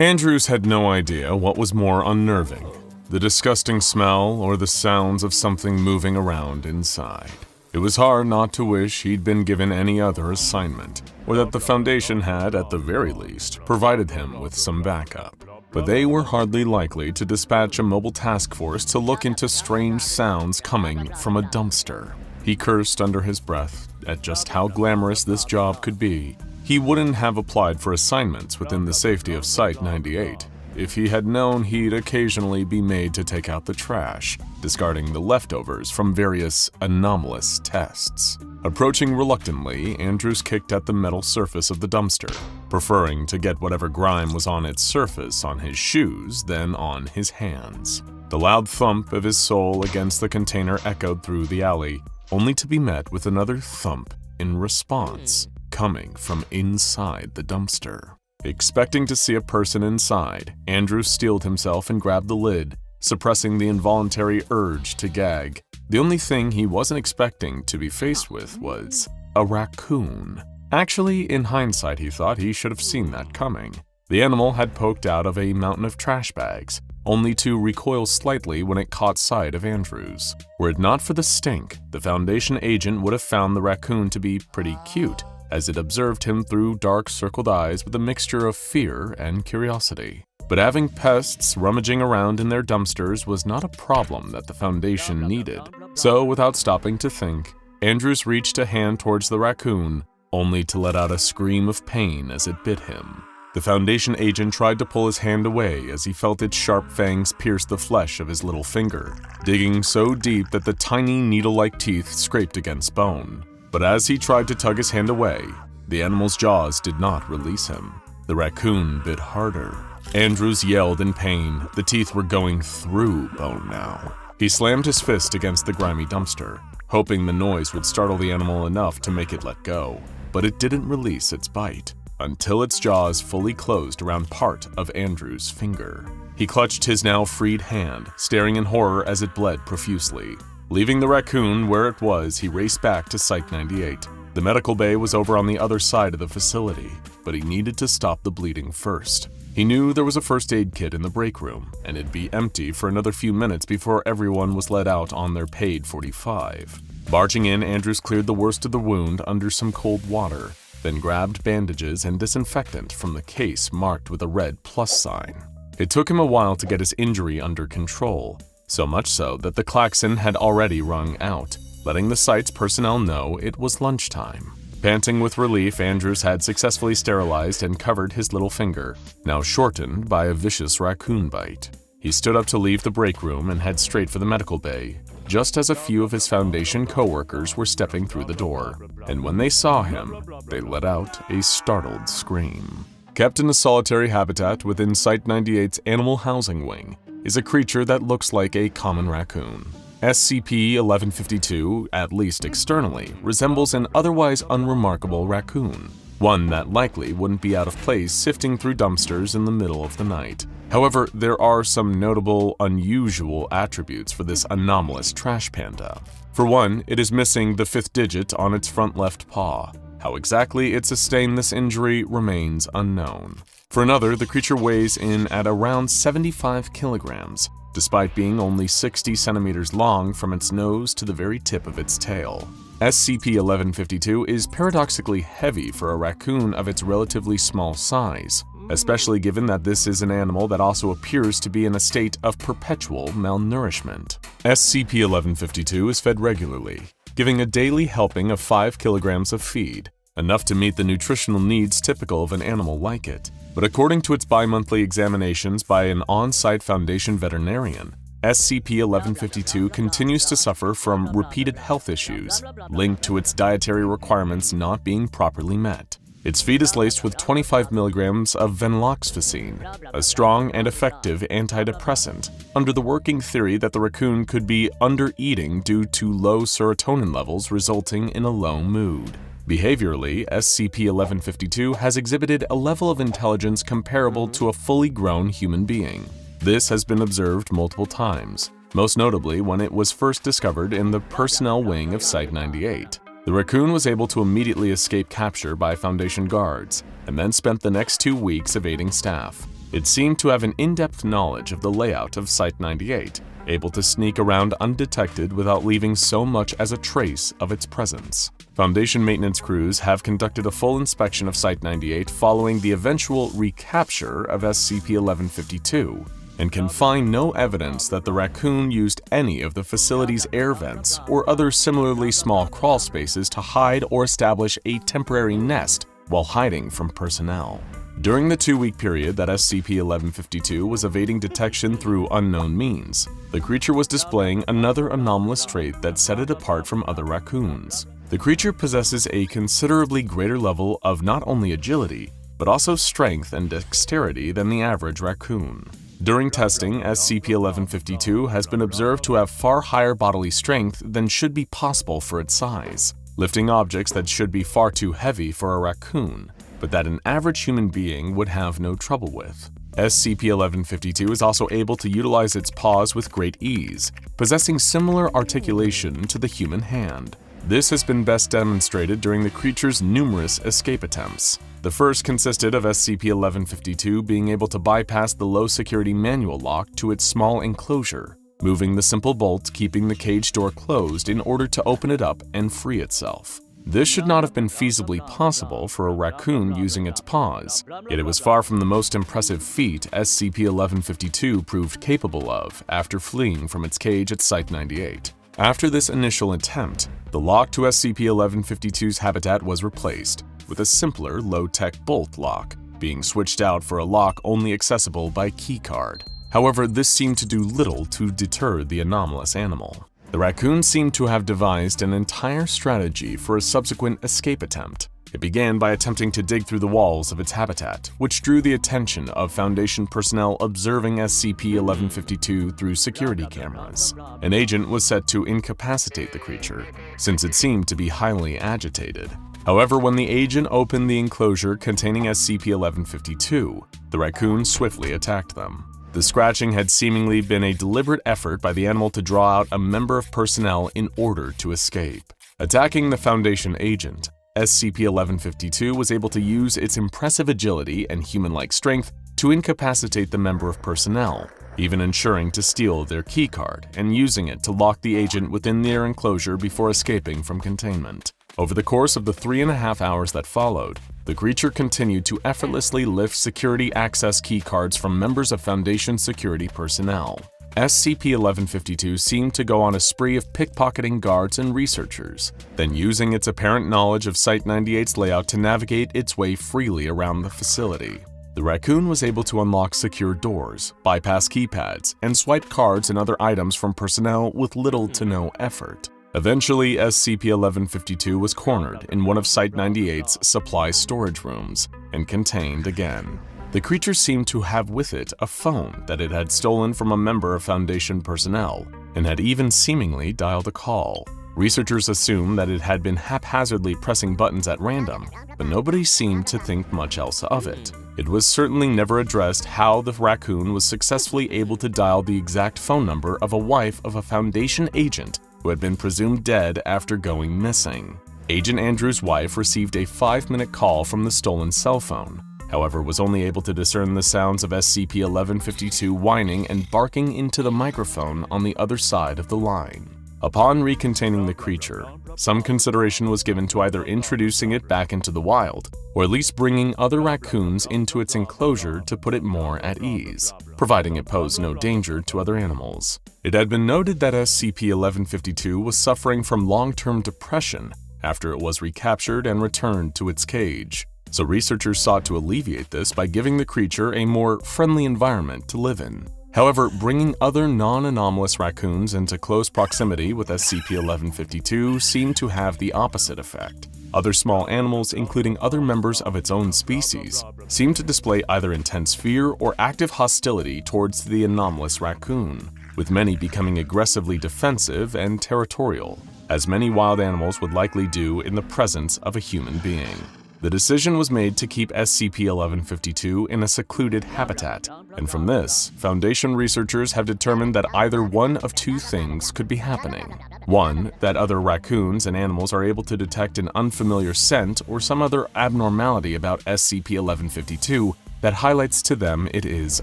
Andrews had no idea what was more unnerving, the disgusting smell or the sounds of something moving around inside. It was hard not to wish he'd been given any other assignment, or that the Foundation had, at the very least, provided him with some backup. But they were hardly likely to dispatch a mobile task force to look into strange sounds coming from a dumpster. He cursed under his breath at just how glamorous this job could be. He wouldn't have applied for assignments within the safety of Site-98 if he had known he'd occasionally be made to take out the trash, discarding the leftovers from various anomalous tests. Approaching reluctantly, Andrews kicked at the metal surface of the dumpster, preferring to get whatever grime was on its surface on his shoes than on his hands. The loud thump of his sole against the container echoed through the alley, only to be met with another thump in response, coming from inside the dumpster. Expecting to see a person inside, Andrews steeled himself and grabbed the lid, suppressing the involuntary urge to gag. The only thing he wasn't expecting to be faced with was a raccoon. Actually, in hindsight, he thought he should have seen that coming. The animal had poked out of a mountain of trash bags, only to recoil slightly when it caught sight of Andrews. Were it not for the stink, the Foundation agent would have found the raccoon to be pretty cute, as it observed him through dark circled eyes with a mixture of fear and curiosity. But having pests rummaging around in their dumpsters was not a problem that the Foundation needed. So, without stopping to think, Andrews reached a hand towards the raccoon, only to let out a scream of pain as it bit him. The Foundation agent tried to pull his hand away as he felt its sharp fangs pierce the flesh of his little finger, digging so deep that the tiny needle-like teeth scraped against bone. But as he tried to tug his hand away, the animal's jaws did not release him. The raccoon bit harder. Andrews yelled in pain. The teeth were going through bone now. He slammed his fist against the grimy dumpster, hoping the noise would startle the animal enough to make it let go. But it didn't release its bite, until its jaws fully closed around part of Andrews' finger. He clutched his now freed hand, staring in horror as it bled profusely. Leaving the raccoon where it was, he raced back to Site-98. The medical bay was over on the other side of the facility, but he needed to stop the bleeding first. He knew there was a first aid kit in the break room, and it'd be empty for another few minutes before everyone was let out on their paid 45. Barging in, Andrews cleared the worst of the wound under some cold water, then grabbed bandages and disinfectant from the case marked with a red plus sign. It took him a while to get his injury under control, so much so that the klaxon had already rung out, letting the site's personnel know it was lunchtime. Panting with relief, Andrews had successfully sterilized and covered his little finger, now shortened by a vicious raccoon bite. He stood up to leave the break room and head straight for the medical bay, just as a few of his Foundation co-workers were stepping through the door, and when they saw him, they let out a startled scream. Kept in a solitary habitat within Site-98's Animal Housing Wing is a creature that looks like a common raccoon. SCP-1152, at least externally, resembles an otherwise unremarkable raccoon, one that likely wouldn't be out of place sifting through dumpsters in the middle of the night. However, there are some notable, unusual attributes for this anomalous trash panda. For one, it is missing the 5th digit on its front left paw. How exactly it sustained this injury remains unknown. For another, the creature weighs in at around 75 kilograms, despite being only 60 centimeters long from its nose to the very tip of its tail. SCP-1152 is paradoxically heavy for a raccoon of its relatively small size, especially given that this is an animal that also appears to be in a state of perpetual malnourishment. SCP-1152 is fed regularly, giving a daily helping of 5 kilograms of feed, enough to meet the nutritional needs typical of an animal like it. But according to its bi-monthly examinations by an on-site Foundation veterinarian, SCP-1152 continues to suffer from repeated health issues linked to its dietary requirements not being properly met. Its feed is laced with 25 milligrams of venlafaxine, a strong and effective antidepressant, under the working theory that the raccoon could be under-eating due to low serotonin levels resulting in a low mood. Behaviorally, SCP-1152 has exhibited a level of intelligence comparable to a fully grown human being. This has been observed multiple times, most notably when it was first discovered in the personnel wing of Site-98. The raccoon was able to immediately escape capture by Foundation guards, and then spent the next 2 weeks evading staff. It seemed to have an in-depth knowledge of the layout of Site-98, able to sneak around undetected without leaving so much as a trace of its presence. Foundation maintenance crews have conducted a full inspection of Site-98 following the eventual recapture of SCP-1152, and can find no evidence that the Raccoon used any of the facility's air vents or other similarly small crawl spaces to hide or establish a temporary nest while hiding from personnel. During the 2-week period that SCP-1152 was evading detection through unknown means, the creature was displaying another anomalous trait that set it apart from other raccoons. The creature possesses a considerably greater level of not only agility, but also strength and dexterity than the average raccoon. During testing, SCP-1152 has been observed to have far higher bodily strength than should be possible for its size, lifting objects that should be far too heavy for a raccoon, but that an average human being would have no trouble with. SCP-1152 is also able to utilize its paws with great ease, possessing similar articulation to the human hand. This has been best demonstrated during the creature's numerous escape attempts. The first consisted of SCP-1152 being able to bypass the low-security manual lock to its small enclosure, moving the simple bolt keeping the cage door closed in order to open it up and free itself. This should not have been feasibly possible for a raccoon using its paws, yet it was far from the most impressive feat SCP-1152 proved capable of after fleeing from its cage at Site-98. After this initial attempt, the lock to SCP-1152's habitat was replaced with a simpler, low-tech bolt lock, being switched out for a lock only accessible by keycard. However, this seemed to do little to deter the anomalous animal. The raccoon seemed to have devised an entire strategy for a subsequent escape attempt. It began by attempting to dig through the walls of its habitat, which drew the attention of Foundation personnel observing SCP-1152 through security cameras. An agent was set to incapacitate the creature, since it seemed to be highly agitated. However, when the agent opened the enclosure containing SCP-1152, the raccoon swiftly attacked them. The scratching had seemingly been a deliberate effort by the animal to draw out a member of personnel in order to escape. Attacking the Foundation agent, SCP-1152 was able to use its impressive agility and human-like strength to incapacitate the member of personnel, even ensuring to steal their keycard and using it to lock the agent within their enclosure before escaping from containment. Over the course of the 3.5 hours that followed, the creature continued to effortlessly lift security access keycards from members of Foundation security personnel. SCP-1152 seemed to go on a spree of pickpocketing guards and researchers, then using its apparent knowledge of Site-98's layout to navigate its way freely around the facility. The raccoon was able to unlock secure doors, bypass keypads, and swipe cards and other items from personnel with little to no effort. Eventually, SCP-1152 was cornered in one of Site-98's supply storage rooms and contained again. The creature seemed to have with it a phone that it had stolen from a member of Foundation personnel and had even seemingly dialed a call. Researchers assumed that it had been haphazardly pressing buttons at random, but nobody seemed to think much else of it. It was certainly never addressed how the raccoon was successfully able to dial the exact phone number of a wife of a Foundation agent who had been presumed dead after going missing. Agent Andrew's wife received a 5-minute call from the stolen cell phone, however was only able to discern the sounds of SCP-1152 whining and barking into the microphone on the other side of the line. Upon recontaining the creature, some consideration was given to either introducing it back into the wild, or at least bringing other raccoons into its enclosure to put it more at ease, providing it posed no danger to other animals. It had been noted that SCP-1152 was suffering from long-term depression after it was recaptured and returned to its cage, so researchers sought to alleviate this by giving the creature a more friendly environment to live in. However, bringing other non-anomalous raccoons into close proximity with SCP-1152 seemed to have the opposite effect. Other small animals, including other members of its own species, seemed to display either intense fear or active hostility towards the anomalous raccoon, with many becoming aggressively defensive and territorial, as many wild animals would likely do in the presence of a human being. The decision was made to keep SCP-1152 in a secluded habitat, and from this, Foundation researchers have determined that either one of two things could be happening. One, that other raccoons and animals are able to detect an unfamiliar scent or some other abnormality about SCP-1152 that highlights to them it is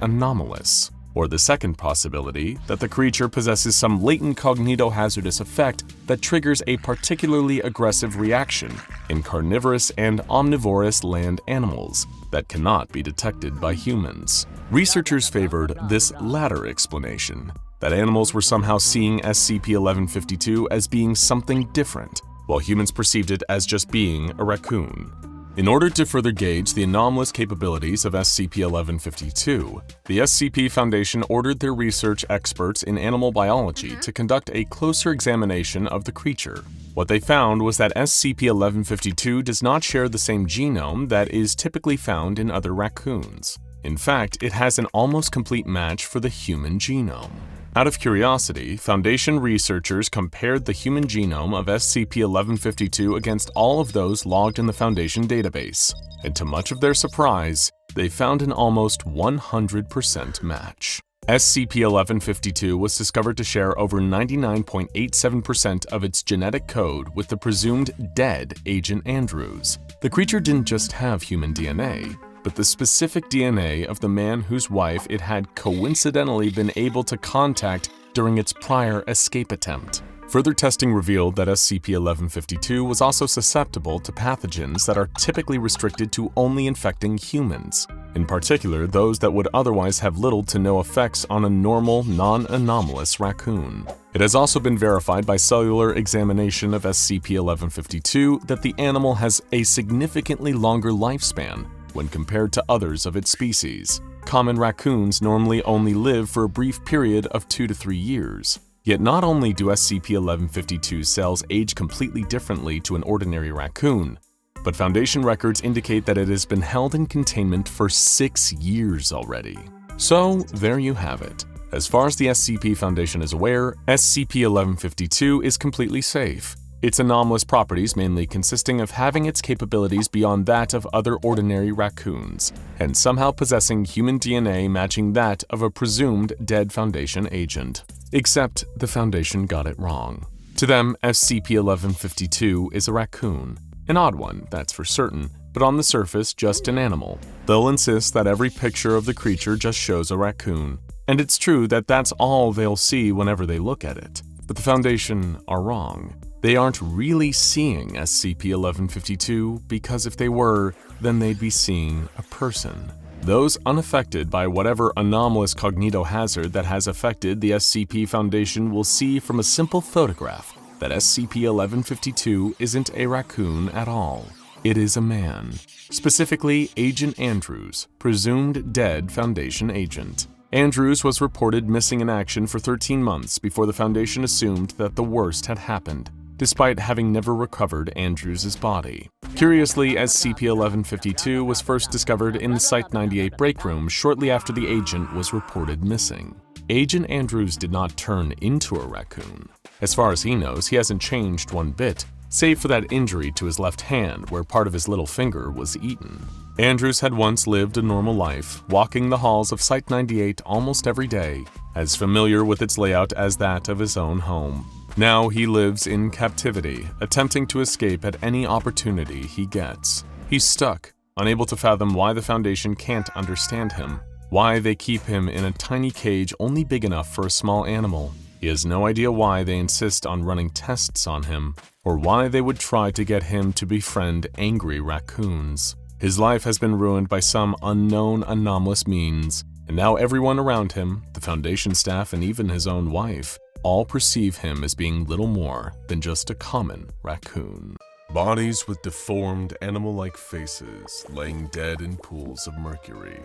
anomalous. Or the second possibility, that the creature possesses some latent cognitohazardous effect that triggers a particularly aggressive reaction in carnivorous and omnivorous land animals that cannot be detected by humans. Researchers favored this latter explanation, that animals were somehow seeing SCP-1152 as being something different, while humans perceived it as just being a raccoon. In order to further gauge the anomalous capabilities of SCP-1152, the SCP Foundation ordered their research experts in animal biology to conduct a closer examination of the creature. What they found was that SCP-1152 does not share the same genome that is typically found in other raccoons. In fact, it has an almost complete match for the human genome. Out of curiosity, Foundation researchers compared the human genome of SCP-1152 against all of those logged in the Foundation database, and to much of their surprise, they found an almost 100% match. SCP-1152 was discovered to share over 99.87% of its genetic code with the presumed dead Agent Andrews. The creature didn't just have human DNA, but the specific DNA of the man whose wife it had coincidentally been able to contact during its prior escape attempt. Further testing revealed that SCP-1152 was also susceptible to pathogens that are typically restricted to only infecting humans, in particular those that would otherwise have little to no effects on a normal, non-anomalous raccoon. It has also been verified by cellular examination of SCP-1152 that the animal has a significantly longer lifespan when compared to others of its species. Common raccoons normally only live for a brief period of 2 to 3 years. Yet not only do SCP-1152 cells age completely differently to an ordinary raccoon, but Foundation records indicate that it has been held in containment for 6 years already. So there you have it. As far as the SCP Foundation is aware, SCP-1152 is completely safe. Its anomalous properties mainly consisting of having its capabilities beyond that of other ordinary raccoons, and somehow possessing human DNA matching that of a presumed dead Foundation agent. Except the Foundation got it wrong. To them, SCP-1152 is a raccoon. An odd one, that's for certain, but on the surface just an animal. They'll insist that every picture of the creature just shows a raccoon, and it's true that that's all they'll see whenever they look at it. But the Foundation are wrong. They aren't really seeing SCP-1152 because if they were, then they'd be seeing a person. Those unaffected by whatever anomalous cognitohazard that has affected the SCP Foundation will see from a simple photograph that SCP-1152 isn't a raccoon at all. It is a man, specifically Agent Andrews, presumed dead Foundation agent. Andrews was reported missing in action for 13 months before the Foundation assumed that the worst had happened, despite having never recovered Andrews' body. Curiously, SCP-1152 was first discovered in the Site-98 break room shortly after the agent was reported missing. Agent Andrews did not turn into a raccoon. As far as he knows, he hasn't changed one bit, save for that injury to his left hand where part of his little finger was eaten. Andrews had once lived a normal life, walking the halls of Site-98 almost every day, as familiar with its layout as that of his own home. Now he lives in captivity, attempting to escape at any opportunity he gets. He's stuck, unable to fathom why the Foundation can't understand him, why they keep him in a tiny cage only big enough for a small animal. He has no idea why they insist on running tests on him, or why they would try to get him to befriend angry raccoons. His life has been ruined by some unknown anomalous means, and now everyone around him, the Foundation staff and even his own wife, all perceive him as being little more than just a common raccoon. Bodies with deformed animal-like faces laying dead in pools of mercury.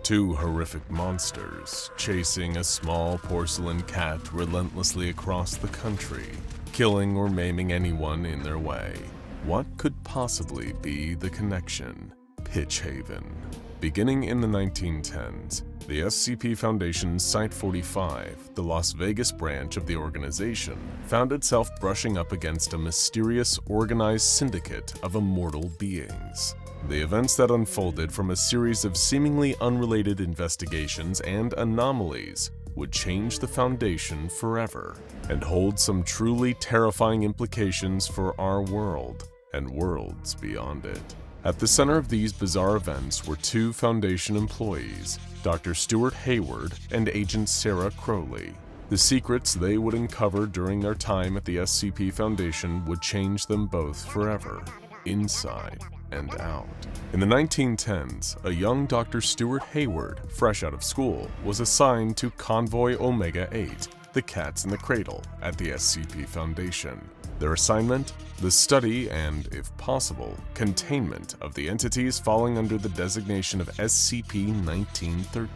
Two horrific monsters chasing a small porcelain cat relentlessly across the country, killing or maiming anyone in their way. What could possibly be the connection? Pitch Haven. Beginning in the 1910s, the SCP Foundation's Site-45, the Las Vegas branch of the organization, found itself brushing up against a mysterious, organized syndicate of immortal beings. The events that unfolded from a series of seemingly unrelated investigations and anomalies would change the Foundation forever and hold some truly terrifying implications for our world and worlds beyond it. At the center of these bizarre events were two Foundation employees, Dr. Stuart Hayward and Agent Sarah Crowley. The secrets they would uncover during their time at the SCP Foundation would change them both forever, inside and out. In the 1910s, a young Dr. Stuart Hayward, fresh out of school, was assigned to Convoy Omega-8, the Cats in the Cradle, at the SCP Foundation. Their assignment? The study and, if possible, containment of the entities falling under the designation of SCP-1913.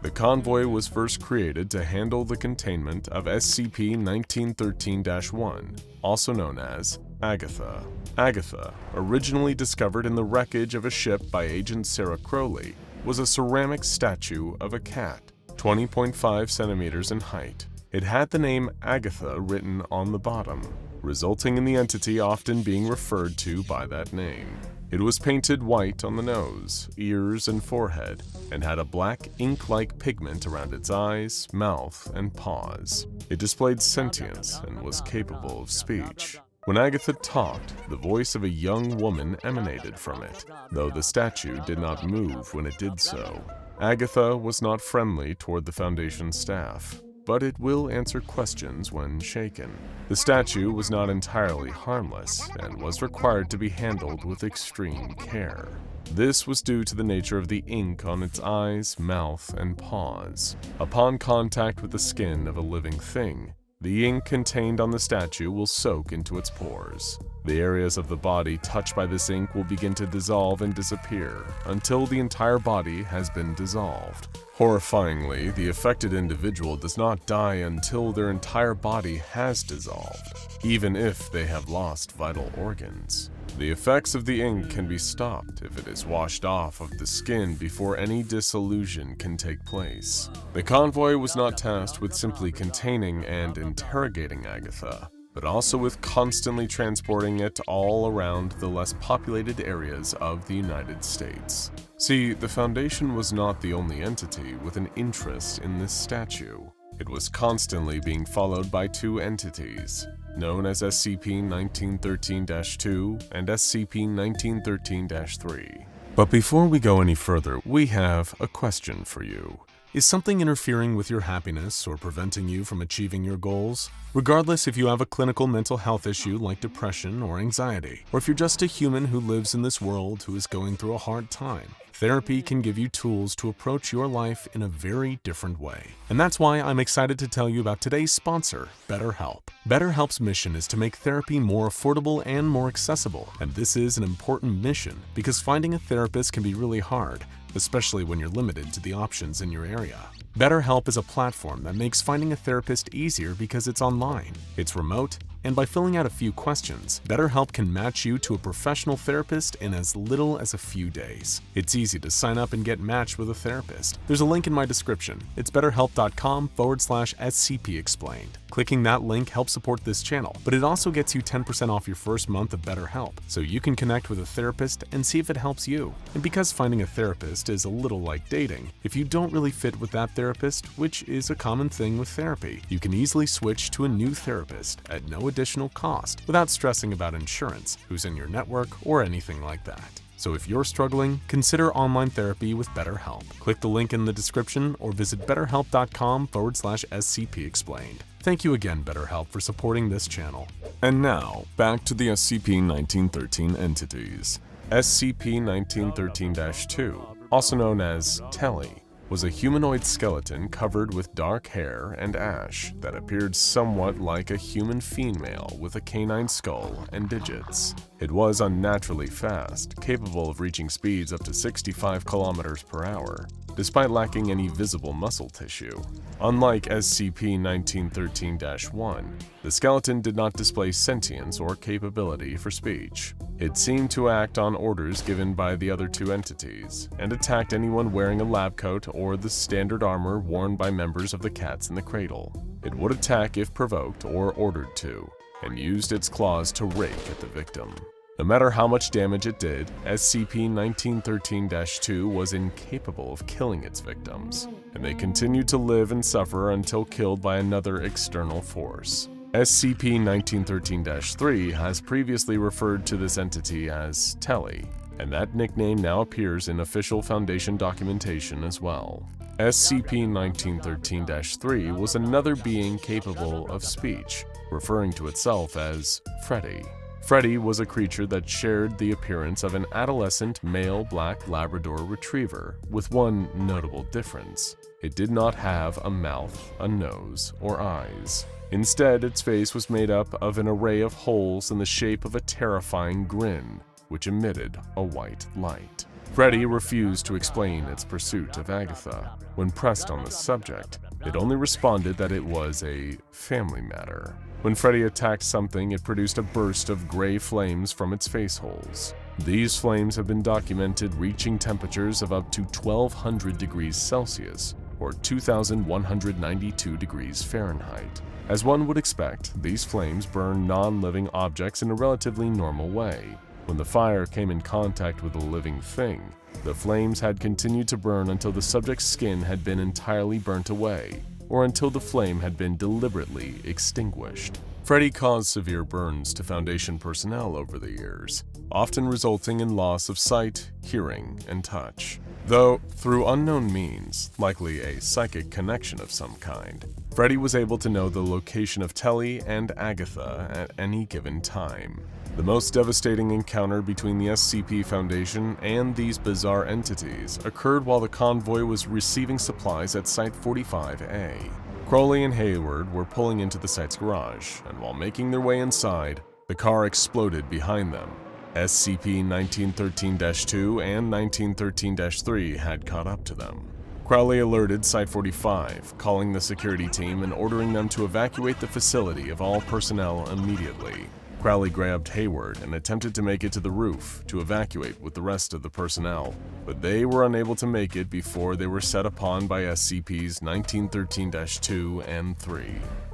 The convoy was first created to handle the containment of SCP-1913-1, also known as Agatha. Agatha, originally discovered in the wreckage of a ship by Agent Sarah Crowley, was a ceramic statue of a cat, 20.5 centimeters in height. It had the name Agatha written on the bottom, resulting in the entity often being referred to by that name. It was painted white on the nose, ears, and forehead, and had a black ink-like pigment around its eyes, mouth, and paws. It displayed sentience and was capable of speech. When Agatha talked, the voice of a young woman emanated from it, though the statue did not move when it did so. Agatha was not friendly toward the Foundation staff, but it will answer questions when shaken. The statue was not entirely harmless and was required to be handled with extreme care. This was due to the nature of the ink on its eyes, mouth, and paws. Upon contact with the skin of a living thing, the ink contained on the statue will soak into its pores. The areas of the body touched by this ink will begin to dissolve and disappear until the entire body has been dissolved. Horrifyingly, the affected individual does not die until their entire body has dissolved, even if they have lost vital organs. The effects of the ink can be stopped if it is washed off of the skin before any dissolution can take place. The convoy was not tasked with simply containing and interrogating Agatha, but also with constantly transporting it all around the less populated areas of the United States. See, the Foundation was not the only entity with an interest in this statue. It was constantly being followed by two entities, known as SCP-1913-2 and SCP-1913-3. But before we go any further, we have a question for you. Is something interfering with your happiness or preventing you from achieving your goals? Regardless if you have a clinical mental health issue like depression or anxiety, or if you're just a human who lives in this world who is going through a hard time, therapy can give you tools to approach your life in a very different way. And that's why I'm excited to tell you about today's sponsor, BetterHelp. BetterHelp's mission is to make therapy more affordable and more accessible. And this is an important mission because finding a therapist can be really hard, especially when you're limited to the options in your area. BetterHelp is a platform that makes finding a therapist easier because it's online, it's remote, and by filling out a few questions, BetterHelp can match you to a professional therapist in as little as a few days. It's easy to sign up and get matched with a therapist. There's a link in my description. It's betterhelp.com/SCP Explained. Clicking that link helps support this channel, but it also gets you 10% off your first month of BetterHelp, so you can connect with a therapist and see if it helps you. And because finding a therapist is a little like dating, if you don't really fit with that therapist, which is a common thing with therapy, you can easily switch to a new therapist at no additional cost without stressing about insurance, who's in your network, or anything like that. So if you're struggling, consider online therapy with BetterHelp. Click the link in the description or visit betterhelp.com/SCP Explained. Thank you again, BetterHelp, for supporting this channel. And now, back to the SCP-1913 entities. SCP-1913-2, also known as Telly, was a humanoid skeleton covered with dark hair and ash that appeared somewhat like a human female with a canine skull and digits. It was unnaturally fast, capable of reaching speeds up to 65 kilometers per hour, despite lacking any visible muscle tissue. Unlike SCP-1913-1, the skeleton did not display sentience or capability for speech. It seemed to act on orders given by the other two entities, and attacked anyone wearing a lab coat or the standard armor worn by members of the Cats in the Cradle. It would attack if provoked or ordered to, and used its claws to rake at the victim. No matter how much damage it did, SCP-1913-2 was incapable of killing its victims, and they continued to live and suffer until killed by another external force. SCP-1913-3 has previously referred to this entity as Telly. and that nickname now appears in official Foundation documentation as well. SCP-1913-3 was another being capable of speech, referring to itself as Freddy. Freddy was a creature that shared the appearance of an adolescent male black Labrador retriever, with one notable difference. It did not have a mouth, a nose, or eyes. Instead, its face was made up of an array of holes in the shape of a terrifying grin, which emitted a white light. Freddy refused to explain its pursuit of Agatha. When pressed on the subject, it only responded that it was a family matter. When Freddy attacked something, it produced a burst of gray flames from its face holes. These flames have been documented reaching temperatures of up to 1200 degrees Celsius, or 2192 degrees Fahrenheit. As one would expect, these flames burn non-living objects in a relatively normal way. When the fire came in contact with a living thing, the flames had continued to burn until the subject's skin had been entirely burnt away, or until the flame had been deliberately extinguished. Freddy caused severe burns to Foundation personnel over the years, often resulting in loss of sight, hearing, and touch. Though, through unknown means, likely a psychic connection of some kind, Freddy was able to know the location of Telly and Agatha at any given time. The most devastating encounter between the SCP Foundation and these bizarre entities occurred while the convoy was receiving supplies at Site-45A. Crowley and Hayward were pulling into the site's garage, and while making their way inside, the car exploded behind them. SCP-1913-2 and 1913-3 had caught up to them. Crowley alerted Site-45, calling the security team and ordering them to evacuate the facility of all personnel immediately. Crowley grabbed Hayward and attempted to make it to the roof to evacuate with the rest of the personnel, but they were unable to make it before they were set upon by SCPs 1913-2 and 3.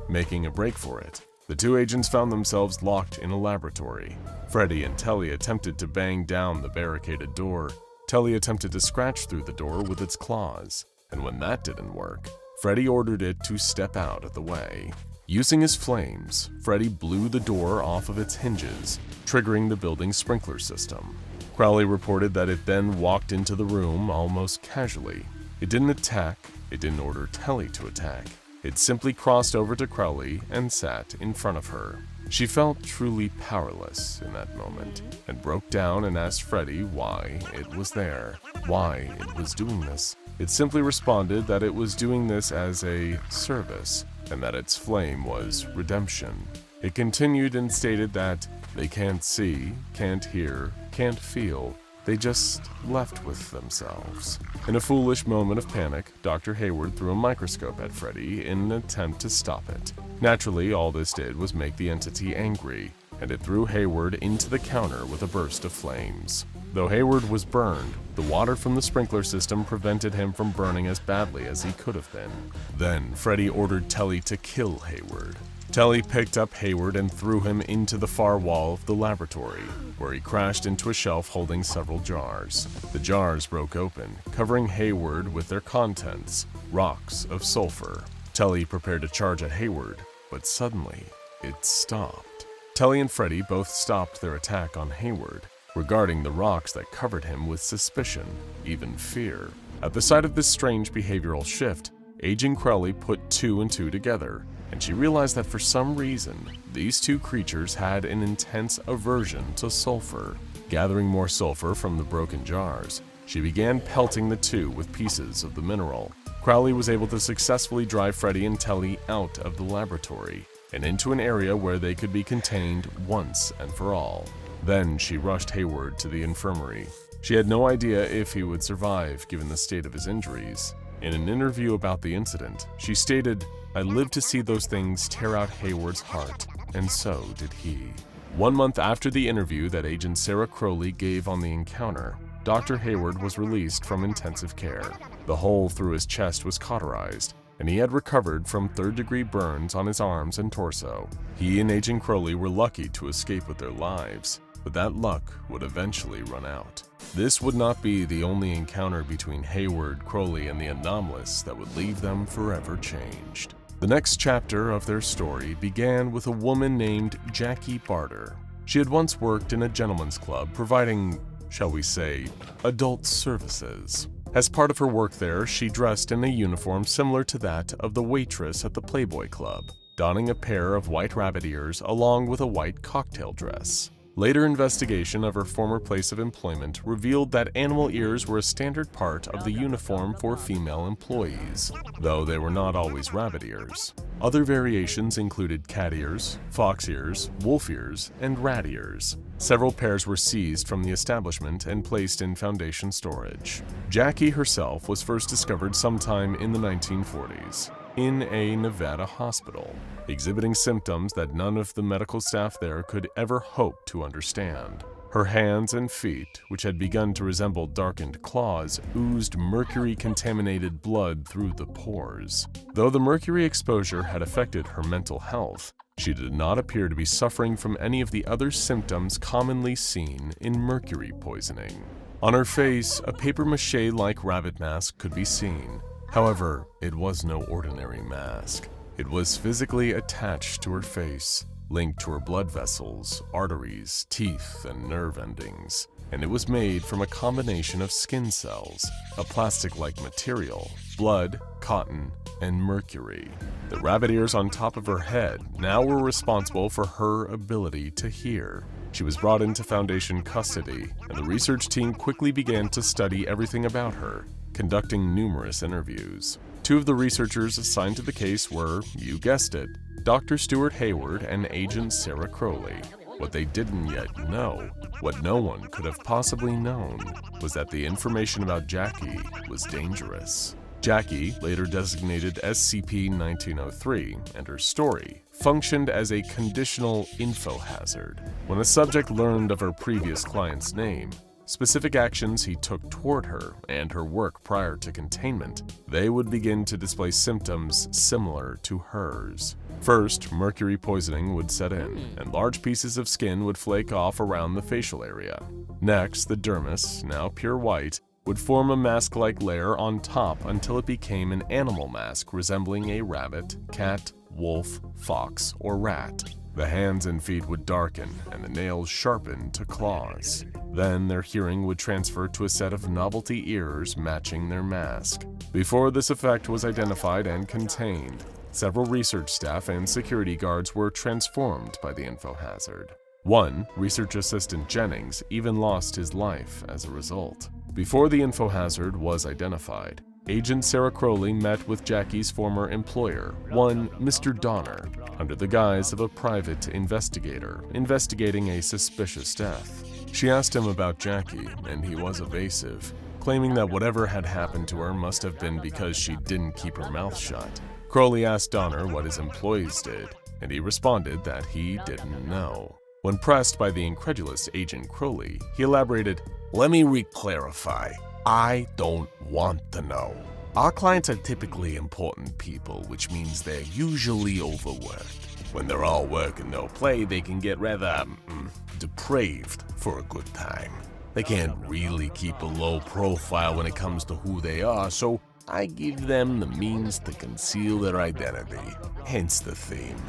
Making a break for it, the two agents found themselves locked in a laboratory. Freddy and Telly attempted to bang down the barricaded door. Telly attempted to scratch through the door with its claws, and when that didn't work, Freddy ordered it to step out of the way. Using his flames, Freddy blew the door off of its hinges, triggering the building's sprinkler system. Crowley reported that it then walked into the room almost casually. It didn't attack, it didn't order Telly to attack. It simply crossed over to Crowley and sat in front of her. She felt truly powerless in that moment, and broke down and asked Freddy why it was there, why it was doing this. It simply responded that it was doing this as a service, and that its flame was redemption. It continued and stated that they can't see, can't hear, can't feel, they just left with themselves. In a foolish moment of panic, Dr. Hayward threw a microscope at Freddy in an attempt to stop it. Naturally, all this did was make the entity angry, and it threw Hayward into the counter with a burst of flames. Though Hayward was burned, the water from the sprinkler system prevented him from burning as badly as he could have been. Then, Freddy ordered Telly to kill Hayward. Telly picked up Hayward and threw him into the far wall of the laboratory, where he crashed into a shelf holding several jars. The jars broke open, covering Hayward with their contents, rocks of sulfur. Telly prepared to charge at Hayward, but suddenly, it stopped. Telly and Freddy both stopped their attack on Hayward, regarding the rocks that covered him with suspicion, even fear. At the sight of this strange behavioral shift, Agent Crowley put two and two together, and she realized that for some reason, these two creatures had an intense aversion to sulfur. Gathering more sulfur from the broken jars, she began pelting the two with pieces of the mineral. Crowley was able to successfully drive Freddy and Telly out of the laboratory, and into an area where they could be contained once and for all. Then she rushed Hayward to the infirmary. She had no idea if he would survive given the state of his injuries. In an interview about the incident, she stated, "I lived to see those things tear out Hayward's heart, and so did he." 1 month after the interview that Agent Sarah Crowley gave on the encounter, Dr. Hayward was released from intensive care. The hole through his chest was cauterized, and he had recovered from third-degree burns on his arms and torso. He and Agent Crowley were lucky to escape with their lives, but that luck would eventually run out. This would not be the only encounter between Hayward, Crowley, and the Anomalous that would leave them forever changed. The next chapter of their story began with a woman named Jackie Barter. She had once worked in a gentleman's club providing shall we say, adult services. As part of her work there, she dressed in a uniform similar to that of the waitress at the Playboy Club, donning a pair of white rabbit ears along with a white cocktail dress. Later investigation of her former place of employment revealed that animal ears were a standard part of the uniform for female employees, though they were not always rabbit ears. Other variations included cat ears, fox ears, wolf ears, and rat ears. Several pairs were seized from the establishment and placed in Foundation storage. Jackie herself was first discovered sometime in the 1940s. In a Nevada hospital, exhibiting symptoms that none of the medical staff there could ever hope to understand. Her hands and feet, which had begun to resemble darkened claws, oozed mercury-contaminated blood through the pores. Though the mercury exposure had affected her mental health, she did not appear to be suffering from any of the other symptoms commonly seen in mercury poisoning. On her face, a papier-mâché-like rabbit mask could be seen. However, it was no ordinary mask. It was physically attached to her face, linked to her blood vessels, arteries, teeth, and nerve endings, and it was made from a combination of skin cells, a plastic-like material, blood, cotton, and mercury. The rabbit ears on top of her head now were responsible for her ability to hear. She was brought into Foundation custody, and the research team quickly began to study everything about her, conducting numerous interviews. Two of the researchers assigned to the case were, you guessed it, Dr. Stuart Hayward and Agent Sarah Crowley. What they didn't yet know, what no one could have possibly known, was that the information about Jackie was dangerous. Jackie, later designated SCP-1903, and her story functioned as a conditional info hazard. When a subject learned of her previous client's name, specific actions he took toward her, and her work prior to containment, they would begin to display symptoms similar to hers. First, mercury poisoning would set in, and large pieces of skin would flake off around the facial area. Next, the dermis, now pure white, would form a mask-like layer on top until it became an animal mask resembling a rabbit, cat, wolf, fox, or rat. The hands and feet would darken, and the nails sharpen to claws. Then their hearing would transfer to a set of novelty ears matching their mask. Before this effect was identified and contained, several research staff and security guards were transformed by the info hazard. One, research assistant Jennings, even lost his life as a result. Before the info hazard was identified, Agent Sarah Crowley met with Jackie's former employer, one Mr. Donner, under the guise of a private investigator investigating a suspicious death. She asked him about Jackie, and he was evasive, claiming that whatever had happened to her must have been because she didn't keep her mouth shut. Crowley asked Donner what his employees did, and he responded that he didn't know. When pressed by the incredulous Agent Crowley, he elaborated, "Let me re-clarify. I don't want to know. Our clients are typically important people, which means they're usually overworked. When they're all work and no play, they can get rather depraved for a good time. They can't really keep a low profile when it comes to who they are, so I give them the means to conceal their identity, hence the theme.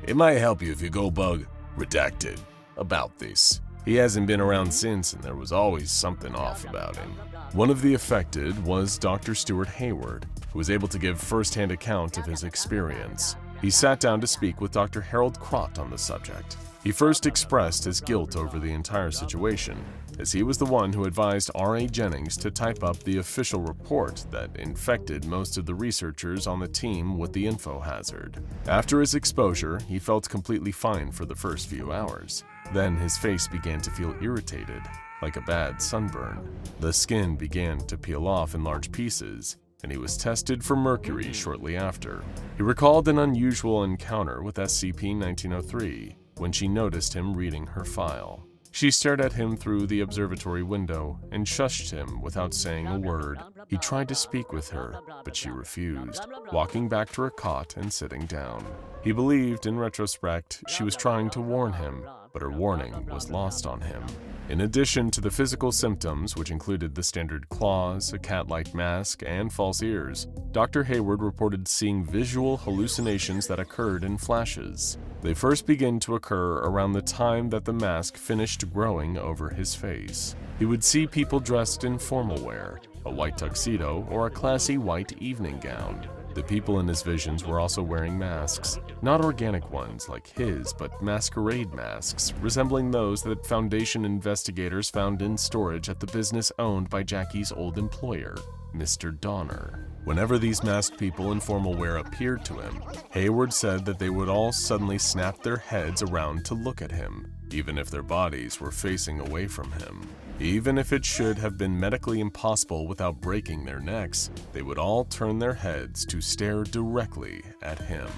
It might help you if you go bug Redacted about this. He hasn't been around since, and there was always something off about him." One of the affected was Dr. Stuart Hayward, who was able to give first-hand account of his experience. He sat down to speak with Dr. Harold Crott on the subject. He first expressed his guilt over the entire situation, as he was the one who advised R.A. Jennings to type up the official report that infected most of the researchers on the team with the info hazard. After his exposure, he felt completely fine for the first few hours. Then his face began to feel irritated, like a bad sunburn. The skin began to peel off in large pieces, and he was tested for mercury shortly after. He recalled an unusual encounter with SCP-1903 when she noticed him reading her file. She stared at him through the observatory window and shushed him without saying a word. He tried to speak with her, but she refused, walking back to her cot and sitting down. He believed, in retrospect, she was trying to warn him, but her warning was lost on him. In addition to the physical symptoms, which included the standard claws, a cat-like mask, and false ears, Dr. Hayward reported seeing visual hallucinations that occurred in flashes. They first began to occur around the time that the mask finished growing over his face. He would see people dressed in formal wear, a white tuxedo, or a classy white evening gown. The people in his visions were also wearing masks, not organic ones like his, but masquerade masks, resembling those that Foundation investigators found in storage at the business owned by Jackie's old employer, Mr. Donner. Whenever these masked people in formal wear appeared to him, Hayward said that they would all suddenly snap their heads around to look at him, even if their bodies were facing away from him. Even if it should have been medically impossible without breaking their necks, they would all turn their heads to stare directly at him.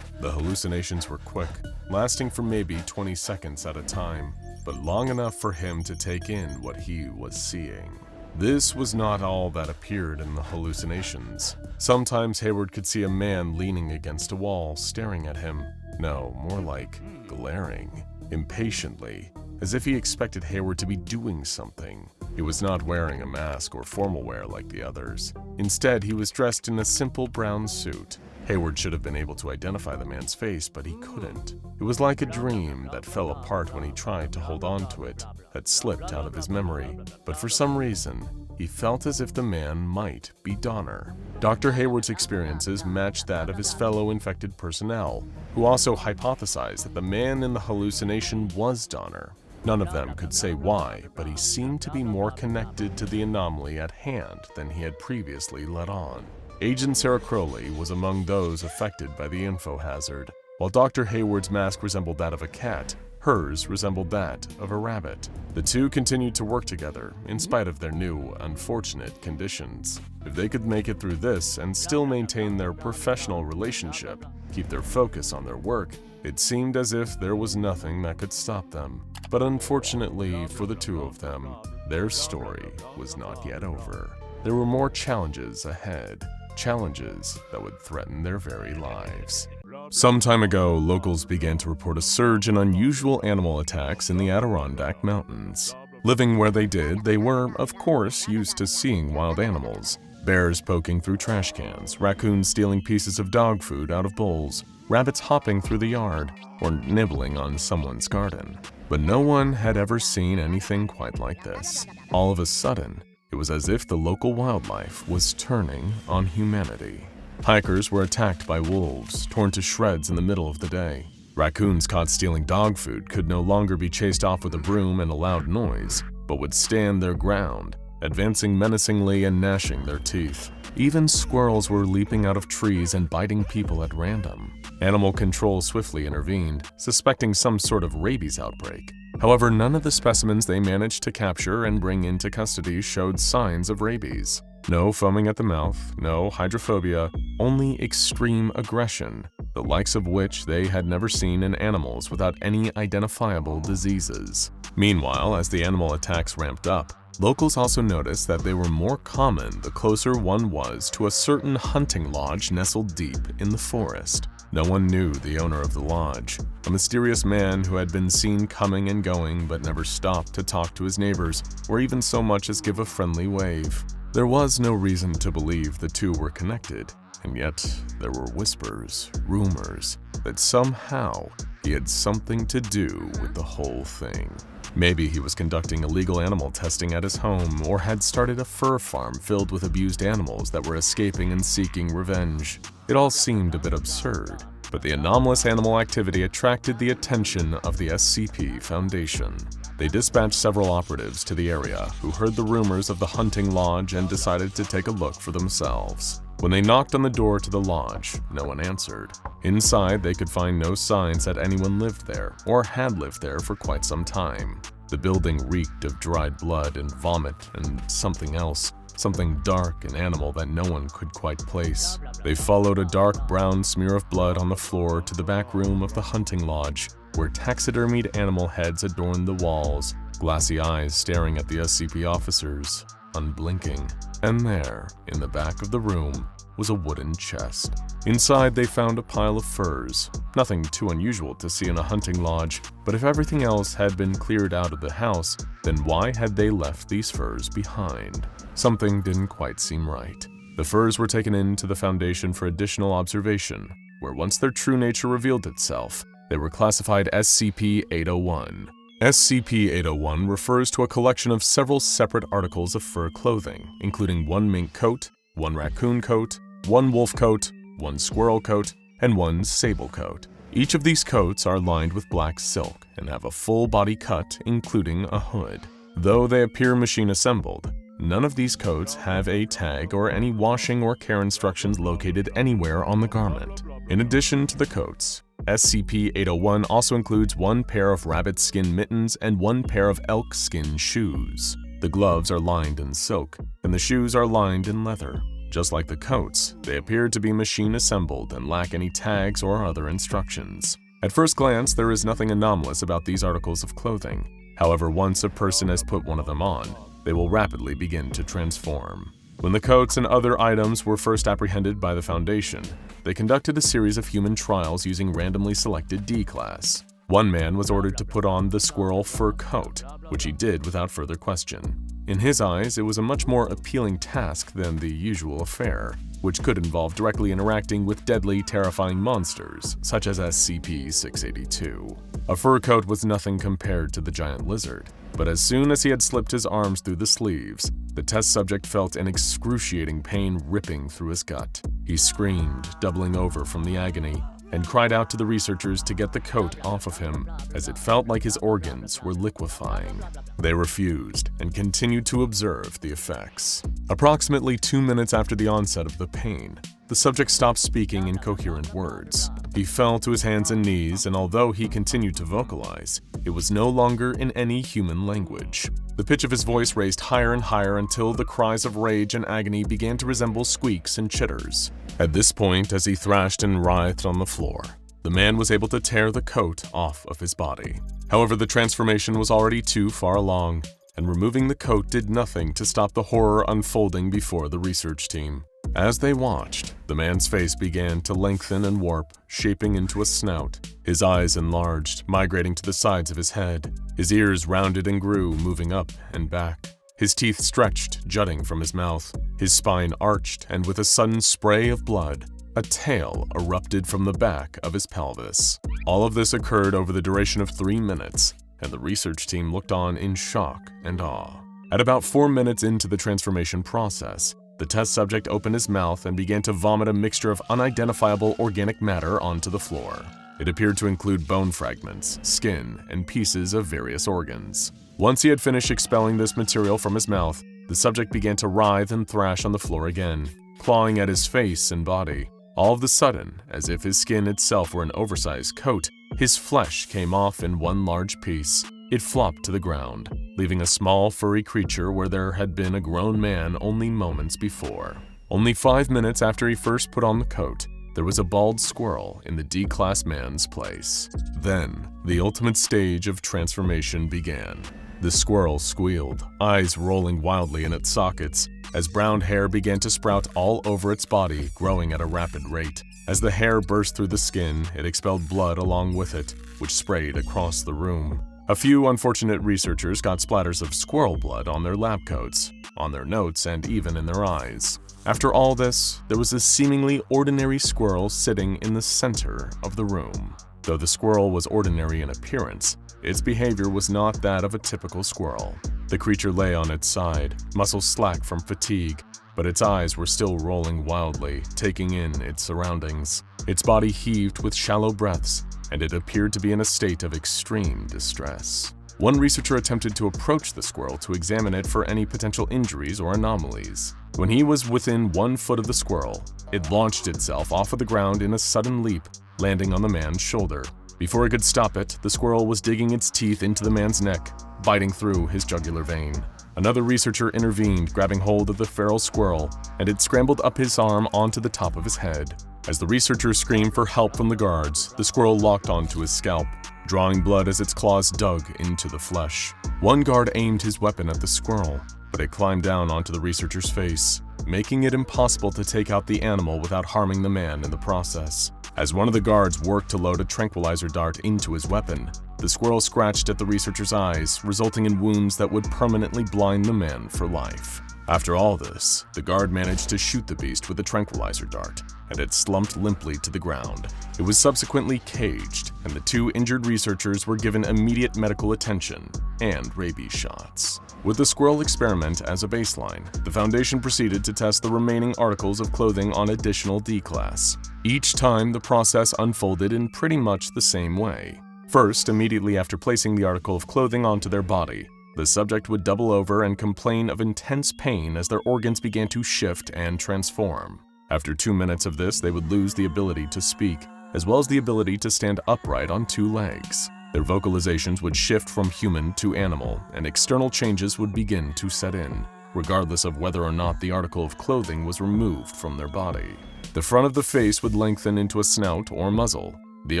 The hallucinations were quick, lasting for maybe 20 seconds at a time, but long enough for him to take in what he was seeing. This was not all that appeared in the hallucinations. Sometimes Hayward could see a man leaning against a wall, staring at him. No, more like glaring, impatiently, as if he expected Hayward to be doing something. He was not wearing a mask or formal wear like the others. Instead, he was dressed in a simple brown suit. Hayward should have been able to identify the man's face, but he couldn't. It was like a dream that fell apart when he tried to hold on to it, that slipped out of his memory. But for some reason, he felt as if the man might be Donner. Dr. Hayward's experiences matched that of his fellow infected personnel, who also hypothesized that the man in the hallucination was Donner. None of them could say why, but he seemed to be more connected to the anomaly at hand than he had previously let on. Agent Sarah Crowley was among those affected by the info hazard. While Dr. Hayward's mask resembled that of a cat, hers resembled that of a rabbit. The two continued to work together, in spite of their new, unfortunate conditions. If they could make it through this and still maintain their professional relationship, keep their focus on their work, it seemed as if there was nothing that could stop them. But unfortunately for the two of them, their story was not yet over. There were more challenges ahead, challenges that would threaten their very lives. Some time ago, locals began to report a surge in unusual animal attacks in the Adirondack Mountains. Living where they did, they were, of course, used to seeing wild animals. Bears poking through trash cans, raccoons stealing pieces of dog food out of bowls, rabbits hopping through the yard, or nibbling on someone's garden. But no one had ever seen anything quite like this. All of a sudden, it was as if the local wildlife was turning on humanity. Hikers were attacked by wolves, torn to shreds in the middle of the day. Raccoons caught stealing dog food could no longer be chased off with a broom and a loud noise, but would stand their ground, advancing menacingly and gnashing their teeth. Even squirrels were leaping out of trees and biting people at random. Animal control swiftly intervened, suspecting some sort of rabies outbreak. However, none of the specimens they managed to capture and bring into custody showed signs of rabies. No foaming at the mouth, no hydrophobia, only extreme aggression, the likes of which they had never seen in animals without any identifiable diseases. Meanwhile, as the animal attacks ramped up, locals also noticed that they were more common the closer one was to a certain hunting lodge nestled deep in the forest. No one knew the owner of the lodge, a mysterious man who had been seen coming and going but never stopped to talk to his neighbors or even so much as give a friendly wave. There was no reason to believe the two were connected, and yet there were whispers, rumors, that somehow he had something to do with the whole thing. Maybe he was conducting illegal animal testing at his home or had started a fur farm filled with abused animals that were escaping and seeking revenge. It all seemed a bit absurd, but the anomalous animal activity attracted the attention of the SCP Foundation. They dispatched several operatives to the area who heard the rumors of the hunting lodge and decided to take a look for themselves. When they knocked on the door to the lodge, no one answered. Inside, they could find no signs that anyone lived there or had lived there for quite some time. The building reeked of dried blood and vomit and something else, something dark and animal that no one could quite place. They followed a dark brown smear of blood on the floor to the back room of the hunting lodge, where taxidermied animal heads adorned the walls, glassy eyes staring at the SCP officers, unblinking. And there, in the back of the room, was a wooden chest. Inside, they found a pile of furs. Nothing too unusual to see in a hunting lodge, but if everything else had been cleared out of the house, then why had they left these furs behind? Something didn't quite seem right. The furs were taken into the Foundation for additional observation, where once their true nature revealed itself, they were classified SCP-801. SCP-801 refers to a collection of several separate articles of fur clothing, including one mink coat, one raccoon coat, one wolf coat, one squirrel coat, and one sable coat. Each of these coats are lined with black silk and have a full body cut, including a hood. Though they appear machine-assembled, none of these coats have a tag or any washing or care instructions located anywhere on the garment. In addition to the coats, SCP-801 also includes one pair of rabbit skin mittens and one pair of elk skin shoes. The gloves are lined in silk, and the shoes are lined in leather. Just like the coats, they appear to be machine-assembled and lack any tags or other instructions. At first glance, there is nothing anomalous about these articles of clothing. However, once a person has put one of them on, they will rapidly begin to transform. When the coats and other items were first apprehended by the Foundation, they conducted a series of human trials using randomly selected D-Class. One man was ordered to put on the squirrel fur coat, which he did without further question. In his eyes, it was a much more appealing task than the usual affair, which could involve directly interacting with deadly, terrifying monsters, such as SCP-682. A fur coat was nothing compared to the giant lizard, but as soon as he had slipped his arms through the sleeves, the test subject felt an excruciating pain ripping through his gut. He screamed, doubling over from the agony, and cried out to the researchers to get the coat off of him, as it felt like his organs were liquefying. They refused and continued to observe the effects. Approximately 2 minutes after the onset of the pain, the subject stopped speaking in coherent words. He fell to his hands and knees, and although he continued to vocalize, it was no longer in any human language. The pitch of his voice raised higher and higher until the cries of rage and agony began to resemble squeaks and chitters. At this point, as he thrashed and writhed on the floor, the man was able to tear the coat off of his body. However, the transformation was already too far along, and removing the coat did nothing to stop the horror unfolding before the research team. As they watched, the man's face began to lengthen and warp, shaping into a snout. His eyes enlarged, migrating to the sides of his head. His ears rounded and grew, moving up and back. His teeth stretched, jutting from his mouth. His spine arched, and with a sudden spray of blood, a tail erupted from the back of his pelvis. All of this occurred over the duration of 3 minutes, and the research team looked on in shock and awe. At about 4 minutes into the transformation process, the test subject opened his mouth and began to vomit a mixture of unidentifiable organic matter onto the floor. It appeared to include bone fragments, skin, and pieces of various organs. Once he had finished expelling this material from his mouth, the subject began to writhe and thrash on the floor again, clawing at his face and body. All of a sudden, as if his skin itself were an oversized coat, his flesh came off in one large piece. It flopped to the ground, leaving a small furry creature where there had been a grown man only moments before. Only 5 minutes after he first put on the coat, there was a bald squirrel in the D-Class man's place. Then, the ultimate stage of transformation began. The squirrel squealed, eyes rolling wildly in its sockets, as brown hair began to sprout all over its body, growing at a rapid rate. As the hair burst through the skin, it expelled blood along with it, which sprayed across the room. A few unfortunate researchers got splatters of squirrel blood on their lab coats, on their notes, and even in their eyes. After all this, there was a seemingly ordinary squirrel sitting in the center of the room. Though the squirrel was ordinary in appearance, its behavior was not that of a typical squirrel. The creature lay on its side, muscles slack from fatigue, but its eyes were still rolling wildly, taking in its surroundings. Its body heaved with shallow breaths, and it appeared to be in a state of extreme distress. One researcher attempted to approach the squirrel to examine it for any potential injuries or anomalies. When he was within 1 foot of the squirrel, it launched itself off of the ground in a sudden leap, landing on the man's shoulder. Before he could stop it, the squirrel was digging its teeth into the man's neck, biting through his jugular vein. Another researcher intervened, grabbing hold of the feral squirrel, and it scrambled up his arm onto the top of his head. As the researcher screamed for help from the guards, the squirrel locked onto his scalp, drawing blood as its claws dug into the flesh. One guard aimed his weapon at the squirrel, but it climbed down onto the researcher's face. making it impossible to take out the animal without harming the man in the process. As one of the guards worked to load a tranquilizer dart into his weapon, the squirrel scratched at the researcher's eyes, resulting in wounds that would permanently blind the man for life. After all this, the guard managed to shoot the beast with a tranquilizer dart, and it slumped limply to the ground. It was subsequently caged, and the two injured researchers were given immediate medical attention and rabies shots. With the squirrel experiment as a baseline, the Foundation proceeded to test the remaining articles of clothing on additional D-Class. Each time, the process unfolded in pretty much the same way. First, immediately after placing the article of clothing onto their body, the subject would double over and complain of intense pain as their organs began to shift and transform. After 2 minutes of this, they would lose the ability to speak, as well as the ability to stand upright on 2 legs. Their vocalizations would shift from human to animal, and external changes would begin to set in, regardless of whether or not the article of clothing was removed from their body. The front of the face would lengthen into a snout or muzzle, the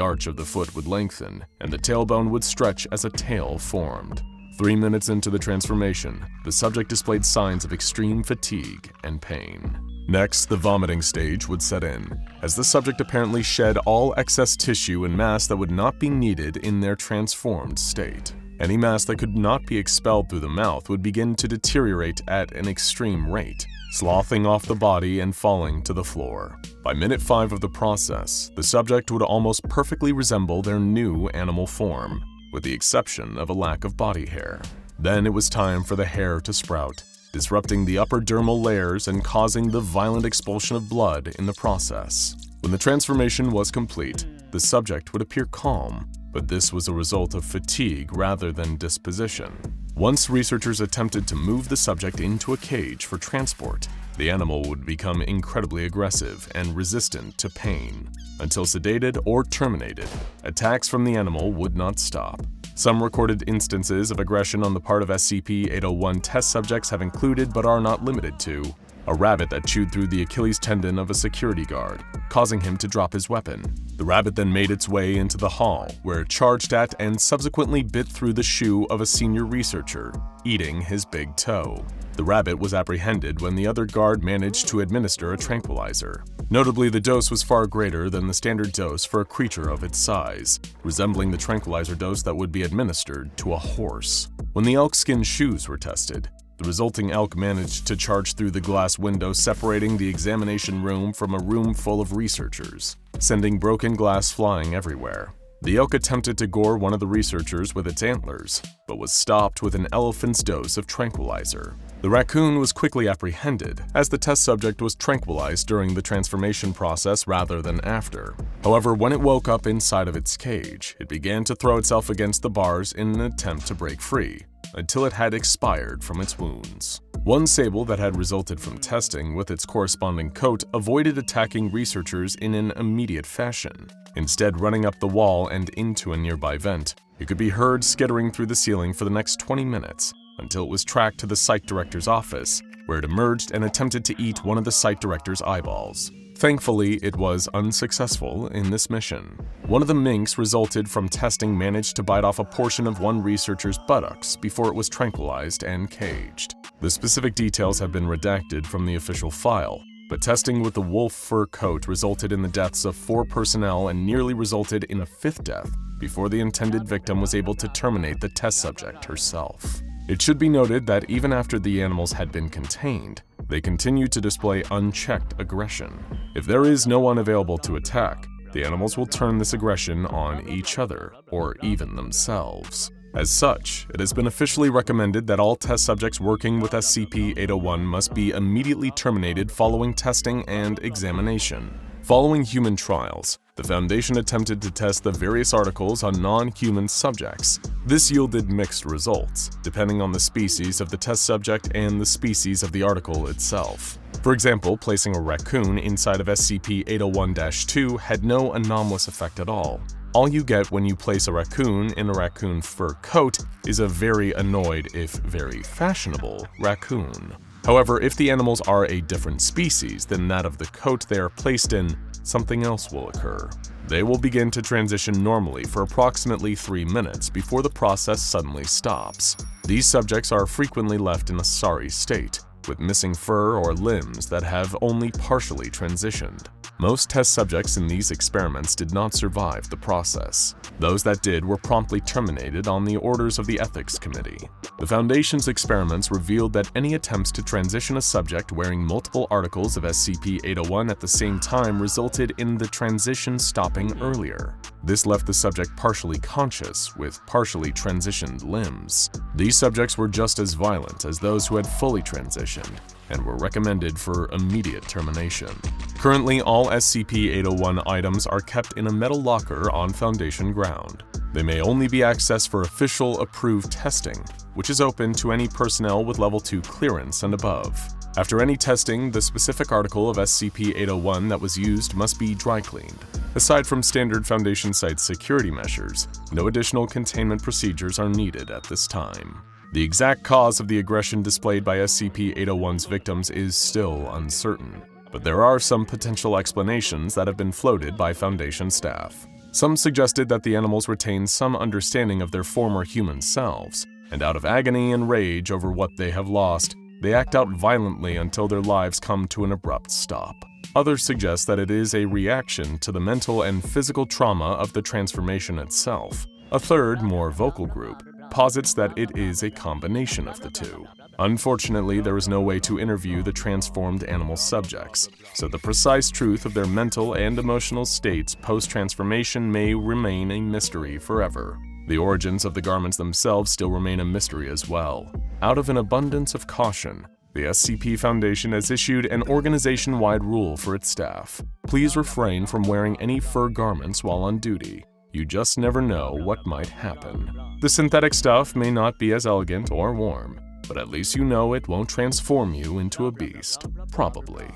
arch of the foot would lengthen, and the tailbone would stretch as a tail formed. 3 minutes into the transformation, the subject displayed signs of extreme fatigue and pain. Next, the vomiting stage would set in, as the subject apparently shed all excess tissue and mass that would not be needed in their transformed state. Any mass that could not be expelled through the mouth would begin to deteriorate at an extreme rate, sloughing off the body and falling to the floor. By minute 5 of the process, the subject would almost perfectly resemble their new animal form, with the exception of a lack of body hair. Then it was time for the hair to sprout, disrupting the upper dermal layers and causing the violent expulsion of blood in the process. When the transformation was complete, the subject would appear calm, but this was a result of fatigue rather than disposition. Once researchers attempted to move the subject into a cage for transport, the animal would become incredibly aggressive and resistant to pain. Until sedated or terminated, attacks from the animal would not stop. Some recorded instances of aggression on the part of SCP-801 test subjects have included, but are not limited to, a rabbit that chewed through the Achilles tendon of a security guard, causing him to drop his weapon. The rabbit then made its way into the hall, where it charged at and subsequently bit through the shoe of a senior researcher, eating his big toe. The rabbit was apprehended when the other guard managed to administer a tranquilizer. Notably, the dose was far greater than the standard dose for a creature of its size, resembling the tranquilizer dose that would be administered to a horse. When the elk skin shoes were tested, the resulting elk managed to charge through the glass window separating the examination room from a room full of researchers, sending broken glass flying everywhere. The elk attempted to gore one of the researchers with its antlers, but was stopped with an elephant's dose of tranquilizer. The raccoon was quickly apprehended, as the test subject was tranquilized during the transformation process rather than after. However, when it woke up inside of its cage, it began to throw itself against the bars in an attempt to break free, until it had expired from its wounds. One sable that had resulted from testing with its corresponding coat avoided attacking researchers in an immediate fashion, instead running up the wall and into a nearby vent. It could be heard skittering through the ceiling for the next 20 minutes, until it was tracked to the site director's office, where it emerged and attempted to eat one of the site director's eyeballs. Thankfully, it was unsuccessful in this mission. One of the minks resulted from testing managed to bite off a portion of one researcher's buttocks before it was tranquilized and caged. The specific details have been redacted from the official file, but testing with the wolf fur coat resulted in the deaths of 4 personnel and nearly resulted in a 5th death before the intended victim was able to terminate the test subject herself. It should be noted that even after the animals had been contained, they continue to display unchecked aggression. If there is no one available to attack, the animals will turn this aggression on each other, or even themselves. As such, it has been officially recommended that all test subjects working with SCP-801 must be immediately terminated following testing and examination. Following human trials, the Foundation attempted to test the various articles on non-human subjects. This yielded mixed results, depending on the species of the test subject and the species of the article itself. For example, placing a raccoon inside of SCP-801-2 had no anomalous effect at all. All you get when you place a raccoon in a raccoon fur coat is a very annoyed, if very fashionable, raccoon. However, if the animals are a different species than that of the coat they are placed in, something else will occur. They will begin to transition normally for approximately 3 minutes before the process suddenly stops. These subjects are frequently left in a sorry state, with missing fur or limbs that have only partially transitioned. Most test subjects in these experiments did not survive the process. Those that did were promptly terminated on the orders of the Ethics Committee. The Foundation's experiments revealed that any attempts to transition a subject wearing multiple articles of SCP-801 at the same time resulted in the transition stopping earlier. This left the subject partially conscious, with partially transitioned limbs. These subjects were just as violent as those who had fully transitioned, and were recommended for immediate termination. Currently, all SCP-801 items are kept in a metal locker on Foundation ground. They may only be accessed for official approved testing, which is open to any personnel with Level 2 clearance and above. After any testing, the specific article of SCP-801 that was used must be dry cleaned. Aside from standard Foundation site security measures, no additional containment procedures are needed at this time. The exact cause of the aggression displayed by SCP-801's victims is still uncertain, but there are some potential explanations that have been floated by Foundation staff. Some suggested that the animals retain some understanding of their former human selves, and out of agony and rage over what they have lost, they act out violently until their lives come to an abrupt stop. Others suggest that it is a reaction to the mental and physical trauma of the transformation itself. A third, more vocal group posits that it is a combination of the two. Unfortunately, there is no way to interview the transformed animal subjects, so the precise truth of their mental and emotional states post-transformation may remain a mystery forever. The origins of the garments themselves still remain a mystery as well. Out of an abundance of caution, the SCP Foundation has issued an organization-wide rule for its staff. Please refrain from wearing any fur garments while on duty. You just never know what might happen. The synthetic stuff may not be as elegant or warm, but at least you know it won't transform you into a beast. Probably.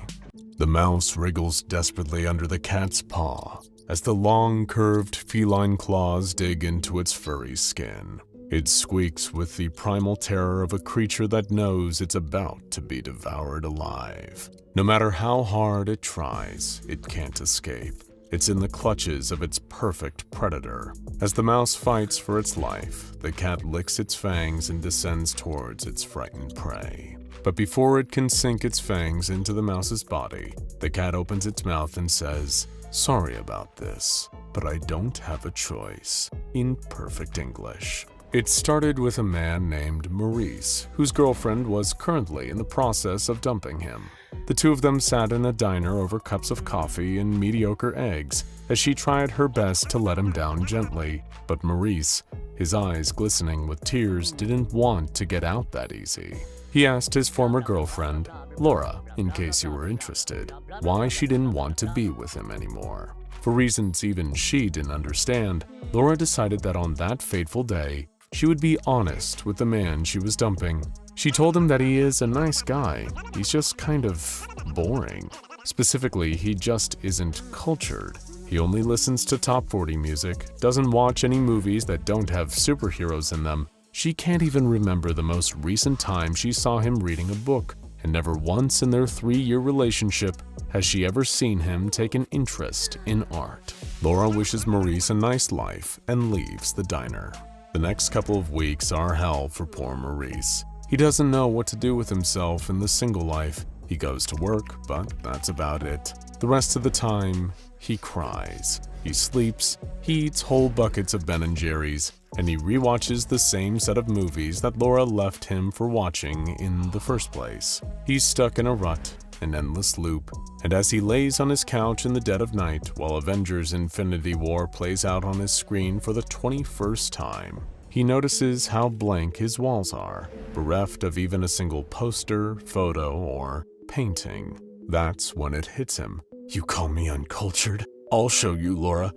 The mouse wriggles desperately under the cat's paw as the long, curved feline claws dig into its furry skin. It squeaks with the primal terror of a creature that knows it's about to be devoured alive. No matter how hard it tries, it can't escape. It's in the clutches of its perfect predator. As the mouse fights for its life, the cat licks its fangs and descends towards its frightened prey. But before it can sink its fangs into the mouse's body, the cat opens its mouth and says, "Sorry about this, but I don't have a choice," in perfect English. It started with a man named Maurice, whose girlfriend was currently in the process of dumping him. The two of them sat in a diner over cups of coffee and mediocre eggs as she tried her best to let him down gently, but Maurice, his eyes glistening with tears, didn't want to get out that easy. He asked his former girlfriend, Laura, in case you were interested, why she didn't want to be with him anymore. For reasons even she didn't understand, Laura decided that on that fateful day, she would be honest with the man she was dumping. She told him that he is a nice guy, he's just kind of boring. Specifically, he just isn't cultured. He only listens to top 40 music, doesn't watch any movies that don't have superheroes in them. She can't even remember the most recent time she saw him reading a book, and never once in their 3-year relationship has she ever seen him take an interest in art. Laura wishes Maurice a nice life and leaves the diner. The next couple of weeks are hell for poor Maurice. He doesn't know what to do with himself in the single life. He goes to work, but that's about it. The rest of the time, he cries. He sleeps, he eats whole buckets of Ben & Jerry's, and he rewatches the same set of movies that Laura left him for watching in the first place. He's stuck in a rut, an endless loop, and as he lays on his couch in the dead of night while Avengers Infinity War plays out on his screen for the 21st time, he notices how blank his walls are, bereft of even a single poster, photo, or painting. That's when it hits him. You call me uncultured? I'll show you, Laura.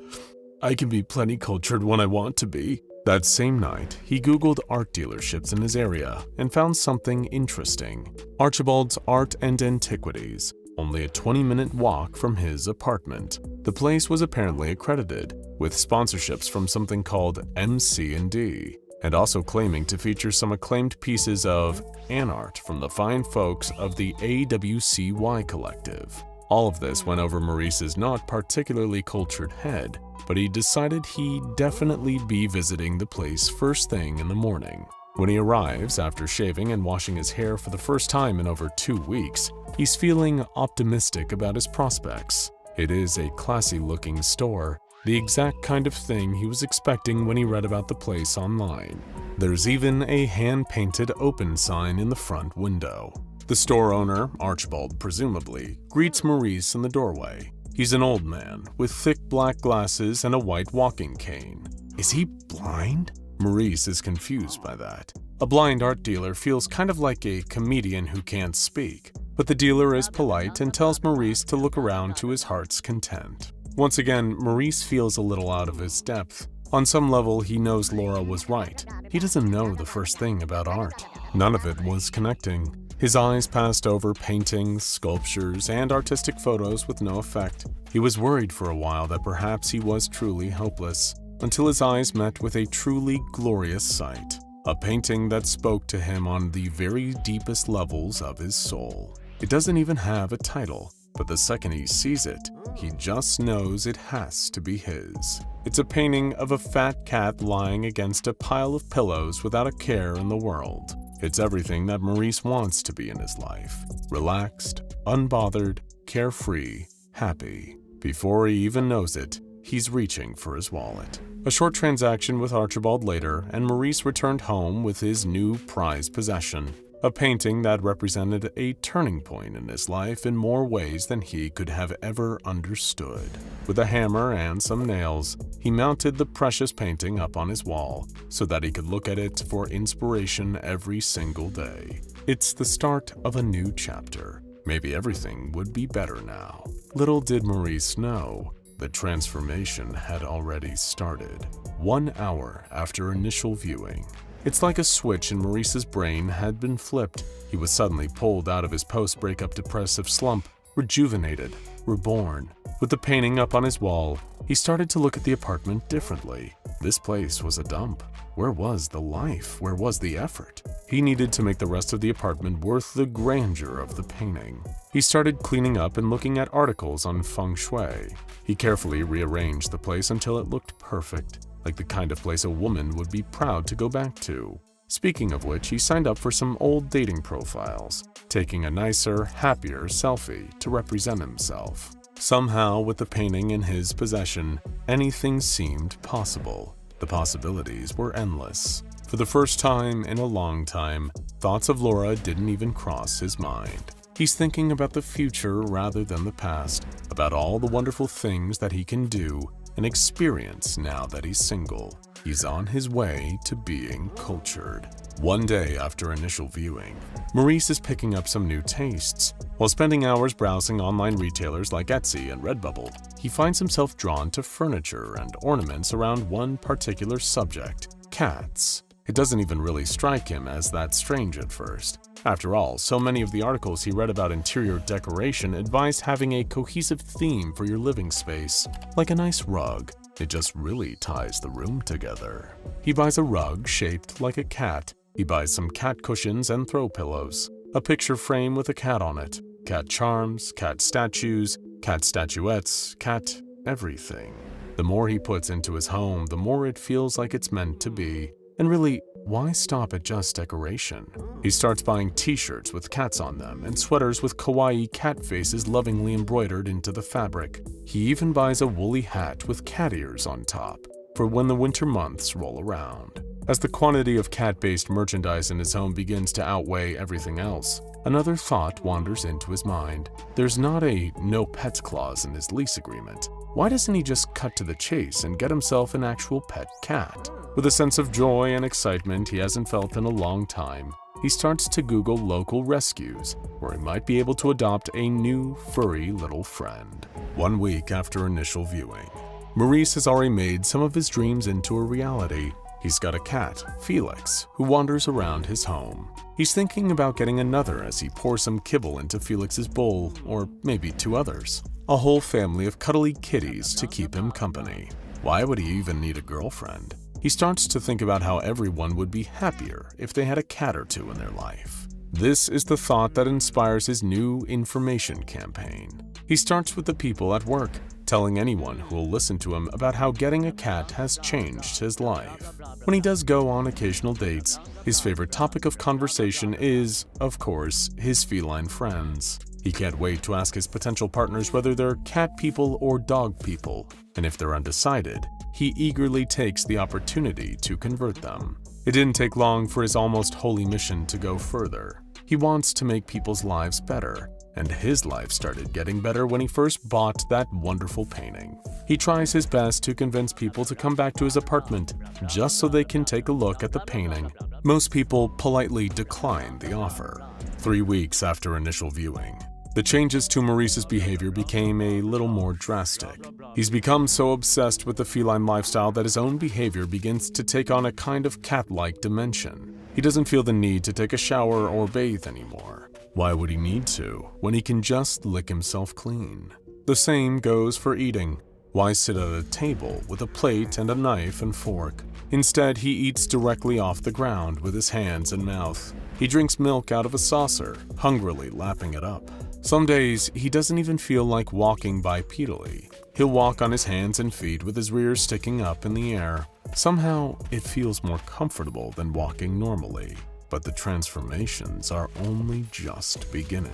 I can be plenty cultured when I want to be. That same night, he Googled art dealerships in his area and found something interesting. Archibald's Art and Antiquities, only a 20-minute walk from his apartment. The place was apparently accredited, with sponsorships from something called MC&D, and also claiming to feature some acclaimed pieces of art from the fine folks of the AWCY Collective. All of this went over Maurice's not particularly cultured head, but he decided he'd definitely be visiting the place first thing in the morning. When he arrives after shaving and washing his hair for the first time in over 2 weeks, he's feeling optimistic about his prospects. It is a classy-looking store, the exact kind of thing he was expecting when he read about the place online. There's even a hand-painted open sign in the front window. The store owner, Archibald presumably, greets Maurice in the doorway. He's an old man with thick black glasses and a white walking cane. Is he blind? Maurice is confused by that. A blind art dealer feels kind of like a comedian who can't speak, but the dealer is polite and tells Maurice to look around to his heart's content. Once again, Maurice feels a little out of his depth. On some level, he knows Laura was right. He doesn't know the first thing about art. None of it was connecting. His eyes passed over paintings, sculptures, and artistic photos with no effect. He was worried for a while that perhaps he was truly hopeless, until his eyes met with a truly glorious sight. A painting that spoke to him on the very deepest levels of his soul. It doesn't even have a title, but the second he sees it, he just knows it has to be his. It's a painting of a fat cat lying against a pile of pillows without a care in the world. It's everything that Maurice wants to be in his life. Relaxed, unbothered, carefree, happy. Before he even knows it, he's reaching for his wallet. A short transaction with Archibald later, and Maurice returned home with his new prized possession. A painting that represented a turning point in his life in more ways than he could have ever understood. With a hammer and some nails, he mounted the precious painting up on his wall so that he could look at it for inspiration every single day. It's the start of a new chapter. Maybe everything would be better now. Little did Maurice know, the transformation had already started. 1 hour after initial viewing. It's like a switch in Maurice's brain had been flipped. He was suddenly pulled out of his post-breakup depressive slump, rejuvenated, reborn. With the painting up on his wall, he started to look at the apartment differently. This place was a dump. Where was the life? Where was the effort? He needed to make the rest of the apartment worth the grandeur of the painting. He started cleaning up and looking at articles on feng shui. He carefully rearranged the place until it looked perfect, like the kind of place a woman would be proud to go back to. Speaking of which, he signed up for some old dating profiles, taking a nicer, happier selfie to represent himself. Somehow, with the painting in his possession, anything seemed possible. The possibilities were endless. For the first time in a long time, thoughts of Laura didn't even cross his mind. He's thinking about the future rather than the past, about all the wonderful things that he can do and experience now that he's single. He's on his way to being cultured. One day after initial viewing, Maurice is picking up some new tastes. While spending hours browsing online retailers like Etsy and Redbubble, he finds himself drawn to furniture and ornaments around one particular subject: cats. It doesn't even really strike him as that strange at first. After all, so many of the articles he read about interior decoration advised having a cohesive theme for your living space, like a nice rug. It just really ties the room together. He buys a rug shaped like a cat. He buys some cat cushions and throw pillows, a picture frame with a cat on it, cat charms, cat statues, cat statuettes, cat everything. The more he puts into his home, the more it feels like it's meant to be. And really, why stop at just decoration? He starts buying t-shirts with cats on them and sweaters with kawaii cat faces lovingly embroidered into the fabric. He even buys a woolly hat with cat ears on top for when the winter months roll around. As the quantity of cat-based merchandise in his home begins to outweigh everything else, another thought wanders into his mind. There's not a no pets clause in his lease agreement. Why doesn't he just cut to the chase and get himself an actual pet cat? With a sense of joy and excitement he hasn't felt in a long time, he starts to Google local rescues where he might be able to adopt a new furry little friend. 1 week after initial viewing, Maurice has already made some of his dreams into a reality. He's got a cat, Felix, who wanders around his home. He's thinking about getting another as he pours some kibble into Felix's bowl, or maybe 2 others. A whole family of cuddly kitties to keep him company. Why would he even need a girlfriend? He starts to think about how everyone would be happier if they had a cat or 2 in their life. This is the thought that inspires his new information campaign. He He starts with the people at work, telling anyone who will listen to him about how getting a cat has changed his life. When he does go on occasional dates, his favorite topic of conversation is, of course, his feline friends. He can't wait to ask his potential partners whether they're cat people or dog people, and if they're undecided, he eagerly takes the opportunity to convert them. It didn't take long for his almost holy mission to go further. He wants to make people's lives better, and his life started getting better when he first bought that wonderful painting. He tries his best to convince people to come back to his apartment just so they can take a look at the painting. Most people politely decline the offer. 3 weeks after initial viewing, the changes to Maurice's behavior became a little more drastic. He's become so obsessed with the feline lifestyle that his own behavior begins to take on a kind of cat-like dimension. He doesn't feel the need to take a shower or bathe anymore. Why would he need to, when he can just lick himself clean? The same goes for eating. Why sit at a table with a plate and a knife and fork? Instead, he eats directly off the ground with his hands and mouth. He drinks milk out of a saucer, hungrily lapping it up. Some days, he doesn't even feel like walking bipedally. He'll walk on his hands and feet with his rear sticking up in the air. Somehow, it feels more comfortable than walking normally. But the transformations are only just beginning.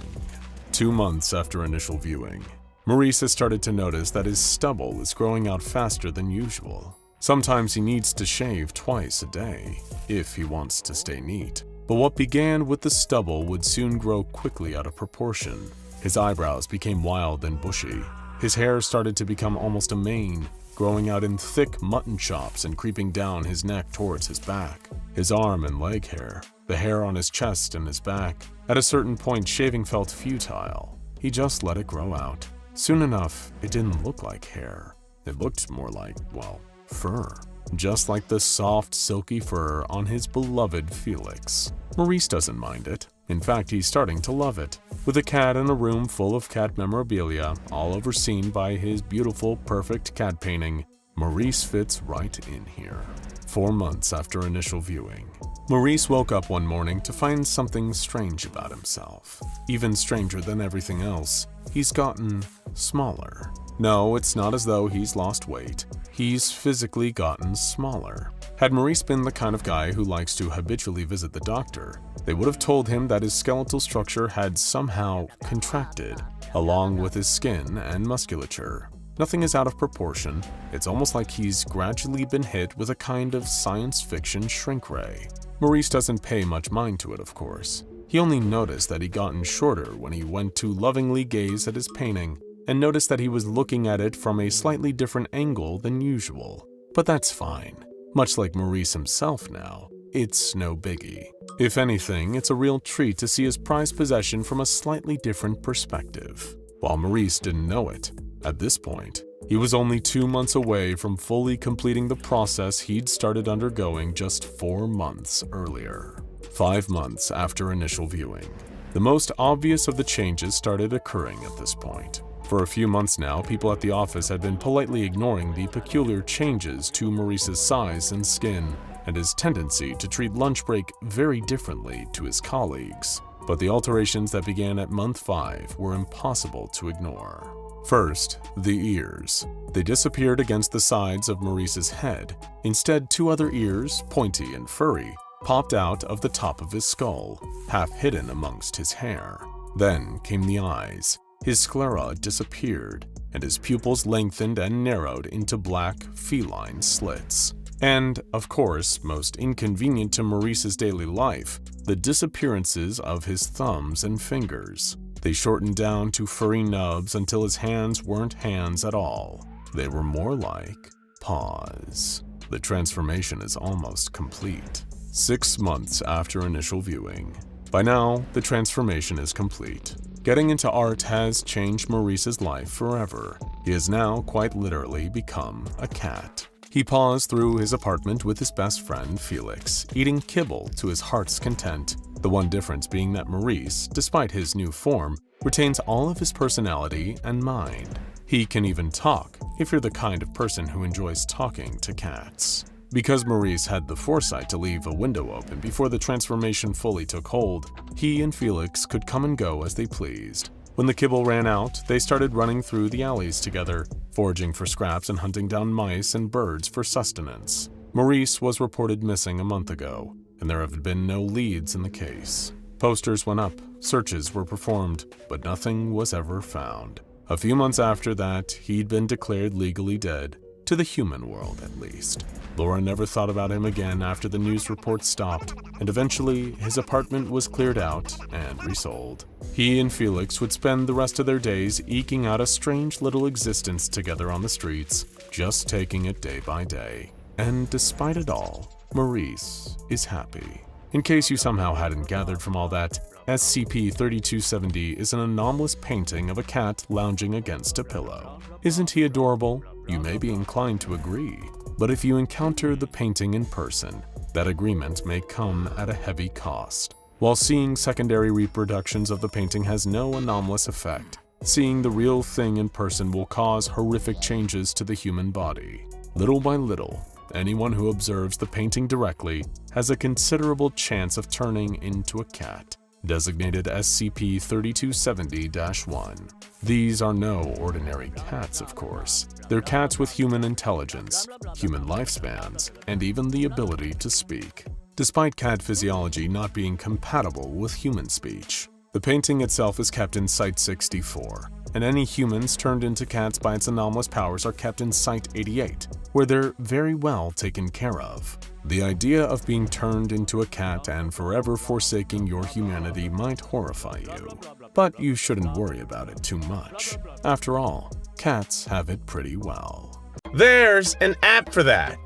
2 months after initial viewing, Maurice has started to notice that his stubble is growing out faster than usual. Sometimes he needs to shave twice a day, if he wants to stay neat. But what began with the stubble would soon grow quickly out of proportion. His eyebrows became wild and bushy. His hair started to become almost a mane, growing out in thick mutton chops and creeping down his neck towards his back. His arm and leg hair, the hair on his chest and his back. At a certain point, shaving felt futile. He just let it grow out. Soon enough, it didn't look like hair. It looked more like, well, fur. Just like the soft, silky fur on his beloved Felix. Maurice doesn't mind it. In fact, he's starting to love it. With a cat in a room full of cat memorabilia, all overseen by his beautiful, perfect cat painting, Maurice fits right in here. 4 months after initial viewing, Maurice woke up one morning to find something strange about himself. Even stranger than everything else, he's gotten smaller. No, it's not as though he's lost weight. He's physically gotten smaller. Had Maurice been the kind of guy who likes to habitually visit the doctor, they would have told him that his skeletal structure had somehow contracted, along with his skin and musculature. Nothing is out of proportion. It's almost like he's gradually been hit with a kind of science fiction shrink ray. Maurice doesn't pay much mind to it, of course. He only noticed that he'd gotten shorter when he went to lovingly gaze at his painting, and noticed that he was looking at it from a slightly different angle than usual. But that's fine. Much like Maurice himself now, it's no biggie. If anything, it's a real treat to see his prized possession from a slightly different perspective. While Maurice didn't know it, at this point, he was only 2 months away from fully completing the process he'd started undergoing just 4 months earlier. 5 months after initial viewing, the most obvious of the changes started occurring at this point. For a few months now, people at the office had been politely ignoring the peculiar changes to Maurice's size and skin, and his tendency to treat lunch break very differently to his colleagues. But the alterations that began at month 5 were impossible to ignore. First, the ears. They disappeared against the sides of Maurice's head. Instead, 2 other ears, pointy and furry, popped out of the top of his skull, half hidden amongst his hair. Then came the eyes. His sclera disappeared, and his pupils lengthened and narrowed into black, feline slits. And, of course, most inconvenient to Maurice's daily life, the disappearances of his thumbs and fingers. They shortened down to furry nubs until his hands weren't hands at all. They were more like paws. The transformation is almost complete. 6 months after initial viewing. By now, the transformation is complete. Getting into art has changed Maurice's life forever. He has now quite literally become a cat. He paws through his apartment with his best friend, Felix, eating kibble to his heart's content. The one difference being that Maurice, despite his new form, retains all of his personality and mind. He can even talk, if you're the kind of person who enjoys talking to cats. Because Maurice had the foresight to leave a window open before the transformation fully took hold, he and Felix could come and go as they pleased. When the kibble ran out, they started running through the alleys together, foraging for scraps and hunting down mice and birds for sustenance. Maurice was reported missing a month ago, and there have been no leads in the case. Posters went up, searches were performed, but nothing was ever found. A few months after that, he'd been declared legally dead, to the human world at least. Laura never thought about him again after the news reports stopped, and eventually his apartment was cleared out and resold. He and Felix would spend the rest of their days eking out a strange little existence together on the streets, just taking it day by day. And despite it all, Maurice is happy. In case you somehow hadn't gathered from all that, SCP-3270 is an anomalous painting of a cat lounging against a pillow. Isn't he adorable? You may be inclined to agree, but if you encounter the painting in person, that agreement may come at a heavy cost. While seeing secondary reproductions of the painting has no anomalous effect, seeing the real thing in person will cause horrific changes to the human body. Little by little, anyone who observes the painting directly has a considerable chance of turning into a cat, designated SCP-3270-1. These are no ordinary cats, of course. They're cats with human intelligence, human lifespans, and even the ability to speak, despite cat physiology not being compatible with human speech. The painting itself is kept in Site-64, and any humans turned into cats by its anomalous powers are kept in Site-88, where they're very well taken care of. The idea of being turned into a cat and forever forsaking your humanity might horrify you, but you shouldn't worry about it too much. After all, cats have it pretty well. There's an app for that.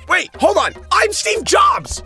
Wait, hold on! I'm Steve Jobs!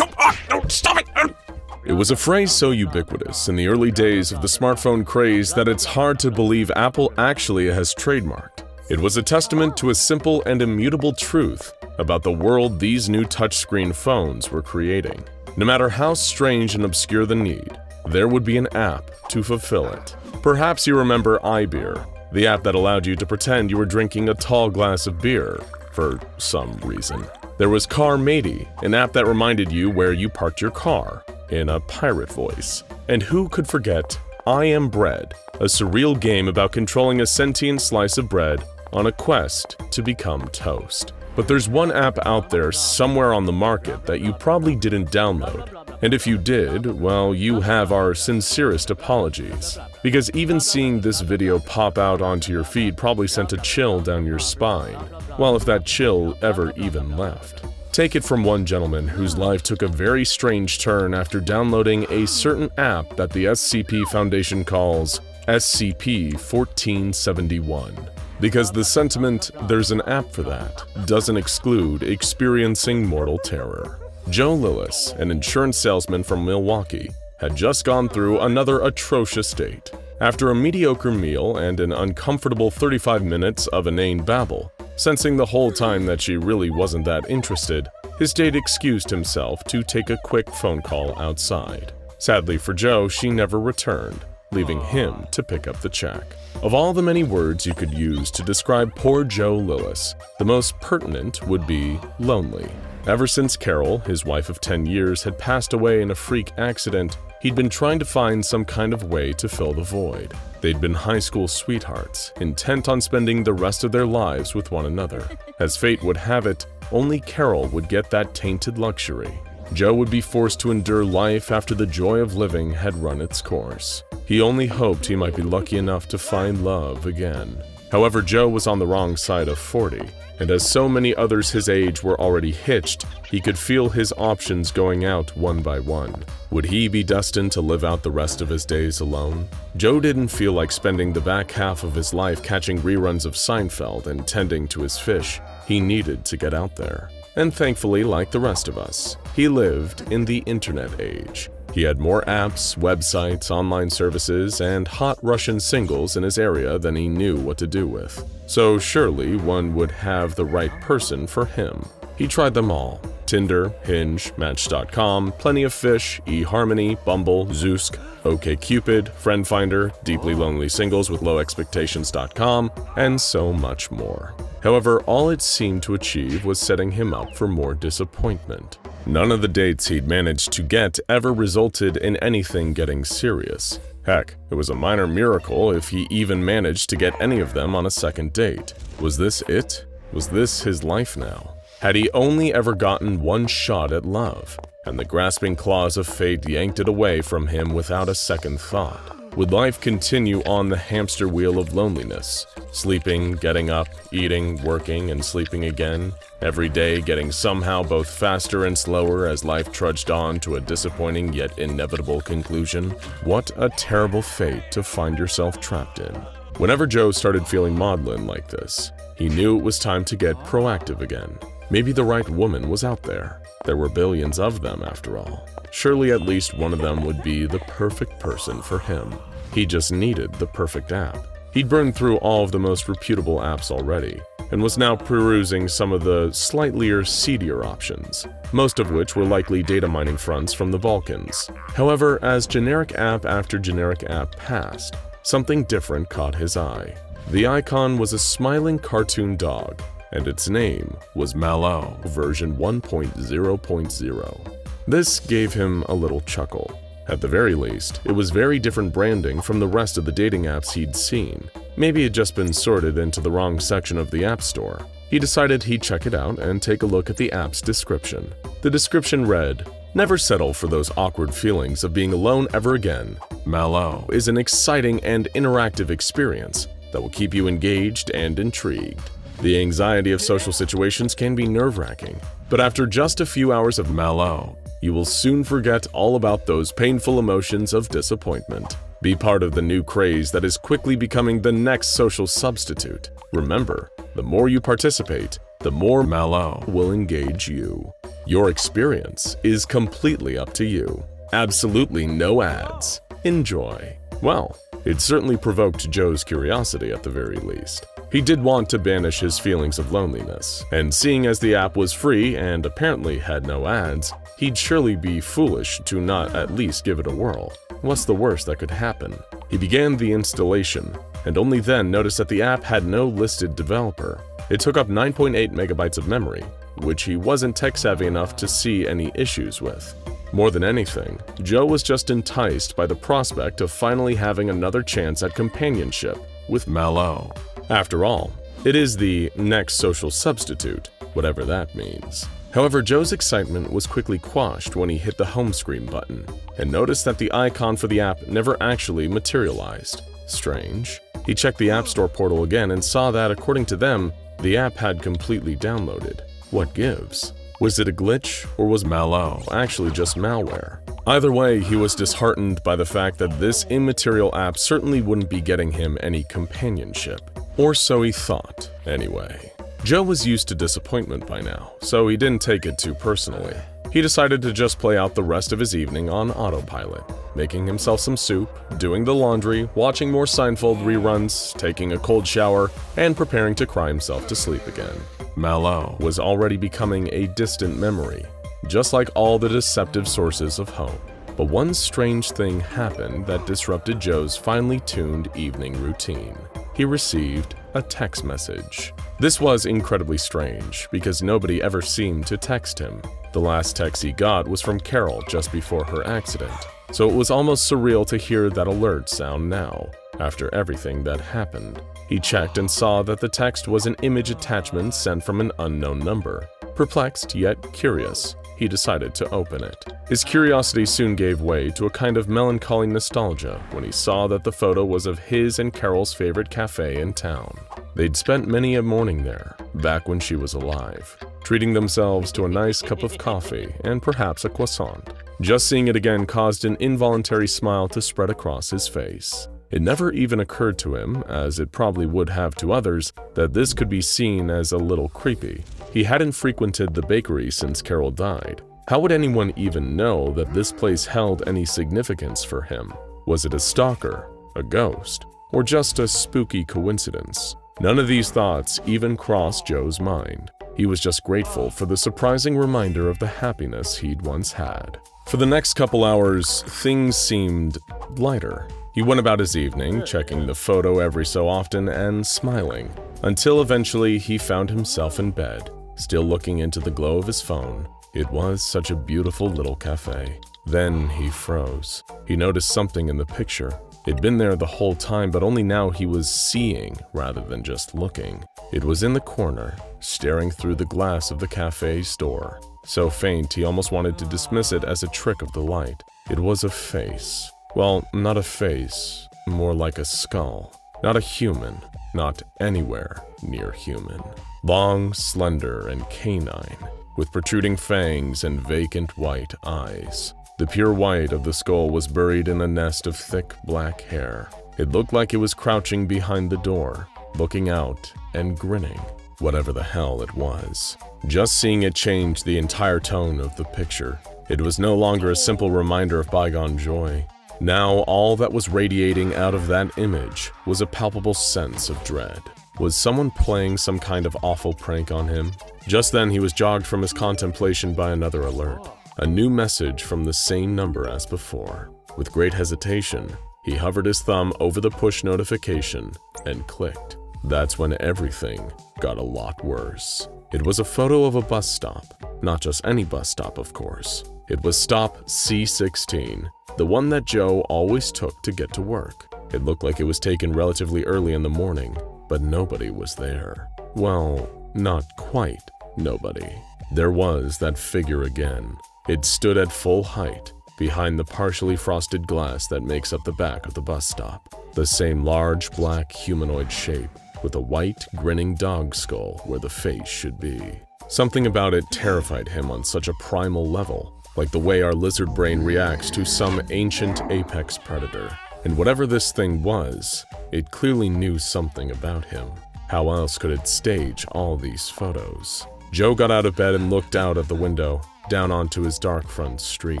Stop it! It was a phrase so ubiquitous in the early days of the smartphone craze that it's hard to believe Apple actually has trademarked. It was a testament to a simple and immutable truth about the world these new touchscreen phones were creating. No matter how strange and obscure the need, there would be an app to fulfill it. Perhaps you remember iBeer, the app that allowed you to pretend you were drinking a tall glass of beer, for some reason. There was Car Matey, an app that reminded you where you parked your car, in a pirate voice. And who could forget I Am Bread, a surreal game about controlling a sentient slice of bread on a quest to become toast. But there's one app out there somewhere on the market that you probably didn't download. And if you did, well, you have our sincerest apologies. Because even seeing this video pop out onto your feed probably sent a chill down your spine. Well, if that chill ever even left. Take it from one gentleman whose life took a very strange turn after downloading a certain app that the SCP Foundation calls SCP-1471. Because the sentiment, "there's an app for that," doesn't exclude experiencing mortal terror. Joe Lillis, an insurance salesman from Milwaukee, had just gone through another atrocious date. After a mediocre meal and an uncomfortable 35 minutes of inane babble, sensing the whole time that she really wasn't that interested, his date excused himself to take a quick phone call outside. Sadly for Joe, she never returned, leaving him to pick up the check. Of all the many words you could use to describe poor Joe Lillis, the most pertinent would be lonely. Ever since Carol, his wife of 10 years, had passed away in a freak accident, he'd been trying to find some kind of way to fill the void. They'd been high school sweethearts, intent on spending the rest of their lives with one another. As fate would have it, only Carol would get that tainted luxury. Joe would be forced to endure life after the joy of living had run its course. He only hoped he might be lucky enough to find love again. However, Joe was on the wrong side of 40, and as so many others his age were already hitched, he could feel his options going out one by one. Would he be destined to live out the rest of his days alone? Joe didn't feel like spending the back half of his life catching reruns of Seinfeld and tending to his fish. He needed to get out there. And thankfully, like the rest of us, he lived in the internet age. He had more apps, websites, online services, and hot Russian singles in his area than he knew what to do with. So surely one would have the right person for him. He tried them all. Tinder, Hinge, Match.com, Plenty of Fish, eHarmony, Bumble, Zoosk, OkCupid, Friend Finder, Deeply Lonely Singles with Low Expectations.com, and so much more. However, all it seemed to achieve was setting him up for more disappointment. None of the dates he'd managed to get ever resulted in anything getting serious. Heck, it was a minor miracle if he even managed to get any of them on a second date. Was this it? Was this his life now? Had he only ever gotten one shot at love, and the grasping claws of fate yanked it away from him without a second thought? Would life continue on the hamster wheel of loneliness? Sleeping, getting up, eating, working, and sleeping again? Every day getting somehow both faster and slower as life trudged on to a disappointing yet inevitable conclusion? What a terrible fate to find yourself trapped in. Whenever Joe started feeling maudlin like this, he knew it was time to get proactive again. Maybe the right woman was out there. There were billions of them, after all. Surely at least one of them would be the perfect person for him. He just needed the perfect app. He'd burned through all of the most reputable apps already, and was now perusing some of the slightly seedier options, most of which were likely data mining fronts from the Balkans. However, as generic app after generic app passed, something different caught his eye. The icon was a smiling cartoon dog, and its name was MalO version 1.0.0. This gave him a little chuckle. At the very least, it was very different branding from the rest of the dating apps he'd seen. Maybe it'd just been sorted into the wrong section of the App Store. He decided he'd check it out and take a look at the app's description. The description read, "Never settle for those awkward feelings of being alone ever again. MalO is an exciting and interactive experience that will keep you engaged and intrigued. The anxiety of social situations can be nerve-wracking, but after just a few hours of MalO, you will soon forget all about those painful emotions of disappointment. Be part of the new craze that is quickly becoming the next social substitute. Remember, the more you participate, the more MalO will engage you. Your experience is completely up to you. Absolutely no ads. Enjoy." Well, it certainly provoked Joe's curiosity at the very least. He did want to banish his feelings of loneliness, and seeing as the app was free and apparently had no ads, he'd surely be foolish to not at least give it a whirl. What's the worst that could happen? He began the installation, and only then noticed that the app had no listed developer. It took up 9.8 megabytes of memory, which he wasn't tech-savvy enough to see any issues with. More than anything, Joe was just enticed by the prospect of finally having another chance at companionship with MalO. After all, it is the next social substitute, whatever that means. However, Joe's excitement was quickly quashed when he hit the home screen button and noticed that the icon for the app never actually materialized. Strange. He checked the App Store portal again and saw that, according to them, the app had completely downloaded. What gives? Was it a glitch, or was MalO actually just malware? Either way, he was disheartened by the fact that this immaterial app certainly wouldn't be getting him any companionship. Or so he thought, anyway. Joe was used to disappointment by now, so he didn't take it too personally. He decided to just play out the rest of his evening on autopilot, making himself some soup, doing the laundry, watching more Seinfeld reruns, taking a cold shower, and preparing to cry himself to sleep again. MalO was already becoming a distant memory, just like all the deceptive sources of hope. But one strange thing happened that disrupted Joe's finely tuned evening routine. He received a text message. This was incredibly strange because nobody ever seemed to text him. The last text he got was from Carol just before her accident, so it was almost surreal to hear that alert sound now, after everything that happened. He checked and saw that the text was an image attachment sent from an unknown number. Perplexed yet curious, he decided to open it. His curiosity soon gave way to a kind of melancholy nostalgia when he saw that the photo was of his and Carol's favorite cafe in town. They'd spent many a morning there, back when she was alive, treating themselves to a nice cup of coffee and perhaps a croissant. Just seeing it again caused an involuntary smile to spread across his face. It never even occurred to him, as it probably would have to others, that this could be seen as a little creepy. He hadn't frequented the bakery since Carol died. How would anyone even know that this place held any significance for him? Was it a stalker, a ghost, or just a spooky coincidence? None of these thoughts even crossed Joe's mind. He was just grateful for the surprising reminder of the happiness he'd once had. For the next couple hours, things seemed lighter. He went about his evening, checking the photo every so often and smiling, until eventually he found himself in bed, still looking into the glow of his phone. It was such a beautiful little cafe. Then he froze. He noticed something in the picture. It'd been there the whole time, but only now he was seeing rather than just looking. It was in the corner, staring through the glass of the cafe's door. So faint he almost wanted to dismiss it as a trick of the light. It was a face. Well, not a face, more like a skull. Not a human, not anywhere near human. Long, slender, and canine, with protruding fangs and vacant white eyes. The pure white of the skull was buried in a nest of thick black hair. It looked like it was crouching behind the door, looking out and grinning, whatever the hell it was. Just seeing it changed the entire tone of the picture. It was no longer a simple reminder of bygone joy. Now all that was radiating out of that image was a palpable sense of dread. Was someone playing some kind of awful prank on him? Just then he was jogged from his contemplation by another alert. A new message from the same number as before. With great hesitation, he hovered his thumb over the push notification and clicked. That's when everything got a lot worse. It was a photo of a bus stop. Not just any bus stop, of course. It was stop C16, the one that Joe always took to get to work. It looked like it was taken relatively early in the morning, but nobody was there. Well, not quite nobody. There was that figure again. It stood at full height, behind the partially frosted glass that makes up the back of the bus stop. The same large black humanoid shape, with a white, grinning dog skull where the face should be. Something about it terrified him on such a primal level, like the way our lizard brain reacts to some ancient apex predator. And whatever this thing was, it clearly knew something about him. How else could it stage all these photos? Joe got out of bed and looked out of the window, down onto his dark front street.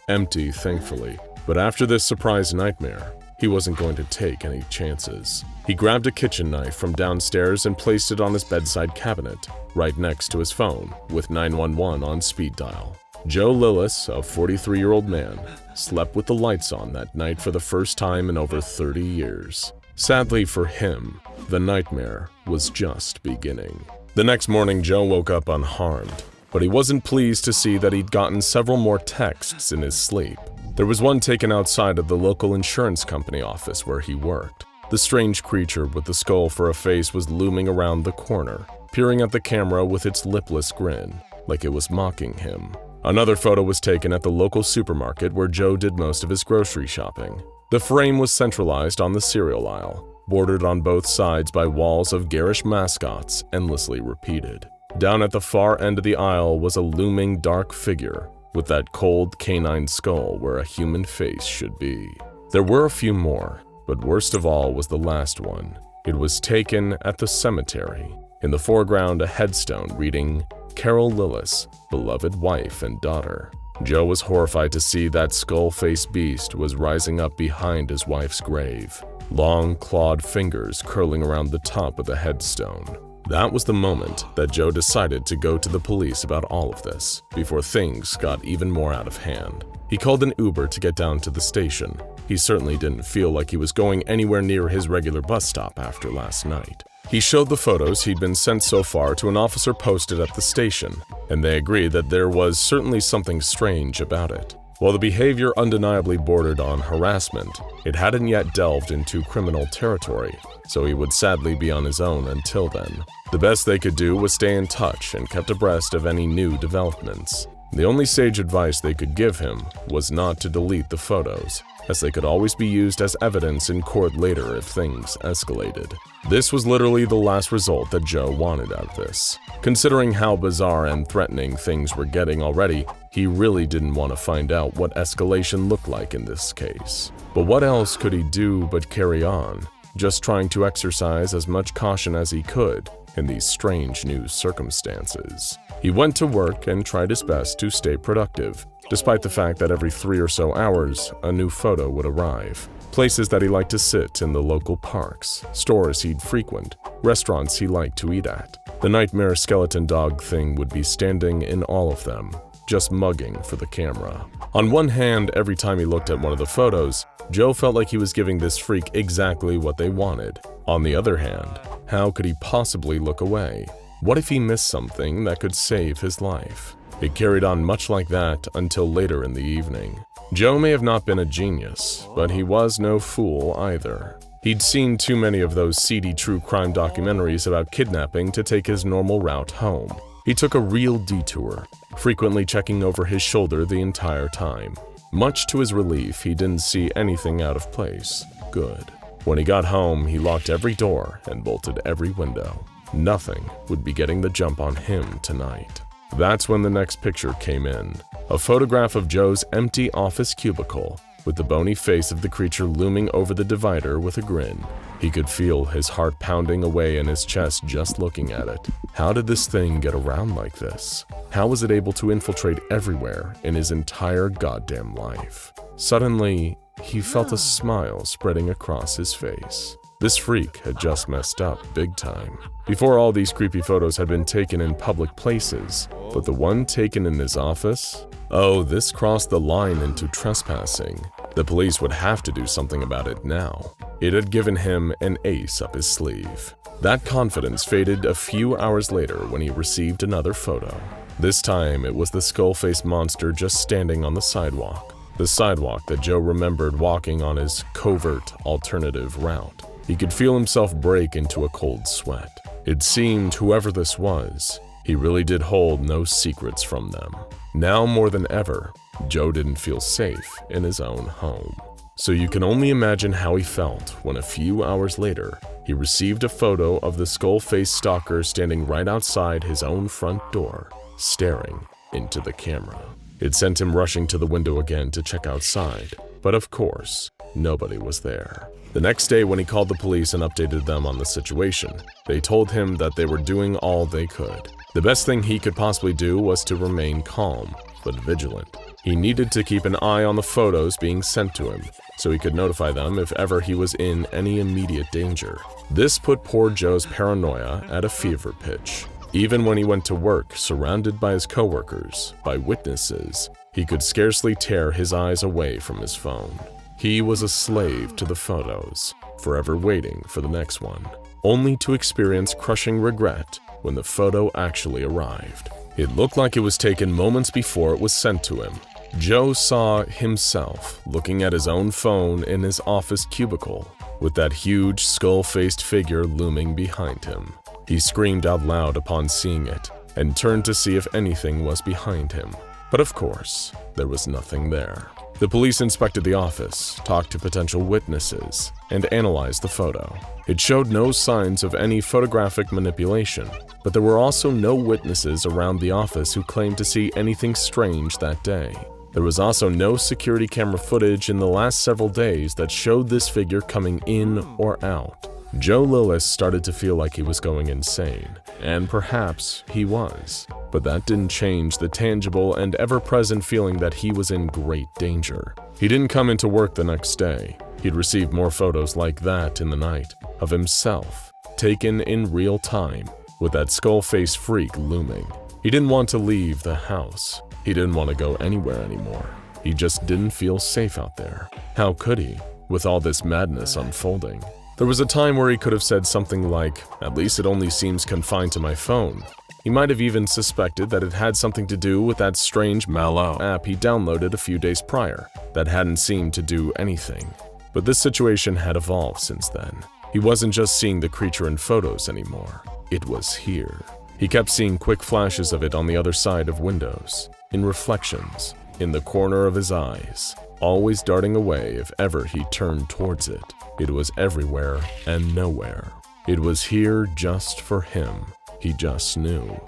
Empty, thankfully. But after this surprise nightmare, he wasn't going to take any chances. He grabbed a kitchen knife from downstairs and placed it on his bedside cabinet, right next to his phone, with 911 on speed dial. Joe Lillis, a 43-year-old man, slept with the lights on that night for the first time in over 30 years. Sadly for him, the nightmare was just beginning. The next morning, Joe woke up unharmed, but he wasn't pleased to see that he'd gotten several more texts in his sleep. There was one taken outside of the local insurance company office where he worked. The strange creature with the skull for a face was looming around the corner, peering at the camera with its lipless grin, like it was mocking him. Another photo was taken at the local supermarket where Joe did most of his grocery shopping. The frame was centralized on the cereal aisle, bordered on both sides by walls of garish mascots endlessly repeated. Down at the far end of the aisle was a looming dark figure with that cold canine skull where a human face should be. There were a few more, but worst of all was the last one. It was taken at the cemetery. In the foreground, a headstone reading, Carol Lillis, beloved wife and daughter. Joe was horrified to see that skull-faced beast was rising up behind his wife's grave, long clawed fingers curling around the top of the headstone. That was the moment that Joe decided to go to the police about all of this, before things got even more out of hand. He called an Uber to get down to the station. He certainly didn't feel like he was going anywhere near his regular bus stop after last night. He showed the photos he'd been sent so far to an officer posted at the station, and they agreed that there was certainly something strange about it. While the behavior undeniably bordered on harassment, it hadn't yet delved into criminal territory, so he would sadly be on his own until then. The best they could do was stay in touch and kept abreast of any new developments. The only sage advice they could give him was not to delete the photos, as they could always be used as evidence in court later if things escalated. This was literally the last result that Joe wanted out of this. Considering how bizarre and threatening things were getting already, he really didn't want to find out what escalation looked like in this case. But what else could he do but carry on, just trying to exercise as much caution as he could in these strange new circumstances? He went to work and tried his best to stay productive, despite the fact that every 3 or so hours, a new photo would arrive. Places that he liked to sit in the local parks, stores he'd frequent, restaurants he liked to eat at. The nightmare skeleton dog thing would be standing in all of them, just mugging for the camera. On one hand, every time he looked at one of the photos, Joe felt like he was giving this freak exactly what they wanted. On the other hand, how could he possibly look away? What if he missed something that could save his life? It carried on much like that until later in the evening. Joe may have not been a genius, but he was no fool either. He'd seen too many of those seedy true crime documentaries about kidnapping to take his normal route home. He took a real detour, frequently checking over his shoulder the entire time. Much to his relief, he didn't see anything out of place. Good. When he got home, he locked every door and bolted every window. Nothing would be getting the jump on him tonight. That's when the next picture came in. A photograph of Joe's empty office cubicle, with the bony face of the creature looming over the divider with a grin. He could feel his heart pounding away in his chest just looking at it. How did this thing get around like this? How was it able to infiltrate everywhere in his entire goddamn life? Suddenly, he felt a smile spreading across his face. This freak had just messed up big time. Before, all these creepy photos had been taken in public places, but the one taken in his office? Oh, this crossed the line into trespassing. The police would have to do something about it now. It had given him an ace up his sleeve. That confidence faded a few hours later when he received another photo. This time, it was the skull-faced monster just standing on the sidewalk. The sidewalk that Joe remembered walking on his covert alternative route. He could feel himself break into a cold sweat. It seemed whoever this was, he really did hold no secrets from them. Now more than ever, Joe didn't feel safe in his own home. So you can only imagine how he felt when a few hours later, he received a photo of the skull-faced stalker standing right outside his own front door, staring into the camera. It sent him rushing to the window again to check outside, but of course, nobody was there. The next day, when he called the police and updated them on the situation, they told him that they were doing all they could. The best thing he could possibly do was to remain calm, but vigilant. He needed to keep an eye on the photos being sent to him, so he could notify them if ever he was in any immediate danger. This put poor Joe's paranoia at a fever pitch. Even when he went to work, surrounded by his coworkers, by witnesses, he could scarcely tear his eyes away from his phone. He was a slave to the photos, forever waiting for the next one, only to experience crushing regret when the photo actually arrived. It looked like it was taken moments before it was sent to him. Joe saw himself looking at his own phone in his office cubicle, with that huge skull-faced figure looming behind him. He screamed out loud upon seeing it, and turned to see if anything was behind him. But of course, there was nothing there. The police inspected the office, talked to potential witnesses, and analyzed the photo. It showed no signs of any photographic manipulation, but there were also no witnesses around the office who claimed to see anything strange that day. There was also no security camera footage in the last several days that showed this figure coming in or out. Joe Lillis started to feel like he was going insane, and perhaps he was. But that didn't change the tangible and ever-present feeling that he was in great danger. He didn't come into work the next day. He'd received more photos like that in the night, of himself, taken in real time, with that skull-faced freak looming. He didn't want to leave the house. He didn't want to go anywhere anymore. He just didn't feel safe out there. How could he, with all this madness unfolding? There was a time where he could have said something like, "At least it only seems confined to my phone." He might have even suspected that it had something to do with that strange MalO app he downloaded a few days prior that hadn't seemed to do anything. But this situation had evolved since then. He wasn't just seeing the creature in photos anymore. It was here. He kept seeing quick flashes of it on the other side of windows, in reflections, in the corner of his eyes, always darting away if ever he turned towards it. It was everywhere and nowhere. It was here just for him. He just knew.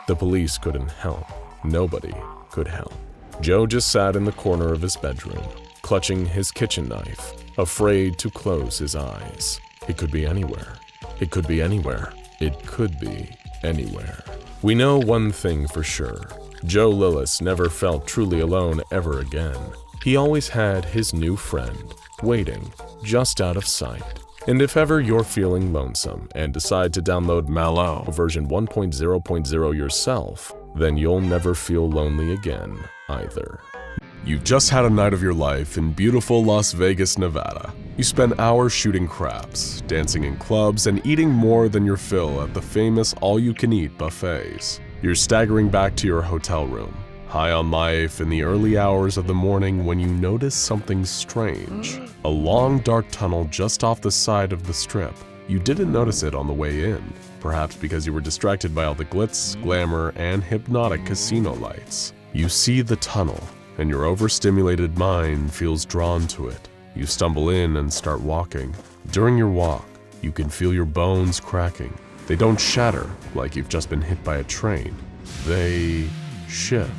The police couldn't help. Nobody could help. Joe just sat in the corner of his bedroom, clutching his kitchen knife, afraid to close his eyes. It could be anywhere. It could be anywhere. It could be anywhere. We know one thing for sure. Joe Lillis never felt truly alone ever again. He always had his new friend, waiting, just out of sight. And if ever you're feeling lonesome and decide to download MalO version 1.0.0 yourself, then you'll never feel lonely again either. You've just had a night of your life in beautiful Las Vegas, Nevada. You spent hours shooting craps, dancing in clubs, and eating more than your fill at the famous all-you-can-eat buffets. You're staggering back to your hotel room, high on life in the early hours of the morning when you notice something strange. A long dark tunnel just off the side of the strip. You didn't notice it on the way in, perhaps because you were distracted by all the glitz, glamour, and hypnotic casino lights. You see the tunnel, and your overstimulated mind feels drawn to it. You stumble in and start walking. During your walk, you can feel your bones cracking. They don't shatter like you've just been hit by a train. They shift.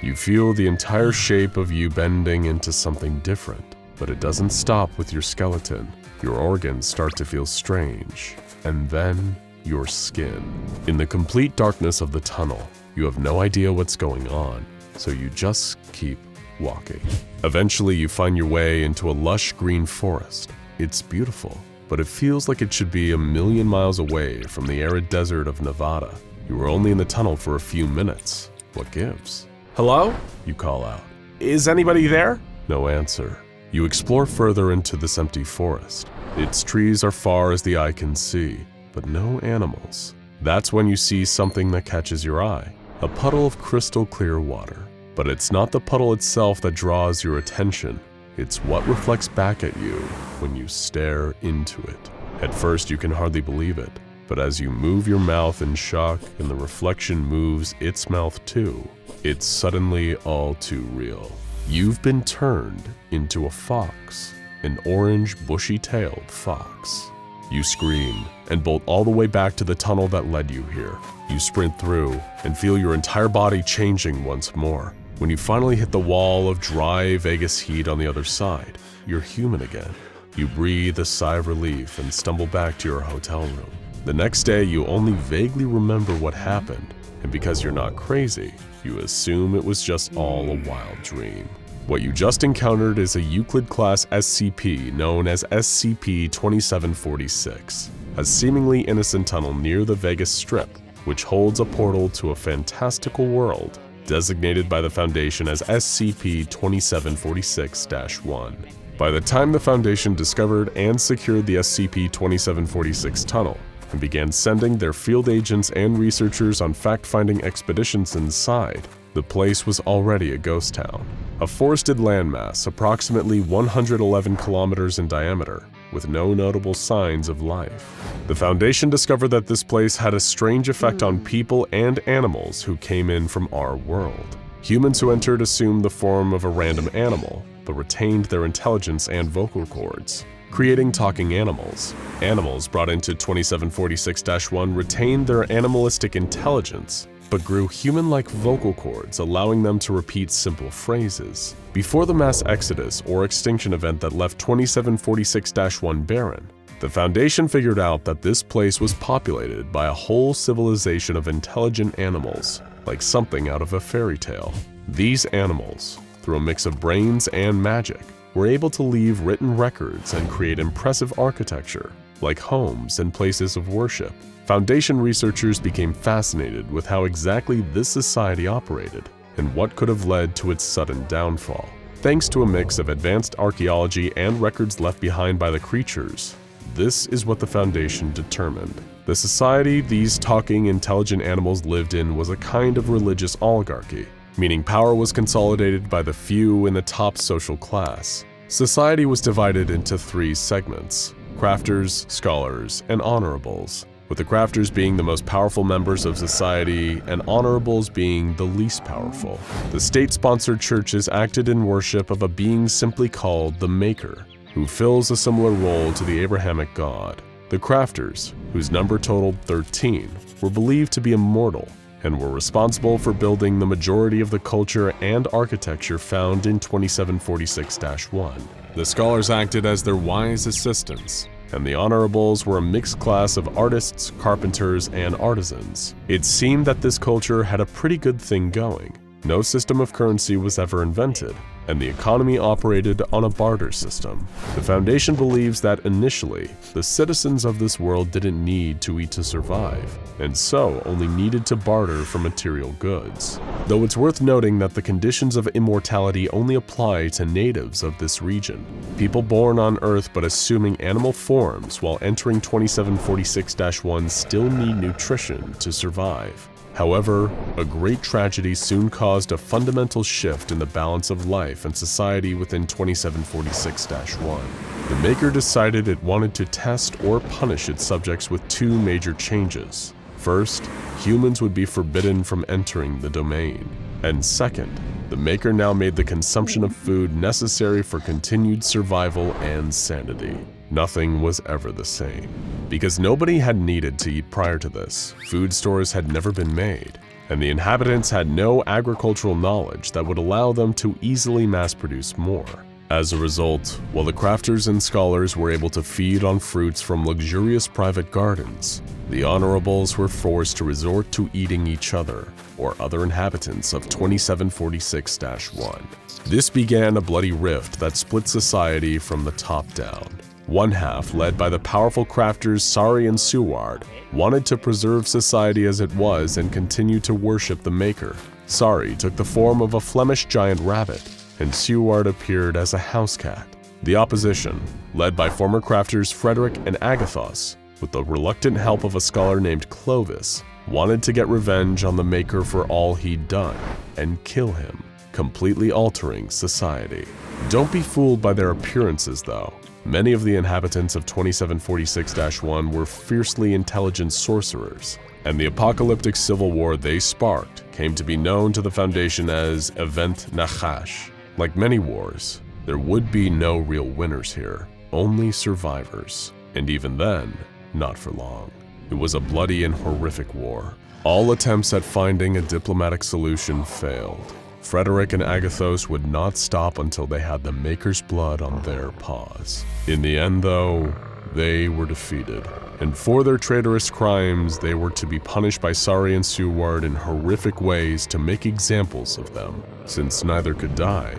You feel the entire shape of you bending into something different, but it doesn't stop with your skeleton. Your organs start to feel strange, and then your skin. In the complete darkness of the tunnel, you have no idea what's going on, so you just keep walking. Eventually, you find your way into a lush green forest. It's beautiful, but it feels like it should be a million miles away from the arid desert of Nevada. You were only in the tunnel for a few minutes. What gives? Hello? You call out. Is anybody there? No answer. You explore further into this empty forest. Its trees are far as the eye can see, but no animals. That's when you see something that catches your eye. A puddle of crystal clear water. But it's not the puddle itself that draws your attention. It's what reflects back at you when you stare into it. At first, you can hardly believe it, but as you move your mouth in shock and the reflection moves its mouth too, it's suddenly all too real. You've been turned into a fox, an orange, bushy-tailed fox. You scream and bolt all the way back to the tunnel that led you here. You sprint through and feel your entire body changing once more. When you finally hit the wall of dry Vegas heat on the other side, you're human again. You breathe a sigh of relief and stumble back to your hotel room. The next day, you only vaguely remember what happened, and because you're not crazy, you assume it was just all a wild dream. What you just encountered is a Euclid-class SCP known as SCP-2746, a seemingly innocent tunnel near the Vegas Strip, which holds a portal to a fantastical world designated by the Foundation as SCP-2746-1. By the time the Foundation discovered and secured the SCP-2746 tunnel and began sending their field agents and researchers on fact-finding expeditions inside, the place was already a ghost town. A forested landmass approximately 111 kilometers in diameter, with no notable signs of life. The Foundation discovered that this place had a strange effect on people and animals who came in from our world. Humans who entered assumed the form of a random animal, but retained their intelligence and vocal cords, creating talking animals. Animals brought into 2746-1 retained their animalistic intelligence, but grew human-like vocal cords, allowing them to repeat simple phrases. Before the mass exodus or extinction event that left 2746-1 barren, the Foundation figured out that this place was populated by a whole civilization of intelligent animals, like something out of a fairy tale. These animals, through a mix of brains and magic, were able to leave written records and create impressive architecture, like homes and places of worship. Foundation researchers became fascinated with how exactly this society operated and what could have led to its sudden downfall. Thanks to a mix of advanced archaeology and records left behind by the creatures, this is what the Foundation determined. The society these talking, intelligent animals lived in was a kind of religious oligarchy, meaning power was consolidated by the few in the top social class. Society was divided into three segments: crafters, scholars, and honorables, with the crafters being the most powerful members of society and honorables being the least powerful. The state-sponsored churches acted in worship of a being simply called the Maker, who fills a similar role to the Abrahamic God. The crafters, whose number totaled 13, were believed to be immortal and were responsible for building the majority of the culture and architecture found in 2746-1. The scholars acted as their wise assistants, and the honorables were a mixed class of artists, carpenters, and artisans. It seemed that this culture had a pretty good thing going. No system of currency was ever invented, and the economy operated on a barter system. The Foundation believes that initially, the citizens of this world didn't need to eat to survive, and so only needed to barter for material goods. Though it's worth noting that the conditions of immortality only apply to natives of this region. People born on Earth but assuming animal forms while entering 2746-1 still need nutrition to survive. However, a great tragedy soon caused a fundamental shift in the balance of life and society within 2746-1. The Maker decided it wanted to test or punish its subjects with two major changes. First, humans would be forbidden from entering the domain. And second, the Maker now made the consumption of food necessary for continued survival and sanity. Nothing was ever the same. Because nobody had needed to eat prior to this, food stores had never been made, and the inhabitants had no agricultural knowledge that would allow them to easily mass-produce more. As a result, while the crafters and scholars were able to feed on fruits from luxurious private gardens, the honorables were forced to resort to eating each other or other inhabitants of 2746-1. This began a bloody rift that split society from the top down. One half, led by the powerful crafters Sari and Seward, wanted to preserve society as it was and continue to worship the Maker. Sari took the form of a Flemish giant rabbit, and Seward appeared as a house cat. The opposition, led by former crafters Frederick and Agathos, with the reluctant help of a scholar named Clovis, wanted to get revenge on the Maker for all he'd done and kill him, completely altering society. Don't be fooled by their appearances, though. Many of the inhabitants of 2746-1 were fiercely intelligent sorcerers, and the apocalyptic civil war they sparked came to be known to the Foundation as Event Nachash. Like many wars, there would be no real winners here, only survivors, and even then, not for long. It was a bloody and horrific war. All attempts at finding a diplomatic solution failed. Frederick and Agathos would not stop until they had the Maker's blood on their paws. In the end, though, they were defeated, and for their traitorous crimes, they were to be punished by Sari and Seward in horrific ways to make examples of them. Since neither could die,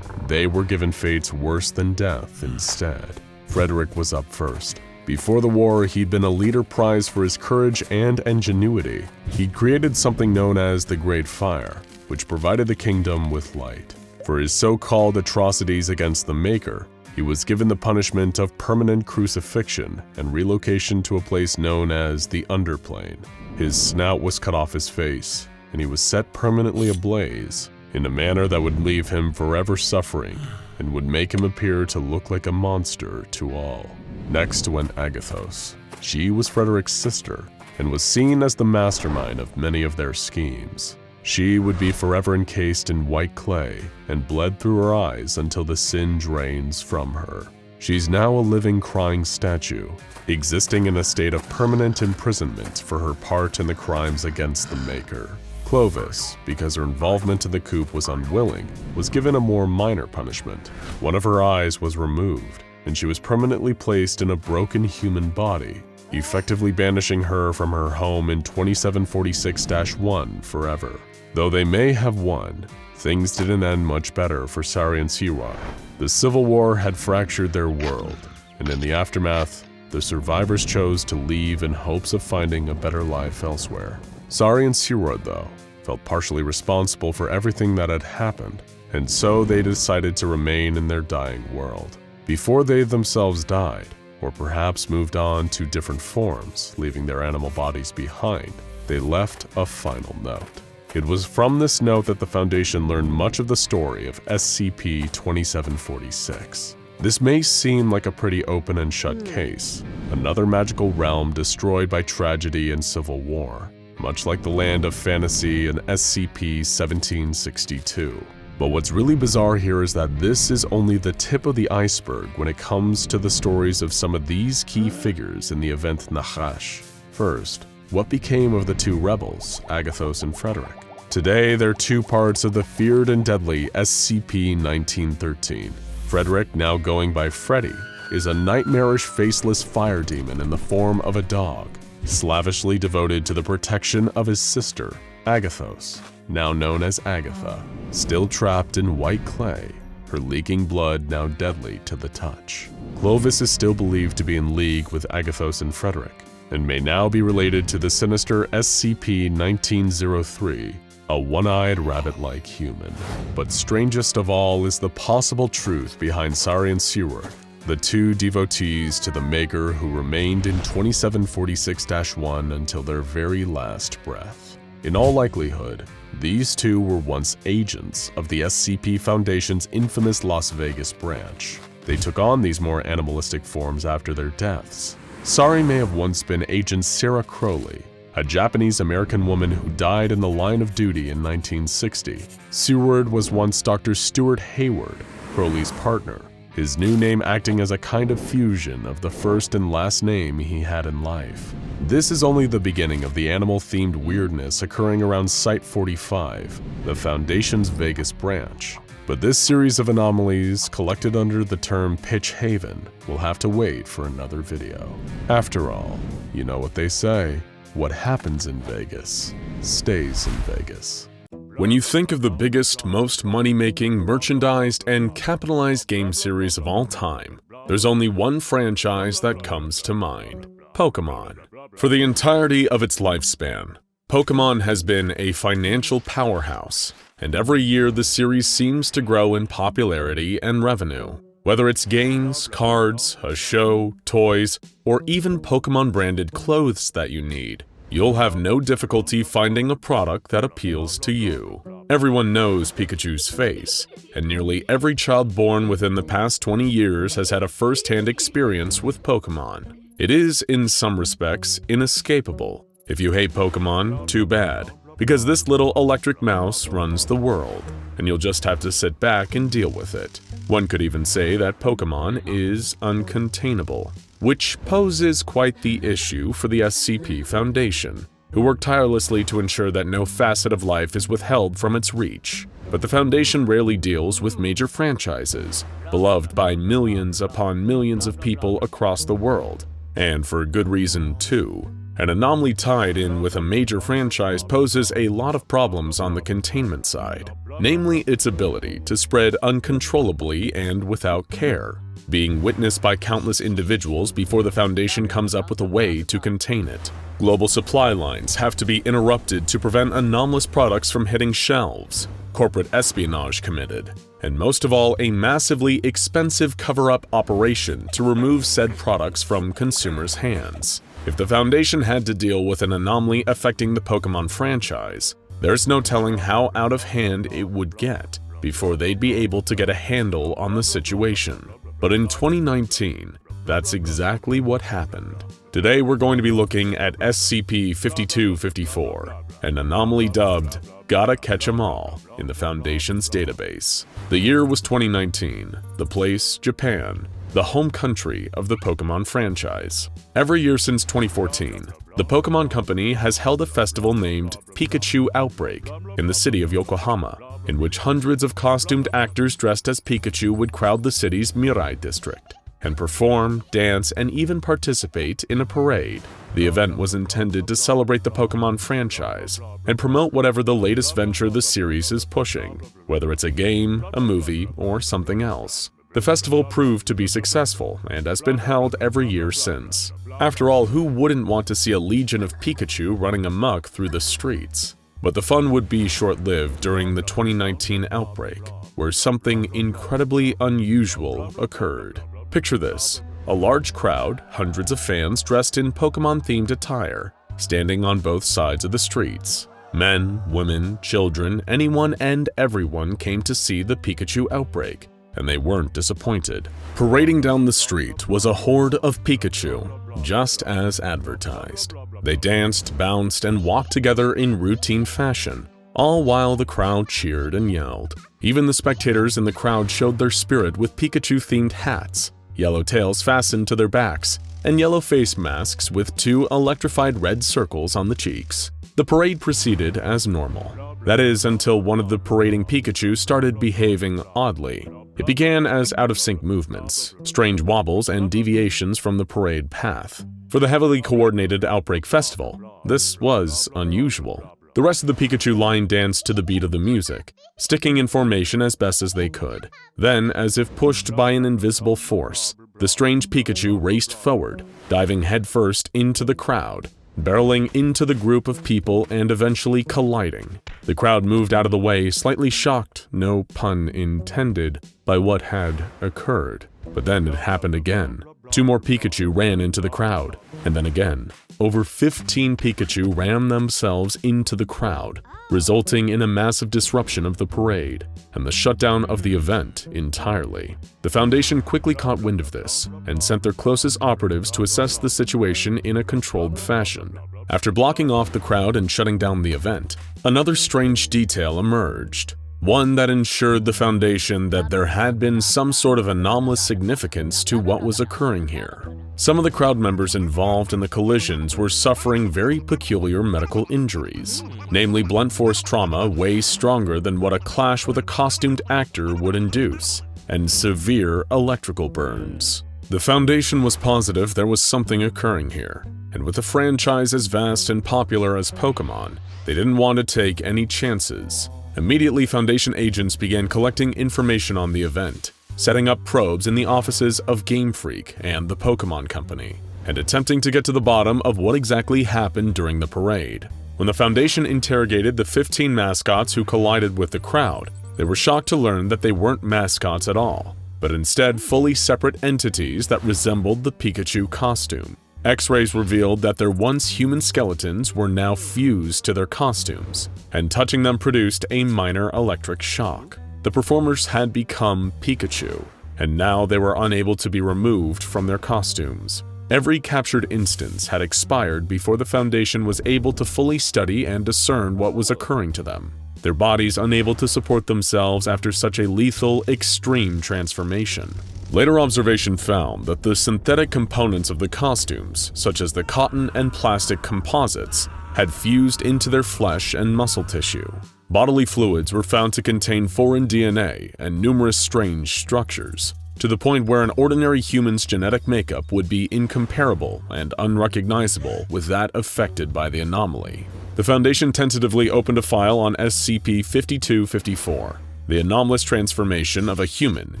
they were given fates worse than death instead. Frederick was up first. Before the war, he'd been a leader prized for his courage and ingenuity. He'd created something known as the Great Fire, which provided the kingdom with light. For his so-called atrocities against the Maker, he was given the punishment of permanent crucifixion and relocation to a place known as the Underplane. His snout was cut off his face, and he was set permanently ablaze in a manner that would leave him forever suffering and would make him appear to look like a monster to all. Next went Agathos. She was Frederick's sister and was seen as the mastermind of many of their schemes. She would be forever encased in white clay and bled through her eyes until the sin drains from her. She's now a living crying statue, existing in a state of permanent imprisonment for her part in the crimes against the Maker. Clovis, because her involvement in the coup was unwilling, was given a more minor punishment. One of her eyes was removed, and she was permanently placed in a broken human body, effectively banishing her from her home in 2746-1 forever. Though they may have won, things didn't end much better for Sari and Seward. The Civil War had fractured their world, and in the aftermath, the survivors chose to leave in hopes of finding a better life elsewhere. Sari and Seward, though, felt partially responsible for everything that had happened, and so they decided to remain in their dying world. Before they themselves died, or perhaps moved on to different forms, leaving their animal bodies behind, they left a final note. It was from this note that the Foundation learned much of the story of SCP-2746. This may seem like a pretty open and shut case, another magical realm destroyed by tragedy and civil war, much like the land of fantasy in SCP-1762. But what's really bizarre here is that this is only the tip of the iceberg when it comes to the stories of some of these key figures in the event Nachash. First, what became of the two rebels, Agathos and Frederick? Today, they're two parts of the feared and deadly SCP-1913. Frederick, now going by Freddy, is a nightmarish faceless fire demon in the form of a dog, slavishly devoted to the protection of his sister, Agathos, now known as Agatha, still trapped in white clay, her leaking blood now deadly to the touch. Clovis is still believed to be in league with Agathos and Frederick, and may now be related to the sinister SCP-1903, a one-eyed rabbit-like human. But strangest of all is the possible truth behind Sari and Seward, the two devotees to the Maker who remained in 2746-1 until their very last breath. In all likelihood, these two were once agents of the SCP Foundation's infamous Las Vegas branch. They took on these more animalistic forms after their deaths. Sari may have once been Agent Sarah Crowley, a Japanese-American woman who died in the line of duty in 1960. Seward was once Dr. Stuart Hayward, Crowley's partner, his new name acting as a kind of fusion of the first and last name he had in life. This is only the beginning of the animal-themed weirdness occurring around Site-45, the Foundation's Vegas branch. But this series of anomalies, collected under the term Pitch Haven, will have to wait for another video. After all, you know what they say, what happens in Vegas stays in Vegas. When you think of the biggest, most money-making, merchandised, and capitalized game series of all time, there's only one franchise that comes to mind: Pokémon. For the entirety of its lifespan, Pokémon has been a financial powerhouse, and every year the series seems to grow in popularity and revenue. Whether it's games, cards, a show, toys, or even Pokémon-branded clothes that you need, you'll have no difficulty finding a product that appeals to you. Everyone knows Pikachu's face, and nearly every child born within the past 20 years has had a first-hand experience with Pokémon. It is, in some respects, inescapable. If you hate Pokémon, too bad, because this little electric mouse runs the world, and you'll just have to sit back and deal with it. One could even say that Pokémon is uncontainable, which poses quite the issue for the SCP Foundation, who work tirelessly to ensure that no facet of life is withheld from its reach. But the Foundation rarely deals with major franchises, beloved by millions upon millions of people across the world, and for good reason too. An anomaly tied in with a major franchise poses a lot of problems on the containment side, namely its ability to spread uncontrollably and without care, being witnessed by countless individuals before the Foundation comes up with a way to contain it. Global supply lines have to be interrupted to prevent anomalous products from hitting shelves, corporate espionage committed, and most of all, a massively expensive cover-up operation to remove said products from consumers' hands. If the Foundation had to deal with an anomaly affecting the Pokémon franchise, there's no telling how out of hand it would get before they'd be able to get a handle on the situation. But in 2019, that's exactly what happened. Today we're going to be looking at SCP-5254, an anomaly dubbed Gotta Catch 'Em All in the Foundation's database. The year was 2019, the place Japan, the home country of the Pokémon franchise. Every year since 2014, the Pokémon Company has held a festival named Pikachu Outbreak in the city of Yokohama, in which hundreds of costumed actors dressed as Pikachu would crowd the city's Mirai district and perform, dance, and even participate in a parade. The event was intended to celebrate the Pokémon franchise and promote whatever the latest venture the series is pushing, whether it's a game, a movie, or something else. The festival proved to be successful and has been held every year since. After all, who wouldn't want to see a legion of Pikachu running amok through the streets? But the fun would be short-lived during the 2019 outbreak, where something incredibly unusual occurred. Picture this: a large crowd, hundreds of fans dressed in Pokémon-themed attire, standing on both sides of the streets. Men, women, children, anyone and everyone came to see the Pikachu outbreak, and they weren't disappointed. Parading down the street was a horde of Pikachu, just as advertised. They danced, bounced, and walked together in routine fashion, all while the crowd cheered and yelled. Even the spectators in the crowd showed their spirit with Pikachu-themed hats, yellow tails fastened to their backs, and yellow face masks with 2 electrified red circles on the cheeks. The parade proceeded as normal. That is, until one of the parading Pikachu started behaving oddly. It began as out-of-sync movements, strange wobbles, and deviations from the parade path. For the heavily coordinated Outbreak Festival, this was unusual. The rest of the Pikachu line danced to the beat of the music, sticking in formation as best as they could. Then, as if pushed by an invisible force, the strange Pikachu raced forward, diving headfirst into the crowd, barreling into the group of people and eventually colliding. The crowd moved out of the way, slightly shocked, no pun intended, by what had occurred. But then it happened again. 2 more Pikachu ran into the crowd, and then again. Over 15 Pikachu rammed themselves into the crowd, resulting in a massive disruption of the parade and the shutdown of the event entirely. The Foundation quickly caught wind of this and sent their closest operatives to assess the situation in a controlled fashion. After blocking off the crowd and shutting down the event, another strange detail emerged. One that ensured the Foundation that there had been some sort of anomalous significance to what was occurring here. Some of the crowd members involved in the collisions were suffering very peculiar medical injuries, namely blunt force trauma way stronger than what a clash with a costumed actor would induce, and severe electrical burns. The Foundation was positive there was something occurring here, and with a franchise as vast and popular as Pokemon, they didn't want to take any chances. Immediately, Foundation agents began collecting information on the event, setting up probes in the offices of Game Freak and the Pokemon Company, and attempting to get to the bottom of what exactly happened during the parade. When the Foundation interrogated the 15 mascots who collided with the crowd, they were shocked to learn that they weren't mascots at all, but instead fully separate entities that resembled the Pikachu costume. X-rays revealed that their once human skeletons were now fused to their costumes, and touching them produced a minor electric shock. The performers had become Pikachu, and now they were unable to be removed from their costumes. Every captured instance had expired before the Foundation was able to fully study and discern what was occurring to them, their bodies unable to support themselves after such a lethal, extreme transformation. Later observation found that the synthetic components of the costumes, such as the cotton and plastic composites, had fused into their flesh and muscle tissue. Bodily fluids were found to contain foreign DNA and numerous strange structures, to the point where an ordinary human's genetic makeup would be incomparable and unrecognizable with that affected by the anomaly. The Foundation tentatively opened a file on SCP-5254, the anomalous transformation of a human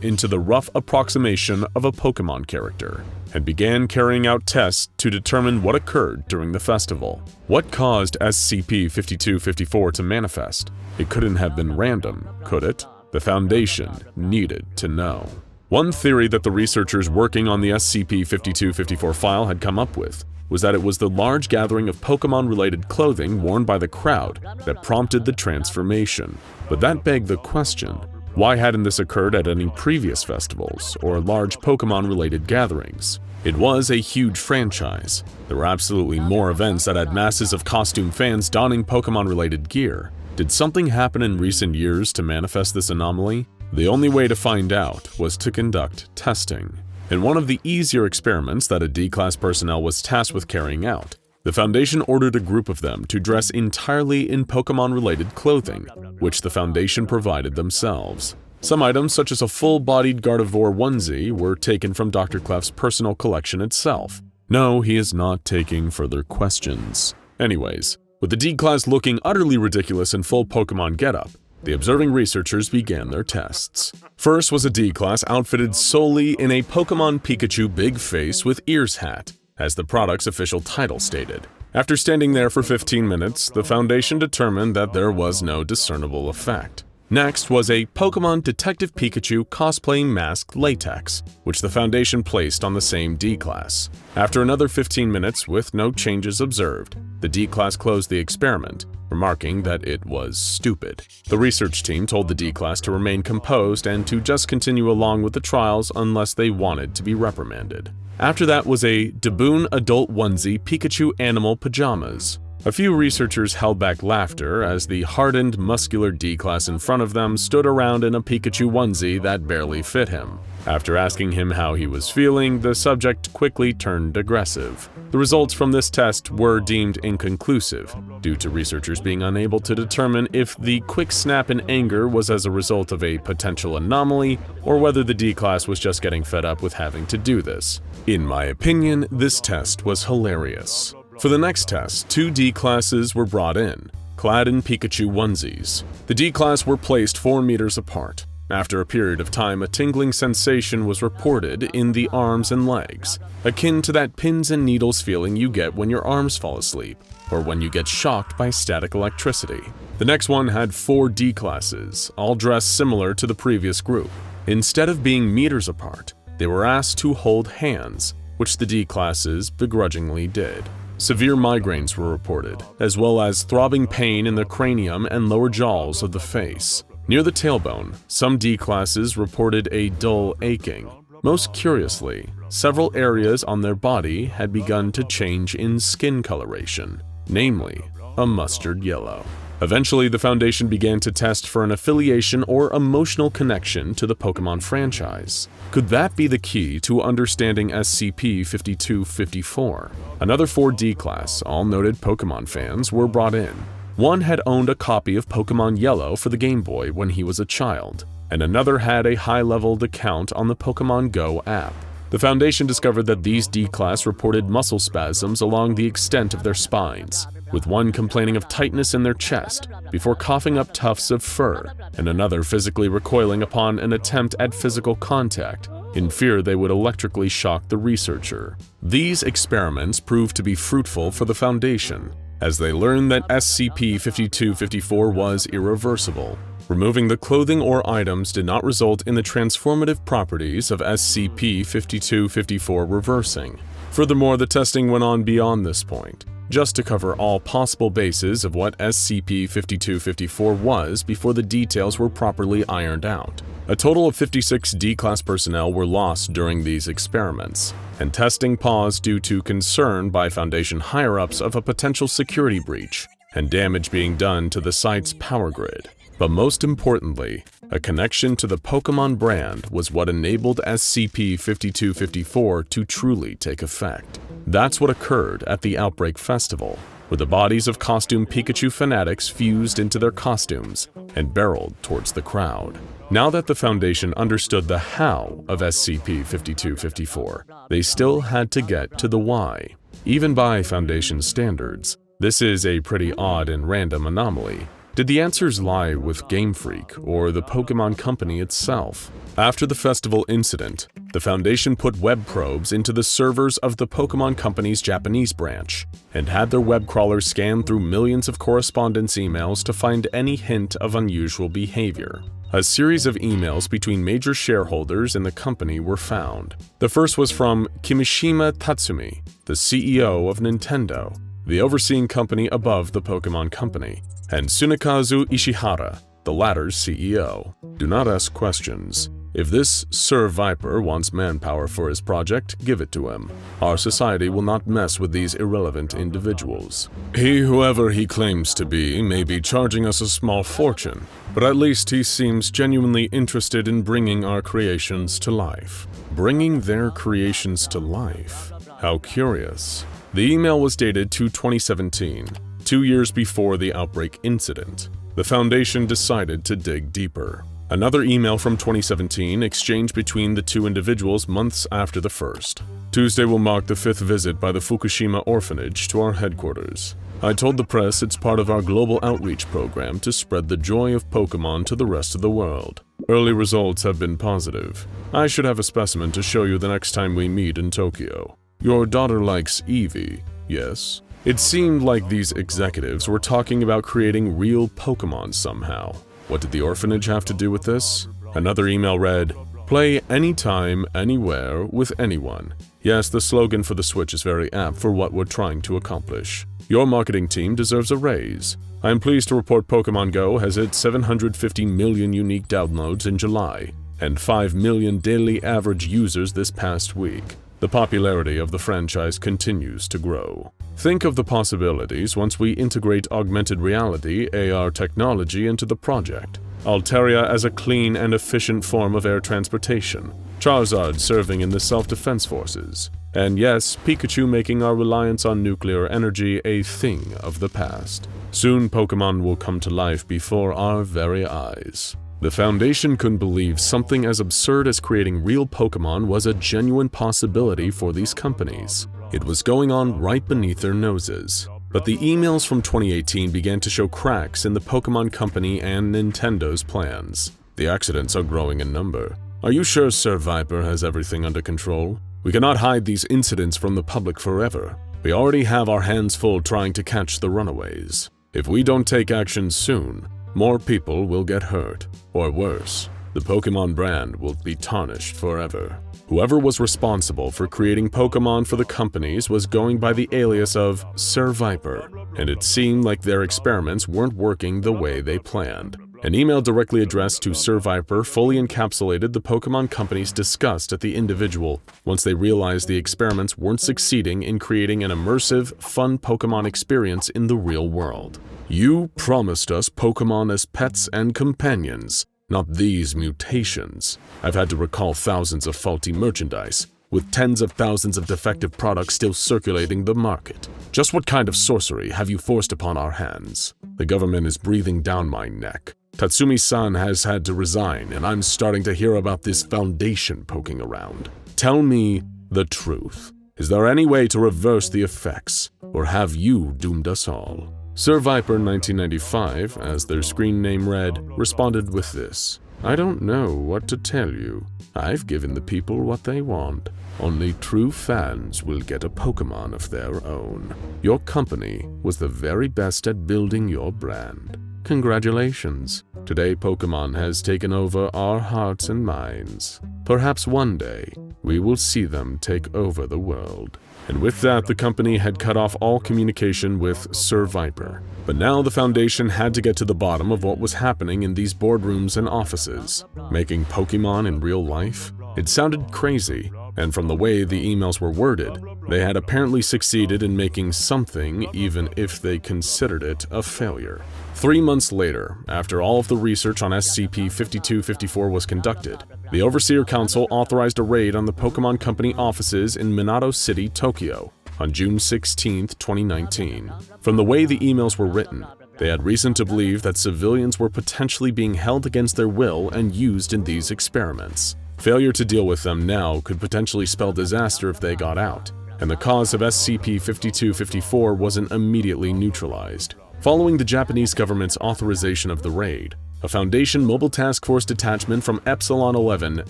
into the rough approximation of a Pokemon character, and began carrying out tests to determine what occurred during the festival. What caused SCP-5254 to manifest? It couldn't have been random, could it? The Foundation needed to know. One theory that the researchers working on the SCP-5254 file had come up with was that it was the large gathering of Pokemon-related clothing worn by the crowd that prompted the transformation. But that begged the question, why hadn't this occurred at any previous festivals or large Pokemon-related gatherings? It was a huge franchise. There were absolutely more events that had masses of costume fans donning Pokemon-related gear. Did something happen in recent years to manifest this anomaly? The only way to find out was to conduct testing. In one of the easier experiments that a D-Class personnel was tasked with carrying out, the Foundation ordered a group of them to dress entirely in Pokemon-related clothing, which the Foundation provided themselves. Some items, such as a full-bodied Gardevoir onesie, were taken from Dr. Clef's personal collection itself. No, he is not taking further questions. Anyways, with the D-Class looking utterly ridiculous in full Pokemon getup, the observing researchers began their tests. First was a D-Class outfitted solely in a Pokemon Pikachu big face with ears hat, as the product's official title stated. After standing there for 15 minutes, the Foundation determined that there was no discernible effect. Next was a Pokemon Detective Pikachu cosplaying mask latex, which the Foundation placed on the same D-Class. After another 15 minutes with no changes observed, the D-Class closed the experiment, remarking that it was stupid. The research team told the D-Class to remain composed and to just continue along with the trials unless they wanted to be reprimanded. After that was a Daboon adult onesie Pikachu animal pajamas. A few researchers held back laughter as the hardened, muscular D-Class in front of them stood around in a Pikachu onesie that barely fit him. After asking him how he was feeling, the subject quickly turned aggressive. The results from this test were deemed inconclusive, due to researchers being unable to determine if the quick snap in anger was as a result of a potential anomaly, or whether the D-Class was just getting fed up with having to do this. In my opinion, this test was hilarious. For the next test, 2 D-Classes were brought in, clad in Pikachu onesies. The D-Class were placed 4 meters apart. After a period of time, a tingling sensation was reported in the arms and legs, akin to that pins and needles feeling you get when your arms fall asleep, or when you get shocked by static electricity. The next one had 4 D-Classes, all dressed similar to the previous group. Instead of being meters apart, they were asked to hold hands, which the D-classes begrudgingly did. Severe migraines were reported, as well as throbbing pain in the cranium and lower jaws of the face. Near the tailbone, some D-classes reported a dull aching. Most curiously, several areas on their body had begun to change in skin coloration, namely, a mustard yellow. Eventually, the Foundation began to test for an affiliation or emotional connection to the Pokemon franchise. Could that be the key to understanding SCP-5254? Another 4 D-class, all noted Pokemon fans, were brought in. One had owned a copy of Pokemon Yellow for the Game Boy when he was a child, and another had a high-leveled account on the Pokemon Go app. The Foundation discovered that these D-class reported muscle spasms along the extent of their spines, with one complaining of tightness in their chest before coughing up tufts of fur, and another physically recoiling upon an attempt at physical contact, in fear they would electrically shock the researcher. These experiments proved to be fruitful for the Foundation, as they learned that SCP-5254 was irreversible. Removing the clothing or items did not result in the transformative properties of SCP-5254 reversing. Furthermore, the testing went on beyond this point, just to cover all possible bases of what SCP-5254 was before the details were properly ironed out. A total of 56 D-Class personnel were lost during these experiments, and testing paused due to concern by Foundation higher-ups of a potential security breach and damage being done to the site's power grid. But most importantly, a connection to the Pokemon brand was what enabled SCP-5254 to truly take effect. That's what occurred at the Outbreak Festival, where the bodies of costume Pikachu fanatics fused into their costumes and barreled towards the crowd. Now that the Foundation understood the how of SCP-5254, they still had to get to the why. Even by Foundation standards, this is a pretty odd and random anomaly. Did the answers lie with Game Freak or the Pokemon Company itself? After the festival incident, the Foundation put web probes into the servers of the Pokemon Company's Japanese branch and had their web crawlers scan through millions of correspondence emails to find any hint of unusual behavior. A series of emails between major shareholders in the company were found. The first was from Kimishima Tatsumi, the CEO of Nintendo, the overseeing company above the Pokemon Company, and Tsunekazu Ishihara, the latter's CEO. Do not ask questions. If this Sir Viper wants manpower for his project, give it to him. Our society will not mess with these irrelevant individuals. Whoever he claims to be, may be charging us a small fortune, but at least he seems genuinely interested in bringing our creations to life. Bringing their creations to life? How curious. The email was dated to 2017. 2 years before the outbreak incident. The Foundation decided to dig deeper. Another email from 2017 exchanged between the two individuals months after the first. Tuesday will mark the 5th visit by the Fukushima orphanage to our headquarters. I told the press it's part of our global outreach program to spread the joy of Pokemon to the rest of the world. Early results have been positive. I should have a specimen to show you the next time we meet in Tokyo. Your daughter likes Eevee, yes? It seemed like these executives were talking about creating real Pokemon somehow. What did the orphanage have to do with this? Another email read, "Play anytime, anywhere, with anyone." Yes, the slogan for the Switch is very apt for what we're trying to accomplish. Your marketing team deserves a raise. I am pleased to report Pokemon Go has hit 750 million unique downloads in July, and 5 million daily average users this past week. The popularity of the franchise continues to grow. Think of the possibilities once we integrate augmented reality (AR) technology into the project. Altaria as a clean and efficient form of air transportation. Charizard serving in the self-defense forces. And yes, Pikachu making our reliance on nuclear energy a thing of the past. Soon Pokemon will come to life before our very eyes. The Foundation couldn't believe something as absurd as creating real Pokemon was a genuine possibility for these companies. It was going on right beneath their noses. But the emails from 2018 began to show cracks in the Pokemon Company and Nintendo's plans. The accidents are growing in number. Are you sure Sir Viper has everything under control? We cannot hide these incidents from the public forever. We already have our hands full trying to catch the runaways. If we don't take action soon, more people will get hurt, or worse. The Pokemon brand will be tarnished forever. Whoever was responsible for creating Pokemon for the companies was going by the alias of Sir Viper, and it seemed like their experiments weren't working the way they planned. An email directly addressed to Sir Viper fully encapsulated the Pokemon company's disgust at the individual once they realized the experiments weren't succeeding in creating an immersive, fun Pokemon experience in the real world. You promised us Pokemon as pets and companions, not these mutations. I've had to recall thousands of faulty merchandise, with tens of thousands of defective products still circulating the market. Just what kind of sorcery have you forced upon our hands? The government is breathing down my neck. Tatsumi-san has had to resign, and I'm starting to hear about this foundation poking around. Tell me the truth. Is there any way to reverse the effects, or have you doomed us all? Sir Viper 1995, as their screen name read, responded with this. I don't know what to tell you. I've given the people what they want. Only true fans will get a Pokemon of their own. Your company was the very best at building your brand. Congratulations. Today Pokemon has taken over our hearts and minds. Perhaps one day, we will see them take over the world. And with that, the company had cut off all communication with Sir Viper. But now the Foundation had to get to the bottom of what was happening in these boardrooms and offices. Making Pokemon in real life? It sounded crazy, and from the way the emails were worded, they had apparently succeeded in making something even if they considered it a failure. 3 months later, after all of the research on SCP-5254 was conducted, the Overseer Council authorized a raid on the Pokemon Company offices in Minato City, Tokyo, on June 16, 2019. From the way the emails were written, they had reason to believe that civilians were potentially being held against their will and used in these experiments. Failure to deal with them now could potentially spell disaster if they got out, and the cause of SCP-5254 wasn't immediately neutralized. Following the Japanese government's authorization of the raid, a Foundation Mobile Task Force detachment from Epsilon 11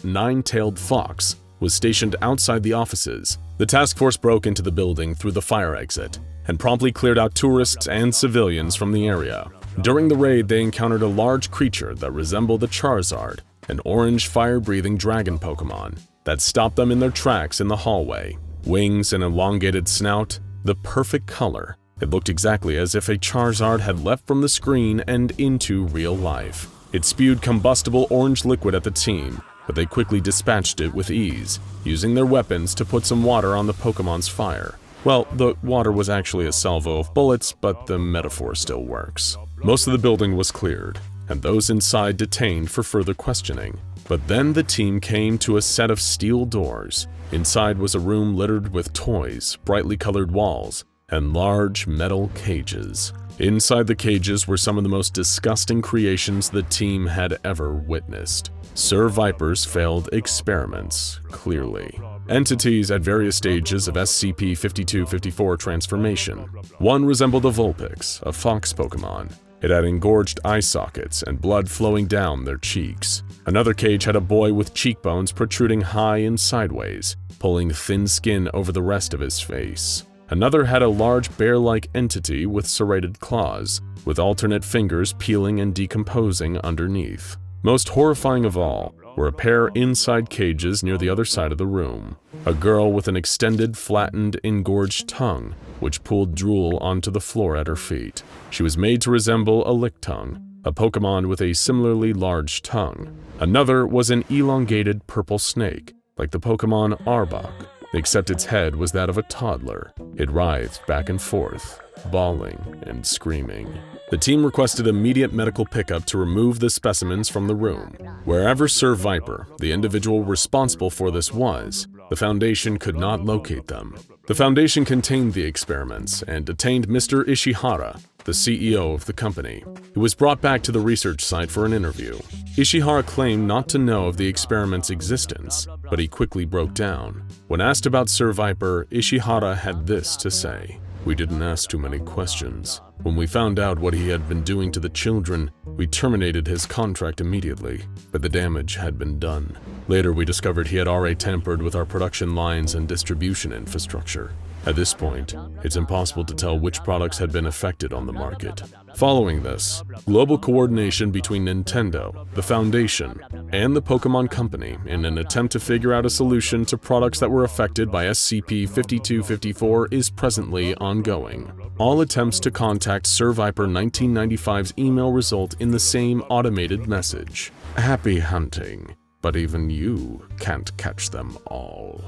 Nine-Tailed Fox was stationed outside the offices. The task force broke into the building through the fire exit and promptly cleared out tourists and civilians from the area. During the raid, they encountered a large creature that resembled a Charizard, an orange fire-breathing dragon Pokemon, that stopped them in their tracks in the hallway. Wings and elongated snout, the perfect color. It looked exactly as if a Charizard had left from the screen and into real life. It spewed combustible orange liquid at the team, but they quickly dispatched it with ease, using their weapons to put some water on the Pokemon's fire. Well, the water was actually a salvo of bullets, but the metaphor still works. Most of the building was cleared, and those inside detained for further questioning. But then the team came to a set of steel doors. Inside was a room littered with toys, brightly colored walls, and large metal cages. Inside the cages were some of the most disgusting creations the team had ever witnessed. Sir Viper's failed experiments, clearly. Entities at various stages of SCP-5254 transformation. One resembled a Vulpix, a fox Pokemon. It had engorged eye sockets and blood flowing down their cheeks. Another cage had a boy with cheekbones protruding high and sideways, pulling thin skin over the rest of his face. Another had a large bear-like entity with serrated claws, with alternate fingers peeling and decomposing underneath. Most horrifying of all were a pair inside cages near the other side of the room. A girl with an extended, flattened, engorged tongue, which pulled drool onto the floor at her feet. She was made to resemble a Lickitung, a Pokemon with a similarly large tongue. Another was an elongated purple snake, like the Pokemon Arbok, except its head was that of a toddler. It writhed back and forth, bawling and screaming. The team requested immediate medical pickup to remove the specimens from the room. Wherever Sir Viper, the individual responsible for this, was, the Foundation could not locate them. The Foundation contained the experiments and detained Mr. Ishihara, the CEO of the company. He was brought back to the research site for an interview. Ishihara claimed not to know of the experiment's existence, but he quickly broke down. When asked about Sir Viper, Ishihara had this to say. We didn't ask too many questions. When we found out what he had been doing to the children, we terminated his contract immediately, but the damage had been done. Later, we discovered he had already tampered with our production lines and distribution infrastructure. At this point, it's impossible to tell which products had been affected on the market. Following this, global coordination between Nintendo, the Foundation, and the Pokemon Company in an attempt to figure out a solution to products that were affected by SCP-5254 is presently ongoing. All attempts to contact Sir Viper 1995's email result in the same automated message. Happy hunting, but even you can't catch them all.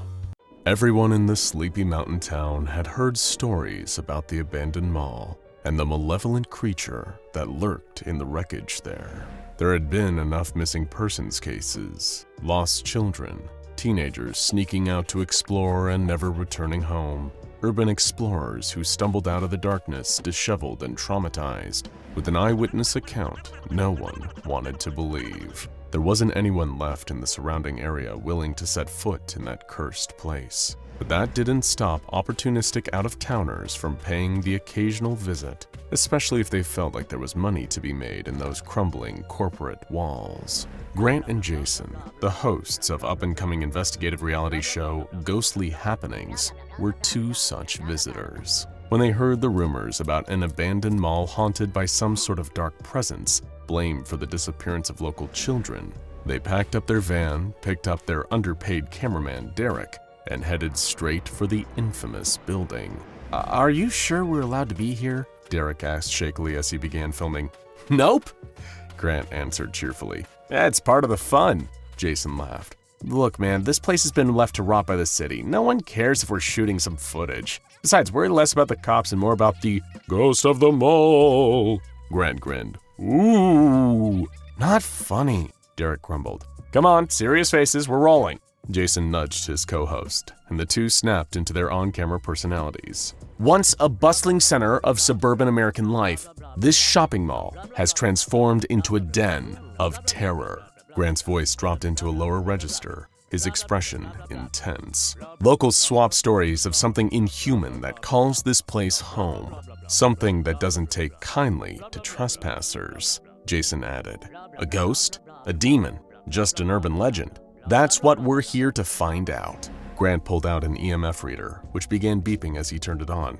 Everyone in the sleepy mountain town had heard stories about the abandoned mall and the malevolent creature that lurked in the wreckage there. There had been enough missing persons cases, lost children, teenagers sneaking out to explore and never returning home, urban explorers who stumbled out of the darkness disheveled and traumatized. With an eyewitness account, no one wanted to believe. There wasn't anyone left in the surrounding area willing to set foot in that cursed place. But that didn't stop opportunistic out-of-towners from paying the occasional visit, especially if they felt like there was money to be made in those crumbling corporate walls. Grant and Jason, the hosts of up-and-coming investigative reality show Ghostly Happenings, were two such visitors. When they heard the rumors about an abandoned mall haunted by some sort of dark presence, blamed for the disappearance of local children, they packed up their van, picked up their underpaid cameraman Derek, and headed straight for the infamous building. Are you sure we're allowed to be here? Derek asked shakily as he began filming. Nope, Grant answered cheerfully. It's part of the fun, Jason laughed. Look, man, this place has been left to rot by the city. No one cares if we're shooting some footage. Besides, worry less about the cops and more about the ghost of the mall. Grant grinned. Ooh, not funny, Derek grumbled. Come on, serious faces, we're rolling. Jason nudged his co-host, and the two snapped into their on-camera personalities. Once a bustling center of suburban American life, this shopping mall has transformed into a den of terror. Grant's voice dropped into a lower register, his expression intense. Locals swap stories of something inhuman that calls this place home, something that doesn't take kindly to trespassers, Jason added. A ghost? A demon? Just an urban legend? That's what we're here to find out. Grant pulled out an EMF reader, which began beeping as he turned it on.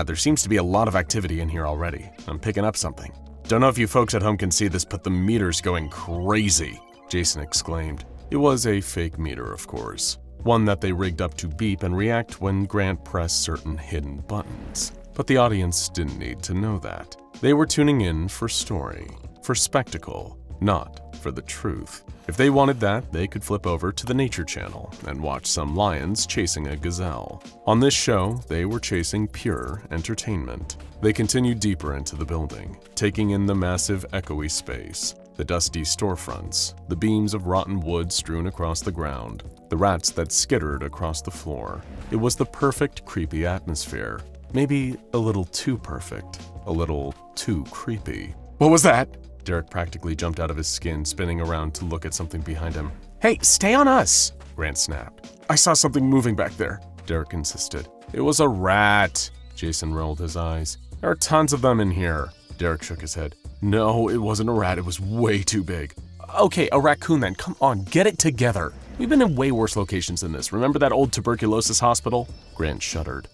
There seems to be a lot of activity in here already. I'm picking up something. Don't know if you folks at home can see this, but the meter's going crazy, Jason exclaimed. It was a fake meter, of course. One that they rigged up to beep and react when Grant pressed certain hidden buttons. But the audience didn't need to know that. They were tuning in for story, for spectacle, not for the truth. If they wanted that, they could flip over to the Nature Channel and watch some lions chasing a gazelle. On this show, they were chasing pure entertainment. They continued deeper into the building, taking in the massive echoey space, the dusty storefronts, the beams of rotten wood strewn across the ground, the rats that skittered across the floor. It was the perfect creepy atmosphere. Maybe a little too perfect, a little too creepy. What was that? Derek practically jumped out of his skin, spinning around to look at something behind him. Hey, stay on us, Grant snapped. I saw something moving back there, Derek insisted. It was a rat, Jason rolled his eyes. There are tons of them in here, Derek shook his head. No, it wasn't a rat, it was way too big. Okay, a raccoon then, come on, get it together. We've been in way worse locations than this. Remember that old tuberculosis hospital? Grant shuddered.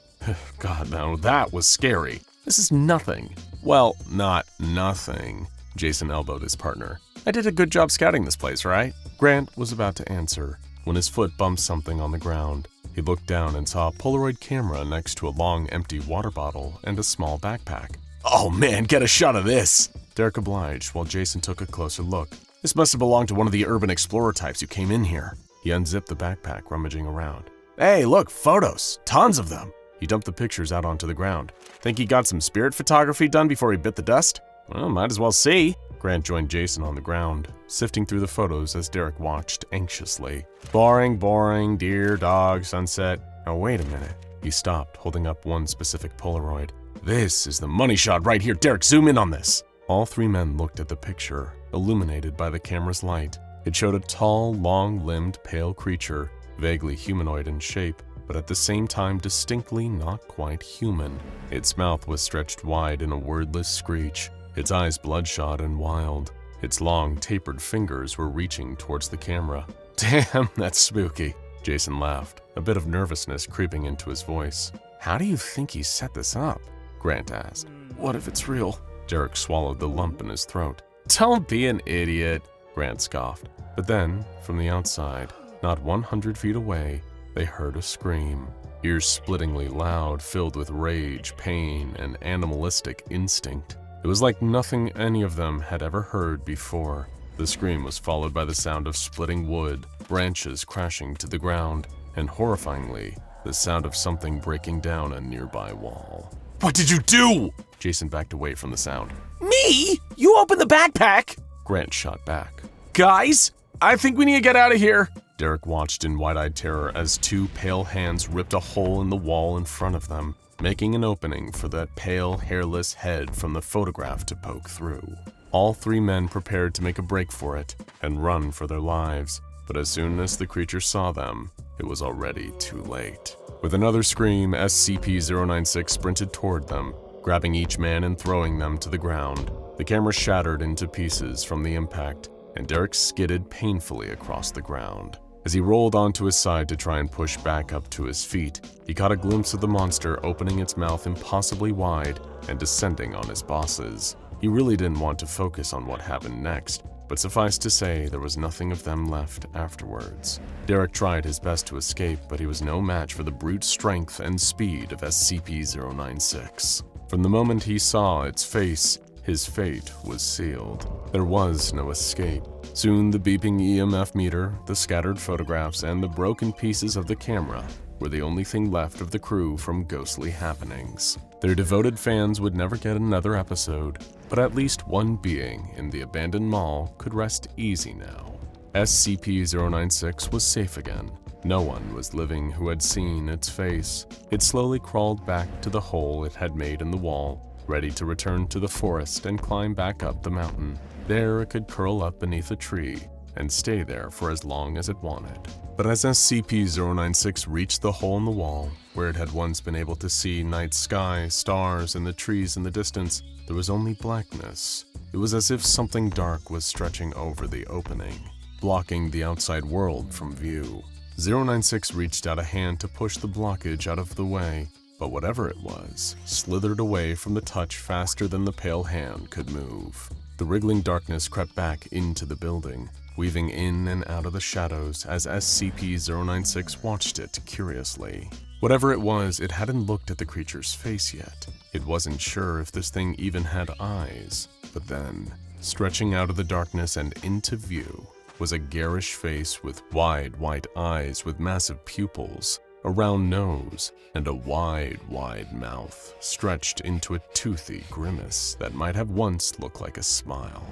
God, no, that was scary. This is nothing. Well, not nothing. Jason elbowed his partner. I did a good job scouting this place, right? Grant was about to answer when his foot bumped something on the ground. He looked down and saw a Polaroid camera next to a long, empty water bottle and a small backpack. Oh man, get a shot of this! Derek obliged while Jason took a closer look. This must have belonged to one of the urban explorer types who came in here. He unzipped the backpack, rummaging around. Hey, look, photos! Tons of them! He dumped the pictures out onto the ground. Think he got some spirit photography done before he bit the dust? Well, might as well see. Grant joined Jason on the ground, sifting through the photos as Derek watched anxiously. Boring, deer, dog, sunset. Oh, wait a minute. He stopped, holding up one specific Polaroid. This is the money shot right here. Derek, zoom in on this. All three men looked at the picture, illuminated by the camera's light. It showed a tall, long-limbed, pale creature, vaguely humanoid in shape, but at the same time distinctly not quite human. Its mouth was stretched wide in a wordless screech, its eyes bloodshot and wild. Its long, tapered fingers were reaching towards the camera. Damn, that's spooky, Jason laughed, a bit of nervousness creeping into his voice. How do you think he set this up? Grant asked. What if it's real? Derek swallowed the lump in his throat. "Don't be an idiot," Grant scoffed. But then, from the outside, not 100 feet away, they heard a scream. Ear-splittingly loud, filled with rage, pain, and animalistic instinct. It was like nothing any of them had ever heard before. The scream was followed by the sound of splitting wood, branches crashing to the ground, and horrifyingly, the sound of something breaking down a nearby wall. What did you do? Jason backed away from the sound. Me? You opened the backpack? Grant shot back. Guys, I think we need to get out of here. Derek watched in wide-eyed terror as two pale hands ripped a hole in the wall in front of them, making an opening for that pale, hairless head from the photograph to poke through. All three men prepared to make a break for it and run for their lives, but as soon as the creature saw them, it was already too late. With another scream, SCP-096 sprinted toward them, grabbing each man and throwing them to the ground. The camera shattered into pieces from the impact, and Derek skidded painfully across the ground. As he rolled onto his side to try and push back up to his feet, he caught a glimpse of the monster opening its mouth impossibly wide and descending on his bosses. He really didn't want to focus on what happened next, but suffice to say there was nothing of them left afterwards. Derek tried his best to escape, but he was no match for the brute strength and speed of SCP-096. From the moment he saw its face, his fate was sealed. There was no escape. Soon the beeping EMF meter, the scattered photographs, and the broken pieces of the camera were the only thing left of the crew from ghostly happenings. Their devoted fans would never get another episode, but at least one being in the abandoned mall could rest easy now. SCP-096 was safe again. No one was living who had seen its face. It slowly crawled back to the hole it had made in the wall, ready to return to the forest and climb back up the mountain. There it could curl up beneath a tree and stay there for as long as it wanted. But as SCP-096 reached the hole in the wall, where it had once been able to see night sky, stars, and the trees in the distance, there was only blackness. It was as if something dark was stretching over the opening, blocking the outside world from view. 096 reached out a hand to push the blockage out of the way, but whatever it was, slithered away from the touch faster than the pale hand could move. The wriggling darkness crept back into the building, weaving in and out of the shadows as SCP-096 watched it curiously. Whatever it was, it hadn't looked at the creature's face yet. It wasn't sure if this thing even had eyes. But then, stretching out of the darkness and into view, was a garish face with wide, white eyes with massive pupils, a round nose, and a wide, wide mouth stretched into a toothy grimace that might have once looked like a smile.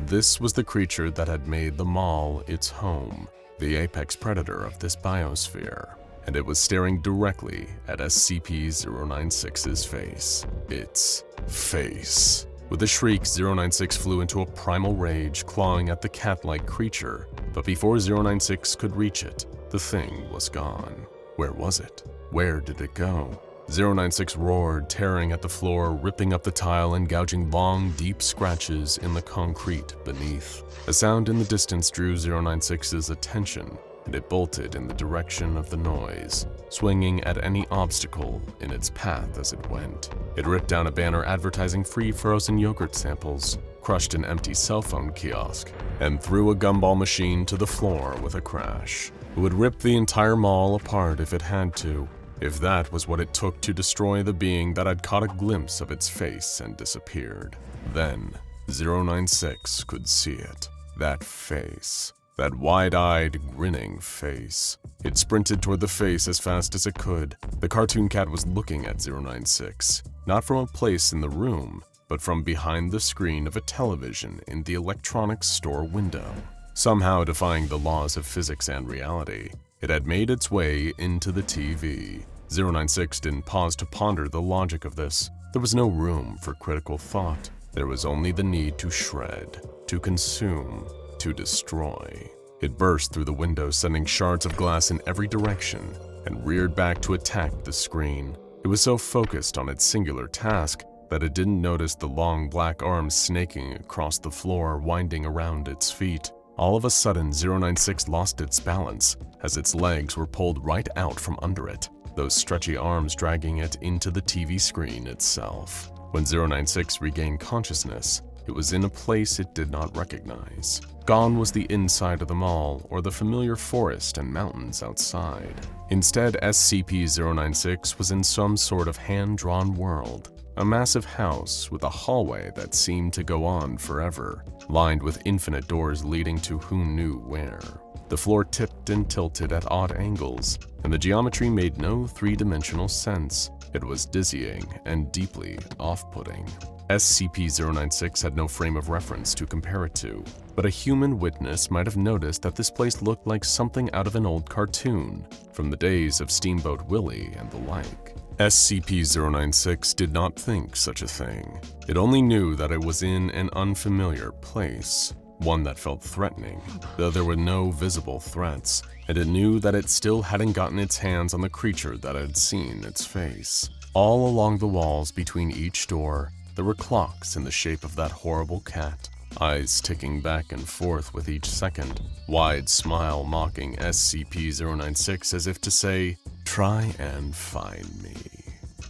This was the creature that had made the mall its home, the apex predator of this biosphere, and it was staring directly at SCP-096's face. Its face. With a shriek, 096 flew into a primal rage, clawing at the cat-like creature, but before 096 could reach it, the thing was gone. Where was it? Where did it go? 096 roared, tearing at the floor, ripping up the tile and gouging long, deep scratches in the concrete beneath. A sound in the distance drew 096's attention, and it bolted in the direction of the noise, swinging at any obstacle in its path as it went. It ripped down a banner advertising free frozen yogurt samples, crushed an empty cell phone kiosk, and threw a gumball machine to the floor with a crash. It would rip the entire mall apart if it had to, if that was what it took to destroy the being that had caught a glimpse of its face and disappeared. Then, 096 could see it. That face. That wide-eyed, grinning face. It sprinted toward the face as fast as it could. The cartoon cat was looking at 096, not from a place in the room, but from behind the screen of a television in the electronics store window. Somehow defying the laws of physics and reality, it had made its way into the TV. 096 didn't pause to ponder the logic of this. There was no room for critical thought. There was only the need to shred, to consume, to destroy. It burst through the window, sending shards of glass in every direction, and reared back to attack the screen. It was so focused on its singular task that it didn't notice the long black arms snaking across the floor, winding around its feet. All of a sudden, 096 lost its balance as its legs were pulled right out from under it, those stretchy arms dragging it into the TV screen itself. When 096 regained consciousness, it was in a place it did not recognize. Gone was the inside of the mall or the familiar forest and mountains outside. Instead, SCP-096 was in some sort of hand-drawn world. A massive house with a hallway that seemed to go on forever, lined with infinite doors leading to who knew where. The floor tipped and tilted at odd angles, and the geometry made no three-dimensional sense. It was dizzying and deeply off-putting. SCP-096 had no frame of reference to compare it to, but a human witness might have noticed that this place looked like something out of an old cartoon, from the days of Steamboat Willie and the like. SCP-096 did not think such a thing. It only knew that it was in an unfamiliar place, one that felt threatening, though there were no visible threats, and it knew that it still hadn't gotten its hands on the creature that had seen its face. All along the walls between each door, there were clocks in the shape of that horrible cat, eyes ticking back and forth with each second, wide smile mocking SCP-096 as if to say, "Try and find me."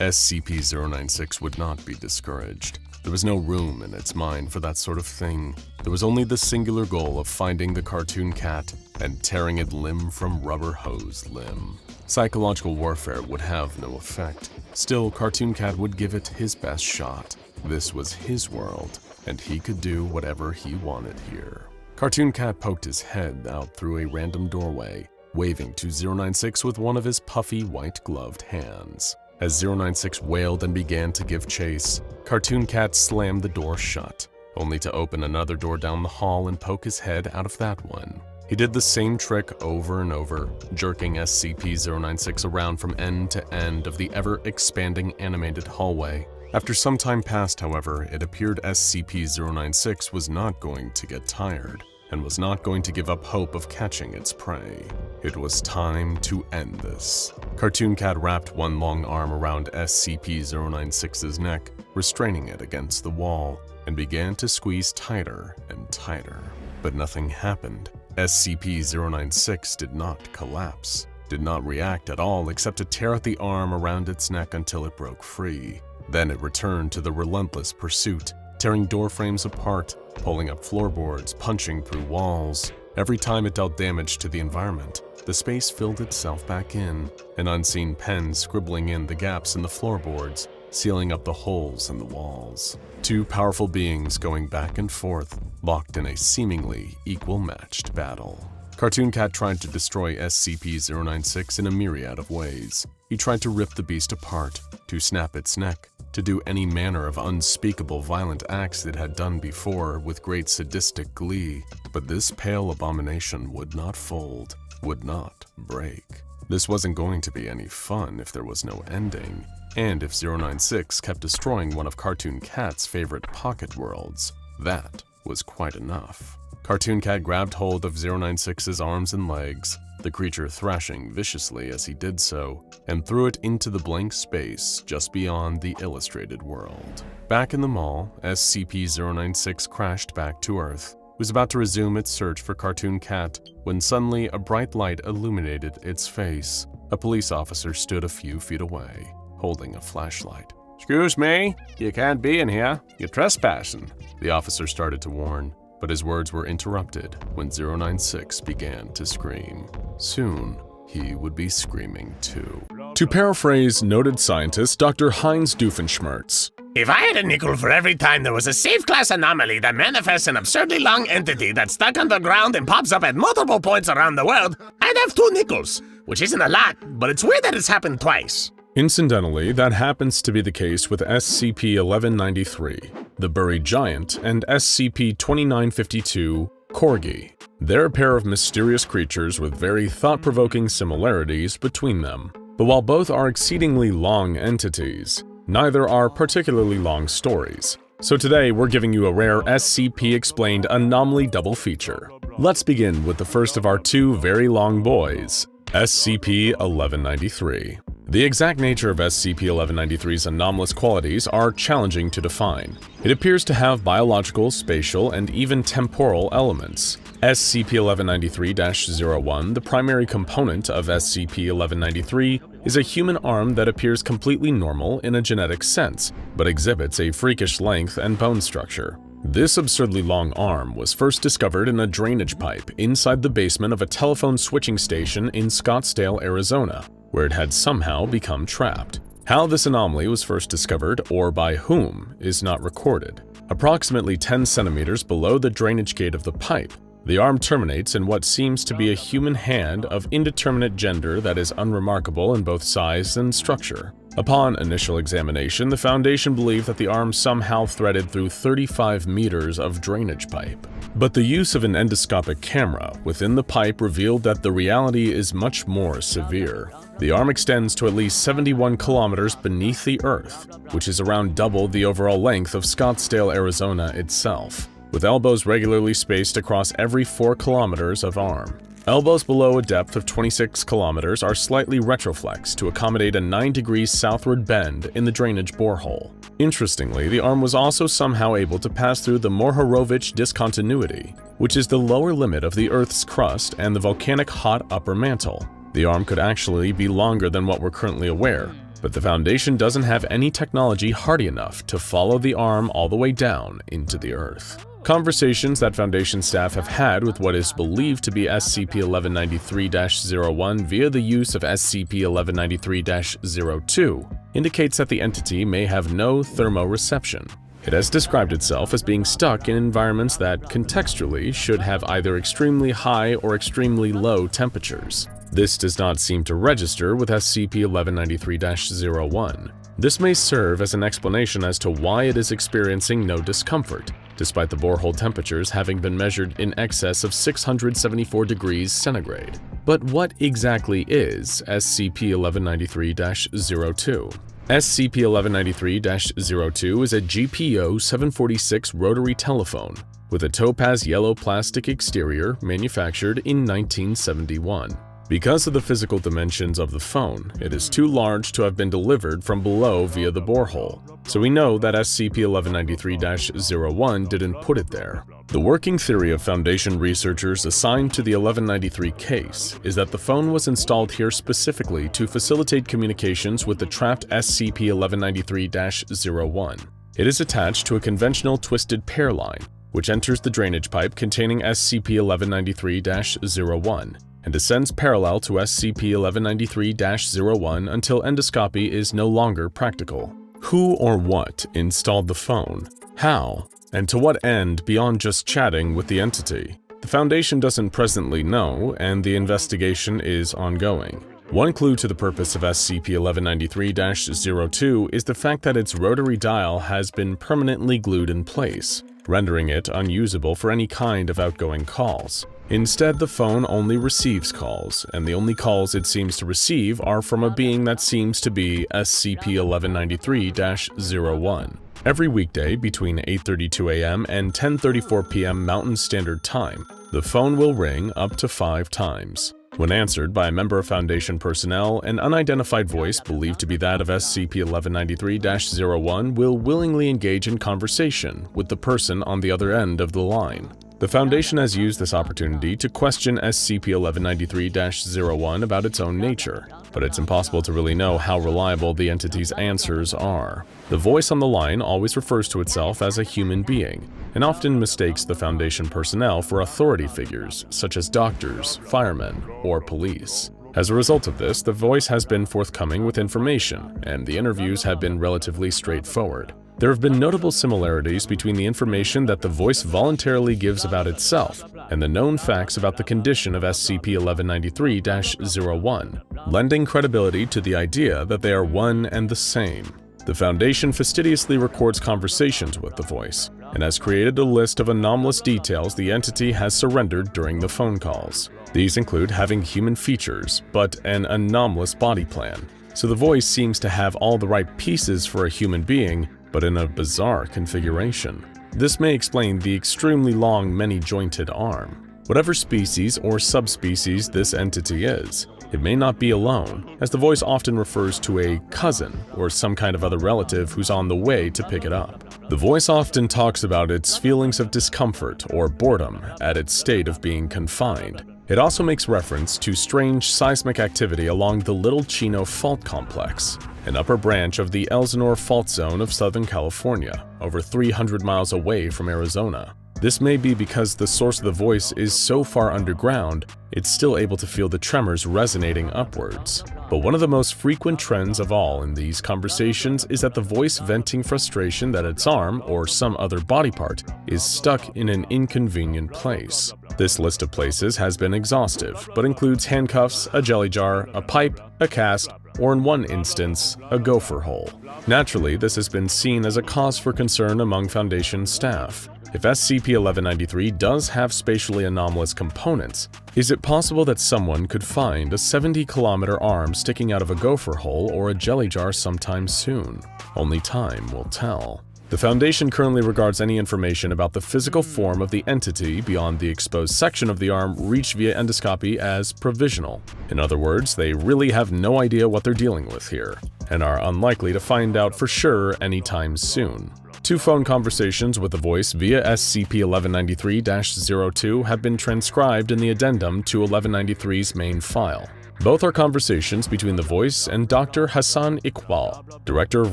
SCP-096 would not be discouraged. There was no room in its mind for that sort of thing. There was only the singular goal of finding the cartoon cat and tearing it limb from rubber hose limb. Psychological warfare would have no effect. Still, Cartoon Cat would give it his best shot. This was his world, and he could do whatever he wanted here. Cartoon Cat poked his head out through a random doorway, waving to 096 with one of his puffy white-gloved hands. As 096 wailed and began to give chase, Cartoon Cat slammed the door shut, only to open another door down the hall and poke his head out of that one. He did the same trick over and over, jerking SCP-096 around from end to end of the ever-expanding animated hallway. After some time passed, however, it appeared SCP-096 was not going to get tired, and was not going to give up hope of catching its prey. It was time to end this. Cartoon Cat wrapped one long arm around SCP-096's neck, restraining it against the wall, and began to squeeze tighter and tighter. But nothing happened. SCP-096 did not collapse, did not react at all except to tear at the arm around its neck until it broke free. Then it returned to the relentless pursuit, tearing door frames apart, pulling up floorboards, punching through walls. Every time it dealt damage to the environment, the space filled itself back in, an unseen pen scribbling in the gaps in the floorboards, sealing up the holes in the walls. Two powerful beings going back and forth, locked in a seemingly equal-matched battle. Cartoon Cat tried to destroy SCP-096 in a myriad of ways. He tried to rip the beast apart, to snap its neck, to do any manner of unspeakable violent acts it had done before with great sadistic glee, but this pale abomination would not fold, would not break. This wasn't going to be any fun if there was no ending, and if 096 kept destroying one of Cartoon Cat's favorite pocket worlds, that was quite enough. Cartoon Cat grabbed hold of 096's arms and legs, the creature thrashing viciously as he did so, and threw it into the blank space just beyond the illustrated world. Back in the mall, SCP-096 crashed back to Earth. It was about to resume its search for Cartoon Cat when suddenly a bright light illuminated its face. A police officer stood a few feet away, holding a flashlight. "Excuse me, you can't be in here. You're trespassing," the officer started to warn, but his words were interrupted when 096 began to scream. Soon, he would be screaming too. To paraphrase noted scientist Dr. Heinz Doofenshmirtz, If I had a nickel for every time there was a safe class anomaly that manifests an absurdly long entity that's stuck underground and pops up at multiple points around the world, I'd have 2 nickels, which isn't a lot, but it's weird that it's happened twice. Incidentally, that happens to be the case with SCP-1193, the Buried Giant, and SCP-2952, Corgi. They're a pair of mysterious creatures with very thought-provoking similarities between them. But while both are exceedingly long entities, neither are particularly long stories. So today, we're giving you a rare SCP-explained anomaly double feature. Let's begin with the first of our 2 very long boys, SCP-1193. The exact nature of SCP-1193's anomalous qualities are challenging to define. It appears to have biological, spatial, and even temporal elements. SCP-1193-01, the primary component of SCP-1193, is a human arm that appears completely normal in a genetic sense, but exhibits a freakish length and bone structure. This absurdly long arm was first discovered in a drainage pipe inside the basement of a telephone switching station in Scottsdale, Arizona, where it had somehow become trapped. How this anomaly was first discovered, or by whom, is not recorded. Approximately 10 centimeters below the drainage gate of the pipe, the arm terminates in what seems to be a human hand of indeterminate gender that is unremarkable in both size and structure. Upon initial examination, the Foundation believed that the arm somehow threaded through 35 meters of drainage pipe. But the use of an endoscopic camera within the pipe revealed that the reality is much more severe. The arm extends to at least 71 kilometers beneath the Earth, which is around double the overall length of Scottsdale, Arizona itself, with elbows regularly spaced across every 4 kilometers of arm. Elbows below a depth of 26 kilometers are slightly retroflexed to accommodate a 9 degrees southward bend in the drainage borehole. Interestingly, the arm was also somehow able to pass through the Mohorovich discontinuity, which is the lower limit of the Earth's crust and the volcanic hot upper mantle. The arm could actually be longer than what we're currently aware, but the Foundation doesn't have any technology hardy enough to follow the arm all the way down into the Earth. Conversations that Foundation staff have had with what is believed to be SCP-1193-01 via the use of SCP-1193-02 indicates that the entity may have no thermoreception. It has described itself as being stuck in environments that contextually should have either extremely high or extremely low temperatures. This does not seem to register with SCP-1193-01. This may serve as an explanation as to why it is experiencing no discomfort, despite the borehole temperatures having been measured in excess of 674 degrees centigrade. But what exactly is SCP-1193-02? SCP-1193-02 is a GPO 746 rotary telephone with a topaz yellow plastic exterior manufactured in 1971. Because of the physical dimensions of the phone, it is too large to have been delivered from below via the borehole, so we know that SCP-1193-01 didn't put it there. The working theory of Foundation researchers assigned to the 1193 case is that the phone was installed here specifically to facilitate communications with the trapped SCP-1193-01. It is attached to a conventional twisted pair line, which enters the drainage pipe containing SCP-1193-01. and descends parallel to SCP-1193-01 until endoscopy is no longer practical. Who or what installed the phone? How? And to what end beyond just chatting with the entity? The Foundation doesn't presently know, and the investigation is ongoing. One clue to the purpose of SCP-1193-02 is the fact that its rotary dial has been permanently glued in place, rendering it unusable for any kind of outgoing calls. Instead, the phone only receives calls, and the only calls it seems to receive are from a being that seems to be SCP-1193-01. Every weekday between 8:32 a.m. and 10:34 p.m. Mountain Standard Time, the phone will ring up to 5 times. When answered by a member of Foundation personnel, an unidentified voice believed to be that of SCP-1193-01 will willingly engage in conversation with the person on the other end of the line. The Foundation has used this opportunity to question SCP-1193-01 about its own nature, but it's impossible to really know how reliable the entity's answers are. The voice on the line always refers to itself as a human being, and often mistakes the Foundation personnel for authority figures, such as doctors, firemen, or police. As a result of this, the voice has been forthcoming with information, and the interviews have been relatively straightforward. There have been notable similarities between the information that the voice voluntarily gives about itself and the known facts about the condition of SCP-1193-01, lending credibility to the idea that they are one and the same. The Foundation fastidiously records conversations with the voice and has created a list of anomalous details the entity has surrendered during the phone calls. These include having human features, but an anomalous body plan. So the voice seems to have all the right pieces for a human being, but in a bizarre configuration. This may explain the extremely long, many-jointed arm. Whatever species or subspecies this entity is, it may not be alone, as the voice often refers to a cousin or some kind of other relative who's on the way to pick it up. The voice often talks about its feelings of discomfort or boredom at its state of being confined. It also makes reference to strange seismic activity along the Little Chino Fault Complex, an upper branch of the Elsinore Fault Zone of Southern California, over 300 miles away from Arizona. This may be because the source of the voice is so far underground, it's still able to feel the tremors resonating upwards. But one of the most frequent trends of all in these conversations is that the voice venting frustration that its arm, or some other body part, is stuck in an inconvenient place. This list of places has been exhaustive, but includes handcuffs, a jelly jar, a pipe, a cast, or in one instance, a gopher hole. Naturally, this has been seen as a cause for concern among Foundation staff. If SCP-1193 does have spatially anomalous components, is it possible that someone could find a 70-kilometer arm sticking out of a gopher hole or a jelly jar sometime soon? Only time will tell. The Foundation currently regards any information about the physical form of the entity beyond the exposed section of the arm reached via endoscopy as provisional. In other words, they really have no idea what they're dealing with here, and are unlikely to find out for sure anytime soon. 2 phone conversations with the voice via SCP-1193-02 have been transcribed in the addendum to 1193's main file. Both are conversations between the voice and Dr. Hassan Iqbal, Director of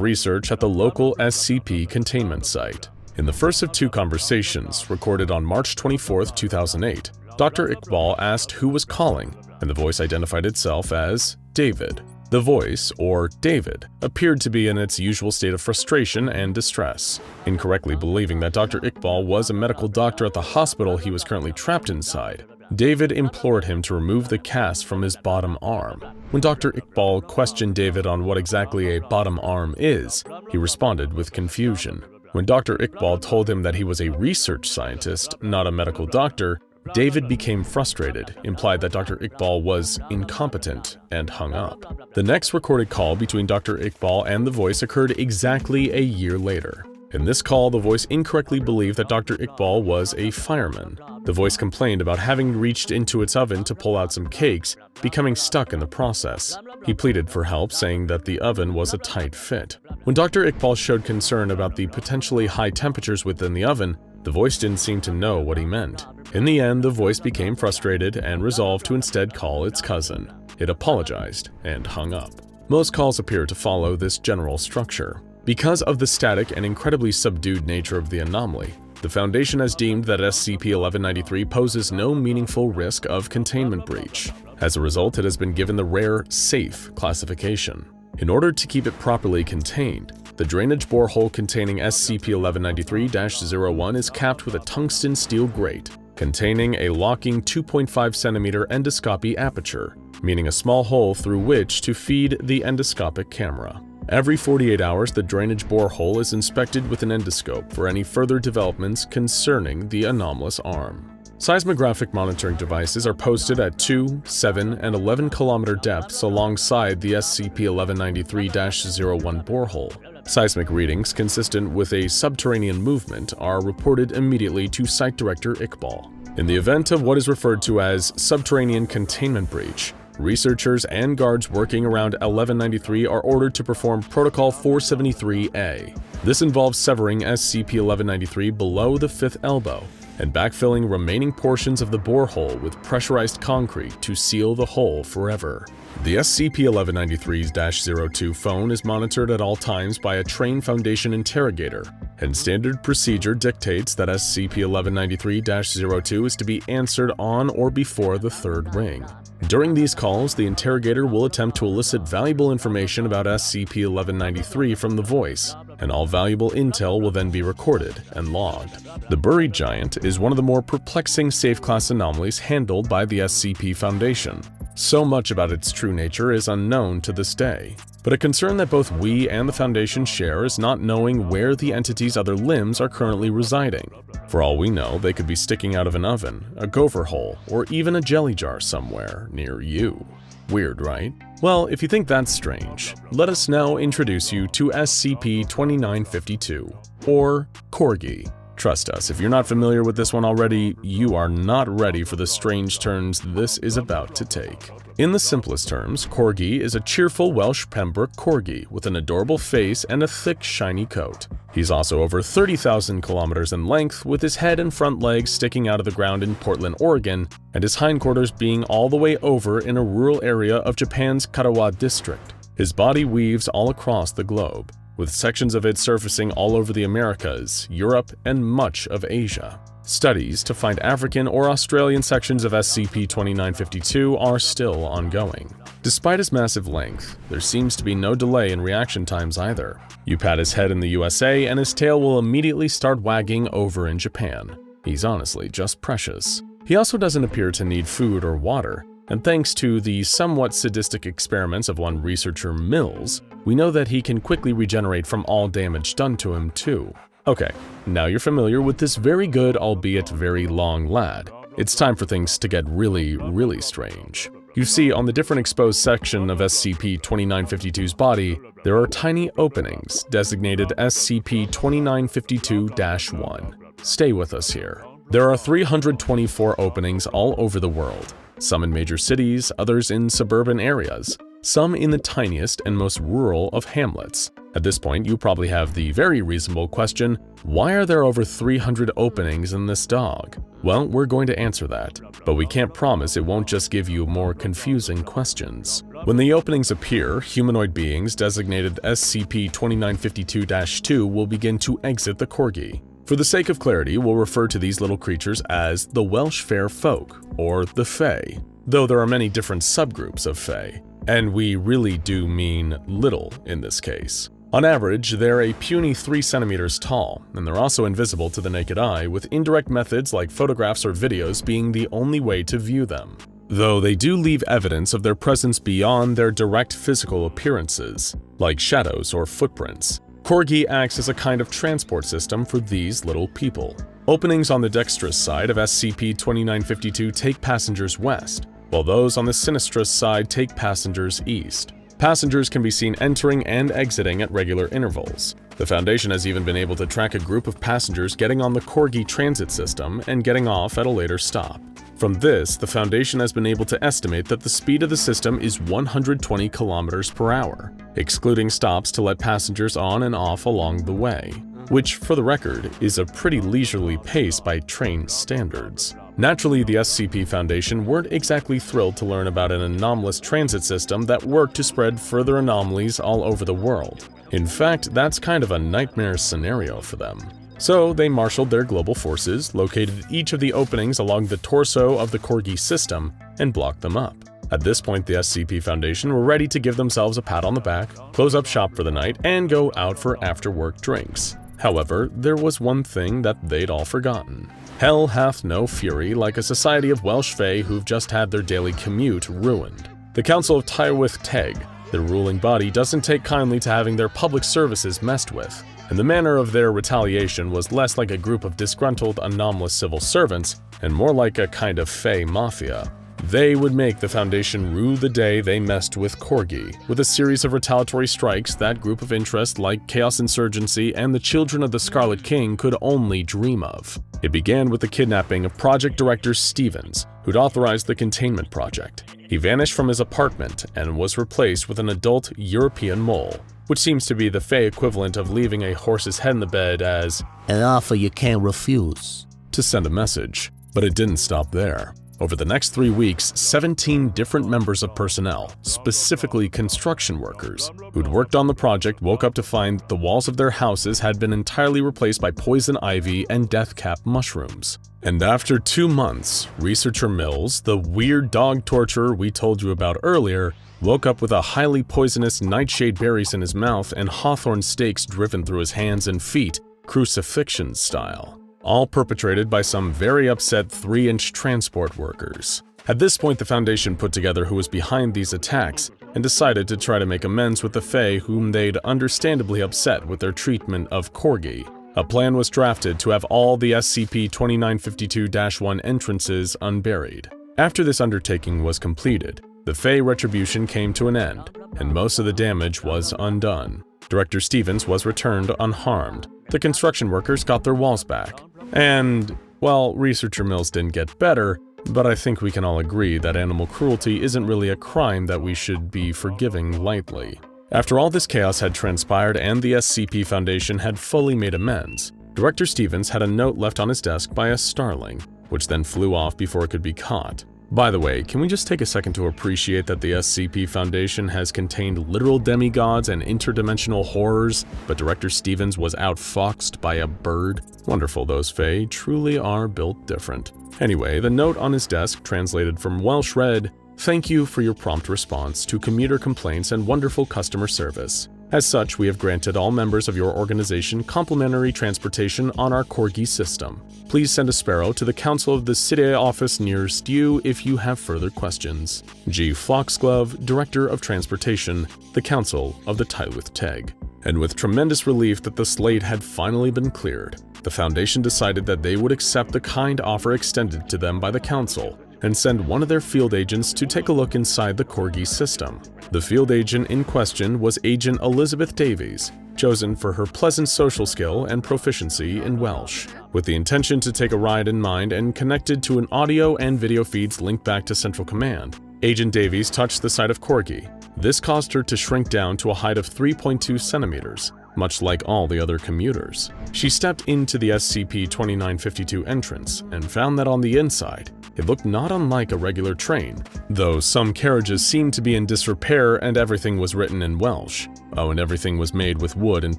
Research at the local SCP containment site. In the first of 2 conversations, recorded on March 24, 2008, Dr. Iqbal asked who was calling, and the voice identified itself as David. The voice, or David, appeared to be in its usual state of frustration and distress, incorrectly believing that Dr. Iqbal was a medical doctor at the hospital he was currently trapped inside. David implored him to remove the cast from his bottom arm. When Dr. Iqbal questioned David on what exactly a bottom arm is, he responded with confusion. When Dr. Iqbal told him that he was a research scientist, not a medical doctor, David became frustrated, implied that Dr. Iqbal was incompetent, and hung up. The next recorded call between Dr. Iqbal and the voice occurred exactly a year later. In this call, the voice incorrectly believed that Dr. Iqbal was a fireman. The voice complained about having reached into its oven to pull out some cakes, becoming stuck in the process. He pleaded for help, saying that the oven was a tight fit. When Dr. Iqbal showed concern about the potentially high temperatures within the oven, the voice didn't seem to know what he meant. In the end, the voice became frustrated and resolved to instead call its cousin. It apologized and hung up. Most calls appear to follow this general structure. Because of the static and incredibly subdued nature of the anomaly, the Foundation has deemed that SCP-1193 poses no meaningful risk of containment breach. As a result, it has been given the rare safe classification. In order to keep it properly contained, the drainage borehole containing SCP-1193-01 is capped with a tungsten steel grate containing a locking 2.5 cm endoscopy aperture, meaning a small hole through which to feed the endoscopic camera. Every 48 hours, the drainage borehole is inspected with an endoscope for any further developments concerning the anomalous arm. Seismographic monitoring devices are posted at 2, 7, and 11 kilometer depths alongside the SCP-1193-01 borehole. Seismic readings consistent with a subterranean movement are reported immediately to Site Director Iqbal. In the event of what is referred to as subterranean containment breach, researchers and guards working around 1193 are ordered to perform Protocol 473-A. This involves severing SCP-1193 below the 5th elbow and backfilling remaining portions of the borehole with pressurized concrete to seal the hole forever. The SCP-1193-02 phone is monitored at all times by a trained Foundation interrogator, and standard procedure dictates that SCP-1193-02 is to be answered on or before the 3rd ring. During these calls, the interrogator will attempt to elicit valuable information about SCP-1193 from the voice, and all valuable intel will then be recorded and logged. The Buried Giant is one of the more perplexing safe-class anomalies handled by the SCP Foundation. So much about its true nature is unknown to this day, but a concern that both we and the Foundation share is not knowing where the entity's other limbs are currently residing. For all we know, they could be sticking out of an oven, a gopher hole, or even a jelly jar somewhere near you. Weird, right? Well, if you think that's strange, let us now introduce you to SCP-2952, or Corgi. Trust us, if you're not familiar with this one already, you are not ready for the strange turns this is about to take. In the simplest terms, Corgi is a cheerful Welsh Pembroke Corgi with an adorable face and a thick, shiny coat. He's also over 30,000 kilometers in length, with his head and front legs sticking out of the ground in Portland, Oregon, and his hindquarters being all the way over in a rural area of Japan's Karawa district. His body weaves all across the globe, with sections of it surfacing all over the Americas, Europe, and much of Asia. Studies to find African or Australian sections of SCP-2952 are still ongoing. Despite his massive length, there seems to be no delay in reaction times either. You pat his head in the USA and his tail will immediately start wagging over in Japan. He's honestly just precious. He also doesn't appear to need food or water, and thanks to the somewhat sadistic experiments of one researcher Mills, we know that he can quickly regenerate from all damage done to him too. Okay, now you're familiar with this very good, albeit very long lad. It's time for things to get really strange. You see, on the different exposed section of SCP-2952's body, there are tiny openings designated SCP-2952-1. Stay with us here. There are 324 openings all over the world, some in major cities, others in suburban areas, some in the tiniest and most rural of hamlets. At this point, you probably have the very reasonable question, why are there over 300 openings in this dog? Well, we're going to answer that, but we can't promise it won't just give you more confusing questions. When the openings appear, humanoid beings designated SCP-2952-2 will begin to exit the Corgi. For the sake of clarity, we'll refer to these little creatures as the Welsh Fair Folk, or the Fae, though there are many different subgroups of Fae, and we really do mean little in this case. On average, they're a puny 3 centimeters tall, and they're also invisible to the naked eye, with indirect methods like photographs or videos being the only way to view them. Though they do leave evidence of their presence beyond their direct physical appearances, like shadows or footprints. Corgi acts as a kind of transport system for these little people. Openings on the dexterous side of SCP-2952 take passengers west, while those on the sinistrous side take passengers east. Passengers can be seen entering and exiting at regular intervals. The Foundation has even been able to track a group of passengers getting on the Corgi transit system and getting off at a later stop. From this, the Foundation has been able to estimate that the speed of the system is 120 kilometers per hour, excluding stops to let passengers on and off along the way, which, for the record, is a pretty leisurely pace by train standards. Naturally, the SCP Foundation weren't exactly thrilled to learn about an anomalous transit system that worked to spread further anomalies all over the world. In fact, that's kind of a nightmare scenario for them. So they marshaled their global forces, located each of the openings along the torso of the Corgi system, and blocked them up. At this point, the SCP Foundation were ready to give themselves a pat on the back, close up shop for the night, and go out for after-work drinks. However, there was one thing that they'd all forgotten. Hell hath no fury like a society of Welsh Fae who've just had their daily commute ruined. The Council of Tywydd Teg, their ruling body, doesn't take kindly to having their public services messed with, and the manner of their retaliation was less like a group of disgruntled, anomalous civil servants and more like a kind of Fae mafia. They would make the Foundation rue the day they messed with Corgi, with a series of retaliatory strikes that group of interest like Chaos Insurgency and the Children of the Scarlet King could only dream of. It began with the kidnapping of Project Director Stevens, who'd authorized the containment project. He vanished from his apartment and was replaced with an adult European mole, which seems to be the Fae equivalent of leaving a horse's head in the bed as an offer you can't refuse, to send a message. But it didn't stop there. Over the next 3 weeks, 17 different members of personnel, specifically construction workers, who'd worked on the project woke up to find the walls of their houses had been entirely replaced by poison ivy and deathcap mushrooms. And after 2 months, researcher Mills, the weird dog torturer we told you about earlier, woke up with a highly poisonous nightshade berries in his mouth and hawthorn stakes driven through his hands and feet, crucifixion style. All perpetrated by some very upset 3-inch transport workers. At this point, the Foundation put together who was behind these attacks and decided to try to make amends with the Fae whom they'd understandably upset with their treatment of Corgi. A plan was drafted to have all the SCP-2952-1 entrances unburied. After this undertaking was completed, The Fey retribution came to an end, and most of the damage was undone. Director Stevens was returned unharmed. The construction workers got their walls back. And, well, researcher Mills didn't get better, but I think we can all agree that animal cruelty isn't really a crime that we should be forgiving lightly. After all this chaos had transpired and the SCP Foundation had fully made amends, Director Stevens had a note left on his desk by a starling, which then flew off before it could be caught. By the way, can we just take a second to appreciate that the SCP Foundation has contained literal demigods and interdimensional horrors, but Director Stevens was outfoxed by a bird? Wonderful, those Fae truly are built different. Anyway, the note on his desk translated from Welsh read, "Thank you for your prompt response to commuter complaints and wonderful customer service. As such, we have granted all members of your organization complimentary transportation on our Corgi system. Please send a sparrow to the Council of the City office nearest you if you have further questions. G. Foxglove, Director of Transportation, the Council of the Tylwyth Teg." And with tremendous relief that the slate had finally been cleared, the Foundation decided that they would accept the kind offer extended to them by the Council and send one of their field agents to take a look inside the Corgi system. The field agent in question was Agent Elizabeth Davies, chosen for her pleasant social skill and proficiency in Welsh. With the intention to take a ride in mind and connected to an audio and video feeds linked back to Central Command, Agent Davies touched the site of Corgi. This caused her to shrink down to a height of 3.2 centimeters, much like all the other commuters. She stepped into the SCP-2952 entrance and found that on the inside, it looked not unlike a regular train, though some carriages seemed to be in disrepair and everything was written in Welsh. Oh, and everything was made with wood and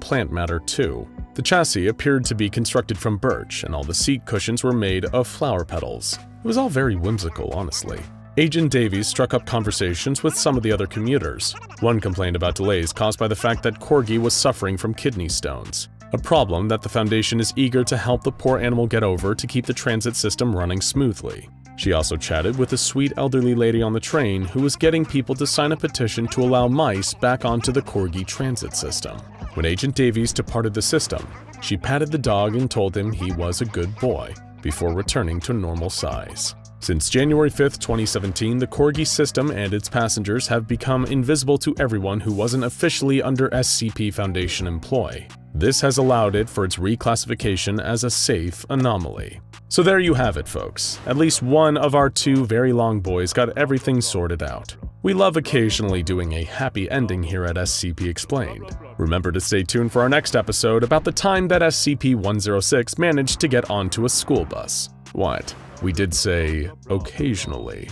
plant matter too. The chassis appeared to be constructed from birch, and all the seat cushions were made of flower petals. It was all very whimsical, honestly. Agent Davies struck up conversations with some of the other commuters. One complained about delays caused by the fact that Corgi was suffering from kidney stones, a problem that the Foundation is eager to help the poor animal get over to keep the transit system running smoothly. She also chatted with a sweet elderly lady on the train who was getting people to sign a petition to allow mice back onto the Corgi transit system. When Agent Davies departed the system, she patted the dog and told him he was a good boy, before returning to normal size. Since January 5th, 2017, the Corgi system and its passengers have become invisible to everyone who wasn't officially under SCP Foundation employ. This has allowed it for its reclassification as a safe anomaly. So there you have it, folks. At least one of our two very long boys got everything sorted out. We love occasionally doing a happy ending here at SCP Explained. Remember to stay tuned for our next episode about the time that SCP-106 managed to get onto a school bus. What? We did say occasionally.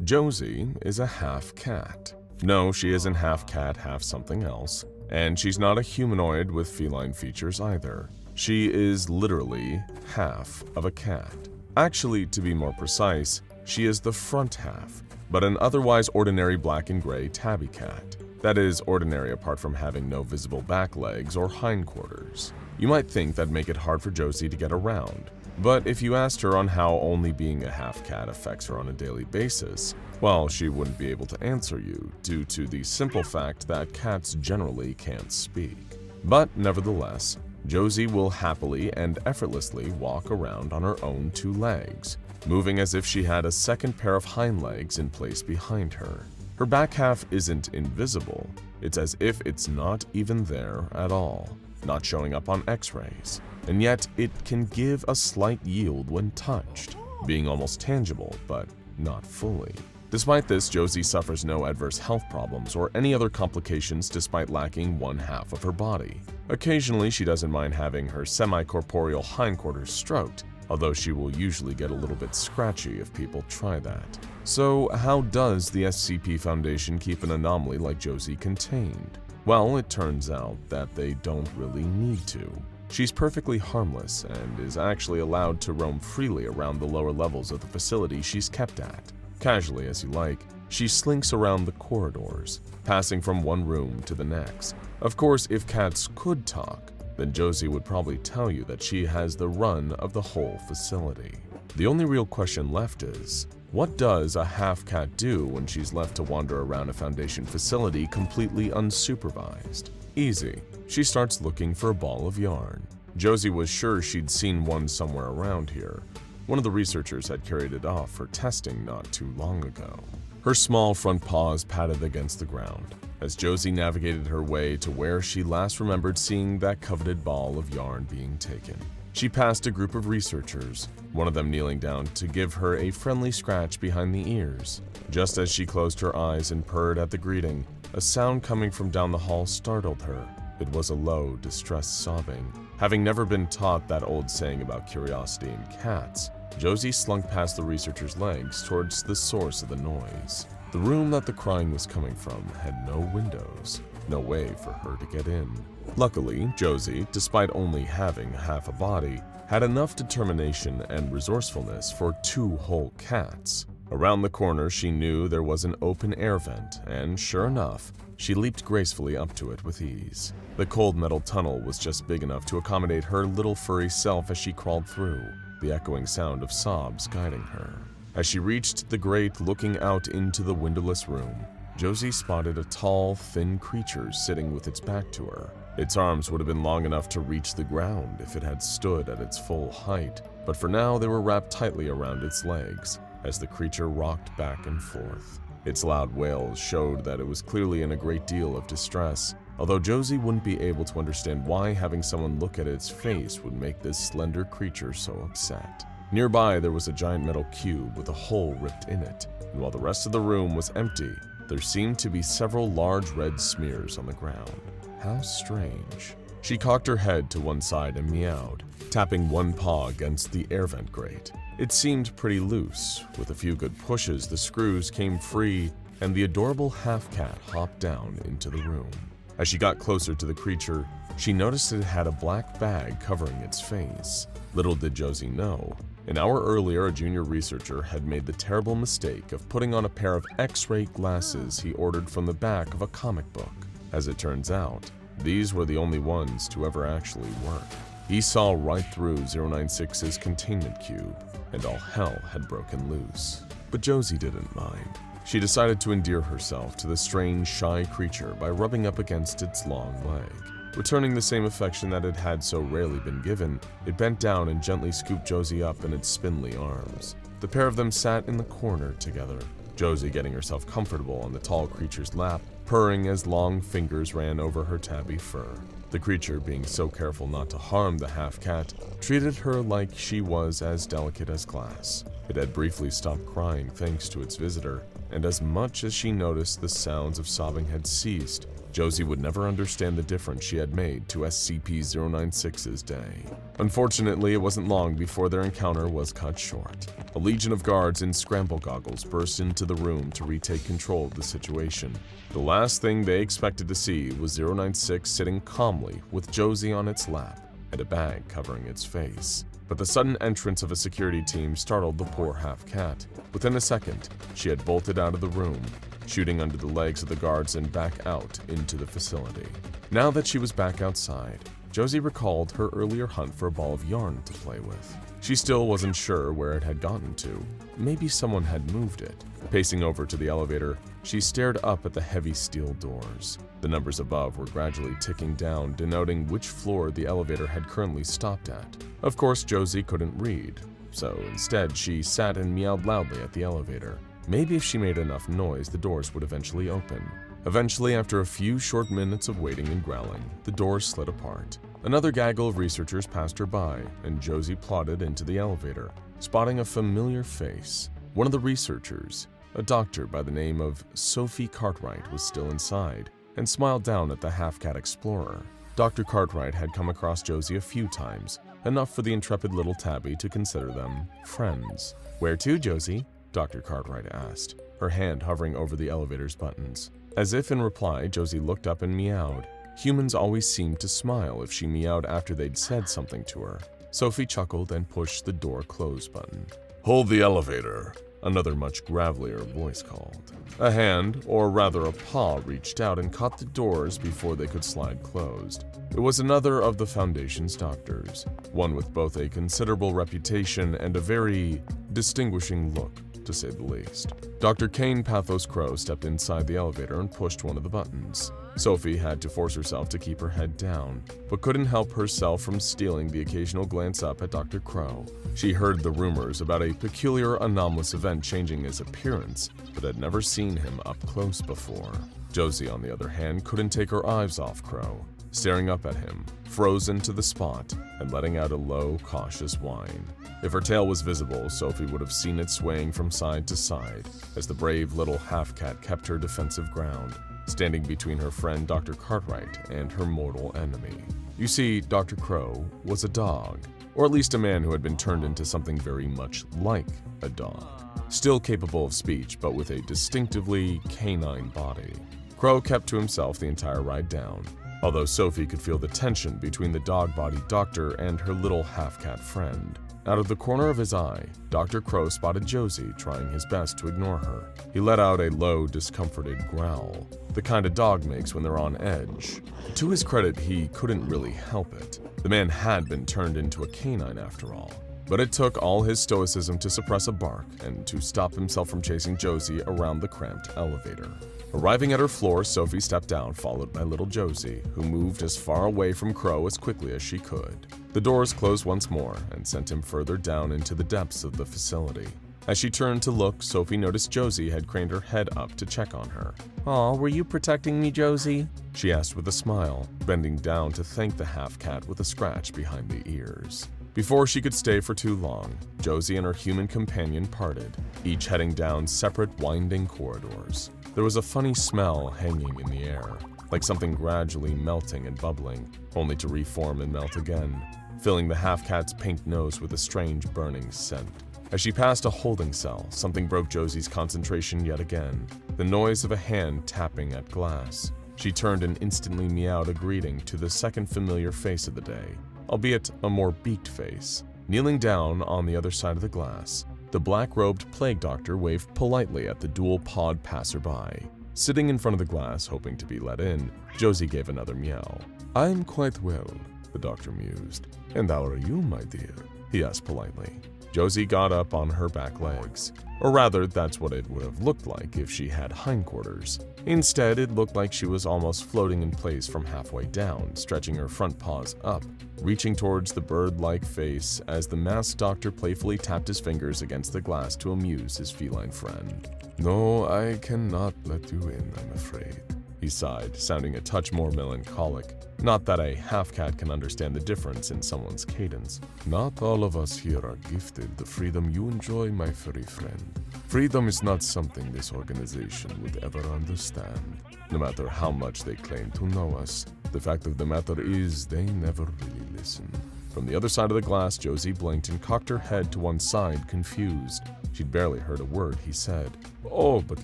Josie is a half cat. No, she isn't half cat, half something else. And she's not a humanoid with feline features either. She is literally half of a cat. Actually, to be more precise, she is the front half, but an otherwise ordinary black and gray tabby cat. That is ordinary apart from having no visible back legs or hindquarters. You might think that'd make it hard for Josie to get around, but if you asked her on how only being a half cat affects her on a daily basis, well, she wouldn't be able to answer you due to the simple fact that cats generally can't speak. But nevertheless, Josie will happily and effortlessly walk around on her own two legs, moving as if she had a second pair of hind legs in place behind her. Her back half isn't invisible, it's as if it's not even there at all, not showing up on x-rays, and yet it can give a slight yield when touched, being almost tangible, but not fully. Despite this, Josie suffers no adverse health problems or any other complications despite lacking one half of her body. Occasionally, she doesn't mind having her semi-corporeal hindquarters stroked, although she will usually get a little bit scratchy if people try that. So how does the SCP Foundation keep an anomaly like Josie contained? Well, it turns out that they don't really need to. She's perfectly harmless and is actually allowed to roam freely around the lower levels of the facility she's kept at. Casually as you like, she slinks around the corridors, passing from one room to the next. Of course, if cats could talk, then Josie would probably tell you that she has the run of the whole facility. The only real question left is, what does a half-cat do when she's left to wander around a Foundation facility completely unsupervised? Easy. She starts looking for a ball of yarn. Josie was sure she'd seen one somewhere around here. One of the researchers had carried it off for testing not too long ago. Her small front paws patted against the ground as Josie navigated her way to where she last remembered seeing that coveted ball of yarn being taken. She passed a group of researchers, one of them kneeling down to give her a friendly scratch behind the ears. Just as she closed her eyes and purred at the greeting, a sound coming from down the hall startled her. It was a low, distressed sobbing. Having never been taught that old saying about curiosity in cats, Josie slunk past the researcher's legs towards the source of the noise. The room that the crying was coming from had no windows, no way for her to get in. Luckily, Josie, despite only having half a body, had enough determination and resourcefulness for 2 whole cats. Around the corner, she knew there was an open air vent, and sure enough, she leaped gracefully up to it with ease. The cold metal tunnel was just big enough to accommodate her little furry self as she crawled through, the echoing sound of sobs guiding her. As she reached the grate looking out into the windowless room, Josie spotted a tall, thin creature sitting with its back to her. Its arms would have been long enough to reach the ground if it had stood at its full height, but for now they were wrapped tightly around its legs as the creature rocked back and forth. Its loud wails showed that it was clearly in a great deal of distress, although Josie wouldn't be able to understand why having someone look at its face would make this slender creature so upset. Nearby, there was a giant metal cube with a hole ripped in it, and while the rest of the room was empty, there seemed to be several large red smears on the ground. How strange. She cocked her head to one side and meowed, tapping one paw against the air vent grate. It seemed pretty loose. With a few good pushes, the screws came free, and the adorable half-cat hopped down into the room. As she got closer to the creature, she noticed it had a black bag covering its face. Little did Josie know, an hour earlier a junior researcher had made the terrible mistake of putting on a pair of X-ray glasses he ordered from the back of a comic book. As it turns out, these were the only ones to ever actually work. He saw right through 096's containment cube, and all hell had broken loose. But Josie didn't mind. She decided to endear herself to the strange, shy creature by rubbing up against its long leg. Returning the same affection that it had so rarely been given, it bent down and gently scooped Josie up in its spindly arms. The pair of them sat in the corner together, Josie getting herself comfortable on the tall creature's lap, purring as long fingers ran over her tabby fur. The creature, being so careful not to harm the half-cat, treated her like she was as delicate as glass. It had briefly stopped crying thanks to its visitor, and as much as she noticed the sounds of sobbing had ceased, Josie would never understand the difference she had made to SCP-096's day. Unfortunately, it wasn't long before their encounter was cut short. A legion of guards in scramble goggles burst into the room to retake control of the situation. The last thing they expected to see was 096 sitting calmly with Josie on its lap and a bag covering its face. But the sudden entrance of a security team startled the poor half-cat. Within a second, she had bolted out of the room, shooting under the legs of the guards and back out into the facility. Now that she was back outside, Josie recalled her earlier hunt for a ball of yarn to play with. She still wasn't sure where it had gotten to. Maybe someone had moved it. Pacing over to the elevator, she stared up at the heavy steel doors. The numbers above were gradually ticking down, denoting which floor the elevator had currently stopped at. Of course, Josie couldn't read, so instead she sat and meowed loudly at the elevator. Maybe if she made enough noise, the doors would eventually open. Eventually, after a few short minutes of waiting and growling, the doors slid apart. Another gaggle of researchers passed her by, and Josie plodded into the elevator, spotting a familiar face. One of the researchers, a doctor by the name of Sophie Cartwright, was still inside, and smiled down at the half-cat explorer. Dr. Cartwright had come across Josie a few times, enough for the intrepid little tabby to consider them friends. "Where to, Josie?" Dr. Cartwright asked, her hand hovering over the elevator's buttons. As if in reply, Josie looked up and meowed. Humans always seemed to smile if she meowed after they'd said something to her. Sophie chuckled and pushed the door close button. "Hold the elevator," another much gravelier voice called. A hand, or rather a paw, reached out and caught the doors before they could slide closed. It was another of the Foundation's doctors, one with both a considerable reputation and a very distinguishing look. to say the least. Dr. Kain Pathos Crow stepped inside the elevator and pushed one of the buttons. Sophie had to force herself to keep her head down, but couldn't help herself from stealing the occasional glance up at Dr. Crow. She heard the rumors about a peculiar anomalous event changing his appearance, but had never seen him up close before. Josie, on the other hand, couldn't take her eyes off Crow, staring up at him, frozen to the spot, and letting out a low, cautious whine. If her tail was visible, Sophie would have seen it swaying from side to side as the brave little half-cat kept her defensive ground, standing between her friend Dr. Cartwright and her mortal enemy. You see, Dr. Crow was a dog, or at least a man who had been turned into something very much like a dog, still capable of speech but with a distinctively canine body. Crow kept to himself the entire ride down, although Sophie could feel the tension between the dog-bodied doctor and her little half-cat friend. Out of the corner of his eye, Dr. Crow spotted Josie trying his best to ignore her. He let out a low, discomforted growl, the kind a dog makes when they're on edge. To his credit, he couldn't really help it. The man had been turned into a canine after all. But it took all his stoicism to suppress a bark and to stop himself from chasing Josie around the cramped elevator. Arriving at her floor, Sophie stepped down, followed by little Josie, who moved as far away from Crow as quickly as she could. The doors closed once more and sent him further down into the depths of the facility. As she turned to look, Sophie noticed Josie had craned her head up to check on her. "Aw, were you protecting me, Josie?" she asked with a smile, bending down to thank the half-cat with a scratch behind the ears. Before she could stay for too long, Josie and her human companion parted, each heading down separate winding corridors. There was a funny smell hanging in the air, like something gradually melting and bubbling, only to reform and melt again, filling the half-cat's pink nose with a strange burning scent. As she passed a holding cell, something broke Josie's concentration yet again, the noise of a hand tapping at glass. She turned and instantly meowed a greeting to the second familiar face of the day, albeit a more beaked face. Kneeling down on the other side of the glass, the black-robed plague doctor waved politely at the dual-pawed passerby. Sitting in front of the glass, hoping to be let in, Josie gave another meow. "I'm quite well," the doctor mused. "And how are you, my dear?" he asked politely. Josie got up on her back legs. Or rather, that's what it would have looked like if she had hindquarters. Instead, it looked like she was almost floating in place from halfway down, stretching her front paws up, reaching towards the bird-like face as the masked doctor playfully tapped his fingers against the glass to amuse his feline friend. "No, I cannot let you in, I'm afraid," he sighed, sounding a touch more melancholic. Not that a half-cat can understand the difference in someone's cadence. "Not all of us here are gifted the freedom you enjoy, my furry friend. Freedom is not something this organization would ever understand. No matter how much they claim to know us, the fact of the matter is they never really listen." From the other side of the glass, Josie blinked and cocked her head to one side, confused. She'd barely heard a word he said. "Oh, but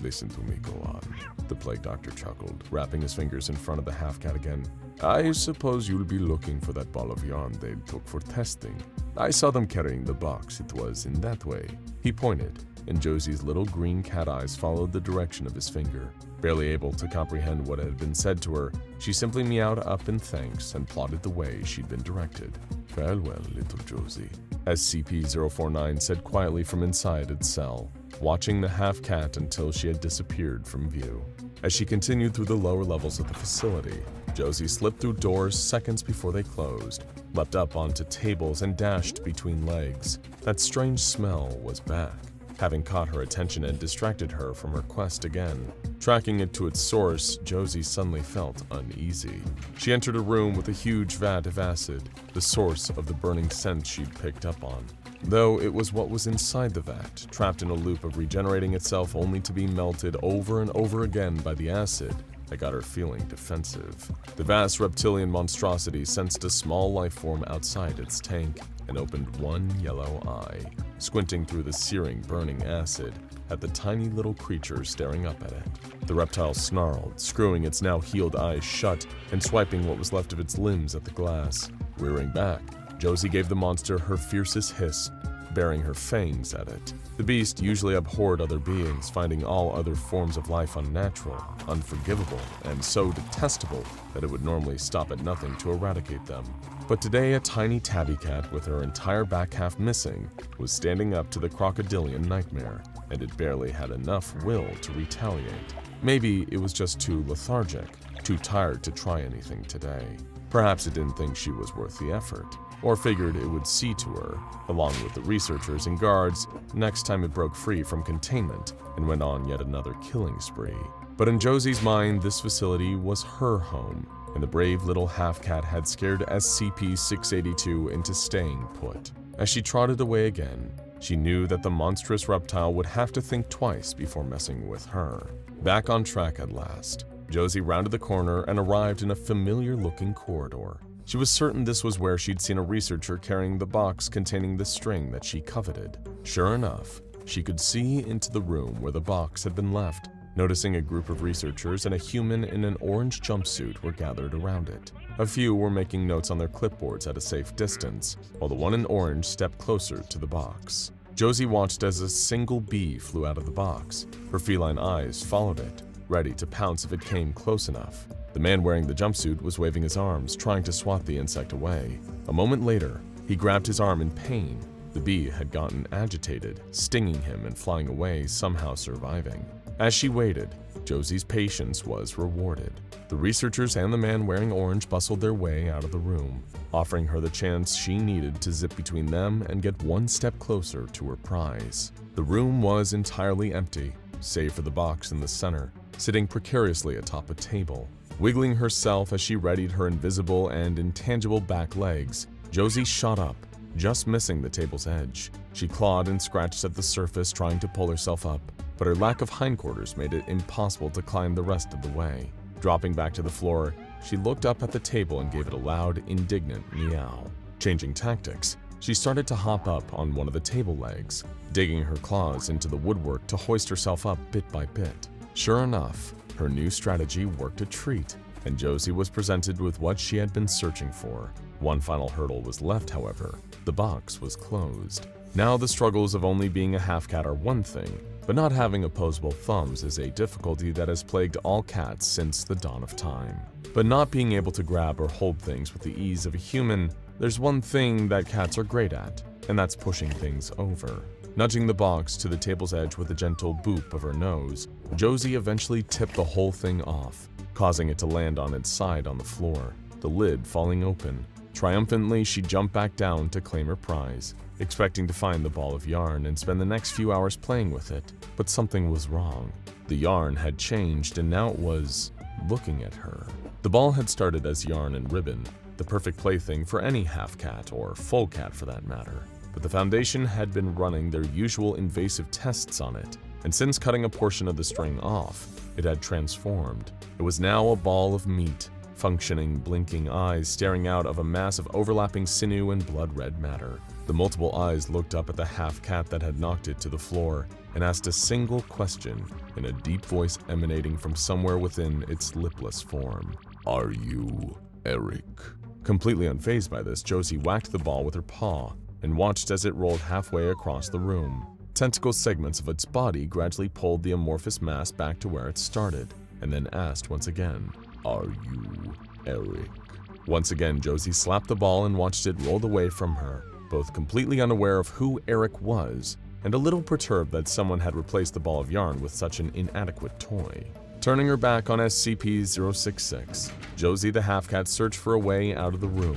listen to me, go on," the plague doctor chuckled, wrapping his fingers in front of the half-cat again. "I suppose you'll be looking for that ball of yarn they took for testing. I saw them carrying the box. It was in that way." He pointed, and Josie's little green cat eyes followed the direction of his finger. Barely able to comprehend what had been said to her, she simply meowed up in thanks and plodded the way she'd been directed. "Farewell, little Josie," SCP-049 said quietly from inside its cell, watching the half-cat until she had disappeared from view. As she continued through the lower levels of the facility, Josie slipped through doors seconds before they closed, leapt up onto tables, and dashed between legs. That strange smell was back, having caught her attention and distracted her from her quest again. Tracking it to its source, Josie suddenly felt uneasy. She entered a room with a huge vat of acid, the source of the burning scent she'd picked up on. Though it was what was inside the vat, trapped in a loop of regenerating itself only to be melted over and over again by the acid, that got her feeling defensive. The vast reptilian monstrosity sensed a small life form outside its tank and opened one yellow eye, squinting through the searing, burning acid at the tiny little creature staring up at it. The reptile snarled, screwing its now healed eyes shut and swiping what was left of its limbs at the glass. Rearing back, Josie gave the monster her fiercest hiss, baring her fangs at it. The beast usually abhorred other beings, finding all other forms of life unnatural, unforgivable, and so detestable that it would normally stop at nothing to eradicate them. But today, a tiny tabby cat with her entire back half missing was standing up to the crocodilian nightmare, and it barely had enough will to retaliate. Maybe it was just too lethargic, too tired to try anything today. Perhaps it didn't think she was worth the effort, or figured it would see to her, along with the researchers and guards, next time it broke free from containment and went on yet another killing spree. But in Josie's mind, this facility was her home, and the brave little half-cat had scared SCP-682 into staying put. As she trotted away again, she knew that the monstrous reptile would have to think twice before messing with her. Back on track at last, Josie rounded the corner and arrived in a familiar-looking corridor. She was certain this was where she'd seen a researcher carrying the box containing the string that she coveted. Sure enough, she could see into the room where the box had been left, noticing a group of researchers and a human in an orange jumpsuit were gathered around it. A few were making notes on their clipboards at a safe distance, while the one in orange stepped closer to the box. Josie watched as a single bee flew out of the box. Her feline eyes followed it, ready to pounce if it came close enough. The man wearing the jumpsuit was waving his arms, trying to swat the insect away. A moment later, he grabbed his arm in pain. The bee had gotten agitated, stinging him and flying away, somehow surviving. As she waited, Josie's patience was rewarded. The researchers and the man wearing orange bustled their way out of the room, offering her the chance she needed to zip between them and get one step closer to her prize. The room was entirely empty, save for the box in the center, sitting precariously atop a table. Wiggling herself as she readied her invisible and intangible back legs, Josie shot up, just missing the table's edge. She clawed and scratched at the surface, trying to pull herself up, but her lack of hindquarters made it impossible to climb the rest of the way. Dropping back to the floor, she looked up at the table and gave it a loud, indignant meow. Changing tactics, she started to hop up on one of the table legs, digging her claws into the woodwork to hoist herself up bit by bit. Sure enough, her new strategy worked a treat, and Josie was presented with what she had been searching for. One final hurdle was left, however. The box was closed. Now the struggles of only being a half-cat are one thing, but not having opposable thumbs is a difficulty that has plagued all cats since the dawn of time. But not being able to grab or hold things with the ease of a human, there's one thing that cats are great at, and that's pushing things over. Nudging the box to the table's edge with a gentle boop of her nose, Josie eventually tipped the whole thing off, causing it to land on its side on the floor, the lid falling open. Triumphantly, she jumped back down to claim her prize, expecting to find the ball of yarn and spend the next few hours playing with it. But something was wrong. The yarn had changed, and now it was looking at her. The ball had started as yarn and ribbon, the perfect plaything for any half-cat, or full cat for that matter. But the Foundation had been running their usual invasive tests on it, and since cutting a portion of the string off, it had transformed. It was now a ball of meat, functioning, blinking eyes staring out of a mass of overlapping sinew and blood-red matter. The multiple eyes looked up at the half-cat that had knocked it to the floor and asked a single question in a deep voice emanating from somewhere within its lipless form. "Are you Eric?" Completely unfazed by this, Josie whacked the ball with her paw and watched as it rolled halfway across the room. Tentacle segments of its body gradually pulled the amorphous mass back to where it started, and then asked once again, "Are you Eric?" Once again, Josie slapped the ball and watched it roll away from her, both completely unaware of who Eric was, and a little perturbed that someone had replaced the ball of yarn with such an inadequate toy. Turning her back on SCP-066, Josie the half-cat searched for a way out of the room,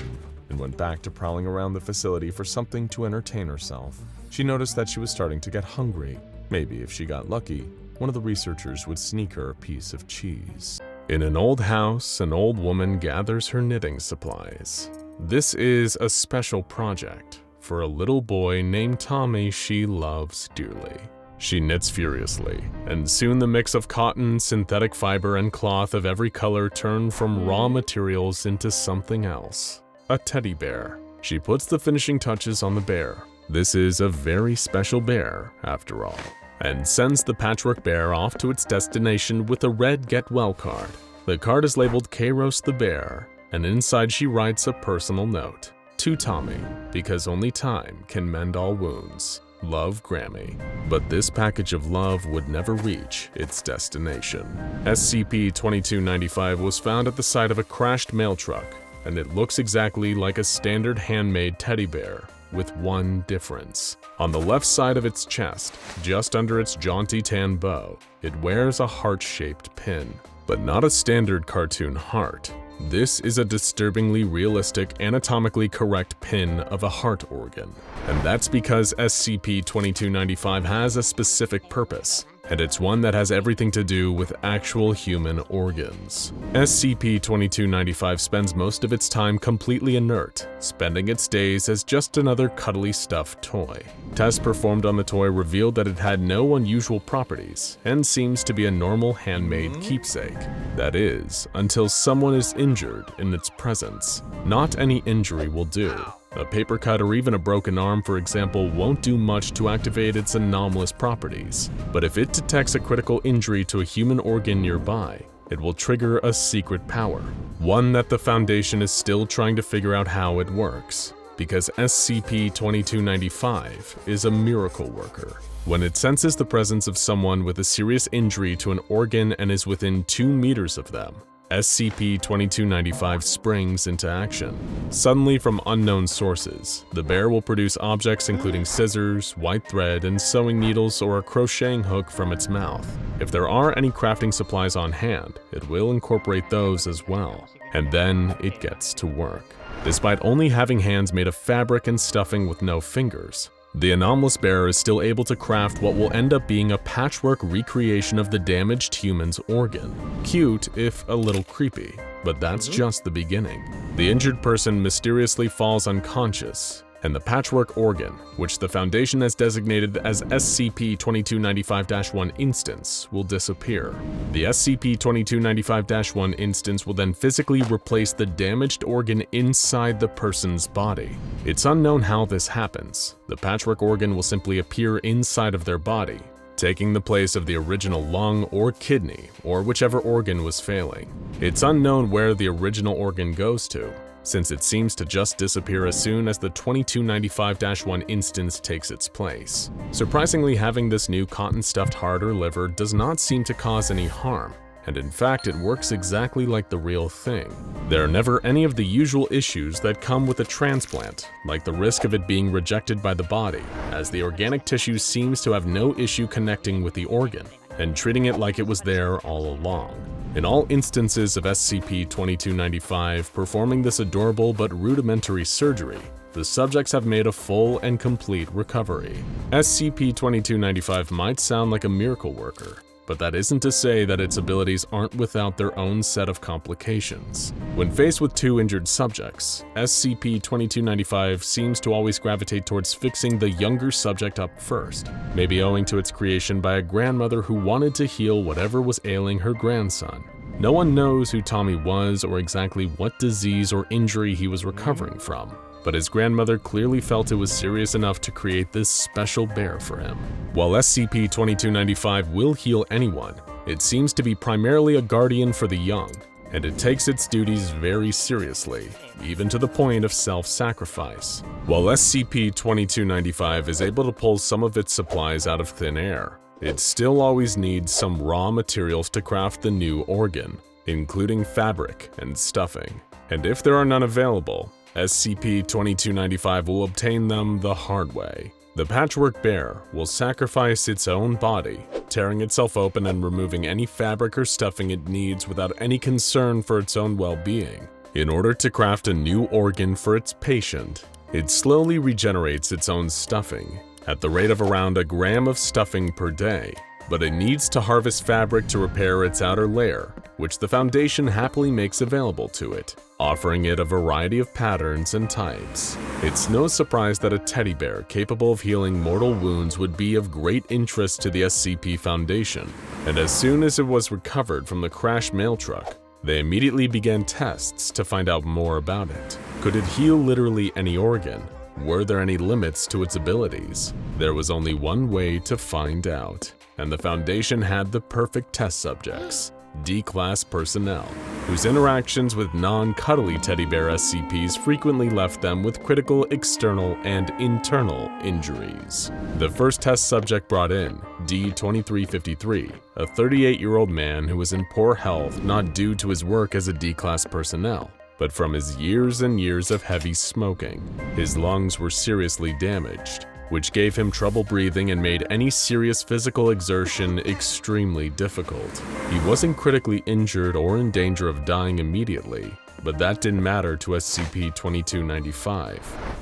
and went back to prowling around the facility for something to entertain herself. She noticed that she was starting to get hungry. Maybe if she got lucky, one of the researchers would sneak her a piece of cheese. In an old house, an old woman gathers her knitting supplies. This is a special project for a little boy named Tommy she loves dearly. She knits furiously, and soon the mix of cotton, synthetic fiber, and cloth of every color turn from raw materials into something else. A teddy bear. She puts the finishing touches on the bear. This is a very special bear, after all, and sends the patchwork bear off to its destination with a red Get Well card. The card is labeled Kairos the Bear, and inside she writes a personal note. To Tommy, because only time can mend all wounds. Love, Grammy. But this package of love would never reach its destination. SCP-2295 was found at the site of a crashed mail truck, and it looks exactly like a standard handmade teddy bear, with one difference. On the left side of its chest, just under its jaunty tan bow, it wears a heart-shaped pin, but not a standard cartoon heart. This is a disturbingly realistic, anatomically correct pin of a heart organ. And that's because SCP-2295 has a specific purpose, and it's one that has everything to do with actual human organs. SCP-2295 spends most of its time completely inert, spending its days as just another cuddly stuffed toy. Tests performed on the toy revealed that it had no unusual properties, and seems to be a normal handmade keepsake. That is, until someone is injured in its presence. Not any injury will do. A paper cut or even a broken arm, for example, won't do much to activate its anomalous properties. But if it detects a critical injury to a human organ nearby, it will trigger a secret power, one that the Foundation is still trying to figure out how it works. Because SCP-2295 is a miracle worker. When it senses the presence of someone with a serious injury to an organ and is within 2 meters of them, SCP-2295 springs into action. Suddenly, from unknown sources, the bear will produce objects including scissors, white thread, and sewing needles or a crocheting hook from its mouth. If there are any crafting supplies on hand, it will incorporate those as well. And then it gets to work. Despite only having hands made of fabric and stuffing with no fingers, the anomalous bear is still able to craft what will end up being a patchwork recreation of the damaged human's organ. Cute, if a little creepy, but that's just the beginning. The injured person mysteriously falls unconscious, and the patchwork organ, which the Foundation has designated as SCP-2295-1 instance, will disappear. The SCP-2295-1 instance will then physically replace the damaged organ inside the person's body. It's unknown how this happens. The patchwork organ will simply appear inside of their body, taking the place of the original lung or kidney, or whichever organ was failing. It's unknown where the original organ goes to, since it seems to just disappear as soon as the 2295-1 instance takes its place. Surprisingly, having this new cotton-stuffed heart or liver does not seem to cause any harm, and in fact it works exactly like the real thing. There are never any of the usual issues that come with a transplant, like the risk of it being rejected by the body, as the organic tissue seems to have no issue connecting with the organ, and treating it like it was there all along. In all instances of SCP-2295 performing this adorable but rudimentary surgery, the subjects have made a full and complete recovery. SCP-2295 might sound like a miracle worker, but that isn't to say that its abilities aren't without their own set of complications. When faced with 2 injured subjects, SCP-2295 seems to always gravitate towards fixing the younger subject up first, maybe owing to its creation by a grandmother who wanted to heal whatever was ailing her grandson. No one knows who Tommy was or exactly what disease or injury he was recovering from, but his grandmother clearly felt it was serious enough to create this special bear for him. While SCP-2295 will heal anyone, it seems to be primarily a guardian for the young, and it takes its duties very seriously, even to the point of self-sacrifice. While SCP-2295 is able to pull some of its supplies out of thin air, it still always needs some raw materials to craft the new organ, including fabric and stuffing. And if there are none available, SCP-2295 will obtain them the hard way. The patchwork bear will sacrifice its own body, tearing itself open and removing any fabric or stuffing it needs without any concern for its own well-being. In order to craft a new organ for its patient, it slowly regenerates its own stuffing, at the rate of around 1 gram of stuffing per day, but it needs to harvest fabric to repair its outer layer, which the Foundation happily makes available to it, offering it a variety of patterns and types. It's no surprise that a teddy bear capable of healing mortal wounds would be of great interest to the SCP Foundation, and as soon as it was recovered from the crashed mail truck, they immediately began tests to find out more about it. Could it heal literally any organ? Were there any limits to its abilities? There was only one way to find out, and the Foundation had the perfect test subjects: D-Class personnel. whose interactions with non-cuddly teddy bear SCPs frequently left them with critical external and internal injuries. The first test subject brought in, D-2353, a 38-year-old man who was in poor health not due to his work as a D-Class personnel, but from his years and years of heavy smoking. His lungs were seriously damaged, which gave him trouble breathing and made any serious physical exertion extremely difficult. He wasn't critically injured or in danger of dying immediately, but that didn't matter to SCP-2295.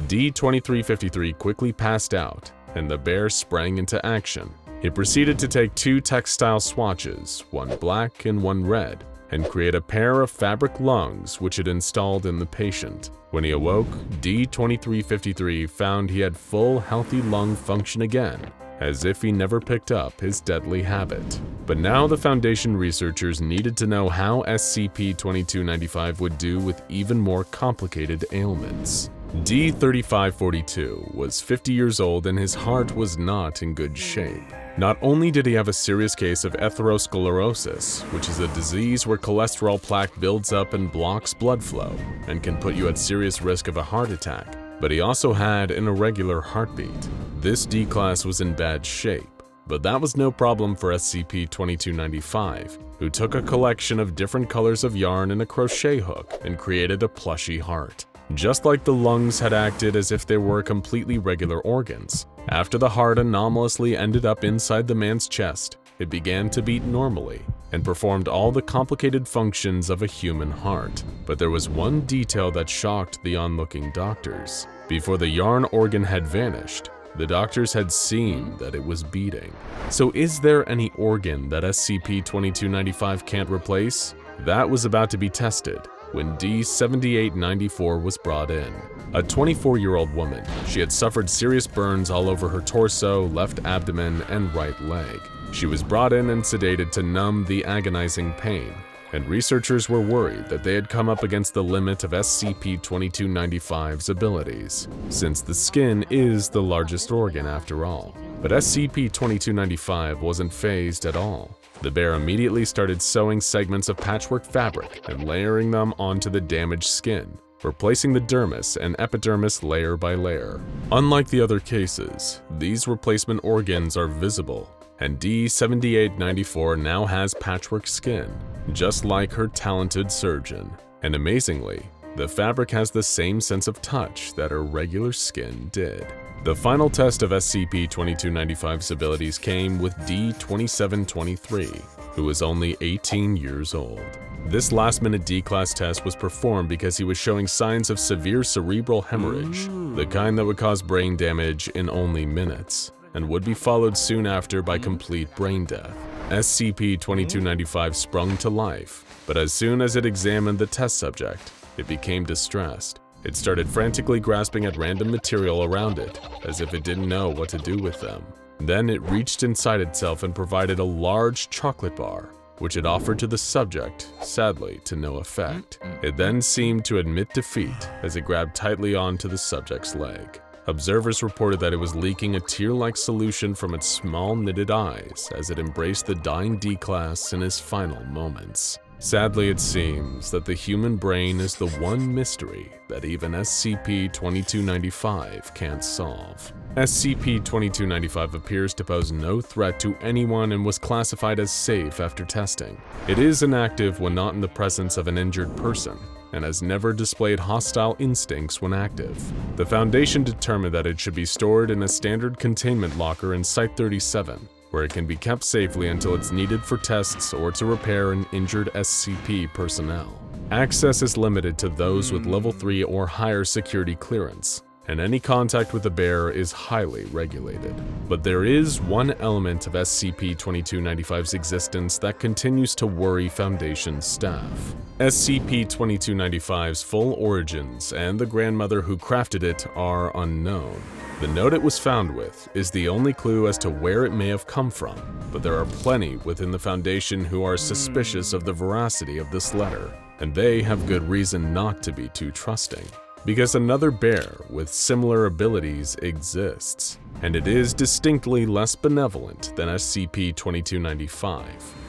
D-2353 quickly passed out, and the bear sprang into action. It proceeded to take 2 textile swatches, one black and one red, and create a pair of fabric lungs which it installed in the patient. When he awoke, D-2353 found he had full healthy lung function again, as if he never picked up his deadly habit. But now the Foundation researchers needed to know how SCP-2295 would do with even more complicated ailments. D-3542 was 50 years old and his heart was not in good shape. Not only did he have a serious case of atherosclerosis, which is a disease where cholesterol plaque builds up and blocks blood flow and can put you at serious risk of a heart attack, but he also had an irregular heartbeat. This D-Class was in bad shape, but that was no problem for SCP-2295, who took a collection of different colors of yarn and a crochet hook and created a plushy heart. Just like the lungs had acted as if they were completely regular organs, after the heart anomalously ended up inside the man's chest, it began to beat normally and performed all the complicated functions of a human heart. But there was one detail that shocked the onlooking doctors. Before the yarn organ had vanished, the doctors had seen that it was beating. So is there any organ that SCP-2295 can't replace? That was about to be tested when D-7894 was brought in. A 24-year-old woman, she had suffered serious burns all over her torso, left abdomen, and right leg. She was brought in and sedated to numb the agonizing pain, and researchers were worried that they had come up against the limit of SCP-2295's abilities, since the skin is the largest organ after all. But SCP-2295 wasn't fazed at all. The bear immediately started sewing segments of patchwork fabric and layering them onto the damaged skin, replacing the dermis and epidermis layer by layer. Unlike the other cases, these replacement organs are visible, and D-7894 now has patchwork skin, just like her talented surgeon. And amazingly, the fabric has the same sense of touch that her regular skin did. The final test of SCP-2295's abilities came with D-2723, who was only 18 years old. This last-minute D-Class test was performed because he was showing signs of severe cerebral hemorrhage, the kind that would cause brain damage in only minutes, and would be followed soon after by complete brain death. SCP-2295 sprung to life, but as soon as it examined the test subject, it became distressed. It started frantically grasping at random material around it, as if it didn't know what to do with them. Then it reached inside itself and provided a large chocolate bar, which it offered to the subject, sadly to no effect. It then seemed to admit defeat as it grabbed tightly onto the subject's leg. Observers reported that it was leaking a tear-like solution from its small knitted eyes as it embraced the dying D-Class in his final moments. Sadly, it seems that the human brain is the one mystery that even SCP-2295 can't solve. SCP-2295 appears to pose no threat to anyone and was classified as safe after testing. It is inactive when not in the presence of an injured person, and has never displayed hostile instincts when active. The Foundation determined that it should be stored in a standard containment locker in Site-37, where it can be kept safely until it's needed for tests or to repair an injured SCP personnel. Access is limited to those with Level 3 or higher security clearance, and any contact with the bear is highly regulated. But there is one element of SCP-2295's existence that continues to worry Foundation staff. SCP-2295's full origins and the grandmother who crafted it are unknown. The note it was found with is the only clue as to where it may have come from, but there are plenty within the Foundation who are suspicious of the veracity of this letter, and they have good reason not to be too trusting. Because another bear with similar abilities exists, and it is distinctly less benevolent than SCP-2295.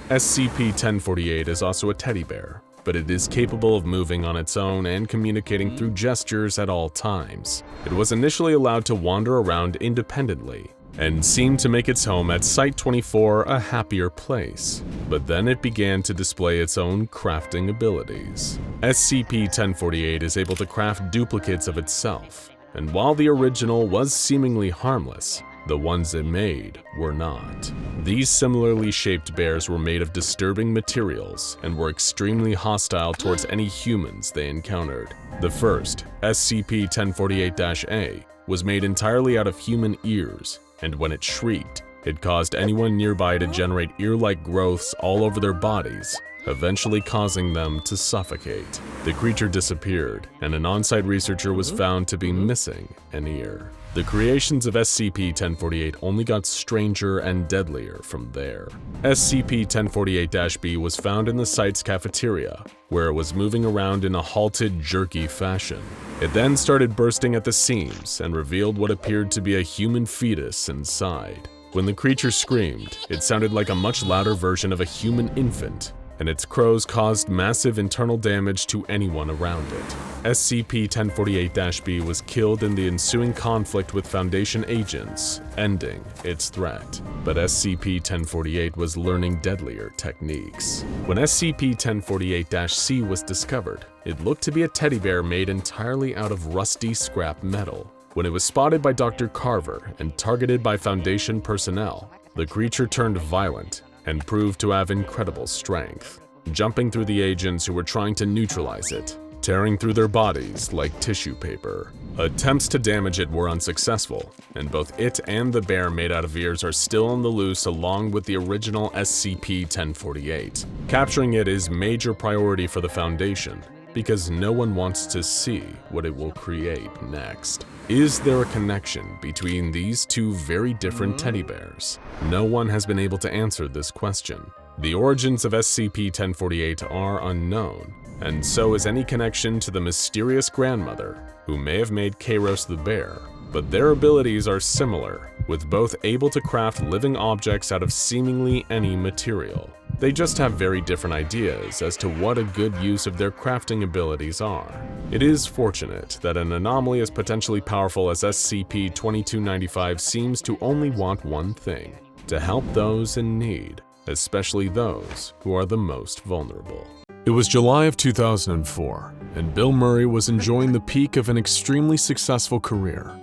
SCP-1048 is also a teddy bear, but it is capable of moving on its own and communicating through gestures at all times. It was initially allowed to wander around independently, and seemed to make its home at Site-24 a happier place. But then it began to display its own crafting abilities. SCP-1048 is able to craft duplicates of itself, and while the original was seemingly harmless, the ones it made were not. These similarly shaped bears were made of disturbing materials and were extremely hostile towards any humans they encountered. The first, SCP-1048-A, was made entirely out of human ears, and when it shrieked, it caused anyone nearby to generate ear-like growths all over their bodies, eventually causing them to suffocate. The creature disappeared, and an on-site researcher was found to be missing an ear. The creations of SCP-1048 only got stranger and deadlier from there. SCP-1048-B was found in the site's cafeteria, where it was moving around in a halted, jerky fashion. It then started bursting at the seams and revealed what appeared to be a human fetus inside. When the creature screamed, it sounded like a much louder version of a human infant, and its crows caused massive internal damage to anyone around it. SCP-1048-B was killed in the ensuing conflict with Foundation agents, ending its threat. But SCP-1048 was learning deadlier techniques. When SCP-1048-C was discovered, it looked to be a teddy bear made entirely out of rusty scrap metal. When it was spotted by Dr. Carver and targeted by Foundation personnel, the creature turned violent and proved to have incredible strength, jumping through the agents who were trying to neutralize it, tearing through their bodies like tissue paper. Attempts to damage it were unsuccessful, and both it and the bear made out of ears are still on the loose along with the original SCP-1048. Capturing it is major priority for the Foundation, because no one wants to see what it will create next. Is there a connection between these two very different teddy bears? No one has been able to answer this question. The origins of SCP-1048 are unknown, and so is any connection to the mysterious grandmother who may have made Kairos the bear, but their abilities are similar, with both able to craft living objects out of seemingly any material. They just have very different ideas as to what a good use of their crafting abilities are. It is fortunate that an anomaly as potentially powerful as SCP-2295 seems to only want one thing: to help those in need, especially those who are the most vulnerable. It was July of 2004, and Bill Murray was enjoying the peak of an extremely successful career.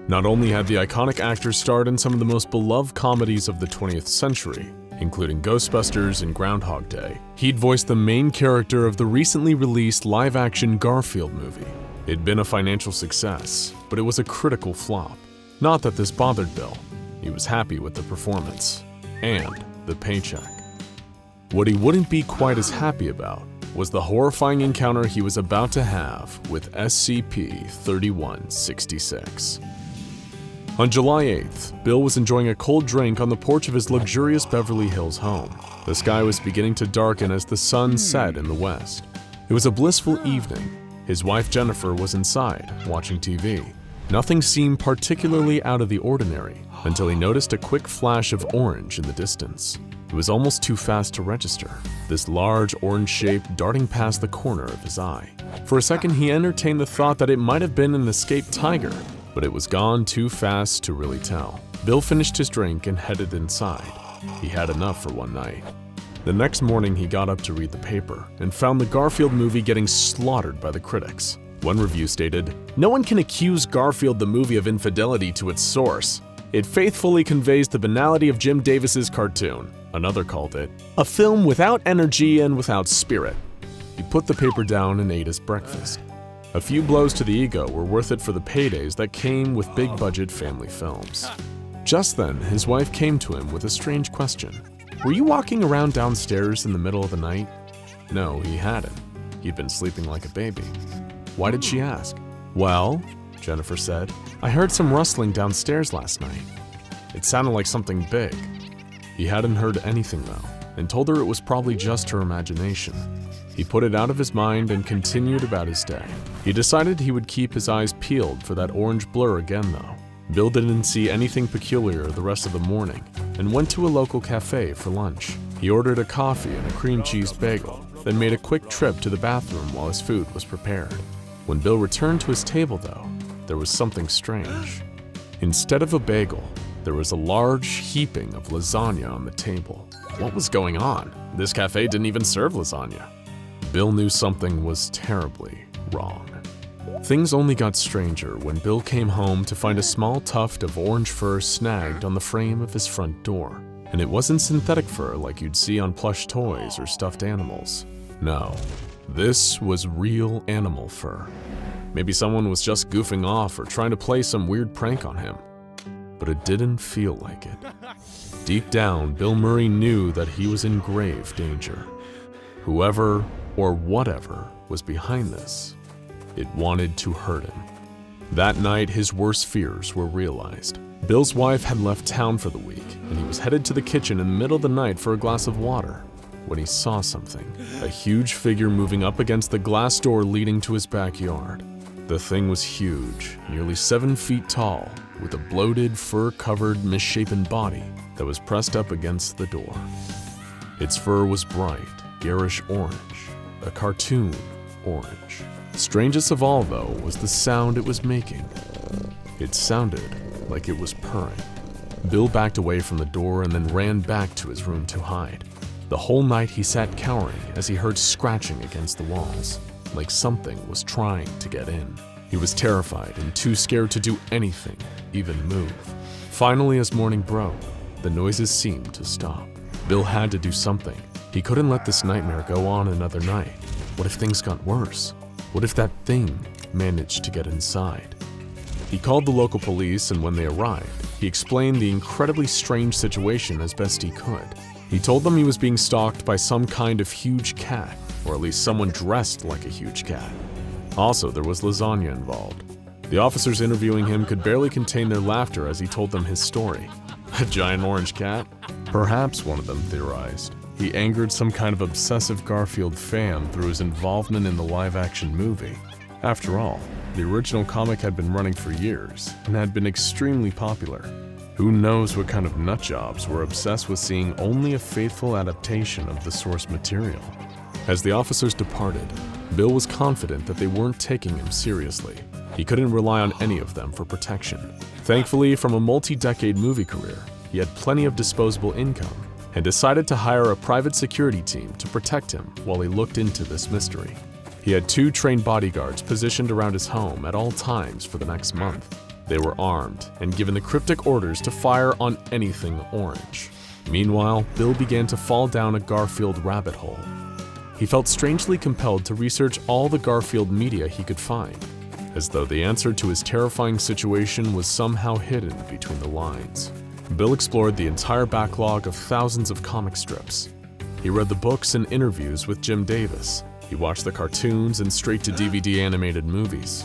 Not only had the iconic actor starred in some of the most beloved comedies of the 20th century, including Ghostbusters and Groundhog Day, he'd voiced the main character of the recently released live-action Garfield movie. It'd been a financial success, but it was a critical flop. Not that this bothered Bill. He was happy with the performance and the paycheck. What he wouldn't be quite as happy about was the horrifying encounter he was about to have with SCP-3166. On July 8th, Bill was enjoying a cold drink on the porch of his luxurious Beverly Hills home. The sky was beginning to darken as the sun set in the west. It was a blissful evening. His wife Jennifer was inside, watching TV. Nothing seemed particularly out of the ordinary until he noticed a quick flash of orange in the distance. It was almost too fast to register, this large orange shape darting past the corner of his eye. For a second, he entertained the thought that it might have been an escaped tiger, but it was gone too fast to really tell. Bill finished his drink and headed inside. He had enough for one night. The next morning, he got up to read the paper and found the Garfield movie getting slaughtered by the critics. One review stated, "No one can accuse Garfield the movie of infidelity to its source. It faithfully conveys the banality of Jim Davis's cartoon." Another called it, "a film without energy and without spirit." He put the paper down and ate his breakfast. A few blows to the ego were worth it for the paydays that came with big-budget family films. Just then, his wife came to him with a strange question. "Were you walking around downstairs in the middle of the night?" No, he hadn't. He'd been sleeping like a baby. Why did she ask? "Well," Jennifer said, "I heard some rustling downstairs last night. It sounded like something big." He hadn't heard anything though, and told her it was probably just her imagination. He put it out of his mind and continued about his day. He decided he would keep his eyes peeled for that orange blur again though. Bill didn't see anything peculiar the rest of the morning and went to a local cafe for lunch. He ordered a coffee and a cream cheese bagel. then made a quick trip to the bathroom while his food was prepared. When Bill returned to his table, though, there was something strange. Instead of a bagel, there was a large heaping of lasagna on the table. What was going on? This cafe didn't even serve lasagna. Bill knew something was terribly wrong. Things only got stranger when Bill came home to find a small tuft of orange fur snagged on the frame of his front door. And it wasn't synthetic fur like you'd see on plush toys or stuffed animals. No, this was real animal fur. Maybe someone was just goofing off or trying to play some weird prank on him. But it didn't feel like it. Deep down, Bill Murray knew that he was in grave danger. Whoever or whatever was behind this, it wanted to hurt him. That night, his worst fears were realized. Bill's wife had left town for the week, and he was headed to the kitchen in the middle of the night for a glass of water when he saw something. A huge figure moving up against the glass door leading to his backyard. The thing was huge, nearly 7 feet tall, with a bloated, fur-covered, misshapen body that was pressed up against the door. Its fur was bright, garish orange, a cartoon orange. Strangest of all, though, was the sound it was making. It sounded like it was purring. Bill backed away from the door and then ran back to his room to hide. The whole night he sat cowering as he heard scratching against the walls, like something was trying to get in. He was terrified and too scared to do anything, even move. Finally, as morning broke, the noises seemed to stop. Bill had to do something. He couldn't let this nightmare go on another night. What if things got worse? What if that thing managed to get inside? He called the local police, and when they arrived, he explained the incredibly strange situation as best he could. He told them he was being stalked by some kind of huge cat, or at least someone dressed like a huge cat. Also, there was lasagna involved. The officers interviewing him could barely contain their laughter as he told them his story. A giant orange cat? Perhaps, one of them theorized, he angered some kind of obsessive Garfield fan through his involvement in the live-action movie. After all, the original comic had been running for years and had been extremely popular. Who knows what kind of nutjobs were obsessed with seeing only a faithful adaptation of the source material. As the officers departed, Bill was confident that they weren't taking him seriously. He couldn't rely on any of them for protection. Thankfully, from a multi-decade movie career, he had plenty of disposable income and decided to hire a private security team to protect him while he looked into this mystery. He had 2 trained bodyguards positioned around his home at all times for the next month. They were armed and given the cryptic orders to fire on anything orange. Meanwhile, Bill began to fall down a Garfield rabbit hole. He felt strangely compelled to research all the Garfield media he could find, as though the answer to his terrifying situation was somehow hidden between the lines. Bill explored the entire backlog of thousands of comic strips. He read the books and interviews with Jim Davis. He watched the cartoons and straight-to-DVD animated movies.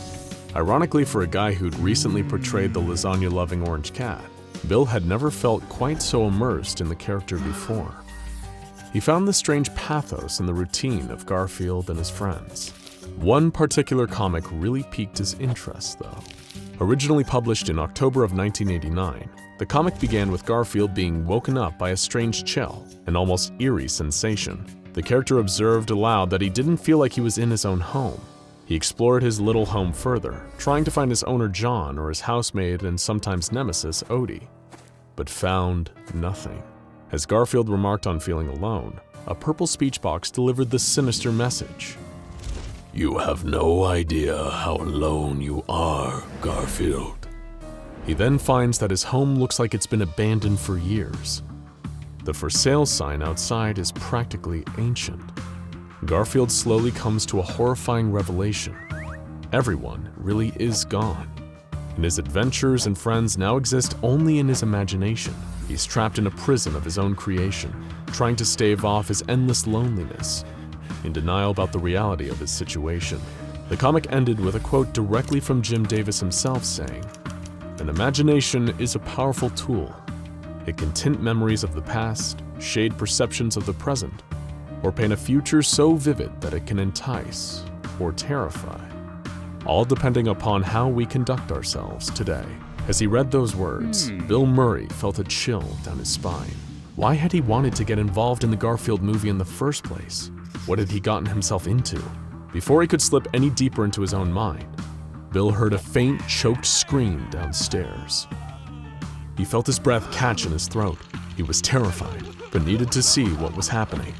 Ironically, for a guy who'd recently portrayed the lasagna-loving orange cat, Bill had never felt quite so immersed in the character before. He found the strange pathos in the routine of Garfield and his friends. One particular comic really piqued his interest, though. Originally published in October of 1989, the comic began with Garfield being woken up by a strange chill, an almost eerie sensation. The character observed aloud that he didn't feel like he was in his own home. He explored his little home further, trying to find his owner John or his housemaid and sometimes nemesis Odie, but found nothing. As Garfield remarked on feeling alone, a purple speech box delivered this sinister message. "You have no idea how alone you are, Garfield." He then finds that his home looks like it's been abandoned for years. The for sale sign outside is practically ancient. Garfield slowly comes to a horrifying revelation. Everyone really is gone, and his adventures and friends now exist only in his imagination. He's trapped in a prison of his own creation, trying to stave off his endless loneliness, in denial about the reality of his situation. The comic ended with a quote directly from Jim Davis himself saying, "An imagination is a powerful tool. It can tint memories of the past, shade perceptions of the present, or paint a future so vivid that it can entice or terrify, all depending upon how we conduct ourselves today." As he read those words, Bill Murray felt a chill down his spine. Why had he wanted to get involved in the Garfield movie in the first place? What had he gotten himself into? Before he could slip any deeper into his own mind, Bill heard a faint, choked scream downstairs. He felt his breath catch in his throat. He was terrified, but needed to see what was happening.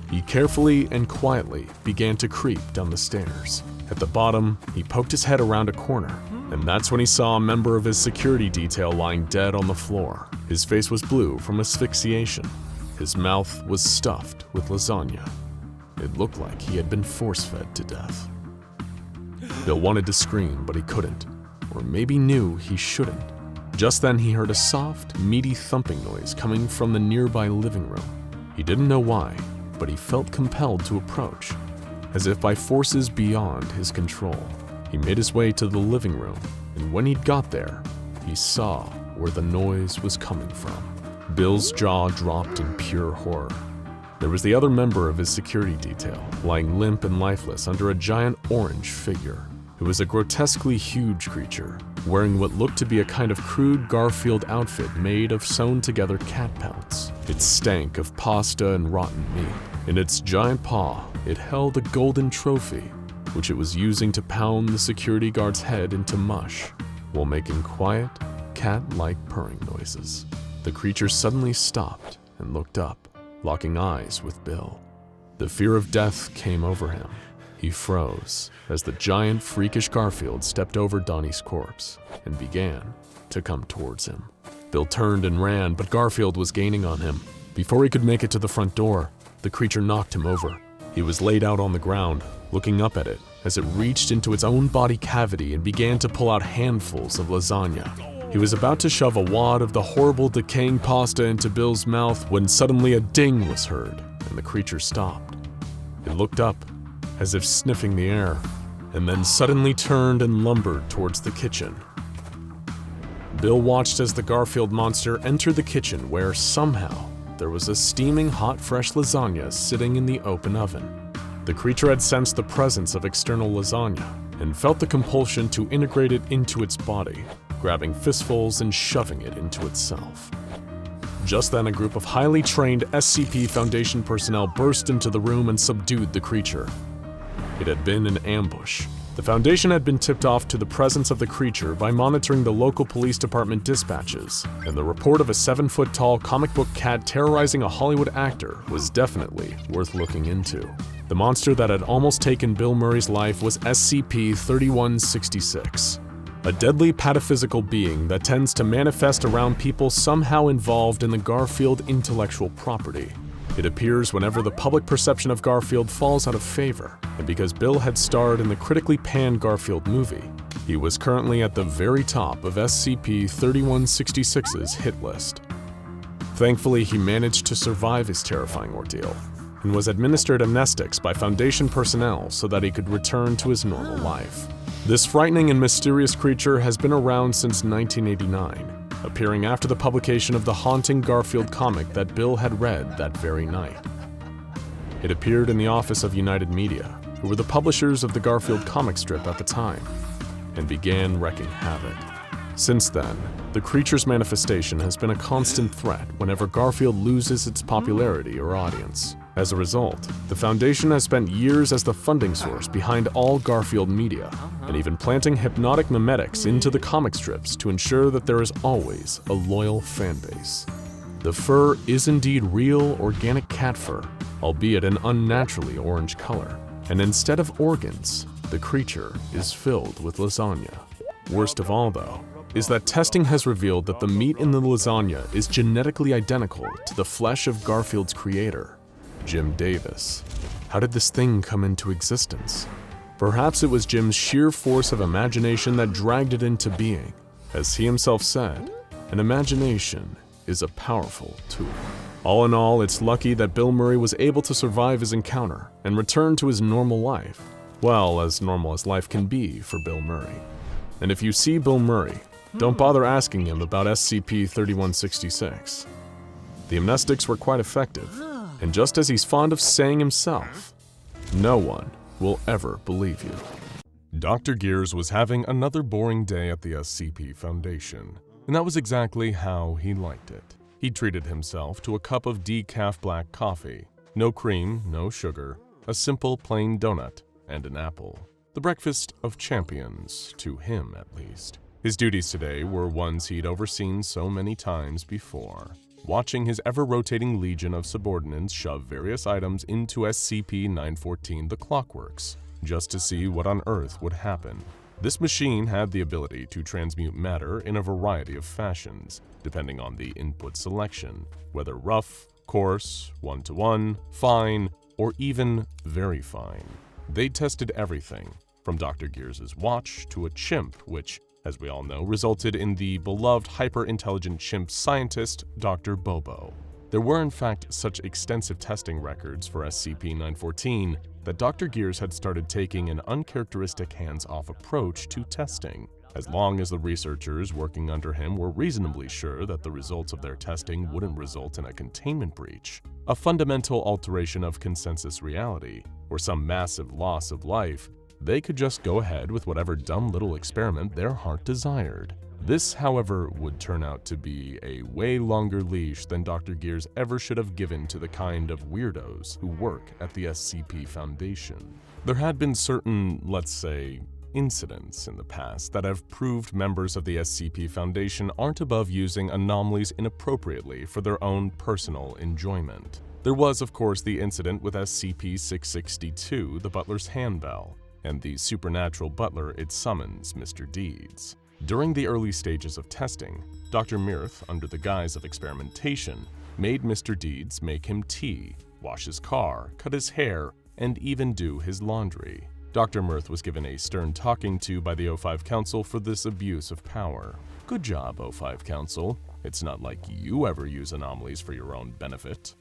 He carefully and quietly began to creep down the stairs. At the bottom, he poked his head around a corner, and that's when he saw a member of his security detail lying dead on the floor. His face was blue from asphyxiation. His mouth was stuffed with lasagna. It looked like he had been force-fed to death. Bill wanted to scream, but he couldn't, or maybe knew he shouldn't. Just then he heard a soft, meaty thumping noise coming from the nearby living room. He didn't know why, but he felt compelled to approach, as if by forces beyond his control. He made his way to the living room, and when he'd got there, he saw where the noise was coming from. Bill's jaw dropped in pure horror. There was the other member of his security detail, lying limp and lifeless under a giant orange figure. It was a grotesquely huge creature, wearing what looked to be a kind of crude Garfield outfit made of sewn-together cat pelts. It stank of pasta and rotten meat. In its giant paw, it held a golden trophy, which it was using to pound the security guard's head into mush, while making quiet, cat-like purring noises. The creature suddenly stopped and looked up, locking eyes with Bill. The fear of death came over him. He froze as the giant, freakish Garfield stepped over Donnie's corpse and began to come towards him. Bill turned and ran, but Garfield was gaining on him. Before he could make it to the front door, the creature knocked him over. He was laid out on the ground, looking up at it as it reached into its own body cavity and began to pull out handfuls of lasagna. He was about to shove a wad of the horrible, decaying pasta into Bill's mouth when suddenly a ding was heard and the creature stopped. It looked up, as if sniffing the air, and then suddenly turned and lumbered towards the kitchen. Bill watched as the Garfield monster entered the kitchen, where somehow there was a steaming hot fresh lasagna sitting in the open oven. The creature had sensed the presence of external lasagna and felt the compulsion to integrate it into its body, grabbing fistfuls and shoving it into itself. Just then, a group of highly trained SCP Foundation personnel burst into the room and subdued the creature. It had been an ambush. The Foundation had been tipped off to the presence of the creature by monitoring the local police department dispatches, and the report of a 7-foot-tall comic book cat terrorizing a Hollywood actor was definitely worth looking into. The monster that had almost taken Bill Murray's life was SCP-3166, a deadly pataphysical being that tends to manifest around people somehow involved in the Garfield intellectual property. It appears whenever the public perception of Garfield falls out of favor, and because Bill had starred in the critically panned Garfield movie, he was currently at the very top of SCP-3166's hit list. Thankfully, he managed to survive his terrifying ordeal, and was administered amnestics by Foundation personnel so that he could return to his normal life. This frightening and mysterious creature has been around since 1989, appearing after the publication of the haunting Garfield comic that Bill had read that very night. It appeared in the office of United Media, who were the publishers of the Garfield comic strip at the time, and began wreaking havoc. Since then, the creature's manifestation has been a constant threat whenever Garfield loses its popularity or audience. As a result, the Foundation has spent years as the funding source behind all Garfield media, and even planting hypnotic mimetics into the comic strips to ensure that there is always a loyal fan base. The fur is indeed real organic cat fur, albeit an unnaturally orange color, and instead of organs, the creature is filled with lasagna. Worst of all, though, is that testing has revealed that the meat in the lasagna is genetically identical to the flesh of Garfield's creator, Jim Davis. How did this thing come into existence? Perhaps it was Jim's sheer force of imagination that dragged it into being. As he himself said, an imagination is a powerful tool. All in all, it's lucky that Bill Murray was able to survive his encounter and return to his normal life. Well, as normal as life can be for Bill Murray. And if you see Bill Murray, don't bother asking him about SCP-3166. The amnestics were quite effective. And just as he's fond of saying himself, no one will ever believe you. Dr. Gears was having another boring day at the SCP Foundation, and that was exactly how he liked it. He treated himself to a cup of decaf black coffee, No cream, no sugar, a simple plain donut, and an apple. The breakfast of champions, to him at least. His duties today were ones he'd overseen so many times before, watching his ever-rotating legion of subordinates shove various items into SCP-914 the Clockworks, just to see what on earth would happen. This machine had the ability to transmute matter in a variety of fashions, depending on the input selection, whether rough, coarse, one-to-one, fine, or even very fine. They tested everything, from Dr. Gears's watch to a chimp, which, as we all know, resulted in the beloved hyper-intelligent chimp scientist, Dr. Bobo. There were in fact such extensive testing records for SCP-914 that Dr. Gears had started taking an uncharacteristic hands-off approach to testing, as long as the researchers working under him were reasonably sure that the results of their testing wouldn't result in a containment breach, a fundamental alteration of consensus reality, or some massive loss of life. They could just go ahead with whatever dumb little experiment their heart desired. This, however, would turn out to be a way longer leash than Dr. Gears ever should have given to the kind of weirdos who work at the SCP Foundation. There had been certain, let's say, incidents in the past that have proved members of the SCP Foundation aren't above using anomalies inappropriately for their own personal enjoyment. There was, of course, the incident with SCP-662, the butler's handbell, and the supernatural butler it summons, Mr. Deeds. During the early stages of testing, Dr. Mirth, under the guise of experimentation, made Mr. Deeds make him tea, wash his car, cut his hair, and even do his laundry. Dr. Mirth was given a stern talking to by the O5 Council for this abuse of power. Good job, O5 Council. It's not like you ever use anomalies for your own benefit.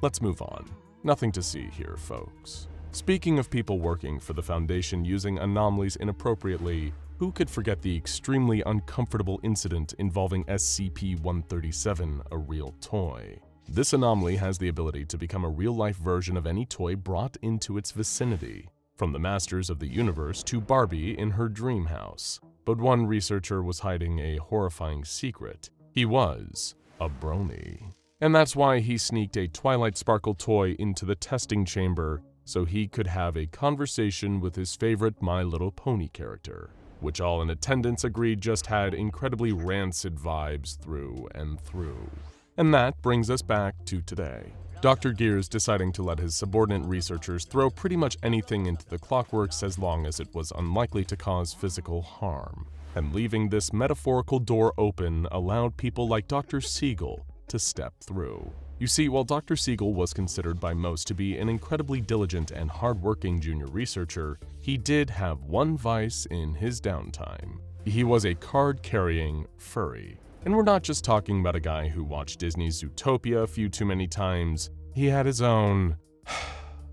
Let's move on. Nothing to see here, folks. Speaking of people working for the Foundation using anomalies inappropriately, who could forget the extremely uncomfortable incident involving SCP-137, a real toy? This anomaly has the ability to become a real-life version of any toy brought into its vicinity, from the Masters of the Universe to Barbie in her dream house. But one researcher was hiding a horrifying secret. He was a brony. And that's why he sneaked a Twilight Sparkle toy into the testing chamber so he could have a conversation with his favorite My Little Pony character, which all in attendance agreed just had incredibly rancid vibes through and through. And that brings us back to today. Dr. Gears deciding to let his subordinate researchers throw pretty much anything into the Clockworks as long as it was unlikely to cause physical harm. And leaving this metaphorical door open allowed people like Dr. Siegel to step through. You see, while Dr. Siegel was considered by most to be an incredibly diligent and hardworking junior researcher, he did have one vice in his downtime. He was a card-carrying furry. And we're not just talking about a guy who watched Disney's Zootopia a few too many times. He had his own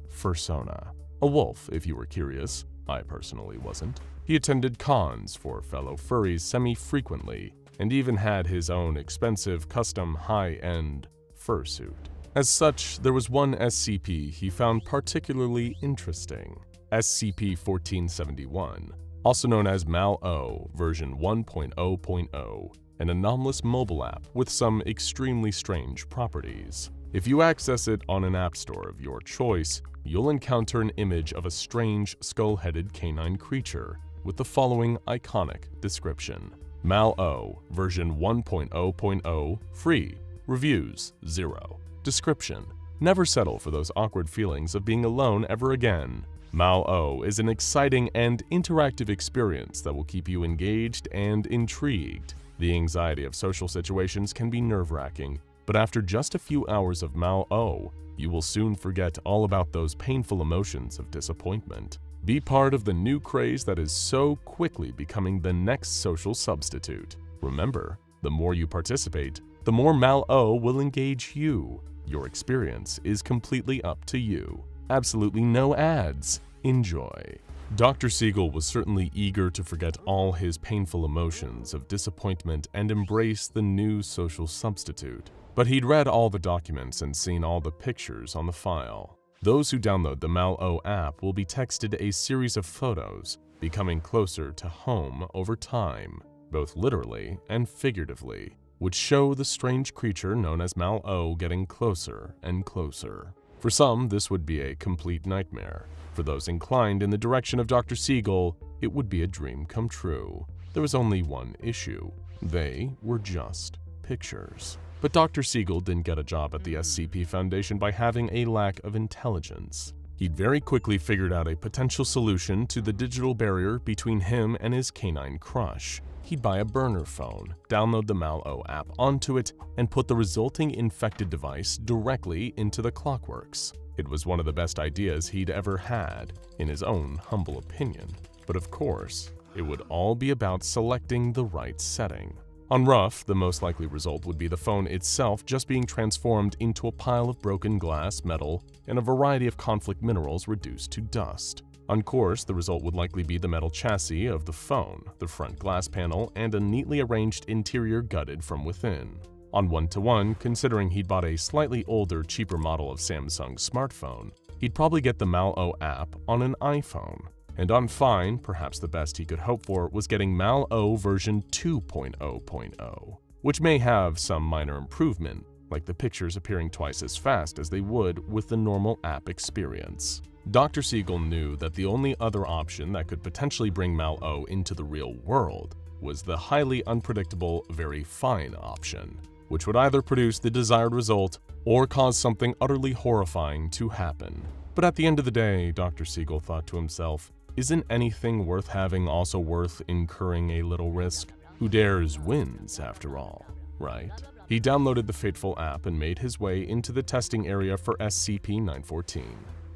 fursona. A wolf, if you were curious. I personally wasn't. He attended cons for fellow furries semi-frequently, and even had his own expensive, custom, high-end fursuit. As such, there was one SCP he found particularly interesting, SCP-1471, also known as MalO version 1.0.0, an anomalous mobile app with some extremely strange properties. If you access it on an app store of your choice, you'll encounter an image of a strange, skull-headed canine creature with the following iconic description. MalO version 1.0.0 free. Reviews 0. Description: never settle for those awkward feelings of being alone ever again. MalO is an exciting and interactive experience that will keep you engaged and intrigued. The anxiety of social situations can be nerve-wracking, but after just a few hours of MalO, you will soon forget all about those painful emotions of disappointment. Be part of the new craze that is so quickly becoming the next social substitute. Remember, the more you participate, the more MalO will engage you. Your experience is completely up to you. Absolutely no ads. Enjoy. Dr. Siegel was certainly eager to forget all his painful emotions of disappointment and embrace the new social substitute. But he'd read all the documents and seen all the pictures on the file. Those who download the MalO app will be texted a series of photos, becoming closer to home over time, both literally and figuratively. would show the strange creature known as MalO getting closer and closer. For some, this would be a complete nightmare. For those inclined in the direction of Dr. Siegel, it would be a dream come true. There was only one issue. They were just pictures. But Dr. Siegel didn't get a job at the SCP Foundation by having a lack of intelligence. He'd very quickly figured out a potential solution to the digital barrier between him and his canine crush. He'd buy a burner phone, download the MalO app onto it, and put the resulting infected device directly into the clockworks. It was one of the best ideas he'd ever had, in his own humble opinion. But of course, it would all be about selecting the right setting. On rough, the most likely result would be the phone itself just being transformed into a pile of broken glass, metal, and a variety of conflict minerals reduced to dust. On course, the result would likely be the metal chassis of the phone, the front glass panel, and a neatly arranged interior gutted from within. On one-to-one, considering he'd bought a slightly older, cheaper model of Samsung's smartphone, he'd probably get the MalO app on an iPhone. And on fine, perhaps the best he could hope for was getting MalO version 2.0.0, which may have some minor improvement, like the pictures appearing twice as fast as they would with the normal app experience. Dr. Siegel knew that the only other option that could potentially bring MalO into the real world was the highly unpredictable, very fine option, which would either produce the desired result or cause something utterly horrifying to happen. But at the end of the day, Dr. Siegel thought to himself, isn't anything worth having also worth incurring a little risk? Who dares wins, after all, right? He downloaded the fateful app and made his way into the testing area for SCP-914.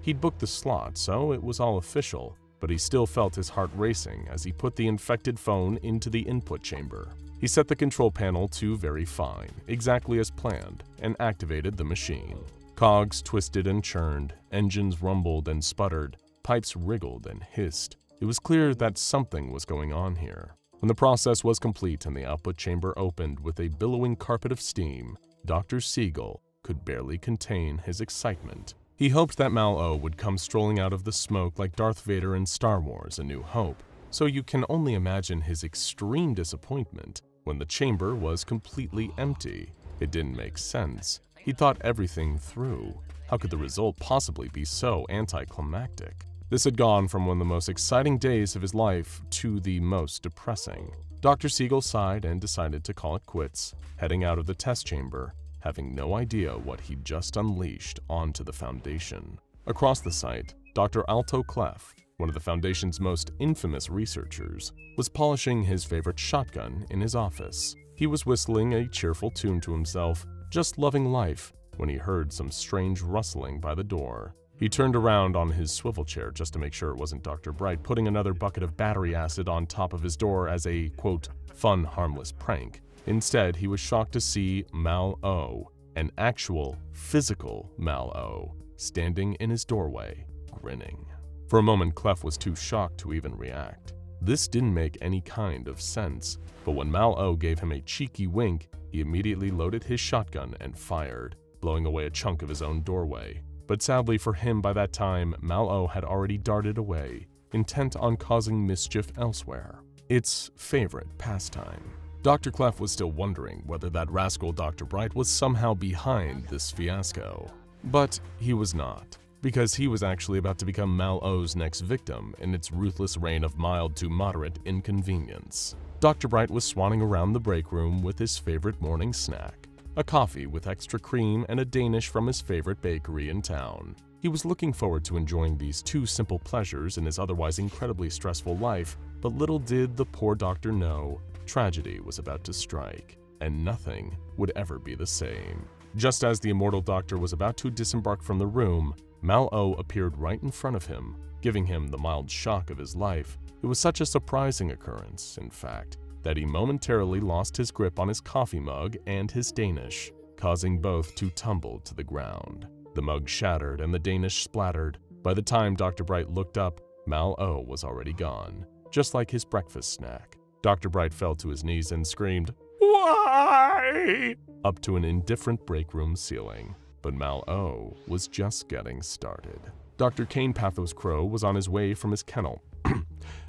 He'd booked the slot, so it was all official, but he still felt his heart racing as he put the infected phone into the input chamber. He set the control panel to very fine, exactly as planned, and activated the machine. Cogs twisted and churned, engines rumbled and sputtered, pipes wriggled and hissed. It was clear that something was going on here. When the process was complete and the output chamber opened with a billowing carpet of steam, Dr. Siegel could barely contain his excitement. He hoped that MalO would come strolling out of the smoke like Darth Vader in Star Wars: A New Hope, so you can only imagine his extreme disappointment when the chamber was completely empty. It didn't make sense. He thought everything through. How could the result possibly be so anticlimactic? This had gone from one of the most exciting days of his life to the most depressing. Dr. Siegel sighed and decided to call it quits, heading out of the test chamber, having no idea what he'd just unleashed onto the Foundation. Across the site, Dr. Alto Clef, one of the Foundation's most infamous researchers, was polishing his favorite shotgun in his office. He was whistling a cheerful tune to himself, just loving life, when he heard some strange rustling by the door. He turned around on his swivel chair just to make sure it wasn't Dr. Bright putting another bucket of battery acid on top of his door as a, quote, fun, harmless prank. Instead, he was shocked to see MalO, an actual, physical MalO, standing in his doorway, grinning. For a moment, Clef was too shocked to even react. This didn't make any kind of sense, but when MalO gave him a cheeky wink, he immediately loaded his shotgun and fired, blowing away a chunk of his own doorway. But sadly for him, by that time, MalO had already darted away, intent on causing mischief elsewhere. Its favorite pastime. Dr. Clef was still wondering whether that rascal Dr. Bright was somehow behind this fiasco. But he was not, because he was actually about to become MalO's next victim in its ruthless reign of mild to moderate inconvenience. Dr. Bright was swanning around the break room with his favorite morning snack, a coffee with extra cream and a Danish from his favorite bakery in town. He was looking forward to enjoying these two simple pleasures in his otherwise incredibly stressful life, but little did the poor doctor know, tragedy was about to strike, and nothing would ever be the same. Just as the immortal doctor was about to disembark from the room, MalO appeared right in front of him, giving him the mild shock of his life. It was such a surprising occurrence, in fact, that he momentarily lost his grip on his coffee mug and his Danish, causing both to tumble to the ground. The mug shattered and the Danish splattered. By the time Dr. Bright looked up, MalO was already gone, just like his breakfast snack. Dr. Bright fell to his knees and screamed, "Why?" up to an indifferent break room ceiling. But MalO was just getting started. Dr. Kain Pathos Crow was on his way from his kennel,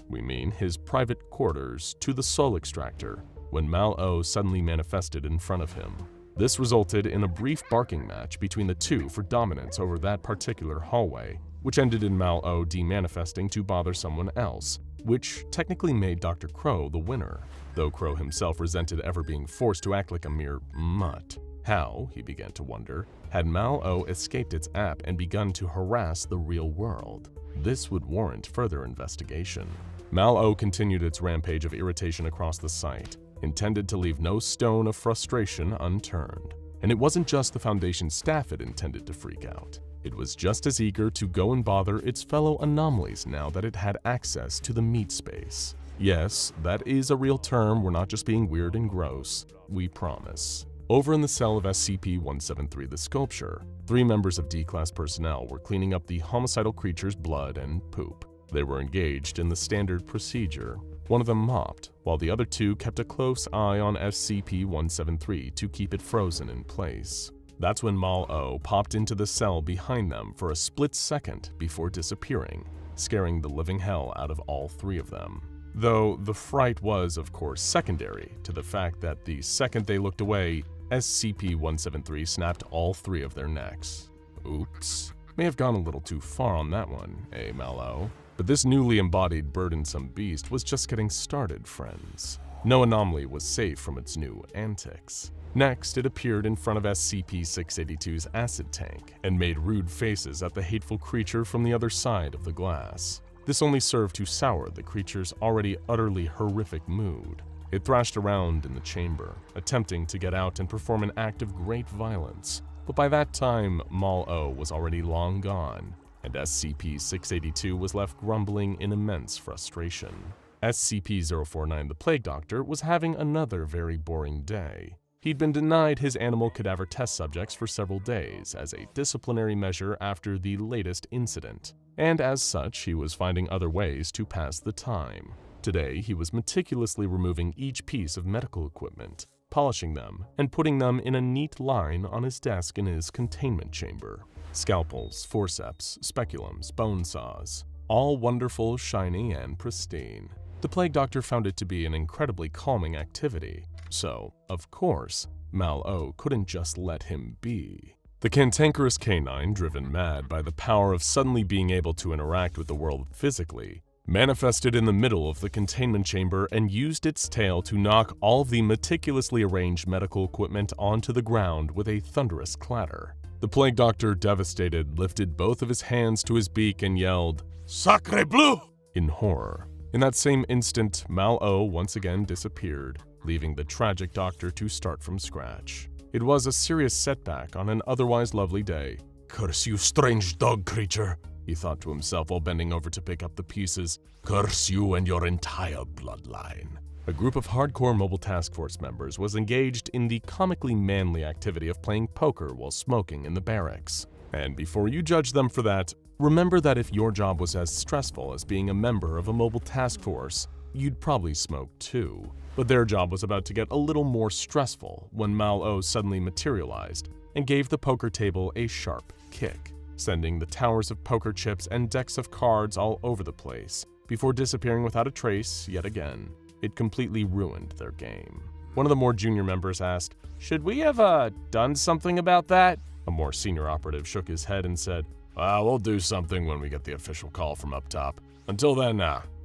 we mean his private quarters, to the soul extractor, when MalO suddenly manifested in front of him. This resulted in a brief barking match between the two for dominance over that particular hallway, which ended in MalO demanifesting to bother someone else, which technically made Dr. Crow the winner, though Crow himself resented ever being forced to act like a mere mutt. How, he began to wonder, had MalO escaped its app and begun to harass the real world? This would warrant further investigation. MalO continued its rampage of irritation across the site, intended to leave no stone of frustration unturned. And it wasn't just the Foundation staff it intended to freak out. It was just as eager to go and bother its fellow anomalies now that it had access to the meat space. Yes, that is a real term, we're not just being weird and gross, we promise. Over in the cell of SCP-173, the sculpture, 3 members of D-Class personnel were cleaning up the homicidal creature's blood and poop. They were engaged in the standard procedure. One of them mopped, while the other 2 kept a close eye on SCP-173 to keep it frozen in place. That's when MalO popped into the cell behind them for a split second before disappearing, scaring the living hell out of all 3 of them. Though the fright was, of course, secondary to the fact that the second they looked away, SCP-173 snapped all 3 of their necks. Oops. May have gone a little too far on that one, eh, MalO? But this newly embodied burdensome beast was just getting started, friends. No anomaly was safe from its new antics. Next, it appeared in front of SCP-682's acid tank and made rude faces at the hateful creature from the other side of the glass. This only served to sour the creature's already utterly horrific mood. It thrashed around in the chamber, attempting to get out and perform an act of great violence. But by that time, MalO was already long gone, and SCP-682 was left grumbling in immense frustration. SCP-049, the Plague Doctor, was having another very boring day. He'd been denied his animal cadaver test subjects for several days as a disciplinary measure after the latest incident, and as such, he was finding other ways to pass the time. Today, he was meticulously removing each piece of medical equipment, polishing them, and putting them in a neat line on his desk in his containment chamber. Scalpels, forceps, speculums, bone saws, all wonderful, shiny, and pristine. The Plague Doctor found it to be an incredibly calming activity, so, of course, MalO couldn't just let him be. The cantankerous canine, driven mad by the power of suddenly being able to interact with the world physically, manifested in the middle of the containment chamber and used its tail to knock all of the meticulously arranged medical equipment onto the ground with a thunderous clatter. The Plague Doctor, devastated, lifted both of his hands to his beak and yelled, "Sacre bleu!" in horror. In that same instant, MalO once again disappeared, leaving the tragic doctor to start from scratch. It was a serious setback on an otherwise lovely day. "Curse you, strange dog creature," he thought to himself while bending over to pick up the pieces. "Curse you and your entire bloodline." A group of hardcore Mobile Task Force members was engaged in the comically manly activity of playing poker while smoking in the barracks. And before you judge them for that, remember that if your job was as stressful as being a member of a Mobile Task Force, you'd probably smoke too. But their job was about to get a little more stressful when MalO suddenly materialized and gave the poker table a sharp kick, sending the towers of poker chips and decks of cards all over the place, before disappearing without a trace yet again. It completely ruined their game. One of the more junior members asked, "Should we have done something about that?" A more senior operative shook his head and said, "We'll do something when we get the official call from up top. Until then,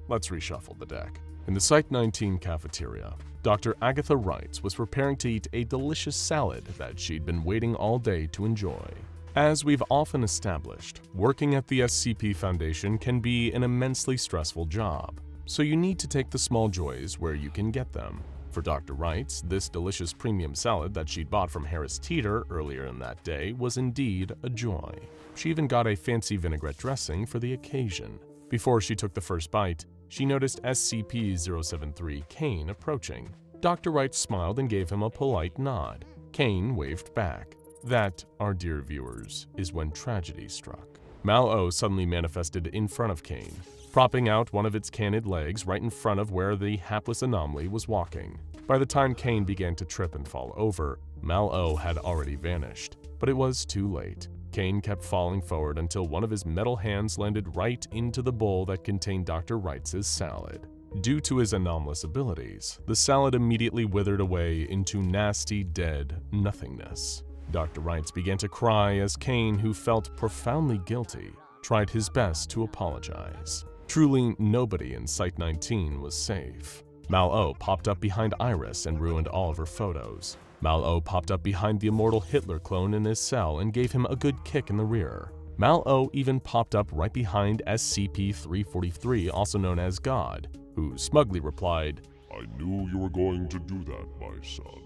let's reshuffle the deck." In the Site 19 cafeteria, Dr. Agatha Wright was preparing to eat a delicious salad that she'd been waiting all day to enjoy. As we've often established, working at the SCP Foundation can be an immensely stressful job, so you need to take the small joys where you can get them. For Dr. Wright, this delicious premium salad that she'd bought from Harris Teeter earlier in that day was indeed a joy. She even got a fancy vinaigrette dressing for the occasion. Before she took the first bite, she noticed SCP-073 Kain approaching. Dr. Wright smiled and gave him a polite nod. Kain waved back. That, our dear viewers, is when tragedy struck. MalO suddenly manifested in front of Kain, propping out one of its cannid legs right in front of where the hapless anomaly was walking. By the time Kain began to trip and fall over, MalO had already vanished. But it was too late. Kain kept falling forward until one of his metal hands landed right into the bowl that contained Dr. Wright's salad. Due to his anomalous abilities, the salad immediately withered away into nasty, dead nothingness. Dr. Wrights began to cry as Kain, who felt profoundly guilty, tried his best to apologize. Truly, nobody in Site-19 was safe. MalO popped up behind Iris and ruined all of her photos. MalO popped up behind the immortal Hitler clone in his cell and gave him a good kick in the rear. MalO even popped up right behind SCP-343, also known as God, who smugly replied, "I knew you were going to do that, my son."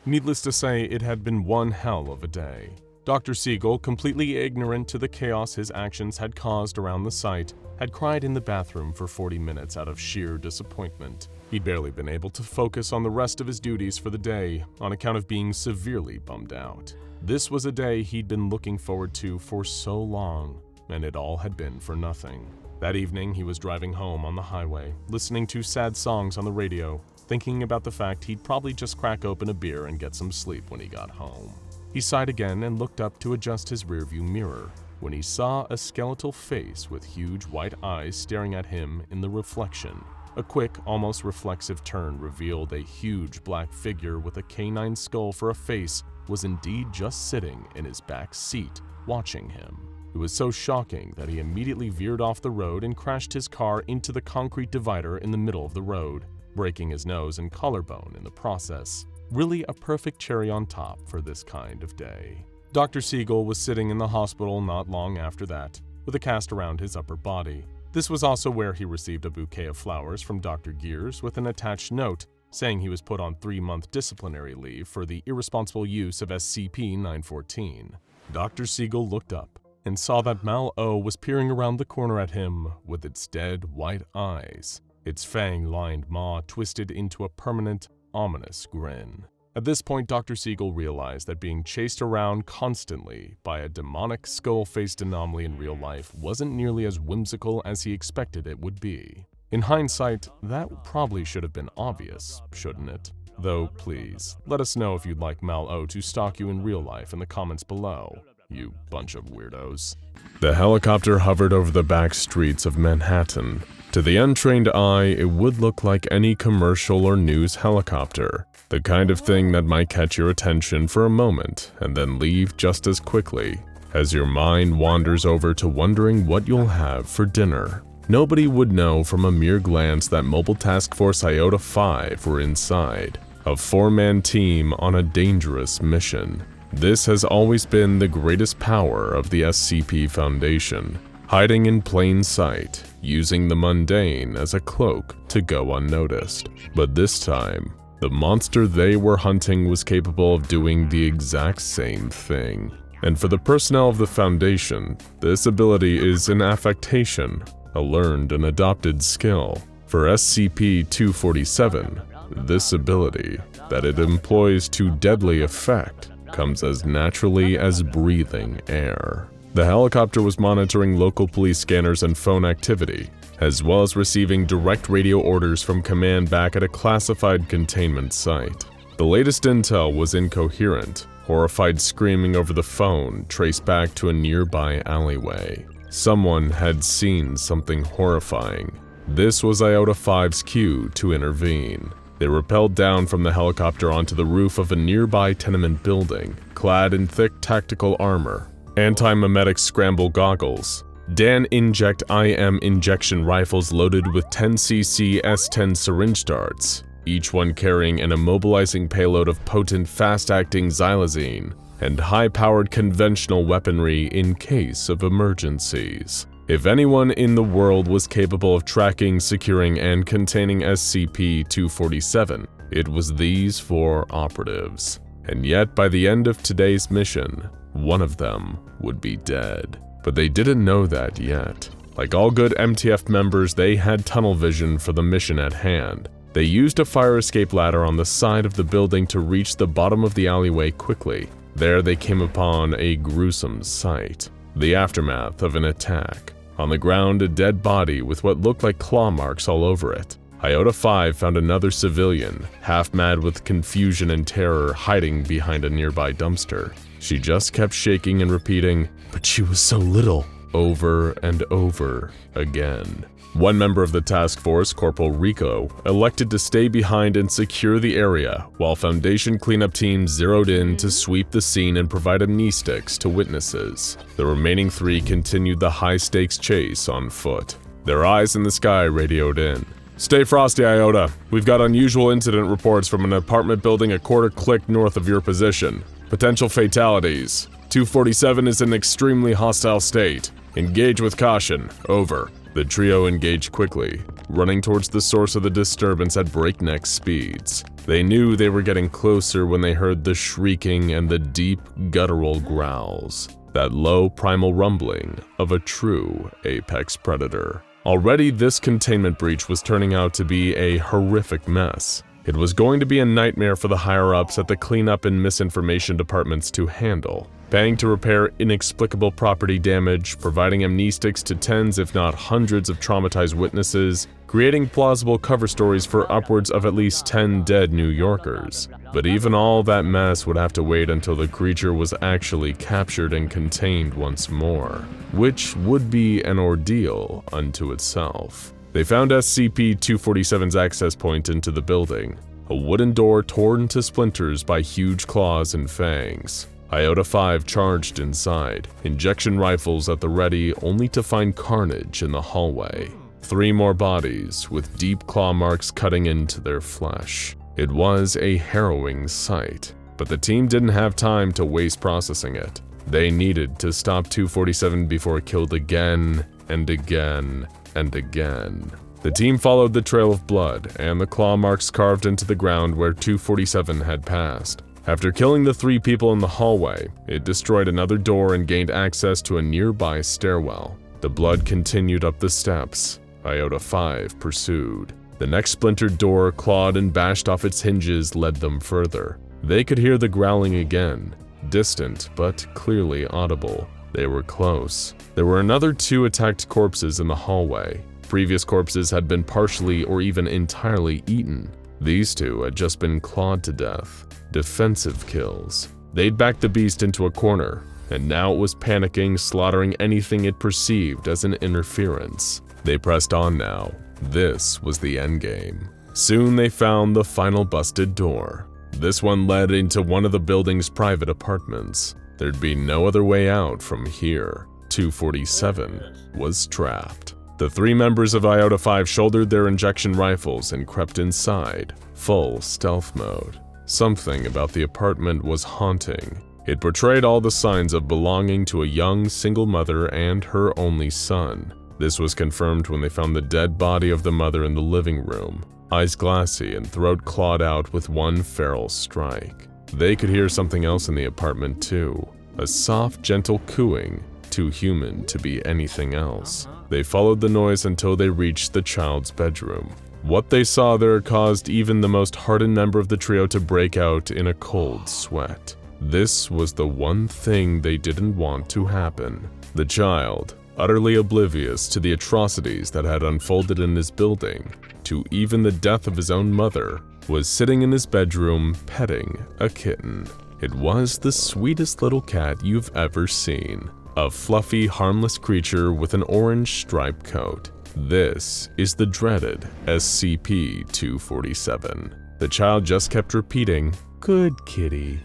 Needless to say, it had been one hell of a day. Dr. Siegel, completely ignorant to the chaos his actions had caused around the site, had cried in the bathroom for 40 minutes out of sheer disappointment. He'd barely been able to focus on the rest of his duties for the day, on account of being severely bummed out. This was a day he'd been looking forward to for so long, and it all had been for nothing. That evening, he was driving home on the highway, listening to sad songs on the radio, thinking about the fact he'd probably just crack open a beer and get some sleep when he got home. He sighed again and looked up to adjust his rearview mirror, when he saw a skeletal face with huge white eyes staring at him in the reflection. A quick, almost reflexive turn revealed a huge black figure with a canine skull for a face was indeed just sitting in his back seat, watching him. It was so shocking that he immediately veered off the road and crashed his car into the concrete divider in the middle of the road, breaking his nose and collarbone in the process. Really a perfect cherry on top for this kind of day. Dr. Siegel was sitting in the hospital not long after that, with a cast around his upper body. This was also where he received a bouquet of flowers from Dr. Gears with an attached note saying he was put on 3-month disciplinary leave for the irresponsible use of SCP-914. Dr. Siegel looked up and saw that MalO was peering around the corner at him with its dead white eyes, its fang-lined maw twisted into a permanent, ominous grin. At this point, Dr. Siegel realized that being chased around constantly by a demonic skull-faced anomaly in real life wasn't nearly as whimsical as he expected it would be. In hindsight, that probably should have been obvious, shouldn't it? Though, please, let us know if you'd like MalO to stalk you in real life in the comments below, you bunch of weirdos. The helicopter hovered over the back streets of Manhattan. To the untrained eye, it would look like any commercial or news helicopter, the kind of thing that might catch your attention for a moment and then leave just as quickly, as your mind wanders over to wondering what you'll have for dinner. Nobody would know from a mere glance that Mobile Task Force Iota-5 were inside, a 4-man team on a dangerous mission. This has always been the greatest power of the SCP Foundation, hiding in plain sight, using the mundane as a cloak to go unnoticed. But this time, the monster they were hunting was capable of doing the exact same thing. And for the personnel of the Foundation, this ability is an affectation, a learned and adopted skill. For SCP-247, this ability, that it employs to deadly effect, comes as naturally as breathing air. The helicopter was monitoring local police scanners and phone activity, as well as receiving direct radio orders from command back at a classified containment site. The latest intel was incoherent, horrified screaming over the phone traced back to a nearby alleyway. Someone had seen something horrifying. This was Iota-5's cue to intervene. They rappelled down from the helicopter onto the roof of a nearby tenement building, clad in thick tactical armor, anti-memetic scramble goggles, Dan Inject IM injection rifles loaded with 10cc S10 syringe darts, each one carrying an immobilizing payload of potent fast-acting xylazine, and high-powered conventional weaponry in case of emergencies. If anyone in the world was capable of tracking, securing, and containing SCP-247, it was these 4 operatives. And yet, by the end of today's mission, one of them would be dead. But they didn't know that yet. Like all good MTF members, they had tunnel vision for the mission at hand. They used a fire escape ladder on the side of the building to reach the bottom of the alleyway quickly. There they came upon a gruesome sight, the aftermath of an attack. On the ground, a dead body with what looked like claw marks all over it. Iota-5 found another civilian, half mad with confusion and terror, hiding behind a nearby dumpster. She just kept shaking and repeating, "But she was so little." over and over again. One member of the task force, Corporal Rico, elected to stay behind and secure the area, while Foundation cleanup teams zeroed in to sweep the scene and provide amnestics to witnesses. The remaining 3 continued the high-stakes chase on foot. Their eyes in the sky radioed in. "Stay frosty, Iota. We've got unusual incident reports from an apartment building a quarter click north of your position. Potential fatalities. 247 is in an extremely hostile state. Engage with caution. Over." The trio engaged quickly, running towards the source of the disturbance at breakneck speeds. They knew they were getting closer when they heard the shrieking and the deep, guttural growls. That low, primal rumbling of a true apex predator. Already, this containment breach was turning out to be a horrific mess. It was going to be a nightmare for the higher-ups at the cleanup and misinformation departments to handle. Paying to repair inexplicable property damage, providing amnestics to tens if not hundreds of traumatized witnesses, creating plausible cover stories for upwards of at least 10 dead New Yorkers. But even all that mess would have to wait until the creature was actually captured and contained once more, which would be an ordeal unto itself. They found SCP-247's access point into the building, a wooden door torn to splinters by huge claws and fangs. Iota-5 charged inside, injection rifles at the ready only to find carnage in the hallway. 3 more bodies with deep claw marks cutting into their flesh. It was a harrowing sight, but the team didn't have time to waste processing it. They needed to stop 247 before it killed again and again and again. The team followed the trail of blood and the claw marks carved into the ground where 247 had passed. After killing the 3 people in the hallway, it destroyed another door and gained access to a nearby stairwell. The blood continued up the steps. Iota-5 pursued. The next splintered door, clawed and bashed off its hinges, led them further. They could hear the growling again, distant but clearly audible. They were close. There were another 2 attacked corpses in the hallway. Previous corpses had been partially or even entirely eaten. These 2 had just been clawed to death. Defensive kills. They'd backed the beast into a corner, and now it was panicking, slaughtering anything it perceived as an interference. They pressed on now. This was the endgame. Soon they found the final busted door. This one led into one of the building's private apartments. There'd be no other way out from here. 247 was trapped. The 3 members of Iota-5 shouldered their injection rifles and crept inside, full stealth mode. Something about the apartment was haunting. It portrayed all the signs of belonging to a young single mother and her only son. This was confirmed when they found the dead body of the mother in the living room, eyes glassy and throat clawed out with one feral strike. They could hear something else in the apartment too, a soft, gentle cooing, too human to be anything else. They followed the noise until they reached the child's bedroom. What they saw there caused even the most hardened member of the trio to break out in a cold sweat. This was the one thing they didn't want to happen. The child, utterly oblivious to the atrocities that had unfolded in his building, to even the death of his own mother, was sitting in his bedroom petting a kitten. It was the sweetest little cat you've ever seen. A fluffy, harmless creature with an orange striped coat. This is the dreaded SCP-247. The child just kept repeating, "Good kitty,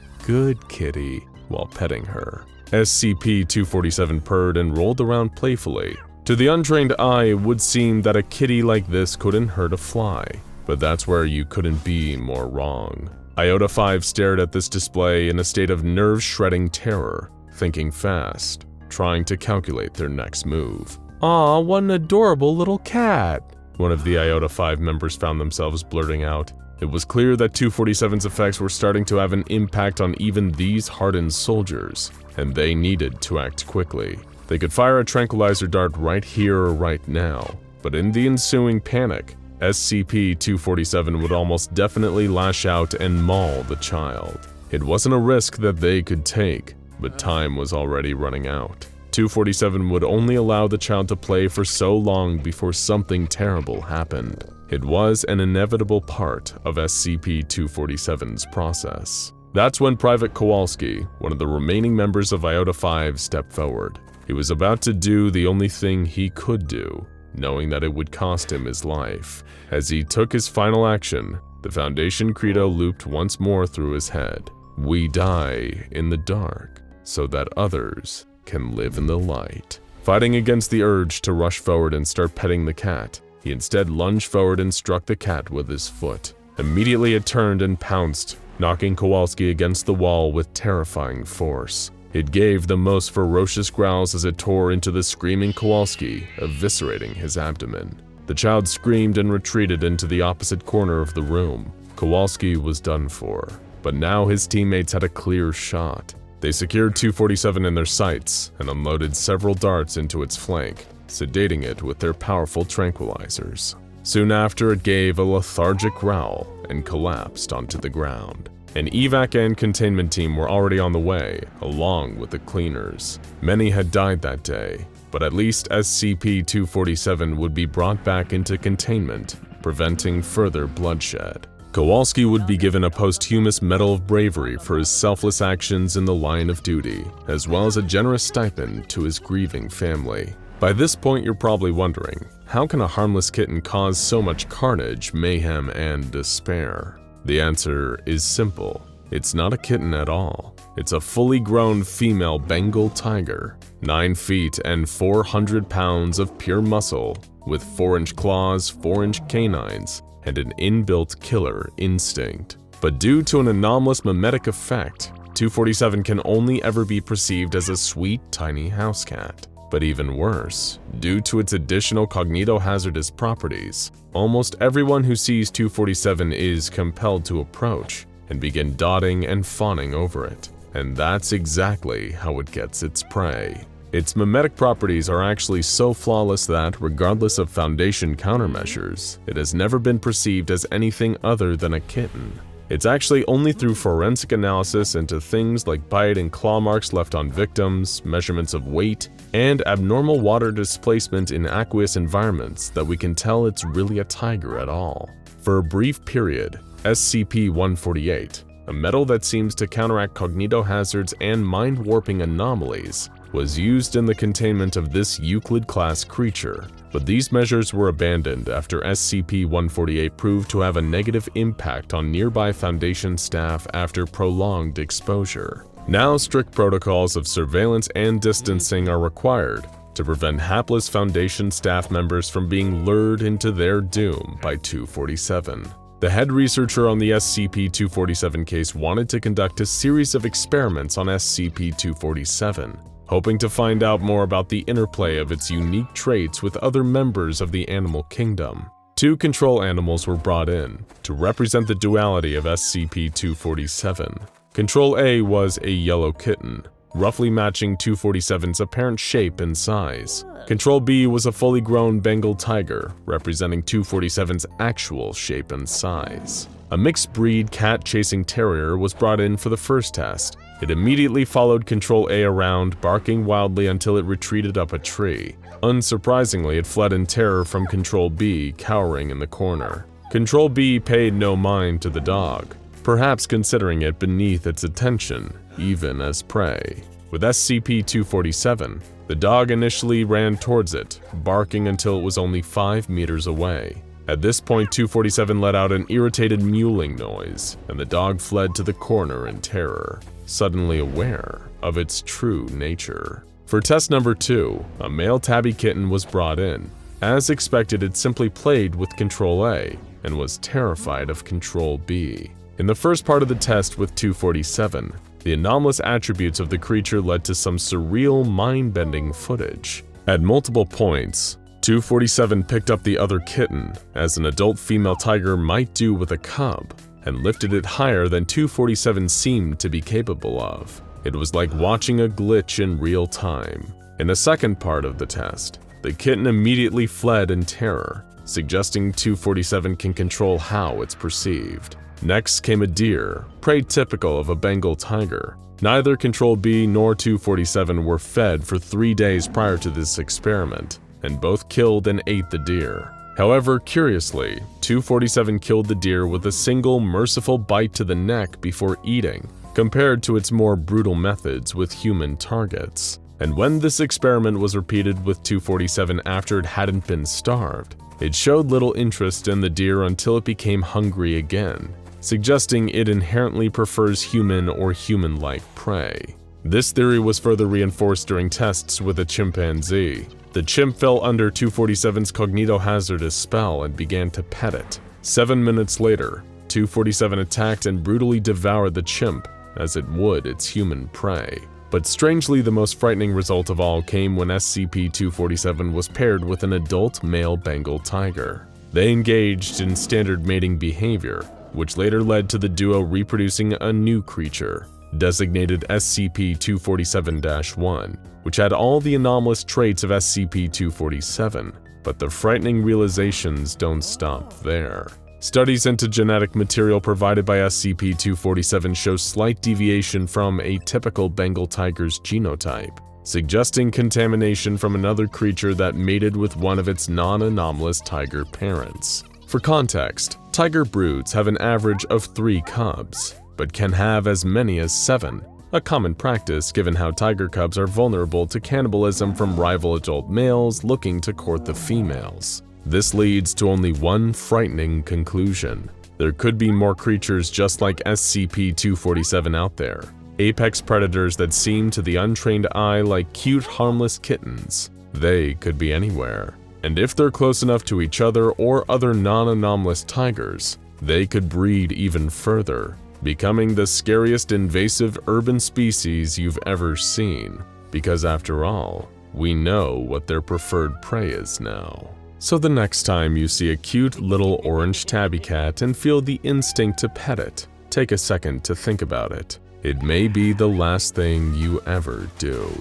while petting her. SCP-247 purred and rolled around playfully. To the untrained eye, it would seem that a kitty like this couldn't hurt a fly, but that's where you couldn't be more wrong. Iota-5 stared at this display in a state of nerve-shredding terror, thinking fast, trying to calculate their next move. "Aw, what an adorable little cat," one of the Iota-5 members found themselves blurting out. It was clear that 247's effects were starting to have an impact on even these hardened soldiers, and they needed to act quickly. They could fire a tranquilizer dart right here or right now, but in the ensuing panic, SCP-247 would almost definitely lash out and maul the child. It wasn't a risk that they could take, but time was already running out. 247 would only allow the child to play for so long before something terrible happened. It was an inevitable part of SCP-247's process. That's when Private Kowalski, one of the remaining members of Iota-5, stepped forward. He was about to do the only thing he could do, knowing that it would cost him his life. As he took his final action, the Foundation credo looped once more through his head. We die in the dark so that others can live in the light. Fighting against the urge to rush forward and start petting the cat, he instead lunged forward and struck the cat with his foot. Immediately it turned and pounced, knocking Kowalski against the wall with terrifying force. It gave the most ferocious growls as it tore into the screaming Kowalski, eviscerating his abdomen. The child screamed and retreated into the opposite corner of the room. Kowalski was done for, but now his teammates had a clear shot. They secured 247 in their sights and unloaded several darts into its flank, sedating it with their powerful tranquilizers. Soon after, it gave a lethargic growl and collapsed onto the ground. An evac and containment team were already on the way, along with the cleaners. Many had died that day, but at least SCP-247 would be brought back into containment, preventing further bloodshed. Kowalski would be given a posthumous Medal of Bravery for his selfless actions in the line of duty, as well as a generous stipend to his grieving family. By this point, you're probably wondering, how can a harmless kitten cause so much carnage, mayhem, and despair? The answer is simple. It's not a kitten at all. It's a fully grown female Bengal tiger, 9 feet and 400 pounds of pure muscle, with 4-inch claws, 4-inch canines, and an inbuilt killer instinct. But due to an anomalous mimetic effect, 247 can only ever be perceived as a sweet, tiny house cat. But even worse, due to its additional cognitohazardous properties, almost everyone who sees 247 is compelled to approach and begin dotting and fawning over it. And that's exactly how it gets its prey. Its mimetic properties are actually so flawless that, regardless of Foundation countermeasures, it has never been perceived as anything other than a kitten. It's actually only through forensic analysis into things like bite and claw marks left on victims, measurements of weight, and abnormal water displacement in aqueous environments that we can tell it's really a tiger at all. For a brief period, SCP-148, a metal that seems to counteract cognitohazards and mind-warping anomalies, was used in the containment of this Euclid-class creature, but these measures were abandoned after SCP-148 proved to have a negative impact on nearby Foundation staff after prolonged exposure. Now strict protocols of surveillance and distancing are required to prevent hapless Foundation staff members from being lured into their doom by 247. The head researcher on the SCP-247 case wanted to conduct a series of experiments on SCP-247, hoping to find out more about the interplay of its unique traits with other members of the animal kingdom. 2 control animals were brought in to represent the duality of SCP-247. Control A was a yellow kitten, roughly matching 247's apparent shape and size. Control B was a fully grown Bengal tiger, representing 247's actual shape and size. A mixed breed cat-chasing terrier was brought in for the first test. It immediately followed Control A around, barking wildly until it retreated up a tree. Unsurprisingly, it fled in terror from Control B, cowering in the corner. Control B paid no mind to the dog, perhaps considering it beneath its attention, even as prey. With SCP-247, the dog initially ran towards it, barking until it was only 5 meters away. At this point, 247 let out an irritated mewling noise, and the dog fled to the corner in terror, suddenly aware of its true nature. For test number 2, a male tabby kitten was brought in. As expected, it simply played with Control A and was terrified of Control B. In the first part of the test with 247, the anomalous attributes of the creature led to some surreal, mind-bending footage. At multiple points, 247 picked up the other kitten, as an adult female tiger might do with a cub, and lifted it higher than 247 seemed to be capable of. It was like watching a glitch in real time. In the second part of the test, the kitten immediately fled in terror, suggesting 247 can control how it's perceived. Next came a deer, prey typical of a Bengal tiger. Neither Control B nor 247 were fed for 3 days prior to this experiment, and both killed and ate the deer. However, curiously, 247 killed the deer with a single merciful bite to the neck before eating, compared to its more brutal methods with human targets. And when this experiment was repeated with 247 after it hadn't been starved, it showed little interest in the deer until it became hungry again, suggesting it inherently prefers human or human-like prey. This theory was further reinforced during tests with a chimpanzee. The chimp fell under 247's cognitohazardous spell and began to pet it. 7 minutes later, 247 attacked and brutally devoured the chimp, as it would its human prey. But strangely, the most frightening result of all came when SCP-247 was paired with an adult male Bengal tiger. They engaged in standard mating behavior, which later led to the duo reproducing a new creature, designated SCP-247-1, which had all the anomalous traits of SCP-247, but the frightening realizations don't stop there. Studies into genetic material provided by SCP-247 show slight deviation from a typical Bengal tiger's genotype, suggesting contamination from another creature that mated with one of its non-anomalous tiger parents. For context, tiger broods have an average of 3 cubs, but can have as many as 7, a common practice given how tiger cubs are vulnerable to cannibalism from rival adult males looking to court the females. This leads to only one frightening conclusion. There could be more creatures just like SCP-247 out there, apex predators that seem to the untrained eye like cute, harmless kittens. They could be anywhere. And if they're close enough to each other or other non-anomalous tigers, they could breed even further, becoming the scariest invasive urban species you've ever seen. Because after all, we know what their preferred prey is now. So the next time you see a cute little orange tabby cat and feel the instinct to pet it, take a second to think about it. It may be the last thing you ever do.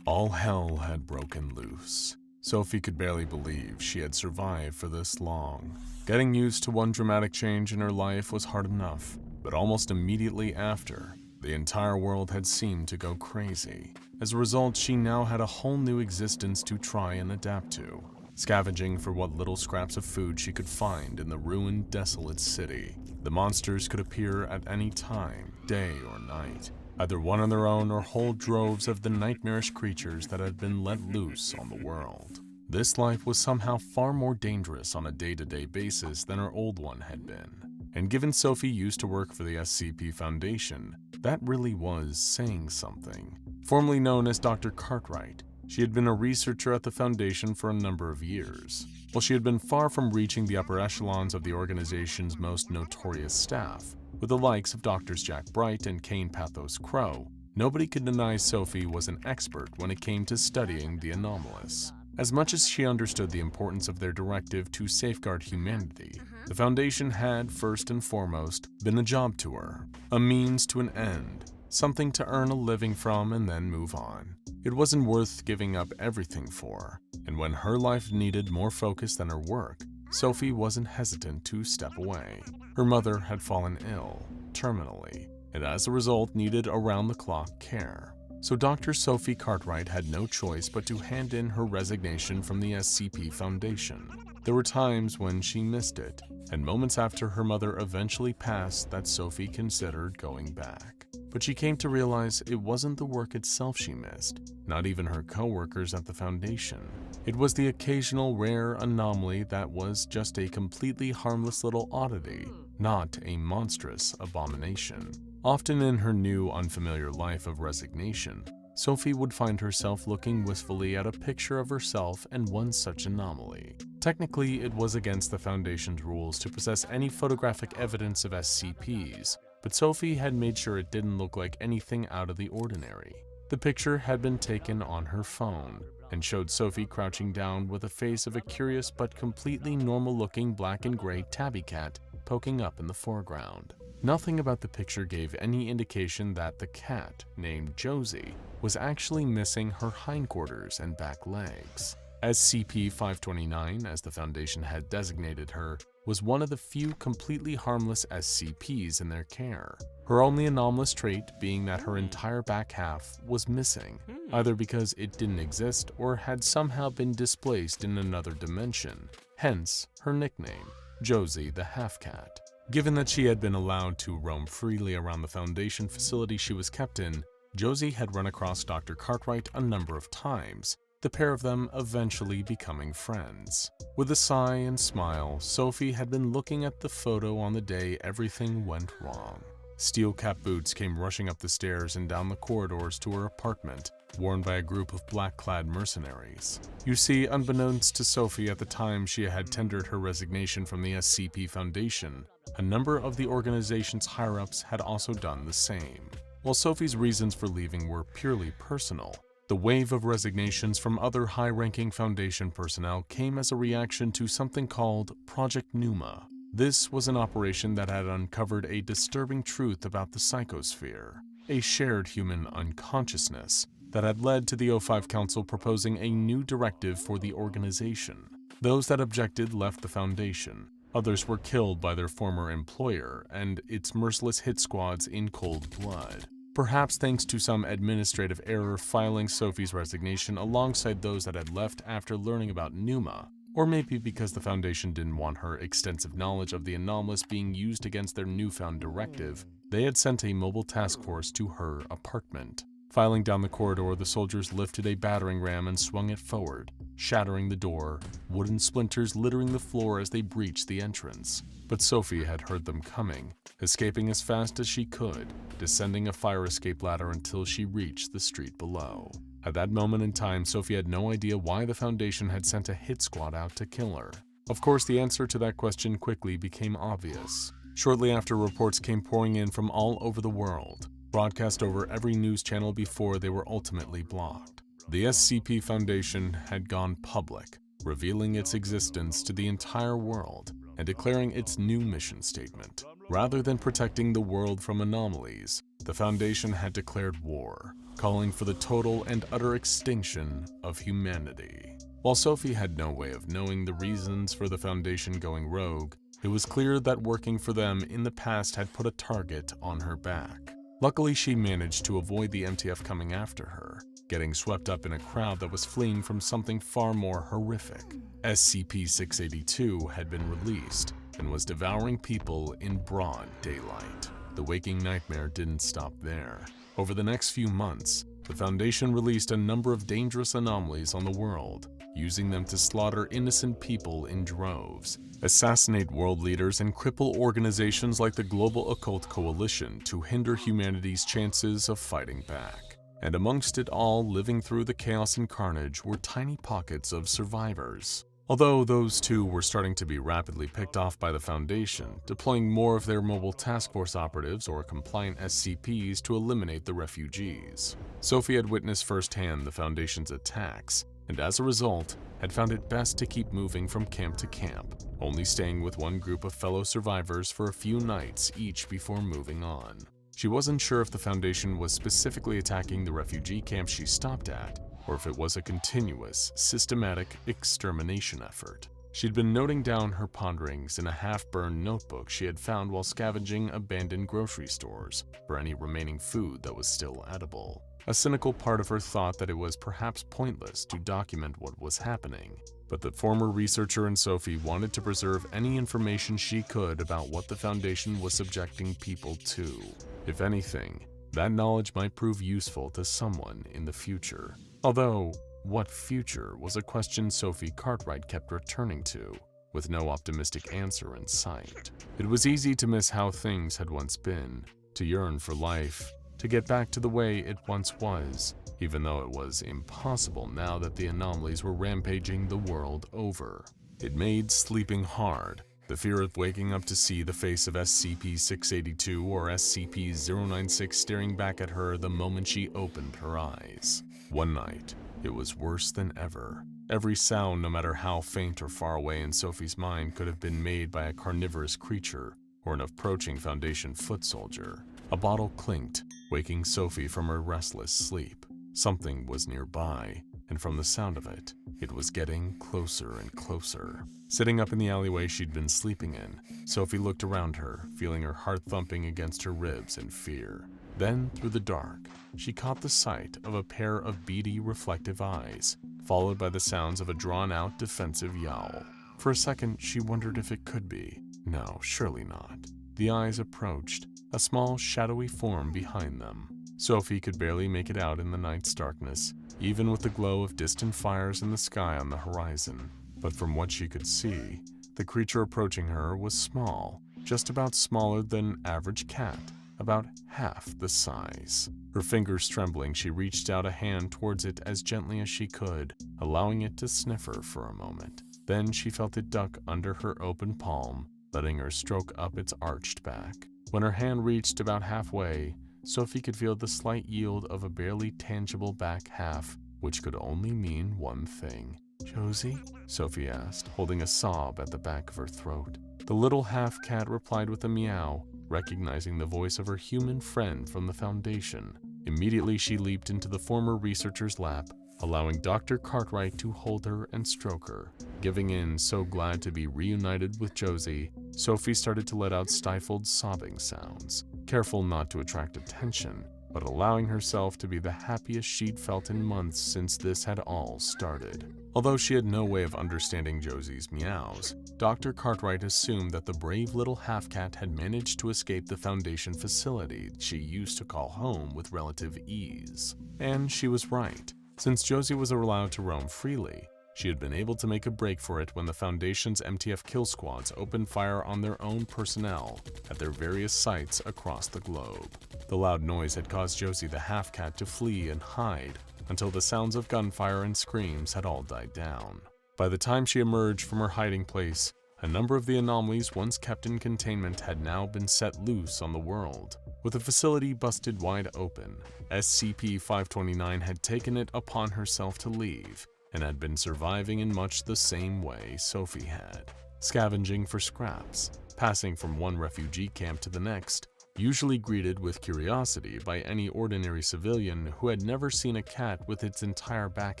All hell had broken loose. Sophie could barely believe she had survived for this long. Getting used to one dramatic change in her life was hard enough, but almost immediately after, the entire world had seemed to go crazy. As a result, she now had a whole new existence to try and adapt to, scavenging for what little scraps of food she could find in the ruined, desolate city. The monsters could appear at any time, day or night, either one on their own or whole droves of the nightmarish creatures that had been let loose on the world. This life was somehow far more dangerous on a day-to-day basis than her old one had been. And given Sophie used to work for the SCP Foundation, that really was saying something. Formerly known as Dr. Cartwright, she had been a researcher at the Foundation for a number of years. While she had been far from reaching the upper echelons of the organization's most notorious staff, with the likes of Drs. Jack Bright and Kain Pathos Crow, nobody could deny Sophie was an expert when it came to studying the anomalous. As much as she understood the importance of their directive to safeguard humanity, the Foundation had, first and foremost, been a job to her, a means to an end, something to earn a living from and then move on. It wasn't worth giving up everything for, and when her life needed more focus than her work, Sophie wasn't hesitant to step away. Her mother had fallen ill, terminally, and as a result needed around-the-clock care. So Dr. Sophie Cartwright had no choice but to hand in her resignation from the SCP Foundation. There were times when she missed it, and moments after her mother eventually passed that Sophie considered going back. But she came to realize it wasn't the work itself she missed, not even her co-workers at the Foundation. It was the occasional rare anomaly that was just a completely harmless little oddity, not a monstrous abomination. Often in her new, unfamiliar life of resignation, Sophie would find herself looking wistfully at a picture of herself and one such anomaly. Technically, it was against the Foundation's rules to possess any photographic evidence of SCPs, but Sophie had made sure it didn't look like anything out of the ordinary. The picture had been taken on her phone and showed Sophie crouching down with the face of a curious but completely normal-looking black and gray tabby cat poking up in the foreground. Nothing about the picture gave any indication that the cat, named Josie, was actually missing her hindquarters and back legs. SCP-529, as the Foundation had designated her, was one of the few completely harmless SCPs in their care. Her only anomalous trait being that her entire back half was missing, either because it didn't exist or had somehow been displaced in another dimension, hence her nickname, Josie the Half-Cat. Given that she had been allowed to roam freely around the Foundation facility she was kept in, Josie had run across Dr. Cartwright a number of times, the pair of them eventually becoming friends. With a sigh and smile, Sophie had been looking at the photo on the day everything went wrong. Steel-capped boots came rushing up the stairs and down the corridors to her apartment, worn by a group of black-clad mercenaries. You see, unbeknownst to Sophie at the time she had tendered her resignation from the SCP Foundation, a number of the organization's higher-ups had also done the same. While Sophie's reasons for leaving were purely personal, the wave of resignations from other high-ranking Foundation personnel came as a reaction to something called Project Pneuma. This was an operation that had uncovered a disturbing truth about the psychosphere, a shared human unconsciousness that had led to the O5 Council proposing a new directive for the organization. Those that objected left the Foundation. Others were killed by their former employer and its merciless hit squads in cold blood. Perhaps thanks to some administrative error filing Sophie's resignation alongside those that had left after learning about Pneuma, or maybe because the Foundation didn't want her extensive knowledge of the anomalous being used against their newfound directive, they had sent a mobile task force to her apartment. Filing down the corridor, the soldiers lifted a battering ram and swung it forward, shattering the door, wooden splinters littering the floor as they breached the entrance. But Sophie had heard them coming, escaping as fast as she could, descending a fire escape ladder until she reached the street below. At that moment in time, Sophie had no idea why the Foundation had sent a hit squad out to kill her. Of course, the answer to that question quickly became obvious. Shortly after, reports came pouring in from all over the world, broadcast over every news channel before they were ultimately blocked. The SCP Foundation had gone public, revealing its existence to the entire world and declaring its new mission statement. Rather than protecting the world from anomalies, the Foundation had declared war, calling for the total and utter extinction of humanity. While Sophie had no way of knowing the reasons for the Foundation going rogue, it was clear that working for them in the past had put a target on her back. Luckily, she managed to avoid the MTF coming after her, getting swept up in a crowd that was fleeing from something far more horrific. SCP-682 had been released and was devouring people in broad daylight. The waking nightmare didn't stop there. Over the next few months, the Foundation released a number of dangerous anomalies on the world, using them to slaughter innocent people in droves, assassinate world leaders, and cripple organizations like the Global Occult Coalition to hinder humanity's chances of fighting back. And amongst it all, living through the chaos and carnage were tiny pockets of survivors. Although those two were starting to be rapidly picked off by the Foundation, deploying more of their mobile task force operatives or compliant SCPs to eliminate the refugees. Sophie had witnessed firsthand the Foundation's attacks, and as a result, had found it best to keep moving from camp to camp, only staying with one group of fellow survivors for a few nights each before moving on. She wasn't sure if the Foundation was specifically attacking the refugee camp she stopped at, or if it was a continuous, systematic extermination effort. She'd been noting down her ponderings in a half-burned notebook she had found while scavenging abandoned grocery stores for any remaining food that was still edible. A cynical part of her thought that it was perhaps pointless to document what was happening, but the former researcher in Sophie wanted to preserve any information she could about what the Foundation was subjecting people to. If anything, that knowledge might prove useful to someone in the future. Although, what future was a question Sophie Cartwright kept returning to, with no optimistic answer in sight. It was easy to miss how things had once been, to yearn for life, to get back to the way it once was, even though it was impossible now that the anomalies were rampaging the world over. It made sleeping hard, the fear of waking up to see the face of SCP-682 or SCP-096 staring back at her the moment she opened her eyes. One night, it was worse than ever. Every sound, no matter how faint or far away in Sophie's mind, could have been made by a carnivorous creature or an approaching Foundation foot soldier. A bottle clinked, waking Sophie from her restless sleep. Something was nearby, and from the sound of it, it was getting closer and closer. Sitting up in the alleyway she'd been sleeping in, Sophie looked around her, feeling her heart thumping against her ribs in fear. Then, through the dark, she caught the sight of a pair of beady, reflective eyes, followed by the sounds of a drawn-out, defensive yowl. For a second, she wondered if it could be. No, surely not. The eyes approached, a small, shadowy form behind them. Sophie could barely make it out in the night's darkness, even with the glow of distant fires in the sky on the horizon. But from what she could see, the creature approaching her was small, just about smaller than an average cat, about half the size. Her fingers trembling, she reached out a hand towards it as gently as she could, allowing it to sniff her for a moment. Then she felt it duck under her open palm, letting her stroke up its arched back. When her hand reached about halfway, Sophie could feel the slight yield of a barely tangible back half, which could only mean one thing. "Josie?" Sophie asked, holding a sob at the back of her throat. The little half-cat replied with a meow, recognizing the voice of her human friend from the Foundation. Immediately she leaped into the former researcher's lap, allowing Dr. Cartwright to hold her and stroke her. Giving in, so glad to be reunited with Josie, Sophie started to let out stifled sobbing sounds, careful not to attract attention, but allowing herself to be the happiest she'd felt in months since this had all started. Although she had no way of understanding Josie's meows, Dr. Cartwright assumed that the brave little half-cat had managed to escape the Foundation facility she used to call home with relative ease. And she was right. Since Josie was allowed to roam freely, she had been able to make a break for it when the Foundation's MTF kill squads opened fire on their own personnel at their various sites across the globe. The loud noise had caused Josie the half-cat to flee and hide until the sounds of gunfire and screams had all died down. By the time she emerged from her hiding place, a number of the anomalies once kept in containment had now been set loose on the world. With the facility busted wide open, SCP-529 had taken it upon herself to leave, and had been surviving in much the same way Sophie had, scavenging for scraps, passing from one refugee camp to the next, usually greeted with curiosity by any ordinary civilian who had never seen a cat with its entire back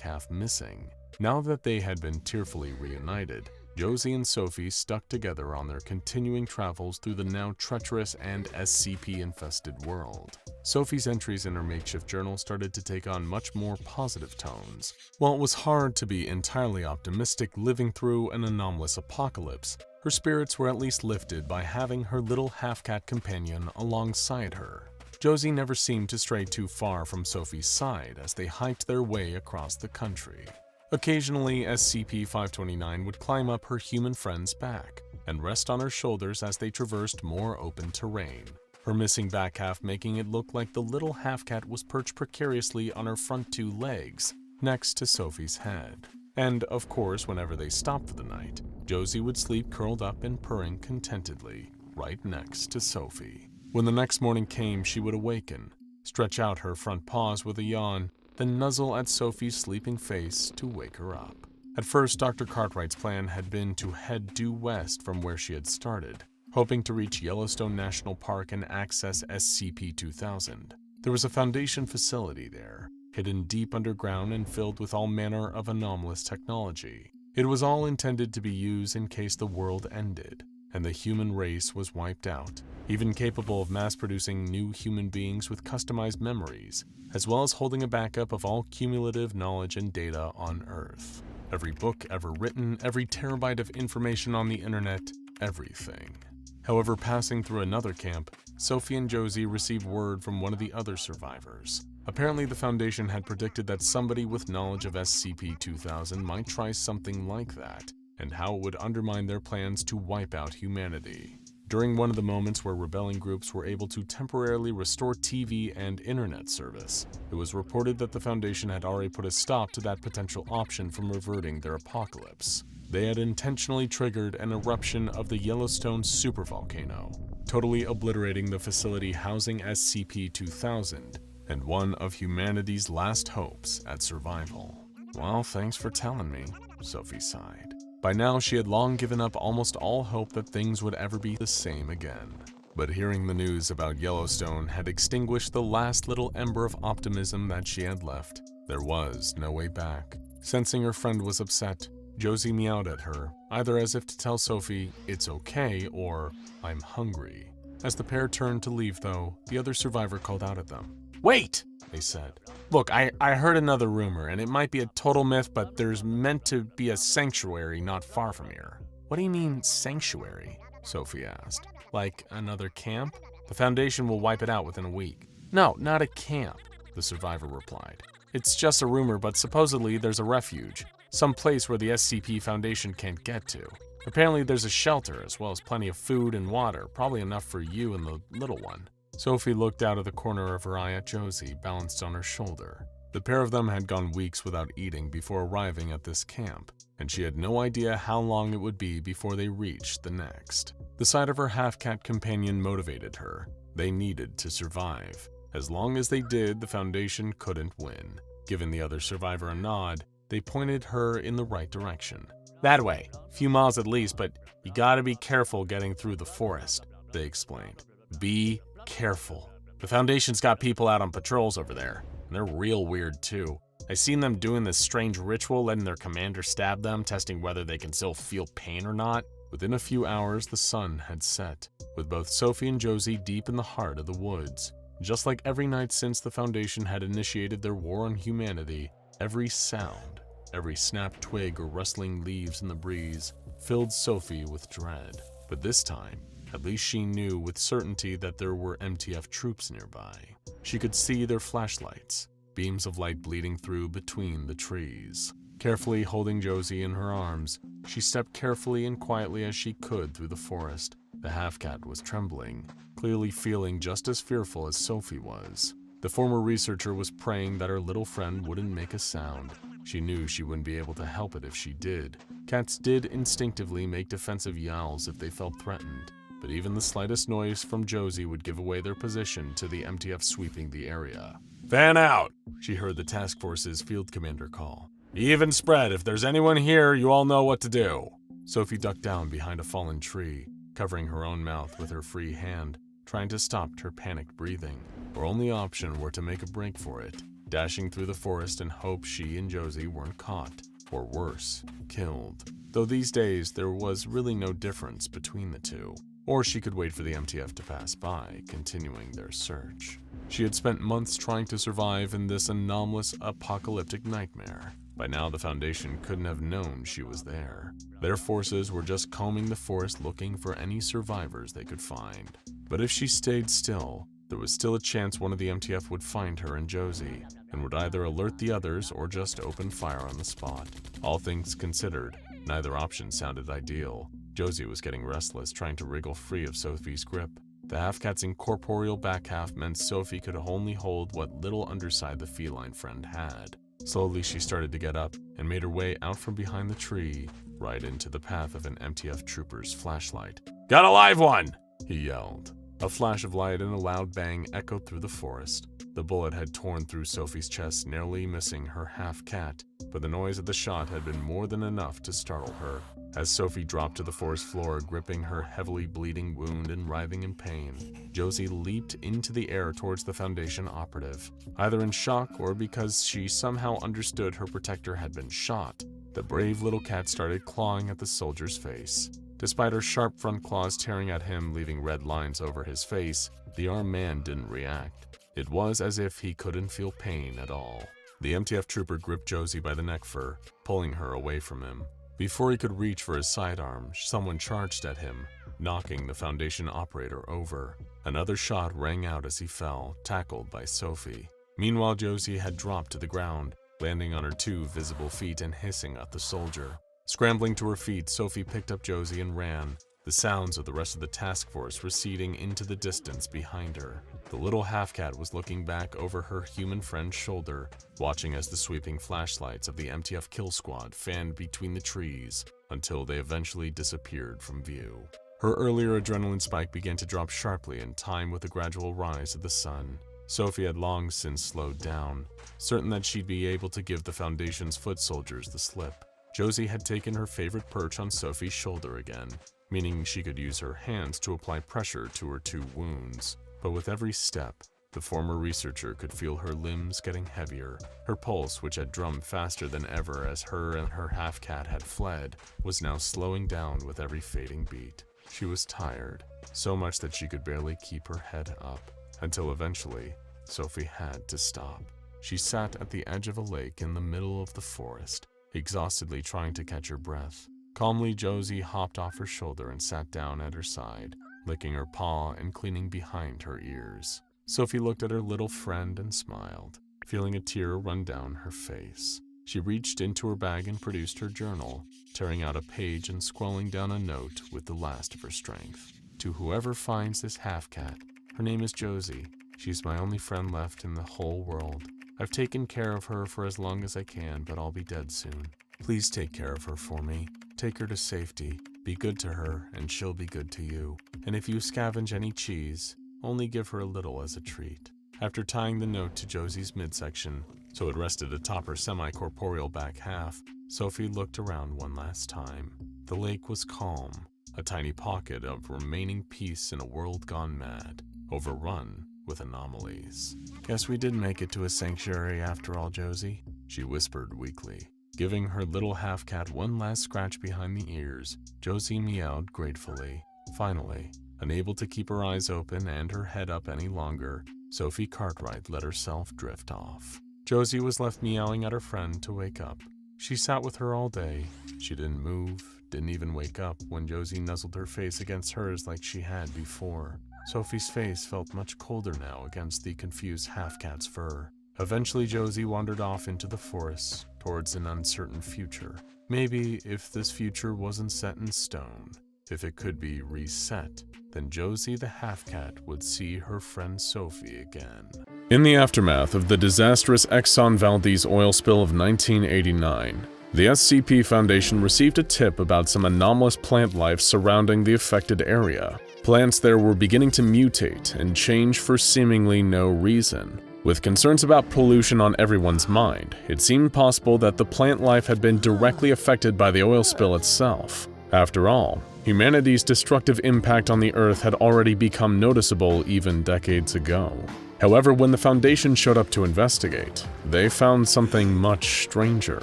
half missing. Now that they had been tearfully reunited, Josie and Sophie stuck together on their continuing travels through the now treacherous and SCP-infested world. Sophie's entries in her makeshift journal started to take on much more positive tones. While it was hard to be entirely optimistic living through an anomalous apocalypse, her spirits were at least lifted by having her little half-cat companion alongside her. Josie never seemed to stray too far from Sophie's side as they hiked their way across the country. Occasionally, SCP-529 would climb up her human friend's back and rest on her shoulders as they traversed more open terrain, her missing back half making it look like the little half-cat was perched precariously on her front two legs, next to Sophie's head. And, of course, whenever they stopped for the night, Josie would sleep curled up and purring contentedly, right next to Sophie. When the next morning came, she would awaken, stretch out her front paws with a yawn, then nuzzle at Sophie's sleeping face to wake her up. At first, Dr. Cartwright's plan had been to head due west from where she had started, hoping to reach Yellowstone National Park and access SCP-2000. There was a Foundation facility there, hidden deep underground and filled with all manner of anomalous technology. It was all intended to be used in case the world ended, and the human race was wiped out, even capable of mass-producing new human beings with customized memories, as well as holding a backup of all cumulative knowledge and data on Earth. Every book ever written, every terabyte of information on the internet, everything. However, passing through another camp, Sophie and Josie received word from one of the other survivors. Apparently, the Foundation had predicted that somebody with knowledge of SCP-2000 might try something like that, and how it would undermine their plans to wipe out humanity. During one of the moments where rebelling groups were able to temporarily restore TV and internet service, it was reported that the Foundation had already put a stop to that potential option from reverting their apocalypse. They had intentionally triggered an eruption of the Yellowstone supervolcano, totally obliterating the facility housing SCP-2000 and one of humanity's last hopes at survival. Well, thanks for telling me, Sophie sighed. By now, she had long given up almost all hope that things would ever be the same again. But hearing the news about Yellowstone had extinguished the last little ember of optimism that she had left. There was no way back. Sensing her friend was upset, Josie meowed at her, either as if to tell Sophie, "It's okay," or, "I'm hungry." As the pair turned to leave, though, the other survivor called out at them. "Wait!" they said. "Look, I heard another rumor, and it might be a total myth, but there's meant to be a sanctuary not far from here." "What do you mean, sanctuary?" Sophie asked. "Like another camp? The Foundation will wipe it out within a week." No, not a camp, the survivor replied. It's just a rumor, but supposedly there's a refuge, some place where the SCP Foundation can't get to. Apparently there's a shelter, as well as plenty of food and water, probably enough for you and the little one. Sophie looked out of the corner of her eye at Josie, balanced on her shoulder. The pair of them had gone weeks without eating before arriving at this camp, and she had no idea how long it would be before they reached the next. The sight of her half-cat companion motivated her. They needed to survive. As long as they did, the Foundation couldn't win. Giving the other survivor a nod, they pointed her in the right direction. That way, a few miles at least, but you gotta be careful getting through the forest, they explained. Be careful. The Foundation's got people out on patrols over there, and they're real weird too. I seen them doing this strange ritual, letting their commander stab them, testing whether they can still feel pain or not. Within a few hours, the sun had set, with both Sophie and Josie deep in the heart of the woods. Just like every night since the Foundation had initiated their war on humanity, every sound, every snapped twig or rustling leaves in the breeze, filled Sophie with dread. But this time, at least she knew with certainty that there were MTF troops nearby. She could see their flashlights, beams of light bleeding through between the trees. Carefully holding Josie in her arms, she stepped carefully and quietly as she could through the forest. The half-cat was trembling, clearly feeling just as fearful as Sophie was. The former researcher was praying that her little friend wouldn't make a sound. She knew she wouldn't be able to help it if she did. Cats did instinctively make defensive yowls if they felt threatened, but even the slightest noise from Josie would give away their position to the MTF sweeping the area. Fan out, she heard the task force's field commander call. Even spread, if there's anyone here, you all know what to do. Sophie ducked down behind a fallen tree, covering her own mouth with her free hand, trying to stop her panicked breathing. Her only option were to make a break for it, dashing through the forest in hope she and Josie weren't caught, or worse, killed. Though these days there was really no difference between the two. Or she could wait for the MTF to pass by, continuing their search. She had spent months trying to survive in this anomalous apocalyptic nightmare. By now, the Foundation couldn't have known she was there. Their forces were just combing the forest looking for any survivors they could find. But if she stayed still, there was still a chance one of the MTF would find her and Josie, and would either alert the others or just open fire on the spot. All things considered, neither option sounded ideal. Josie was getting restless, trying to wriggle free of Sophie's grip. The half-cat's incorporeal back half meant Sophie could only hold what little underside the feline friend had. Slowly, she started to get up and made her way out from behind the tree, right into the path of an MTF trooper's flashlight. Got a live one! He yelled. A flash of light and a loud bang echoed through the forest. The bullet had torn through Sophie's chest, nearly missing her half-cat, but the noise of the shot had been more than enough to startle her. As Sophie dropped to the forest floor, gripping her heavily bleeding wound and writhing in pain, Josie leaped into the air towards the Foundation operative. Either in shock or because she somehow understood her protector had been shot, the brave little cat started clawing at the soldier's face. Despite her sharp front claws tearing at him, leaving red lines over his face, the armed man didn't react. It was as if he couldn't feel pain at all. The MTF trooper gripped Josie by the neck fur, pulling her away from him. Before he could reach for his sidearm, someone charged at him, knocking the Foundation operator over. Another shot rang out as he fell, tackled by Sophie. Meanwhile, Josie had dropped to the ground, landing on her two visible feet and hissing at the soldier. Scrambling to her feet, Sophie picked up Josie and ran, the sounds of the rest of the task force receding into the distance behind her. The little half-cat was looking back over her human friend's shoulder, watching as the sweeping flashlights of the MTF kill squad fanned between the trees until they eventually disappeared from view. Her earlier adrenaline spike began to drop sharply in time with the gradual rise of the sun. Sophie had long since slowed down, certain that she'd be able to give the Foundation's foot soldiers the slip. Josie had taken her favorite perch on Sophie's shoulder again, meaning she could use her hands to apply pressure to her two wounds. But with every step, the former researcher could feel her limbs getting heavier. Her pulse, which had drummed faster than ever as her and her half-cat had fled, was now slowing down with every fading beat. She was tired, so much that she could barely keep her head up, until eventually, Sophie had to stop. She sat at the edge of a lake in the middle of the forest, exhaustedly trying to catch her breath. Calmly, Josie hopped off her shoulder and sat down at her side, licking her paw and cleaning behind her ears. Sophie looked at her little friend and smiled, feeling a tear run down her face. She reached into her bag and produced her journal, tearing out a page and scrawling down a note with the last of her strength. To whoever finds this half-cat, her name is Josie. She's my only friend left in the whole world. I've taken care of her for as long as I can, but I'll be dead soon. Please take care of her for me. Take her to safety. Be good to her, and she'll be good to you. And if you scavenge any cheese, only give her a little as a treat. After tying the note to Josie's midsection, so it rested atop her semi-corporeal back half, Sophie looked around one last time. The lake was calm, a tiny pocket of remaining peace in a world gone mad, overrun with anomalies. Guess we did make it to a sanctuary after all, Josie, she whispered weakly. Giving her little half-cat one last scratch behind the ears, Josie meowed gratefully. Finally, unable to keep her eyes open and her head up any longer, Sophie Cartwright let herself drift off. Josie was left meowing at her friend to wake up. She sat with her all day. She didn't move, didn't even wake up when Josie nuzzled her face against hers like she had before. Sophie's face felt much colder now against the confused half-cat's fur. Eventually, Josie wandered off into the forest, towards an uncertain future. Maybe if this future wasn't set in stone, if it could be reset, then Josie the half-cat would see her friend Sophie again. In the aftermath of the disastrous Exxon Valdez oil spill of 1989, the SCP Foundation received a tip about some anomalous plant life surrounding the affected area. Plants there were beginning to mutate and change for seemingly no reason. With concerns about pollution on everyone's mind, it seemed possible that the plant life had been directly affected by the oil spill itself. After all, humanity's destructive impact on the Earth had already become noticeable even decades ago. However, when the Foundation showed up to investigate, they found something much stranger.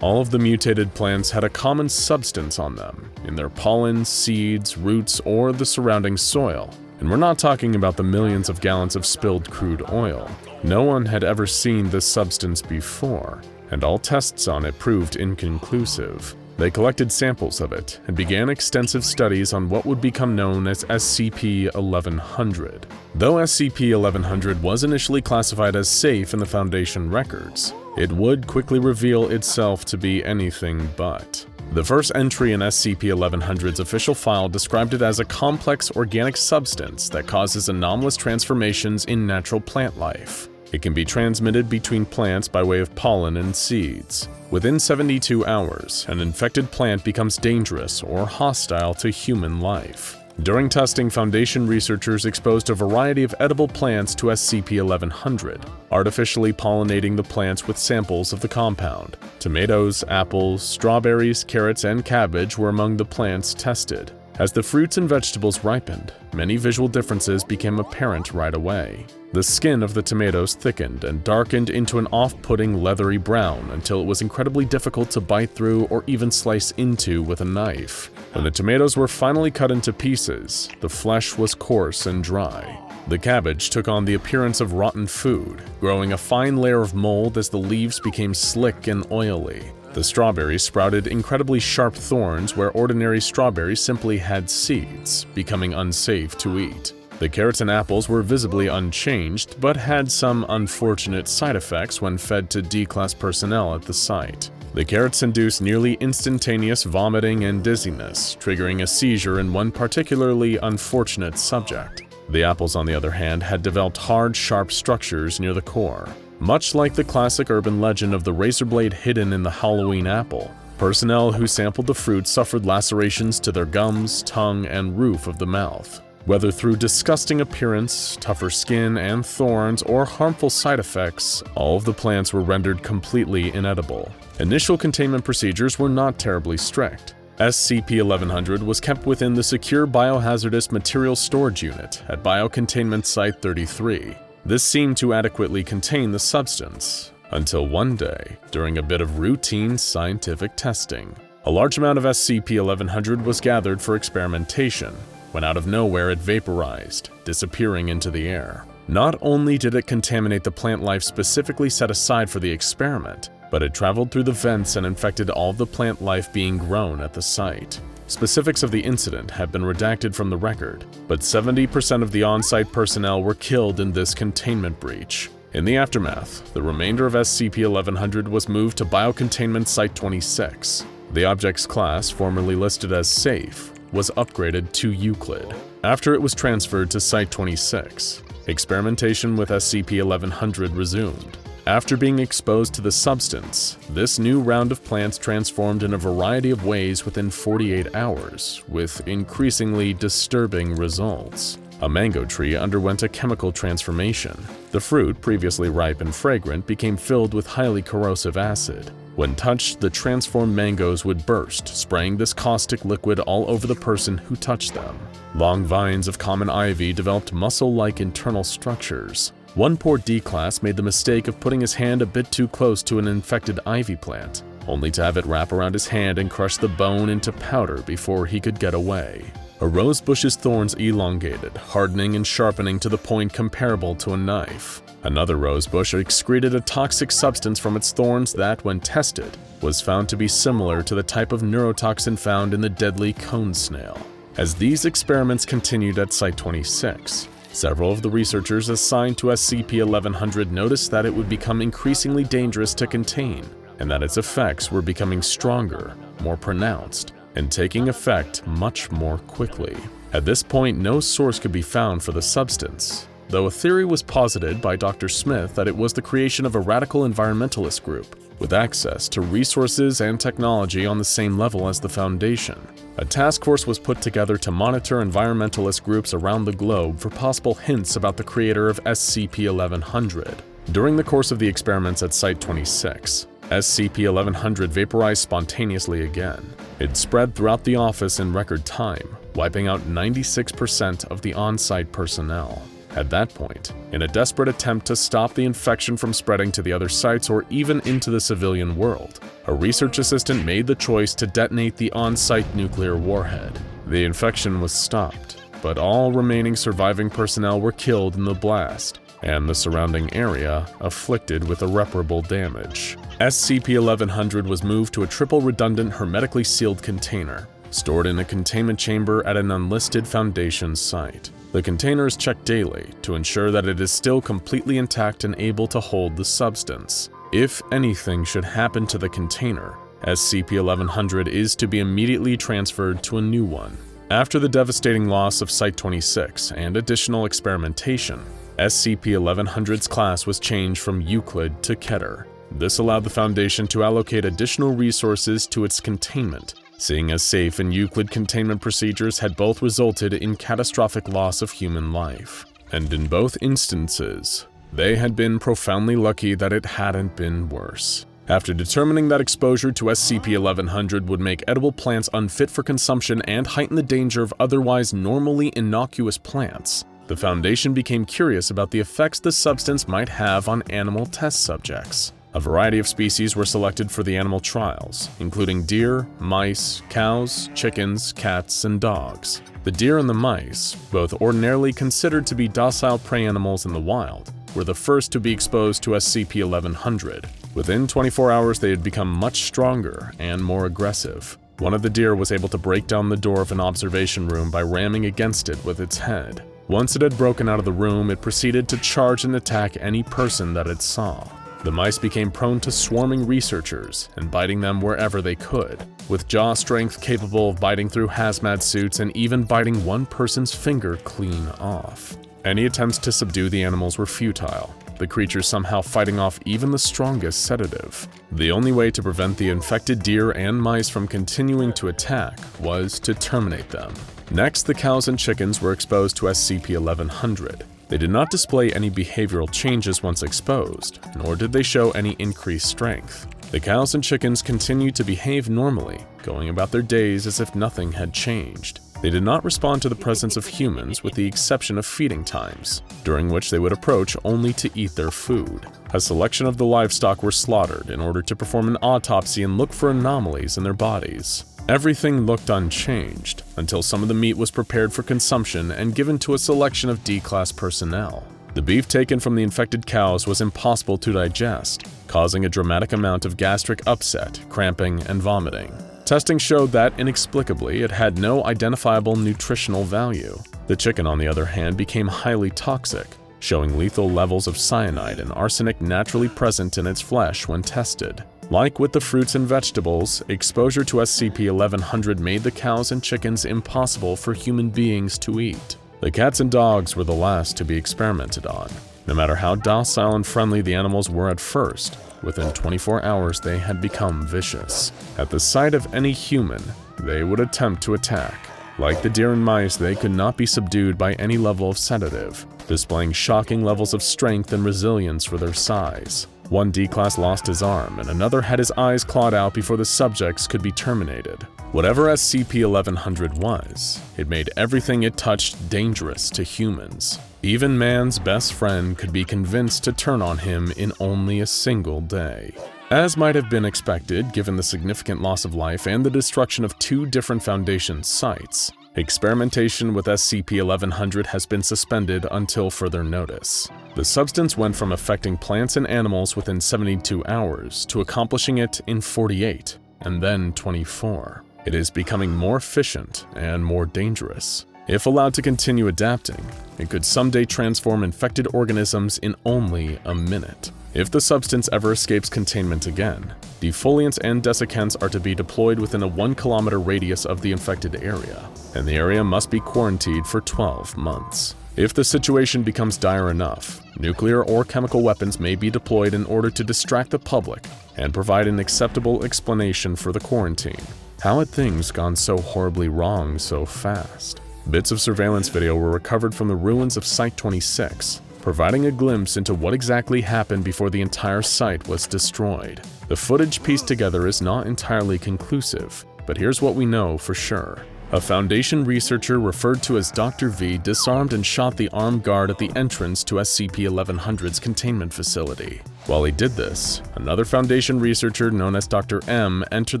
All of the mutated plants had a common substance on them, in their pollen, seeds, roots, or the surrounding soil. And we're not talking about the millions of gallons of spilled crude oil. No one had ever seen this substance before, and all tests on it proved inconclusive. They collected samples of it and began extensive studies on what would become known as SCP-1100. Though SCP-1100 was initially classified as safe in the Foundation records, it would quickly reveal itself to be anything but. The first entry in SCP-1100's official file described it as a complex organic substance that causes anomalous transformations in natural plant life. It can be transmitted between plants by way of pollen and seeds. Within 72 hours, an infected plant becomes dangerous or hostile to human life. During testing, Foundation researchers exposed a variety of edible plants to SCP-1100, artificially pollinating the plants with samples of the compound. Tomatoes, apples, strawberries, carrots, and cabbage were among the plants tested. As the fruits and vegetables ripened, many visual differences became apparent right away. The skin of the tomatoes thickened and darkened into an off-putting leathery brown until it was incredibly difficult to bite through or even slice into with a knife. When the tomatoes were finally cut into pieces, the flesh was coarse and dry. The cabbage took on the appearance of rotten food, growing a fine layer of mold as the leaves became slick and oily. The strawberries sprouted incredibly sharp thorns where ordinary strawberries simply had seeds, becoming unsafe to eat. The carrots and apples were visibly unchanged, but had some unfortunate side effects when fed to D-Class personnel at the site. The carrots induced nearly instantaneous vomiting and dizziness, triggering a seizure in one particularly unfortunate subject. The apples, on the other hand, had developed hard, sharp structures near the core. Much like the classic urban legend of the razor blade hidden in the Halloween apple, personnel who sampled the fruit suffered lacerations to their gums, tongue, and roof of the mouth. Whether through disgusting appearance, tougher skin, and thorns, or harmful side effects, all of the plants were rendered completely inedible. Initial containment procedures were not terribly strict. SCP-1100 was kept within the Secure Biohazardous Materials Storage Unit at Biocontainment Site 33. This seemed to adequately contain the substance, until one day, during a bit of routine scientific testing. A large amount of SCP-1100 was gathered for experimentation, when out of nowhere it vaporized, disappearing into the air. Not only did it contaminate the plant life specifically set aside for the experiment, but it traveled through the vents and infected all of the plant life being grown at the site. Specifics of the incident have been redacted from the record, but 70% of the on-site personnel were killed in this containment breach. In the aftermath, the remainder of SCP-1100 was moved to Biocontainment Site-26. The object's class, formerly listed as Safe, was upgraded to Euclid. After it was transferred to Site-26, experimentation with SCP-1100 resumed. After being exposed to the substance, this new round of plants transformed in a variety of ways within 48 hours, with increasingly disturbing results. A mango tree underwent a chemical transformation. The fruit, previously ripe and fragrant, became filled with highly corrosive acid. When touched, the transformed mangoes would burst, spraying this caustic liquid all over the person who touched them. Long vines of common ivy developed muscle-like internal structures. One poor D-class made the mistake of putting his hand a bit too close to an infected ivy plant, only to have it wrap around his hand and crush the bone into powder before he could get away. A rose bush's thorns elongated, hardening and sharpening to the point comparable to a knife. Another rose bush excreted a toxic substance from its thorns that, when tested, was found to be similar to the type of neurotoxin found in the deadly cone snail. As these experiments continued at Site-26, several of the researchers assigned to SCP-1100 noticed that it would become increasingly dangerous to contain, and that its effects were becoming stronger, more pronounced, and taking effect much more quickly. At this point, no source could be found for the substance, though a theory was posited by Dr. Smith that it was the creation of a radical environmentalist group, with access to resources and technology on the same level as the Foundation. A task force was put together to monitor environmentalist groups around the globe for possible hints about the creator of SCP-1100. During the course of the experiments at Site-26, SCP-1100 vaporized spontaneously again. It spread throughout the office in record time, wiping out 96% of the on-site personnel. At that point, in a desperate attempt to stop the infection from spreading to the other sites or even into the civilian world, a research assistant made the choice to detonate the on-site nuclear warhead. The infection was stopped, but all remaining surviving personnel were killed in the blast, and the surrounding area afflicted with irreparable damage. SCP-1100 was moved to a triple-redundant hermetically sealed container, stored in a containment chamber at an unlisted Foundation site. The container is checked daily to ensure that it is still completely intact and able to hold the substance. If anything should happen to the container, SCP-1100 is to be immediately transferred to a new one. After the devastating loss of Site-26 and additional experimentation, SCP-1100's class was changed from Euclid to Keter. This allowed the Foundation to allocate additional resources to its containment, seeing as safe and Euclid containment procedures had both resulted in catastrophic loss of human life. And in both instances, they had been profoundly lucky that it hadn't been worse. After determining that exposure to SCP-1100 would make edible plants unfit for consumption and heighten the danger of otherwise normally innocuous plants, the Foundation became curious about the effects the substance might have on animal test subjects. A variety of species were selected for the animal trials, including deer, mice, cows, chickens, cats, and dogs. The deer and the mice, both ordinarily considered to be docile prey animals in the wild, were the first to be exposed to SCP-1100. Within 24 hours, they had become much stronger and more aggressive. One of the deer was able to break down the door of an observation room by ramming against it with its head. Once it had broken out of the room, it proceeded to charge and attack any person that it saw. The mice became prone to swarming researchers and biting them wherever they could, with jaw strength capable of biting through hazmat suits and even biting one person's finger clean off. Any attempts to subdue the animals were futile, the creatures somehow fighting off even the strongest sedative. The only way to prevent the infected deer and mice from continuing to attack was to terminate them. Next, the cows and chickens were exposed to SCP-1100. They did not display any behavioral changes once exposed, nor did they show any increased strength. The cows and chickens continued to behave normally, going about their days as if nothing had changed. They did not respond to the presence of humans with the exception of feeding times, during which they would approach only to eat their food. A selection of the livestock were slaughtered in order to perform an autopsy and look for anomalies in their bodies. Everything looked unchanged until some of the meat was prepared for consumption and given to a selection of D-class personnel. The beef taken from the infected cows was impossible to digest, causing a dramatic amount of gastric upset, cramping, and vomiting. Testing showed that, inexplicably, it had no identifiable nutritional value. The chicken, on the other hand, became highly toxic, showing lethal levels of cyanide and arsenic naturally present in its flesh when tested. Like with the fruits and vegetables, exposure to SCP-1100 made the cows and chickens impossible for human beings to eat. The cats and dogs were the last to be experimented on. No matter how docile and friendly the animals were at first, within 24 hours they had become vicious. At the sight of any human, they would attempt to attack. Like the deer and mice, they could not be subdued by any level of sedative, displaying shocking levels of strength and resilience for their size. One D-Class lost his arm, and another had his eyes clawed out before the subjects could be terminated. Whatever SCP-1100 was, it made everything it touched dangerous to humans. Even man's best friend could be convinced to turn on him in only a single day. As might have been expected, given the significant loss of life and the destruction of 2 different Foundation sites, experimentation with SCP-1100 has been suspended until further notice. The substance went from affecting plants and animals within 72 hours to accomplishing it in 48, and then 24. It is becoming more efficient and more dangerous. If allowed to continue adapting, it could someday transform infected organisms in only a minute. If the substance ever escapes containment again, defoliants and desiccants are to be deployed within a 1-kilometer radius of the infected area, and the area must be quarantined for 12 months. If the situation becomes dire enough, nuclear or chemical weapons may be deployed in order to distract the public and provide an acceptable explanation for the quarantine. How had things gone so horribly wrong so fast? Bits of surveillance video were recovered from the ruins of Site-26, providing a glimpse into what exactly happened before the entire site was destroyed. The footage pieced together is not entirely conclusive, but here's what we know for sure. A Foundation researcher referred to as Dr. V disarmed and shot the armed guard at the entrance to SCP-1100's containment facility. While he did this, another Foundation researcher known as Dr. M entered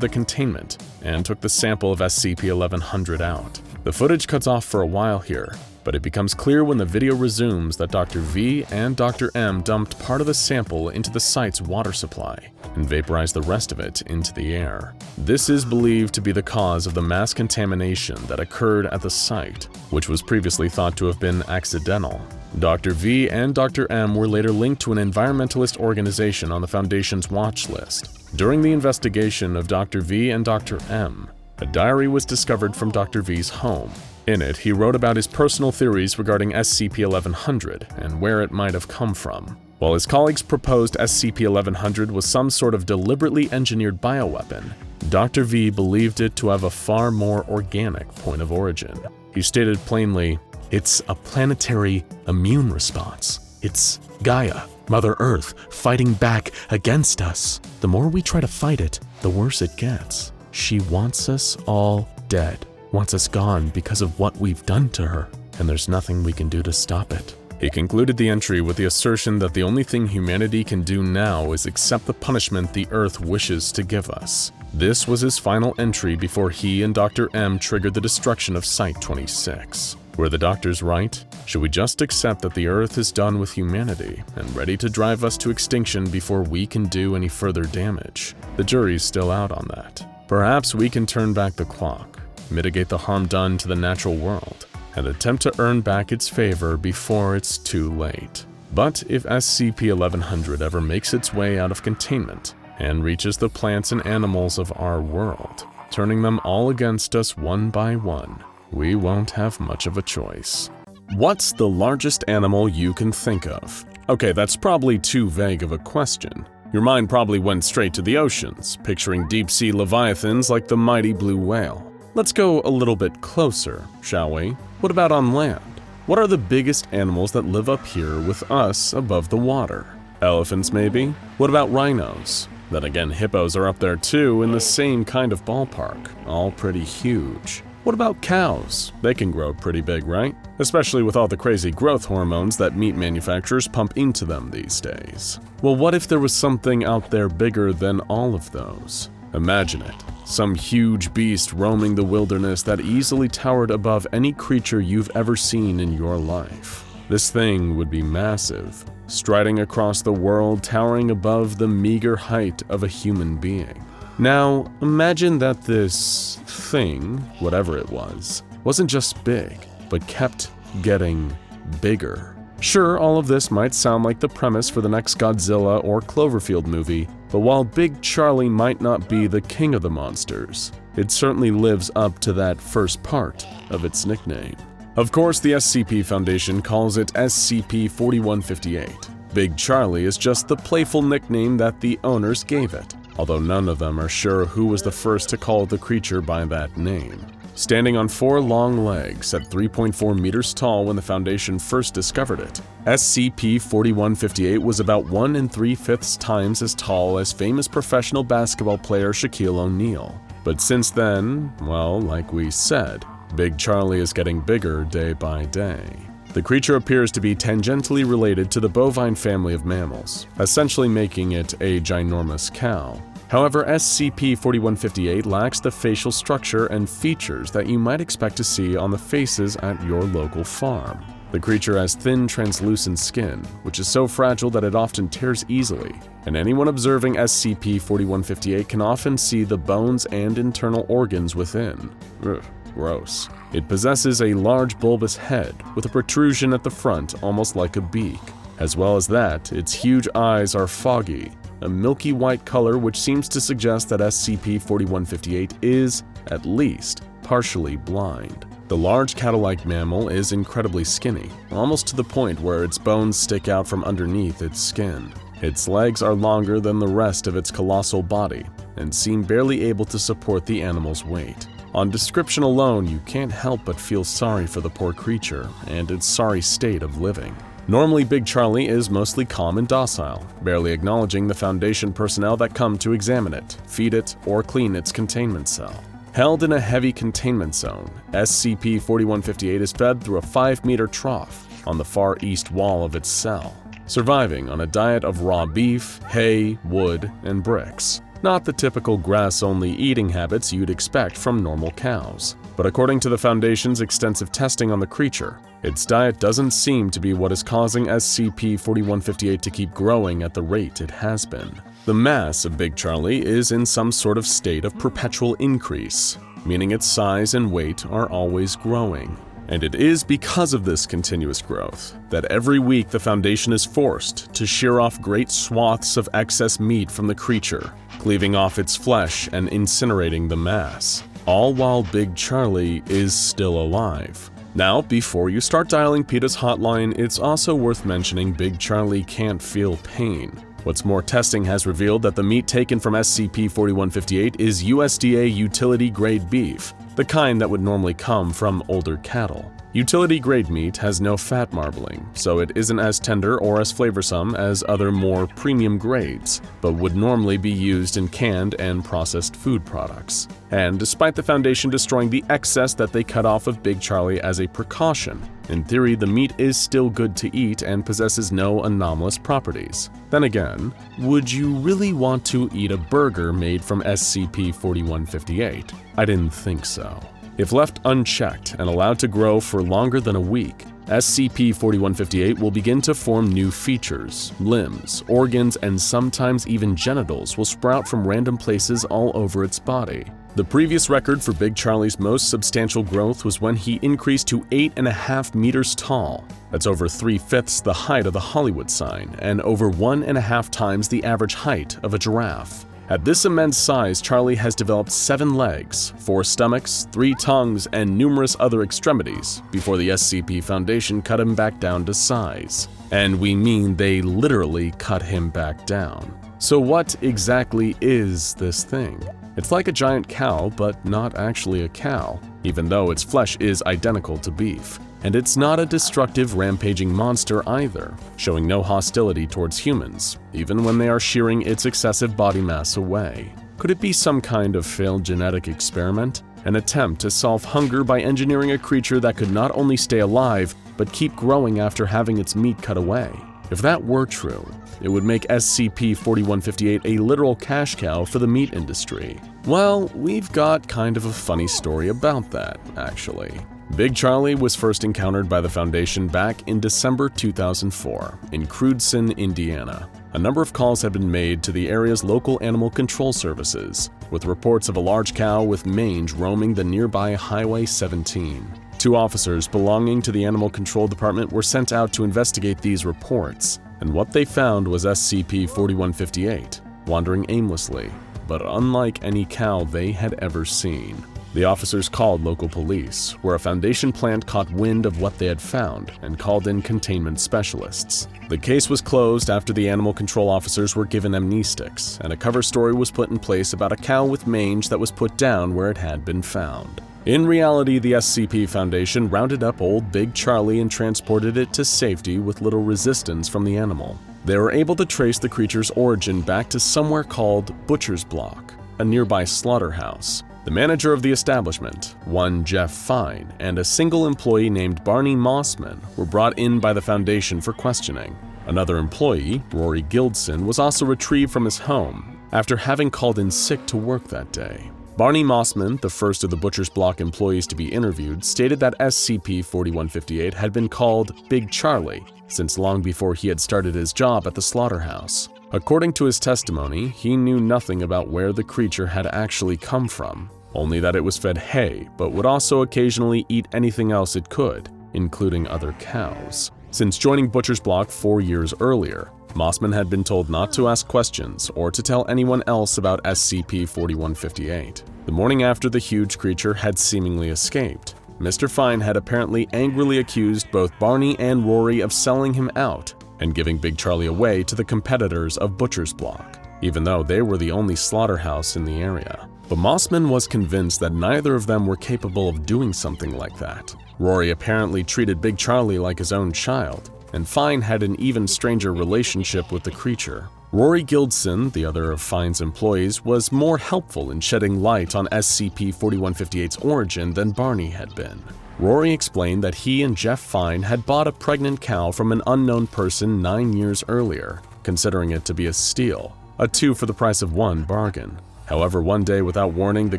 the containment and took the sample of SCP-1100 out. The footage cuts off for a while here, but it becomes clear when the video resumes that Dr. V and Dr. M dumped part of the sample into the site's water supply and vaporized the rest of it into the air. This is believed to be the cause of the mass contamination that occurred at the site, which was previously thought to have been accidental. Dr. V and Dr. M were later linked to an environmentalist organization on the Foundation's watch list. During the investigation of Dr. V and Dr. M, a diary was discovered from Dr. V's home. In it, he wrote about his personal theories regarding SCP-1100 and where it might have come from. While his colleagues proposed SCP-1100 was some sort of deliberately engineered bioweapon, Dr. V believed it to have a far more organic point of origin. He stated plainly, "It's a planetary immune response. It's Gaia, Mother Earth, fighting back against us. The more we try to fight it, the worse it gets. She wants us all dead, wants us gone because of what we've done to her, and there's nothing we can do to stop it." He concluded the entry with the assertion that the only thing humanity can do now is accept the punishment the Earth wishes to give us. This was his final entry before he and Dr. M triggered the destruction of Site-26. Were the doctors right? Should we just accept that the Earth is done with humanity and ready to drive us to extinction before we can do any further damage? The jury's still out on that. Perhaps we can turn back the clock, mitigate the harm done to the natural world, and attempt to earn back its favor before it's too late. But if SCP-1100 ever makes its way out of containment and reaches the plants and animals of our world, turning them all against us one by one, we won't have much of a choice. What's the largest animal you can think of? Okay, that's probably too vague of a question. Your mind probably went straight to the oceans, picturing deep-sea leviathans like the mighty blue whale. Let's go a little bit closer, shall we? What about on land? What are the biggest animals that live up here with us above the water? Elephants, maybe? What about rhinos? Then again, hippos are up there too, in the same kind of ballpark, all pretty huge. What about cows? They can grow pretty big, right? Especially with all the crazy growth hormones that meat manufacturers pump into them these days. Well, what if there was something out there bigger than all of those? Imagine it. Some huge beast roaming the wilderness that easily towered above any creature you've ever seen in your life. This thing would be massive, striding across the world, towering above the meager height of a human being. Now, imagine that this thing, whatever it was, wasn't just big, but kept getting bigger. Sure, all of this might sound like the premise for the next Godzilla or Cloverfield movie, but while Big Charlie might not be the king of the monsters, it certainly lives up to that first part of its nickname. Of course, the SCP Foundation calls it SCP-4158. Big Charlie is just the playful nickname that the owners gave it, although none of them are sure who was the first to call the creature by that name. Standing on 4 long legs at 3.4 meters tall when the Foundation first discovered it, SCP-4158 was about 1 3/5 times as tall as famous professional basketball player Shaquille O'Neal. But since then, well, like we said, Big Charlie is getting bigger day by day. The creature appears to be tangentially related to the bovine family of mammals, essentially making it a ginormous cow. However, SCP-4158 lacks the facial structure and features that you might expect to see on the faces at your local farm. The creature has thin, translucent skin, which is so fragile that it often tears easily, and anyone observing SCP-4158 can often see the bones and internal organs within. Ugh, gross. It possesses a large bulbous head with a protrusion at the front almost like a beak. As well as that, its huge eyes are foggy, a milky white color which seems to suggest that SCP-4158 is, at least, partially blind. The large cattle-like mammal is incredibly skinny, almost to the point where its bones stick out from underneath its skin. Its legs are longer than the rest of its colossal body, and seem barely able to support the animal's weight. On description alone, you can't help but feel sorry for the poor creature and its sorry state of living. Normally, Big Charlie is mostly calm and docile, barely acknowledging the Foundation personnel that come to examine it, feed it, or clean its containment cell. Held in a heavy containment zone, SCP-4158 is fed through a 5-meter trough on the far east wall of its cell, surviving on a diet of raw beef, hay, wood, and bricks. Not the typical grass-only eating habits you'd expect from normal cows. But according to the Foundation's extensive testing on the creature, its diet doesn't seem to be what is causing SCP-4158 to keep growing at the rate it has been. The mass of Big Charlie is in some sort of state of perpetual increase, meaning its size and weight are always growing. And it is because of this continuous growth that every week the Foundation is forced to shear off great swaths of excess meat from the creature, cleaving off its flesh and incinerating the mass, all while Big Charlie is still alive. Now, before you start dialing PETA's hotline, it's also worth mentioning Big Charlie can't feel pain. What's more, testing has revealed that the meat taken from SCP-4158 is USDA utility-grade beef, the kind that would normally come from older cattle. Utility-grade meat has no fat marbling, so it isn't as tender or as flavorsome as other more premium grades, but would normally be used in canned and processed food products. And despite the Foundation destroying the excess that they cut off of Big Charlie as a precaution, in theory the meat is still good to eat and possesses no anomalous properties. Then again, would you really want to eat a burger made from SCP-4158? I didn't think so. If left unchecked and allowed to grow for longer than a week, SCP-4158 will begin to form new features, limbs, organs, and sometimes even genitals will sprout from random places all over its body. The previous record for Big Charlie's most substantial growth was when he increased to 8.5 meters tall. That's over 3/5 the height of the Hollywood sign, and over 1.5 times the average height of a giraffe. At this immense size, Charlie has developed 7 legs, 4 stomachs, 3 tongues, and numerous other extremities before the SCP Foundation cut him back down to size. And we mean they literally cut him back down. So what exactly is this thing? It's like a giant cow, but not actually a cow, even though its flesh is identical to beef. And it's not a destructive, rampaging monster either, showing no hostility towards humans, even when they are shearing its excessive body mass away. Could it be some kind of failed genetic experiment? An attempt to solve hunger by engineering a creature that could not only stay alive, but keep growing after having its meat cut away? If that were true, it would make SCP-4158 a literal cash cow for the meat industry. Well, we've got kind of a funny story about that, actually. Big Charlie was first encountered by the Foundation back in December 2004 in Crewdson, Indiana. A number of calls had been made to the area's local animal control services, with reports of a large cow with mange roaming the nearby Highway 17. 2 officers belonging to the Animal Control Department were sent out to investigate these reports, and what they found was SCP-4158, wandering aimlessly, but unlike any cow they had ever seen. The officers called local police, where a Foundation plant caught wind of what they had found and called in containment specialists. The case was closed after the animal control officers were given amnestics, and a cover story was put in place about a cow with mange that was put down where it had been found. In reality, the SCP Foundation rounded up old Big Charlie and transported it to safety with little resistance from the animal. They were able to trace the creature's origin back to somewhere called Butcher's Block, a nearby slaughterhouse. The manager of the establishment, one Jeff Fine, and a single employee named Barney Mossman were brought in by the Foundation for questioning. Another employee, Rory Gildson, was also retrieved from his home after having called in sick to work that day. Barney Mossman, the first of the Butcher's Block employees to be interviewed, stated that SCP-4158 had been called Big Charlie since long before he had started his job at the slaughterhouse. According to his testimony, he knew nothing about where the creature had actually come from, only that it was fed hay, but would also occasionally eat anything else it could, including other cows. Since joining Butcher's Block 4 years earlier, Mossman had been told not to ask questions or to tell anyone else about SCP-4158. The morning after the huge creature had seemingly escaped, Mr. Fine had apparently angrily accused both Barney and Rory of selling him out and giving Big Charlie away to the competitors of Butcher's Block, even though they were the only slaughterhouse in the area. But Mossman was convinced that neither of them were capable of doing something like that. Rory apparently treated Big Charlie like his own child, and Fine had an even stranger relationship with the creature. Rory Gildson, the other of Fine's employees, was more helpful in shedding light on SCP-4158's origin than Barney had been. Rory explained that he and Jeff Fine had bought a pregnant cow from an unknown person 9 years earlier, considering it to be a steal, a 2 for the price of 1 bargain. However, one day without warning, the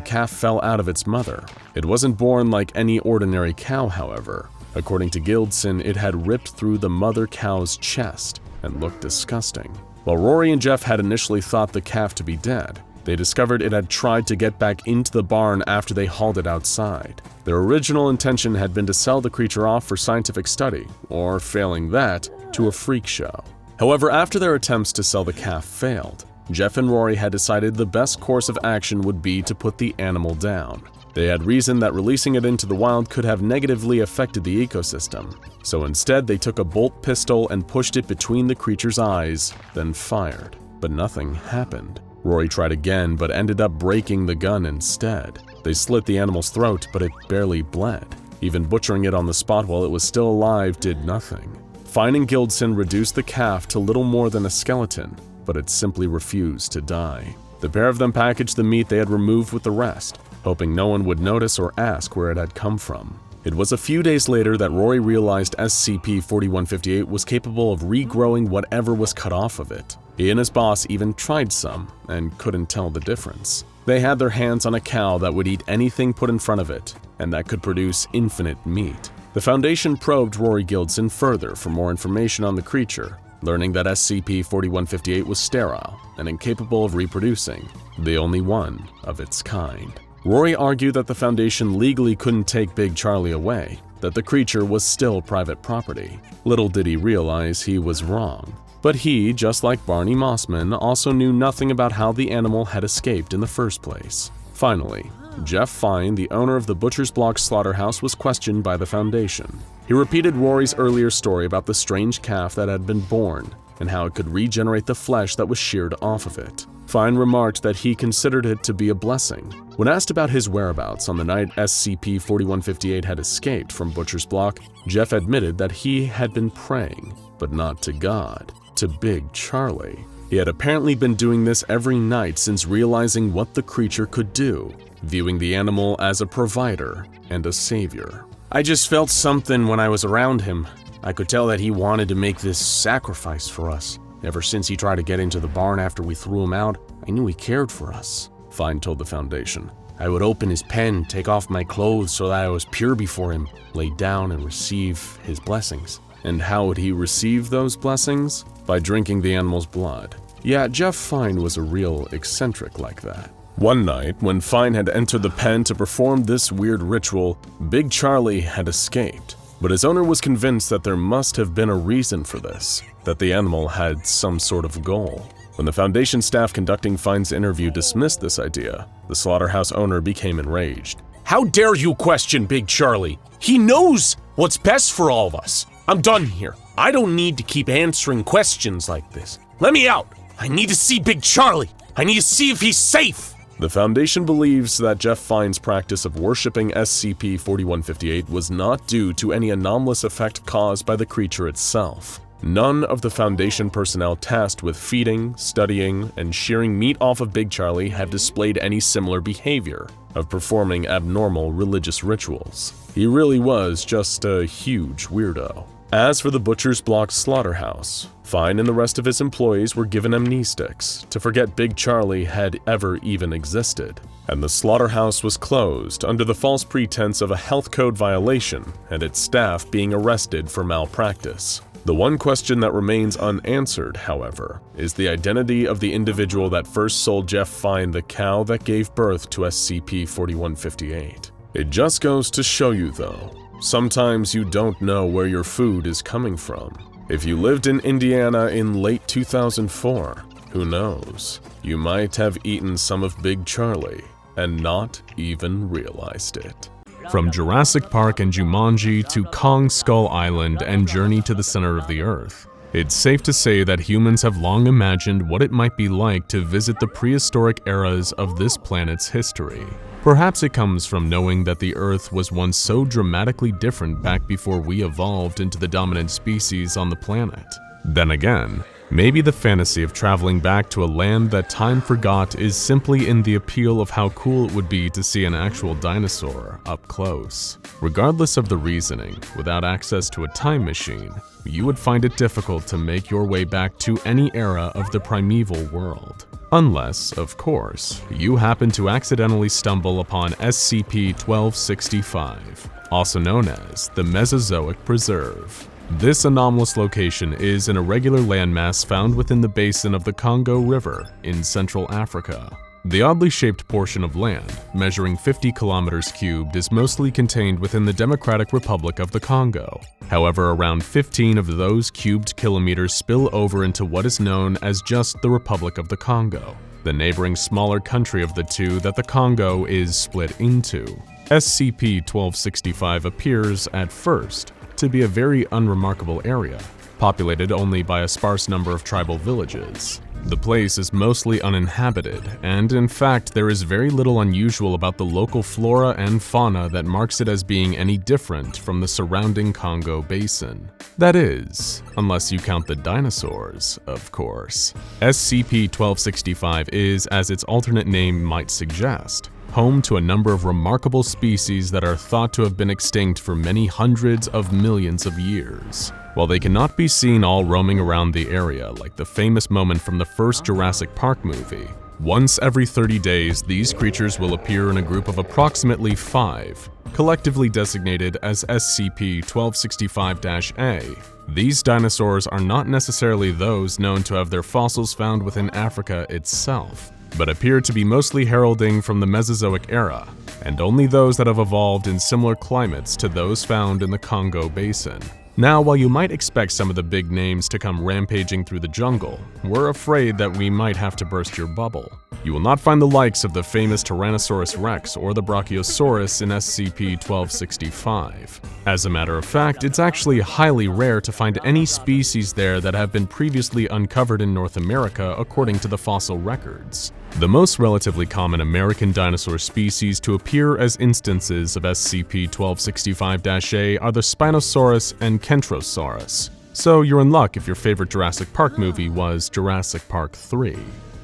calf fell out of its mother. It wasn't born like any ordinary cow, however. According to Gildson, it had ripped through the mother cow's chest and looked disgusting. While Rory and Jeff had initially thought the calf to be dead, they discovered it had tried to get back into the barn after they hauled it outside. Their original intention had been to sell the creature off for scientific study, or failing that, to a freak show. However, after their attempts to sell the calf failed, Jeff and Rory had decided the best course of action would be to put the animal down. They had reasoned that releasing it into the wild could have negatively affected the ecosystem, so instead they took a bolt pistol and pushed it between the creature's eyes, then fired. But nothing happened. Rory tried again, but ended up breaking the gun instead. They slit the animal's throat, but it barely bled. Even butchering it on the spot while it was still alive did nothing. Fine and Gildson reduced the calf to little more than a skeleton, but it simply refused to die. The pair of them packaged the meat they had removed with the rest, hoping no one would notice or ask where it had come from. It was a few days later that Rory realized SCP-4158 was capable of regrowing whatever was cut off of it. He and his boss even tried some, and couldn't tell the difference. They had their hands on a cow that would eat anything put in front of it, and that could produce infinite meat. The Foundation probed Rory Gildson further for more information on the creature, learning that SCP-4158 was sterile and incapable of reproducing, the only one of its kind. Rory argued that the Foundation legally couldn't take Big Charlie away, that the creature was still private property. Little did he realize he was wrong. But he, just like Barney Mossman, also knew nothing about how the animal had escaped in the first place. Finally, Jeff Fine, the owner of the Butcher's Block slaughterhouse, was questioned by the Foundation. He repeated Rory's earlier story about the strange calf that had been born, and how it could regenerate the flesh that was sheared off of it. Fine remarked that he considered it to be a blessing. When asked about his whereabouts on the night SCP-4158 had escaped from Butcher's Block, Jeff admitted that he had been praying, but not to God, to Big Charlie. He had apparently been doing this every night since realizing what the creature could do, viewing the animal as a provider and a savior. I just felt something when I was around him. I could tell that he wanted to make this sacrifice for us. Ever since he tried to get into the barn after we threw him out, I knew he cared for us, Fine told the Foundation. I would open his pen, take off my clothes so that I was pure before him, lay down and receive his blessings. And how would he receive those blessings? By drinking the animal's blood. Yeah, Jeff Fine was a real eccentric like that. One night, when Fine had entered the pen to perform this weird ritual, Big Charlie had escaped. But his owner was convinced that there must have been a reason for this, that the animal had some sort of goal. When the Foundation staff conducting Fine's interview dismissed this idea, the slaughterhouse owner became enraged. How dare you question Big Charlie? He knows what's best for all of us. I'm done here. I don't need to keep answering questions like this. Let me out. I need to see Big Charlie. I need to see if he's safe. The Foundation believes that Jeff Fine's practice of worshipping SCP-4158 was not due to any anomalous effect caused by the creature itself. None of the Foundation personnel tasked with feeding, studying, and shearing meat off of Big Charlie have displayed any similar behavior of performing abnormal religious rituals. He really was just a huge weirdo. As for the Butcher's Block slaughterhouse, Fine and the rest of his employees were given amnestics to forget Big Charlie had ever even existed, and the slaughterhouse was closed under the false pretense of a health code violation and its staff being arrested for malpractice. The one question that remains unanswered, however, is the identity of the individual that first sold Jeff Fine the cow that gave birth to SCP-4158. It just goes to show you, though, sometimes you don't know where your food is coming from. If you lived in Indiana in late 2004, who knows? You might have eaten some of Big Charlie and not even realized it. From Jurassic Park and Jumanji to Kong Skull Island and Journey to the Center of the Earth, it's safe to say that humans have long imagined what it might be like to visit the prehistoric eras of this planet's history. Perhaps it comes from knowing that the Earth was once so dramatically different back before we evolved into the dominant species on the planet. Then again, maybe the fantasy of traveling back to a land that time forgot is simply in the appeal of how cool it would be to see an actual dinosaur up close. Regardless of the reasoning, without access to a time machine, you would find it difficult to make your way back to any era of the primeval world. Unless, of course, you happen to accidentally stumble upon SCP-1265, also known as the Mesozoic Preserve. This anomalous location is an irregular landmass found within the basin of the Congo River in Central Africa. The oddly shaped portion of land, measuring 50 kilometers cubed, is mostly contained within the Democratic Republic of the Congo. However, around 15 of those cubed kilometers spill over into what is known as just the Republic of the Congo, the neighboring smaller country of the two that the Congo is split into. SCP-1265 appears, at first, to be a very unremarkable area, populated only by a sparse number of tribal villages. The place is mostly uninhabited, and in fact there is very little unusual about the local flora and fauna that marks it as being any different from the surrounding Congo basin. That is, unless you count the dinosaurs, of course. SCP-1265 is, as its alternate name might suggest, home to a number of remarkable species that are thought to have been extinct for many hundreds of millions of years. While they cannot be seen all roaming around the area like the famous moment from the first Jurassic Park movie, once every 30 days these creatures will appear in a group of approximately 5, collectively designated as SCP-1265-A. These dinosaurs are not necessarily those known to have their fossils found within Africa itself, but appear to be mostly heralding from the Mesozoic era, and only those that have evolved in similar climates to those found in the Congo basin. Now, while you might expect some of the big names to come rampaging through the jungle, we're afraid that we might have to burst your bubble. You will not find the likes of the famous Tyrannosaurus rex or the Brachiosaurus in SCP-1265. As a matter of fact, it's actually highly rare to find any species there that have been previously uncovered in North America according to the fossil records. The most relatively common American dinosaur species to appear as instances of SCP-1265-A are the Spinosaurus and Kentrosaurus, so you're in luck if your favorite Jurassic Park movie was Jurassic Park 3.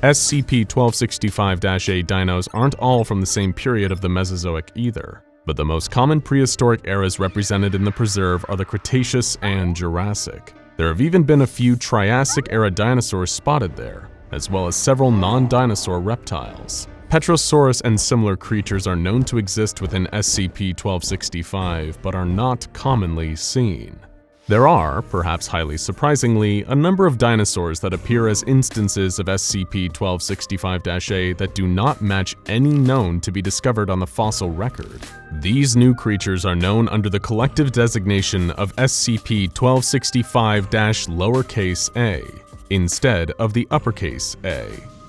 SCP-1265-A dinos aren't all from the same period of the Mesozoic either, but the most common prehistoric eras represented in the preserve are the Cretaceous and Jurassic. There have even been a few Triassic-era dinosaurs spotted there, as well as several non-dinosaur reptiles. Petrosaurus and similar creatures are known to exist within SCP-1265, but are not commonly seen. There are, perhaps highly surprisingly, a number of dinosaurs that appear as instances of SCP-1265-A that do not match any known to be discovered on the fossil record. These new creatures are known under the collective designation of SCP-1265-a, instead of the uppercase A.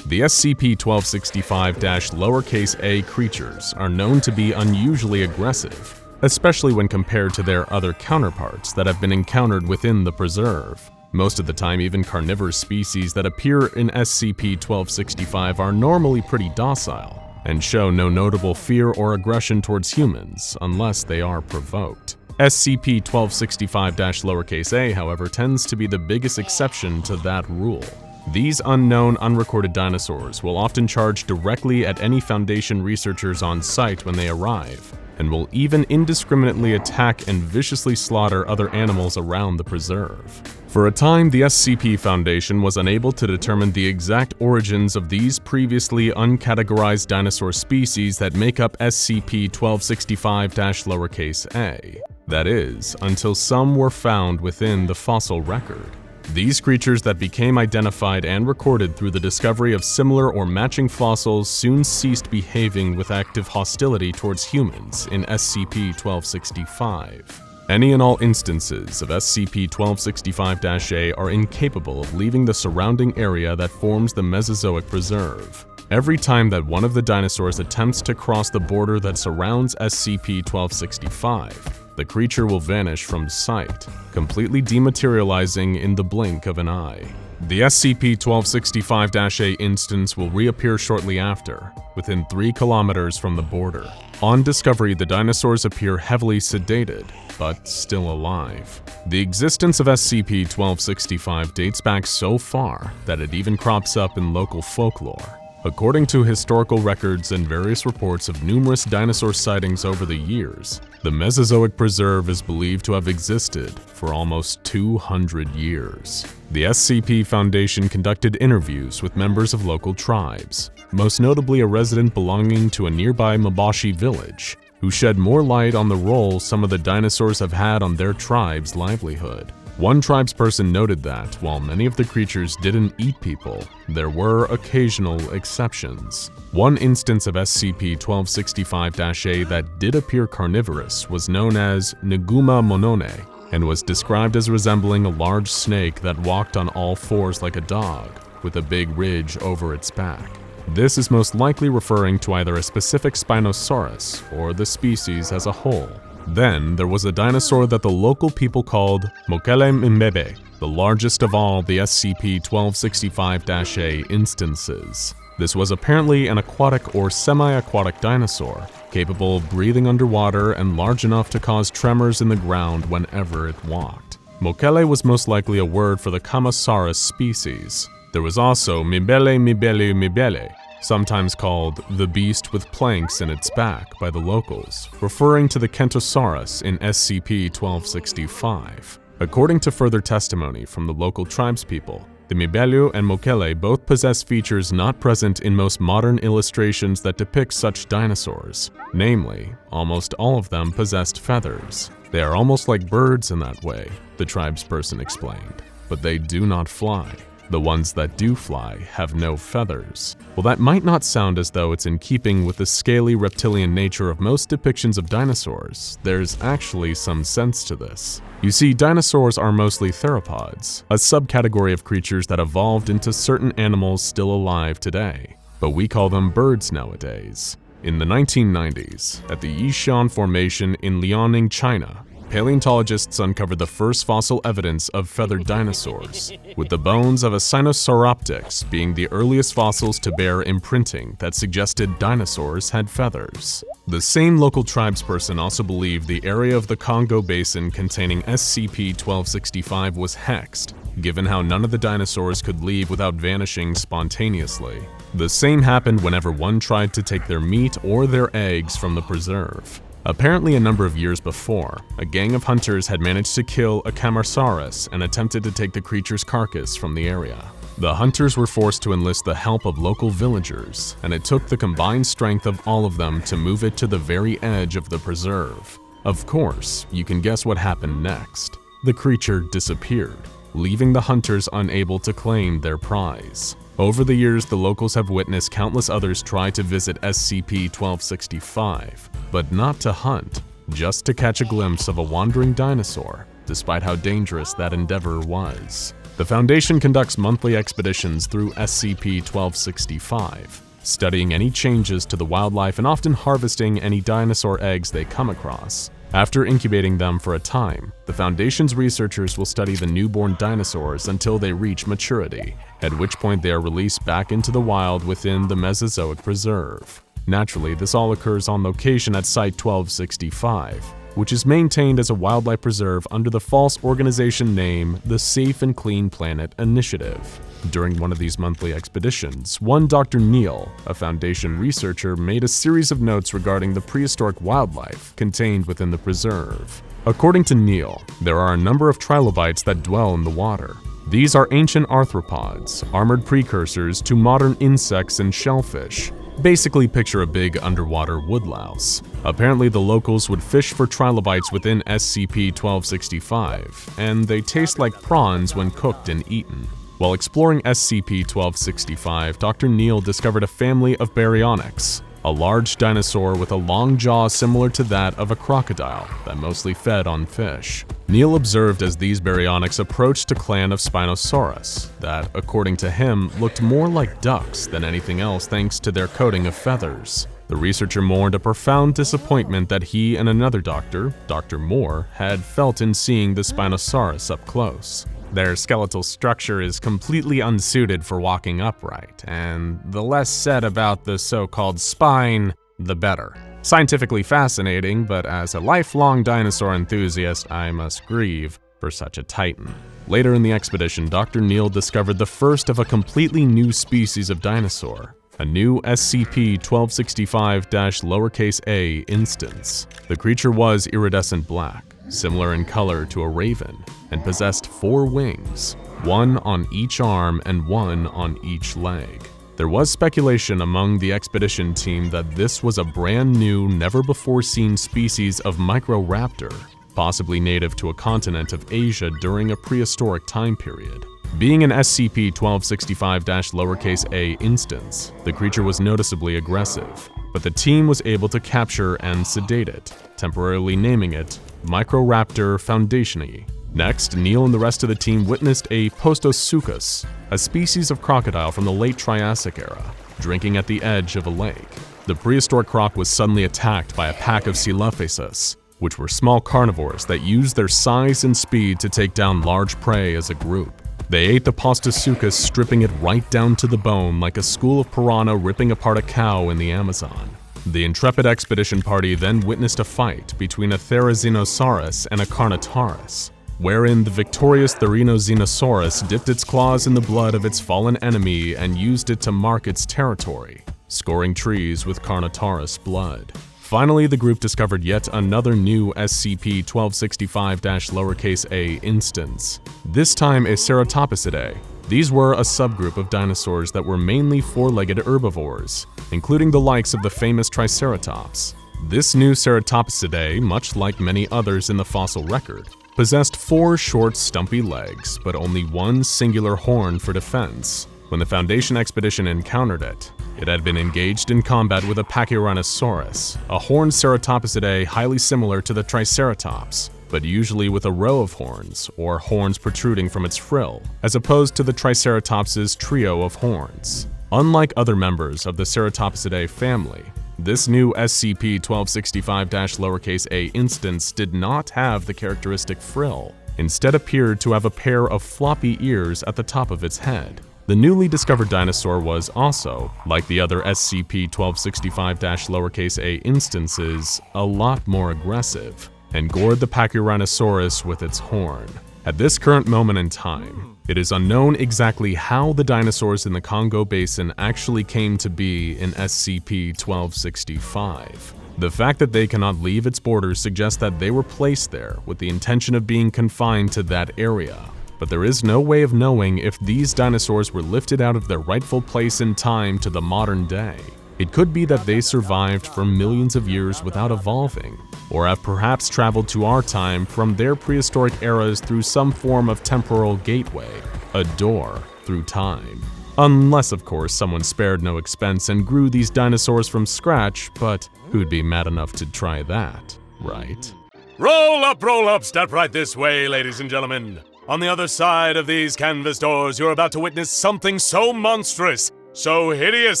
The SCP-1265-a creatures are known to be unusually aggressive, especially when compared to their other counterparts that have been encountered within the preserve. Most of the time, even carnivorous species that appear in SCP-1265 are normally pretty docile and show no notable fear or aggression towards humans unless they are provoked. SCP-1265-a, however, tends to be the biggest exception to that rule. These unknown, unrecorded dinosaurs will often charge directly at any Foundation researchers on site when they arrive, and will even indiscriminately attack and viciously slaughter other animals around the preserve. For a time, the SCP Foundation was unable to determine the exact origins of these previously uncategorized dinosaur species that make up SCP-1265-a. That is, until some were found within the fossil record. These creatures that became identified and recorded through the discovery of similar or matching fossils soon ceased behaving with active hostility towards humans in SCP-1265. Any and all instances of SCP-1265-A are incapable of leaving the surrounding area that forms the Mesozoic preserve. Every time that one of the dinosaurs attempts to cross the border that surrounds SCP-1265, the creature will vanish from sight, completely dematerializing in the blink of an eye. The SCP-1265-A instance will reappear shortly after, within 3 kilometers from the border. On discovery, the dinosaurs appear heavily sedated, but still alive. The existence of SCP-1265 dates back so far that it even crops up in local folklore. According to historical records and various reports of numerous dinosaur sightings over the years, the Mesozoic Preserve is believed to have existed for almost 200 years. The SCP Foundation conducted interviews with members of local tribes, most notably a resident belonging to a nearby Mabashi village, who shed more light on the role some of the dinosaurs have had on their tribe's livelihood. One tribesperson noted that, while many of the creatures didn't eat people, there were occasional exceptions. One instance of SCP-1265-A that did appear carnivorous was known as Neguma monone, and was described as resembling a large snake that walked on all fours like a dog, with a big ridge over its back. This is most likely referring to either a specific Spinosaurus or the species as a whole. Then, there was a dinosaur that the local people called Mokele Mbebe, the largest of all the SCP-1265-A instances. This was apparently an aquatic or semi-aquatic dinosaur, capable of breathing underwater and large enough to cause tremors in the ground whenever it walked. Mokele was most likely a word for the Kamasaurus species. There was also Mibele, sometimes called the beast with planks in its back by the locals, referring to the Kentosaurus in SCP-1265. According to further testimony from the local tribespeople, the Mibelu and Mokele both possess features not present in most modern illustrations that depict such dinosaurs. Namely, almost all of them possessed feathers. They are almost like birds in that way, the tribesperson explained, but they do not fly. The ones that do fly have no feathers. Well, that might not sound as though it's in keeping with the scaly reptilian nature of most depictions of dinosaurs. There's actually some sense to this. You see, dinosaurs are mostly theropods, a subcategory of creatures that evolved into certain animals still alive today, but we call them birds nowadays. In the 1990s, at the Yishan Formation in Liaoning, China, paleontologists uncovered the first fossil evidence of feathered dinosaurs, with the bones of a Sinosauropteryx being the earliest fossils to bear imprinting that suggested dinosaurs had feathers. The same local tribesperson also believed the area of the Congo Basin containing SCP-1265 was hexed, given how none of the dinosaurs could leave without vanishing spontaneously. The same happened whenever one tried to take their meat or their eggs from the preserve. Apparently, a number of years before, a gang of hunters had managed to kill a Camarasaurus and attempted to take the creature's carcass from the area. The hunters were forced to enlist the help of local villagers, and it took the combined strength of all of them to move it to the very edge of the preserve. Of course, you can guess what happened next. the creature disappeared, leaving the hunters unable to claim their prize. Over the years, the locals have witnessed countless others try to visit SCP-1265, but not to hunt, just to catch a glimpse of a wandering dinosaur, despite how dangerous that endeavor was. The Foundation conducts monthly expeditions through SCP-1265, studying any changes to the wildlife and often harvesting any dinosaur eggs they come across. After incubating them for a time, the Foundation's researchers will study the newborn dinosaurs until they reach maturity, at which point they are released back into the wild within the Mesozoic Preserve. Naturally, this all occurs on location at Site 1265, which is maintained as a wildlife preserve under the false organization name the Safe and Clean Planet Initiative. During one of these monthly expeditions, one Dr. Neal, a Foundation researcher, made a series of notes regarding the prehistoric wildlife contained within the preserve. According to Neal, there are a number of trilobites that dwell in the water. These are ancient arthropods, armored precursors to modern insects and shellfish. Basically picture a big underwater woodlouse. Apparently the locals would fish for trilobites within SCP-1265, and they taste like prawns when cooked and eaten. While exploring SCP-1265, Dr. Neal discovered a family of baryonyx, a large dinosaur with a long jaw similar to that of a crocodile that mostly fed on fish. Neal observed as these baryonyx approached a clan of Spinosaurus that, according to him, looked more like ducks than anything else thanks to their coating of feathers. The researcher mourned a profound disappointment that he and another doctor, Dr. Moore, had felt in seeing the Spinosaurus up close. Their skeletal structure is completely unsuited for walking upright, and the less said about the so-called spine, the better. Scientifically fascinating, but as a lifelong dinosaur enthusiast, I must grieve for such a titan. Later in the expedition, Dr. Neal discovered the first of a completely new species of dinosaur, a new SCP-1265-a instance. The creature was iridescent black, similar in color to a raven, and possessed 4 wings, one on each arm and one on each leg. There was speculation among the expedition team that this was a brand new, never-before-seen species of microraptor, possibly native to a continent of Asia during a prehistoric time period. Being an SCP-1265-a instance, the creature was noticeably aggressive, but the team was able to capture and sedate it, temporarily naming it Microraptor foundationi. Next, Neal and the rest of the team witnessed a Postosuchus, a species of crocodile from the late Triassic era, drinking at the edge of a lake. The prehistoric croc was suddenly attacked by a pack of Coelophasis, which were small carnivores that used their size and speed to take down large prey as a group. They ate the Postosuchus, stripping it right down to the bone like a school of piranha ripping apart a cow in the Amazon. The intrepid expedition party then witnessed a fight between a Therizinosaurus and a Carnotaurus, wherein the victorious Therizinosaurus dipped its claws in the blood of its fallen enemy and used it to mark its territory, scoring trees with Carnotaurus blood. Finally, the group discovered yet another new SCP-1265-a instance, this time a Ceratopsidae. These were a subgroup of dinosaurs that were mainly 4-legged herbivores, including the likes of the famous Triceratops. This new Ceratopsidae, much like many others in the fossil record, possessed 4 short, stumpy legs, but only one singular horn for defense. When the Foundation expedition encountered it, it had been engaged in combat with a Pachyrhinosaurus, a horned Ceratopsidae highly similar to the Triceratops, but usually with a row of horns, or horns protruding from its frill, as opposed to the Triceratops's trio of horns. Unlike other members of the Ceratopsidae family, this new SCP-1265-a instance did not have the characteristic frill, instead appeared to have a pair of floppy ears at the top of its head. The newly discovered dinosaur was also, like the other SCP-1265-a instances, a lot more aggressive, and gored the Pachyrhinosaurus with its horn. At this current moment in time, it is unknown exactly how the dinosaurs in the Congo Basin actually came to be in SCP-1265. The fact that they cannot leave its borders suggests that they were placed there with the intention of being confined to that area. But there is no way of knowing if these dinosaurs were lifted out of their rightful place in time to the modern day. It could be that they survived for millions of years without evolving, or have perhaps traveled to our time from their prehistoric eras through some form of temporal gateway, a door through time. Unless, of course, someone spared no expense and grew these dinosaurs from scratch, but who'd be mad enough to try that, right? Roll up, step right this way, ladies and gentlemen. On the other side of these canvas doors, you're about to witness something so monstrous, so hideous,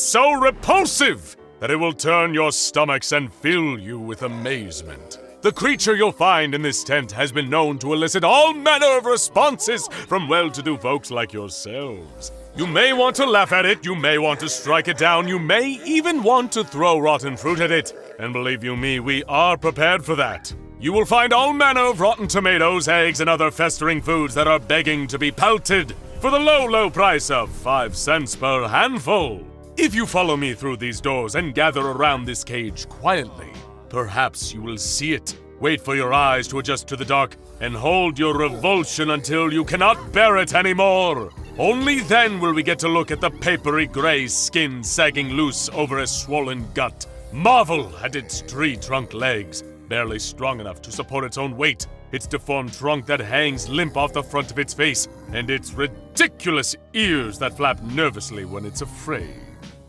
so repulsive, that it will turn your stomachs and fill you with amazement. The creature you'll find in this tent has been known to elicit all manner of responses from well-to-do folks like yourselves. You may want to laugh at it, you may want to strike it down, you may even want to throw rotten fruit at it. And believe you me, we are prepared for that. You will find all manner of rotten tomatoes, eggs, and other festering foods that are begging to be pelted for the low price of 5 cents per handful. If you follow me through these doors and gather around this cage quietly, perhaps you will see it. Wait for your eyes to adjust to the dark and hold your revulsion until you cannot bear it anymore. Only then will we get to look at the papery gray skin sagging loose over a swollen gut. Marvel at its tree-trunk legs, barely strong enough to support its own weight, its deformed trunk that hangs limp off the front of its face, and its ridiculous ears that flap nervously when it's afraid.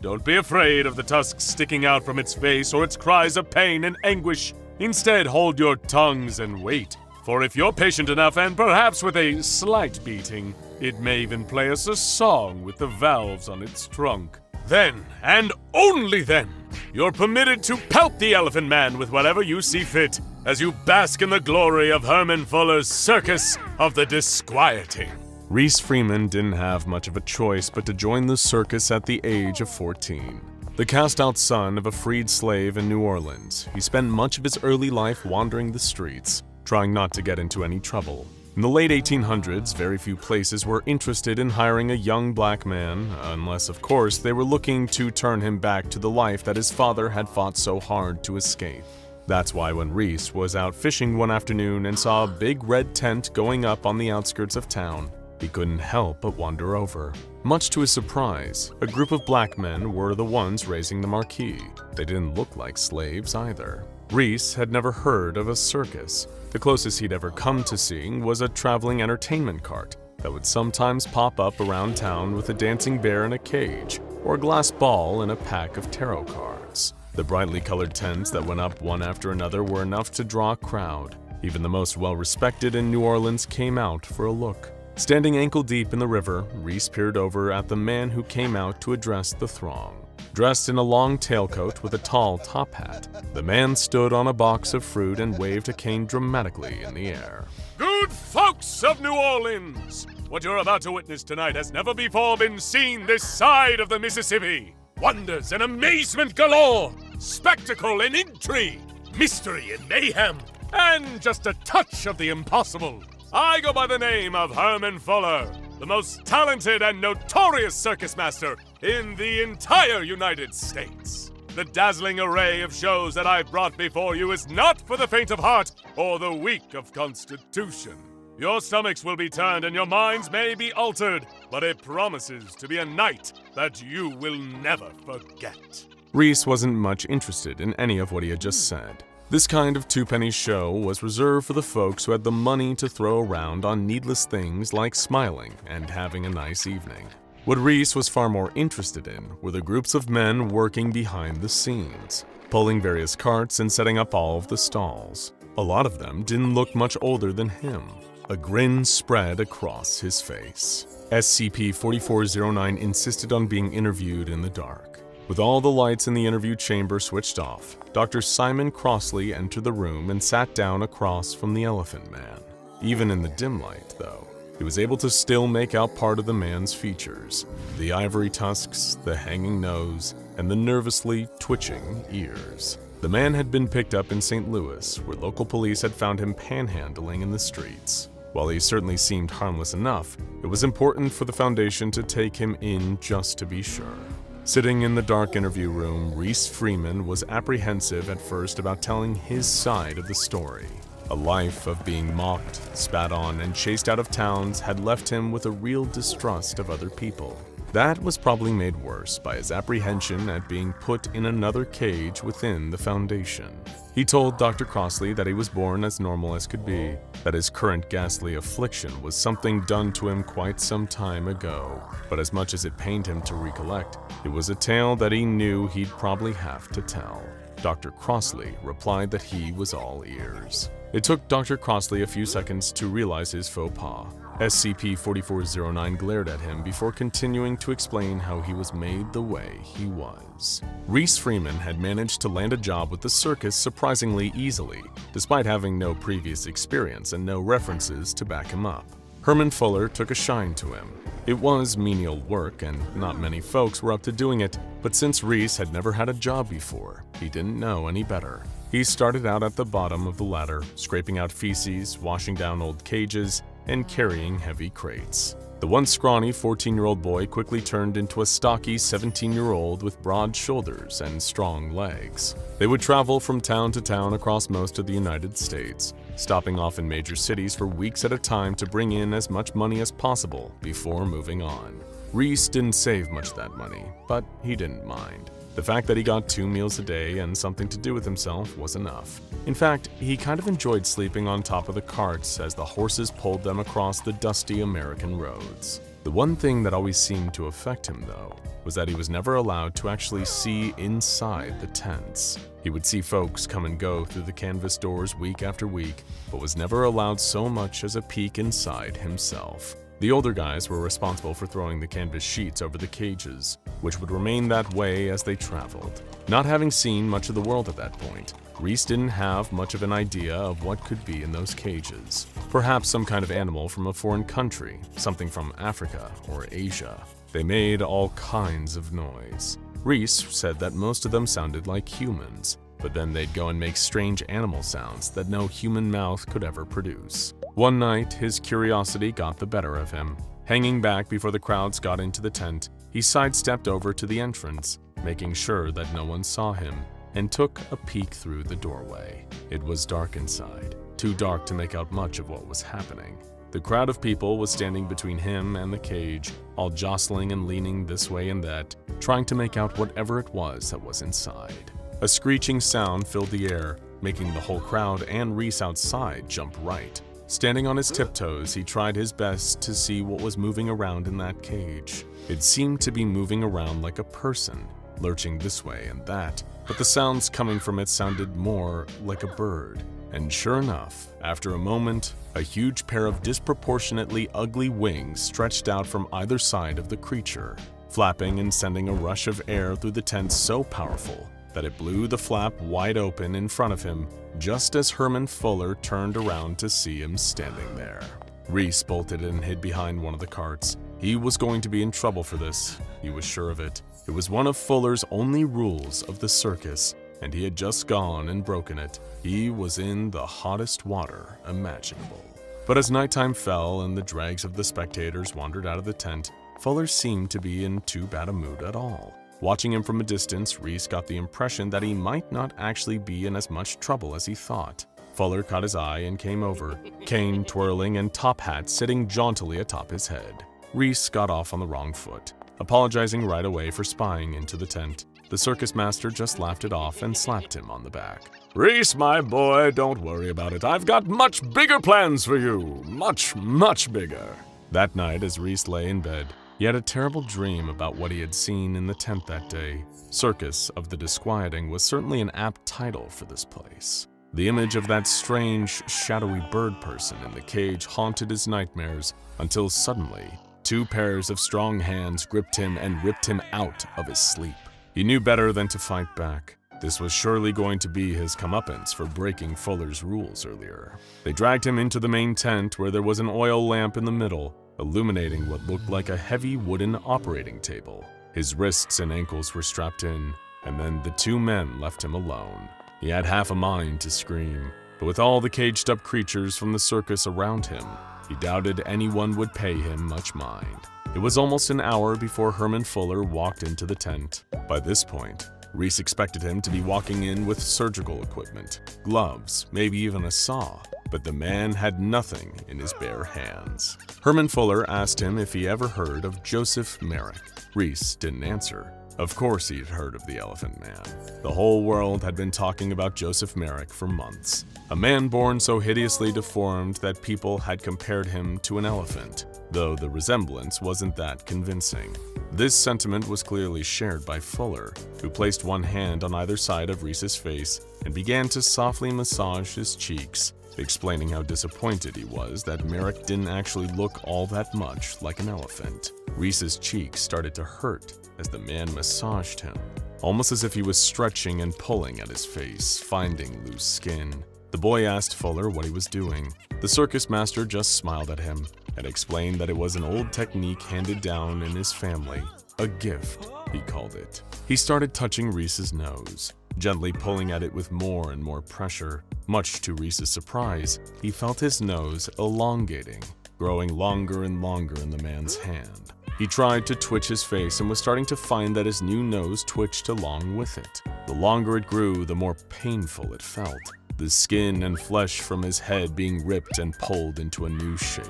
Don't be afraid of the tusks sticking out from its face or its cries of pain and anguish. Instead, hold your tongues and wait. For if you're patient enough, and perhaps with a slight beating, it may even play us a song with the valves on its trunk. Then, and only then, you're permitted to pelt the Elephant Man with whatever you see fit, as you bask in the glory of Herman Fuller's Circus of the Disquieting. Reese Freeman didn't have much of a choice but to join the circus at the age of 14. The cast-out son of a freed slave in New Orleans, he spent much of his early life wandering the streets, trying not to get into any trouble. In the late 1800s, very few places were interested in hiring a young black man, unless, of course, they were looking to turn him back to the life that his father had fought so hard to escape. That's why when Reese was out fishing one afternoon and saw a big red tent going up on the outskirts of town, he couldn't help but wander over. Much to his surprise, a group of black men were the ones raising the marquee. They didn't look like slaves either. Reese had never heard of a circus. The closest he'd ever come to seeing was a traveling entertainment cart that would sometimes pop up around town with a dancing bear in a cage, or a glass ball and a pack of tarot cards. The brightly colored tents that went up one after another were enough to draw a crowd. Even the most well-respected in New Orleans came out for a look. Standing ankle-deep in the river, Reese peered over at the man who came out to address the throng. Dressed in a long tailcoat with a tall top hat, the man stood on a box of fruit and waved a cane dramatically in the air. Good folks of New Orleans! What you're about to witness tonight has never before been seen this side of the Mississippi. Wonders and amazement galore, spectacle and intrigue, mystery and mayhem, and just a touch of the impossible. I go by the name of Herman Fuller, the most talented and notorious circus master in the entire United States. The dazzling array of shows that I've brought before you is not for the faint of heart or the weak of constitution. Your stomachs will be turned and your minds may be altered, but it promises to be a night that you will never forget. Reese wasn't much interested in any of what he had just said. This kind of two-penny show was reserved for the folks who had the money to throw around on needless things like smiling and having a nice evening. What Reese was far more interested in were the groups of men working behind the scenes, pulling various carts and setting up all of the stalls. A lot of them didn't look much older than him. A grin spread across his face. SCP-4409 insisted on being interviewed in the dark. With all the lights in the interview chamber switched off, Dr. Simon Crossley entered the room and sat down across from the Elephant Man. Even in the dim light, though, he was able to still make out part of the man's features: the ivory tusks, the hanging nose, and the nervously twitching ears. The man had been picked up in St. Louis, where local police had found him panhandling in the streets. While he certainly seemed harmless enough, it was important for the Foundation to take him in just to be sure. Sitting in the dark interview room, Reese Freeman was apprehensive at first about telling his side of the story. A life of being mocked, spat on, and chased out of towns had left him with a real distrust of other people. That was probably made worse by his apprehension at being put in another cage within the Foundation. He told Dr. Crossley that he was born as normal as could be, that his current ghastly affliction was something done to him quite some time ago, but as much as it pained him to recollect, it was a tale that he knew he'd probably have to tell. Dr. Crossley replied that he was all ears. It took Dr. Crossley a few seconds to realize his faux pas. SCP-4409 glared at him before continuing to explain how he was made the way he was. Reese Freeman had managed to land a job with the circus surprisingly easily, despite having no previous experience and no references to back him up. Herman Fuller took a shine to him. It was menial work, and not many folks were up to doing it, but since Reese had never had a job before, he didn't know any better. He started out at the bottom of the ladder, scraping out feces, washing down old cages, and carrying heavy crates. The once scrawny 14-year-old boy quickly turned into a stocky 17-year-old with broad shoulders and strong legs. They would travel from town to town across most of the United States, stopping off in major cities for weeks at a time to bring in as much money as possible before moving on. Reese didn't save much of that money, but he didn't mind. The fact that he got 2 meals a day and something to do with himself was enough. In fact, he kind of enjoyed sleeping on top of the carts as the horses pulled them across the dusty American roads. The one thing that always seemed to affect him, though, was that he was never allowed to actually see inside the tents. He would see folks come and go through the canvas doors week after week, but was never allowed so much as a peek inside himself. The older guys were responsible for throwing the canvas sheets over the cages, which would remain that way as they traveled. Not having seen much of the world at that point, Reese didn't have much of an idea of what could be in those cages. Perhaps some kind of animal from a foreign country, something from Africa or Asia. They made all kinds of noise. Reese said that most of them sounded like humans, but then they'd go and make strange animal sounds that no human mouth could ever produce. One night, his curiosity got the better of him. Hanging back before the crowds got into the tent, he sidestepped over to the entrance, making sure that no one saw him, and took a peek through the doorway. It was dark inside, too dark to make out much of what was happening. The crowd of people was standing between him and the cage, all jostling and leaning this way and that, trying to make out whatever it was that was inside. A screeching sound filled the air, making the whole crowd and Reese outside jump right. Standing on his tiptoes, he tried his best to see what was moving around in that cage. It seemed to be moving around like a person, lurching this way and that, but the sounds coming from it sounded more like a bird. And sure enough, after a moment, a huge pair of disproportionately ugly wings stretched out from either side of the creature, flapping and sending a rush of air through the tent so powerful that it blew the flap wide open in front of him just as Herman Fuller turned around to see him standing there. Reese bolted and hid behind one of the carts. He was going to be in trouble for this. He was sure of it. It was one of Fuller's only rules of the circus, and he had just gone and broken it. He was in the hottest water imaginable. But as nighttime fell and the dregs of the spectators wandered out of the tent, Fuller seemed to be in too bad a mood at all. Watching him from a distance, Reese got the impression that he might not actually be in as much trouble as he thought. Fuller caught his eye and came over, cane twirling and top hat sitting jauntily atop his head. Reese got off on the wrong foot, apologizing right away for spying into the tent. The circus master just laughed it off and slapped him on the back. Reese, my boy, don't worry about it. I've got much bigger plans for you. Much, much bigger. That night, as Reese lay in bed, he had a terrible dream about what he had seen in the tent that day. Circus of the Disquieting was certainly an apt title for this place. The image of that strange, shadowy bird person in the cage haunted his nightmares until suddenly, 2 pairs of strong hands gripped him and ripped him out of his sleep. He knew better than to fight back. This was surely going to be his comeuppance for breaking Fuller's rules earlier. They dragged him into the main tent where there was an oil lamp in the middle, illuminating what looked like a heavy wooden operating table. His wrists and ankles were strapped in, and then the 2 men left him alone. He had half a mind to scream, but with all the caged-up creatures from the circus around him, he doubted anyone would pay him much mind. It was almost an hour before Herman Fuller walked into the tent. By this point, Reese expected him to be walking in with surgical equipment, gloves, maybe even a saw. but the man had nothing in his bare hands. Herman Fuller asked him if he ever heard of Joseph Merrick. Reese didn't answer. Of course he'd heard of the Elephant Man. The whole world had been talking about Joseph Merrick for months. A man born so hideously deformed that people had compared him to an elephant, though the resemblance wasn't that convincing. This sentiment was clearly shared by Fuller, who placed one hand on either side of Reese's face and began to softly massage his cheeks, explaining how disappointed he was that Merrick didn't actually look all that much like an elephant. Reese's cheeks started to hurt as the man massaged him, almost as if he was stretching and pulling at his face, finding loose skin. The boy asked Fuller what he was doing. The circus master just smiled at him and explained that it was an old technique handed down in his family. A gift, he called it. He started touching Reese's nose, gently pulling at it with more and more pressure. Much to Reese's surprise, he felt his nose elongating, growing longer and longer in the man's hand. He tried to twitch his face and was starting to find that his new nose twitched along with it. The longer it grew, the more painful it felt, the skin and flesh from his head being ripped and pulled into a new shape.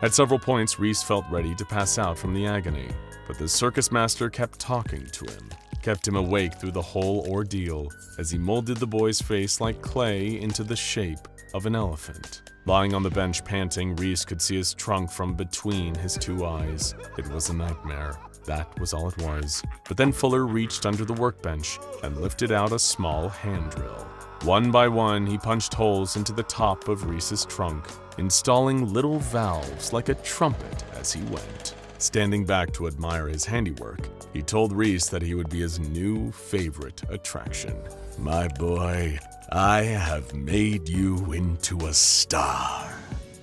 At several points, Reese felt ready to pass out from the agony, but the circus master kept talking to him, kept him awake through the whole ordeal as he molded the boy's face like clay into the shape of an elephant. Lying on the bench panting, Reese could see his trunk from between his two eyes. It was a nightmare. That was all it was. But then Fuller reached under the workbench and lifted out a small hand drill. One by one, he punched holes into the top of Reese's trunk, installing little valves like a trumpet as he went. Standing back to admire his handiwork, he told Reese that he would be his new favorite attraction. "My boy, I have made you into a star."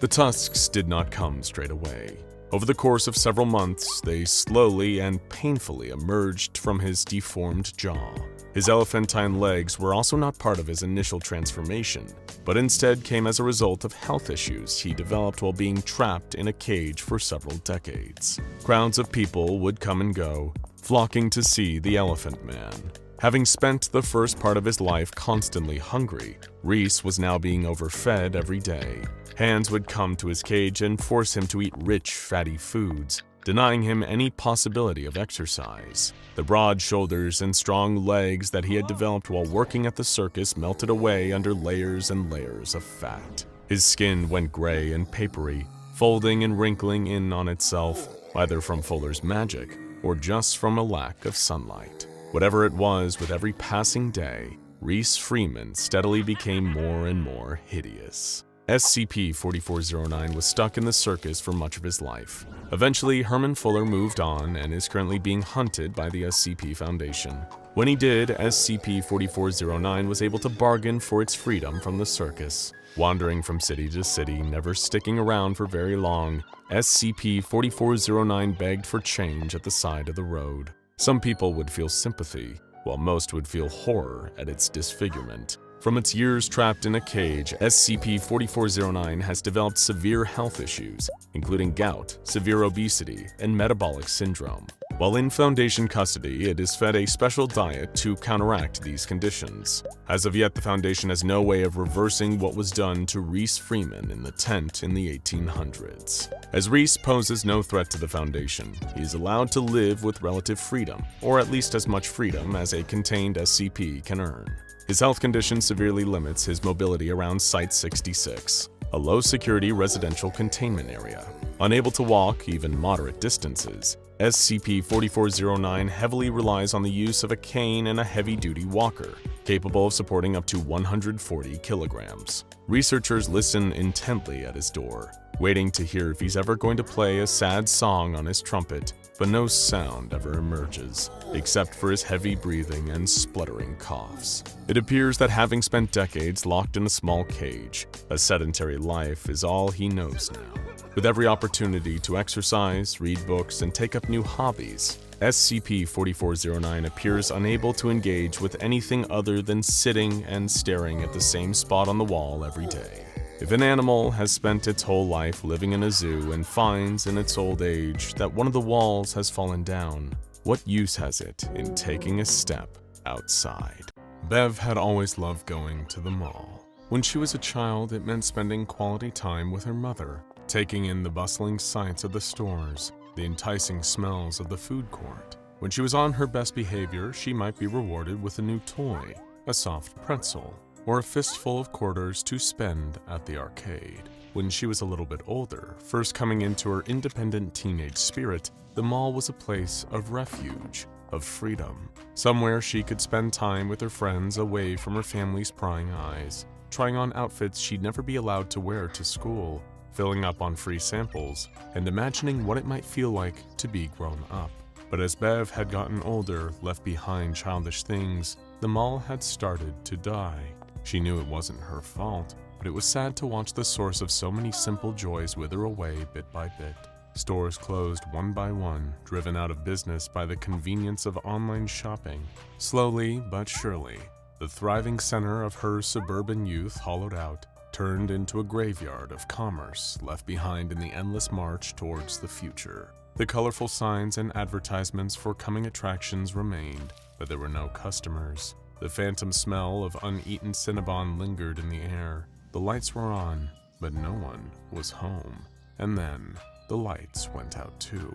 The tusks did not come straight away. Over the course of several months, they slowly and painfully emerged from his deformed jaw. His elephantine legs were also not part of his initial transformation, but instead came as a result of health issues he developed while being trapped in a cage for several decades. Crowds of people would come and go, flocking to see the Elephant Man. Having spent the first part of his life constantly hungry, Reese was now being overfed every day. Hands would come to his cage and force him to eat rich, fatty foods, denying him any possibility of exercise. The broad shoulders and strong legs that he had developed while working at the circus melted away under layers and layers of fat. His skin went gray and papery, folding and wrinkling in on itself, either from Fuller's magic or just from a lack of sunlight. Whatever it was, with every passing day, Reese Freeman steadily became more and more hideous. SCP-4409 was stuck in the circus for much of his life. Eventually, Herman Fuller moved on and is currently being hunted by the SCP Foundation. When he did, SCP-4409 was able to bargain for its freedom from the circus. Wandering from city to city, never sticking around for very long, SCP-4409 begged for change at the side of the road. Some people would feel sympathy, while most would feel horror at its disfigurement. From its years trapped in a cage, SCP-4409 has developed severe health issues, including gout, severe obesity, and metabolic syndrome. While in Foundation custody, it is fed a special diet to counteract these conditions. As of yet, the Foundation has no way of reversing what was done to Reese Freeman in the tent in the 1800s. As Reese poses no threat to the Foundation, he is allowed to live with relative freedom, or at least as much freedom as a contained SCP can earn. His health condition severely limits his mobility around Site-66, a low-security residential containment area. Unable to walk even moderate distances, SCP-4409 heavily relies on the use of a cane and a heavy-duty walker, capable of supporting up to 140 kilograms. Researchers listen intently at his door, waiting to hear if he's ever going to play a sad song on his trumpet, but no sound ever emerges, except for his heavy breathing and spluttering coughs. It appears that having spent decades locked in a small cage, a sedentary life is all he knows now. With every opportunity to exercise, read books, and take up new hobbies, SCP-4409 appears unable to engage with anything other than sitting and staring at the same spot on the wall every day. If an animal has spent its whole life living in a zoo and finds in its old age that one of the walls has fallen down, what use has it in taking a step outside? Bev had always loved going to the mall. When she was a child, it meant spending quality time with her mother, taking in the bustling sights of the stores, the enticing smells of the food court. When she was on her best behavior, she might be rewarded with a new toy, a soft pretzel, or a fistful of quarters to spend at the arcade. When she was a little bit older, first coming into her independent teenage spirit, the mall was a place of refuge, of freedom, somewhere she could spend time with her friends away from her family's prying eyes, trying on outfits she'd never be allowed to wear to school, filling up on free samples, and imagining what it might feel like to be grown up. But as Bev had gotten older, left behind childish things, the mall had started to die. She knew it wasn't her fault, but it was sad to watch the source of so many simple joys wither away bit by bit. Stores closed one by one, driven out of business by the convenience of online shopping. Slowly but surely, the thriving center of her suburban youth hollowed out, turned into a graveyard of commerce left behind in the endless march towards the future. The colorful signs and advertisements for coming attractions remained, but there were no customers. The phantom smell of uneaten Cinnabon lingered in the air. The lights were on, but no one was home. And then, the lights went out too.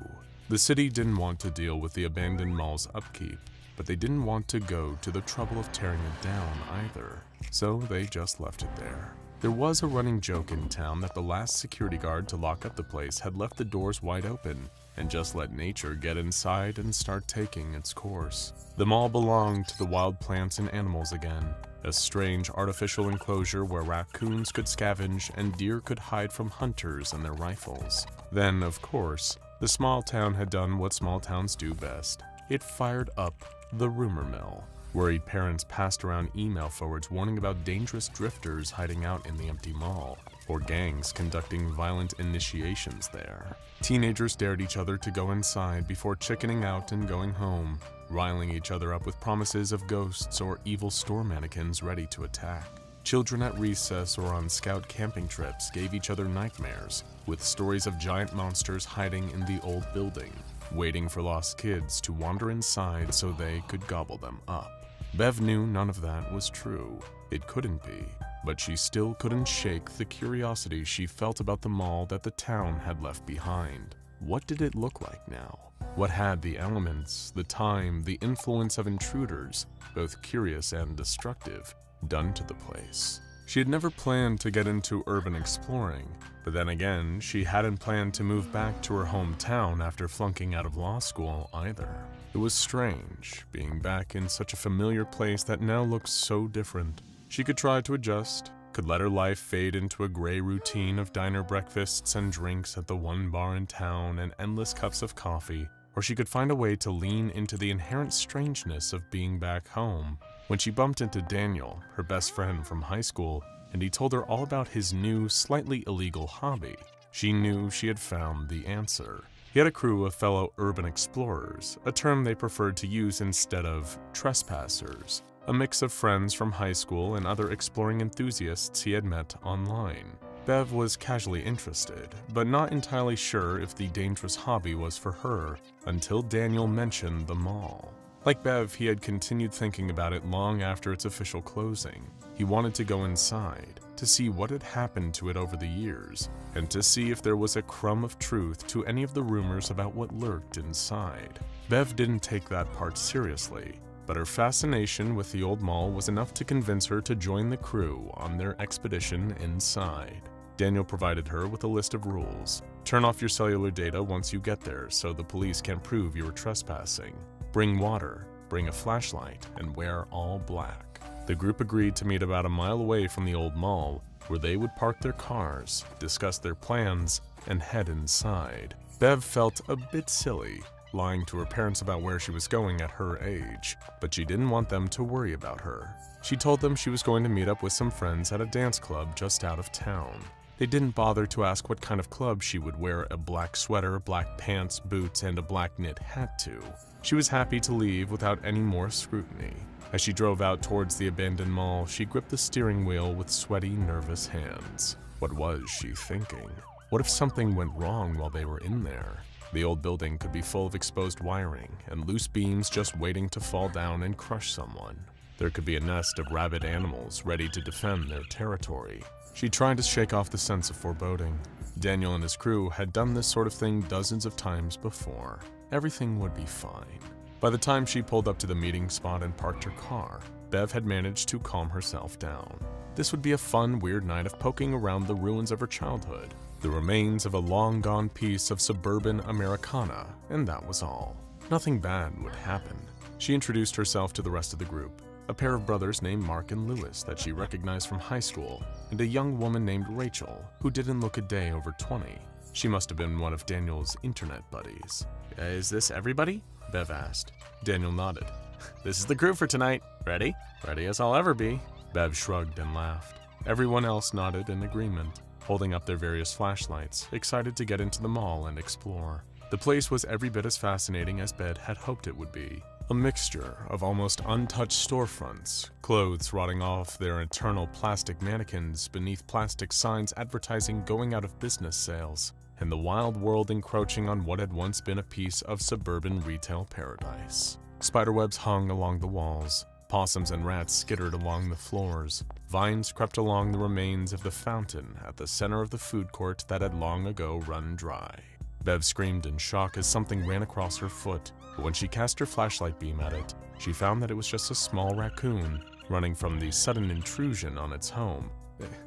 The city didn't want to deal with the abandoned mall's upkeep, but they didn't want to go to the trouble of tearing it down either, so they just left it there. There was a running joke in town that the last security guard to lock up the place had left the doors wide open and just let nature get inside and start taking its course. The mall belonged to the wild plants and animals again, a strange artificial enclosure where raccoons could scavenge and deer could hide from hunters and their rifles. Then, of course, the small town had done what small towns do best. It fired up the rumor mill. Worried parents passed around email forwards warning about dangerous drifters hiding out in the empty mall, or gangs conducting violent initiations there. Teenagers dared each other to go inside before chickening out and going home, riling each other up with promises of ghosts or evil store mannequins ready to attack. Children at recess or on scout camping trips gave each other nightmares, with stories of giant monsters hiding in the old building, waiting for lost kids to wander inside so they could gobble them up. Bev knew none of that was true. It couldn't be, but she still couldn't shake the curiosity she felt about the mall that the town had left behind. What did it look like now? What had the elements, the time, the influence of intruders, both curious and destructive, done to the place? She had never planned to get into urban exploring, but then again, she hadn't planned to move back to her hometown after flunking out of law school either. It was strange, being back in such a familiar place that now looked so different. She could try to adjust, could let her life fade into a gray routine of diner breakfasts and drinks at the one bar in town and endless cups of coffee, or she could find a way to lean into the inherent strangeness of being back home. When she bumped into Daniel, her best friend from high school, and he told her all about his new, slightly illegal hobby, she knew she had found the answer. He had a crew of fellow urban explorers, a term they preferred to use instead of trespassers, a mix of friends from high school and other exploring enthusiasts he had met online. Bev was casually interested, but not entirely sure if the dangerous hobby was for her, until Daniel mentioned the mall. Like Bev, he had continued thinking about it long after its official closing. He wanted to go inside, to see what had happened to it over the years, and to see if there was a crumb of truth to any of the rumors about what lurked inside. Bev didn't take that part seriously, but her fascination with the old mall was enough to convince her to join the crew on their expedition inside. Daniel provided her with a list of rules. Turn off your cellular data once you get there so the police can't prove you were trespassing. Bring water, bring a flashlight, and wear all black. The group agreed to meet about a mile away from the old mall, where they would park their cars, discuss their plans, and head inside. Bev felt a bit silly, lying to her parents about where she was going at her age, but she didn't want them to worry about her. She told them she was going to meet up with some friends at a dance club just out of town. They didn't bother to ask what kind of club she would wear a black sweater, black pants, boots, and a black knit hat to. She was happy to leave without any more scrutiny. As she drove out towards the abandoned mall, she gripped the steering wheel with sweaty, nervous hands. What was she thinking? What if something went wrong while they were in there? The old building could be full of exposed wiring and loose beams just waiting to fall down and crush someone. There could be a nest of rabid animals ready to defend their territory. She tried to shake off the sense of foreboding. Daniel and his crew had done this sort of thing dozens of times before. Everything would be fine. By the time she pulled up to the meeting spot and parked her car, Bev had managed to calm herself down. This would be a fun, weird night of poking around the ruins of her childhood, the remains of a long-gone piece of suburban Americana, and that was all. Nothing bad would happen. She introduced herself to the rest of the group, a pair of brothers named Mark and Lewis that she recognized from high school, and a young woman named Rachel, who didn't look a day over 20. She must have been one of Daniel's internet buddies. Is this everybody? Bev asked. Daniel nodded. This is the crew for tonight. Ready? Ready as I'll ever be. Bev shrugged and laughed. Everyone else nodded in agreement, holding up their various flashlights, excited to get into the mall and explore. The place was every bit as fascinating as Bev had hoped it would be. A mixture of almost untouched storefronts, clothes rotting off their eternal plastic mannequins beneath plastic signs advertising going out of business sales, and the wild world encroaching on what had once been a piece of suburban retail paradise. Spiderwebs hung along the walls, possums and rats skittered along the floors, vines crept along the remains of the fountain at the center of the food court that had long ago run dry. Bev screamed in shock as something ran across her foot, but when she cast her flashlight beam at it, she found that it was just a small raccoon running from the sudden intrusion on its home.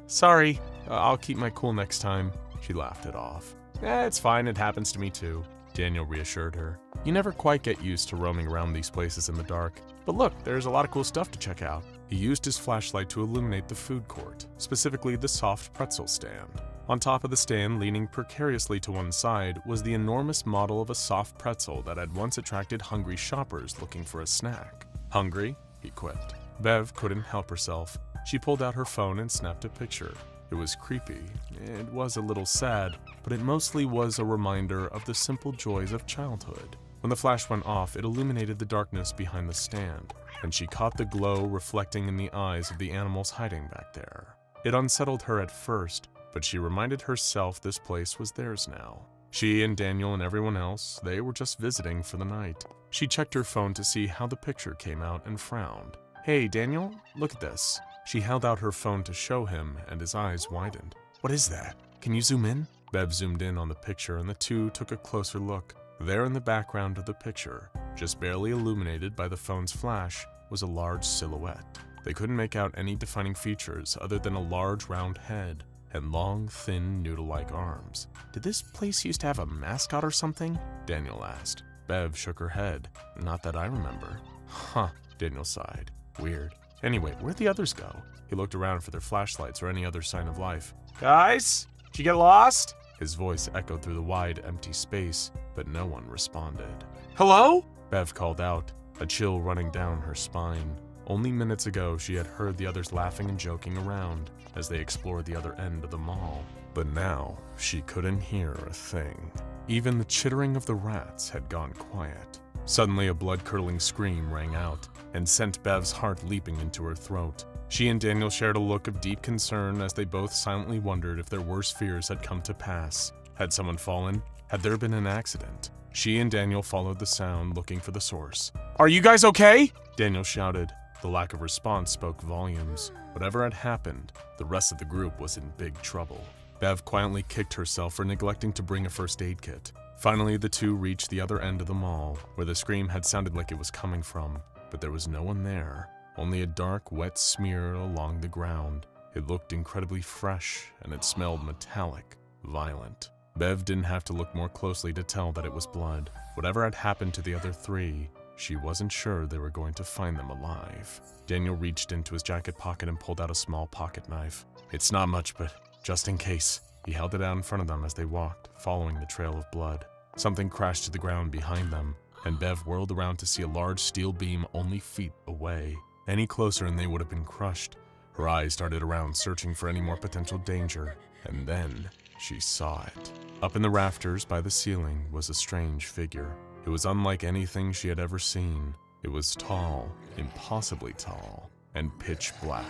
Sorry, I'll keep my cool next time. She laughed it off. It's fine, it happens to me too, Daniel reassured her. You never quite get used to roaming around these places in the dark. But look, there's a lot of cool stuff to check out. He used his flashlight to illuminate the food court, specifically the soft pretzel stand. On top of the stand, leaning precariously to one side, was the enormous model of a soft pretzel that had once attracted hungry shoppers looking for a snack. Hungry? He quipped. Bev couldn't help herself. She pulled out her phone and snapped a picture. It was creepy. It was a little sad, but it mostly was a reminder of the simple joys of childhood. When the flash went off, it illuminated the darkness behind the stand, and she caught the glow reflecting in the eyes of the animals hiding back there. It unsettled her at first, but she reminded herself this place was theirs now. She and Daniel and everyone else, they were just visiting for the night. She checked her phone to see how the picture came out and frowned. Hey, Daniel, look at this. She held out her phone to show him, and his eyes widened. What is that? Can you zoom in? Bev zoomed in on the picture, and the two took a closer look. There in the background of the picture, just barely illuminated by the phone's flash, was a large silhouette. They couldn't make out any defining features other than a large round head and long, thin, noodle-like arms. Did this place used to have a mascot or something? Daniel asked. Bev shook her head. Not that I remember. Huh, Daniel sighed. Weird. Anyway, where'd the others go? He looked around for their flashlights or any other sign of life. Guys? Did you get lost? His voice echoed through the wide, empty space, but no one responded. Hello? Bev called out, a chill running down her spine. Only minutes ago, she had heard the others laughing and joking around as they explored the other end of the mall. But now, she couldn't hear a thing. Even the chittering of the rats had gone quiet. Suddenly, a blood-curdling scream rang out and sent Bev's heart leaping into her throat. She and Daniel shared a look of deep concern as they both silently wondered if their worst fears had come to pass. Had someone fallen? Had there been an accident? She and Daniel followed the sound, looking for the source. Are you guys okay? Daniel shouted. The lack of response spoke volumes. Whatever had happened, the rest of the group was in big trouble. Bev quietly kicked herself for neglecting to bring a first aid kit. Finally, the two reached the other end of the mall, where the scream had sounded like it was coming from, but there was no one there. Only a dark, wet smear along the ground. It looked incredibly fresh, and it smelled metallic, violent. Bev didn't have to look more closely to tell that it was blood. Whatever had happened to the other three, she wasn't sure they were going to find them alive. Daniel reached into his jacket pocket and pulled out a small pocket knife. It's not much, but just in case. He held it out in front of them as they walked, following the trail of blood. Something crashed to the ground behind them, and Bev whirled around to see a large steel beam only feet away. Any closer and they would have been crushed. Her eyes darted around, searching for any more potential danger, and then she saw it. Up in the rafters by the ceiling was a strange figure. It was unlike anything she had ever seen. It was tall, impossibly tall, and pitch black.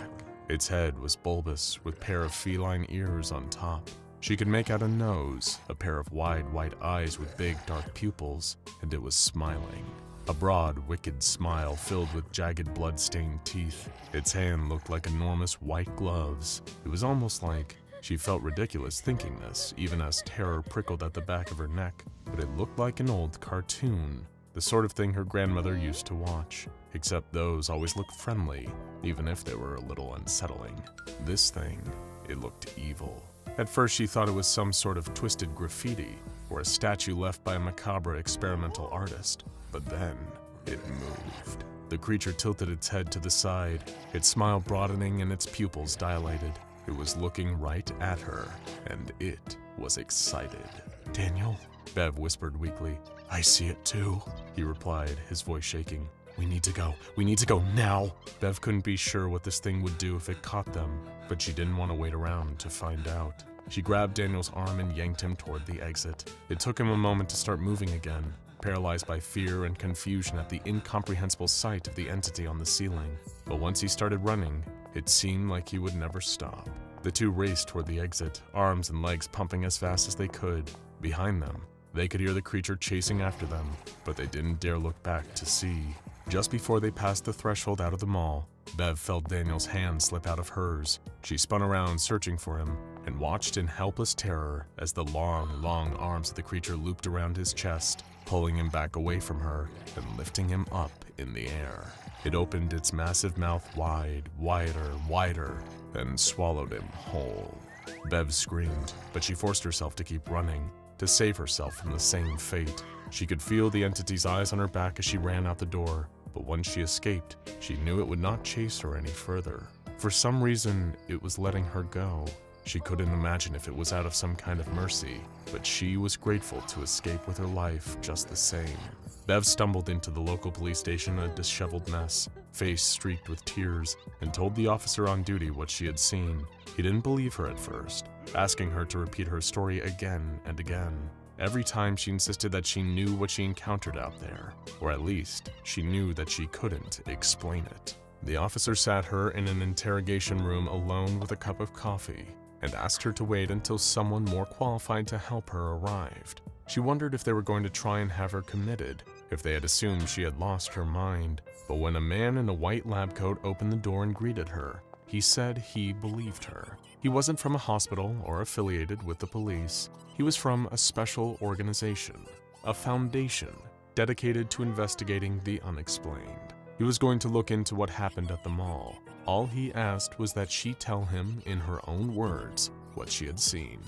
Its head was bulbous, with a pair of feline ears on top. She could make out a nose, a pair of wide white eyes with big dark pupils, and it was smiling. A broad, wicked smile filled with jagged blood-stained teeth. Its hand looked like enormous white gloves. It was almost like she felt ridiculous thinking this, even as terror prickled at the back of her neck, but it looked like an old cartoon, the sort of thing her grandmother used to watch, except those always looked friendly, even if they were a little unsettling. This thing, it looked evil. At first she thought it was some sort of twisted graffiti, or a statue left by a macabre experimental artist, but then it moved. The creature tilted its head to the side, its smile broadening and its pupils dilated. It was looking right at her, and it was excited. "Daniel?" Bev whispered weakly. "I see it too," he replied, his voice shaking. "We need to go. We need to go now." Bev couldn't be sure what this thing would do if it caught them, but she didn't want to wait around to find out. She grabbed Daniel's arm and yanked him toward the exit. It took him a moment to start moving again, paralyzed by fear and confusion at the incomprehensible sight of the entity on the ceiling. But once he started running, it seemed like he would never stop. The two raced toward the exit, arms and legs pumping as fast as they could. Behind them, they could hear the creature chasing after them, but they didn't dare look back to see. Just before they passed the threshold out of the mall, Bev felt Daniel's hand slip out of hers. She spun around searching for him and watched in helpless terror as the long, long arms of the creature looped around his chest, pulling him back away from her and lifting him up in the air. It opened its massive mouth wide, wider, then swallowed him whole. Bev screamed, but she forced herself to keep running, to save herself from the same fate. She could feel the entity's eyes on her back as she ran out the door, but once she escaped, she knew it would not chase her any further. For some reason, it was letting her go. She couldn't imagine if it was out of some kind of mercy, but she was grateful to escape with her life just the same. Bev stumbled into the local police station a disheveled mess, face streaked with tears, and told the officer on duty what she had seen. He didn't believe her at first, asking her to repeat her story again and again. Every time she insisted that she knew what she encountered out there, or at least she knew that she couldn't explain it. The officer sat her in an interrogation room alone with a cup of coffee and asked her to wait until someone more qualified to help her arrived. She wondered if they were going to try and have her committed, if they had assumed she had lost her mind. But when a man in a white lab coat opened the door and greeted her, he said he believed her. He wasn't from a hospital or affiliated with the police. He was from a special organization, a foundation dedicated to investigating the unexplained. He was going to look into what happened at the mall. All he asked was that she tell him in her own words what she had seen.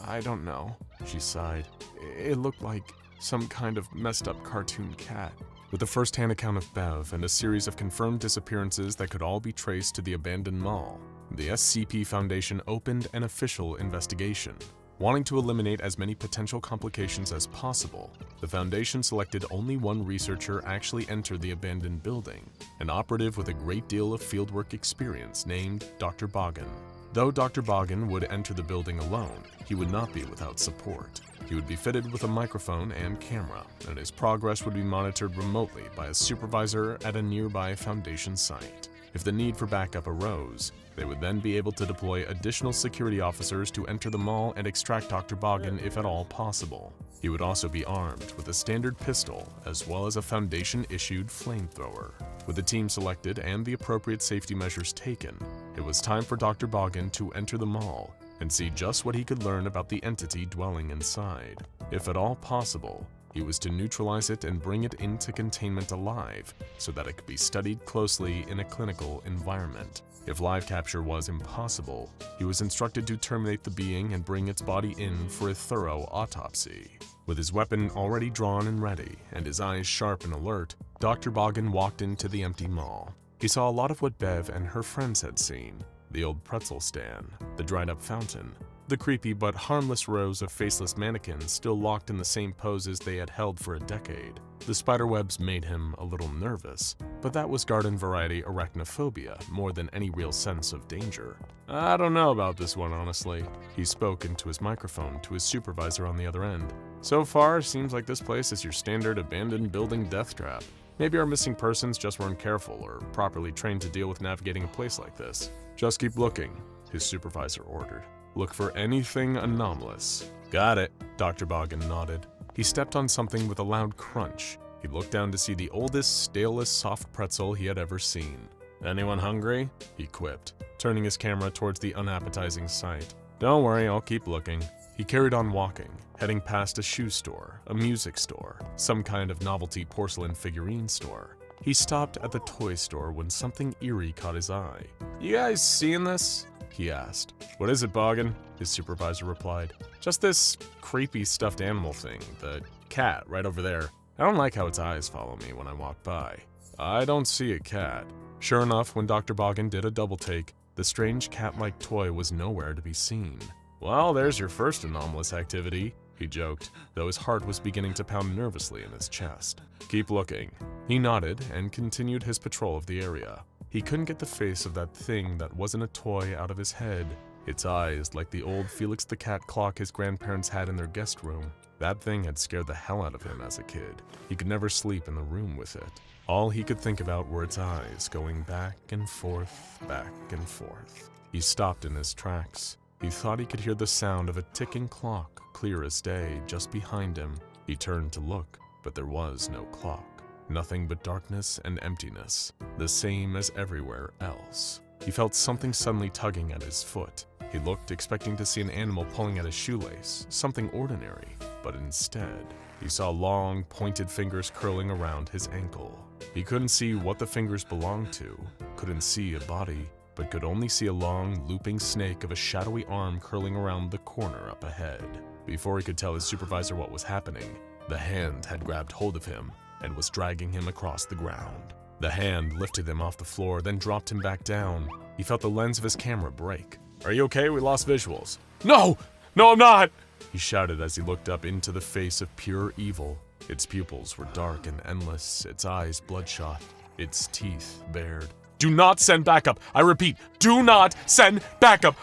"I don't know," she sighed. "It looked like some kind of messed up cartoon cat." With a first-hand account of Bev and a series of confirmed disappearances that could all be traced to the abandoned mall, the SCP Foundation opened an official investigation. Wanting to eliminate as many potential complications as possible, the Foundation selected only one researcher actually enter the abandoned building, an operative with a great deal of fieldwork experience named Dr. Boggin. Though Dr. Boggin would enter the building alone, he would not be without support. He would be fitted with a microphone and camera, and his progress would be monitored remotely by a supervisor at a nearby Foundation site. If the need for backup arose, they would then be able to deploy additional security officers to enter the mall and extract Dr. Boggin if at all possible. He would also be armed with a standard pistol as well as a Foundation-issued flamethrower. With the team selected and the appropriate safety measures taken, it was time for Dr. Boggin to enter the mall and see just what he could learn about the entity dwelling inside. If at all possible, he was to neutralize it and bring it into containment alive so that it could be studied closely in a clinical environment. If live capture was impossible, he was instructed to terminate the being and bring its body in for a thorough autopsy. With his weapon already drawn and ready, and his eyes sharp and alert, Dr. Boggin walked into the empty mall. He saw a lot of what Bev and her friends had seen: the old pretzel stand, the dried-up fountain, the creepy but harmless rows of faceless mannequins still locked in the same poses they had held for a decade. The spiderwebs made him a little nervous, but that was garden-variety arachnophobia more than any real sense of danger. "I don't know about this one, honestly," he spoke into his microphone to his supervisor on the other end. "So far, seems like this place is your standard abandoned building death trap. Maybe our missing persons just weren't careful or properly trained to deal with navigating a place like this. Just keep looking," his supervisor ordered. "Look for anything anomalous." "Got it," Dr. Boggin nodded. He stepped on something with a loud crunch. He looked down to see the oldest, stalest soft pretzel he had ever seen. "Anyone hungry?" he quipped, turning his camera towards the unappetizing sight. "Don't worry, I'll keep looking." He carried on walking, heading past a shoe store, a music store, some kind of novelty porcelain figurine store. He stopped at the toy store when something eerie caught his eye. "You guys seeing this?" he asked. "What is it, Boggin?" his supervisor replied. "Just this creepy stuffed animal thing, the cat right over there. I don't like how its eyes follow me when I walk by." "I don't see a cat." Sure enough, when Dr. Boggin did a double take, the strange cat-like toy was nowhere to be seen. "Well, there's your first anomalous activity," he joked, though his heart was beginning to pound nervously in his chest. "Keep looking." He nodded and continued his patrol of the area. He couldn't get the face of that thing that wasn't a toy out of his head. Its eyes, like the old Felix the Cat clock his grandparents had in their guest room. That thing had scared the hell out of him as a kid. He could never sleep in the room with it. All he could think about were its eyes going back and forth, back and forth. He stopped in his tracks. He thought he could hear the sound of a ticking clock, clear as day, just behind him. He turned to look, but there was no clock. Nothing but darkness and emptiness, the same as everywhere else. He felt something suddenly tugging at his foot. He looked, expecting to see an animal pulling at his shoelace, something ordinary, but instead, he saw long, pointed fingers curling around his ankle. He couldn't see what the fingers belonged to, couldn't see a body, but could only see a long, looping snake of a shadowy arm curling around the corner up ahead. Before he could tell his supervisor what was happening, the hand had grabbed hold of him and was dragging him across the ground. The hand lifted him off the floor, then dropped him back down. He felt the lens of his camera break. "Are you okay? We lost visuals." "No! No, I'm not!" he shouted as he looked up into the face of pure evil. Its pupils were dark and endless, its eyes bloodshot, its teeth bared. "Do not send backup! I repeat, do not send backup!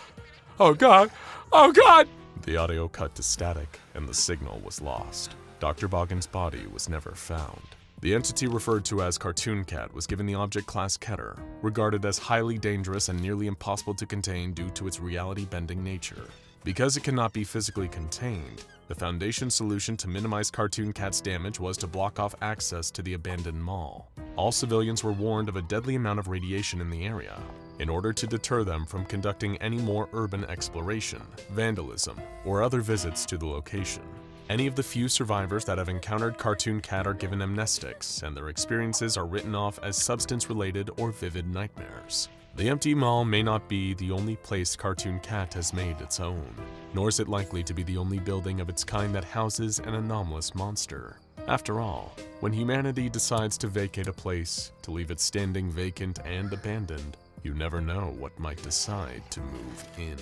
Oh God! Oh God!" The audio cut to static, and the signal was lost. Dr. Boggin's body was never found. The entity referred to as Cartoon Cat was given the object class Keter, regarded as highly dangerous and nearly impossible to contain due to its reality-bending nature. Because it cannot be physically contained, the Foundation's solution to minimize Cartoon Cat's damage was to block off access to the abandoned mall. All civilians were warned of a deadly amount of radiation in the area, in order to deter them from conducting any more urban exploration, vandalism, or other visits to the location. Any of the few survivors that have encountered Cartoon Cat are given amnestics, and their experiences are written off as substance-related or vivid nightmares. The empty mall may not be the only place Cartoon Cat has made its own, nor is it likely to be the only building of its kind that houses an anomalous monster. After all, when humanity decides to vacate a place, to leave it standing vacant and abandoned, you never know what might decide to move in.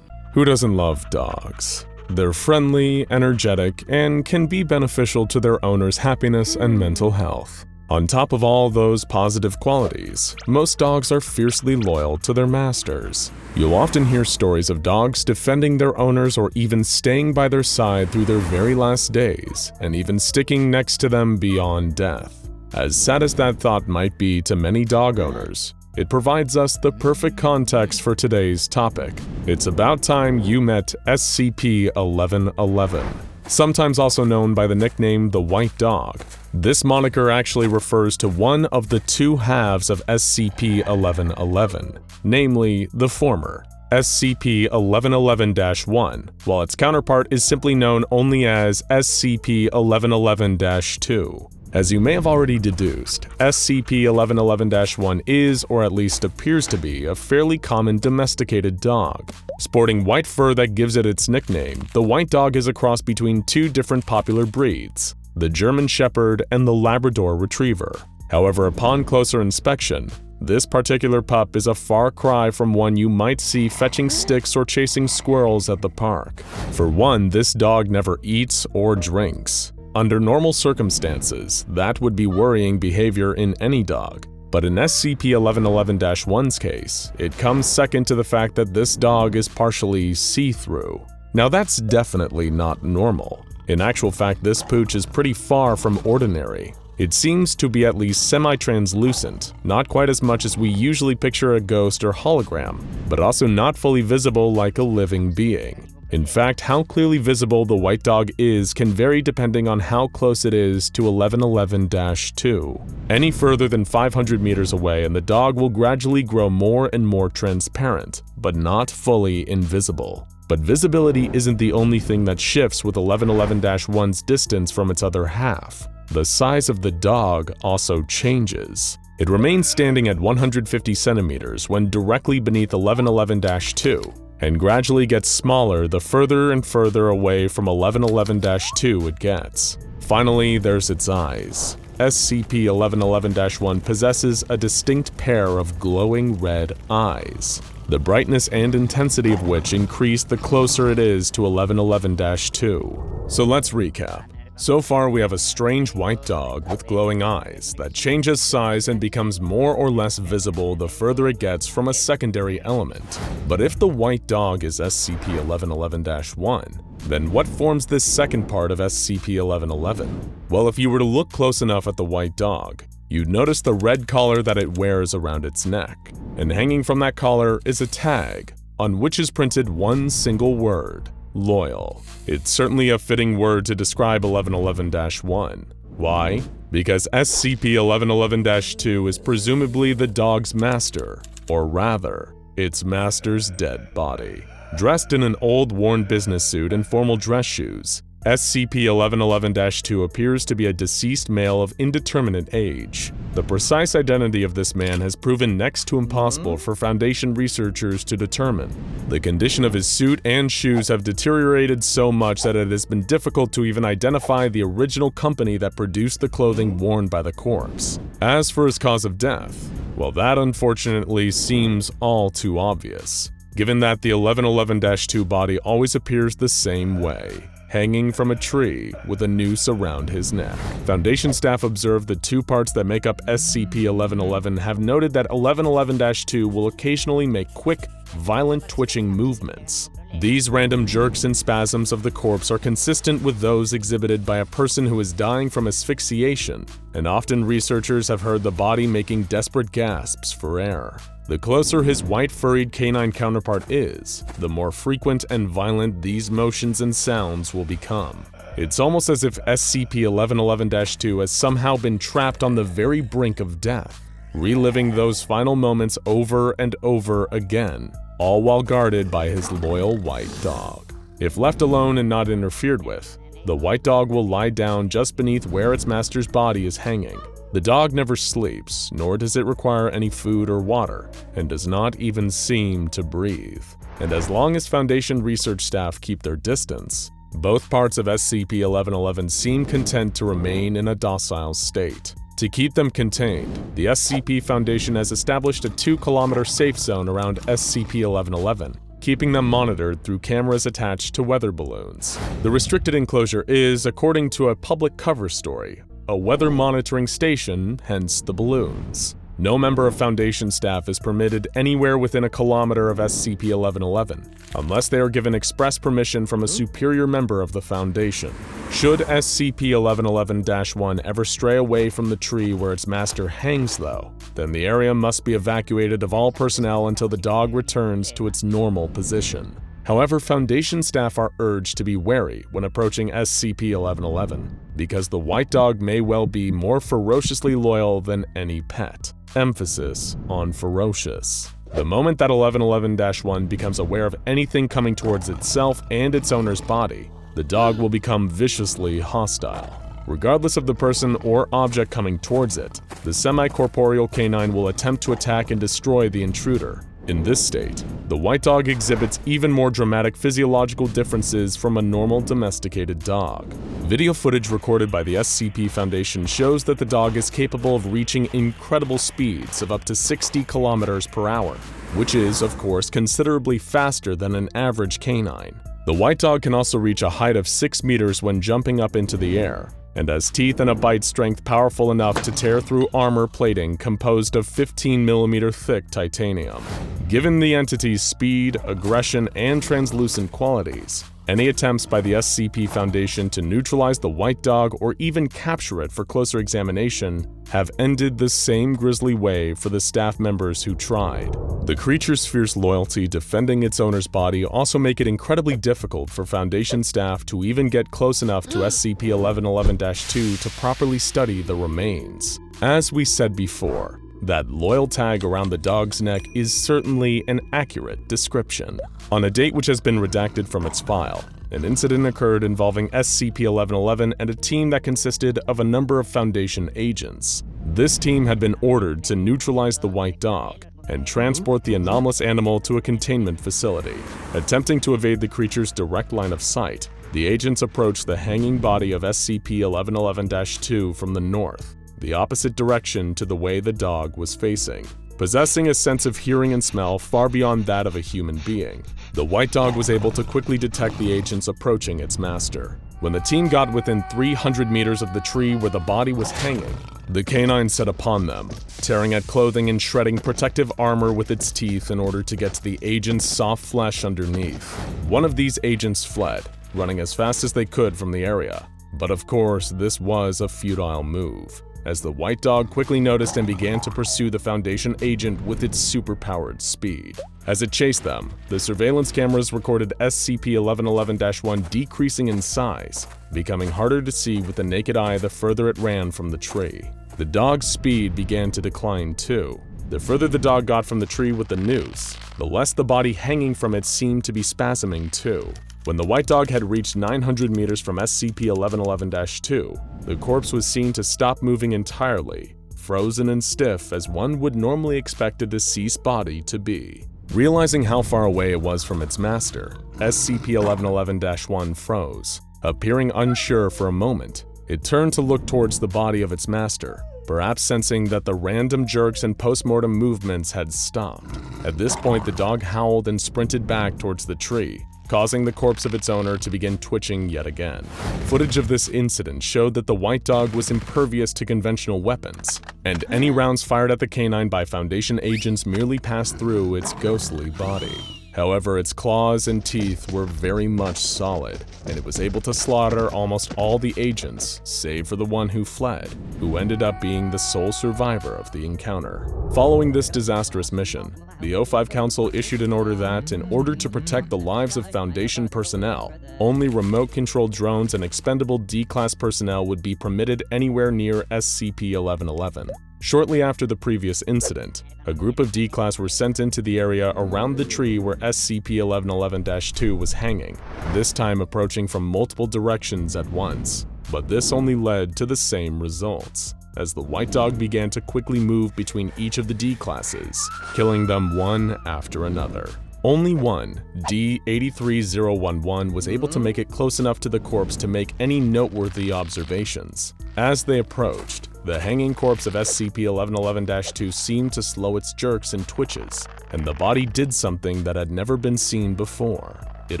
Who doesn't love dogs? They're friendly, energetic, and can be beneficial to their owner's happiness and mental health. On top of all those positive qualities, most dogs are fiercely loyal to their masters. You'll often hear stories of dogs defending their owners or even staying by their side through their very last days, and even sticking next to them beyond death. As sad as that thought might be to many dog owners, it provides us the perfect context for today's topic. It's about time you met SCP-1111, sometimes also known by the nickname the White Dog. This moniker actually refers to one of the two halves of SCP-1111, namely the former, SCP-1111-1, while its counterpart is simply known only as SCP-1111-2. As you may have already deduced, SCP-1111-1 is, or at least appears to be, a fairly common domesticated dog. Sporting white fur that gives it its nickname, the White Dog is a cross between two different popular breeds, the German Shepherd and the Labrador Retriever. However, upon closer inspection, this particular pup is a far cry from one you might see fetching sticks or chasing squirrels at the park. For one, this dog never eats or drinks. Under normal circumstances, that would be worrying behavior in any dog, but in SCP-1111-1's case, it comes second to the fact that this dog is partially see-through. Now that's definitely not normal. In actual fact, this pooch is pretty far from ordinary. It seems to be at least semi-translucent, not quite as much as we usually picture a ghost or hologram, but also not fully visible like a living being. In fact, how clearly visible the white dog is can vary depending on how close it is to 1111-2. Any further than 500 meters away and the dog will gradually grow more and more transparent, but not fully invisible. But visibility isn't the only thing that shifts with 1111-1's distance from its other half. The size of the dog also changes. It remains standing at 150 centimeters when directly beneath 1111-2, and gradually gets smaller the further and further away from 1111-2 it gets. Finally, there's its eyes. SCP-1111-1 possesses a distinct pair of glowing red eyes, the brightness and intensity of which increase the closer it is to 1111-2. So let's recap. So far, we have a strange white dog with glowing eyes that changes size and becomes more or less visible the further it gets from a secondary element. But if the white dog is SCP-1111-1, then what forms this second part of SCP-1111? Well, if you were to look close enough at the white dog, you'd notice the red collar that it wears around its neck. And hanging from that collar is a tag, on which is printed one single word: loyal. It's certainly a fitting word to describe 1111-1. Why? Because SCP-1111-2 is presumably the dog's master, or rather, its master's dead body. Dressed in an old, worn business suit and formal dress shoes, SCP-1111-2 appears to be a deceased male of indeterminate age. The precise identity of this man has proven next to impossible for Foundation researchers to determine. The condition of his suit and shoes have deteriorated so much that it has been difficult to even identify the original company that produced the clothing worn by the corpse. As for his cause of death, well, that unfortunately seems all too obvious, given that the 1111-2 body always appears the same way, hanging from a tree with a noose around his neck. Foundation staff observed the two parts that make up SCP-1111 have noted that 1111-2 will occasionally make quick, violent twitching movements. These random jerks and spasms of the corpse are consistent with those exhibited by a person who is dying from asphyxiation, and often researchers have heard the body making desperate gasps for air. The closer his white furried canine counterpart is, the more frequent and violent these motions and sounds will become. It's almost as if SCP-1111-2 has somehow been trapped on the very brink of death, reliving those final moments over and over again, all while guarded by his loyal white dog. If left alone and not interfered with, the white dog will lie down just beneath where its master's body is hanging. The dog never sleeps, nor does it require any food or water, and does not even seem to breathe. And as long as Foundation research staff keep their distance, both parts of SCP-1111 seem content to remain in a docile state. To keep them contained, the SCP Foundation has established a 2-kilometer safe zone around SCP-1111, keeping them monitored through cameras attached to weather balloons. The restricted enclosure is, according to a public cover story, a weather monitoring station, hence the balloons. No member of Foundation staff is permitted anywhere within a kilometer of SCP-1111, unless they are given express permission from a superior member of the Foundation. Should SCP-1111-1 ever stray away from the tree where its master hangs though, then the area must be evacuated of all personnel until the dog returns to its normal position. However, Foundation staff are urged to be wary when approaching SCP-1111, because the white dog may well be more ferociously loyal than any pet. Emphasis on ferocious. The moment that 1111-1 becomes aware of anything coming towards itself and its owner's body, the dog will become viciously hostile. Regardless of the person or object coming towards it, the semi-corporeal canine will attempt to attack and destroy the intruder. In this state, the white dog exhibits even more dramatic physiological differences from a normal domesticated dog. Video footage recorded by the SCP Foundation shows that the dog is capable of reaching incredible speeds of up to 60 kilometers per hour, which is, of course, considerably faster than an average canine. The white dog can also reach a height of 6 meters when jumping up into the air, and has teeth and a bite strength powerful enough to tear through armor plating composed of 15mm thick titanium. Given the entity's speed, aggression, and translucent qualities, Any attempts by the SCP Foundation to neutralize the white dog or even capture it for closer examination have ended the same grisly way for the staff members who tried. The creature's fierce loyalty defending its owner's body also make it incredibly difficult for Foundation staff to even get close enough to SCP-1111-2 to properly study the remains. As we said before, that loyal tag around the dog's neck is certainly an accurate description. On a date which has been redacted from its file, an incident occurred involving SCP-1111 and a team that consisted of a number of Foundation agents. This team had been ordered to neutralize the white dog and transport the anomalous animal to a containment facility. Attempting to evade the creature's direct line of sight, the agents approached the hanging body of SCP-1111-2 from the north, the opposite direction to the way the dog was facing. Possessing a sense of hearing and smell far beyond that of a human being, the white dog was able to quickly detect the agents approaching its master. When the team got within 300 meters of the tree where the body was hanging, the canine set upon them, tearing at clothing and shredding protective armor with its teeth in order to get to the agent's soft flesh underneath. One of these agents fled, running as fast as they could from the area. But of course, this was a futile move, as the white dog quickly noticed and began to pursue the Foundation agent with its superpowered speed. As it chased them, the surveillance cameras recorded SCP-1111-1 decreasing in size, becoming harder to see with the naked eye the further it ran from the tree. The dog's speed began to decline too. The further the dog got from the tree with the noose, the less the body hanging from it seemed to be spasming too. When the white dog had reached 900 meters from SCP-1111-2, the corpse was seen to stop moving entirely, frozen and stiff as one would normally expect a deceased body to be. Realizing how far away it was from its master, SCP-1111-1 froze. Appearing unsure for a moment, it turned to look towards the body of its master, perhaps sensing that the random jerks and post-mortem movements had stopped. At this point, the dog howled and sprinted back towards the tree, causing the corpse of its owner to begin twitching yet again. Footage of this incident showed that the white dog was impervious to conventional weapons, and any rounds fired at the canine by Foundation agents merely passed through its ghostly body. However, its claws and teeth were very much solid, and it was able to slaughter almost all the agents, save for the one who fled, who ended up being the sole survivor of the encounter. Following this disastrous mission, the O5 Council issued an order that, in order to protect the lives of Foundation personnel, only remote-controlled drones and expendable D-Class personnel would be permitted anywhere near SCP-1111. Shortly after the previous incident, a group of D-Class were sent into the area around the tree where SCP-1111-2 was hanging, this time approaching from multiple directions at once. But this only led to the same results, as the white dog began to quickly move between each of the D-Classes, killing them one after another. Only one, D-83011, was able to make it close enough to the corpse to make any noteworthy observations. As they approached, the hanging corpse of SCP-1111-2 seemed to slow its jerks and twitches, and the body did something that had never been seen before. It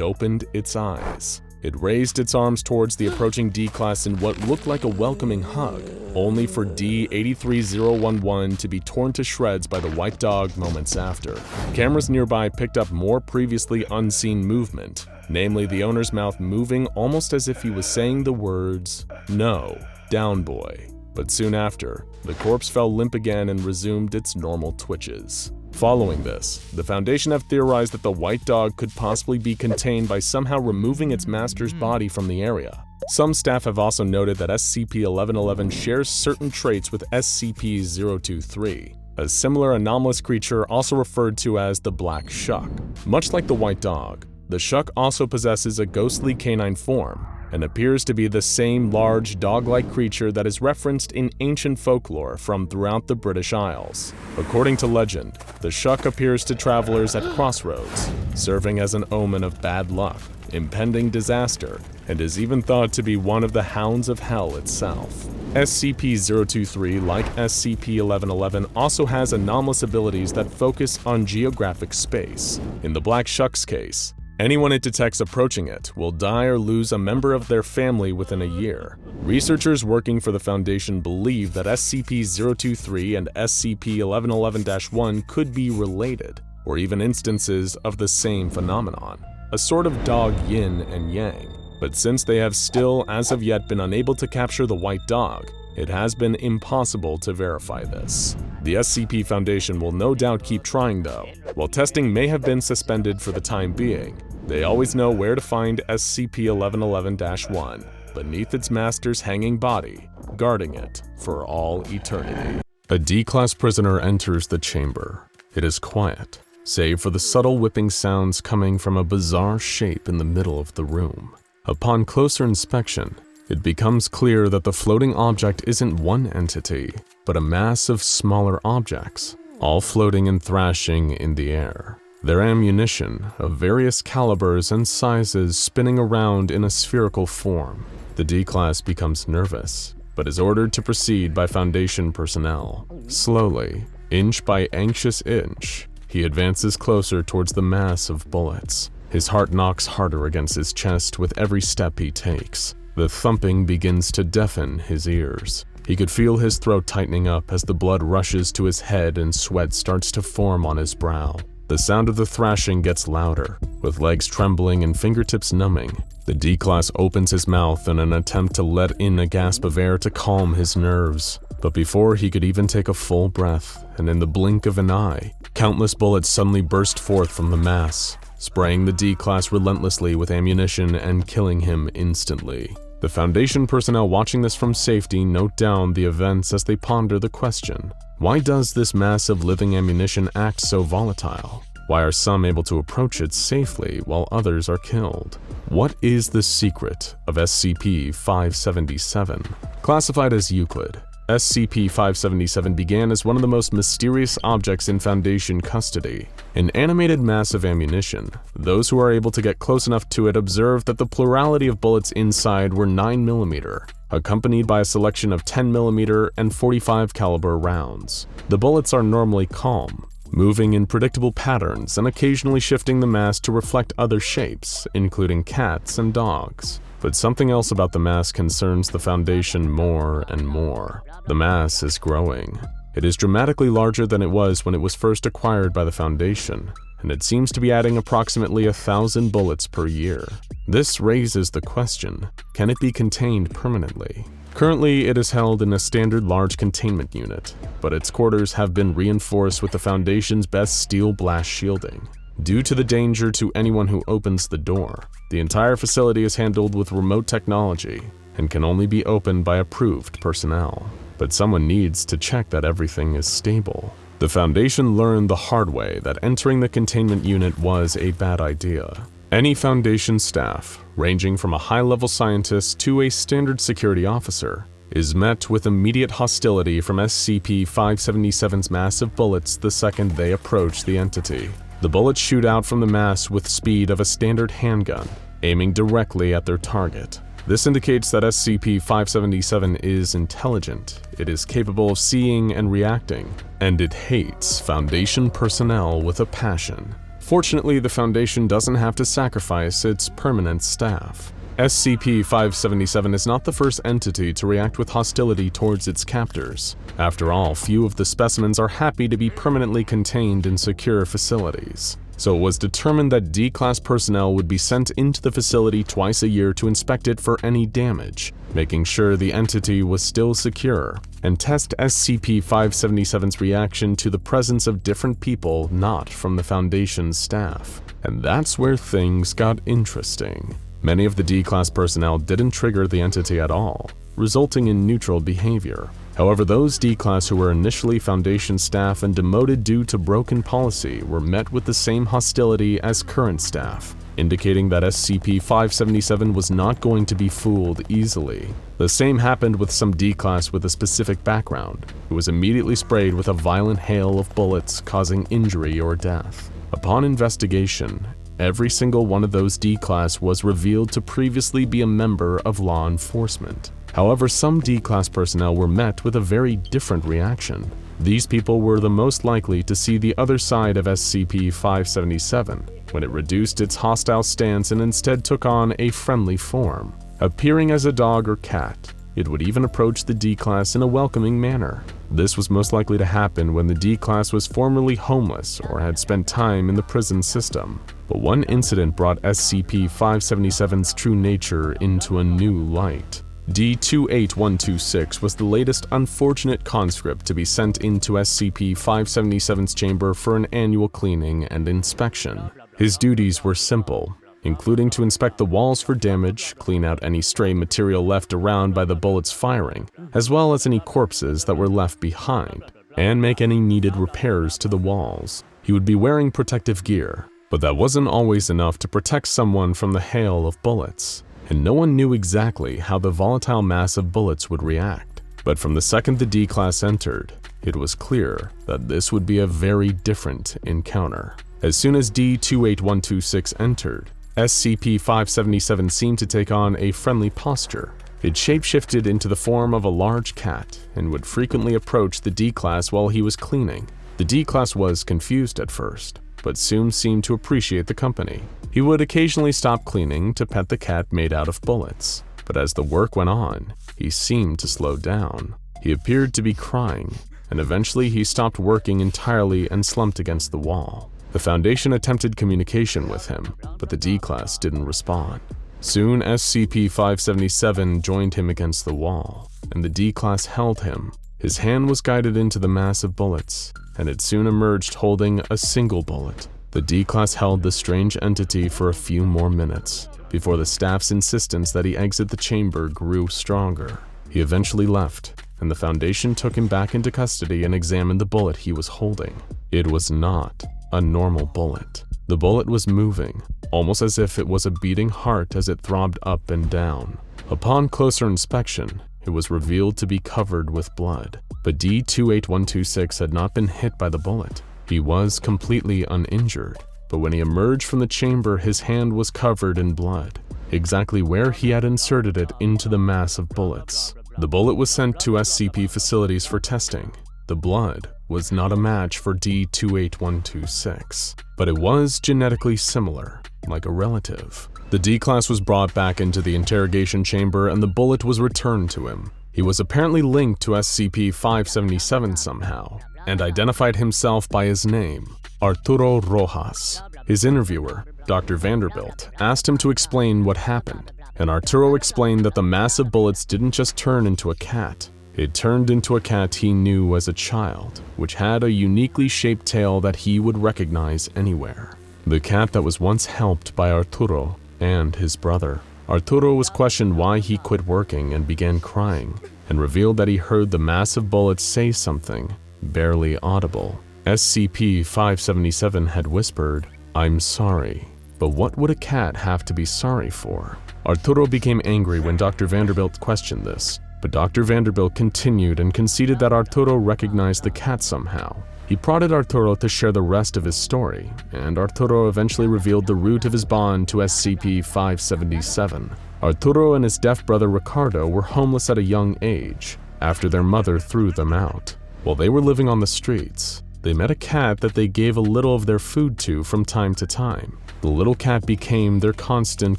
opened its eyes. It raised its arms towards the approaching D-Class in what looked like a welcoming hug, only for D-83011 to be torn to shreds by the white dog moments after. Cameras nearby picked up more previously unseen movement, namely the owner's mouth moving almost as if he was saying the words, "No, down boy." But soon after, the corpse fell limp again and resumed its normal twitches. Following this, the Foundation have theorized that the white dog could possibly be contained by somehow removing its master's body from the area. Some staff have also noted that SCP-1111 shares certain traits with SCP-023, a similar anomalous creature also referred to as the Black Shuck. Much like the white dog, the Shuck also possesses a ghostly canine form, and appears to be the same large dog-like creature that is referenced in ancient folklore from throughout the British Isles. According to legend, the Shuck appears to travelers at crossroads, serving as an omen of bad luck, impending disaster, and is even thought to be one of the Hounds of Hell itself. SCP-023, like SCP-1111, also has anomalous abilities that focus on geographic space. In the Black Shuck's case, anyone it detects approaching it will die or lose a member of their family within a year. Researchers working for the Foundation believe that SCP-023 and SCP-1111-1 could be related, or even instances of the same phenomenon. a sort of dog yin and yang. But since they have still, as of yet, been unable to capture the white dog, it has been impossible to verify this. The SCP Foundation will no doubt keep trying though. While testing may have been suspended for the time being, they always know where to find SCP-1111-1, beneath its master's hanging body, guarding it for all eternity. A D-Class prisoner enters the chamber. It is quiet, save for the subtle whipping sounds coming from a bizarre shape in the middle of the room. Upon closer inspection, it becomes clear that the floating object isn't one entity, but a mass of smaller objects, all floating and thrashing in the air. Their ammunition, of various calibers and sizes, spinning around in a spherical form. The D-Class becomes nervous, but is ordered to proceed by Foundation personnel. Slowly, inch by anxious inch, he advances closer towards the mass of bullets. His heart knocks harder against his chest with every step he takes. The thumping begins to deafen his ears. He could feel his throat tightening up as the blood rushes to his head and sweat starts to form on his brow. The sound of the thrashing gets louder, with legs trembling and fingertips numbing. The D-Class opens his mouth in an attempt to let in a gasp of air to calm his nerves. But before he could even take a full breath, and in the blink of an eye, countless bullets suddenly burst forth from the mass, spraying the D-Class relentlessly with ammunition and killing him instantly. The Foundation personnel watching this from safety note down the events as they ponder the question: why does this mass of living ammunition act so volatile? Why are some able to approach it safely while others are killed? What is the secret of SCP-577? Classified as Euclid, SCP-577 began as one of the most mysterious objects in Foundation custody. An animated mass of ammunition. Those who are able to get close enough to it observe that the plurality of bullets inside were 9mm, accompanied by a selection of 10mm and 45 caliber rounds. The bullets are normally calm, moving in predictable patterns and occasionally shifting the mass to reflect other shapes, including cats and dogs. But something else about the mass concerns the Foundation more and more. The mass is growing. It is dramatically larger than it was when it was first acquired by the Foundation, and it seems to be adding approximately 1,000 bullets per year. This raises the question, can it be contained permanently? Currently, it is held in a standard large containment unit, but its quarters have been reinforced with the Foundation's best steel blast shielding. Due to the danger to anyone who opens the door, the entire facility is handled with remote technology and can only be opened by approved personnel. But someone needs to check that everything is stable. The Foundation learned the hard way that entering the containment unit was a bad idea. Any Foundation staff, ranging from a high-level scientist to a standard security officer, is met with immediate hostility from SCP-577's massive bullets the second they approach the entity. The bullets shoot out from the mass with speed of a standard handgun, aiming directly at their target. This indicates that SCP-577 is intelligent, it is capable of seeing and reacting, and it hates Foundation personnel with a passion. Fortunately, the Foundation doesn't have to sacrifice its permanent staff. SCP-577 is not the first entity to react with hostility towards its captors. After all, few of the specimens are happy to be permanently contained in secure facilities. So it was determined that D-Class personnel would be sent into the facility twice a year to inspect it for any damage, making sure the entity was still secure, and test SCP-577's reaction to the presence of different people not from the Foundation's staff. And that's where things got interesting. Many of the D-Class personnel didn't trigger the entity at all, resulting in neutral behavior. However, those D-Class who were initially Foundation staff and demoted due to broken policy were met with the same hostility as current staff, indicating that SCP-577 was not going to be fooled easily. The same happened with some D-Class with a specific background, who was immediately sprayed with a violent hail of bullets causing injury or death. Upon investigation, every single one of those D-Class was revealed to previously be a member of law enforcement. However, some D-Class personnel were met with a very different reaction. These people were the most likely to see the other side of SCP-577 when it reduced its hostile stance and instead took on a friendly form, appearing as a dog or cat. It would even approach the D-Class in a welcoming manner. This was most likely to happen when the D-Class was formerly homeless or had spent time in the prison system. But one incident brought SCP-577's true nature into a new light. D-28126 was the latest unfortunate conscript to be sent into SCP-577's chamber for an annual cleaning and inspection. His duties were simple, including to inspect the walls for damage, clean out any stray material left around by the bullets firing, as well as any corpses that were left behind, and make any needed repairs to the walls. He would be wearing protective gear, but that wasn't always enough to protect someone from the hail of bullets, and no one knew exactly how the volatile mass of bullets would react. But from the second the D-Class entered, it was clear that this would be a very different encounter. As soon as D-28126 entered, SCP-577 seemed to take on a friendly posture. It shapeshifted into the form of a large cat and would frequently approach the D-Class while he was cleaning. The D-Class was confused at first, but soon seemed to appreciate the company. He would occasionally stop cleaning to pet the cat made out of bullets, but as the work went on, he seemed to slow down. He appeared to be crying, and eventually he stopped working entirely and slumped against the wall. The Foundation attempted communication with him, but the D-Class didn't respond. Soon SCP-577 joined him against the wall, and the D-Class held him. His hand was guided into the mass of bullets, and it soon emerged holding a single bullet. The D-Class held the strange entity for a few more minutes, before the staff's insistence that he exit the chamber grew stronger. He eventually left, and the Foundation took him back into custody and examined the bullet he was holding. It was not a normal bullet. The bullet was moving, almost as if it was a beating heart as it throbbed up and down. Upon closer inspection, it was revealed to be covered with blood. But D-28126 had not been hit by the bullet. He was completely uninjured, but when he emerged from the chamber, his hand was covered in blood, exactly where he had inserted it into the mass of bullets. The bullet was sent to SCP facilities for testing. The blood was not a match for D-28126, but it was genetically similar, like a relative. The D-Class was brought back into the interrogation chamber and the bullet was returned to him. He was apparently linked to SCP-577 somehow, and identified himself by his name, Arturo Rojas. His interviewer, Dr. Vanderbilt, asked him to explain what happened, and Arturo explained that the mass of bullets didn't just turn into a cat. It turned into a cat he knew as a child, which had a uniquely shaped tail that he would recognize anywhere. The cat that was once helped by Arturo and his brother. Arturo was questioned why he quit working and began crying, and revealed that he heard the mass of bullets say something barely audible. SCP-577 had whispered, "I'm sorry." But what would a cat have to be sorry for? Arturo became angry when Dr. Vanderbilt questioned this, but Dr. Vanderbilt continued and conceded that Arturo recognized the cat somehow. He prodded Arturo to share the rest of his story, and Arturo eventually revealed the root of his bond to SCP-577. Arturo and his deaf brother Ricardo were homeless at a young age, after their mother threw them out. While they were living on the streets, they met a cat that they gave a little of their food to from time to time. The little cat became their constant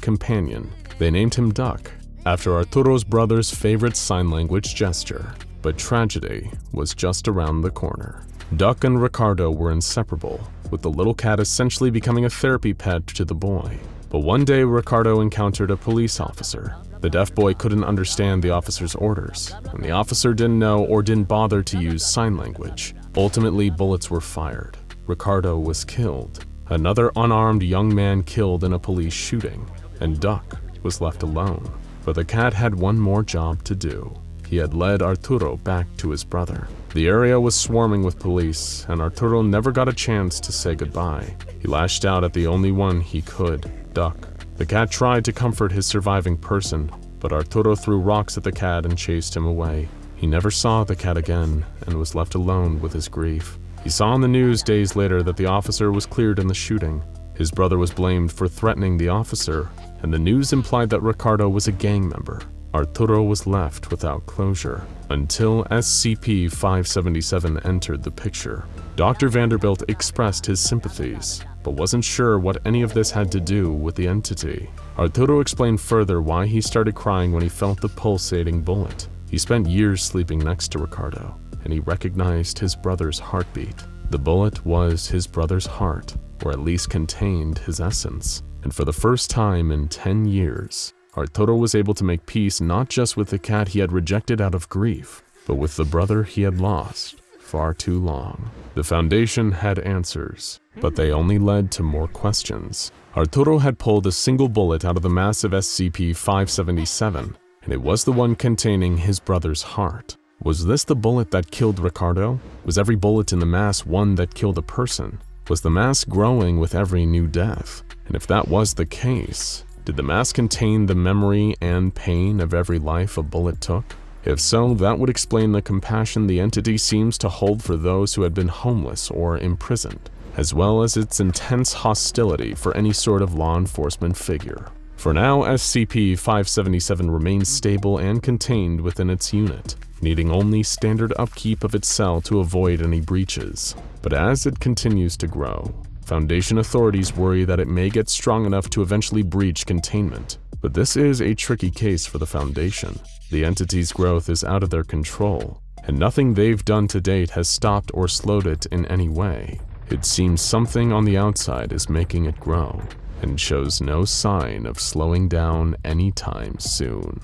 companion. They named him Duck, after Arturo's brother's favorite sign language gesture. But tragedy was just around the corner. Duck and Ricardo were inseparable, with the little cat essentially becoming a therapy pet to the boy. But one day Ricardo encountered a police officer. The deaf boy couldn't understand the officer's orders, and the officer didn't know or didn't bother to use sign language. Ultimately, bullets were fired. Ricardo was killed. Another unarmed young man killed in a police shooting, and Duck was left alone. But the cat had one more job to do. He had led Arturo back to his brother. The area was swarming with police, and Arturo never got a chance to say goodbye. He lashed out at the only one he could, Duck. The cat tried to comfort his surviving person, but Arturo threw rocks at the cat and chased him away. He never saw the cat again and was left alone with his grief. He saw on the news days later that the officer was cleared in the shooting. His brother was blamed for threatening the officer, and the news implied that Ricardo was a gang member. Arturo was left without closure until SCP-577 entered the picture. Dr. Vanderbilt expressed his sympathies, but wasn't sure what any of this had to do with the entity. Arturo explained further why he started crying when he felt the pulsating bullet. He spent years sleeping next to Ricardo, and he recognized his brother's heartbeat. The bullet was his brother's heart, or at least contained his essence. And for the first time in 10 years, Arturo was able to make peace not just with the cat he had rejected out of grief, but with the brother he had lost far too long. The Foundation had answers, but they only led to more questions. Arturo had pulled a single bullet out of the massive SCP-577, and it was the one containing his brother's heart. Was this the bullet that killed Ricardo? Was every bullet in the mass one that killed a person? Was the mass growing with every new death? And if that was the case, did the mass contain the memory and pain of every life a bullet took? If so, that would explain the compassion the entity seems to hold for those who had been homeless or imprisoned, as well as its intense hostility for any sort of law enforcement figure. For now, SCP-577 remains stable and contained within its unit, needing only standard upkeep of its cell to avoid any breaches. But as it continues to grow, Foundation authorities worry that it may get strong enough to eventually breach containment. But this is a tricky case for the Foundation. The entity's growth is out of their control, and nothing they've done to date has stopped or slowed it in any way. It seems something on the outside is making it grow, and shows no sign of slowing down anytime soon.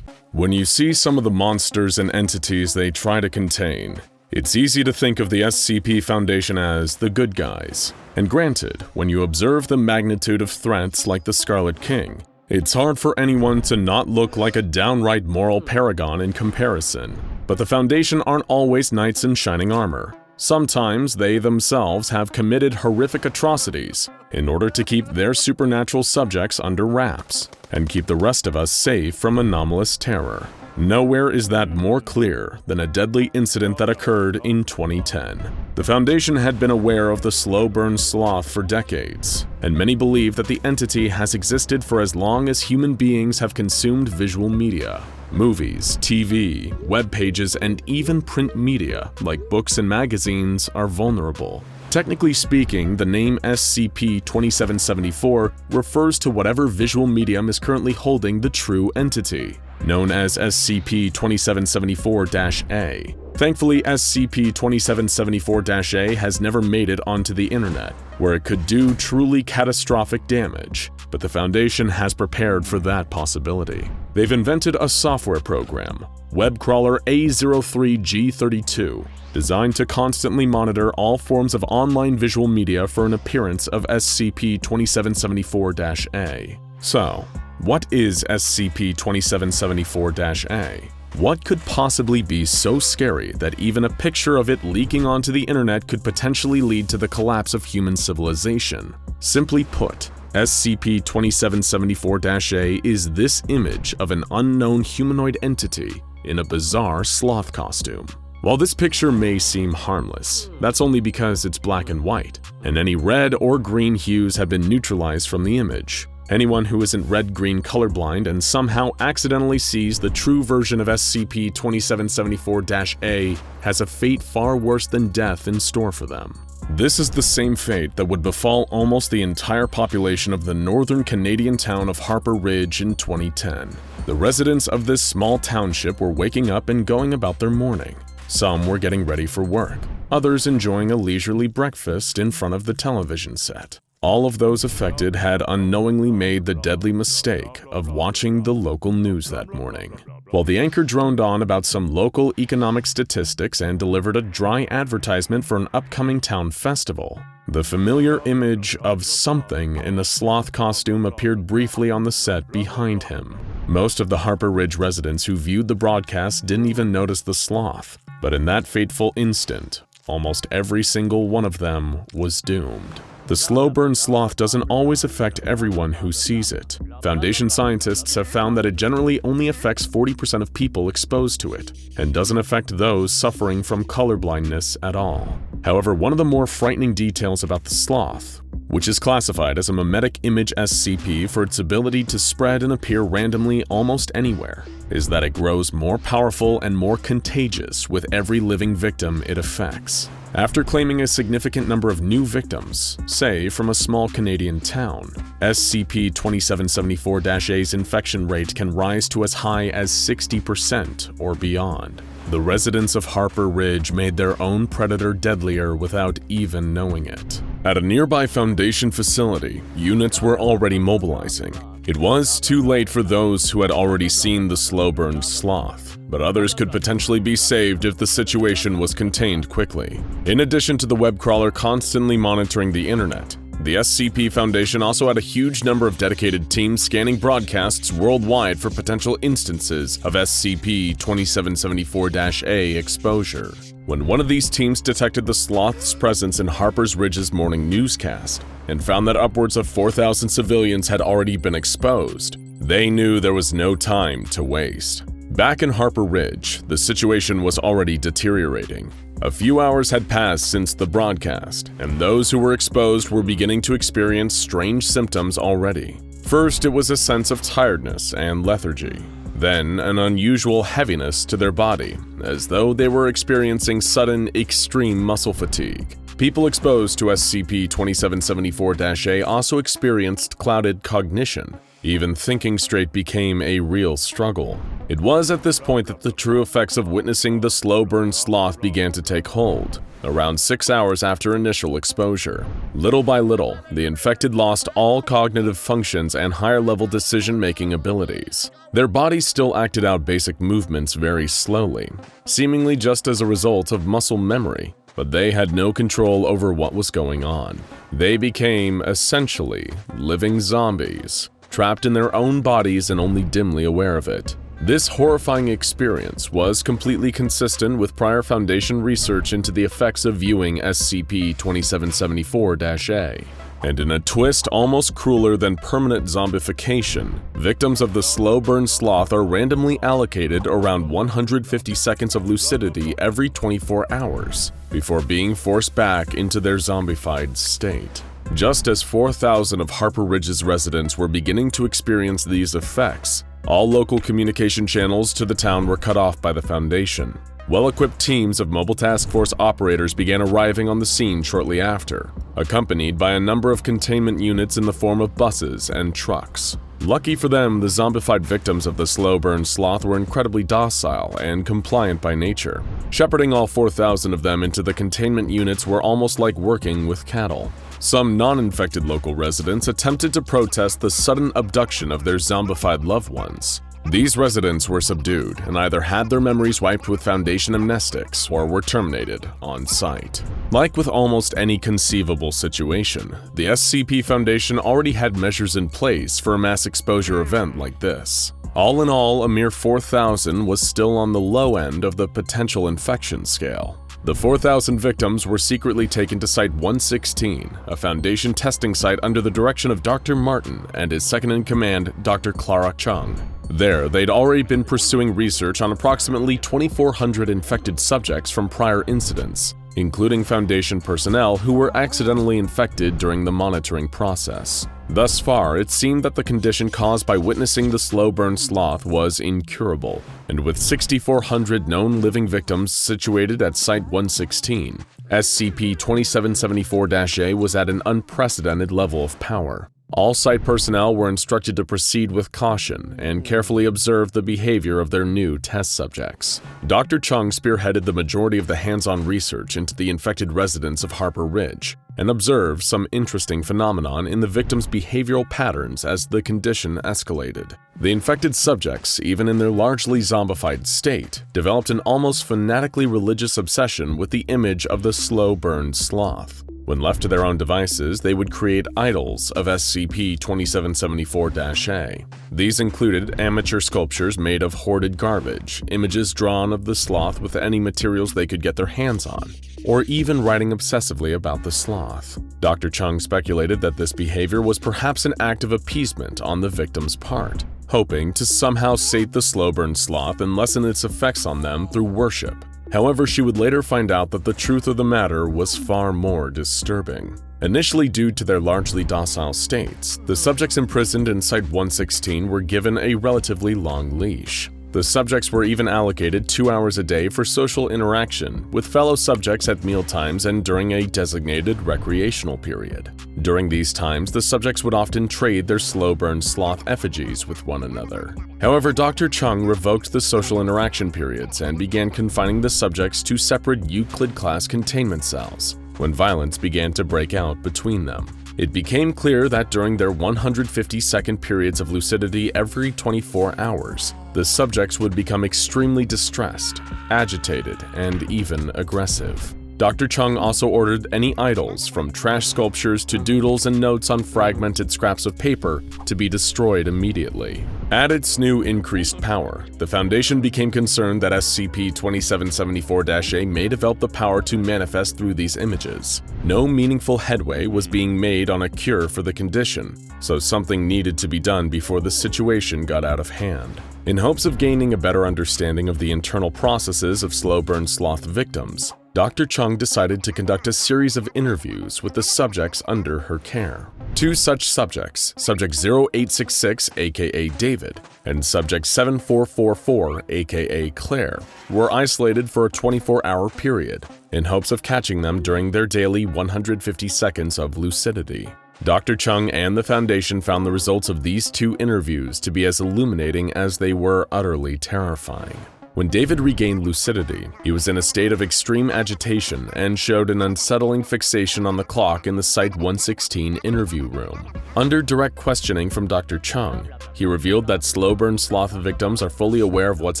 When you see some of the monsters and entities they try to contain, it's easy to think of the SCP Foundation as the good guys. And granted, when you observe the magnitude of threats like the Scarlet King, it's hard for anyone to not look like a downright moral paragon in comparison. But the Foundation aren't always knights in shining armor. Sometimes they themselves have committed horrific atrocities in order to keep their supernatural subjects under wraps and keep the rest of us safe from anomalous terror. Nowhere is that more clear than a deadly incident that occurred in 2010. The Foundation had been aware of the slow-burn sloth for decades, and many believe that the entity has existed for as long as human beings have consumed visual media. Movies, TV, web pages, and even print media, like books and magazines, are vulnerable. Technically speaking, the name SCP-2774 refers to whatever visual medium is currently holding the true entity, known as SCP-2774-A. Thankfully, SCP-2774-A has never made it onto the internet, where it could do truly catastrophic damage, but the Foundation has prepared for that possibility. They've invented a software program, Web Crawler A03G32, designed to constantly monitor all forms of online visual media for an appearance of SCP-2774-A. So, what is SCP-2774-A? What could possibly be so scary that even a picture of it leaking onto the internet could potentially lead to the collapse of human civilization? Simply put, SCP-2774-A is this image of an unknown humanoid entity in a bizarre sloth costume. While this picture may seem harmless, that's only because it's black and white, and any red or green hues have been neutralized from the image. Anyone who isn't red-green colorblind and somehow accidentally sees the true version of SCP-2774-A has a fate far worse than death in store for them. This is the same fate that would befall almost the entire population of the northern Canadian town of Harper Ridge in 2010. The residents of this small township were waking up and going about their morning. Some were getting ready for work, others enjoying a leisurely breakfast in front of the television set. All of those affected had unknowingly made the deadly mistake of watching the local news that morning. While the anchor droned on about some local economic statistics and delivered a dry advertisement for an upcoming town festival, the familiar image of something in a sloth costume appeared briefly on the set behind him. Most of the Harper Ridge residents who viewed the broadcast didn't even notice the sloth, but in that fateful instant, almost every single one of them was doomed. The slow-burn sloth doesn't always affect everyone who sees it. Foundation scientists have found that it generally only affects 40% of people exposed to it, and doesn't affect those suffering from colorblindness at all. However, one of the more frightening details about the sloth which is classified as a mimetic image SCP for its ability to spread and appear randomly almost anywhere, is that it grows more powerful and more contagious with every living victim it affects. After claiming a significant number of new victims, say from a small Canadian town, SCP-2774-A's infection rate can rise to as high as 60% or beyond. The residents of Harper Ridge made their own predator deadlier without even knowing it. At a nearby Foundation facility, units were already mobilizing. It was too late for those who had already seen the slow-burned Sloth, but others could potentially be saved if the situation was contained quickly. In addition to the web crawler constantly monitoring the internet, the SCP Foundation also had a huge number of dedicated teams scanning broadcasts worldwide for potential instances of SCP-2774-A exposure. When one of these teams detected the Sloth's presence in Harper's Ridge's morning newscast and found that upwards of 4,000 civilians had already been exposed, they knew there was no time to waste. Back in Harper Ridge, the situation was already deteriorating. A few hours had passed since the broadcast, and those who were exposed were beginning to experience strange symptoms already. First, it was a sense of tiredness and lethargy. Then, an unusual heaviness to their body, as though they were experiencing sudden, extreme muscle fatigue. People exposed to SCP-2774-A also experienced clouded cognition. Even thinking straight became a real struggle. It was at this point that the true effects of witnessing the slow-burn Sloth began to take hold, around 6 hours after initial exposure. Little by little, the infected lost all cognitive functions and higher-level decision-making abilities. Their bodies still acted out basic movements very slowly, seemingly just as a result of muscle memory, but they had no control over what was going on. They became, essentially, living zombies, trapped in their own bodies and only dimly aware of it. This horrifying experience was completely consistent with prior Foundation research into the effects of viewing SCP-2774-A. And in a twist almost crueler than permanent zombification, victims of the slow-burn Sloth are randomly allocated around 150 seconds of lucidity every 24 hours, before being forced back into their zombified state. Just as 4,000 of Harper Ridge's residents were beginning to experience these effects, all local communication channels to the town were cut off by the Foundation. Well-equipped teams of Mobile Task Force operators began arriving on the scene shortly after, accompanied by a number of containment units in the form of buses and trucks. Lucky for them, the zombified victims of the slow-burn Sloth were incredibly docile and compliant by nature. Shepherding all 4,000 of them into the containment units were almost like working with cattle. Some non-infected local residents attempted to protest the sudden abduction of their zombified loved ones. These residents were subdued and either had their memories wiped with Foundation amnestics or were terminated on sight. Like with almost any conceivable situation, the SCP Foundation already had measures in place for a mass exposure event like this. All in all, a mere 4,000 was still on the low end of the potential infection scale. The 4,000 victims were secretly taken to Site-116, a Foundation testing site under the direction of Dr. Martin and his second-in-command, Dr. Clara Chung. There, they'd already been pursuing research on approximately 2,400 infected subjects from prior incidents, including Foundation personnel who were accidentally infected during the monitoring process. Thus far, it seemed that the condition caused by witnessing the slow-burn Sloth was incurable, and with 6,400 known living victims situated at Site-116, SCP-2774-A was at an unprecedented level of power. All site personnel were instructed to proceed with caution and carefully observe the behavior of their new test subjects. Dr. Chung spearheaded the majority of the hands-on research into the infected residents of Harper Ridge and observed some interesting phenomenon in the victims' behavioral patterns as the condition escalated. The infected subjects, even in their largely zombified state, developed an almost fanatically religious obsession with the image of the slow-burn Sloth. When left to their own devices, they would create idols of SCP-2774-A. These included amateur sculptures made of hoarded garbage, images drawn of the Sloth with any materials they could get their hands on, or even writing obsessively about the Sloth. Dr. Chung speculated that this behavior was perhaps an act of appeasement on the victim's part, hoping to somehow sate the slow-burn Sloth and lessen its effects on them through worship. However, she would later find out that the truth of the matter was far more disturbing. Initially due to their largely docile states, the subjects imprisoned in Site-116 were given a relatively long leash. The subjects were even allocated 2 hours a day for social interaction with fellow subjects at mealtimes and during a designated recreational period. During these times, the subjects would often trade their slow-burn sloth effigies with one another. However, Dr. Chung revoked the social interaction periods and began confining the subjects to separate Euclid-class containment cells when violence began to break out between them. It became clear that during their 150-second periods of lucidity every 24 hours, the subjects would become extremely distressed, agitated, and even aggressive. Dr. Chung also ordered any idols, from trash sculptures to doodles and notes on fragmented scraps of paper, to be destroyed immediately. At its new increased power, the Foundation became concerned that SCP-2774-A may develop the power to manifest through these images. No meaningful headway was being made on a cure for the condition, so something needed to be done before the situation got out of hand. In hopes of gaining a better understanding of the internal processes of slow-burn sloth victims, Dr. Chung decided to conduct a series of interviews with the subjects under her care. 2 such subjects, Subject 0866 aka David and Subject 7444 aka Claire, were isolated for a 24-hour period in hopes of catching them during their daily 150 seconds of lucidity. Dr. Chung and the Foundation found the results of these 2 interviews to be as illuminating as they were utterly terrifying. When David regained lucidity, he was in a state of extreme agitation and showed an unsettling fixation on the clock in the Site-116 interview room. Under direct questioning from Dr. Chung, he revealed that slow-burn sloth victims are fully aware of what's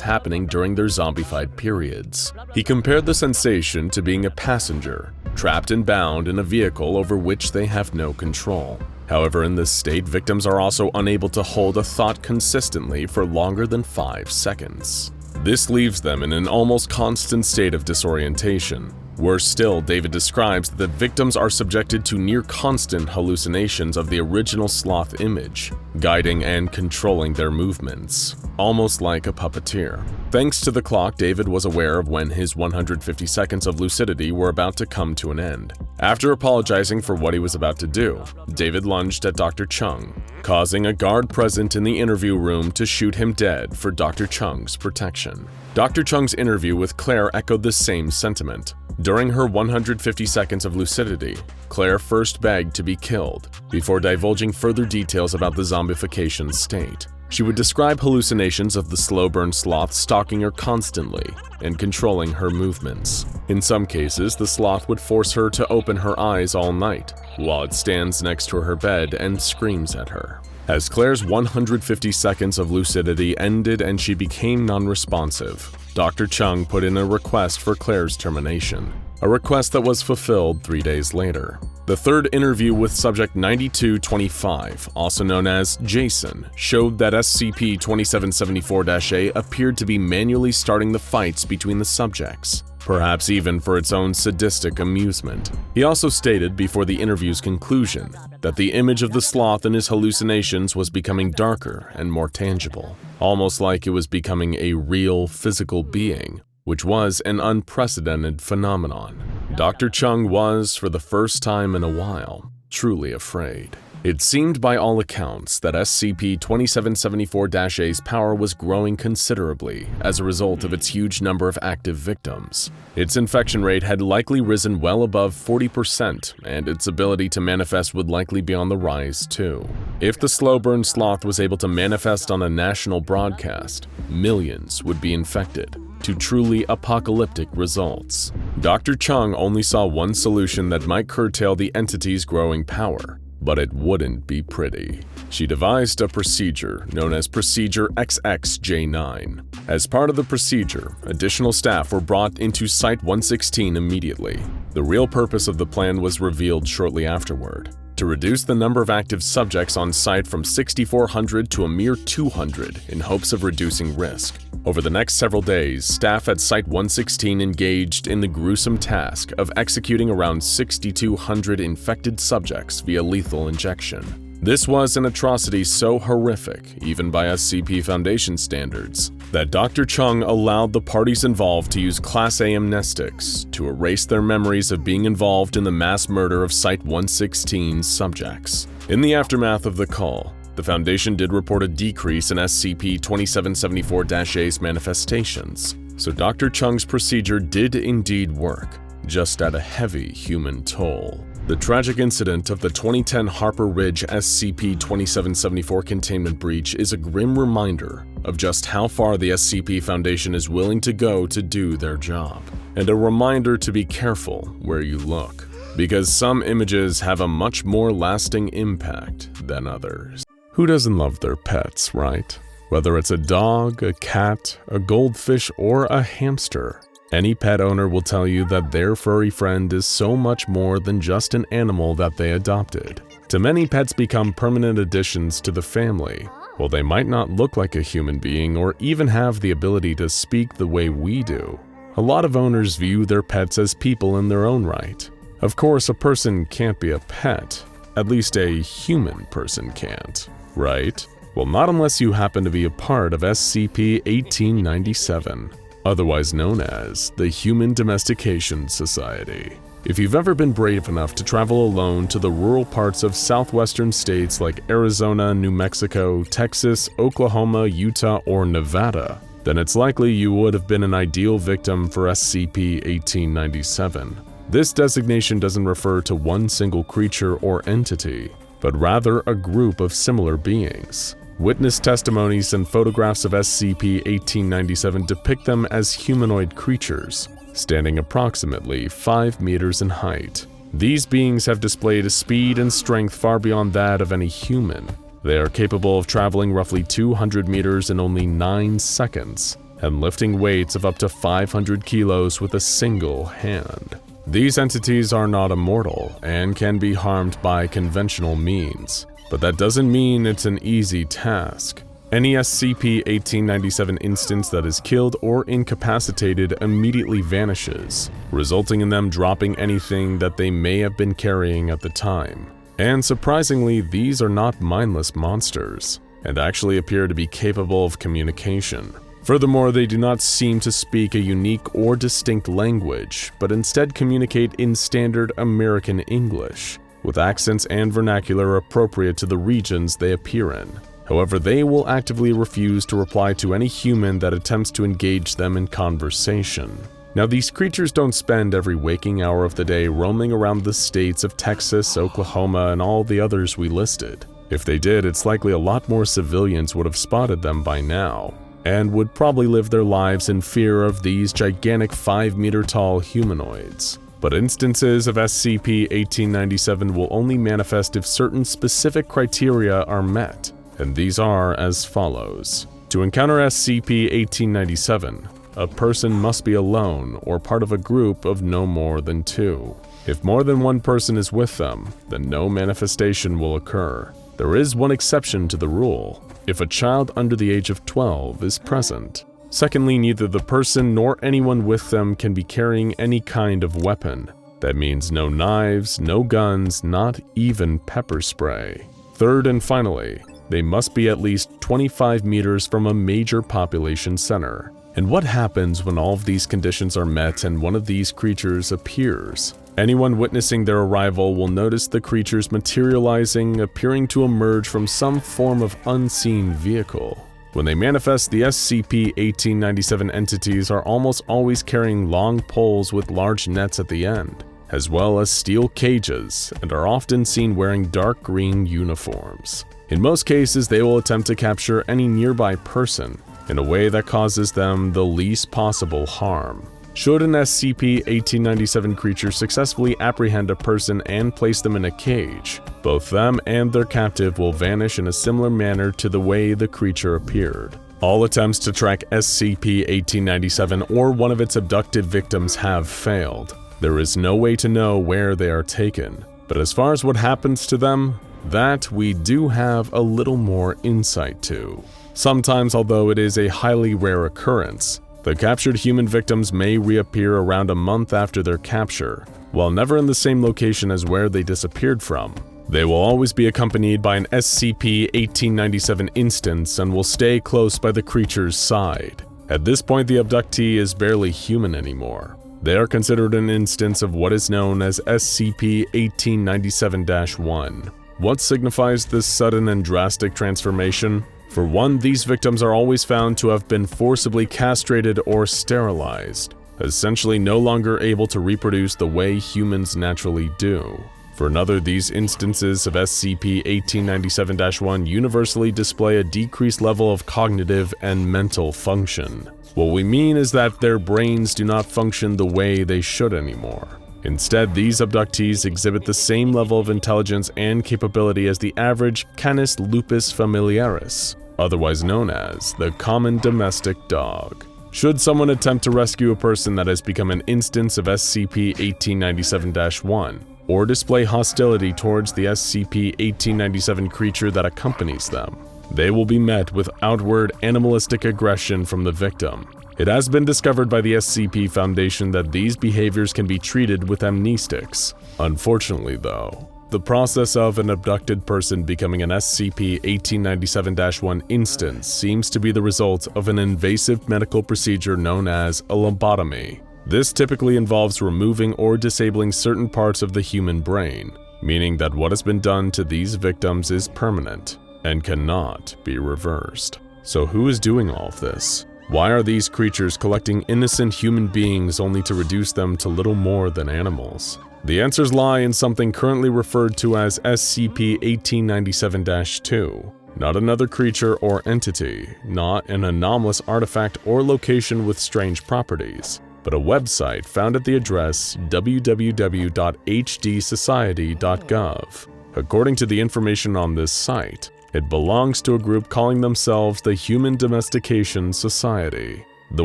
happening during their zombified periods. He compared the sensation to being a passenger, trapped and bound in a vehicle over which they have no control. However, in this state, victims are also unable to hold a thought consistently for longer than 5 seconds. This leaves them in an almost constant state of disorientation. Worse still, David describes that victims are subjected to near-constant hallucinations of the original sloth image, guiding and controlling their movements, almost like a puppeteer. Thanks to the clock, David was aware of when his 150 seconds of lucidity were about to come to an end. After apologizing for what he was about to do, David lunged at Dr. Chung, causing a guard present in the interview room to shoot him dead for Dr. Chung's protection. Dr. Chung's interview with Claire echoed the same sentiment. During her 150 seconds of lucidity, Claire first begged to be killed, before divulging further details about the zombification state. She would describe hallucinations of the slow-burn sloth stalking her constantly and controlling her movements. In some cases, the sloth would force her to open her eyes all night, while it stands next to her bed and screams at her. As Claire's 150 seconds of lucidity ended and she became non-responsive, Dr. Chung put in a request for Claire's termination, a request that was fulfilled 3 days later. The third interview with Subject 9225, also known as Jason, showed that SCP-2774-A appeared to be manually starting the fights between the subjects, perhaps even for its own sadistic amusement. He also stated before the interview's conclusion that the image of the sloth in his hallucinations was becoming darker and more tangible, almost like it was becoming a real physical being, which was an unprecedented phenomenon. Dr. Chung was, for the first time in a while, truly afraid. It seemed by all accounts that SCP-2774-A's power was growing considerably as a result of its huge number of active victims. Its infection rate had likely risen well above 40%, and its ability to manifest would likely be on the rise too. If the slow-burn sloth was able to manifest on a national broadcast, millions would be infected, to truly apocalyptic results. Dr. Chung only saw one solution that might curtail the entity's growing power, but it wouldn't be pretty. She devised a procedure known as Procedure XXJ9. As part of the procedure, additional staff were brought into Site-116 immediately. The real purpose of the plan was revealed shortly afterward: to reduce the number of active subjects on site from 6,400 to a mere 200 in hopes of reducing risk. Over the next several days, staff at Site-116 engaged in the gruesome task of executing around 6,200 infected subjects via lethal injection. This was an atrocity so horrific, even by SCP Foundation standards, that Dr. Chung allowed the parties involved to use Class A amnestics to erase their memories of being involved in the mass murder of Site-116's subjects. In the aftermath of the call, the Foundation did report a decrease in SCP-2774-A's manifestations, so Dr. Chung's procedure did indeed work, just at a heavy human toll. The tragic incident of the 2010 Harper Ridge SCP-2774 containment breach is a grim reminder of just how far the SCP Foundation is willing to go to do their job, and a reminder to be careful where you look, because some images have a much more lasting impact than others. Who doesn't love their pets, right? Whether it's a dog, a cat, a goldfish, or a hamster. Any pet owner will tell you that their furry friend is so much more than just an animal that they adopted. To many, pets become permanent additions to the family. While they might not look like a human being or even have the ability to speak the way we do, a lot of owners view their pets as people in their own right. Of course, a person can't be a pet. At least a human person can't, right? Well, not unless you happen to be a part of SCP-1897. Otherwise known as the Human Domestication Society. If you've ever been brave enough to travel alone to the rural parts of southwestern states like Arizona, New Mexico, Texas, Oklahoma, Utah, or Nevada, then it's likely you would have been an ideal victim for SCP-1897. This designation doesn't refer to one single creature or entity, but rather a group of similar beings. Witness testimonies and photographs of SCP-1897 depict them as humanoid creatures, standing approximately 5 meters in height. These beings have displayed a speed and strength far beyond that of any human. They are capable of traveling roughly 200 meters in only 9 seconds, and lifting weights of up to 500 kilos with a single hand. These entities are not immortal and can be harmed by conventional means. But that doesn't mean it's an easy task. Any SCP-1897 instance that is killed or incapacitated immediately vanishes, resulting in them dropping anything that they may have been carrying at the time. And surprisingly, these are not mindless monsters, and actually appear to be capable of communication. Furthermore, they do not seem to speak a unique or distinct language, but instead communicate in standard American English, with accents and vernacular appropriate to the regions they appear in. However, they will actively refuse to reply to any human that attempts to engage them in conversation. Now, these creatures don't spend every waking hour of the day roaming around the states of Texas, Oklahoma, and all the others we listed. If they did, it's likely a lot more civilians would have spotted them by now, and would probably live their lives in fear of these gigantic 5-meter-tall humanoids. But instances of SCP-1897 will only manifest if certain specific criteria are met, and these are as follows. To encounter SCP-1897, a person must be alone or part of a group of no more than 2. If more than one person is with them, then no manifestation will occur. There is one exception to the rule: if a child under the age of 12 is present. Secondly, neither the person nor anyone with them can be carrying any kind of weapon. That means no knives, no guns, not even pepper spray. Third and finally, they must be at least 25 meters from a major population center. And what happens when all of these conditions are met and one of these creatures appears? Anyone witnessing their arrival will notice the creatures materializing, appearing to emerge from some form of unseen vehicle. When they manifest, the SCP-1897 entities are almost always carrying long poles with large nets at the end, as well as steel cages, and are often seen wearing dark green uniforms. In most cases, they will attempt to capture any nearby person in a way that causes them the least possible harm. Should an SCP-1897 creature successfully apprehend a person and place them in a cage, both them and their captive will vanish in a similar manner to the way the creature appeared. All attempts to track SCP-1897 or one of its abducted victims have failed. There is no way to know where they are taken, but as far as what happens to them, that we do have a little more insight to. Sometimes, although it is a highly rare occurrence, the captured human victims may reappear around a month after their capture, while never in the same location as where they disappeared from. They will always be accompanied by an SCP-1897 instance and will stay close by the creature's side. At this point, the abductee is barely human anymore. They are considered an instance of what is known as SCP-1897-1. What signifies this sudden and drastic transformation? For one, these victims are always found to have been forcibly castrated or sterilized, essentially no longer able to reproduce the way humans naturally do. For another, these instances of SCP-1897-1 universally display a decreased level of cognitive and mental function. What we mean is that their brains do not function the way they should anymore. Instead, these abductees exhibit the same level of intelligence and capability as the average Canis lupus familiaris, otherwise known as the common domestic dog. Should someone attempt to rescue a person that has become an instance of SCP-1897-1, or display hostility towards the SCP-1897 creature that accompanies them, they will be met with outward animalistic aggression from the victim. It has been discovered by the SCP Foundation that these behaviors can be treated with amnestics. Unfortunately though, the process of an abducted person becoming an SCP-1897-1 instance seems to be the result of an invasive medical procedure known as a lobotomy. This typically involves removing or disabling certain parts of the human brain, meaning that what has been done to these victims is permanent and cannot be reversed. So who is doing all of this? Why are these creatures collecting innocent human beings only to reduce them to little more than animals? The answers lie in something currently referred to as SCP-1897-2. Not another creature or entity, not an anomalous artifact or location with strange properties, but a website found at the address www.hdsociety.gov. According to the information on this site, it belongs to a group calling themselves the Human Domestication Society. The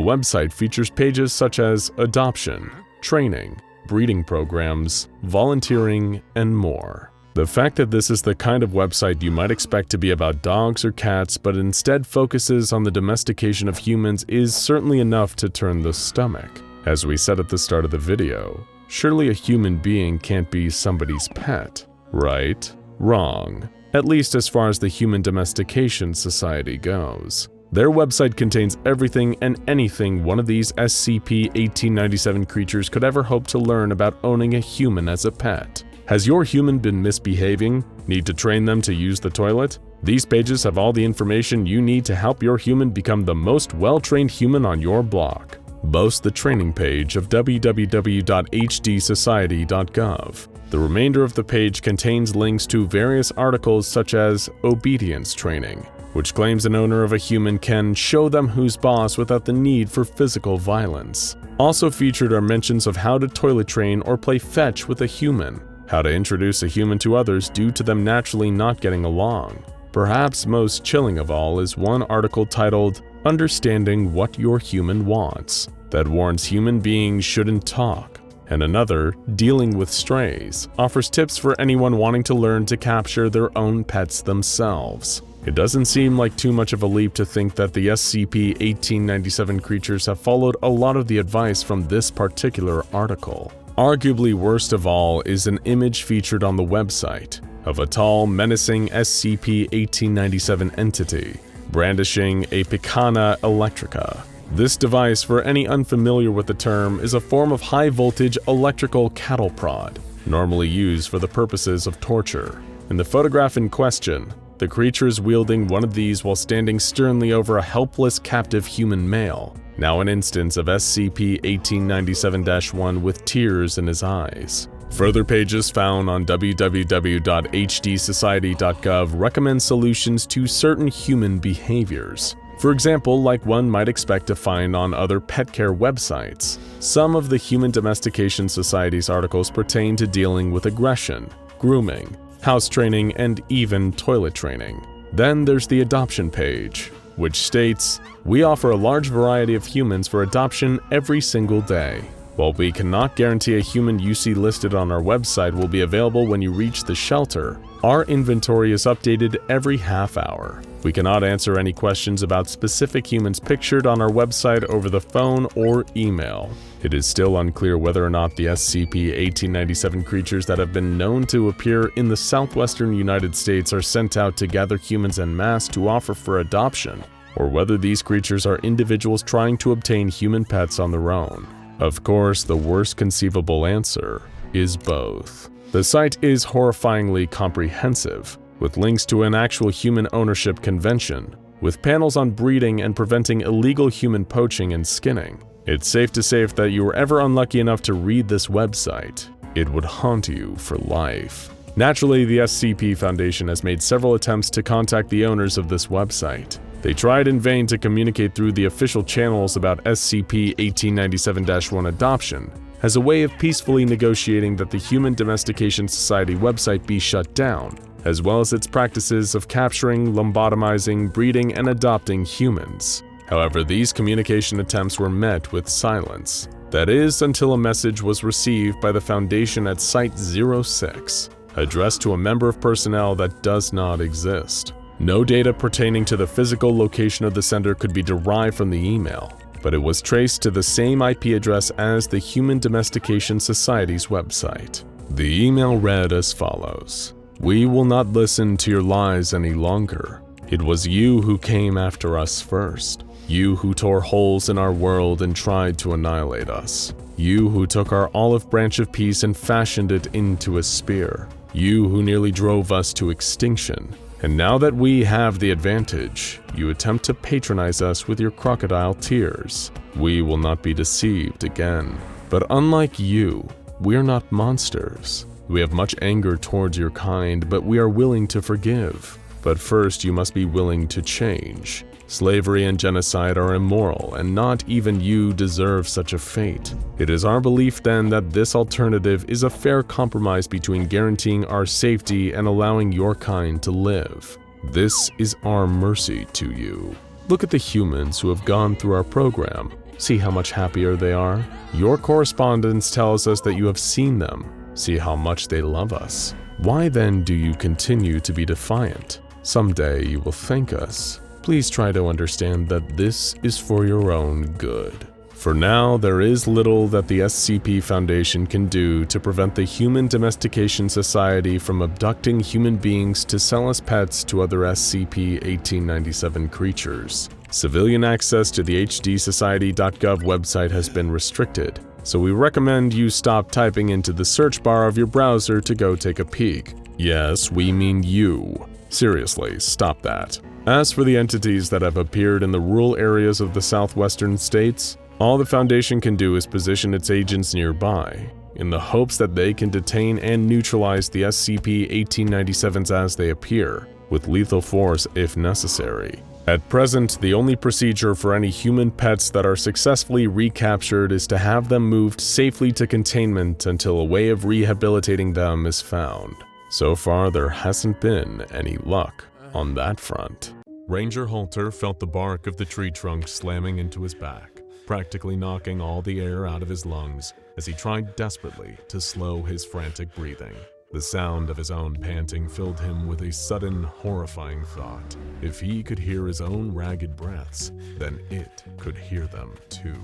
website features pages such as adoption, training, breeding programs, volunteering, and more. The fact that this is the kind of website you might expect to be about dogs or cats but instead focuses on the domestication of humans is certainly enough to turn the stomach. As we said at the start of the video, surely a human being can't be somebody's pet, right? Wrong. At least as far as the Human Domestication Society goes. Their website contains everything and anything one of these SCP-1897 creatures could ever hope to learn about owning a human as a pet. Has your human been misbehaving? Need to train them to use the toilet? These pages have all the information you need to help your human become the most well-trained human on your block. Boast the training page of www.hdsociety.gov. The remainder of the page contains links to various articles such as obedience training, which claims an owner of a human can show them who's boss without the need for physical violence. Also featured are mentions of how to toilet train or play fetch with a human, how to introduce a human to others due to them naturally not getting along. Perhaps most chilling of all is one article titled Understanding What Your Human Wants, that warns human beings shouldn't talk, and another, Dealing with Strays, offers tips for anyone wanting to learn to capture their own pets themselves. It doesn't seem like too much of a leap to think that the SCP-1897 creatures have followed a lot of the advice from this particular article. Arguably worst of all is an image featured on the website of a tall, menacing SCP-1897 entity brandishing a Picanha Electrica. This device, for any unfamiliar with the term, is a form of high-voltage electrical cattle prod, normally used for the purposes of torture. In the photograph in question, the creature is wielding one of these while standing sternly over a helpless captive human male, now an instance of SCP-1897-1 with tears in his eyes. Further pages found on www.hdsociety.gov recommend solutions to certain human behaviors. For example, like one might expect to find on other pet care websites. Some of the Human Domestication Society's articles pertain to dealing with aggression, grooming, house training, and even toilet training. Then there's the adoption page, which states, "We offer a large variety of humans for adoption every single day. While we cannot guarantee a human you see listed on our website will be available when you reach the shelter, Our inventory is updated every half hour. We cannot answer any questions about specific humans pictured on our website over the phone or email. It is still unclear whether or not the SCP-1897 creatures that have been known to appear in the southwestern United States are sent out to gather humans en masse to offer for adoption, or whether these creatures are individuals trying to obtain human pets on their own. Of course, the worst conceivable answer is both. The site is horrifyingly comprehensive, with links to an actual human ownership convention, with panels on breeding and preventing illegal human poaching and skinning. It's safe to say if that you were ever unlucky enough to read this website, it would haunt you for life. Naturally, the SCP Foundation has made several attempts to contact the owners of this website. They tried in vain to communicate through the official channels about SCP-1897-1 adoption, as a way of peacefully negotiating that the Human Domestication Society website be shut down, as well as its practices of capturing, lobotomizing, breeding, and adopting humans. However, these communication attempts were met with silence. That is, until a message was received by the Foundation at Site-06, addressed to a member of personnel that does not exist. No data pertaining to the physical location of the sender could be derived from the email, but it was traced to the same IP address as the Human Domestication Society's website. The email read as follows: "We will not listen to your lies any longer. It was you who came after us first. You who tore holes in our world and tried to annihilate us. You who took our olive branch of peace and fashioned it into a spear. You who nearly drove us to extinction. And now that we have the advantage, you attempt to patronize us with your crocodile tears. We will not be deceived again. But unlike you, we are not monsters. We have much anger towards your kind, but we are willing to forgive. But first you must be willing to change. Slavery and genocide are immoral, and not even you deserve such a fate. It is our belief then that this alternative is a fair compromise between guaranteeing our safety and allowing your kind to live. This is our mercy to you. Look at the humans who have gone through our program. See how much happier they are? Your correspondence tells us that you have seen them. See how much they love us. Why then do you continue to be defiant? Someday you will thank us. Please try to understand that this is for your own good. For now, there is little that the SCP Foundation can do to prevent the Human Domestication Society from abducting human beings to sell as pets to other SCP-1897 creatures. Civilian access to the hdsociety.gov website has been restricted, so we recommend you stop typing into the search bar of your browser to go take a peek. Yes, we mean you. Seriously, stop that. As for the entities that have appeared in the rural areas of the southwestern states, all the Foundation can do is position its agents nearby, in the hopes that they can detain and neutralize the SCP-1897s as they appear, with lethal force if necessary. At present, the only procedure for any human pets that are successfully recaptured is to have them moved safely to containment until a way of rehabilitating them is found. So far, there hasn't been any luck on that front. Ranger Halter felt the bark of the tree trunk slamming into his back, practically knocking all the air out of his lungs as he tried desperately to slow his frantic breathing. The sound of his own panting filled him with a sudden, horrifying thought. If he could hear his own ragged breaths, then it could hear them too.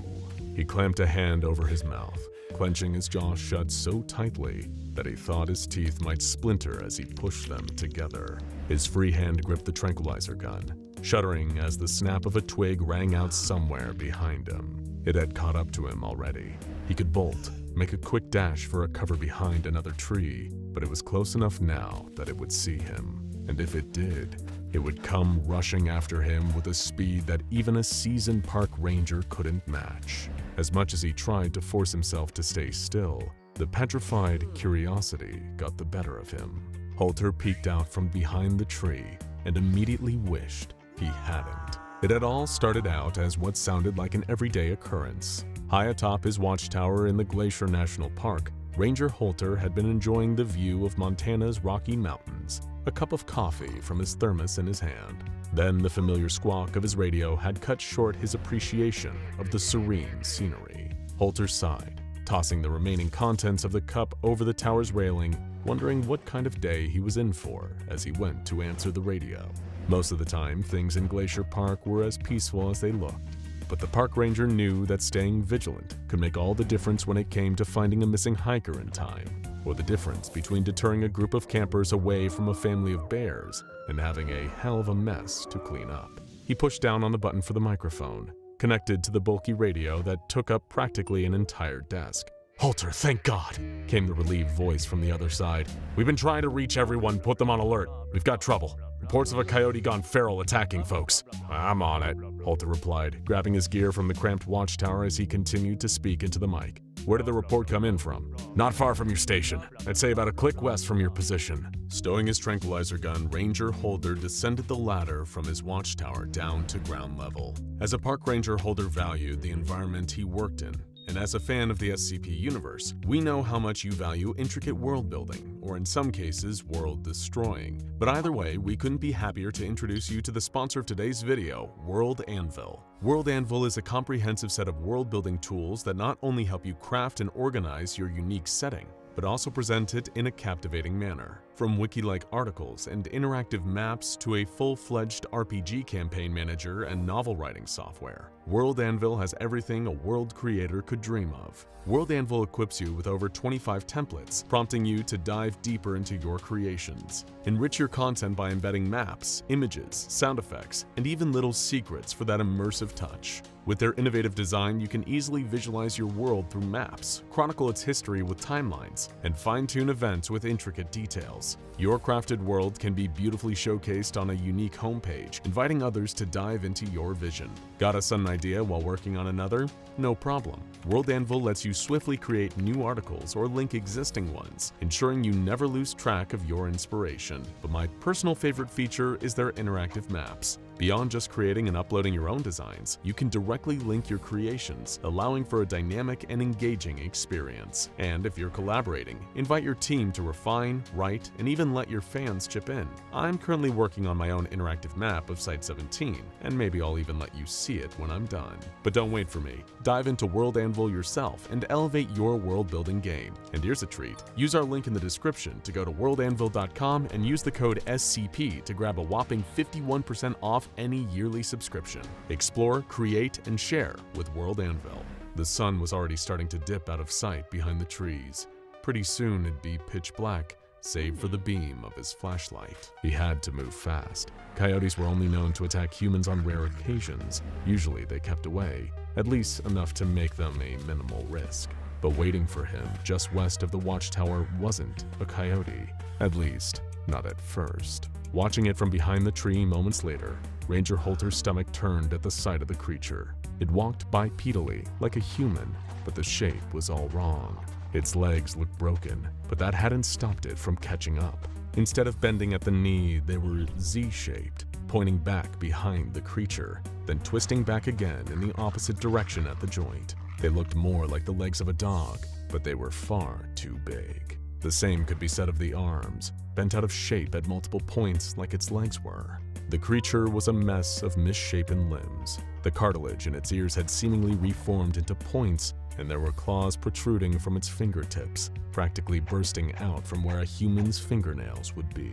He clamped a hand over his mouth, clenching his jaw shut so tightly that he thought his teeth might splinter as he pushed them together. His free hand gripped the tranquilizer gun, shuddering as the snap of a twig rang out somewhere behind him. It had caught up to him already. He could bolt, make a quick dash for a cover behind another tree, but it was close enough now that it would see him. And if it did, it would come rushing after him with a speed that even a seasoned park ranger couldn't match. As much as he tried to force himself to stay still, the petrified curiosity got the better of him. Halter peeked out from behind the tree and immediately wished he hadn't. It had all started out as what sounded like an everyday occurrence. High atop his watchtower in the Glacier National Park, Ranger Halter had been enjoying the view of Montana's Rocky Mountains, a cup of coffee from his thermos in his hand. Then the familiar squawk of his radio had cut short his appreciation of the serene scenery. Halter sighed, tossing the remaining contents of the cup over the tower's railing, wondering what kind of day he was in for as he went to answer the radio. Most of the time, things in Glacier Park were as peaceful as they looked, but the park ranger knew that staying vigilant could make all the difference when it came to finding a missing hiker in time, or the difference between deterring a group of campers away from a family of bears and having a hell of a mess to clean up. He pushed down on the button for the microphone, connected to the bulky radio that took up practically an entire desk. "Halter, thank God," came the relieved voice from the other side. "We've been trying to reach everyone, put them on alert. We've got trouble. Reports of a coyote gone feral attacking folks." "I'm on it," Halter replied, grabbing his gear from the cramped watchtower as he continued to speak into the mic. "Where did the report come in from?" "Not far from your station. I'd say about a click west from your position." Stowing his tranquilizer gun, Ranger Holder descended the ladder from his watchtower down to ground level. As a park ranger, Holder valued the environment he worked in. And as a fan of the SCP universe, we know how much you value intricate world building, or in some cases, world destroying. But either way, we couldn't be happier to introduce you to the sponsor of today's video, World Anvil. World Anvil is a comprehensive set of world building tools that not only help you craft and organize your unique setting, but also present it in a captivating manner. From wiki-like articles and interactive maps to a full-fledged RPG campaign manager and novel writing software, World Anvil has everything a world creator could dream of. World Anvil equips you with over 25 templates, prompting you to dive deeper into your creations. Enrich your content by embedding maps, images, sound effects, and even little secrets for that immersive touch. With their innovative design, you can easily visualize your world through maps, chronicle its history with timelines, and fine-tune events with intricate details. Your crafted world can be beautifully showcased on a unique homepage, inviting others to dive into your vision. Got a sudden idea while working on another? No problem. World Anvil lets you swiftly create new articles or link existing ones, ensuring you never lose track of your inspiration. But my personal favorite feature is their interactive maps. Beyond just creating and uploading your own designs, you can directly link your creations, allowing for a dynamic and engaging experience. And if you're collaborating, invite your team to refine, write, and even let your fans chip in. I'm currently working on my own interactive map of Site-17, and maybe I'll even let you see it when I'm done. But don't wait for me. Dive into World Anvil yourself and elevate your world-building game. And here's a treat. Use our link in the description to go to worldanvil.com and use the code SCP to grab a whopping 51% off any yearly subscription. Explore, create, and share with World Anvil. The sun was already starting to dip out of sight behind the trees. Pretty soon it'd be pitch black, save for the beam of his flashlight. He had to move fast. Coyotes were only known to attack humans on rare occasions. Usually they kept away, at least enough to make them a minimal risk. But waiting for him just west of the watchtower wasn't a coyote, at least not at first. Watching it from behind the tree moments later, Ranger Holter's stomach turned at the sight of the creature. It walked bipedally, like a human, but the shape was all wrong. Its legs looked broken, but that hadn't stopped it from catching up. Instead of bending at the knee, they were Z-shaped, pointing back behind the creature, then twisting back again in the opposite direction at the joint. They looked more like the legs of a dog, but they were far too big. The same could be said of the arms, bent out of shape at multiple points like its legs were. The creature was a mess of misshapen limbs. The cartilage in its ears had seemingly reformed into points, and there were claws protruding from its fingertips, practically bursting out from where a human's fingernails would be.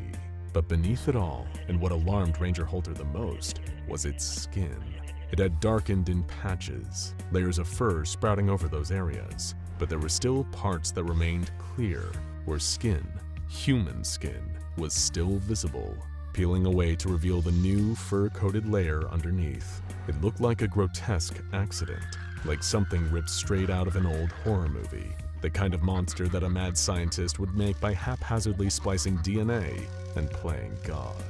But beneath it all, and what alarmed Ranger Holter the most, was its skin. It had darkened in patches, layers of fur sprouting over those areas, but there were still parts that remained clear, where skin, human skin, was still visible, peeling away to reveal the new fur-coated layer underneath. It looked like a grotesque accident, like something ripped straight out of an old horror movie, the kind of monster that a mad scientist would make by haphazardly splicing DNA and playing God.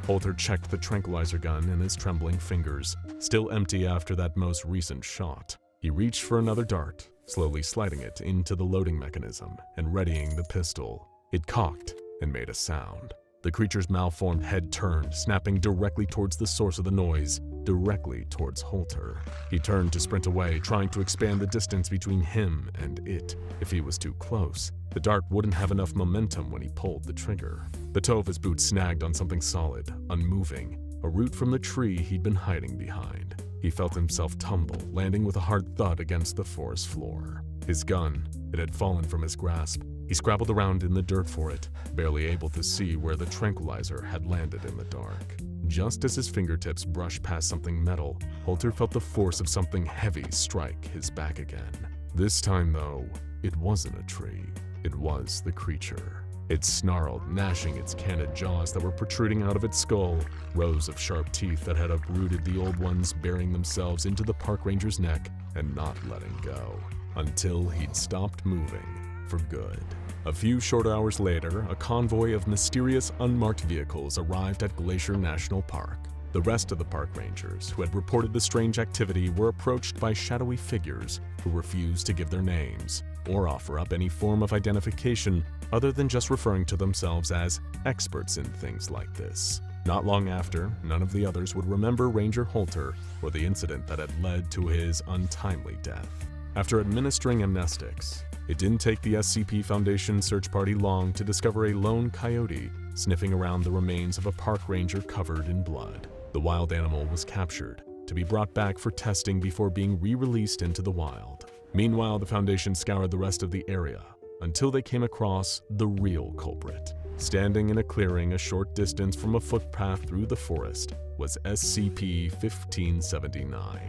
Holter checked the tranquilizer gun in his trembling fingers, still empty after that most recent shot. He reached for another dart, slowly sliding it into the loading mechanism and readying the pistol. It cocked and made a sound. The creature's malformed head turned, snapping directly towards the source of the noise, directly towards Holter. He turned to sprint away, trying to expand the distance between him and it. If he was too close, the dart wouldn't have enough momentum when he pulled the trigger. The toe of his boot snagged on something solid, unmoving, a root from the tree he'd been hiding behind. He felt himself tumble, landing with a hard thud against the forest floor. His gun, it had fallen from his grasp, He scrabbled around in the dirt for it, barely able to see where the tranquilizer had landed in the dark. Just as his fingertips brushed past something metal, Holter felt the force of something heavy strike his back again. This time, though, it wasn't a tree. It was the creature. It snarled, gnashing its candid jaws that were protruding out of its skull, rows of sharp teeth that had uprooted the old ones, burying themselves into the park ranger's neck and not letting go, until he'd stopped moving for good. A few short hours later, a convoy of mysterious, unmarked vehicles arrived at Glacier National Park. The rest of the park rangers who had reported the strange activity were approached by shadowy figures who refused to give their names or offer up any form of identification other than just referring to themselves as experts in things like this. Not long after, none of the others would remember Ranger Holter or the incident that had led to his untimely death. After administering amnestics, it didn't take the SCP Foundation search party long to discover a lone coyote sniffing around the remains of a park ranger covered in blood. The wild animal was captured, to be brought back for testing before being re-released into the wild. Meanwhile, the Foundation scoured the rest of the area until they came across the real culprit. Standing in a clearing a short distance from a footpath through the forest was SCP-1579.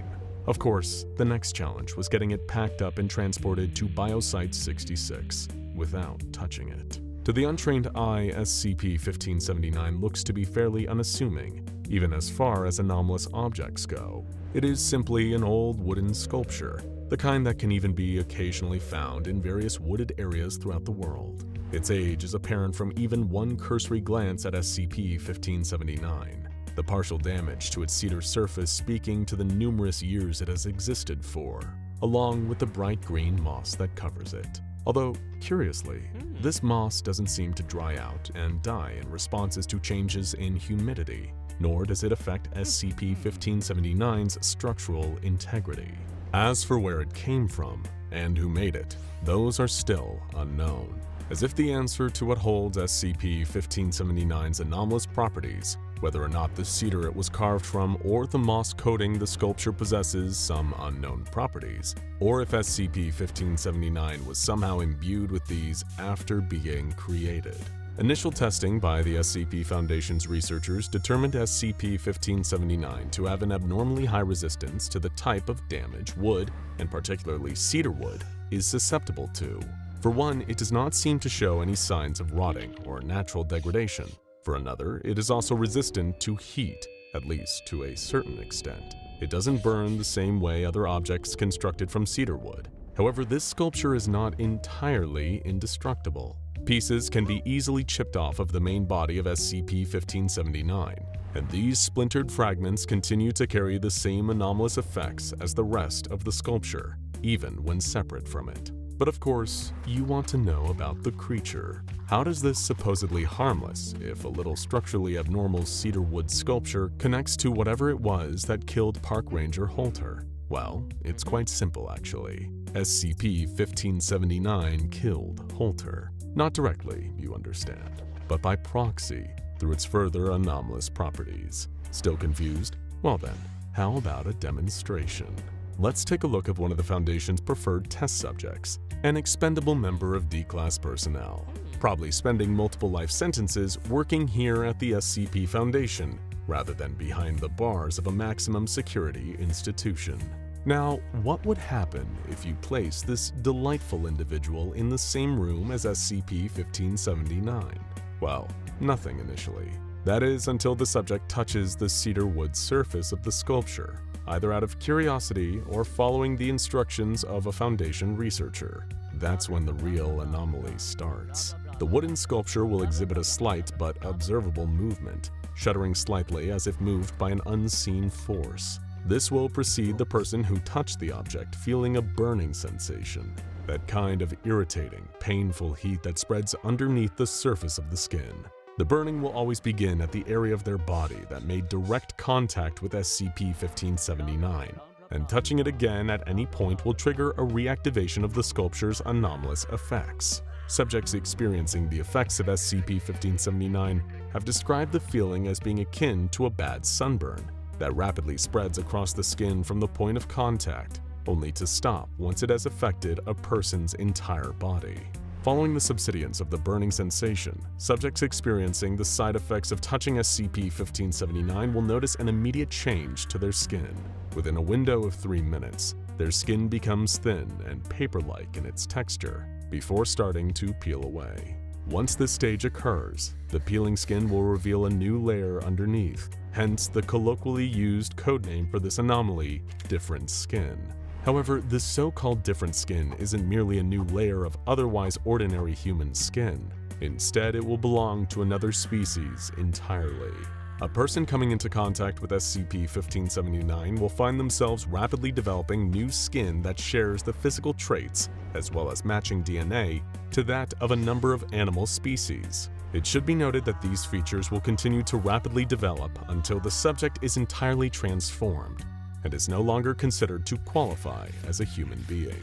Of course, the next challenge was getting it packed up and transported to Biosite 66 without touching it. To the untrained eye, SCP-1579 looks to be fairly unassuming, even as far as anomalous objects go. It is simply an old wooden sculpture, the kind that can even be occasionally found in various wooded areas throughout the world. Its age is apparent from even one cursory glance at SCP-1579. The partial damage to its cedar surface speaking to the numerous years it has existed for, along with the bright green moss that covers it. Although, curiously, this moss doesn't seem to dry out and die in responses to changes in humidity, nor does it affect SCP-1579's structural integrity. As for where it came from and who made it, those are still unknown, as if the answer to what holds SCP-1579's anomalous properties, whether or not the cedar it was carved from or the moss coating the sculpture possesses some unknown properties, or if SCP-1579 was somehow imbued with these after being created. Initial testing by the SCP Foundation's researchers determined SCP-1579 to have an abnormally high resistance to the type of damage wood, and particularly cedar wood, is susceptible to. For one, it does not seem to show any signs of rotting or natural degradation. For another, it is also resistant to heat, at least to a certain extent. It doesn't burn the same way other objects constructed from cedar wood. However, this sculpture is not entirely indestructible. Pieces can be easily chipped off of the main body of SCP-1579, and these splintered fragments continue to carry the same anomalous effects as the rest of the sculpture, even when separate from it. But of course, you want to know about the creature. How does this supposedly harmless, if a little structurally abnormal cedar wood sculpture connects to whatever it was that killed Park Ranger Holter? Well, it's quite simple actually. SCP-1579 killed Holter. Not directly, you understand, but by proxy, through its further anomalous properties. Still confused? Well then, how about a demonstration? Let's take a look at one of the Foundation's preferred test subjects, an expendable member of D-Class personnel, probably spending multiple life sentences working here at the SCP Foundation, rather than behind the bars of a maximum security institution. Now, what would happen if you place this delightful individual in the same room as SCP-1579? Well, nothing initially. That is, until the subject touches the cedar wood surface of the sculpture, either out of curiosity or following the instructions of a Foundation researcher. That's when the real anomaly starts. The wooden sculpture will exhibit a slight but observable movement, shuddering slightly as if moved by an unseen force. This will precede the person who touched the object feeling a burning sensation, that kind of irritating, painful heat that spreads underneath the surface of the skin. The burning will always begin at the area of their body that made direct contact with SCP-1579, and touching it again at any point will trigger a reactivation of the sculpture's anomalous effects. Subjects experiencing the effects of SCP-1579 have described the feeling as being akin to a bad sunburn that rapidly spreads across the skin from the point of contact, only to stop once it has affected a person's entire body. Following the subsidence of the burning sensation, subjects experiencing the side effects of touching SCP-1579 will notice an immediate change to their skin. Within a window of 3 minutes, their skin becomes thin and paper-like in its texture, before starting to peel away. Once this stage occurs, the peeling skin will reveal a new layer underneath, hence the colloquially used codename for this anomaly, different skin. However, this so-called different skin isn't merely a new layer of otherwise ordinary human skin. Instead, it will belong to another species entirely. A person coming into contact with SCP-1579 will find themselves rapidly developing new skin that shares the physical traits, as well as matching DNA, to that of a number of animal species. It should be noted that these features will continue to rapidly develop until the subject is entirely transformed, and is no longer considered to qualify as a human being.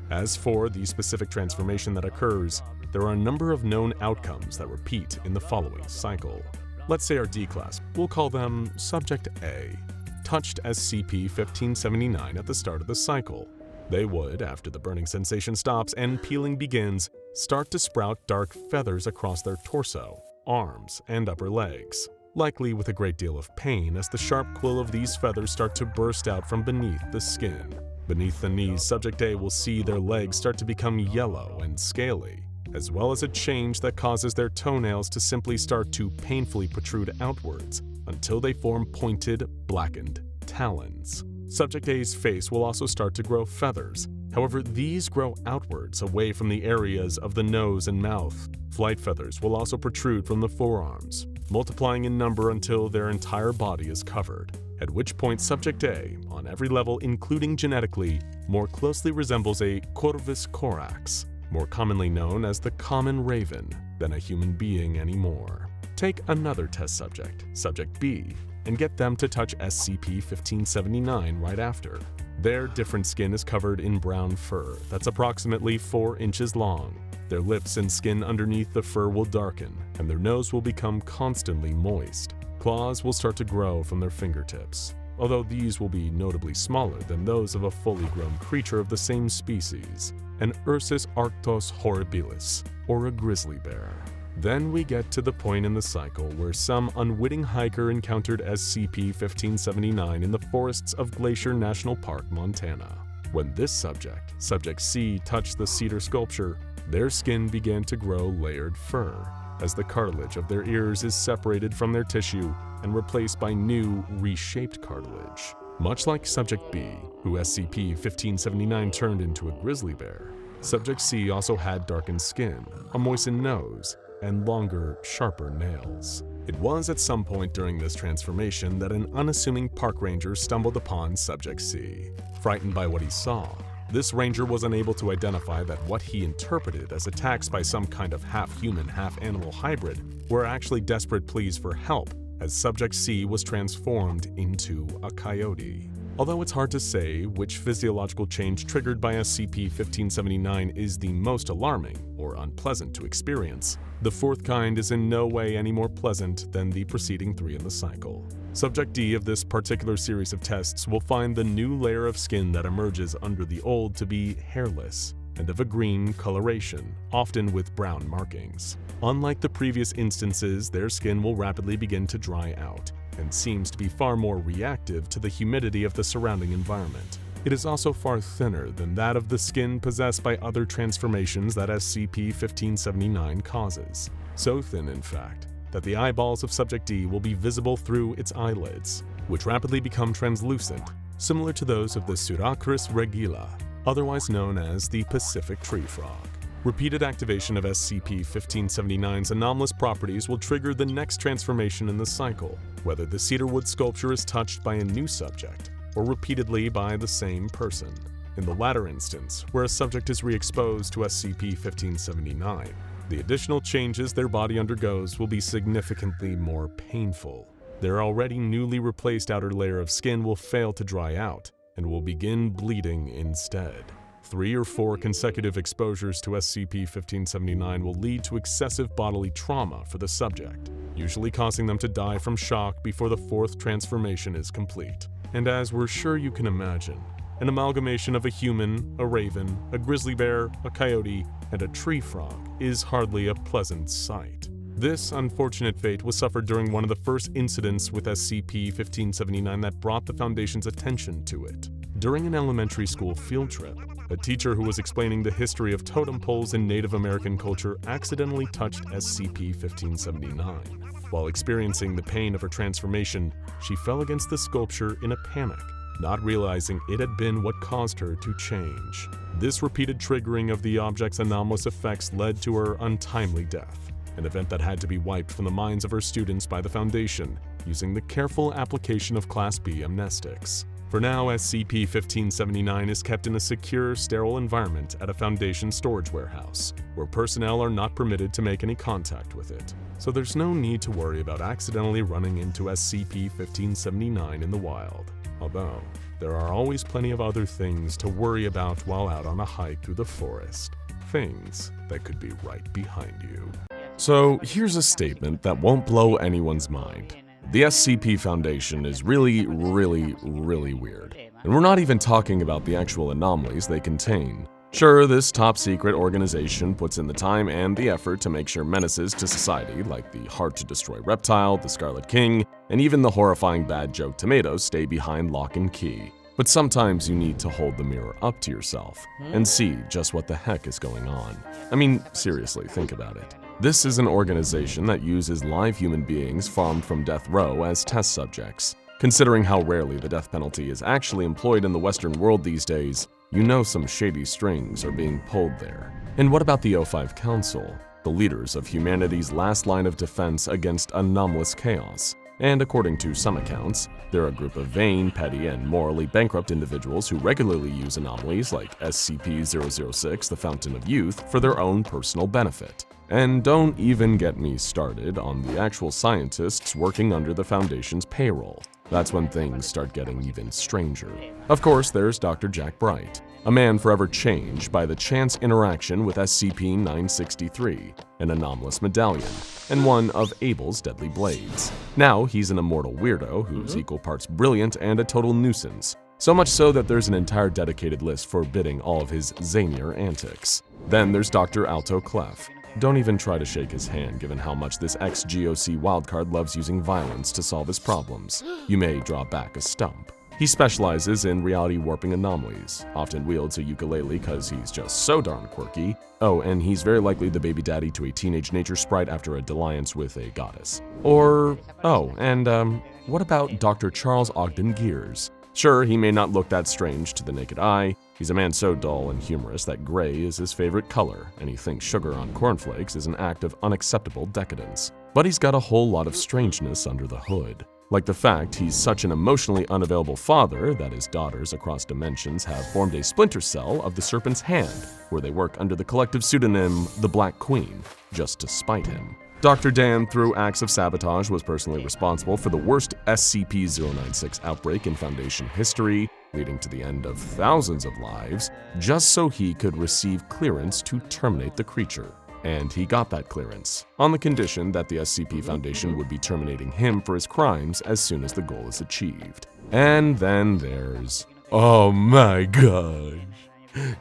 As for the specific transformation that occurs, there are a number of known outcomes that repeat in the following cycle. Let's say our D-class, we'll call them Subject A, touched SCP-1579 at the start of the cycle. They would, after the burning sensation stops and peeling begins, start to sprout dark feathers across their torso, arms, and upper legs, likely with a great deal of pain as the sharp quill of these feathers start to burst out from beneath the skin. Beneath the knees, Subject A will see their legs start to become yellow and scaly, as well as a change that causes their toenails to simply start to painfully protrude outwards until they form pointed, blackened talons. Subject A's face will also start to grow feathers. However, these grow outwards away from the areas of the nose and mouth. Flight feathers will also protrude from the forearms, multiplying in number until their entire body is covered, at which point Subject A, on every level including genetically, more closely resembles a Corvus corax, more commonly known as the common raven, than a human being anymore. Take another test subject, Subject B, and get them to touch SCP-1579 right after. Their different skin is covered in brown fur that's approximately 4 inches long. Their lips and skin underneath the fur will darken, and their nose will become constantly moist. Claws will start to grow from their fingertips, although these will be notably smaller than those of a fully grown creature of the same species, an Ursus arctos horribilis, or a grizzly bear. Then we get to the point in the cycle where some unwitting hiker encountered SCP-1579 in the forests of Glacier National Park, Montana. When this subject, Subject C, touched the cedar sculpture, their skin began to grow layered fur, as the cartilage of their ears is separated from their tissue and replaced by new, reshaped cartilage. Much like Subject B, who SCP-1579 turned into a grizzly bear, Subject C also had darkened skin, a moistened nose, and longer, sharper nails. It was at some point during this transformation that an unassuming park ranger stumbled upon Subject C. Frightened by what he saw, this ranger was unable to identify that what he interpreted as attacks by some kind of half-human, half-animal hybrid were actually desperate pleas for help, as Subject C was transformed into a coyote. Although it's hard to say which physiological change triggered by SCP-1579 is the most alarming or unpleasant to experience, the fourth kind is in no way any more pleasant than the preceding 3 in the cycle. Subject D of this particular series of tests will find the new layer of skin that emerges under the old to be hairless and of a green coloration, often with brown markings. Unlike the previous instances, their skin will rapidly begin to dry out, and seems to be far more reactive to the humidity of the surrounding environment. It is also far thinner than that of the skin possessed by other transformations that SCP-1579 causes. So thin, in fact, that the eyeballs of Subject D will be visible through its eyelids, which rapidly become translucent, similar to those of the Suracris regula, otherwise known as the Pacific tree frog. Repeated activation of SCP-1579's anomalous properties will trigger the next transformation in the cycle, whether the cedarwood sculpture is touched by a new subject, or repeatedly by the same person. In the latter instance, where a subject is re-exposed to SCP-1579, the additional changes their body undergoes will be significantly more painful. Their already newly replaced outer layer of skin will fail to dry out, and will begin bleeding instead. 3 or 4 consecutive exposures to SCP-1579 will lead to excessive bodily trauma for the subject, usually causing them to die from shock before the 4th transformation is complete. And as we're sure you can imagine, an amalgamation of a human, a raven, a grizzly bear, a coyote, and a tree frog is hardly a pleasant sight. This unfortunate fate was suffered during one of the first incidents with SCP-1579 that brought the Foundation's attention to it. During an elementary school field trip, a teacher who was explaining the history of totem poles in Native American culture accidentally touched SCP-1579. While experiencing the pain of her transformation, she fell against the sculpture in a panic, not realizing it had been what caused her to change. This repeated triggering of the object's anomalous effects led to her untimely death, an event that had to be wiped from the minds of her students by the Foundation, using the careful application of Class B amnestics. For now, SCP-1579 is kept in a secure, sterile environment at a Foundation storage warehouse, where personnel are not permitted to make any contact with it. So there's no need to worry about accidentally running into SCP-1579 in the wild. Although, there are always plenty of other things to worry about while out on a hike through the forest. Things that could be right behind you. So here's a statement that won't blow anyone's mind. The SCP Foundation is really weird. And we're not even talking about the actual anomalies they contain. Sure, this top-secret organization puts in the time and the effort to make sure menaces to society like the hard-to-destroy reptile, the Scarlet King, and even the horrifying bad joke tomatoes stay behind lock and key. But sometimes you need to hold the mirror up to yourself and see just what the heck is going on. I mean, seriously, think about it. This is an organization that uses live human beings farmed from death row as test subjects. Considering how rarely the death penalty is actually employed in the Western world these days, you know some shady strings are being pulled there. And what about the O5 Council, the leaders of humanity's last line of defense against anomalous chaos? And according to some accounts, they're a group of vain, petty, and morally bankrupt individuals who regularly use anomalies like SCP-006, the Fountain of Youth, for their own personal benefit. And don't even get me started on the actual scientists working under the Foundation's payroll. That's when things start getting even stranger. Of course, there's Dr. Jack Bright, a man forever changed by the chance interaction with SCP-963, an anomalous medallion, and one of Abel's deadly blades. Now he's an immortal weirdo who's equal parts brilliant and a total nuisance. So much so that there's an entire dedicated list forbidding all of his zanier antics. Then there's Dr. Alto Clef. Don't even try to shake his hand given how much this ex-GOC wildcard loves using violence to solve his problems. You may draw back a stump. He specializes in reality warping anomalies, often wields a ukulele cause he's just so darn quirky. Oh, and he's very likely the baby daddy to a teenage nature sprite after a dalliance with a goddess. Or, what about Dr. Charles Ogden Gears? Sure, he may not look that strange to the naked eye. He's a man so dull and humorous that gray is his favorite color, and he thinks sugar on cornflakes is an act of unacceptable decadence. But he's got a whole lot of strangeness under the hood. Like the fact he's such an emotionally unavailable father that his daughters across dimensions have formed a splinter cell of the Serpent's Hand, where they work under the collective pseudonym The Black Queen, just to spite him. Dr. Dan, through acts of sabotage, was personally responsible for the worst SCP-096 outbreak in Foundation history, leading to the end of thousands of lives, just so he could receive clearance to terminate the creature. And he got that clearance, on the condition that the SCP Foundation would be terminating him for his crimes as soon as the goal is achieved. And then there's... Oh my gosh.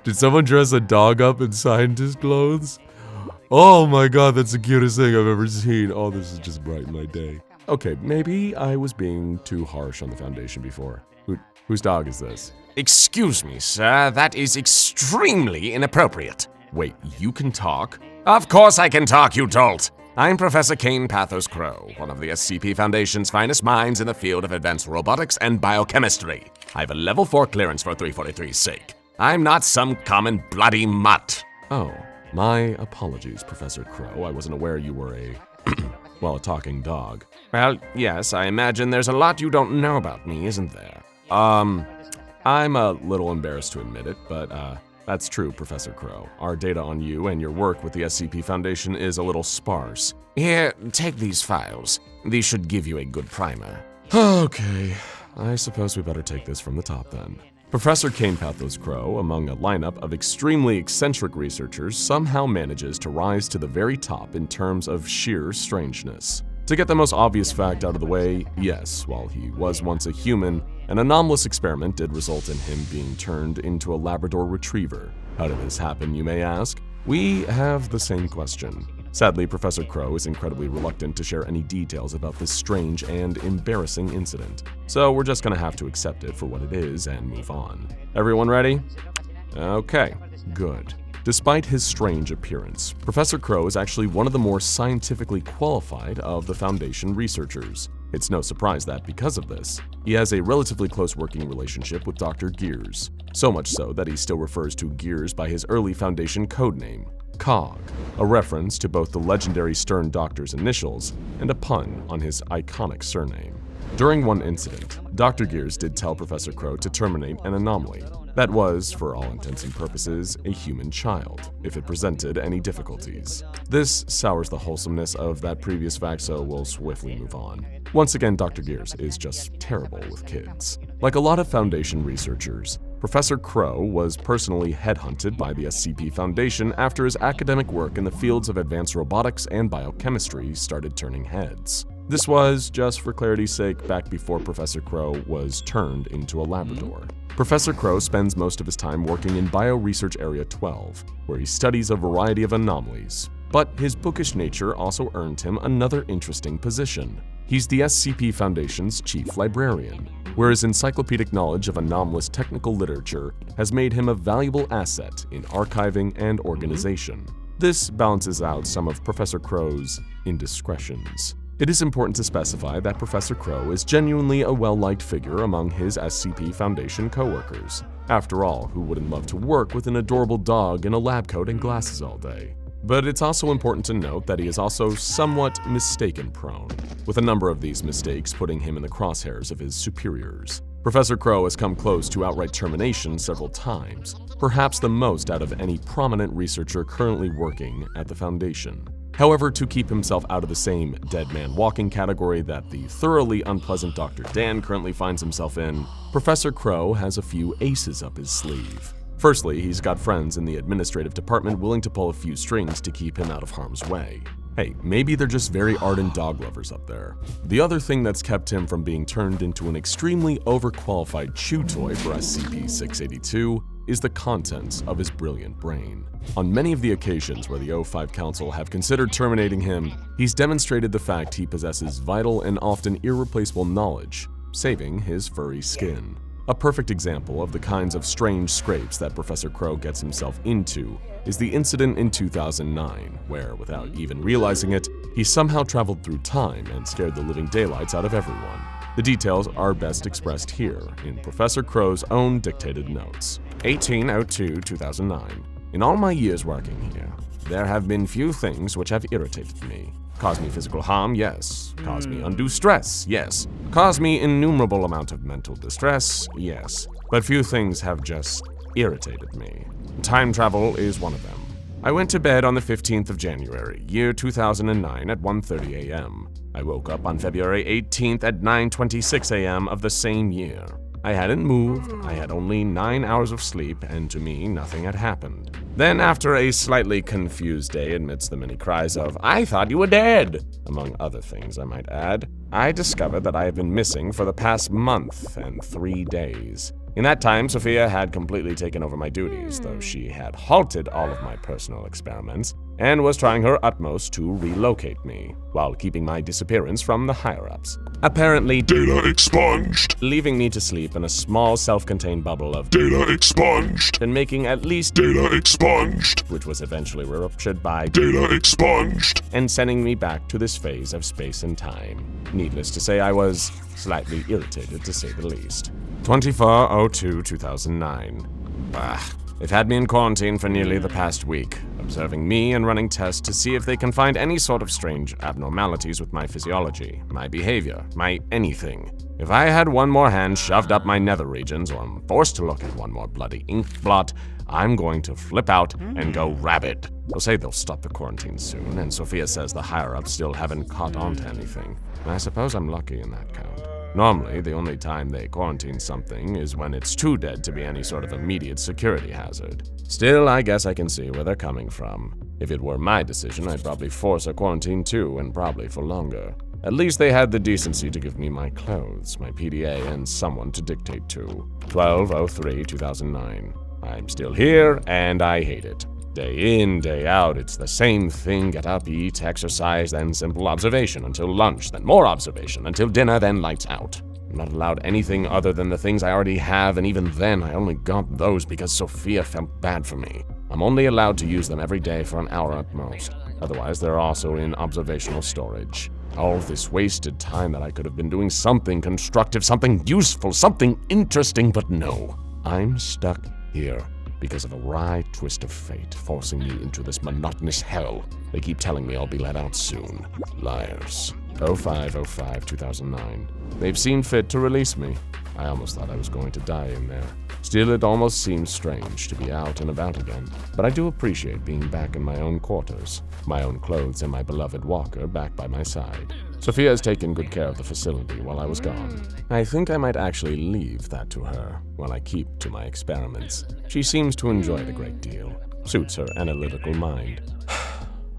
Did someone dress a dog up in scientist clothes? Oh my god, that's the cutest thing I've ever seen. Oh, this is just brighten my day. Okay, maybe I was being too harsh on the Foundation before. Whose dog is this? Excuse me, sir, that is extremely inappropriate. Wait, you can talk? Of course I can talk, you dolt. I'm Professor Kain Pathos Crow, one of the SCP Foundation's finest minds in the field of advanced robotics and biochemistry. I have a level 4 clearance for 343's sake. I'm not some common bloody mutt. Oh, my apologies, Professor Crow. I wasn't aware you were a a talking dog. Well, yes, I imagine there's a lot you don't know about me, isn't there? I'm a little embarrassed to admit it, but that's true, Professor Crow. Our data on you and your work with the SCP Foundation is a little sparse. Here, take these files. These should give you a good primer. Okay, I suppose we better take this from the top then. Professor Kain Pathos Crow, among a lineup of extremely eccentric researchers, somehow manages to rise to the very top in terms of sheer strangeness. To get the most obvious fact out of the way, yes, while he was once a human, an anomalous experiment did result in him being turned into a Labrador Retriever. How did this happen, you may ask? We have the same question. Sadly, Professor Crow is incredibly reluctant to share any details about this strange and embarrassing incident, so we're just gonna have to accept it for what it is and move on. Everyone ready? Okay, good. Despite his strange appearance, Professor Crow is actually one of the more scientifically qualified of the Foundation researchers. It's no surprise that, because of this, he has a relatively close working relationship with Dr. Gears, so much so that he still refers to Gears by his early Foundation codename, Cog, a reference to both the legendary Stern Doctor's initials and a pun on his iconic surname. During one incident, Dr. Gears did tell Professor Crow to terminate an anomaly that was, for all intents and purposes, a human child, if it presented any difficulties. This sours the wholesomeness of that previous fact, so we'll swiftly move on. Once again, Dr. Gears is just terrible with kids. Like a lot of Foundation researchers, Professor Crow was personally headhunted by the SCP Foundation after his academic work in the fields of advanced robotics and biochemistry started turning heads. This was, just for clarity's sake, back before Professor Crow was turned into a Labrador. Professor Crow spends most of his time working in Bioresearch Area 12, where he studies a variety of anomalies. But his bookish nature also earned him another interesting position. He's the SCP Foundation's chief librarian, where his encyclopedic knowledge of anomalous technical literature has made him a valuable asset in archiving and organization. This balances out some of Professor Crow's indiscretions. It is important to specify that Professor Crow is genuinely a well-liked figure among his SCP Foundation coworkers. After all, who wouldn't love to work with an adorable dog in a lab coat and glasses all day? But it's also important to note that he is also somewhat mistake-prone, with a number of these mistakes putting him in the crosshairs of his superiors. Professor Crow has come close to outright termination several times, perhaps the most out of any prominent researcher currently working at the Foundation. However, to keep himself out of the same dead man walking category that the thoroughly unpleasant Dr. Dan currently finds himself in, Professor Crow has a few aces up his sleeve. Firstly, he's got friends in the administrative department willing to pull a few strings to keep him out of harm's way. Hey, maybe they're just very ardent dog lovers up there. The other thing that's kept him from being turned into an extremely overqualified chew toy for SCP-682 is the contents of his brilliant brain. On many of the occasions where the O5 Council have considered terminating him, he's demonstrated the fact he possesses vital and often irreplaceable knowledge, saving his furry skin. A perfect example of the kinds of strange scrapes that Professor Crow gets himself into is the incident in 2009, where, without even realizing it, he somehow traveled through time and scared the living daylights out of everyone. The details are best expressed here in Professor Crow's own dictated notes. 1802-2009. In all my years working here, there have been few things which have irritated me. Caused me physical harm, yes. Caused me undue stress, yes. Caused me innumerable amount of mental distress, yes. But few things have just irritated me. Time travel is one of them. I went to bed on the 15th of January, year 2009 at 1:30 a.m. I woke up on February 18th at 9:26 a.m. of the same year. I hadn't moved, I had only 9 hours of sleep, and to me, nothing had happened. Then, after a slightly confused day amidst the many cries of, "I thought you were dead," among other things I might add, I discovered that I have been missing for the past month and 3 days. In that time, Sophia had completely taken over my duties, though she had halted all of my personal experiments and was trying her utmost to relocate me, while keeping my disappearance from the higher-ups. Apparently, Data expunged. Leaving me to sleep in a small self-contained bubble of Data expunged. and making at least Data expunged. which was eventually ruptured by Data expunged. and sending me back to this phase of space and time. Needless to say, I was slightly irritated, to say the least. 24/02/2009. Bah. They've had me in quarantine for nearly the past week, observing me and running tests to see if they can find any sort of strange abnormalities with my physiology, my behavior, my anything. If I had one more hand shoved up my nether regions, or I'm forced to look at one more bloody ink blot, I'm going to flip out and go rabid. They'll say they'll stop the quarantine soon, and Sophia says the higher-ups still haven't caught on to anything. And I suppose I'm lucky in that count. Normally, the only time they quarantine something is when it's too dead to be any sort of immediate security hazard. Still, I guess I can see where they're coming from. If it were my decision, I'd probably force a quarantine too, and probably for longer. At least they had the decency to give me my clothes, my PDA, and someone to dictate to. 12/03/2009. I'm still here, and I hate it. Day in, day out, it's the same thing. Get up, eat, exercise, then simple observation until lunch, then more observation until dinner, then lights out. I'm not allowed anything other than the things I already have, and even then, I only got those because Sophia felt bad for me. I'm only allowed to use them every day for an hour at most. Otherwise, they're also in observational storage. All this wasted time that I could have been doing something constructive, something useful, something interesting, but no. I'm stuck here because of a wry twist of fate, forcing me into this monotonous hell. They keep telling me I'll be let out soon. Liars. 05/05/2009. They've seen fit to release me. I almost thought I was going to die in there. Still, it almost seems strange to be out and about again, but I do appreciate being back in my own quarters, my own clothes, and my beloved walker back by my side. Sophia has taken good care of the facility while I was gone. I think I might actually leave that to her, while I keep to my experiments. She seems to enjoy it a great deal. Suits her analytical mind.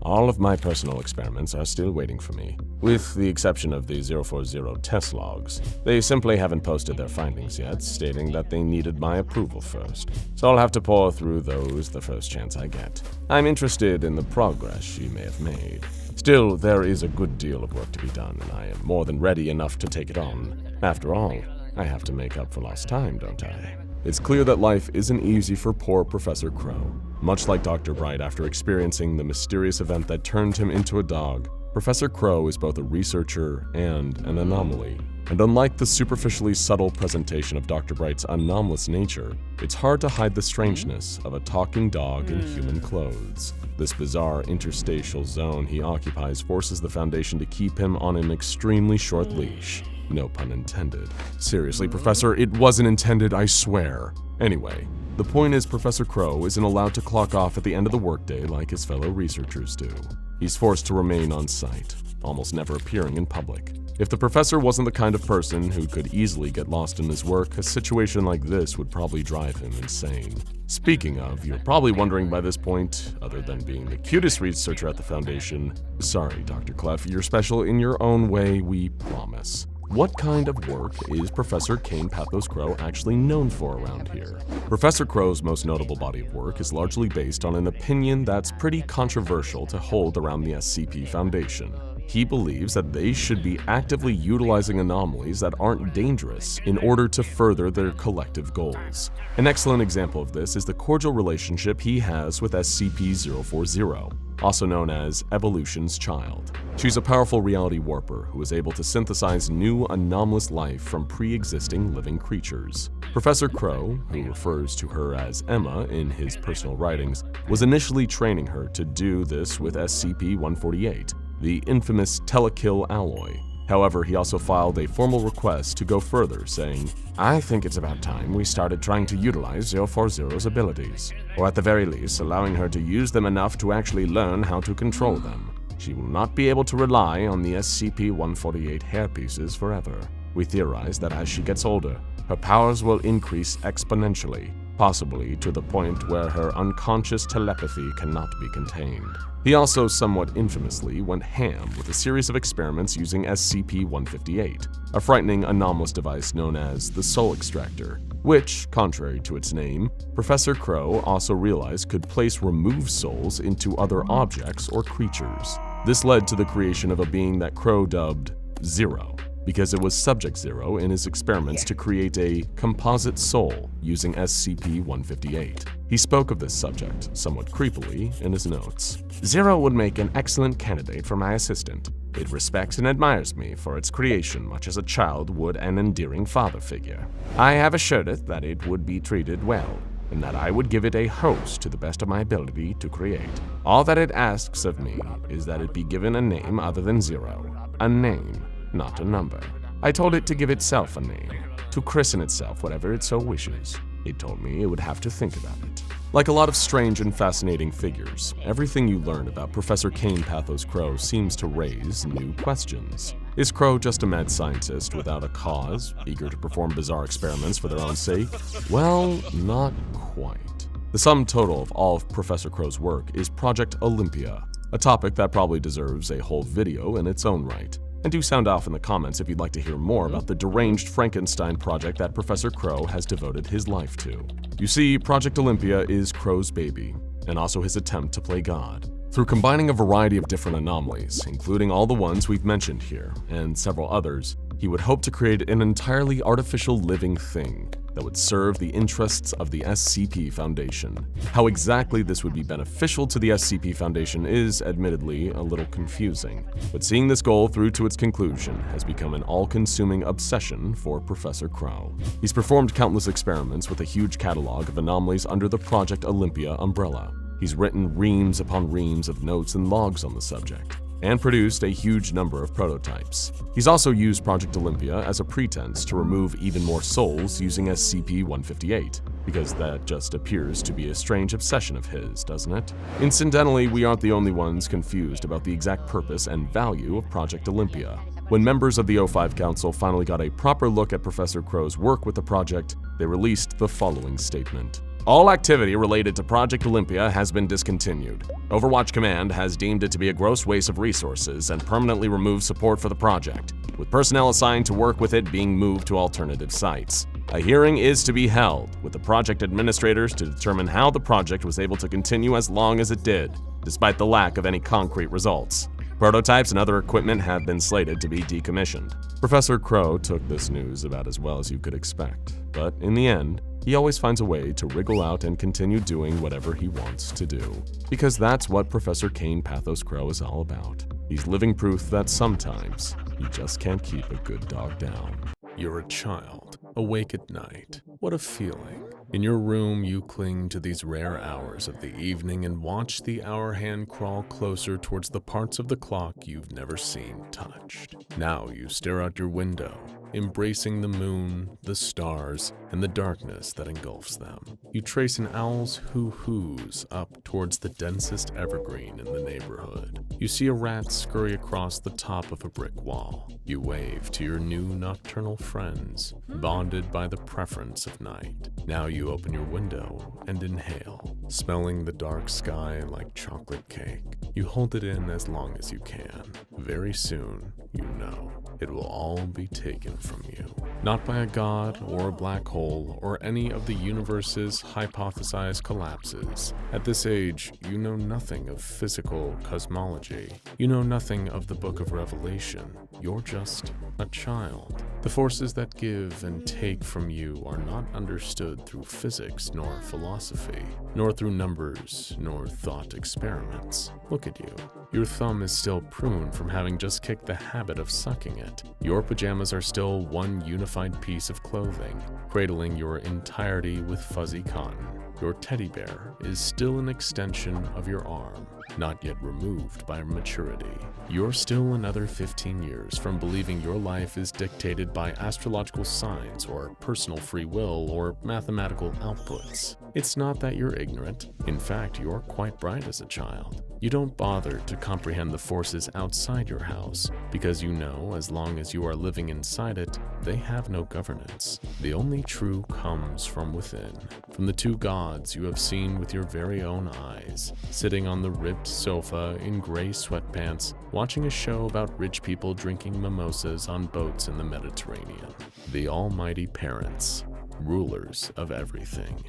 All of my personal experiments are still waiting for me, with the exception of the 040 test logs. They simply haven't posted their findings yet, stating that they needed my approval first, so I'll have to pour through those the first chance I get. I'm interested in the progress she may have made. Still, there is a good deal of work to be done, and I am more than ready enough to take it on. After all, I have to make up for lost time, don't I? It's clear that life isn't easy for poor Professor Crow. Much like Dr. Bright after experiencing the mysterious event that turned him into a dog, Professor Crow is both a researcher and an anomaly. And unlike the superficially subtle presentation of Dr. Bright's anomalous nature, it's hard to hide the strangeness of a talking dog in human clothes. This bizarre interstitial zone he occupies forces the Foundation to keep him on an extremely short leash. No pun intended. Seriously, Professor, it wasn't intended, I swear. Anyway, the point is Professor Crow isn't allowed to clock off at the end of the workday like his fellow researchers do. He's forced to remain on site, almost never appearing in public. If the professor wasn't the kind of person who could easily get lost in his work, a situation like this would probably drive him insane. Speaking of, you're probably wondering by this point, other than being the cutest researcher at the Foundation, sorry, Dr. Clef, you're special in your own way, we promise. What kind of work is Professor Kain Pathos Crow actually known for around here? Professor Crow's most notable body of work is largely based on an opinion that's pretty controversial to hold around the SCP Foundation. He believes that they should be actively utilizing anomalies that aren't dangerous in order to further their collective goals. An excellent example of this is the cordial relationship he has with SCP-040, also known as Evolution's Child. She's a powerful reality warper who is able to synthesize new anomalous life from pre-existing living creatures. Professor Crow, who refers to her as Emma in his personal writings, was initially training her to do this with SCP-148, the infamous telekill alloy. However, he also filed a formal request to go further, saying, "I think it's about time we started trying to utilize 040's abilities, or at the very least, allowing her to use them enough to actually learn how to control them. She will not be able to rely on the SCP-148 hairpieces forever. We theorize that as she gets older, her powers will increase exponentially, possibly to the point where her unconscious telepathy cannot be contained." He also somewhat infamously went ham with a series of experiments using SCP-158, a frightening anomalous device known as the Soul Extractor, which, contrary to its name, Professor Crow also realized could place removed souls into other objects or creatures. This led to the creation of a being that Crow dubbed Zero, because it was Subject Zero in his experiments to create a composite soul using SCP-158. He spoke of this subject, somewhat creepily, in his notes. "Zero would make an excellent candidate for my assistant. It respects and admires me for its creation much as a child would an endearing father figure. I have assured it that it would be treated well, and that I would give it a host to the best of my ability to create. All that it asks of me is that it be given a name other than Zero. A name, not a number. I told it to give itself a name, to christen itself whatever it so wishes. It told me it would have to think about it." Like a lot of strange and fascinating figures, everything you learn about Professor Kain Pathos Crow seems to raise new questions. Is Crow just a mad scientist without a cause, eager to perform bizarre experiments for their own sake? Well, not quite. The sum total of all of Professor Crow's work is Project Olympia, a topic that probably deserves a whole video in its own right. And do sound off in the comments if you'd like to hear more about the deranged Frankenstein project that Professor Crow has devoted his life to. You see, Project Olympia is Crow's baby, and also his attempt to play God. Through combining a variety of different anomalies, including all the ones we've mentioned here, and several others, he would hope to create an entirely artificial living thing that would serve the interests of the SCP Foundation. How exactly this would be beneficial to the SCP Foundation is, admittedly, a little confusing, but seeing this goal through to its conclusion has become an all-consuming obsession for Professor Crow. He's performed countless experiments with a huge catalog of anomalies under the Project Olympia umbrella. He's written reams upon reams of notes and logs on the subject, and produced a huge number of prototypes. He's also used Project Olympia as a pretense to remove even more souls using SCP-1158, because that just appears to be a strange obsession of his, doesn't it? Incidentally, we aren't the only ones confused about the exact purpose and value of Project Olympia. When members of the O5 Council finally got a proper look at Professor Crow's work with the project, they released the following statement. All activity related to Project Olympia has been discontinued. Overwatch Command has deemed it to be a gross waste of resources and permanently removed support for the project, with personnel assigned to work with it being moved to alternative sites. A hearing is to be held with the project administrators to determine how the project was able to continue as long as it did, despite the lack of any concrete results. Prototypes and other equipment have been slated to be decommissioned. Professor Crow took this news about as well as you could expect, but in the end, he always finds a way to wriggle out and continue doing whatever he wants to do. Because that's what Professor Kain Pathos Crow is all about. He's living proof that sometimes you just can't keep a good dog down. You're a child, awake at night. What a feeling. In your room, you cling to these rare hours of the evening and watch the hour hand crawl closer towards the parts of the clock you've never seen touched. Now you stare out your window, embracing the moon, the stars, and the darkness that engulfs them. You trace an owl's hoo-hoos up towards the densest evergreen in the neighborhood. You see a rat scurry across the top of a brick wall. You wave to your new nocturnal friends, bonded by the preference of night. Now you open your window and inhale, smelling the dark sky like chocolate cake. You hold it in as long as you can. Very soon, you know, it will all be taken from you. Not by a god or a black hole or any of the universe's hypothesized collapses. At this age, you know nothing of physical cosmology. You know nothing of the Book of Revelation. You're just a child. The forces that give and take from you are not understood through physics nor philosophy, nor through numbers nor thought experiments. Look at you. Your thumb is still pruned from having just kicked the habit of sucking it. Your pajamas are still one unified piece of clothing, cradling your entirety with fuzzy cotton. Your teddy bear is still an extension of your arm, not yet removed by maturity. You're still another 15 years from believing your life is dictated by astrological signs or personal free will or mathematical outputs. It's not that you're ignorant. In fact, you're quite bright as a child. You don't bother to comprehend the forces outside your house because you know as long as you are living inside it, they have no governance. The only true comes from within, from the two gods you have seen with your very own eyes, sitting on the ribbed sofa in gray sweatpants, watching a show about rich people drinking mimosas on boats in the Mediterranean. The almighty parents, rulers of everything.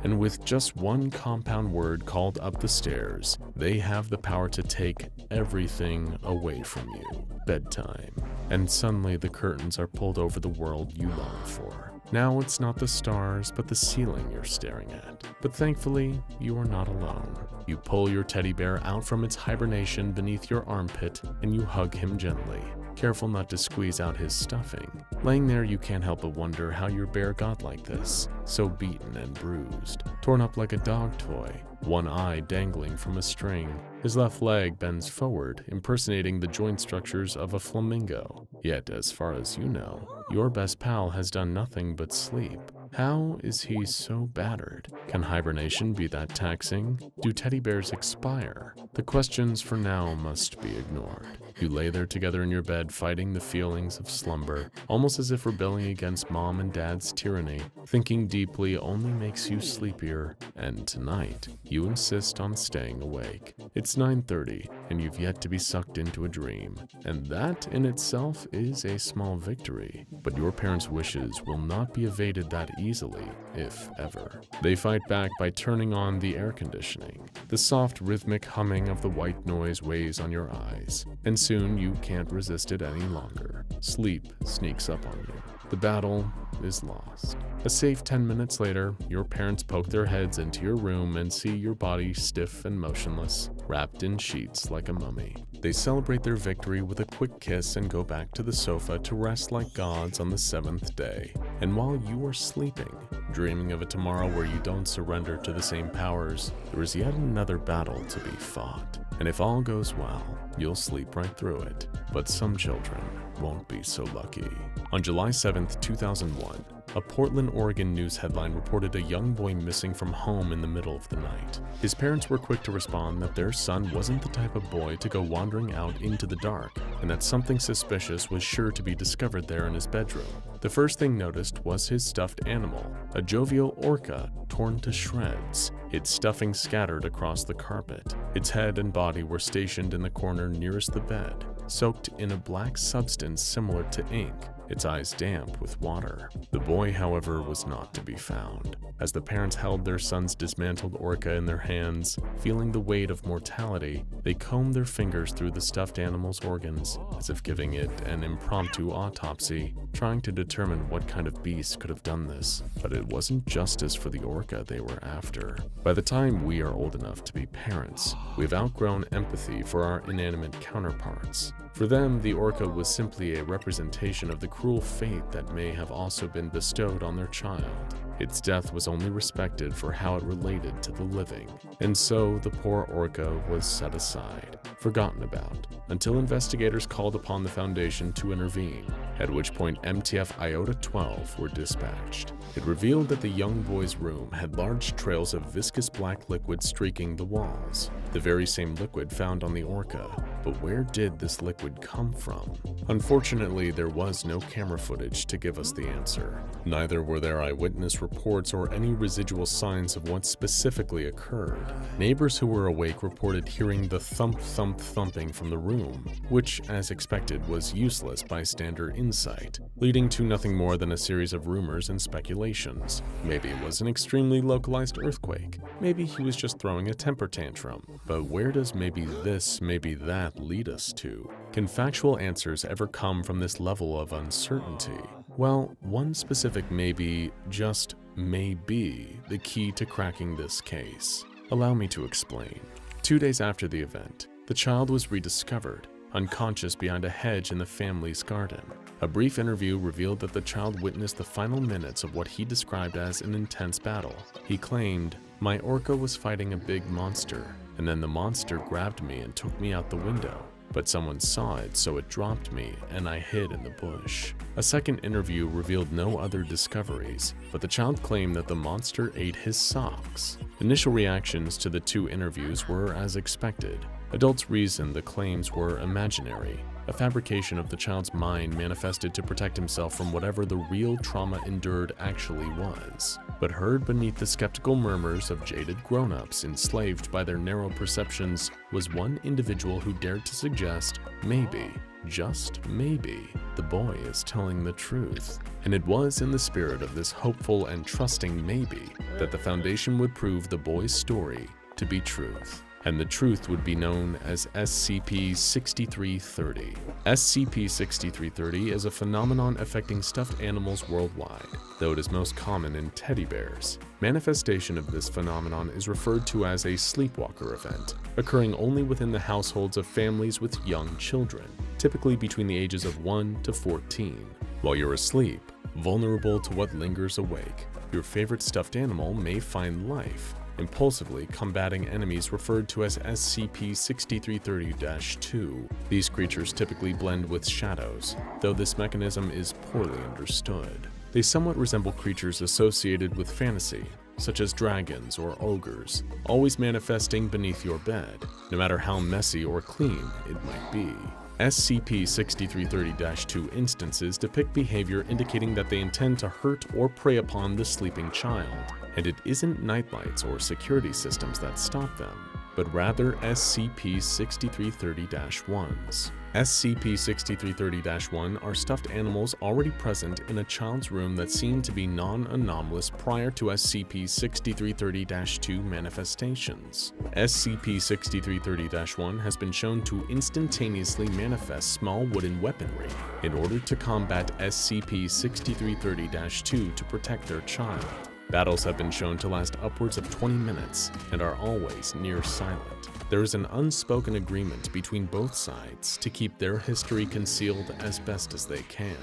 And with just one compound word called up the stairs, they have the power to take everything away from you. Bedtime. And suddenly the curtains are pulled over the world you long for. Now it's not the stars, but the ceiling you're staring at. But thankfully, you are not alone. You pull your teddy bear out from its hibernation beneath your armpit, and you hug him gently, careful not to squeeze out his stuffing. Laying there, you can't help but wonder how your bear got like this, so beaten and bruised, torn up like a dog toy, one eye dangling from a string. His left leg bends forward, impersonating the joint structures of a flamingo. Yet, as far as you know, your best pal has done nothing but sleep. How is he so battered? Can hibernation be that taxing? Do teddy bears expire? The questions for now must be ignored. You lay there together in your bed, fighting the feelings of slumber, almost as if rebelling against mom and dad's tyranny. Thinking deeply only makes you sleepier, and tonight, you insist on staying awake. It's 9:30, and you've yet to be sucked into a dream, and that in itself is a small victory. But your parents' wishes will not be evaded that easily, if ever. They fight back by turning on the air conditioning. The soft, rhythmic humming of the white noise weighs on your eyes, and soon you can't resist it any longer. Sleep sneaks up on you. The battle is lost. A safe 10 minutes later, your parents poke their heads into your room and see your body stiff and motionless, wrapped in sheets like a mummy. They celebrate their victory with a quick kiss and go back to the sofa to rest like gods on the 7th day. And while you are sleeping, dreaming of a tomorrow where you don't surrender to the same powers, there is yet another battle to be fought. And if all goes well, you'll sleep right through it. But some children won't be so lucky. On July 7th, 2001, a Portland, Oregon news headline reported a young boy missing from home in the middle of the night. His parents were quick to respond that their son wasn't the type of boy to go wandering out into the dark, and that something suspicious was sure to be discovered there in his bedroom. The first thing noticed was his stuffed animal, a jovial orca torn to shreds, its stuffing scattered across the carpet. Its head and body were stationed in the corner nearest the bed, soaked in a black substance similar to ink, its eyes damp with water. The boy, however, was not to be found. As the parents held their son's dismantled orca in their hands, feeling the weight of mortality, they combed their fingers through the stuffed animal's organs, as if giving it an impromptu autopsy, trying to determine what kind of beast could have done this. But it wasn't justice for the orca they were after. By the time we are old enough to be parents, we've outgrown empathy for our inanimate counterparts. For them, the orca was simply a representation of the cruel fate that may have also been bestowed on their child. Its death was only respected for how it related to the living, and so the poor orca was set aside, forgotten about, until investigators called upon the Foundation to intervene, at which point MTF Iota-12 were dispatched. It revealed that the young boy's room had large trails of viscous black liquid streaking the walls, the very same liquid found on the orca. But where did this liquid come from? Unfortunately, there was no camera footage to give us the answer. Neither were there eyewitness reports or any residual signs of what specifically occurred. Neighbors who were awake reported hearing the thumping from the room, which, as expected, was useless bystander insight, leading to nothing more than a series of rumors and speculations. Maybe it was an extremely localized earthquake. Maybe he was just throwing a temper tantrum. But where does maybe this, maybe that lead us to? Can factual answers ever come from this level of uncertainty? Well, one specific maybe, just may be, the key to cracking this case. Allow me to explain. 2 days after the event, the child was rediscovered, unconscious behind a hedge in the family's garden. A brief interview revealed that the child witnessed the final minutes of what he described as an intense battle. He claimed, "My orca was fighting a big monster, and then the monster grabbed me and took me out the window. But someone saw it, so it dropped me, and I hid in the bush." A second interview revealed no other discoveries, but the child claimed that the monster ate his socks. Initial reactions to the two interviews were as expected. Adults reasoned the claims were imaginary, a fabrication of the child's mind manifested to protect himself from whatever the real trauma endured actually was. But heard beneath the skeptical murmurs of jaded grown-ups enslaved by their narrow perceptions was one individual who dared to suggest, maybe, just maybe, the boy is telling the truth. And it was in the spirit of this hopeful and trusting maybe that the Foundation would prove the boy's story to be truth. And the truth would be known as SCP-6330. SCP-6330 is a phenomenon affecting stuffed animals worldwide, though it is most common in teddy bears. Manifestation of this phenomenon is referred to as a sleepwalker event, occurring only within the households of families with young children, typically between the ages of 1 to 14. While you're asleep, vulnerable to what lingers awake, your favorite stuffed animal may find life, impulsively combating enemies referred to as SCP-6330-2. These creatures typically blend with shadows, though this mechanism is poorly understood. They somewhat resemble creatures associated with fantasy, such as dragons or ogres, always manifesting beneath your bed, no matter how messy or clean it might be. SCP-6330-2 instances depict behavior indicating that they intend to hurt or prey upon the sleeping child, and it isn't nightlights or security systems that stop them, but rather SCP-6330-1s. SCP-6330-1 are stuffed animals already present in a child's room that seem to be non-anomalous prior to SCP-6330-2 manifestations. SCP-6330-1 has been shown to instantaneously manifest small wooden weaponry in order to combat SCP-6330-2 to protect their child. Battles have been shown to last upwards of 20 minutes and are always near silent. There is an unspoken agreement between both sides to keep their history concealed as best as they can.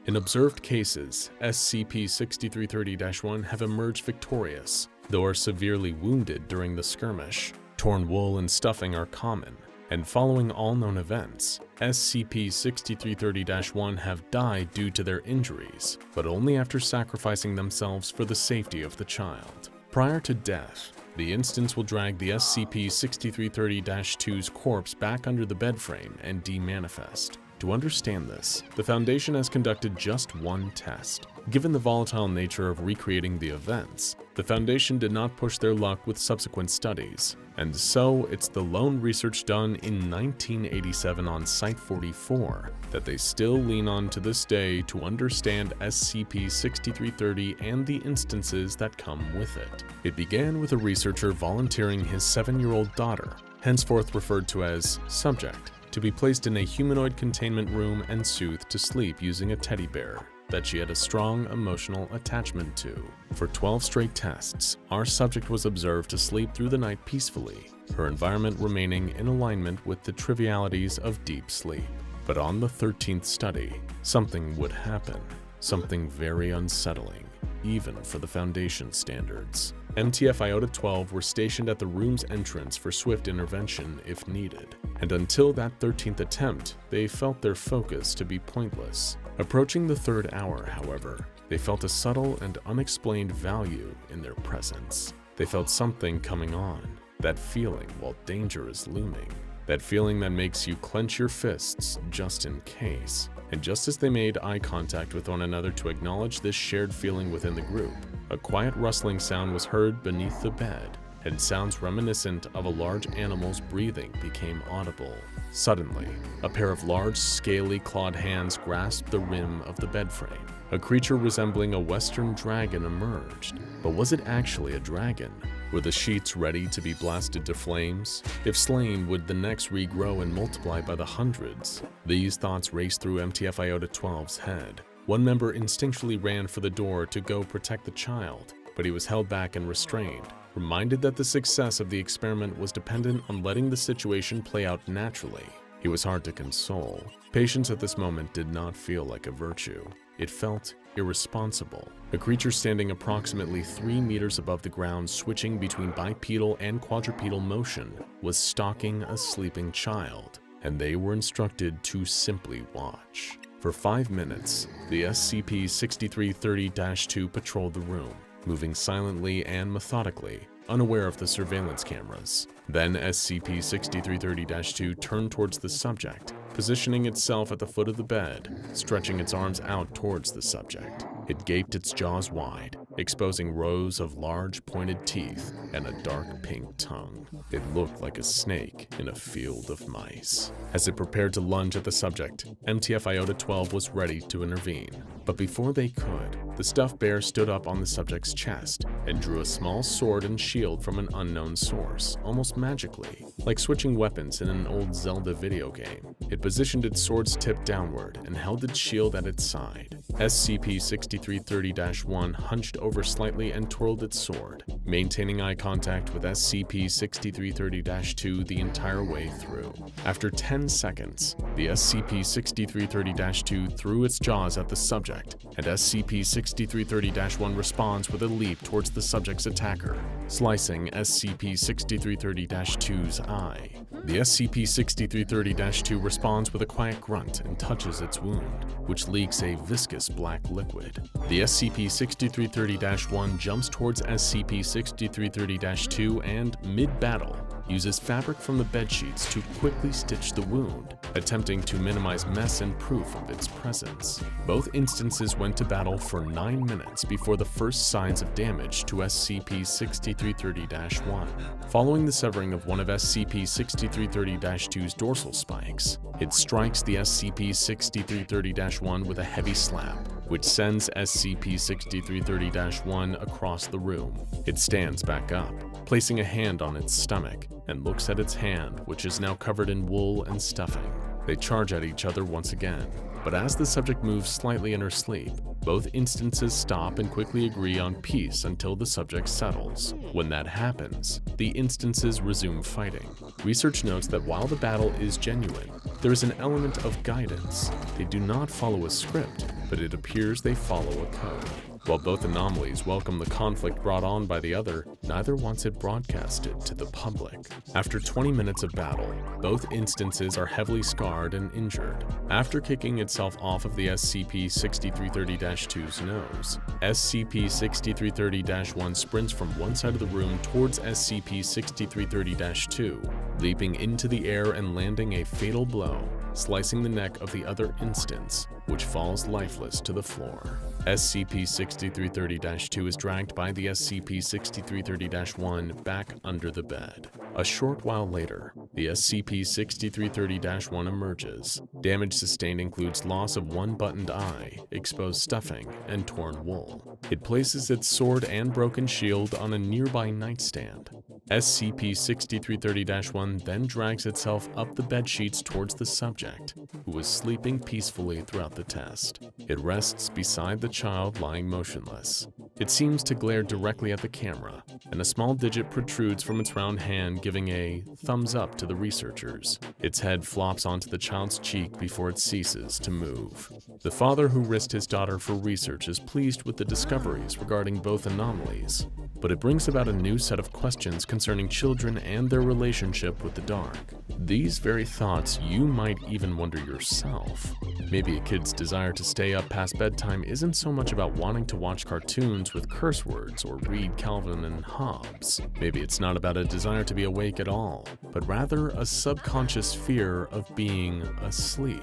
In observed cases, SCP-6330-1 have emerged victorious, though are severely wounded during the skirmish. Torn wool and stuffing are common, and following all known events, SCP-6330-1 have died due to their injuries, but only after sacrificing themselves for the safety of the child. Prior to death, the instance will drag the SCP-6330-2's corpse back under the bed frame and demanifest. To understand this, the Foundation has conducted just one test. Given the volatile nature of recreating the events, the Foundation did not push their luck with subsequent studies, and so it's the lone research done in 1987 on Site-44 that they still lean on to this day to understand SCP-6330 and the instances that come with it. It began with a researcher volunteering his 7-year-old daughter, henceforth referred to as Subject, to be placed in a humanoid containment room and soothed to sleep using a teddy bear that she had a strong emotional attachment to. For 12 straight tests, our subject was observed to sleep through the night peacefully, her environment remaining in alignment with the trivialities of deep sleep. But on the 13th study, something would happen, something very unsettling, even for the Foundation standards. MTF Iota-12 were stationed at the room's entrance for swift intervention if needed, and until that 13th attempt, they felt their focus to be pointless. Approaching the 3rd hour, however, they felt a subtle and unexplained value in their presence. They felt something coming on, that feeling while danger is looming, that feeling that makes you clench your fists just in case. And just as they made eye contact with one another to acknowledge this shared feeling within the group, a quiet rustling sound was heard beneath the bed, and sounds reminiscent of a large animal's breathing became audible. Suddenly, a pair of large, scaly, clawed hands grasped the rim of the bed frame. A creature resembling a western dragon emerged. But was it actually a dragon? Were the sheets ready to be blasted to flames? If slain, would the necks regrow and multiply by the hundreds? These thoughts raced through MTF Iota-12's head. One member instinctually ran for the door to go protect the child, but he was held back and restrained, reminded that the success of the experiment was dependent on letting the situation play out naturally. He was hard to console. Patience at this moment did not feel like a virtue. It felt irresponsible. A creature standing approximately 3 meters above the ground, switching between bipedal and quadrupedal motion, was stalking a sleeping child, and they were instructed to simply watch. For 5 minutes, the SCP-6330-2 patrolled the room, moving silently and methodically, unaware of the surveillance cameras. Then SCP-6330-2 turned towards the subject, positioning itself at the foot of the bed, stretching its arms out towards the subject. It gaped its jaws wide, exposing rows of large pointed teeth and a dark pink tongue. It looked like a snake in a field of mice. As it prepared to lunge at the subject, MTF Iota-12 was ready to intervene. But before they could, the stuffed bear stood up on the subject's chest and drew a small sword and shield from an unknown source, almost magically, like switching weapons in an old Zelda video game. It positioned its sword's tip downward and held its shield at its side. SCP-6330-1 hunched over slightly and twirled its sword, maintaining eye contact with SCP-6330-2 the entire way through. After 10 seconds, the SCP-6330-2 threw its jaws at the subject, and SCP-6330-1 responds with a leap towards the subject's attacker, slicing SCP-6330-2's eye. The SCP-6330-2 responds with a quiet grunt and touches its wound, which leaks a viscous black liquid. The SCP-6330-1 jumps towards SCP-6330-2 and, mid-battle, uses fabric from the bedsheets to quickly stitch the wound, attempting to minimize mess and proof of its presence. Both instances went to battle for 9 minutes before the first signs of damage to SCP-6330-1. Following the severing of one of SCP-6330-2's dorsal spikes, it strikes the SCP-6330-1 with a heavy slap, which sends SCP-6330-1 across the room. It stands back up, placing a hand on its stomach, and looks at its hand, which is now covered in wool and stuffing. They charge at each other once again, but as the subject moves slightly in her sleep, both instances stop and quickly agree on peace until the subject settles. When that happens, the instances resume fighting. Research notes that while the battle is genuine, there is an element of guidance. They do not follow a script, but it appears they follow a code. While both anomalies welcome the conflict brought on by the other, neither wants it broadcasted to the public. After 20 minutes of battle, both instances are heavily scarred and injured. After kicking itself off of the SCP-6330-2's nose, SCP-6330-1 sprints from one side of the room towards SCP-6330-2, leaping into the air and landing a fatal blow, slicing the neck of the other instance, which falls lifeless to the floor. SCP-6330-2 is dragged by the SCP-6330-1 back under the bed. A short while later, the SCP-6330-1 emerges. Damage sustained includes loss of one buttoned eye, exposed stuffing, and torn wool. It places its sword and broken shield on a nearby nightstand. SCP-6330-1 then drags itself up the bedsheets towards the subject, who was sleeping peacefully throughout the test. It rests beside the child lying motionless. It seems to glare directly at the camera, and a small digit protrudes from its round hand, giving a thumbs up to the researchers. Its head flops onto the child's cheek before it ceases to move. The father who risked his daughter for research is pleased with the discoveries regarding both anomalies, but it brings about a new set of questions concerning children and their relationship with the dark. These very thoughts you might even wonder yourself. Maybe a kid's desire to stay up past bedtime isn't so much about wanting to watch cartoons with curse words or read Calvin and Hobbes. Maybe it's not about a desire to be awake at all, but rather a subconscious fear of being asleep.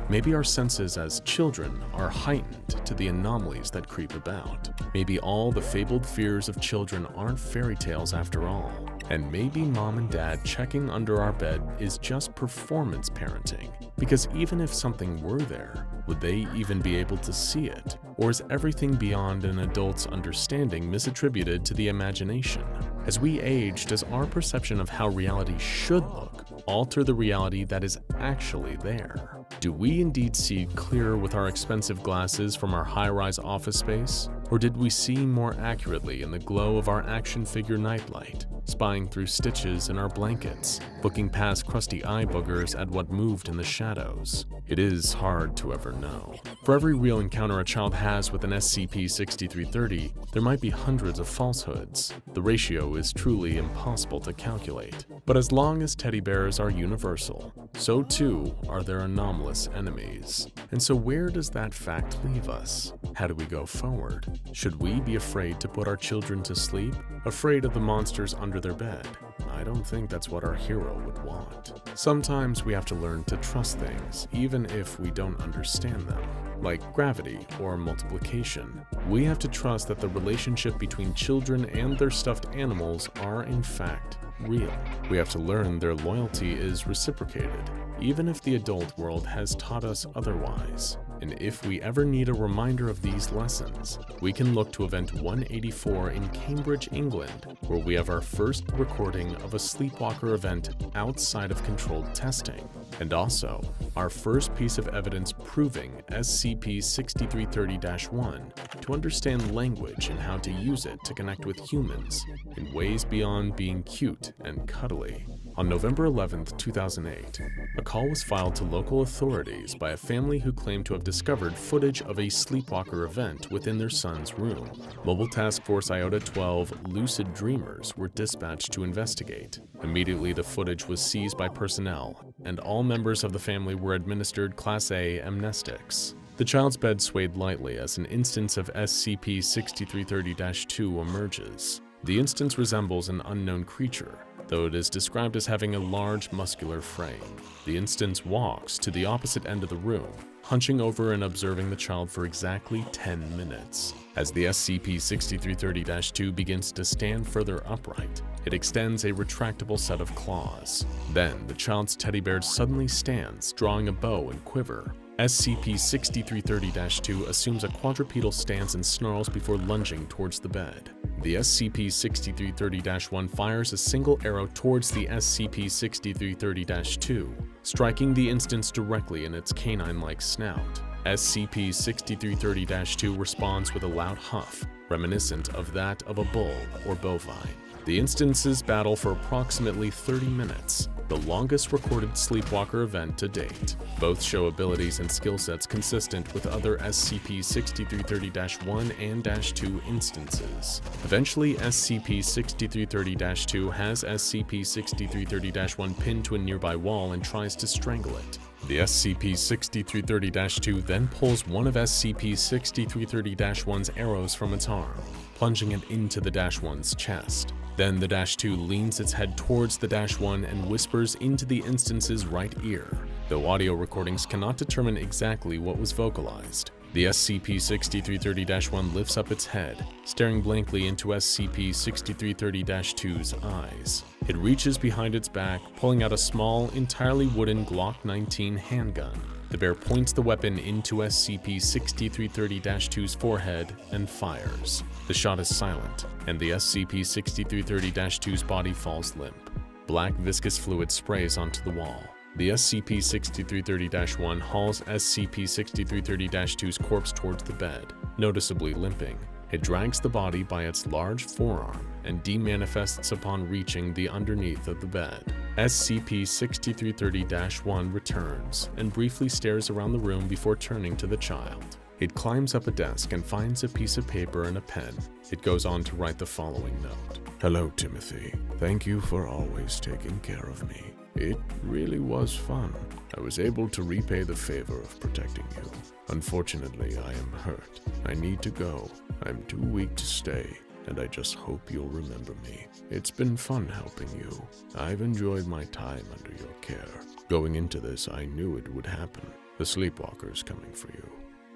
Maybe our senses as children are heightened to the anomalies that creep about. Maybe all the fabled fears of children aren't fairy tales after all. And maybe mom and dad checking under our bed is just performance parenting. Because even if something were there, would they even be able to see it? Or is everything beyond an adult's understanding misattributed to the imagination? As we age, does our perception of how reality should look alter the reality that is actually there? Do we indeed see clearer with our expensive glasses from our high-rise office space? Or did we see more accurately in the glow of our action figure nightlight, spying through stitches in our blankets, looking past crusty eye boogers at what moved in the shadows? It is hard to ever know. For every real encounter a child has with an SCP-6330, there might be hundreds of falsehoods. The ratio is truly impossible to calculate. But as long as teddy bears are universal, so too are their anomalous enemies. And so where does that fact leave us? How do we go forward? Should we be afraid to put our children to sleep? Afraid of the monsters under their bed? I don't think that's what our hero would want. Sometimes we have to learn to trust things, even if we don't understand them. Like gravity or multiplication. We have to trust that the relationship between children and their stuffed animals are in fact real. We have to learn their loyalty is reciprocated, even if the adult world has taught us otherwise. And if we ever need a reminder of these lessons, we can look to Event 184 in Cambridge, England, where we have our first recording of a sleepwalker event outside of controlled testing, and also our first piece of evidence proving SCP-6330-1 to understand language and how to use it to connect with humans in ways beyond being cute and cuddly. On November 11, 2008, a call was filed to local authorities by a family who claimed to have discovered footage of a sleepwalker event within their son's room. Mobile Task Force Iota-12 Lucid Dreamers were dispatched to investigate. Immediately, the footage was seized by personnel, and all members of the family were administered Class A amnestics. The child's bed swayed lightly as an instance of SCP-6330-2 emerges. The instance resembles an unknown creature, though it is described as having a large muscular frame. The instance walks to the opposite end of the room, hunching over and observing the child for exactly 10 minutes. As the SCP-6330-2 begins to stand further upright, it extends a retractable set of claws. Then, the child's teddy bear suddenly stands, drawing a bow and quiver. SCP-6330-2 assumes a quadrupedal stance and snarls before lunging towards the bed. The SCP-6330-1 fires a single arrow towards the SCP-6330-2, striking the instance directly in its canine-like snout. SCP-6330-2 responds with a loud huff, reminiscent of that of a bull or bovine. The instances battle for approximately 30 minutes, the longest recorded sleepwalker event to date. Both show abilities and skill sets consistent with other SCP-6330-1 and -2 instances. Eventually, SCP-6330-2 has SCP-6330-1 pinned to a nearby wall and tries to strangle it. The SCP-6330-2 then pulls one of SCP-6330-1's arrows from its arm, plunging it into the -1's chest. Then the -2 leans its head towards the -1 and whispers into the instance's right ear, though audio recordings cannot determine exactly what was vocalized. The SCP-6330-1 lifts up its head, staring blankly into SCP-6330-2's eyes. It reaches behind its back, pulling out a small, entirely wooden Glock 19 handgun. The bear points the weapon into SCP-6330-2's forehead and fires. The shot is silent, and the SCP-6330-2's body falls limp. Black viscous fluid sprays onto the wall. The SCP-6330-1 hauls SCP-6330-2's corpse towards the bed, noticeably limping. It drags the body by its large forearm and demanifests upon reaching the underneath of the bed. SCP-6330-1 returns and briefly stares around the room before turning to the child. It climbs up a desk and finds a piece of paper and a pen. It goes on to write the following note. Hello, Timothy. Thank you for always taking care of me. It really was fun. I was able to repay the favor of protecting you. Unfortunately, I am hurt. I need to go. I'm too weak to stay, and I just hope you'll remember me. It's been fun helping you. I've enjoyed my time under your care. Going into this, I knew it would happen. The sleepwalker's coming for you.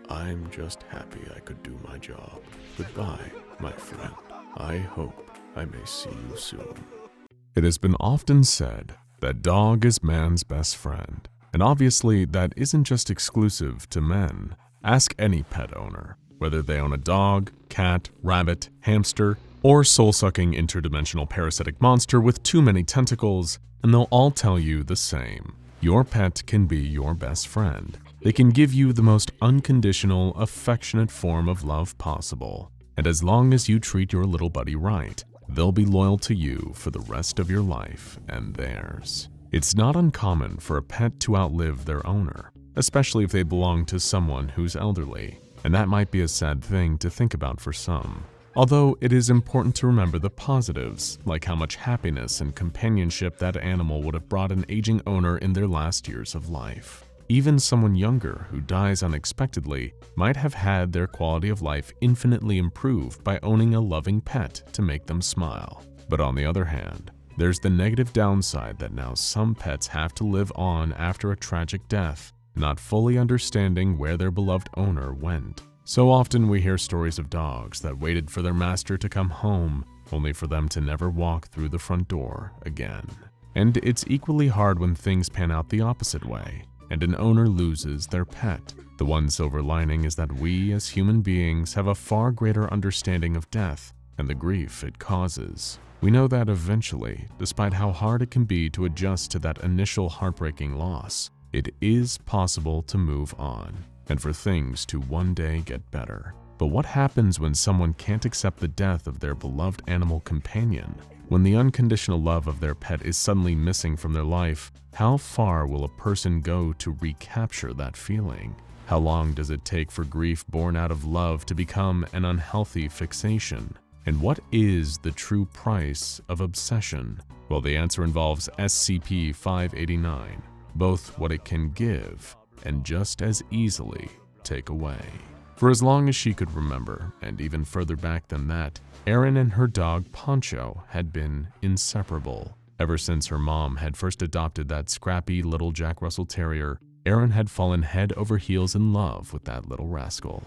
I'm just happy I could do my job. Goodbye, my friend. I hope I may see you soon. It has been often said that dog is man's best friend. And obviously, that isn't just exclusive to men. Ask any pet owner, whether they own a dog, cat, rabbit, hamster, or soul-sucking interdimensional parasitic monster with too many tentacles, and they'll all tell you the same. Your pet can be your best friend. They can give you the most unconditional, affectionate form of love possible. And as long as you treat your little buddy right, they'll be loyal to you for the rest of your life and theirs. It's not uncommon for a pet to outlive their owner, especially if they belong to someone who's elderly, and that might be a sad thing to think about for some. Although it is important to remember the positives, like how much happiness and companionship that animal would have brought an aging owner in their last years of life. Even someone younger who dies unexpectedly might have had their quality of life infinitely improved by owning a loving pet to make them smile. But on the other hand, there's the negative downside that now some pets have to live on after a tragic death, not fully understanding where their beloved owner went. So often we hear stories of dogs that waited for their master to come home, only for them to never walk through the front door again. And it's equally hard when things pan out the opposite way, and an owner loses their pet. The one silver lining is that we as human beings have a far greater understanding of death and the grief it causes. We know that eventually, despite how hard it can be to adjust to that initial heartbreaking loss, it is possible to move on, and for things to one day get better. But what happens when someone can't accept the death of their beloved animal companion? When the unconditional love of their pet is suddenly missing from their life, how far will a person go to recapture that feeling? How long does it take for grief born out of love to become an unhealthy fixation? And what is the true price of obsession? Well, the answer involves SCP-589, both what it can give and just as easily take away. For as long as she could remember, and even further back than that, Erin and her dog Poncho had been inseparable. Ever since her mom had first adopted that scrappy little Jack Russell Terrier, Erin had fallen head over heels in love with that little rascal.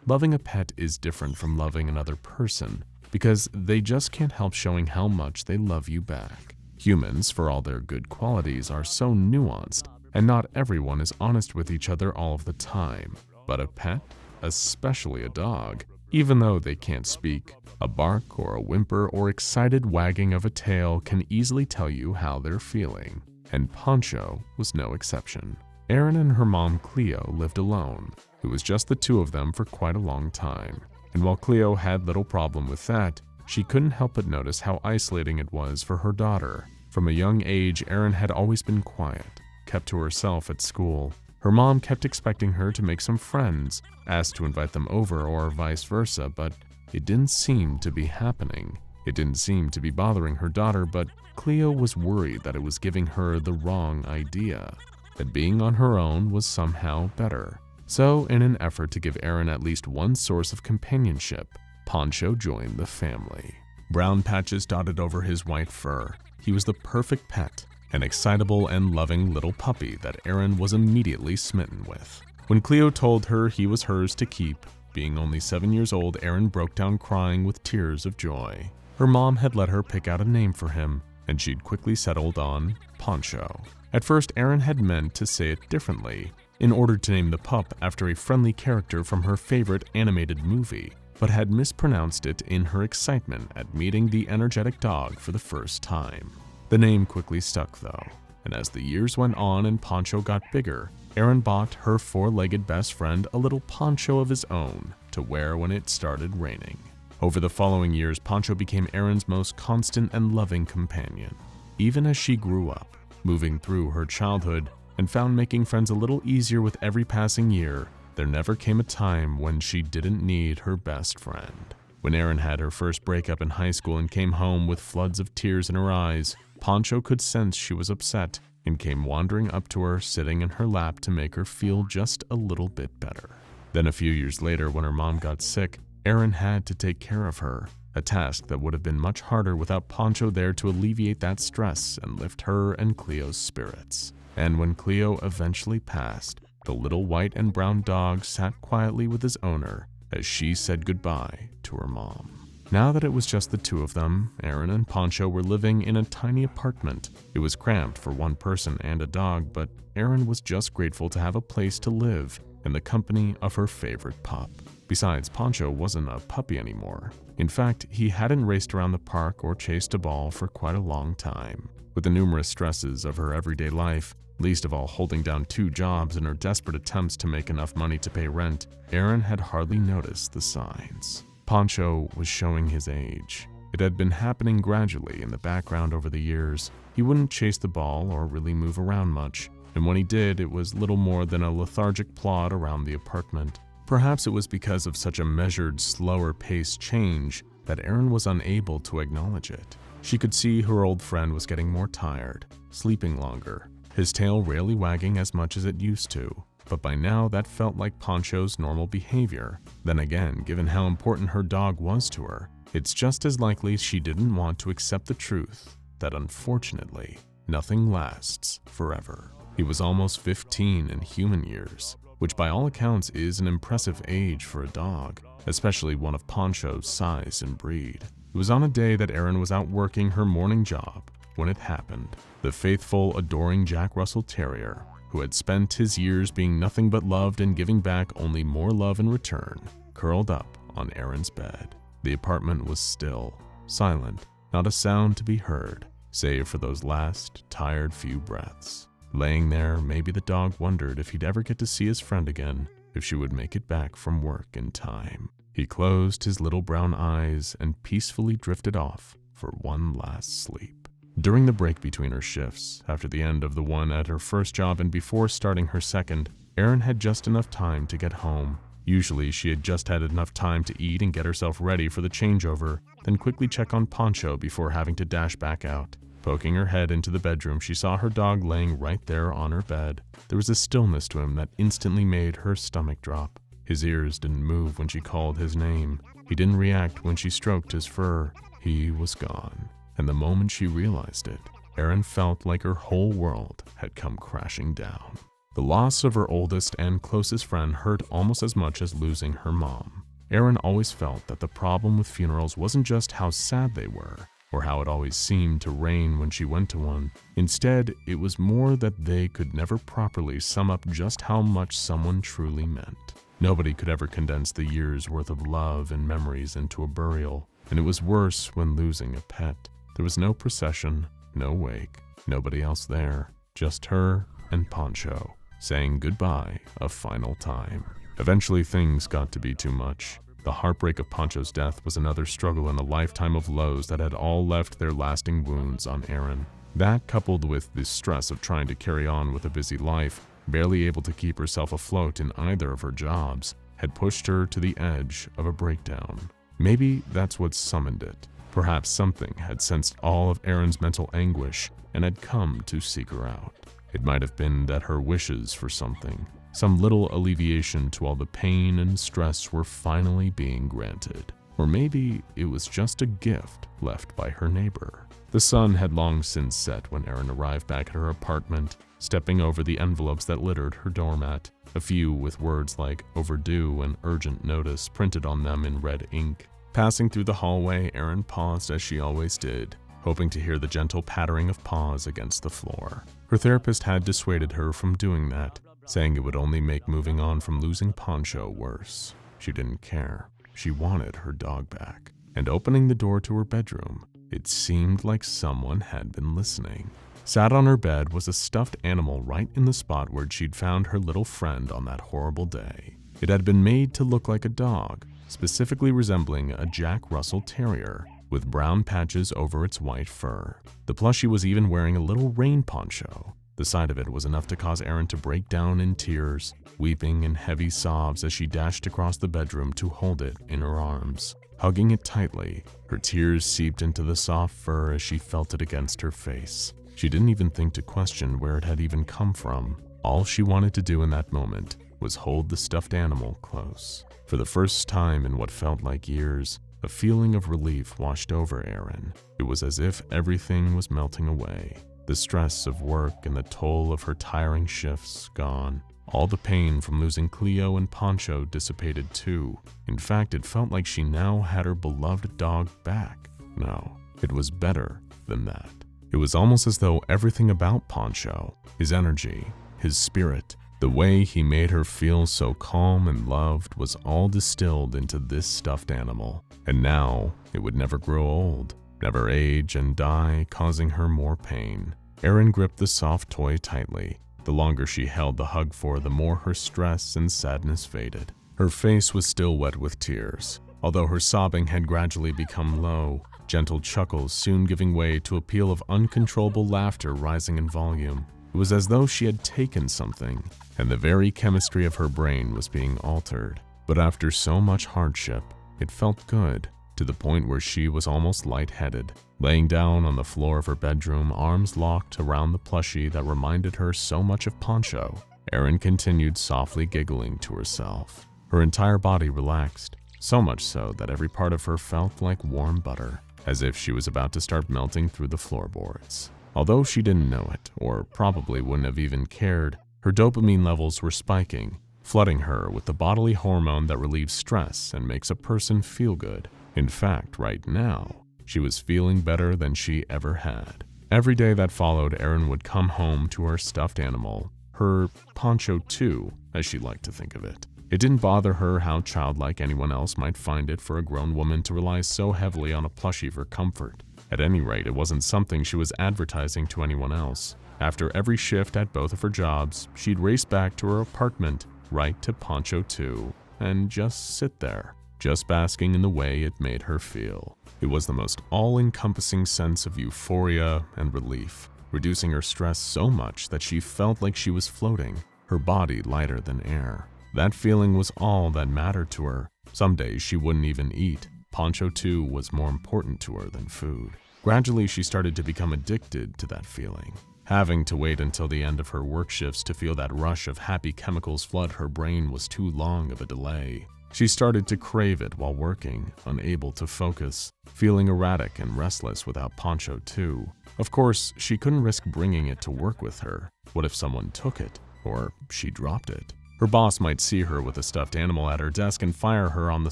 Loving a pet is different from loving another person because they just can't help showing how much they love you back. Humans, for all their good qualities, are so nuanced, and not everyone is honest with each other all of the time. But a pet, especially a dog, even though they can't speak, a bark or a whimper or excited wagging of a tail can easily tell you how they're feeling. And Poncho was no exception. Erin and her mom Cleo lived alone. It was just the two of them for quite a long time. And while Cleo had little problem with that, she couldn't help but notice how isolating it was for her daughter. From a young age, Erin had always been quiet, kept to herself at school. Her mom kept expecting her to make some friends, asked to invite them over or vice versa, but it didn't seem to be happening. It didn't seem to be bothering her daughter, but Cleo was worried that it was giving her the wrong idea, that being on her own was somehow better. So, in an effort to give Erin at least one source of companionship, Poncho joined the family. Brown patches dotted over his white fur. He was the perfect pet, an excitable and loving little puppy that Erin was immediately smitten with. When Cleo told her he was hers to keep, being only 7 years old, Erin broke down crying with tears of joy. Her mom had let her pick out a name for him, and she'd quickly settled on Poncho. At first, Erin had meant to say it differently, in order to name the pup after a friendly character from her favorite animated movie, but had mispronounced it in her excitement at meeting the energetic dog for the first time. The name quickly stuck though, and as the years went on and Poncho got bigger, Erin bought her four-legged best friend a little poncho of his own to wear when it started raining. Over the following years, Poncho became Erin's most constant and loving companion. Even as she grew up, moving through her childhood, and found making friends a little easier with every passing year, there never came a time when she didn't need her best friend. When Erin had her first breakup in high school and came home with floods of tears in her eyes, Poncho could sense she was upset and came wandering up to her, sitting in her lap to make her feel just a little bit better. Then a few years later, when her mom got sick, Erin had to take care of her, a task that would have been much harder without Poncho there to alleviate that stress and lift her and Cleo's spirits. And when Cleo eventually passed, the little white and brown dog sat quietly with his owner as she said goodbye to her mom. Now that it was just the two of them, Erin and Poncho were living in a tiny apartment. It was cramped for one person and a dog, but Erin was just grateful to have a place to live in the company of her favorite pup. Besides, Poncho wasn't a puppy anymore. In fact, he hadn't raced around the park or chased a ball for quite a long time. With the numerous stresses of her everyday life, least of all holding down 2 jobs in her desperate attempts to make enough money to pay rent, Erin had hardly noticed the signs. Poncho was showing his age. It had been happening gradually in the background over the years. He wouldn't chase the ball or really move around much, and when he did, it was little more than a lethargic plod around the apartment. Perhaps it was because of such a measured, slower-paced change that Erin was unable to acknowledge it. She could see her old friend was getting more tired, sleeping longer, his tail rarely wagging as much as it used to, but by now that felt like Poncho's normal behavior. Then again, given how important her dog was to her, it's just as likely she didn't want to accept the truth that unfortunately, nothing lasts forever. He was almost 15 in human years, which by all accounts is an impressive age for a dog, especially one of Poncho's size and breed. It was on a day that Erin was out working her morning job when it happened. The faithful, adoring Jack Russell Terrier, who had spent his years being nothing but loved and giving back only more love in return, curled up on Erin's bed. The apartment was still, silent, not a sound to be heard, save for those last, tired few breaths. Laying there, maybe the dog wondered if he'd ever get to see his friend again, if she would make it back from work in time. He closed his little brown eyes and peacefully drifted off for one last sleep. During the break between her shifts, after the end of the one at her first job and before starting her second, Erin had just enough time to get home. Usually, she had just had enough time to eat and get herself ready for the changeover, then quickly check on Poncho before having to dash back out. Poking her head into the bedroom, she saw her dog laying right there on her bed. There was a stillness to him that instantly made her stomach drop. His ears didn't move when she called his name. He didn't react when she stroked his fur. He was gone. And the moment she realized it, Erin felt like her whole world had come crashing down. The loss of her oldest and closest friend hurt almost as much as losing her mom. Erin always felt that the problem with funerals wasn't just how sad they were, or how it always seemed to rain when she went to one. Instead, it was more that they could never properly sum up just how much someone truly meant. Nobody could ever condense the years' worth of love and memories into a burial, and it was worse when losing a pet. There was no procession, no wake, nobody else there, just her and Poncho, saying goodbye a final time. Eventually things got to be too much. The heartbreak of Poncho's death was another struggle in a lifetime of lows that had all left their lasting wounds on Erin. That, coupled with the stress of trying to carry on with a busy life, barely able to keep herself afloat in either of her jobs, had pushed her to the edge of a breakdown. Maybe that's what summoned it. Perhaps something had sensed all of Erin's mental anguish and had come to seek her out. It might have been that her wishes for something, some little alleviation to all the pain and stress, were finally being granted. Or maybe it was just a gift left by her neighbor. The sun had long since set when Erin arrived back at her apartment, stepping over the envelopes that littered her doormat, a few with words like overdue and urgent notice printed on them in red ink. Passing through the hallway, Erin paused as she always did, hoping to hear the gentle pattering of paws against the floor. Her therapist had dissuaded her from doing that, saying it would only make moving on from losing Poncho worse. She didn't care. She wanted her dog back. And opening the door to her bedroom, it seemed like someone had been listening. Sat on her bed was a stuffed animal right in the spot where she'd found her little friend on that horrible day. It had been made to look like a dog, specifically resembling a Jack Russell Terrier, with brown patches over its white fur. The plushie was even wearing a little rain poncho. The sight of it was enough to cause Erin to break down in tears, weeping in heavy sobs as she dashed across the bedroom to hold it in her arms. Hugging it tightly, her tears seeped into the soft fur as she felt it against her face. She didn't even think to question where it had even come from. All she wanted to do in that moment was hold the stuffed animal close. For the first time in what felt like years, a feeling of relief washed over Erin. It was as if everything was melting away. The stress of work and the toll of her tiring shifts gone. All the pain from losing Cleo and Poncho dissipated too. In fact, it felt like she now had her beloved dog back. No, it was better than that. It was almost as though everything about Poncho, his energy, his spirit, the way he made her feel so calm and loved, was all distilled into this stuffed animal. And now, it would never grow old, never age and die, causing her more pain. Erin gripped the soft toy tightly. The longer she held the hug for, the more her stress and sadness faded. Her face was still wet with tears, although her sobbing had gradually become low, gentle chuckles soon giving way to a peal of uncontrollable laughter rising in volume. It was as though she had taken something, and the very chemistry of her brain was being altered. But after so much hardship, it felt good, to the point where she was almost lightheaded. Laying down on the floor of her bedroom, arms locked around the plushie that reminded her so much of Poncho, Erin continued softly giggling to herself. Her entire body relaxed, so much so that every part of her felt like warm butter, as if she was about to start melting through the floorboards. Although she didn't know it, or probably wouldn't have even cared, her dopamine levels were spiking, flooding her with the bodily hormone that relieves stress and makes a person feel good. In fact, right now, she was feeling better than she ever had. Every day that followed, Erin would come home to her stuffed animal, her Poncho 2, as she liked to think of it. It didn't bother her how childlike anyone else might find it for a grown woman to rely so heavily on a plushie for comfort. At any rate, it wasn't something she was advertising to anyone else. After every shift at both of her jobs, she'd race back to her apartment, right to Poncho 2, and just sit there, just basking in the way it made her feel. It was the most all-encompassing sense of euphoria and relief, reducing her stress so much that she felt like she was floating, her body lighter than air. That feeling was all that mattered to her. Some days she wouldn't even eat. Poncho 2 was more important to her than food. Gradually, she started to become addicted to that feeling. Having to wait until the end of her work shifts to feel that rush of happy chemicals flood her brain was too long of a delay. She started to crave it while working, unable to focus, feeling erratic and restless without Poncho too. Of course, she couldn't risk bringing it to work with her. What if someone took it? Or she dropped it? Her boss might see her with a stuffed animal at her desk and fire her on the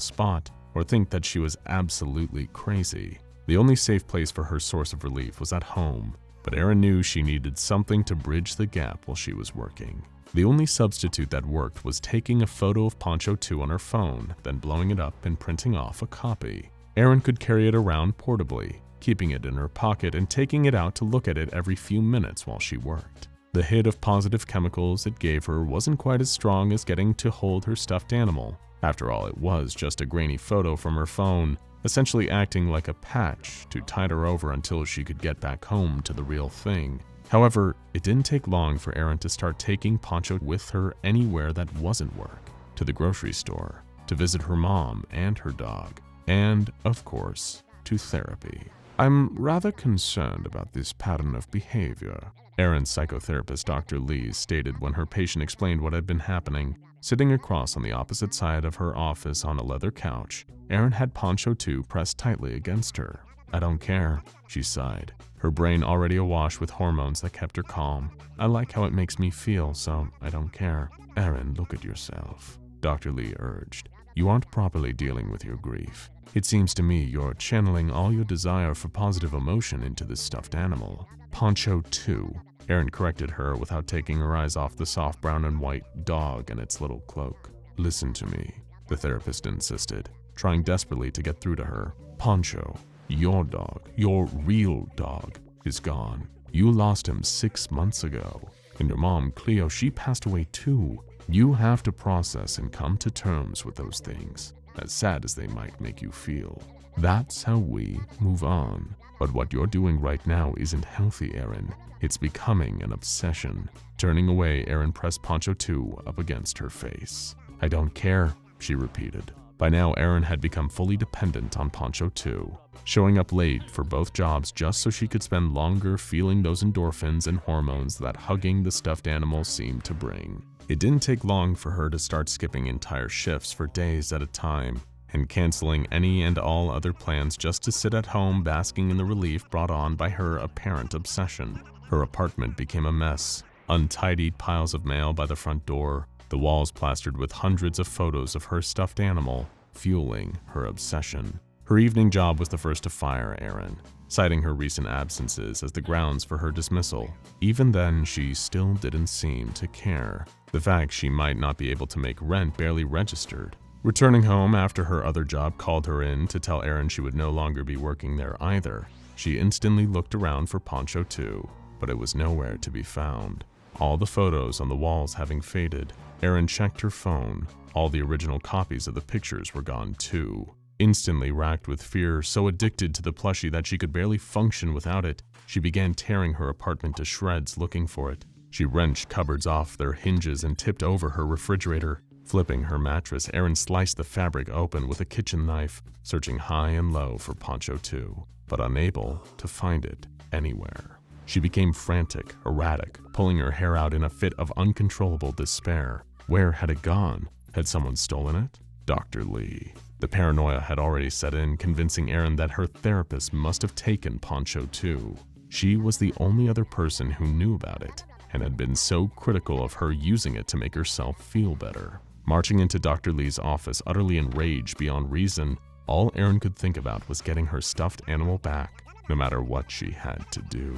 spot, or think that she was absolutely crazy. The only safe place for her source of relief was at home, but Erin knew she needed something to bridge the gap while she was working. The only substitute that worked was taking a photo of Poncho 2 on her phone, then blowing it up and printing off a copy. Erin could carry it around portably, keeping it in her pocket and taking it out to look at it every few minutes while she worked. The hit of positive chemicals it gave her wasn't quite as strong as getting to hold her stuffed animal. After all, it was just a grainy photo from her phone, essentially acting like a patch to tide her over until she could get back home to the real thing. However, it didn't take long for Erin to start taking Poncho with her anywhere that wasn't work, to the grocery store, to visit her mom and her dog, and, of course, to therapy. "I'm rather concerned about this pattern of behavior," Erin's psychotherapist Dr. Lee stated when her patient explained what had been happening. Sitting across on the opposite side of her office on a leather couch, Erin had Poncho 2 pressed tightly against her. "I don't care," she sighed, her brain already awash with hormones that kept her calm. "I like how it makes me feel, so I don't care." "Erin, look at yourself," Dr. Lee urged. "You aren't properly dealing with your grief. It seems to me you're channeling all your desire for positive emotion into this stuffed animal." "Poncho 2, Erin corrected her without taking her eyes off the soft brown and white dog and its little cloak. "Listen to me," the therapist insisted, trying desperately to get through to her. "Poncho, your dog, your real dog, is gone. You lost him 6 months ago. And your mom, Cleo, she passed away too. You have to process and come to terms with those things, as sad as they might make you feel. That's how we move on. But what you're doing right now isn't healthy, Erin. It's becoming an obsession." Turning away, Erin pressed Poncho 2 up against her face. "I don't care," she repeated. By now, Erin had become fully dependent on Poncho 2, showing up late for both jobs just so she could spend longer feeling those endorphins and hormones that hugging the stuffed animal seemed to bring. It didn't take long for her to start skipping entire shifts for days at a time, and canceling any and all other plans just to sit at home basking in the relief brought on by her apparent obsession. Her apartment became a mess, untidied piles of mail by the front door, the walls plastered with hundreds of photos of her stuffed animal, fueling her obsession. Her evening job was the first to fire Erin, citing her recent absences as the grounds for her dismissal. Even then, she still didn't seem to care. The fact she might not be able to make rent barely registered. Returning home after her other job called her in to tell Erin she would no longer be working there either, she instantly looked around for Poncho 2, but it was nowhere to be found. All the photos on the walls having faded, Erin checked her phone. All the original copies of the pictures were gone too. Instantly racked with fear, so addicted to the plushie that she could barely function without it, she began tearing her apartment to shreds looking for it. She wrenched cupboards off their hinges and tipped over her refrigerator. Flipping her mattress, Erin sliced the fabric open with a kitchen knife, searching high and low for Poncho 2, but unable to find it anywhere. She became frantic, erratic, pulling her hair out in a fit of uncontrollable despair. Where had it gone? Had someone stolen it? Dr. Lee. The paranoia had already set in, convincing Erin that her therapist must have taken Poncho 2. She was the only other person who knew about it, and had been so critical of her using it to make herself feel better. Marching into Dr. Lee's office, utterly enraged beyond reason, all Erin could think about was getting her stuffed animal back, no matter what she had to do.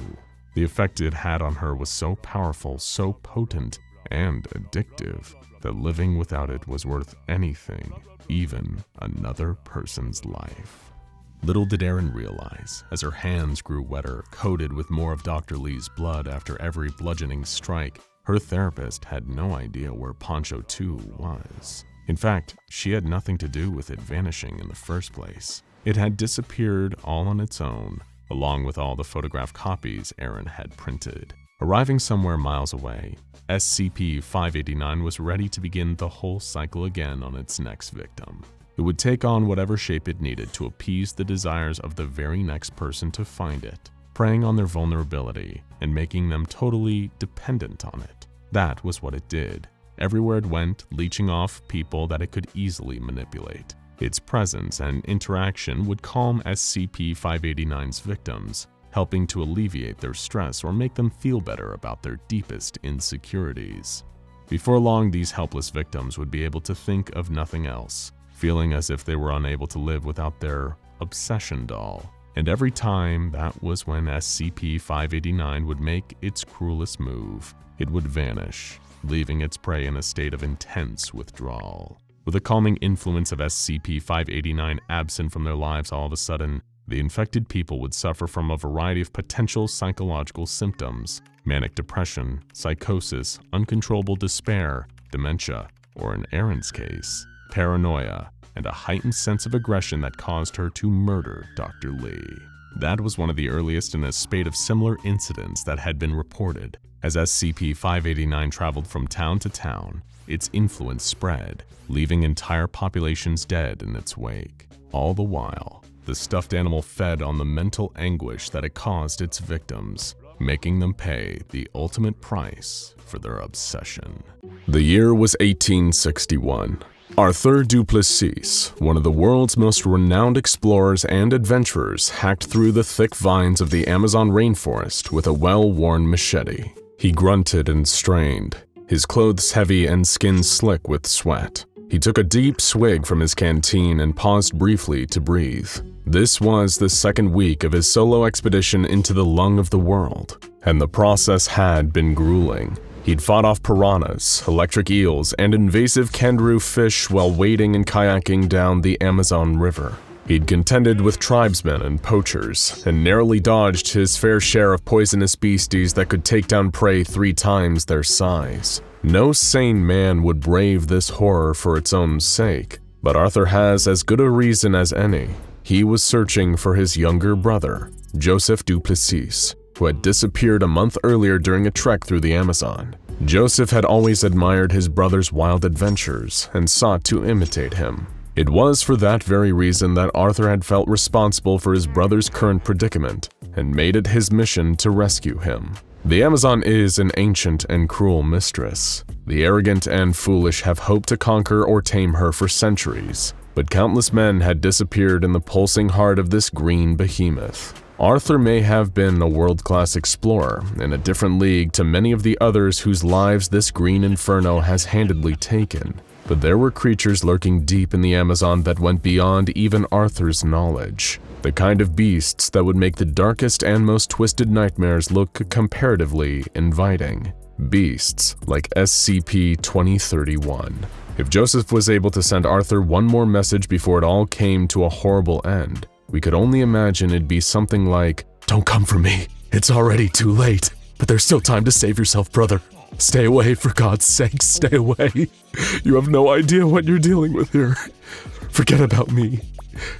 The effect it had on her was so powerful, so potent, and addictive, that living without it was worth anything, even another person's life. Little did Erin realize, as her hands grew wetter, coated with more of Dr. Lee's blood after every bludgeoning strike, her therapist had no idea where Poncho 2 was. In fact, she had nothing to do with it vanishing in the first place. It had disappeared all on its own, along with all the photographed copies Erin had printed. Arriving somewhere miles away, SCP-589 was ready to begin the whole cycle again on its next victim. It would take on whatever shape it needed to appease the desires of the very next person to find it, preying on their vulnerability and making them totally dependent on it. That was what it did. everywhere it went, leeching off people that it could easily manipulate. Its presence and interaction would calm SCP-589's victims, helping to alleviate their stress or make them feel better about their deepest insecurities. Before long, these helpless victims would be able to think of nothing else, feeling as if they were unable to live without their obsession doll. And every time, that was when SCP-589 would make its cruelest move. It would vanish, leaving its prey in a state of intense withdrawal. With the calming influence of SCP-589 absent from their lives all of a sudden, the infected people would suffer from a variety of potential psychological symptoms: manic depression, psychosis, uncontrollable despair, dementia, or in Erin's case, paranoia, and a heightened sense of aggression that caused her to murder Dr. Lee. That was one of the earliest in a spate of similar incidents that had been reported. As SCP-589 traveled from town to town, its influence spread, leaving entire populations dead in its wake. All the while, the stuffed animal fed on the mental anguish that it caused its victims, making them pay the ultimate price for their obsession. The year was 1861. Arthur du Plessis, one of the world's most renowned explorers and adventurers, hacked through the thick vines of the Amazon rainforest with a well-worn machete. He grunted and strained, his clothes heavy and skin slick with sweat. He took a deep swig from his canteen and paused briefly to breathe. This was the second week of his solo expedition into the lung of the world, and the process had been grueling. He'd fought off piranhas, electric eels, and invasive kangaroo fish while wading and kayaking down the Amazon River. He'd contended with tribesmen and poachers, and narrowly dodged his fair share of poisonous beasties that could take down prey 3 times their size. No sane man would brave this horror for its own sake, but Arthur has as good a reason as any. He was searching for his younger brother, Joseph du Plessis, who had disappeared a month earlier during a trek through the Amazon. Joseph had always admired his brother's wild adventures and sought to imitate him. It was for that very reason that Arthur had felt responsible for his brother's current predicament and made it his mission to rescue him. The Amazon is an ancient and cruel mistress. The arrogant and foolish have hoped to conquer or tame her for centuries, but countless men had disappeared in the pulsing heart of this green behemoth. Arthur may have been a world-class explorer in a different league to many of the others whose lives this green inferno has handedly taken, but there were creatures lurking deep in the Amazon that went beyond even Arthur's knowledge. The kind of beasts that would make the darkest and most twisted nightmares look comparatively inviting. Beasts like SCP-2031. If Joseph was able to send Arthur one more message before it all came to a horrible end, we could only imagine it'd be something like, "Don't come for me. It's already too late. But there's still time to save yourself, brother. Stay away, for God's sake, stay away. You have no idea what you're dealing with here. Forget about me.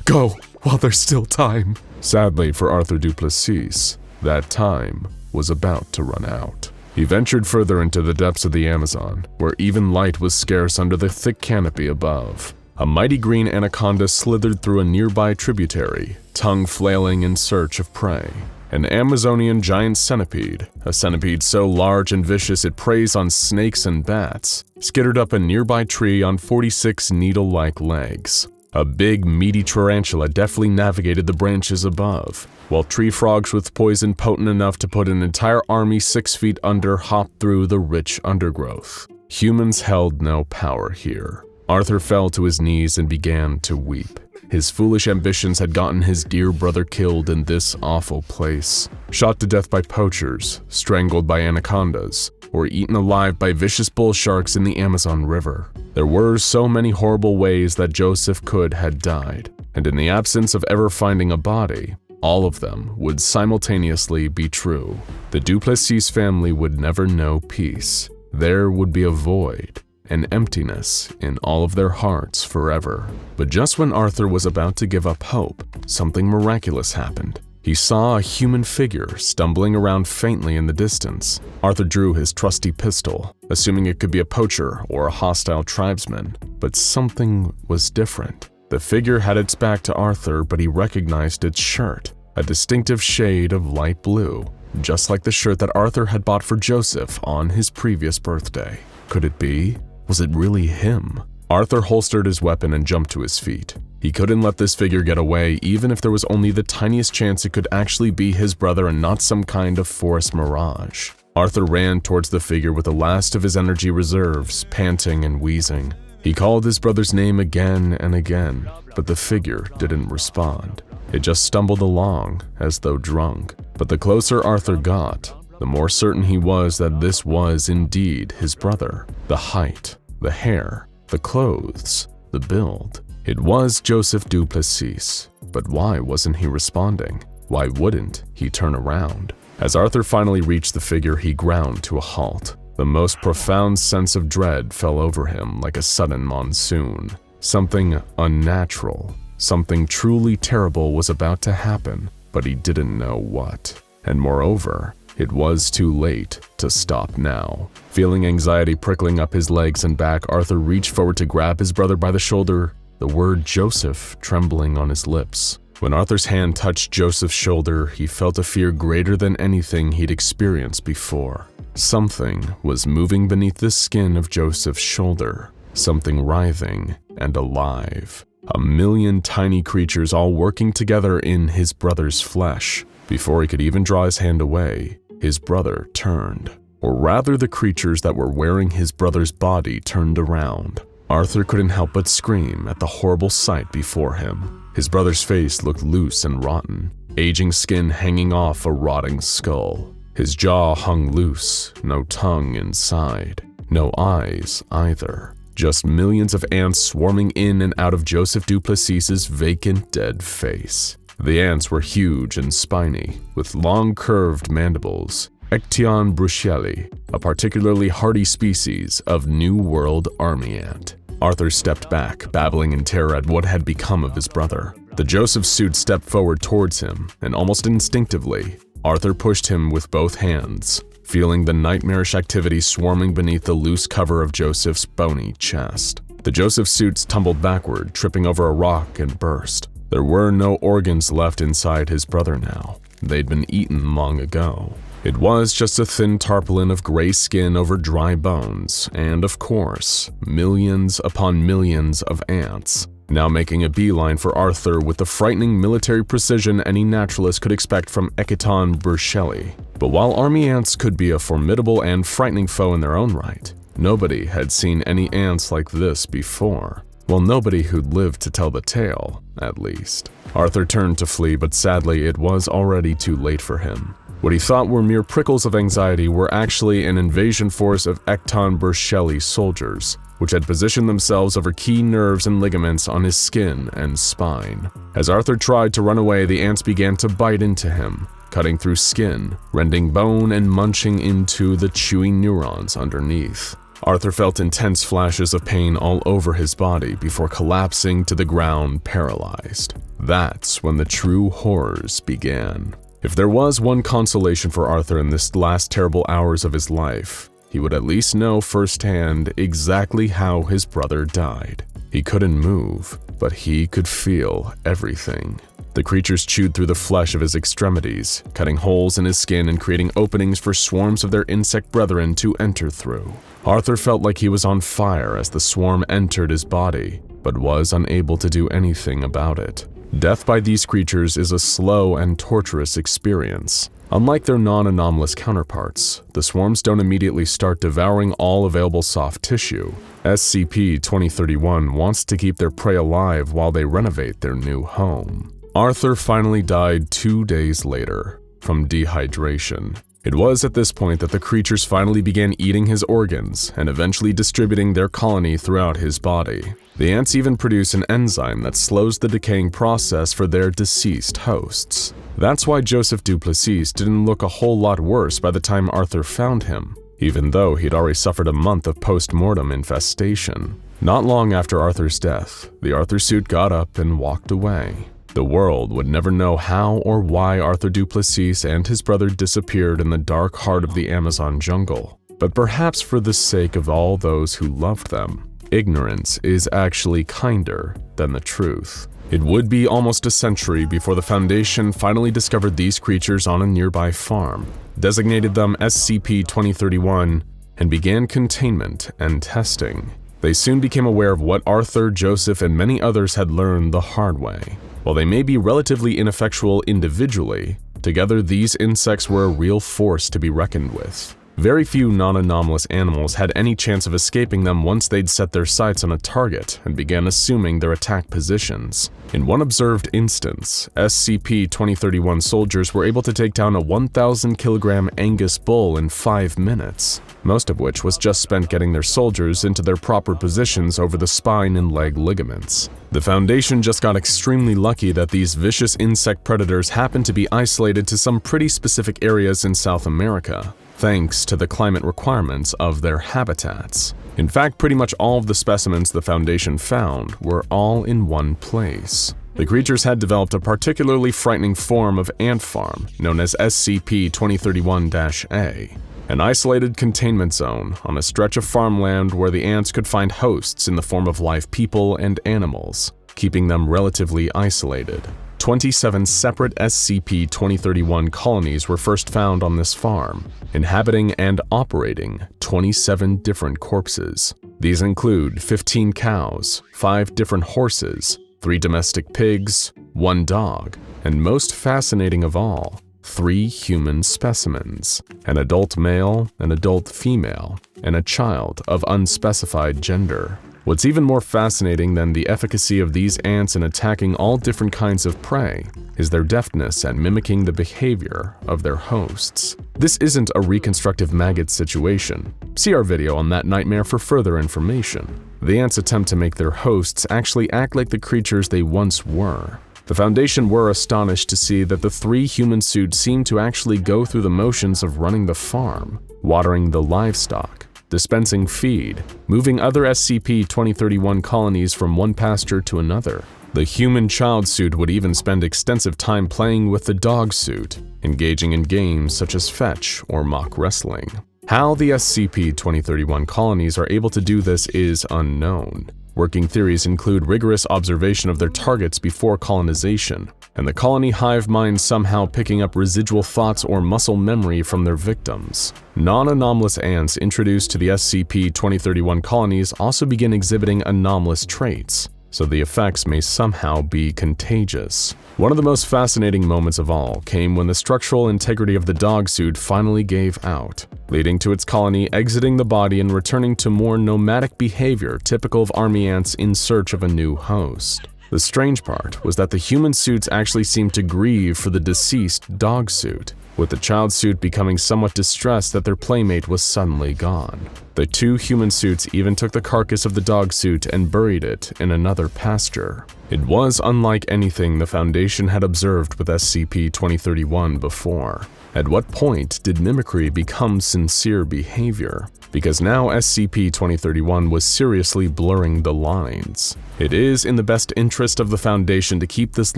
Go while there's still time." Sadly for Arthur du Plessis, that time was about to run out. He ventured further into the depths of the Amazon, where even light was scarce under the thick canopy above. A mighty green anaconda slithered through a nearby tributary, tongue flailing in search of prey. An Amazonian giant centipede, a centipede so large and vicious it preys on snakes and bats, skittered up a nearby tree on 46 needle-like legs. A big, meaty tarantula deftly navigated the branches above, while tree frogs with poison potent enough to put an entire army 6 feet under hopped through the rich undergrowth. Humans held no power here. Arthur fell to his knees and began to weep. His foolish ambitions had gotten his dear brother killed in this awful place, shot to death by poachers, strangled by anacondas, or eaten alive by vicious bull sharks in the Amazon River. There were so many horrible ways that Joseph could had died, and in the absence of ever finding a body, all of them would simultaneously be true. The du Plessis family would never know peace. There would be a void, an emptiness in all of their hearts forever. But just when Arthur was about to give up hope, something miraculous happened. He saw a human figure stumbling around faintly in the distance. Arthur drew his trusty pistol, assuming it could be a poacher or a hostile tribesman. But something was different. The figure had its back to Arthur, but he recognized its shirt, a distinctive shade of light blue, just like the shirt that Arthur had bought for Joseph on his previous birthday. Could it be? Was it really him? Arthur holstered his weapon and jumped to his feet. He couldn't let this figure get away, even if there was only the tiniest chance it could actually be his brother and not some kind of forest mirage. Arthur ran towards the figure with the last of his energy reserves, panting and wheezing. He called his brother's name again and again, but the figure didn't respond. It just stumbled along, as though drunk. But the closer Arthur got, the more certain he was that this was indeed his brother. The height, the hair, the clothes, the build. It was Joseph Duplessis, but why wasn't he responding? Why wouldn't he turn around? As Arthur finally reached the figure, he ground to a halt. The most profound sense of dread fell over him like a sudden monsoon. Something unnatural, something truly terrible was about to happen, but he didn't know what. And moreover, it was too late to stop now. Feeling anxiety prickling up his legs and back, Arthur reached forward to grab his brother by the shoulder, the word Joseph trembling on his lips. When Arthur's hand touched Joseph's shoulder, he felt a fear greater than anything he'd experienced before. Something was moving beneath the skin of Joseph's shoulder, something writhing and alive. 1,000,000 tiny creatures all working together in his brother's flesh. Before he could even draw his hand away, his brother turned. Or rather, the creatures that were wearing his brother's body turned around. Arthur couldn't help but scream at the horrible sight before him. His brother's face looked loose and rotten, aging skin hanging off a rotting skull. His jaw hung loose, no tongue inside, no eyes either. Just millions of ants swarming in and out of Joseph Duplessis's vacant dead face. The ants were huge and spiny, with long curved mandibles. Ection bruxelli, a particularly hardy species of New World army ant. Arthur stepped back, babbling in terror at what had become of his brother. The Joseph suit stepped forward towards him, and almost instinctively, Arthur pushed him with both hands, feeling the nightmarish activity swarming beneath the loose cover of Joseph's bony chest. The Joseph suits tumbled backward, tripping over a rock and burst. There were no organs left inside his brother now. They'd been eaten long ago. It was just a thin tarpaulin of gray skin over dry bones, and of course, millions upon millions of ants, now making a beeline for Arthur with the frightening military precision any naturalist could expect from Ecton bruxelli. But while army ants could be a formidable and frightening foe in their own right, nobody had seen any ants like this before. Well, nobody who'd lived to tell the tale, at least. Arthur turned to flee, but sadly it was already too late for him. What he thought were mere prickles of anxiety were actually an invasion force of Ecton bruxelli soldiers, which had positioned themselves over key nerves and ligaments on his skin and spine. As Arthur tried to run away, the ants began to bite into him, cutting through skin, rending bone and munching into the chewy neurons underneath. Arthur felt intense flashes of pain all over his body before collapsing to the ground, paralyzed. That's when the true horrors began. If there was one consolation for Arthur in this last terrible hours of his life, he would at least know firsthand exactly how his brother died. He couldn't move, but he could feel everything. The creatures chewed through the flesh of his extremities, cutting holes in his skin and creating openings for swarms of their insect brethren to enter through. Arthur felt like he was on fire as the swarm entered his body, but was unable to do anything about it. Death by these creatures is a slow and torturous experience. Unlike their non-anomalous counterparts, the swarms don't immediately start devouring all available soft tissue. SCP-2031 wants to keep their prey alive while they renovate their new home. Arthur finally died 2 days later, from dehydration. It was at this point that the creatures finally began eating his organs and eventually distributing their colony throughout his body. The ants even produce an enzyme that slows the decaying process for their deceased hosts. That's why Joseph Duplessis didn't look a whole lot worse by the time Arthur found him, even though he'd already suffered a month of post-mortem infestation. Not long after Arthur's death, the Arthur suit got up and walked away. The world would never know how or why Arthur Duplessis and his brother disappeared in the dark heart of the Amazon jungle, but perhaps for the sake of all those who loved them, ignorance is actually kinder than the truth. It would be almost a century before the Foundation finally discovered these creatures on a nearby farm, designated them SCP-2031, and began containment and testing. They soon became aware of what Arthur, Joseph, and many others had learned the hard way. While they may be relatively ineffectual individually, together these insects were a real force to be reckoned with. Very few non-anomalous animals had any chance of escaping them once they'd set their sights on a target and began assuming their attack positions. In one observed instance, SCP-2031 soldiers were able to take down a 1,000-kilogram Angus bull in 5 minutes, most of which was just spent getting their soldiers into their proper positions over the spine and leg ligaments. The Foundation just got extremely lucky that these vicious insect predators happened to be isolated to some pretty specific areas in South America, thanks to the climate requirements of their habitats. In fact, pretty much all of the specimens the Foundation found were all in one place. The creatures had developed a particularly frightening form of ant farm known as SCP-2031-A, an isolated containment zone on a stretch of farmland where the ants could find hosts in the form of live people and animals, keeping them relatively isolated. 27 separate SCP-2031 colonies were first found on this farm, inhabiting and operating 27 different corpses. These include 15 cows, 5 different horses, 3 domestic pigs, 1 dog, and most fascinating of all, 3 human specimens, an adult male, an adult female, and a child of unspecified gender. What's even more fascinating than the efficacy of these ants in attacking all different kinds of prey is their deftness at mimicking the behavior of their hosts. This isn't a reconstructive maggot situation. See our video on that nightmare for further information. The ants attempt to make their hosts actually act like the creatures they once were. The Foundation were astonished to see that the 3 human suits seemed to actually go through the motions of running the farm, watering the livestock, dispensing feed, moving other SCP-2031 colonies from one pasture to another. The human child suit would even spend extensive time playing with the dog suit, engaging in games such as fetch or mock wrestling. How the SCP-2031 colonies are able to do this is unknown. Working theories include rigorous observation of their targets before colonization, and the colony hive mind somehow picking up residual thoughts or muscle memory from their victims. Non-anomalous ants introduced to the SCP-2031 colonies also begin exhibiting anomalous traits, so the effects may somehow be contagious. One of the most fascinating moments of all came when the structural integrity of the dog suit finally gave out, leading to its colony exiting the body and returning to more nomadic behavior typical of army ants in search of a new host. The strange part was that the human suits actually seemed to grieve for the deceased dog suit, with the child suit becoming somewhat distressed that their playmate was suddenly gone. The 2 human suits even took the carcass of the dog suit and buried it in another pasture. It was unlike anything the Foundation had observed with SCP-2031 before. At what point did mimicry become sincere behavior? Because now SCP-2031 was seriously blurring the lines. It is in the best interest of the Foundation to keep this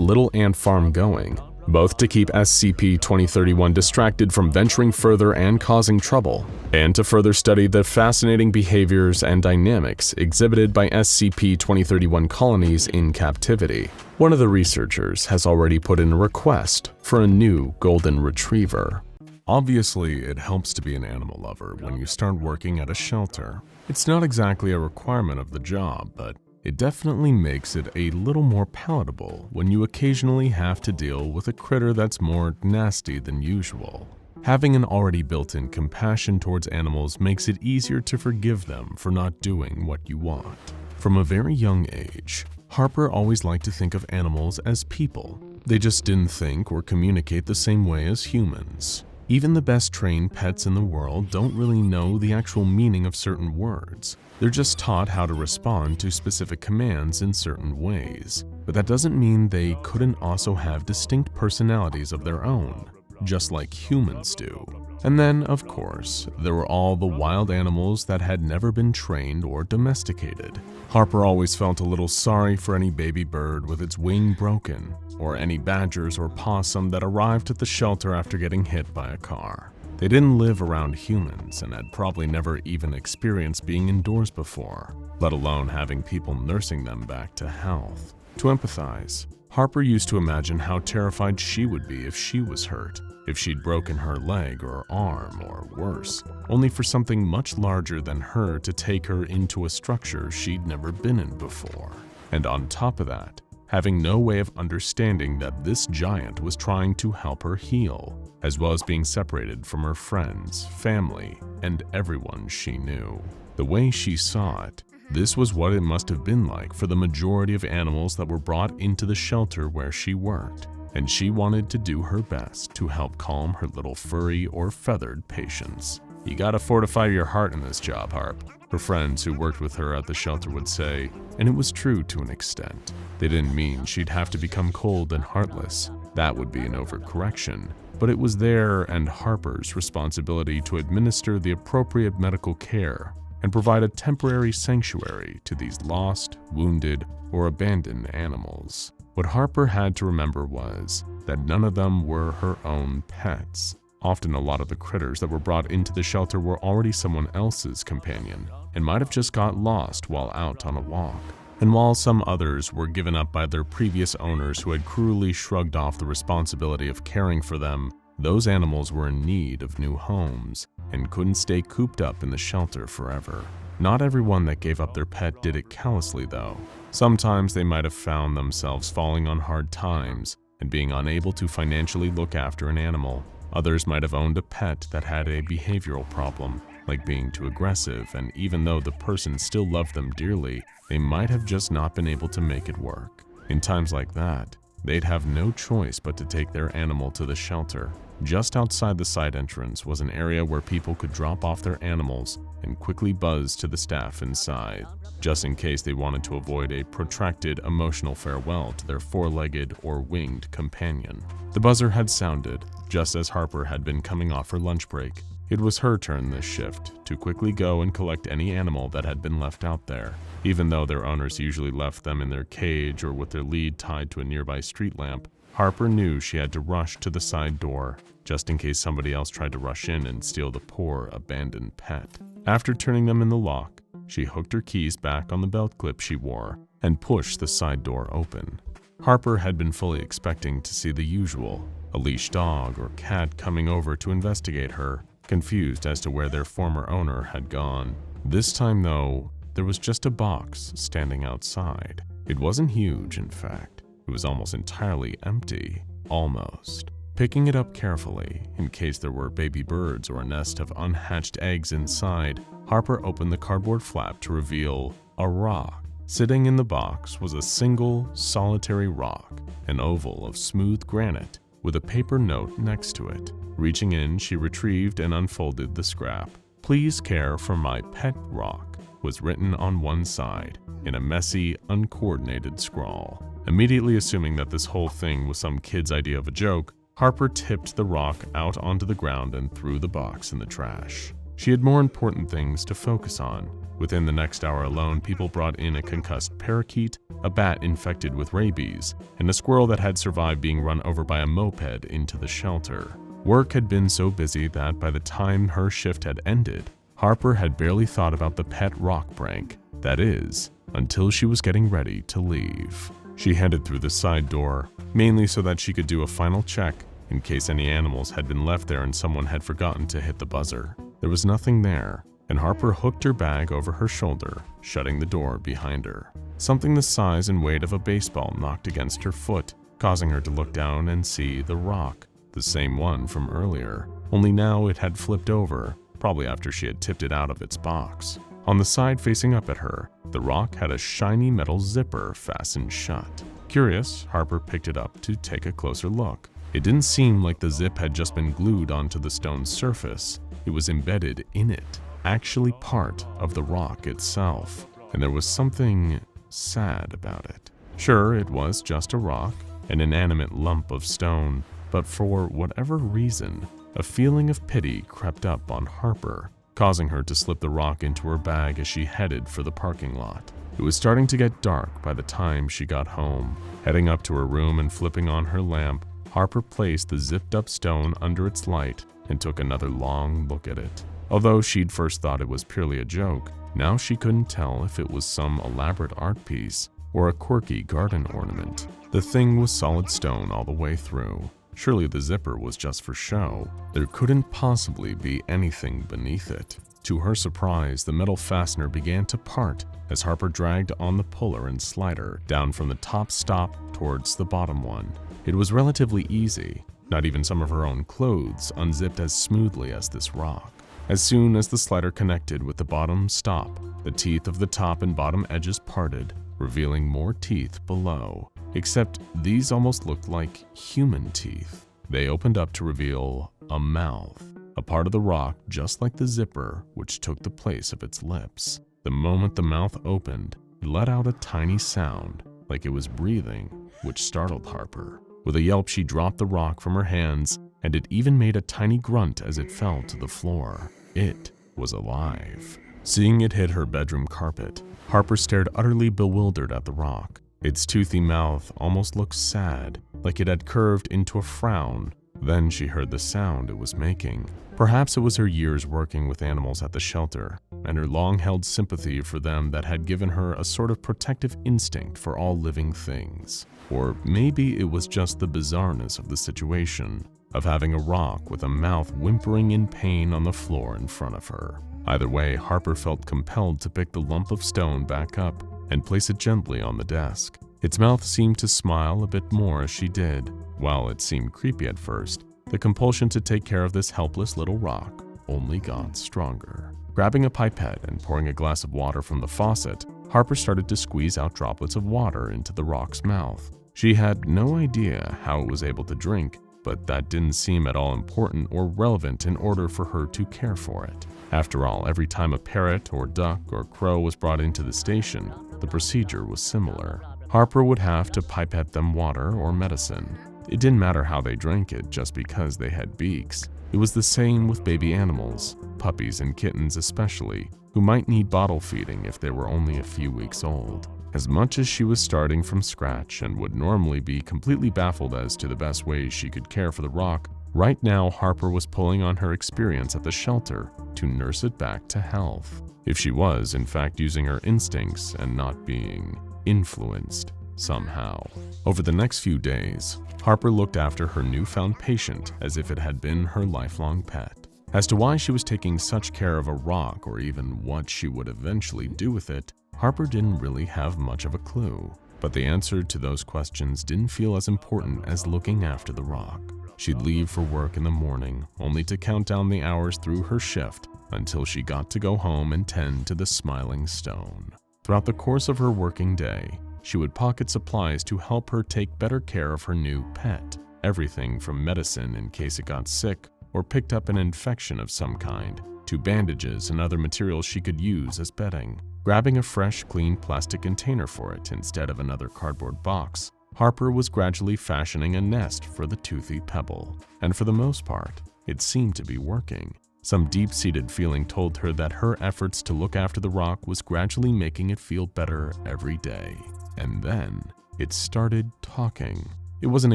little ant farm going, both to keep SCP-2031 distracted from venturing further and causing trouble, and to further study the fascinating behaviors and dynamics exhibited by SCP-2031 colonies in captivity. One of the researchers has already put in a request for a new golden retriever. Obviously, it helps to be an animal lover when you start working at a shelter. It's not exactly a requirement of the job, but it definitely makes it a little more palatable when you occasionally have to deal with a critter that's more nasty than usual. Having an already built-in compassion towards animals makes it easier to forgive them for not doing what you want. From a very young age, Harper always liked to think of animals as people. They just didn't think or communicate the same way as humans. Even the best trained pets in the world don't really know the actual meaning of certain words. They're just taught how to respond to specific commands in certain ways. But that doesn't mean they couldn't also have distinct personalities of their own, just like humans do. And then, of course, there were all the wild animals that had never been trained or domesticated. Harper always felt a little sorry for any baby bird with its wing broken, or any badgers or possum that arrived at the shelter after getting hit by a car. They didn't live around humans and had probably never even experienced being indoors before, let alone having people nursing them back to health. To empathize, Harper used to imagine how terrified she would be if she was hurt, if she'd broken her leg or arm or worse, only for something much larger than her to take her into a structure she'd never been in before. And on top of that, having no way of understanding that this giant was trying to help her heal, as well as being separated from her friends, family, and everyone she knew. The way she saw it, this was what it must have been like for the majority of animals that were brought into the shelter where she worked, and she wanted to do her best to help calm her little furry or feathered patients. "You gotta fortify your heart in this job, Harp," her friends who worked with her at the shelter would say, and it was true to an extent. They didn't mean she'd have to become cold and heartless. That would be an overcorrection. But it was their and Harper's responsibility to administer the appropriate medical care and provide a temporary sanctuary to these lost, wounded, or abandoned animals. What Harper had to remember was that none of them were her own pets. Often a lot of the critters that were brought into the shelter were already someone else's companion and might have just got lost while out on a walk. And while some others were given up by their previous owners who had cruelly shrugged off the responsibility of caring for them, those animals were in need of new homes and couldn't stay cooped up in the shelter forever. Not everyone that gave up their pet did it callously though. Sometimes they might have found themselves falling on hard times and being unable to financially look after an animal. Others might have owned a pet that had a behavioral problem, like being too aggressive, and even though the person still loved them dearly, they might have just not been able to make it work. In times like that, they'd have no choice but to take their animal to the shelter. Just outside the side entrance was an area where people could drop off their animals and quickly buzz to the staff inside, just in case they wanted to avoid a protracted emotional farewell to their four-legged or winged companion. The buzzer had sounded, just as Harper had been coming off her lunch break. It was her turn this shift to quickly go and collect any animal that had been left out there. Even though their owners usually left them in their cage or with their lead tied to a nearby street lamp, Harper knew she had to rush to the side door, just in case somebody else tried to rush in and steal the poor, abandoned pet. After turning them in the lock, she hooked her keys back on the belt clip she wore and pushed the side door open. Harper had been fully expecting to see the usual, a leash dog or cat coming over to investigate her, confused as to where their former owner had gone. This time though, there was just a box standing outside. It wasn't huge, in fact. It was almost entirely empty. Almost. Picking it up carefully, in case there were baby birds or a nest of unhatched eggs inside, Harper opened the cardboard flap to reveal a rock. Sitting in the box was a single, solitary rock, an oval of smooth granite, with a paper note next to it. Reaching in, she retrieved and unfolded the scrap. "Please care for my pet rock," was written on one side, in a messy, uncoordinated scrawl. Immediately assuming that this whole thing was some kid's idea of a joke, Harper tipped the rock out onto the ground and threw the box in the trash. She had more important things to focus on. Within the next hour alone, people brought in a concussed parakeet, a bat infected with rabies, and a squirrel that had survived being run over by a moped into the shelter. Work had been so busy that by the time her shift had ended, Harper had barely thought about the pet rock prank. That is, until she was getting ready to leave. She headed through the side door, mainly so that she could do a final check in case any animals had been left there and someone had forgotten to hit the buzzer. There was nothing there, and Harper hooked her bag over her shoulder, shutting the door behind her. Something the size and weight of a baseball knocked against her foot, causing her to look down and see the rock, the same one from earlier, only now it had flipped over, probably after she had tipped it out of its box. On the side facing up at her, the rock had a shiny metal zipper fastened shut. Curious, Harper picked it up to take a closer look. It didn't seem like the zip had just been glued onto the stone's surface. It was embedded in it, actually part of the rock itself, and there was something sad about it. Sure, it was just a rock, an inanimate lump of stone, but for whatever reason, a feeling of pity crept up on Harper, causing her to slip the rock into her bag as she headed for the parking lot. It was starting to get dark by the time she got home. Heading up to her room and flipping on her lamp, Harper placed the zipped-up stone under its light and took another long look at it. Although she'd first thought it was purely a joke, now she couldn't tell if it was some elaborate art piece or a quirky garden ornament. The thing was solid stone all the way through. Surely the zipper was just for show. There couldn't possibly be anything beneath it. To her surprise, the metal fastener began to part as Harper dragged on the puller and slider down from the top stop towards the bottom one. It was relatively easy. Not even some of her own clothes unzipped as smoothly as this rock. As soon as the slider connected with the bottom stop, the teeth of the top and bottom edges parted, revealing more teeth below. Except these almost looked like human teeth. They opened up to reveal a mouth, a part of the rock just like the zipper, which took the place of its lips. The moment the mouth opened, it let out a tiny sound, like it was breathing, which startled Harper. With a yelp, she dropped the rock from her hands, and it even made a tiny grunt as it fell to the floor. It was alive. Seeing it hit her bedroom carpet, Harper stared utterly bewildered at the rock. Its toothy mouth almost looked sad, like it had curved into a frown. Then she heard the sound it was making. Perhaps it was her years working with animals at the shelter, and her long-held sympathy for them that had given her a sort of protective instinct for all living things. Or maybe it was just the bizarreness of the situation, of having a rock with a mouth whimpering in pain on the floor in front of her. Either way, Harper felt compelled to pick the lump of stone back up and place it gently on the desk. Its mouth seemed to smile a bit more as she did. While it seemed creepy at first, the compulsion to take care of this helpless little rock only got stronger. Grabbing a pipette and pouring a glass of water from the faucet, Harper started to squeeze out droplets of water into the rock's mouth. She had no idea how it was able to drink, but that didn't seem at all important or relevant in order for her to care for it. After all, every time a parrot or duck or crow was brought into the station, the procedure was similar. Harper would have to pipette them water or medicine. It didn't matter how they drank it just because they had beaks. It was the same with baby animals, puppies and kittens especially, who might need bottle feeding if they were only a few weeks old. As much as she was starting from scratch and would normally be completely baffled as to the best ways she could care for the rock, right now Harper was pulling on her experience at the shelter to nurse it back to health. If she was, in fact, using her instincts and not being influenced somehow. Over the next few days, Harper looked after her newfound patient as if it had been her lifelong pet. As to why she was taking such care of a rock or even what she would eventually do with it, Harper didn't really have much of a clue. But the answer to those questions didn't feel as important as looking after the rock. She'd leave for work in the morning, only to count down the hours through her shift until she got to go home and tend to the smiling stone. Throughout the course of her working day, she would pocket supplies to help her take better care of her new pet. Everything from medicine in case it got sick or picked up an infection of some kind, to bandages and other materials she could use as bedding. Grabbing a fresh, clean plastic container for it instead of another cardboard box, Harper was gradually fashioning a nest for the toothy pebble. And for the most part, it seemed to be working. Some deep-seated feeling told her that her efforts to look after the rock was gradually making it feel better every day. And then, it started talking. It wasn't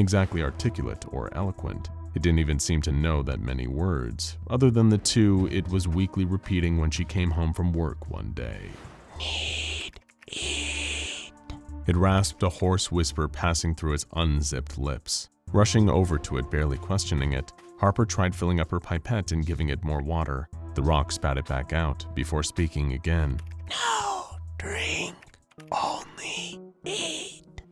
exactly articulate or eloquent. It didn't even seem to know that many words, other than the two it was weakly repeating when she came home from work one day. Need eat. It rasped, a hoarse whisper passing through its unzipped lips. Rushing over to it, barely questioning it, Harper tried filling up her pipette and giving it more water. The rock spat it back out before speaking again. No drink, only eat.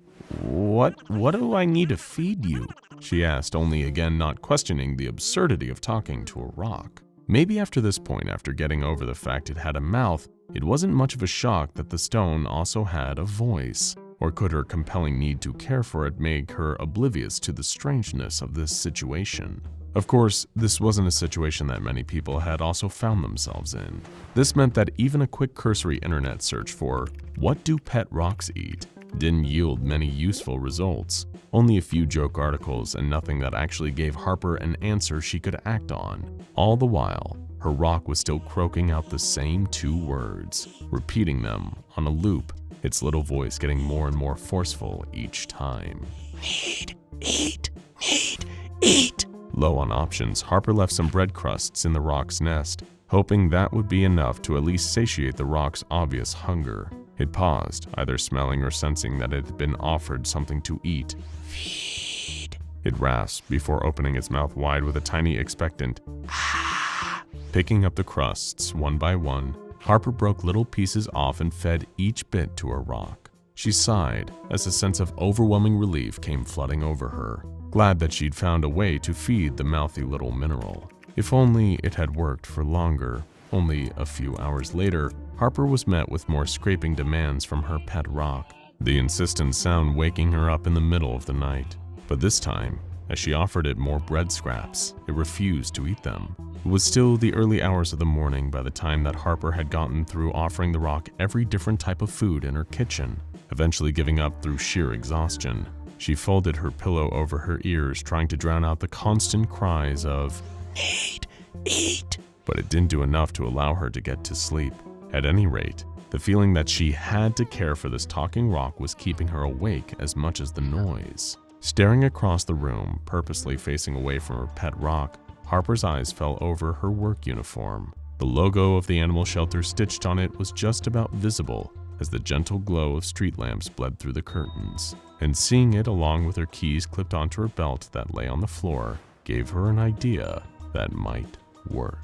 What do I need to feed you? She asked, only again not questioning the absurdity of talking to a rock. Maybe after this point, after getting over the fact it had a mouth, it wasn't much of a shock that the stone also had a voice. Or could her compelling need to care for it make her oblivious to the strangeness of this situation? Of course, this wasn't a situation that many people had also found themselves in. This meant that even a quick cursory internet search for "what do pet rocks eat?" didn't yield many useful results. Only a few joke articles and nothing that actually gave Harper an answer she could act on. All the while, her rock was still croaking out the same two words, repeating them on a loop, its little voice getting more and more forceful each time. Need, eat, need, eat. Low on options, Harper left some bread crusts in the rock's nest. hoping that would be enough to at least satiate the rock's obvious hunger. It paused, either smelling or sensing that it had been offered something to eat. Feed. It rasped before opening its mouth wide with a tiny expectant ah. Picking up the crusts one by one, Harper broke little pieces off and fed each bit to her rock. She sighed as a sense of overwhelming relief came flooding over her, glad that she'd found a way to feed the mouthy little mineral. If only it had worked for longer. Only a few hours later, Harper was met with more scraping demands from her pet rock, the insistent sound waking her up in the middle of the night. But this time, as she offered it more bread scraps, it refused to eat them. It was still the early hours of the morning by the time that Harper had gotten through offering the rock every different type of food in her kitchen, eventually giving up through sheer exhaustion. She folded her pillow over her ears, trying to drown out the constant cries of, "Eat, eat." But it didn't do enough to allow her to get to sleep. At any rate, the feeling that she had to care for this talking rock was keeping her awake as much as the noise. Staring across the room, purposely facing away from her pet rock, Harper's eyes fell over her work uniform. The logo of the animal shelter stitched on it was just about visible as the gentle glow of street lamps bled through the curtains. And seeing it along with her keys clipped onto her belt that lay on the floor gave her an idea that might work.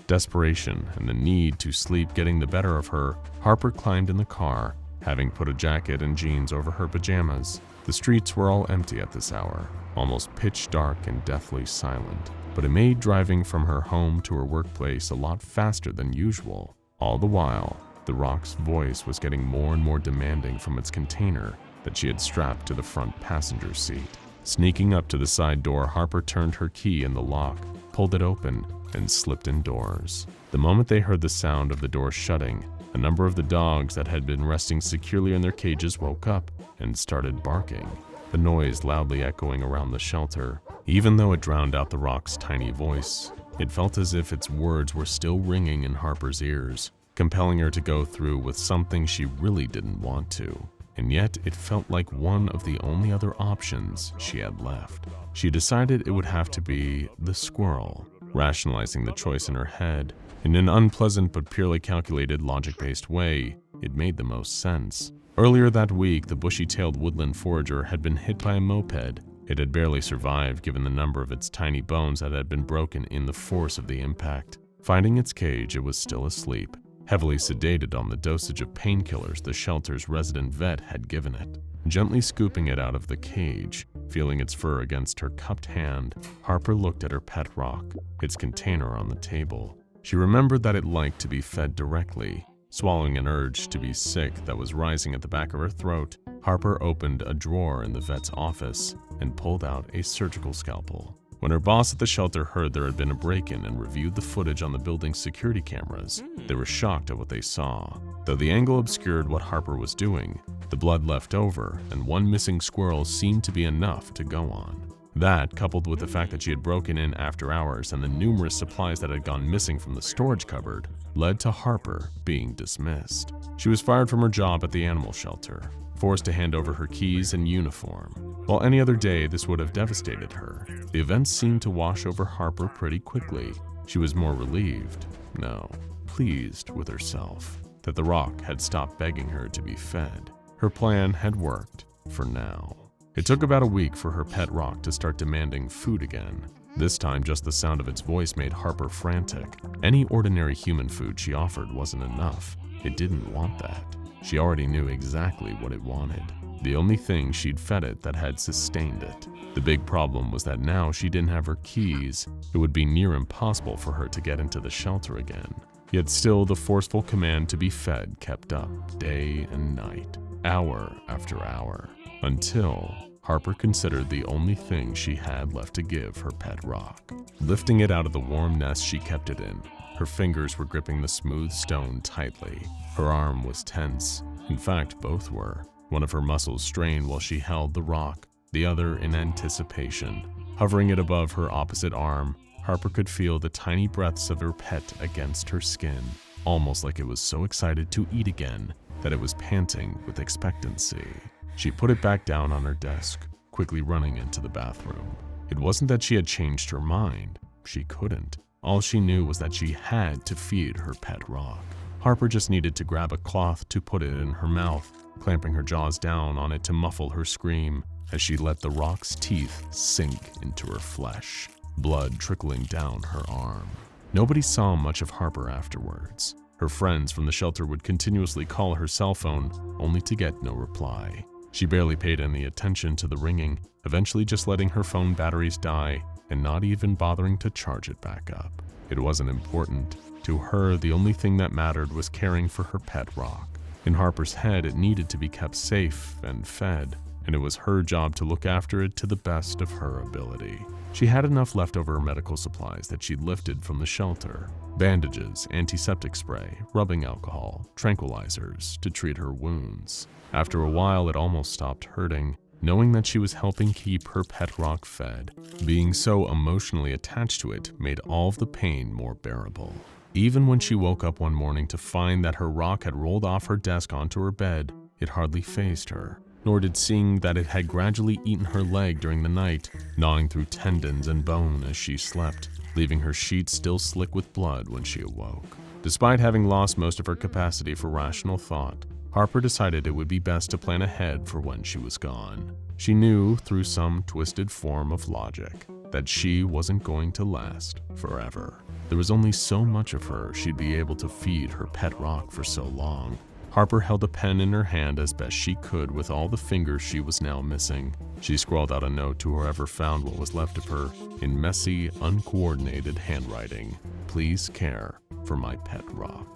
Desperation and the need to sleep getting the better of her, Harper climbed in the car, having put a jacket and jeans over her pajamas. The streets were all empty at this hour, almost pitch dark and deathly silent, but it made driving from her home to her workplace a lot faster than usual. All the while, the rock's voice was getting more and more demanding from its container that she had strapped to the front passenger seat. Sneaking up to the side door, Harper turned her key in the lock, pulled it open, and slipped indoors. The moment they heard the sound of the door shutting, a number of the dogs that had been resting securely in their cages woke up and started barking, the noise loudly echoing around the shelter. Even though it drowned out the rock's tiny voice, it felt as if its words were still ringing in Harper's ears, compelling her to go through with something she really didn't want to. And yet it felt like one of the only other options she had left. She decided it would have to be the squirrel. Rationalizing the choice in her head, in an unpleasant but purely calculated, logic-based way, it made the most sense. Earlier that week, the bushy-tailed woodland forager had been hit by a moped. It had barely survived given the number of its tiny bones that had been broken in the force of the impact. Finding its cage, it was still asleep, heavily sedated on the dosage of painkillers the shelter's resident vet had given it. Gently scooping it out of the cage, feeling its fur against her cupped hand, Harper looked at her pet rock, its container on the table. She remembered that it liked to be fed directly. Swallowing an urge to be sick that was rising at the back of her throat, Harper opened a drawer in the vet's office and pulled out a surgical scalpel. When her boss at the shelter heard there had been a break-in and reviewed the footage on the building's security cameras, they were shocked at what they saw. Though the angle obscured what Harper was doing, the blood left over and one missing squirrel seemed to be enough to go on. That, coupled with the fact that she had broken in after hours and the numerous supplies that had gone missing from the storage cupboard, led to Harper being dismissed. She was fired from her job at the animal shelter, forced to hand over her keys and uniform. While any other day this would have devastated her, the events seemed to wash over Harper pretty quickly. She was more relieved, no, pleased with herself, that the rock had stopped begging her to be fed. Her plan had worked, for now. It took about a week for her pet rock to start demanding food again. This time, just the sound of its voice made Harper frantic. Any ordinary human food she offered wasn't enough. It didn't want that. She already knew exactly what it wanted. The only thing she'd fed it that had sustained it. The big problem was that now she didn't have her keys. It would be near impossible for her to get into the shelter again. Yet still, the forceful command to be fed kept up, day and night, hour after hour, until Harper considered the only thing she had left to give her pet rock. Lifting it out of the warm nest she kept it in, her fingers were gripping the smooth stone tightly. Her arm was tense. In fact, both were. One of her muscles strained while she held the rock, the other in anticipation. Hovering it above her opposite arm, Harper could feel the tiny breaths of her pet against her skin, almost like it was so excited to eat again that it was panting with expectancy. She put it back down on her desk, quickly running into the bathroom. It wasn't that she had changed her mind. She couldn't. All she knew was that she had to feed her pet rock. Harper just needed to grab a cloth to put it in her mouth, clamping her jaws down on it to muffle her scream as she let the rock's teeth sink into her flesh, blood trickling down her arm. Nobody saw much of Harper afterwards. Her friends from the shelter would continuously call her cell phone, only to get no reply. She barely paid any attention to the ringing, eventually just letting her phone batteries die and not even bothering to charge it back up. It wasn't important. To her, the only thing that mattered was caring for her pet rock. In Harper's head, it needed to be kept safe and fed, and it was her job to look after it to the best of her ability. She had enough leftover medical supplies that she'd lifted from the shelter: bandages, antiseptic spray, rubbing alcohol, tranquilizers to treat her wounds. After a while, it almost stopped hurting, knowing that she was helping keep her pet rock fed. Being so emotionally attached to it made all of the pain more bearable. Even when she woke up one morning to find that her rock had rolled off her desk onto her bed, it hardly fazed her, nor did seeing that it had gradually eaten her leg during the night, gnawing through tendons and bone as she slept, leaving her sheets still slick with blood when she awoke. Despite having lost most of her capacity for rational thought, Harper decided it would be best to plan ahead for when she was gone. She knew, through some twisted form of logic, that she wasn't going to last forever. There was only so much of her she'd be able to feed her pet rock for so long. Harper held a pen in her hand as best she could with all the fingers she was now missing. She scrawled out a note to whoever found what was left of her in messy, uncoordinated handwriting. Please care for my pet rock.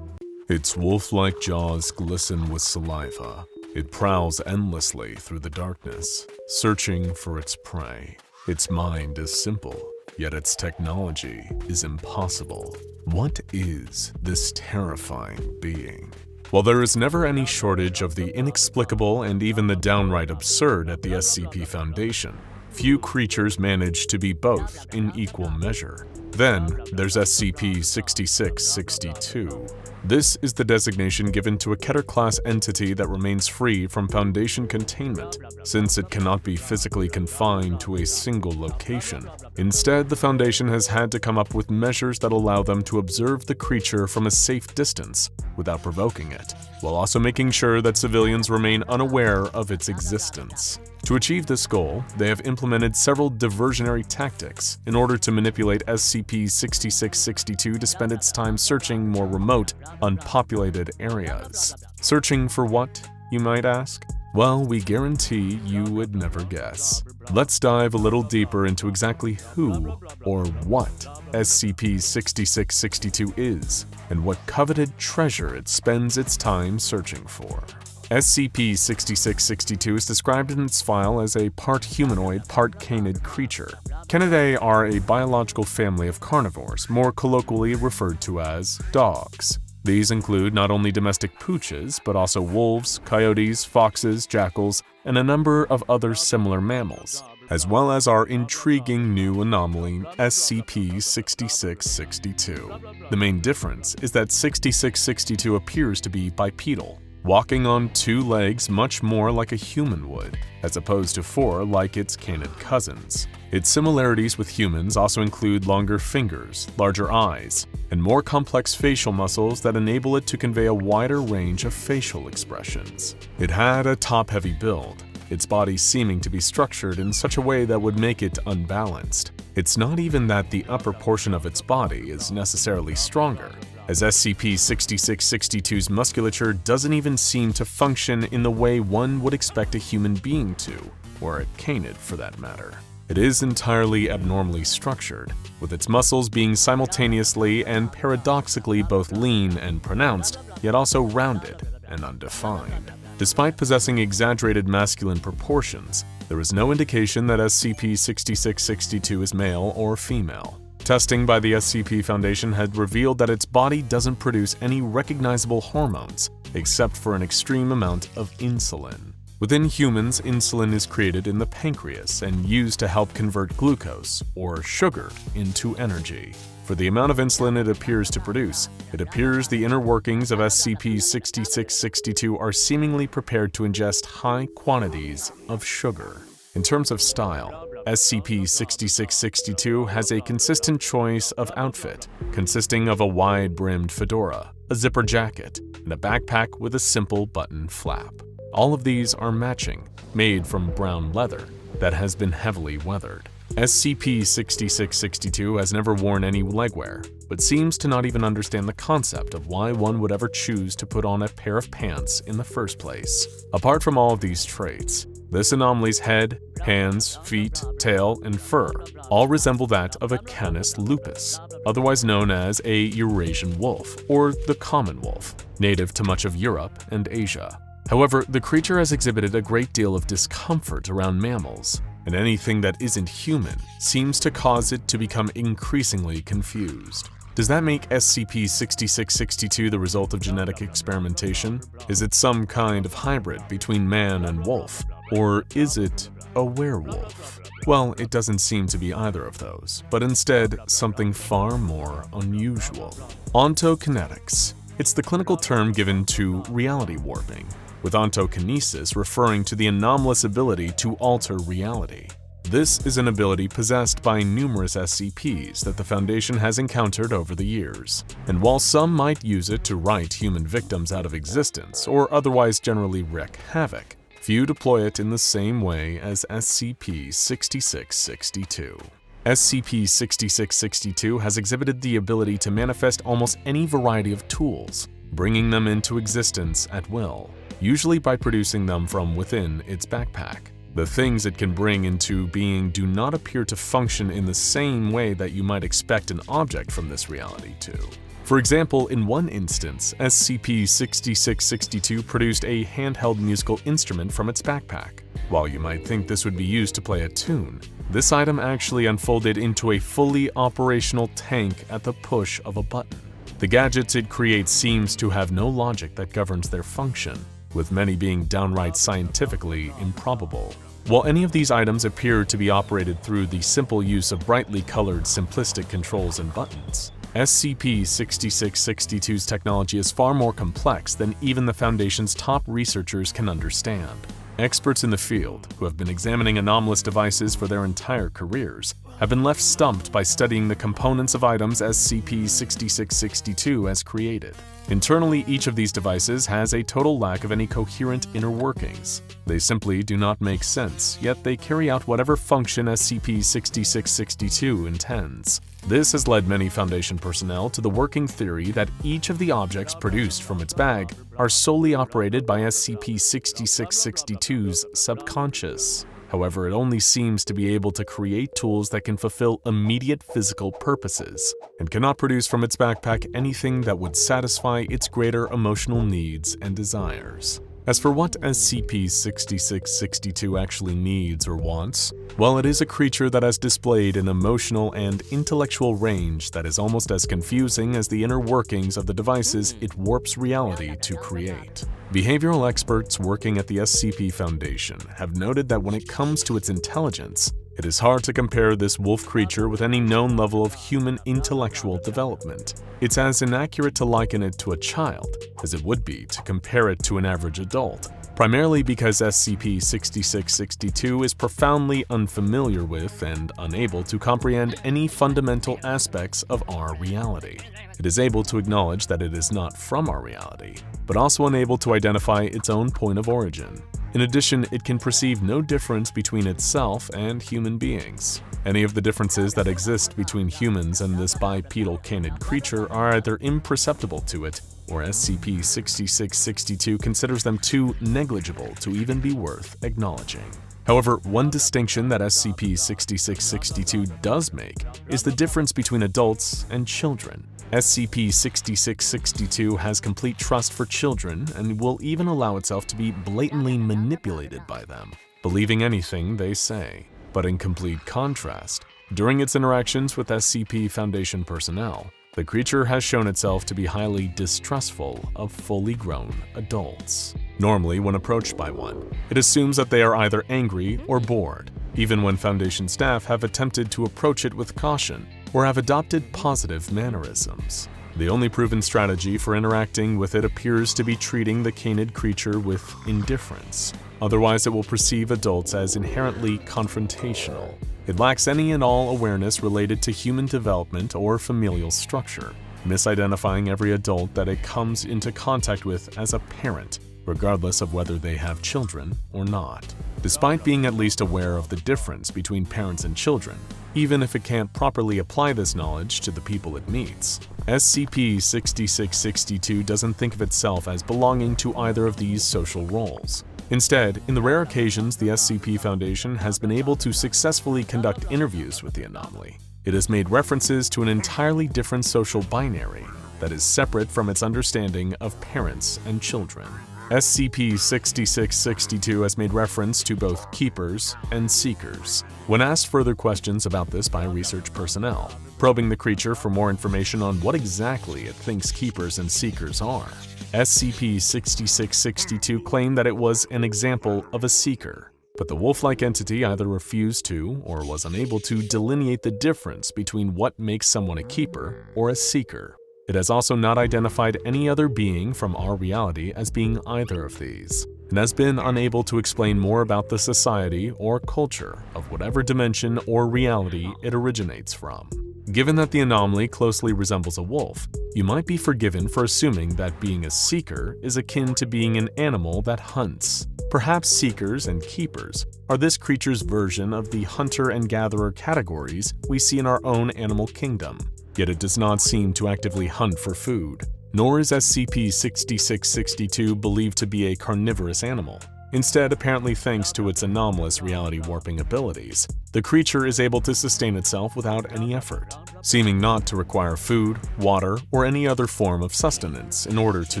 Its wolf-like jaws glisten with saliva. It prowls endlessly through the darkness, searching for its prey. Its mind is simple, yet its technology is impossible. What is this terrifying being? While there is never any shortage of the inexplicable and even the downright absurd at the SCP Foundation, few creatures manage to be both in equal measure. Then there's SCP-6662. This is the designation given to a Keter-class entity that remains free from Foundation containment, since it cannot be physically confined to a single location. Instead, the Foundation has had to come up with measures that allow them to observe the creature from a safe distance without provoking it, while also making sure that civilians remain unaware of its existence. To achieve this goal, they have implemented several diversionary tactics in order to manipulate SCP-6662 to spend its time searching more remote, unpopulated areas. Searching for what, you might ask? Well, we guarantee you would never guess. Let's dive a little deeper into exactly who or what SCP-6662 is, and what coveted treasure it spends its time searching for. SCP-6662 is described in its file as a part humanoid, part canid creature. Canidae are a biological family of carnivores, more colloquially referred to as dogs. These include not only domestic pooches, but also wolves, coyotes, foxes, jackals, and a number of other similar mammals, as well as our intriguing new anomaly, SCP-6662. The main difference is that 6662 appears to be bipedal, walking on two legs much more like a human would, as opposed to four like its canid cousins. Its similarities with humans also include longer fingers, larger eyes, and more complex facial muscles that enable it to convey a wider range of facial expressions. It had a top-heavy build, its body seeming to be structured in such a way that would make it unbalanced. It's not even that the upper portion of its body is necessarily stronger, as SCP-6662's musculature doesn't even seem to function in the way one would expect a human being to, or a canid for that matter. It is entirely abnormally structured, with its muscles being simultaneously and paradoxically both lean and pronounced, yet also rounded and undefined. Despite possessing exaggerated masculine proportions, there is no indication that SCP-6662 is male or female. Testing by the SCP Foundation had revealed that its body doesn't produce any recognizable hormones, except for an extreme amount of insulin. Within humans, insulin is created in the pancreas and used to help convert glucose, or sugar, into energy. For the amount of insulin it appears to produce, it appears the inner workings of SCP-6662 are seemingly prepared to ingest high quantities of sugar. In terms of style, SCP-6662 has a consistent choice of outfit, consisting of a wide-brimmed fedora, a zipper jacket, and a backpack with a simple button flap. All of these are matching, made from brown leather that has been heavily weathered. SCP-6662 has never worn any legwear, but seems to not even understand the concept of why one would ever choose to put on a pair of pants in the first place. Apart from all of these traits, this anomaly's head, hands, feet, tail, and fur all resemble that of a Canis lupus, otherwise known as a Eurasian wolf, or the common wolf, native to much of Europe and Asia. However, the creature has exhibited a great deal of discomfort around mammals, and anything that isn't human seems to cause it to become increasingly confused. Does that make SCP-6662 the result of genetic experimentation? Is it some kind of hybrid between man and wolf? Or is it a werewolf? Well, it doesn't seem to be either of those, but instead something far more unusual. Ontokinetics. It's the clinical term given to reality warping, with ontokinesis referring to the anomalous ability to alter reality. This is an ability possessed by numerous SCPs that the Foundation has encountered over the years, and while some might use it to write human victims out of existence or otherwise generally wreak havoc, few deploy it in the same way as SCP-6662. SCP-6662 has exhibited the ability to manifest almost any variety of tools, bringing them into existence at will, usually by producing them from within its backpack. The things it can bring into being do not appear to function in the same way that you might expect an object from this reality to. For example, in one instance, SCP-6662 produced a handheld musical instrument from its backpack. While you might think this would be used to play a tune, this item actually unfolded into a fully operational tank at the push of a button. The gadgets it creates seems to have no logic that governs their function, with many being downright scientifically improbable. While any of these items appear to be operated through the simple use of brightly colored simplistic controls and buttons, SCP-6662's technology is far more complex than even the Foundation's top researchers can understand. Experts in the field, who have been examining anomalous devices for their entire careers, have been left stumped by studying the components of items SCP-6662 has created. Internally, each of these devices has a total lack of any coherent inner workings. They simply do not make sense, yet they carry out whatever function SCP-6662 intends. This has led many Foundation personnel to the working theory that each of the objects produced from its bag are solely operated by SCP-6662's subconscious. However, it only seems to be able to create tools that can fulfill immediate physical purposes, and cannot produce from its backpack anything that would satisfy its greater emotional needs and desires. As for what SCP-6662 actually needs or wants, well, it is a creature that has displayed an emotional and intellectual range that is almost as confusing as the inner workings of the devices it warps reality to create. Behavioral experts working at the SCP Foundation have noted that when it comes to its intelligence, it is hard to compare this wolf creature with any known level of human intellectual development. It's as inaccurate to liken it to a child as it would be to compare it to an average adult, primarily because SCP-6662 is profoundly unfamiliar with and unable to comprehend any fundamental aspects of our reality. It is able to acknowledge that it is not from our reality, but also unable to identify its own point of origin. In addition, it can perceive no difference between itself and human beings. Any of the differences that exist between humans and this bipedal canid creature are either imperceptible to it, or SCP-6662 considers them too negligible to even be worth acknowledging. However, one distinction that SCP-6662 does make is the difference between adults and children. SCP-6662 has complete trust for children and will even allow itself to be blatantly manipulated by them, believing anything they say. But in complete contrast, during its interactions with SCP Foundation personnel, the creature has shown itself to be highly distrustful of fully grown adults. Normally, when approached by one, it assumes that they are either angry or bored, even when Foundation staff have attempted to approach it with caution or have adopted positive mannerisms. The only proven strategy for interacting with it appears to be treating the canid creature with indifference. Otherwise, it will perceive adults as inherently confrontational. It lacks any and all awareness related to human development or familial structure, misidentifying every adult that it comes into contact with as a parent, regardless of whether they have children or not. Despite being at least aware of the difference between parents and children, even if it can't properly apply this knowledge to the people it meets, SCP-6662 doesn't think of itself as belonging to either of these social roles. Instead, in the rare occasions the SCP Foundation has been able to successfully conduct interviews with the anomaly, it has made references to an entirely different social binary that is separate from its understanding of parents and children. SCP-6662 has made reference to both keepers and seekers. When asked further questions about this by research personnel, probing the creature for more information on what exactly it thinks keepers and seekers are, SCP-6662 claimed that it was an example of a seeker, but the wolf-like entity either refused to or was unable to delineate the difference between what makes someone a keeper or a seeker. It has also not identified any other being from our reality as being either of these, and has been unable to explain more about the society or culture of whatever dimension or reality it originates from. Given that the anomaly closely resembles a wolf, you might be forgiven for assuming that being a seeker is akin to being an animal that hunts. Perhaps seekers and keepers are this creature's version of the hunter and gatherer categories we see in our own animal kingdom. Yet it does not seem to actively hunt for food, nor is SCP-6662 believed to be a carnivorous animal. Instead, apparently thanks to its anomalous reality warping abilities, the creature is able to sustain itself without any effort, seeming not to require food, water, or any other form of sustenance in order to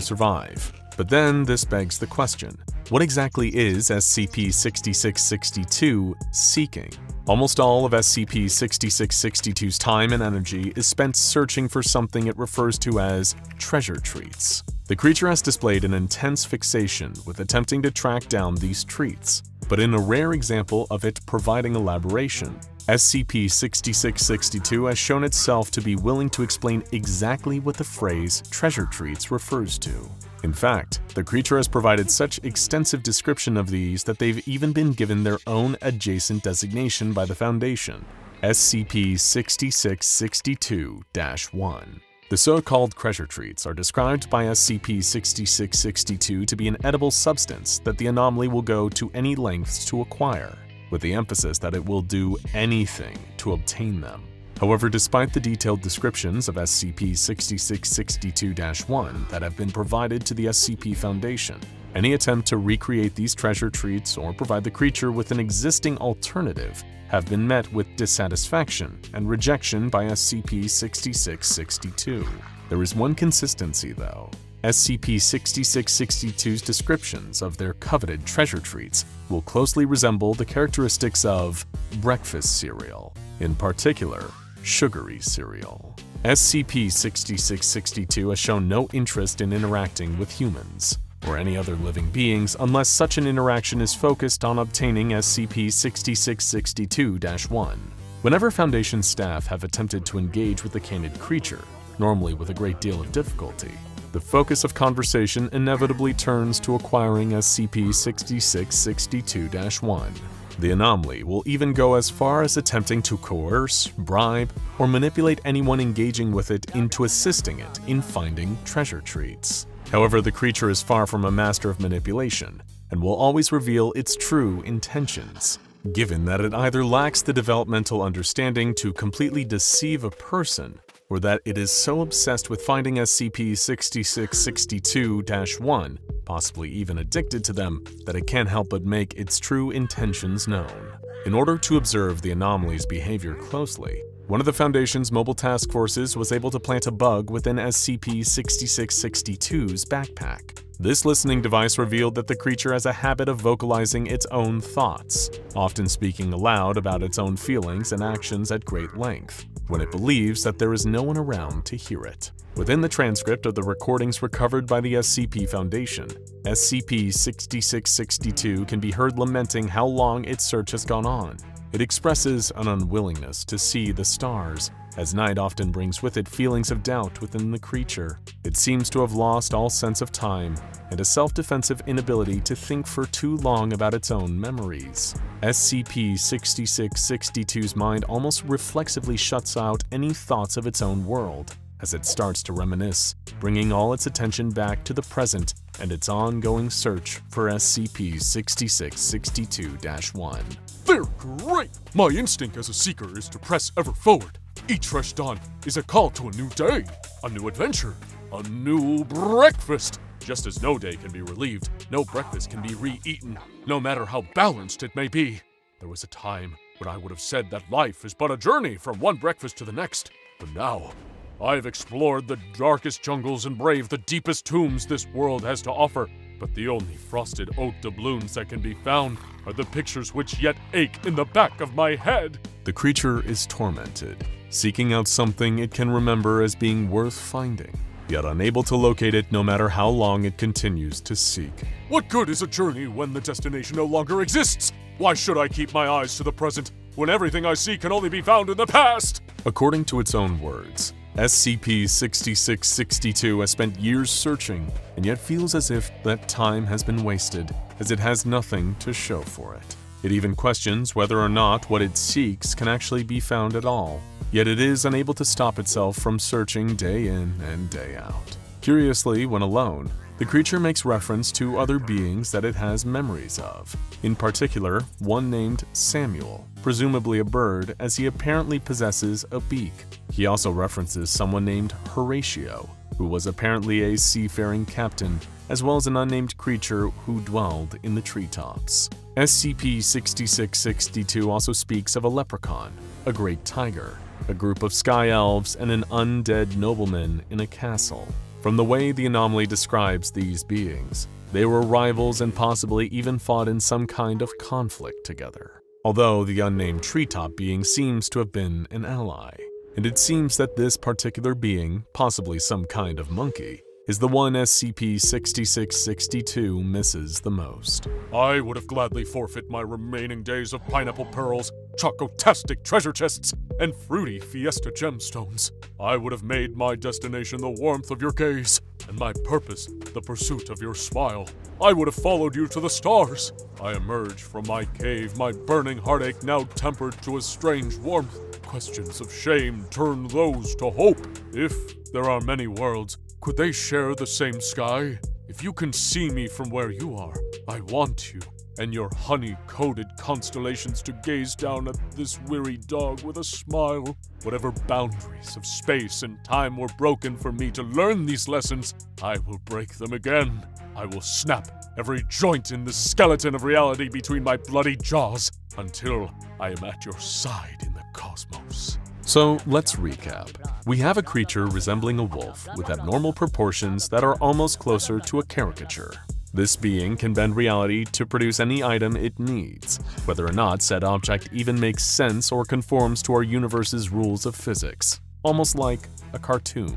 survive. But then this begs the question, what exactly is SCP-6662 seeking? Almost all of SCP-6662's time and energy is spent searching for something it refers to as treasure treats. The creature has displayed an intense fixation with attempting to track down these treats, but in a rare example of it providing elaboration, SCP-6662 has shown itself to be willing to explain exactly what the phrase treasure treats refers to. In fact, the creature has provided such extensive description of these that they've even been given their own adjacent designation by the Foundation, SCP-6662-1. The so-called treasure treats are described by SCP-6662 to be an edible substance that the anomaly will go to any lengths to acquire, with the emphasis that it will do anything to obtain them. However, despite the detailed descriptions of SCP-6662-1 that have been provided to the SCP Foundation, any attempt to recreate these treasure treats or provide the creature with an existing alternative have been met with dissatisfaction and rejection by SCP-6662. There is one consistency, though. SCP-6662's descriptions of their coveted treasure treats will closely resemble the characteristics of breakfast cereal, in particular, sugary cereal. SCP-6662 has shown no interest in interacting with humans or any other living beings unless such an interaction is focused on obtaining SCP-6662-1. Whenever Foundation staff have attempted to engage with the canid creature, normally with a great deal of difficulty, the focus of conversation inevitably turns to acquiring SCP-6662-1. The anomaly will even go as far as attempting to coerce, bribe, or manipulate anyone engaging with it into assisting it in finding treasure treats. However, the creature is far from a master of manipulation and will always reveal its true intentions, given that it either lacks the developmental understanding to completely deceive a person or that it is so obsessed with finding SCP-6662-1, possibly even addicted to them, that it can't help but make its true intentions known. In order to observe the anomaly's behavior closely, one of the Foundation's mobile task forces was able to plant a bug within SCP-6662's backpack. This listening device revealed that the creature has a habit of vocalizing its own thoughts, often speaking aloud about its own feelings and actions at great length, when it believes that there is no one around to hear it. Within the transcript of the recordings recovered by the SCP Foundation, SCP-6662 can be heard lamenting how long its search has gone on. It expresses an unwillingness to see the stars as night often brings with it feelings of doubt within the creature. It seems to have lost all sense of time and a self-defensive inability to think for too long about its own memories. SCP-6662's mind almost reflexively shuts out any thoughts of its own world as it starts to reminisce, bringing all its attention back to the present and its ongoing search for SCP-6662-1. They're great! My instinct as a seeker is to press ever forward. Each fresh dawn is a call to a new day, a new adventure, a new breakfast. Just as no day can be relieved, no breakfast can be re-eaten, no matter how balanced it may be. There was a time when I would have said that life is but a journey from one breakfast to the next. But now, I've explored the darkest jungles and braved the deepest tombs this world has to offer. But the only frosted oat doubloons that can be found are the pictures which yet ache in the back of my head. The creature is tormented, seeking out something it can remember as being worth finding, yet unable to locate it no matter how long it continues to seek. What good is a journey when the destination no longer exists? Why should I keep my eyes to the present when everything I see can only be found in the past? According to its own words, SCP-6662 has spent years searching and yet feels as if that time has been wasted, as it has nothing to show for it. It even questions whether or not what it seeks can actually be found at all, yet it is unable to stop itself from searching day in and day out. Curiously, when alone, the creature makes reference to other beings that it has memories of, in particular, one named Samuel, presumably a bird, as he apparently possesses a beak. He also references someone named Horatio, who was apparently a seafaring captain, as well as an unnamed creature who dwelled in the treetops. SCP-6662 also speaks of a leprechaun, a great tiger, a group of sky elves, and an undead nobleman in a castle. From the way the anomaly describes these beings, they were rivals and possibly even fought in some kind of conflict together. Although the unnamed treetop being seems to have been an ally, and it seems that this particular being, possibly some kind of monkey, is the one SCP-6662 misses the most. I would have gladly forfeit my remaining days of pineapple pearls, chocotastic treasure chests, and fruity fiesta gemstones. I would have made my destination the warmth of your gaze, and my purpose the pursuit of your smile. I would have followed you to the stars. I emerged from my cave, my burning heartache now tempered to a strange warmth. Questions of shame turn those to hope. If there are many worlds, could they share the same sky? If you can see me from where you are, I want you and your honey-coated constellations to gaze down at this weary dog with a smile. Whatever boundaries of space and time were broken for me to learn these lessons, I will break them again. I will snap every joint in the skeleton of reality between my bloody jaws until I am at your side in the cosmos. So let's recap. We have a creature resembling a wolf with abnormal proportions that are almost closer to a caricature. This being can bend reality to produce any item it needs, whether or not said object even makes sense or conforms to our universe's rules of physics, almost like a cartoon.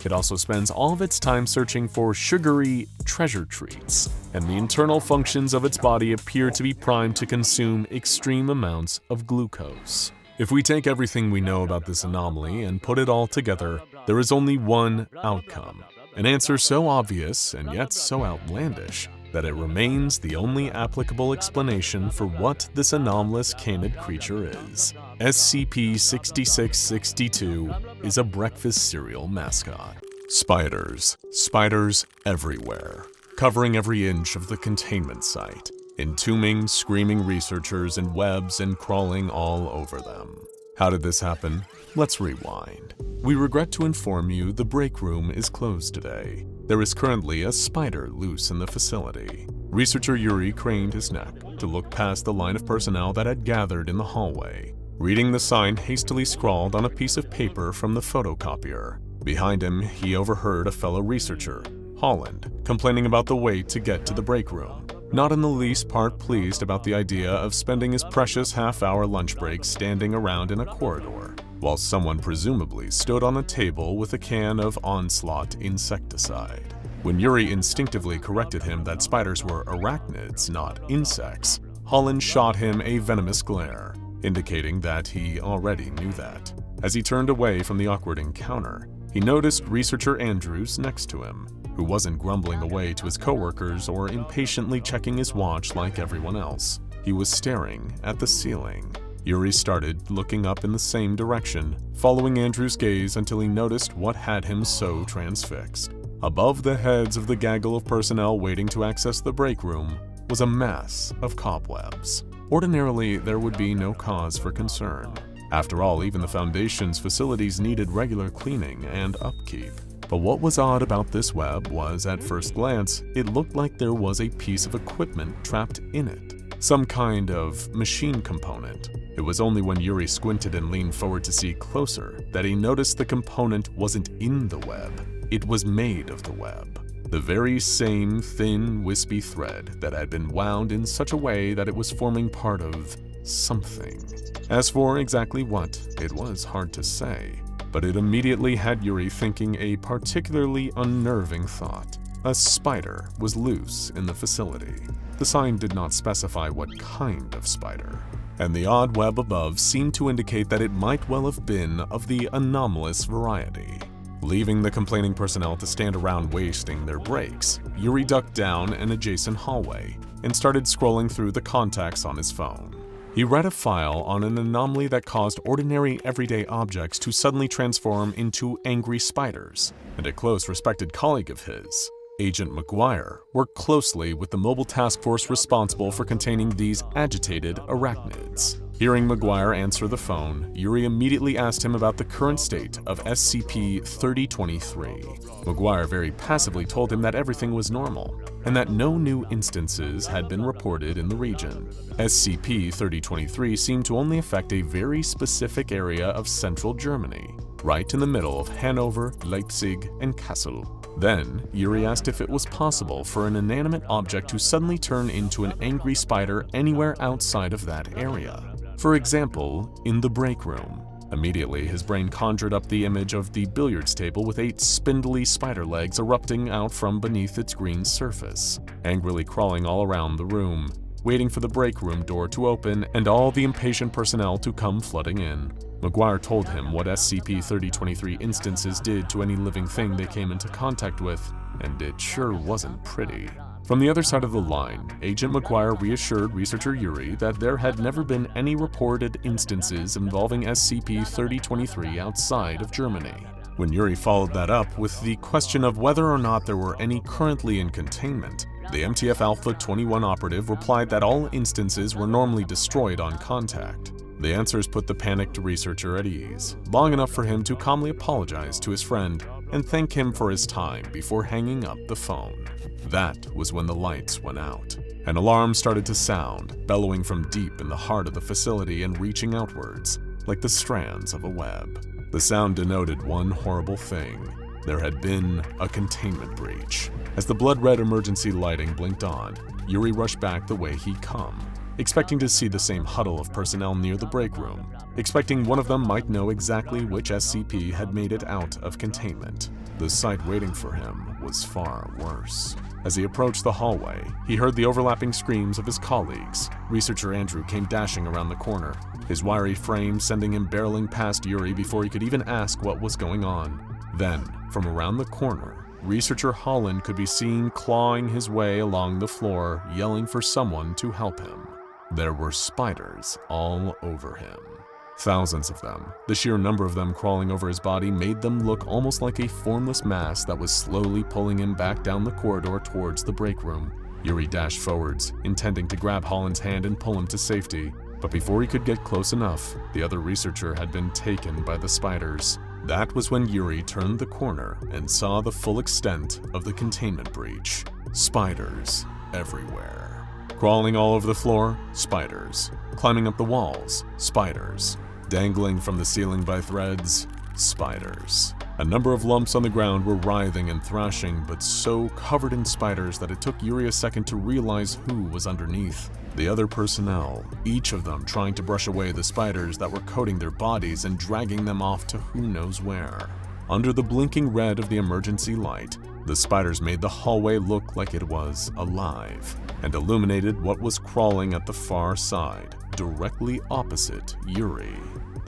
It also spends all of its time searching for sugary treasure treats, and the internal functions of its body appear to be primed to consume extreme amounts of glucose. If we take everything we know about this anomaly and put it all together, there is only one outcome. An answer so obvious and yet so outlandish that it remains the only applicable explanation for what this anomalous canid creature is. SCP-6662 is a breakfast cereal mascot. Spiders. Spiders everywhere, covering every inch of the containment site, entombing screaming researchers in webs and crawling all over them. How did this happen? Let's rewind. We regret to inform you the break room is closed today. There is currently a spider loose in the facility. Researcher Yuri craned his neck to look past the line of personnel that had gathered in the hallway, reading the sign hastily scrawled on a piece of paper from the photocopier. Behind him, he overheard a fellow researcher, Holland, complaining about the wait to get to the break room. Not in the least part pleased about the idea of spending his precious half-hour lunch break standing around in a corridor, while someone presumably stood on a table with a can of Onslaught insecticide. When Yuri instinctively corrected him that spiders were arachnids, not insects, Holland shot him a venomous glare, indicating that he already knew that. As he turned away from the awkward encounter, he noticed researcher Andrews next to him, who wasn't grumbling away to his coworkers or impatiently checking his watch like everyone else. He was staring at the ceiling. Yuri started looking up in the same direction, following Andrew's gaze until he noticed what had him so transfixed. Above the heads of the gaggle of personnel waiting to access the break room was a mass of cobwebs. Ordinarily, there would be no cause for concern. After all, even the Foundation's facilities needed regular cleaning and upkeep. But what was odd about this web was, at first glance, it looked like there was a piece of equipment trapped in it. Some kind of machine component. It was only when Yuri squinted and leaned forward to see closer that he noticed the component wasn't in the web. It was made of the web. The very same thin, wispy thread that had been wound in such a way that it was forming part of something. As for exactly what, it was hard to say, but it immediately had Yuri thinking a particularly unnerving thought. A spider was loose in the facility. The sign did not specify what kind of spider, and the odd web above seemed to indicate that it might well have been of the anomalous variety. Leaving the complaining personnel to stand around wasting their breaks, Yuri ducked down an adjacent hallway and started scrolling through the contacts on his phone. He read a file on an anomaly that caused ordinary everyday objects to suddenly transform into angry spiders, and a close respected colleague of his, Agent McGuire, worked closely with the mobile task force responsible for containing these agitated arachnids. Hearing McGuire answer the phone, Yuri immediately asked him about the current state of SCP-3023. McGuire very passively told him that everything was normal, and that no new instances had been reported in the region. SCP-3023 seemed to only affect a very specific area of central Germany, right in the middle of Hanover, Leipzig, and Kassel. Then, Yuri asked if it was possible for an inanimate object to suddenly turn into an angry spider anywhere outside of that area. For example, in the break room. Immediately, his brain conjured up the image of the billiards table with 8 spindly spider legs erupting out from beneath its green surface, angrily crawling all around the room, waiting for the break room door to open and all the impatient personnel to come flooding in. McGuire told him what SCP-3023 instances did to any living thing they came into contact with, and it sure wasn't pretty. From the other side of the line, Agent McGuire reassured researcher Yuri that there had never been any reported instances involving SCP-3023 outside of Germany. When Yuri followed that up with the question of whether or not there were any currently in containment, the MTF Alpha 21 operative replied that all instances were normally destroyed on contact. The answers put the panicked researcher at ease, long enough for him to calmly apologize to his friend and thank him for his time before hanging up the phone. That was when the lights went out. An alarm started to sound, bellowing from deep in the heart of the facility and reaching outwards, like the strands of a web. The sound denoted one horrible thing. There had been a containment breach. As the blood-red emergency lighting blinked on, Yuri rushed back the way he'd come, expecting to see the same huddle of personnel near the break room, expecting one of them might know exactly which SCP had made it out of containment. The sight waiting for him was far worse. As he approached the hallway, he heard the overlapping screams of his colleagues. Researcher Andrew came dashing around the corner, his wiry frame sending him barreling past Yuri before he could even ask what was going on. Then, from around the corner, Researcher Holland could be seen clawing his way along the floor, yelling for someone to help him. There were spiders all over him. Thousands of them. The sheer number of them crawling over his body made them look almost like a formless mass that was slowly pulling him back down the corridor towards the break room. Yuri dashed forwards, intending to grab Holland's hand and pull him to safety. But before he could get close enough, the other researcher had been taken by the spiders. That was when Yuri turned the corner and saw the full extent of the containment breach. Spiders everywhere. Crawling all over the floor, spiders. Climbing up the walls, spiders. Dangling from the ceiling by threads, spiders. A number of lumps on the ground were writhing and thrashing, but so covered in spiders that it took Yuri a second to realize who was underneath. The other personnel, each of them trying to brush away the spiders that were coating their bodies and dragging them off to who knows where. Under the blinking red of the emergency light, the spiders made the hallway look like it was alive, and illuminated what was crawling at the far side, directly opposite Yuri.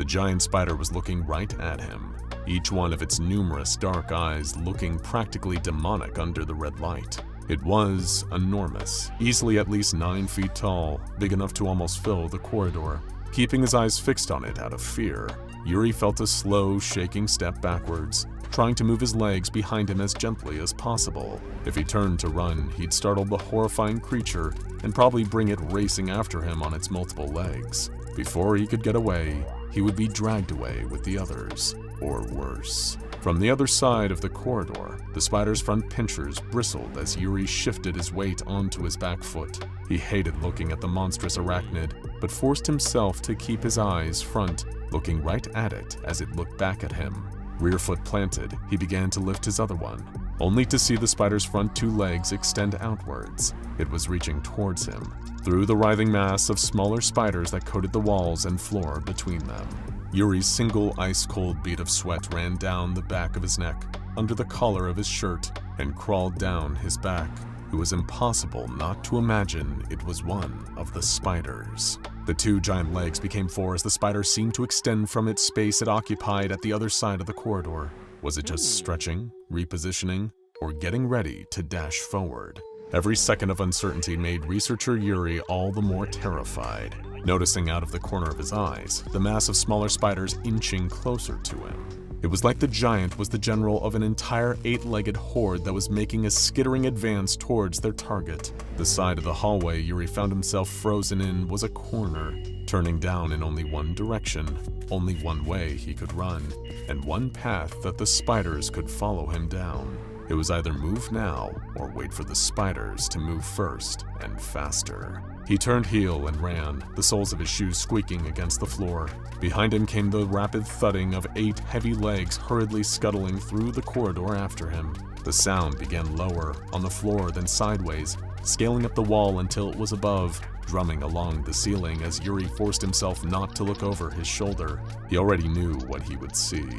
The giant spider was looking right at him, each one of its numerous dark eyes looking practically demonic under the red light. It was enormous, easily at least 9 feet tall, big enough to almost fill the corridor. Keeping his eyes fixed on it out of fear, Yuri felt a slow, shaking step backwards, trying to move his legs behind him as gently as possible. If he turned to run, he'd startle the horrifying creature and probably bring it racing after him on its multiple legs. Before he could get away, he would be dragged away with the others, or worse. From the other side of the corridor, the spider's front pinchers bristled as Yuri shifted his weight onto his back foot. He hated looking at the monstrous arachnid, but forced himself to keep his eyes front, looking right at it as it looked back at him. Rear foot planted, he began to lift his other one, only to see the spider's front 2 legs extend outwards. It was reaching towards him, through the writhing mass of smaller spiders that coated the walls and floor between them. Yuri's single ice-cold bead of sweat ran down the back of his neck, under the collar of his shirt, and crawled down his back. It was impossible not to imagine it was one of the spiders. The 2 giant legs became 4 as the spider seemed to extend from its space it occupied at the other side of the corridor. Was it just stretching, repositioning, or getting ready to dash forward? Every second of uncertainty made researcher Yuri all the more terrified, noticing out of the corner of his eyes the mass of smaller spiders inching closer to him. It was like the giant was the general of an entire 8-legged horde that was making a skittering advance towards their target. The side of the hallway Yuri found himself frozen in was a corner, turning down in only one direction, only one way he could run, and one path that the spiders could follow him down. It was either move now or wait for the spiders to move first and faster. He turned heel and ran, the soles of his shoes squeaking against the floor. Behind him came the rapid thudding of 8 heavy legs hurriedly scuttling through the corridor after him. The sound began lower, on the floor, then sideways, scaling up the wall until it was above, drumming along the ceiling as Yuri forced himself not to look over his shoulder. He already knew what he would see,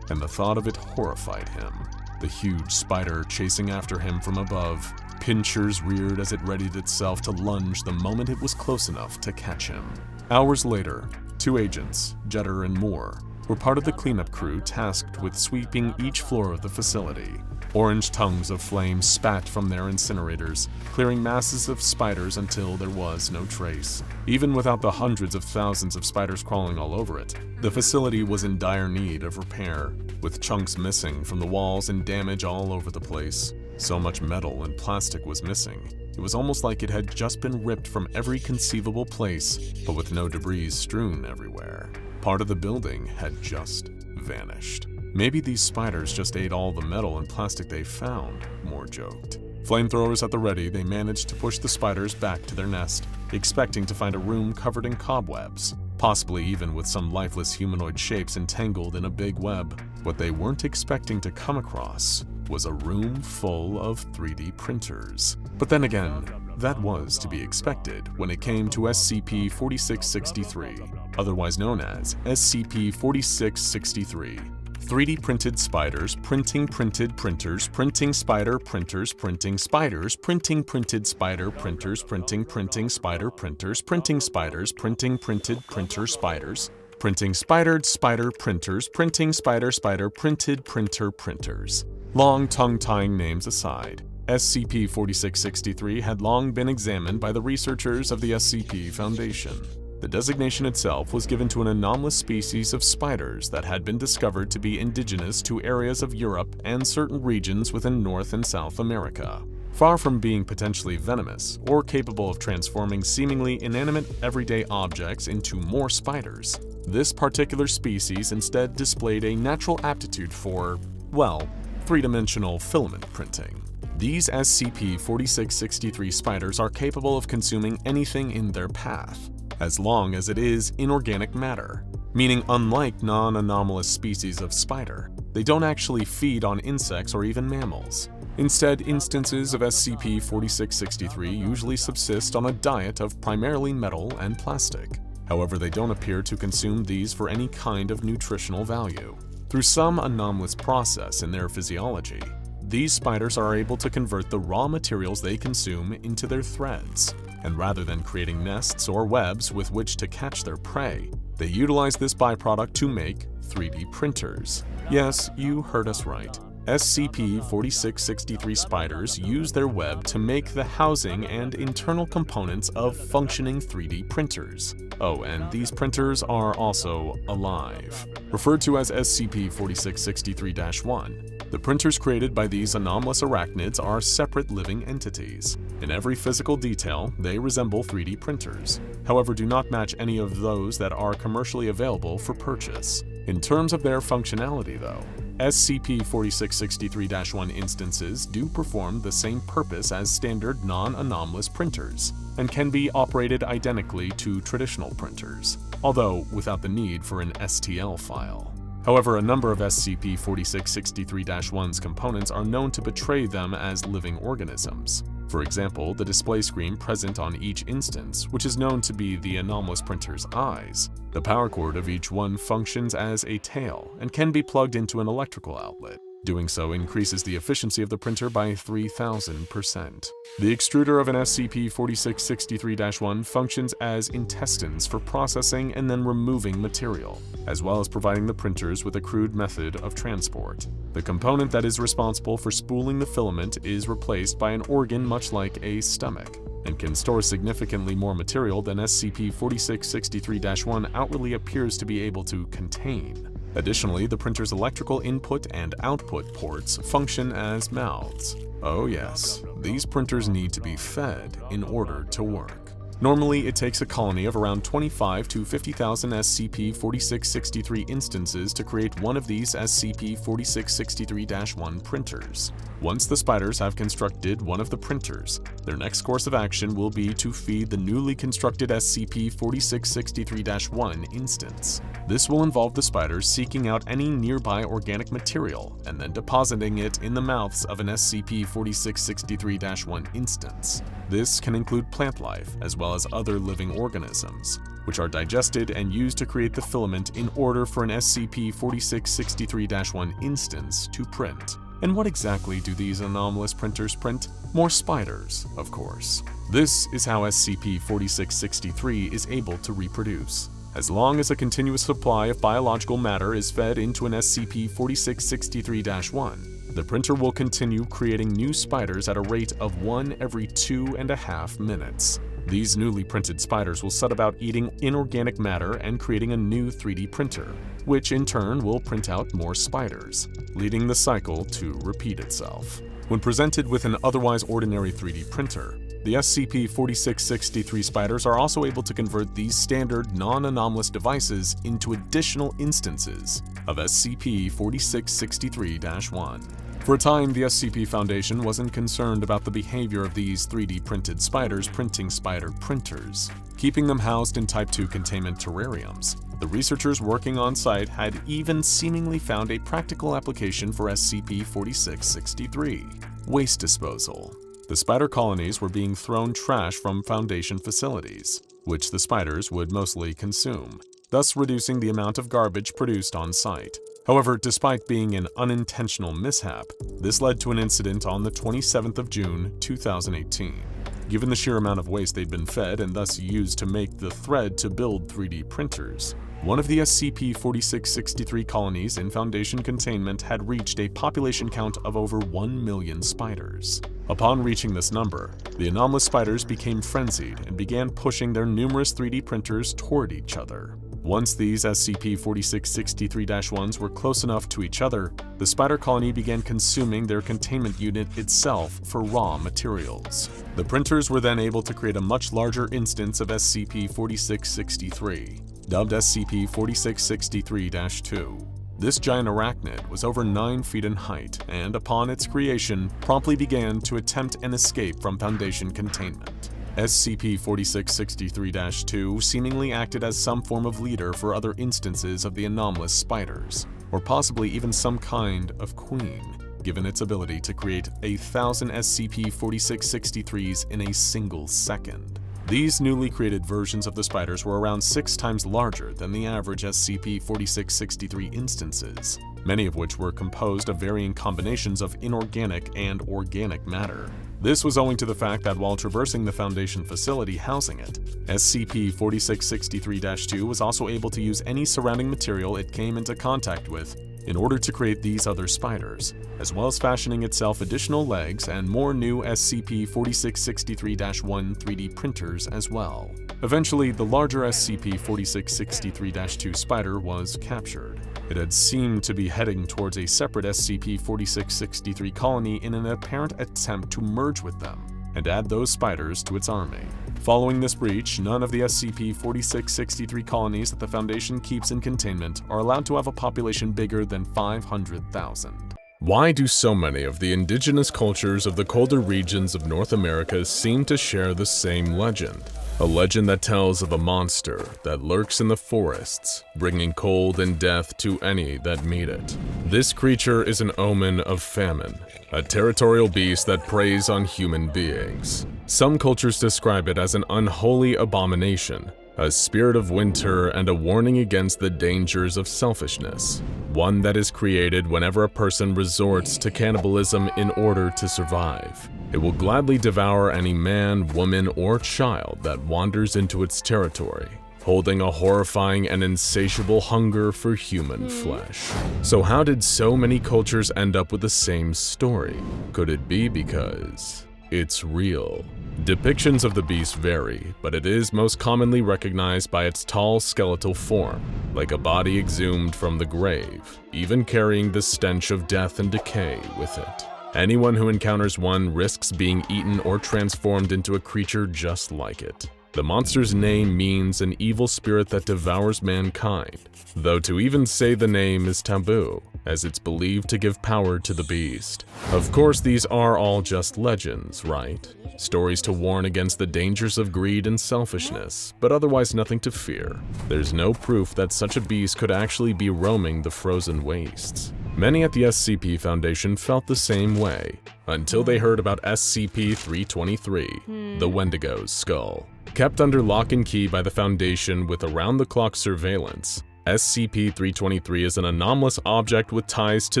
and the thought of it horrified him. The huge spider chasing after him from above, pinchers reared as it readied itself to lunge the moment it was close enough to catch him. Hours later, 2 agents, Jetter and Moore, were part of the cleanup crew tasked with sweeping each floor of the facility. Orange tongues of flame spat from their incinerators, clearing masses of spiders until there was no trace. Even without the hundreds of thousands of spiders crawling all over it, the facility was in dire need of repair, with chunks missing from the walls and damage all over the place. So much metal and plastic was missing. It was almost like it had just been ripped from every conceivable place, but with no debris strewn everywhere. Part of the building had just vanished. Maybe these spiders just ate all the metal and plastic they found, Moore joked. Flamethrowers at the ready, they managed to push the spiders back to their nest, expecting to find a room covered in cobwebs, possibly even with some lifeless humanoid shapes entangled in a big web. What they weren't expecting to come across was a room full of 3D printers. But then again, that was to be expected when it came to SCP-4663, otherwise known as SCP-4663. 3D printed spiders, printing printed printers, printing spider printers, printing spiders, printing printed spider printers, printing spider printers, printing spiders, printing printed printer spiders, printing spidered spider printers, printing spider printed printer printers. Long tongue-tying names aside, SCP-4663 had long been examined by the researchers of the SCP Foundation. The designation itself was given to an anomalous species of spiders that had been discovered to be indigenous to areas of Europe and certain regions within North and South America. Far from being potentially venomous or capable of transforming seemingly inanimate everyday objects into more spiders, this particular species instead displayed a natural aptitude for, well, 3-dimensional filament printing. These SCP-4663 spiders are capable of consuming anything in their path, as long as it is inorganic matter, meaning unlike non-anomalous species of spider, they don't actually feed on insects or even mammals. Instead, instances of SCP-4663 usually subsist on a diet of primarily metal and plastic. However, they don't appear to consume these for any kind of nutritional value. Through some anomalous process in their physiology, these spiders are able to convert the raw materials they consume into their threads. And rather than creating nests or webs with which to catch their prey, They utilize this byproduct to make 3D printers. Yes, you heard us right. SCP-4663 spiders use their web to make the housing and internal components of functioning 3D printers. Oh, and these printers are also alive. Referred to as SCP-4663-1, the printers created by these anomalous arachnids are separate living entities. In every physical detail, they resemble 3D printers, however do not match any of those that are commercially available for purchase. In terms of their functionality though, SCP-4663-1 instances do perform the same purpose as standard non-anomalous printers, and can be operated identically to traditional printers, although without the need for an STL file. However, a number of SCP-4663-1's components are known to betray them as living organisms. For example, the display screen present on each instance, which is known to be the anomalous printer's eyes. The power cord of each one functions as a tail and can be plugged into an electrical outlet. Doing so increases the efficiency of the printer by 3,000%. The extruder of an SCP-4663-1 functions as intestines for processing and then removing material, as well as providing the printers with a crude method of transport. The component that is responsible for spooling the filament is replaced by an organ much like a stomach, and can store significantly more material than SCP-4663-1 outwardly appears to be able to contain. Additionally, the printer's electrical input and output ports function as mouths. Oh yes, these printers need to be fed in order to work. Normally, it takes a colony of around 25 to 50,000 SCP-4663 instances to create one of these SCP-4663-1 printers. Once the spiders have constructed one of the printers, their next course of action will be to feed the newly constructed SCP-4663-1 instance. This will involve the spiders seeking out any nearby organic material and then depositing it in the mouths of an SCP-4663-1 instance. This can include plant life as well as other living organisms, which are digested and used to create the filament in order for an SCP-4663-1 instance to print. And what exactly do these anomalous printers print? More spiders, of course. This is how SCP-4663 is able to reproduce. As long as a continuous supply of biological matter is fed into an SCP-4663-1, the printer will continue creating new spiders at a rate of 1 every 2.5 minutes. These newly printed spiders will set about eating inorganic matter and creating a new 3D printer, which in turn will print out more spiders, leading the cycle to repeat itself. When presented with an otherwise ordinary 3D printer, the SCP-4663 spiders are also able to convert these standard non-anomalous devices into additional instances of SCP-4663-1. For a time, the SCP Foundation wasn't concerned about the behavior of these 3D printed spiders printing spider printers, keeping them housed in Type 2 containment terrariums. The researchers working on site had even seemingly found a practical application for SCP-4663: waste disposal. The spider colonies were being thrown trash from Foundation facilities, which the spiders would mostly consume, thus reducing the amount of garbage produced on site. However, despite being an unintentional mishap, this led to an incident on the 27th of June, 2018. Given the sheer amount of waste they'd been fed and thus used to make the thread to build 3D printers, one of the SCP-4663 colonies in Foundation containment had reached a population count of over 1 million spiders. Upon reaching this number, the anomalous spiders became frenzied and began pushing their numerous 3D printers toward each other. Once these SCP-4663-1s were close enough to each other, the spider colony began consuming their containment unit itself for raw materials. The printers were then able to create a much larger instance of SCP-4663, dubbed SCP-4663-2. This giant arachnid was over 9 feet in height and, upon its creation, promptly began to attempt an escape from Foundation containment. SCP-4663-2 seemingly acted as some form of leader for other instances of the anomalous spiders, or possibly even some kind of queen, given its ability to create 1,000 SCP-4663s in a single second. These newly created versions of the spiders were around 6 times larger than the average SCP-4663 instances, many of which were composed of varying combinations of inorganic and organic matter. This was owing to the fact that while traversing the Foundation facility housing it, SCP-4663-2 was also able to use any surrounding material it came into contact with in order to create these other spiders, as well as fashioning itself additional legs and more new SCP-4663-1 3D printers as well. Eventually, the larger SCP-4663-2 spider was captured. It had seemed to be heading towards a separate SCP-4663 colony in an apparent attempt to merge with them and add those spiders to its army. Following this breach, none of the SCP-4663 colonies that the Foundation keeps in containment are allowed to have a population bigger than 500,000. Why do so many of the indigenous cultures of the colder regions of North America seem to share the same legend? A legend that tells of a monster that lurks in the forests, bringing cold and death to any that meet it. This creature is an omen of famine, a territorial beast that preys on human beings. Some cultures describe it as an unholy abomination, a spirit of winter and a warning against the dangers of selfishness, one that is created whenever a person resorts to cannibalism in order to survive. It will gladly devour any man, woman, or child that wanders into its territory, holding a horrifying and insatiable hunger for human flesh. So how did so many cultures end up with the same story? Could it be because it's real? Depictions of the beast vary, but it is most commonly recognized by its tall skeletal form, like a body exhumed from the grave, even carrying the stench of death and decay with it. Anyone who encounters one risks being eaten or transformed into a creature just like it. The monster's name means an evil spirit that devours mankind, though to even say the name is taboo, as it's believed to give power to the beast. Of course, these are all just legends, right? Stories to warn against the dangers of greed and selfishness, but otherwise nothing to fear. There's no proof that such a beast could actually be roaming the frozen wastes. Many at the SCP Foundation felt the same way, until they heard about SCP-323, the Wendigo's skull. Kept under lock and key by the Foundation with around-the-clock surveillance, SCP-323 is an anomalous object with ties to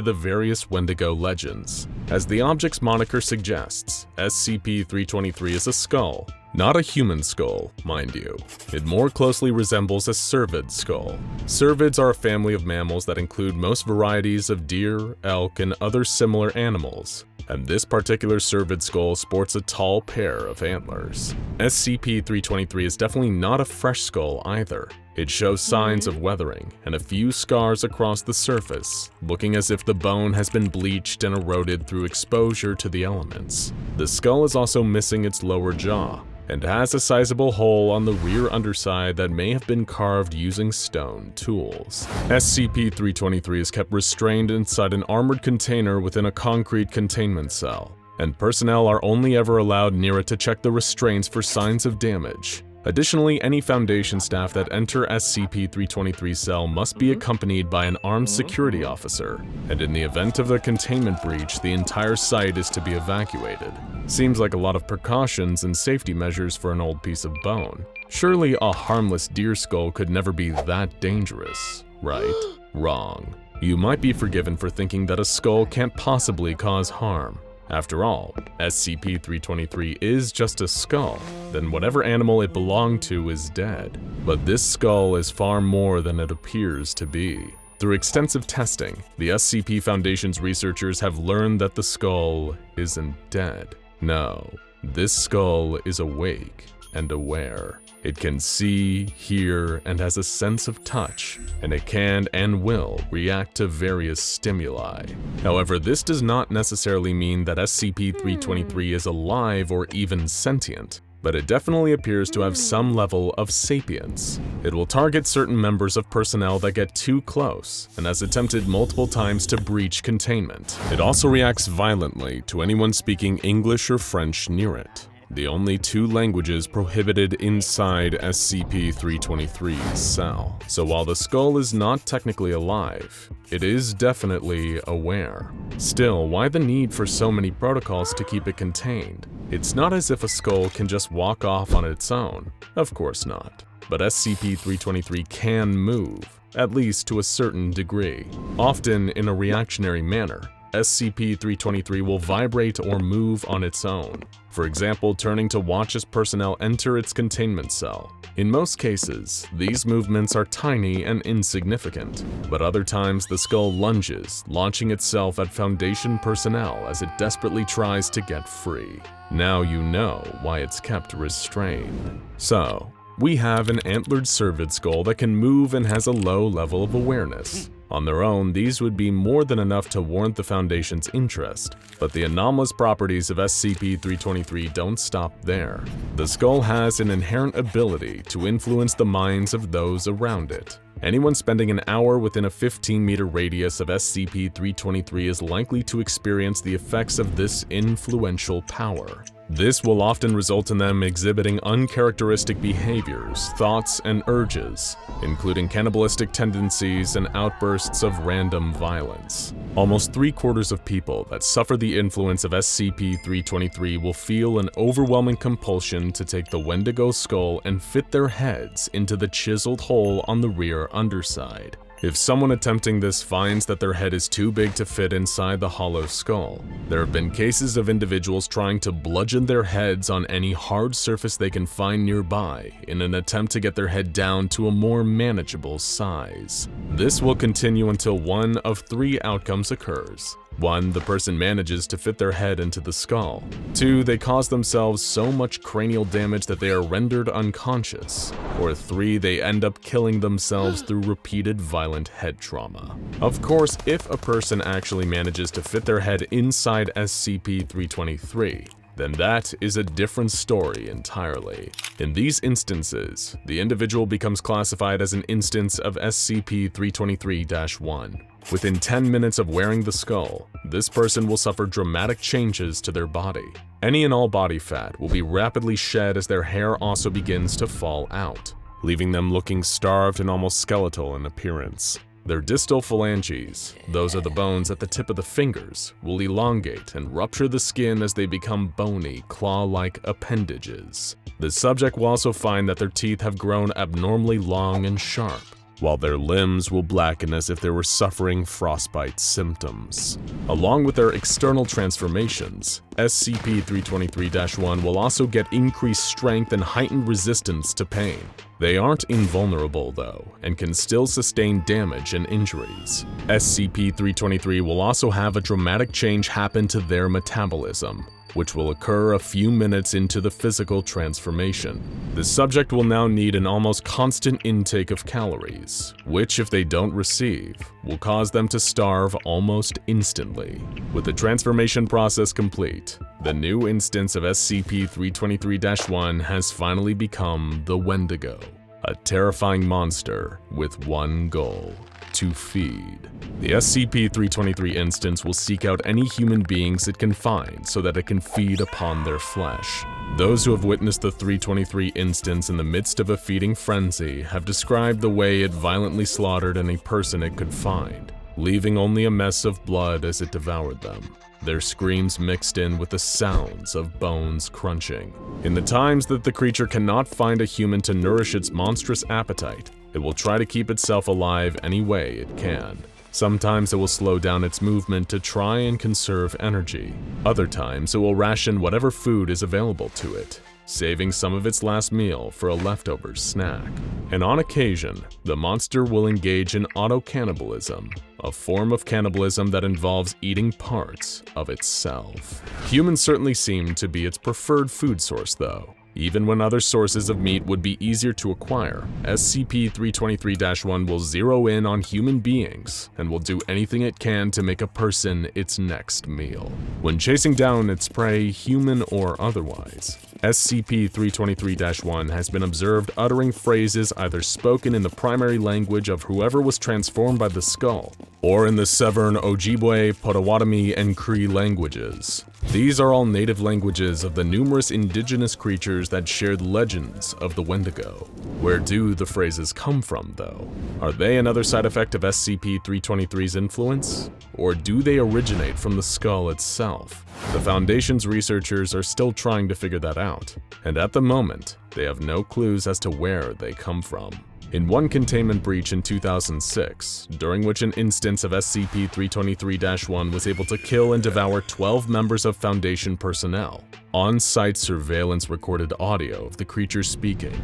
the various Wendigo legends. As the object's moniker suggests, SCP-323 is a skull, not a human skull, mind you. It more closely resembles a cervid skull. Cervids are a family of mammals that include most varieties of deer, elk, and other similar animals, and this particular cervid skull sports a tall pair of antlers. SCP-323 is definitely not a fresh skull either. It shows signs of weathering and a few scars across the surface, looking as if the bone has been bleached and eroded through exposure to the elements. The skull is also missing its lower jaw, and has a sizable hole on the rear underside that may have been carved using stone tools. SCP-323 is kept restrained inside an armored container within a concrete containment cell, and personnel are only ever allowed near it to check the restraints for signs of damage. Additionally, any Foundation staff that enter SCP-323's cell must be accompanied by an armed security officer, and in the event of a containment breach, the entire site is to be evacuated. Seems like a lot of precautions and safety measures for an old piece of bone. Surely a harmless deer skull could never be that dangerous, right? Wrong. You might be forgiven for thinking that a skull can't possibly cause harm. After all, SCP-323 is just a skull, then whatever animal it belonged to is dead. But this skull is far more than it appears to be. Through extensive testing, the SCP Foundation's researchers have learned that the skull isn't dead. No, this skull is awake and aware. It can see, hear, and has a sense of touch, and it can and will react to various stimuli. However, this does not necessarily mean that SCP-323 is alive or even sentient, but it definitely appears to have some level of sapience. It will target certain members of personnel that get too close, and has attempted multiple times to breach containment. It also reacts violently to anyone speaking English or French near it, the only two languages prohibited inside SCP-323's cell. So while the skull is not technically alive, it is definitely aware. Still, why the need for so many protocols to keep it contained? It's not as if a skull can just walk off on its own. Of course not. But SCP-323 can move, at least to a certain degree, often in a reactionary manner. SCP-323 will vibrate or move on its own. For example, turning to watch as personnel enter its containment cell. In most cases, these movements are tiny and insignificant, but other times the skull lunges, launching itself at Foundation personnel as it desperately tries to get free. Now you know why it's kept restrained. So, we have an antlered cervid skull that can move and has a low level of awareness. On their own, these would be more than enough to warrant the Foundation's interest, but the anomalous properties of SCP-323 don't stop there. The skull has an inherent ability to influence the minds of those around it. Anyone spending an hour within a 15-meter radius of SCP-323 is likely to experience the effects of this influential power. This will often result in them exhibiting uncharacteristic behaviors, thoughts, and urges, including cannibalistic tendencies and outbursts of random violence. Almost 3/4 of people that suffer the influence of SCP-323 will feel an overwhelming compulsion to take the Wendigo skull and fit their heads into the chiseled hole on the rear underside. If someone attempting this finds that their head is too big to fit inside the hollow skull, there have been cases of individuals trying to bludgeon their heads on any hard surface they can find nearby in an attempt to get their head down to a more manageable size. This will continue until one of 3 outcomes occurs. 1. The person manages to fit their head into the skull. 2. They cause themselves so much cranial damage that they are rendered unconscious. Or 3. They end up killing themselves through repeated violent head trauma. Of course, if a person actually manages to fit their head inside SCP-323, then that is a different story entirely. In these instances, the individual becomes classified as an instance of SCP-323-1. Within 10 minutes of wearing the skull, this person will suffer dramatic changes to their body. Any and all body fat will be rapidly shed as their hair also begins to fall out, leaving them looking starved and almost skeletal in appearance. Their distal phalanges, those are the bones at the tip of the fingers, will elongate and rupture the skin as they become bony, claw-like appendages. The subject will also find that their teeth have grown abnormally long and sharp, while their limbs will blacken as if they were suffering frostbite symptoms. Along with their external transformations, SCP-323-1 will also get increased strength and heightened resistance to pain. They aren't invulnerable though, and can still sustain damage and injuries. SCP-323 will also have a dramatic change happen to their metabolism, which will occur a few minutes into the physical transformation. The subject will now need an almost constant intake of calories, which if they don't receive, will cause them to starve almost instantly. With the transformation process complete, the new instance of SCP-323-1 has finally become the Wendigo, a terrifying monster with one goal: to feed. The SCP-323 instance will seek out any human beings it can find so that it can feed upon their flesh. Those who have witnessed the 323 instance in the midst of a feeding frenzy have described the way it violently slaughtered any person it could find, leaving only a mess of blood as it devoured them, their screams mixed in with the sounds of bones crunching. In the times that the creature cannot find a human to nourish its monstrous appetite, it will try to keep itself alive any way it can. Sometimes it will slow down its movement to try and conserve energy. Other times it will ration whatever food is available to it, saving some of its last meal for a leftover snack. And on occasion, the monster will engage in auto-cannibalism, a form of cannibalism that involves eating parts of itself. Humans certainly seem to be its preferred food source though. Even when other sources of meat would be easier to acquire, SCP-323-1 will zero in on human beings and will do anything it can to make a person its next meal. When chasing down its prey, human or otherwise, SCP-323-1 has been observed uttering phrases either spoken in the primary language of whoever was transformed by the skull, or in the Severn Ojibwe, Potawatomi, and Cree languages. These are all native languages of the numerous indigenous creatures that shared legends of the Wendigo. Where do the phrases come from, though? Are they another side effect of SCP-323's influence? Or do they originate from the skull itself? The Foundation's researchers are still trying to figure that out, and at the moment, they have no clues as to where they come from. In one containment breach in 2006, during which an instance of SCP-323-1 was able to kill and devour 12 members of Foundation personnel, on-site surveillance recorded audio of the creature speaking.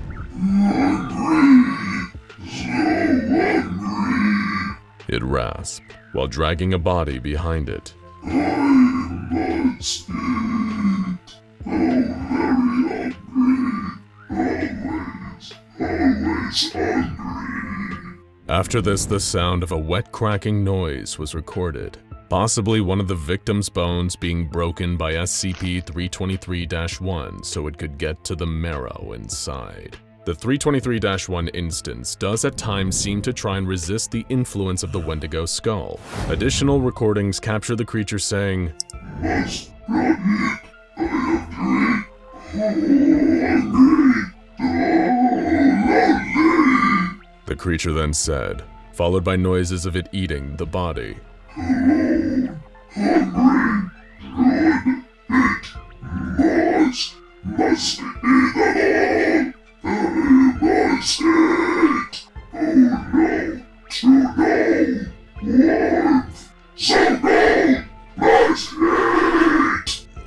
It rasped, while dragging a body behind it. After this, the sound of a wet cracking noise was recorded, possibly one of the victim's bones being broken by SCP-323-1 so it could get to the marrow inside. The 323-1 instance does at times seem to try and resist the influence of the Wendigo skull. Additional recordings capture the creature saying, the creature then said, followed by noises of it eating the body.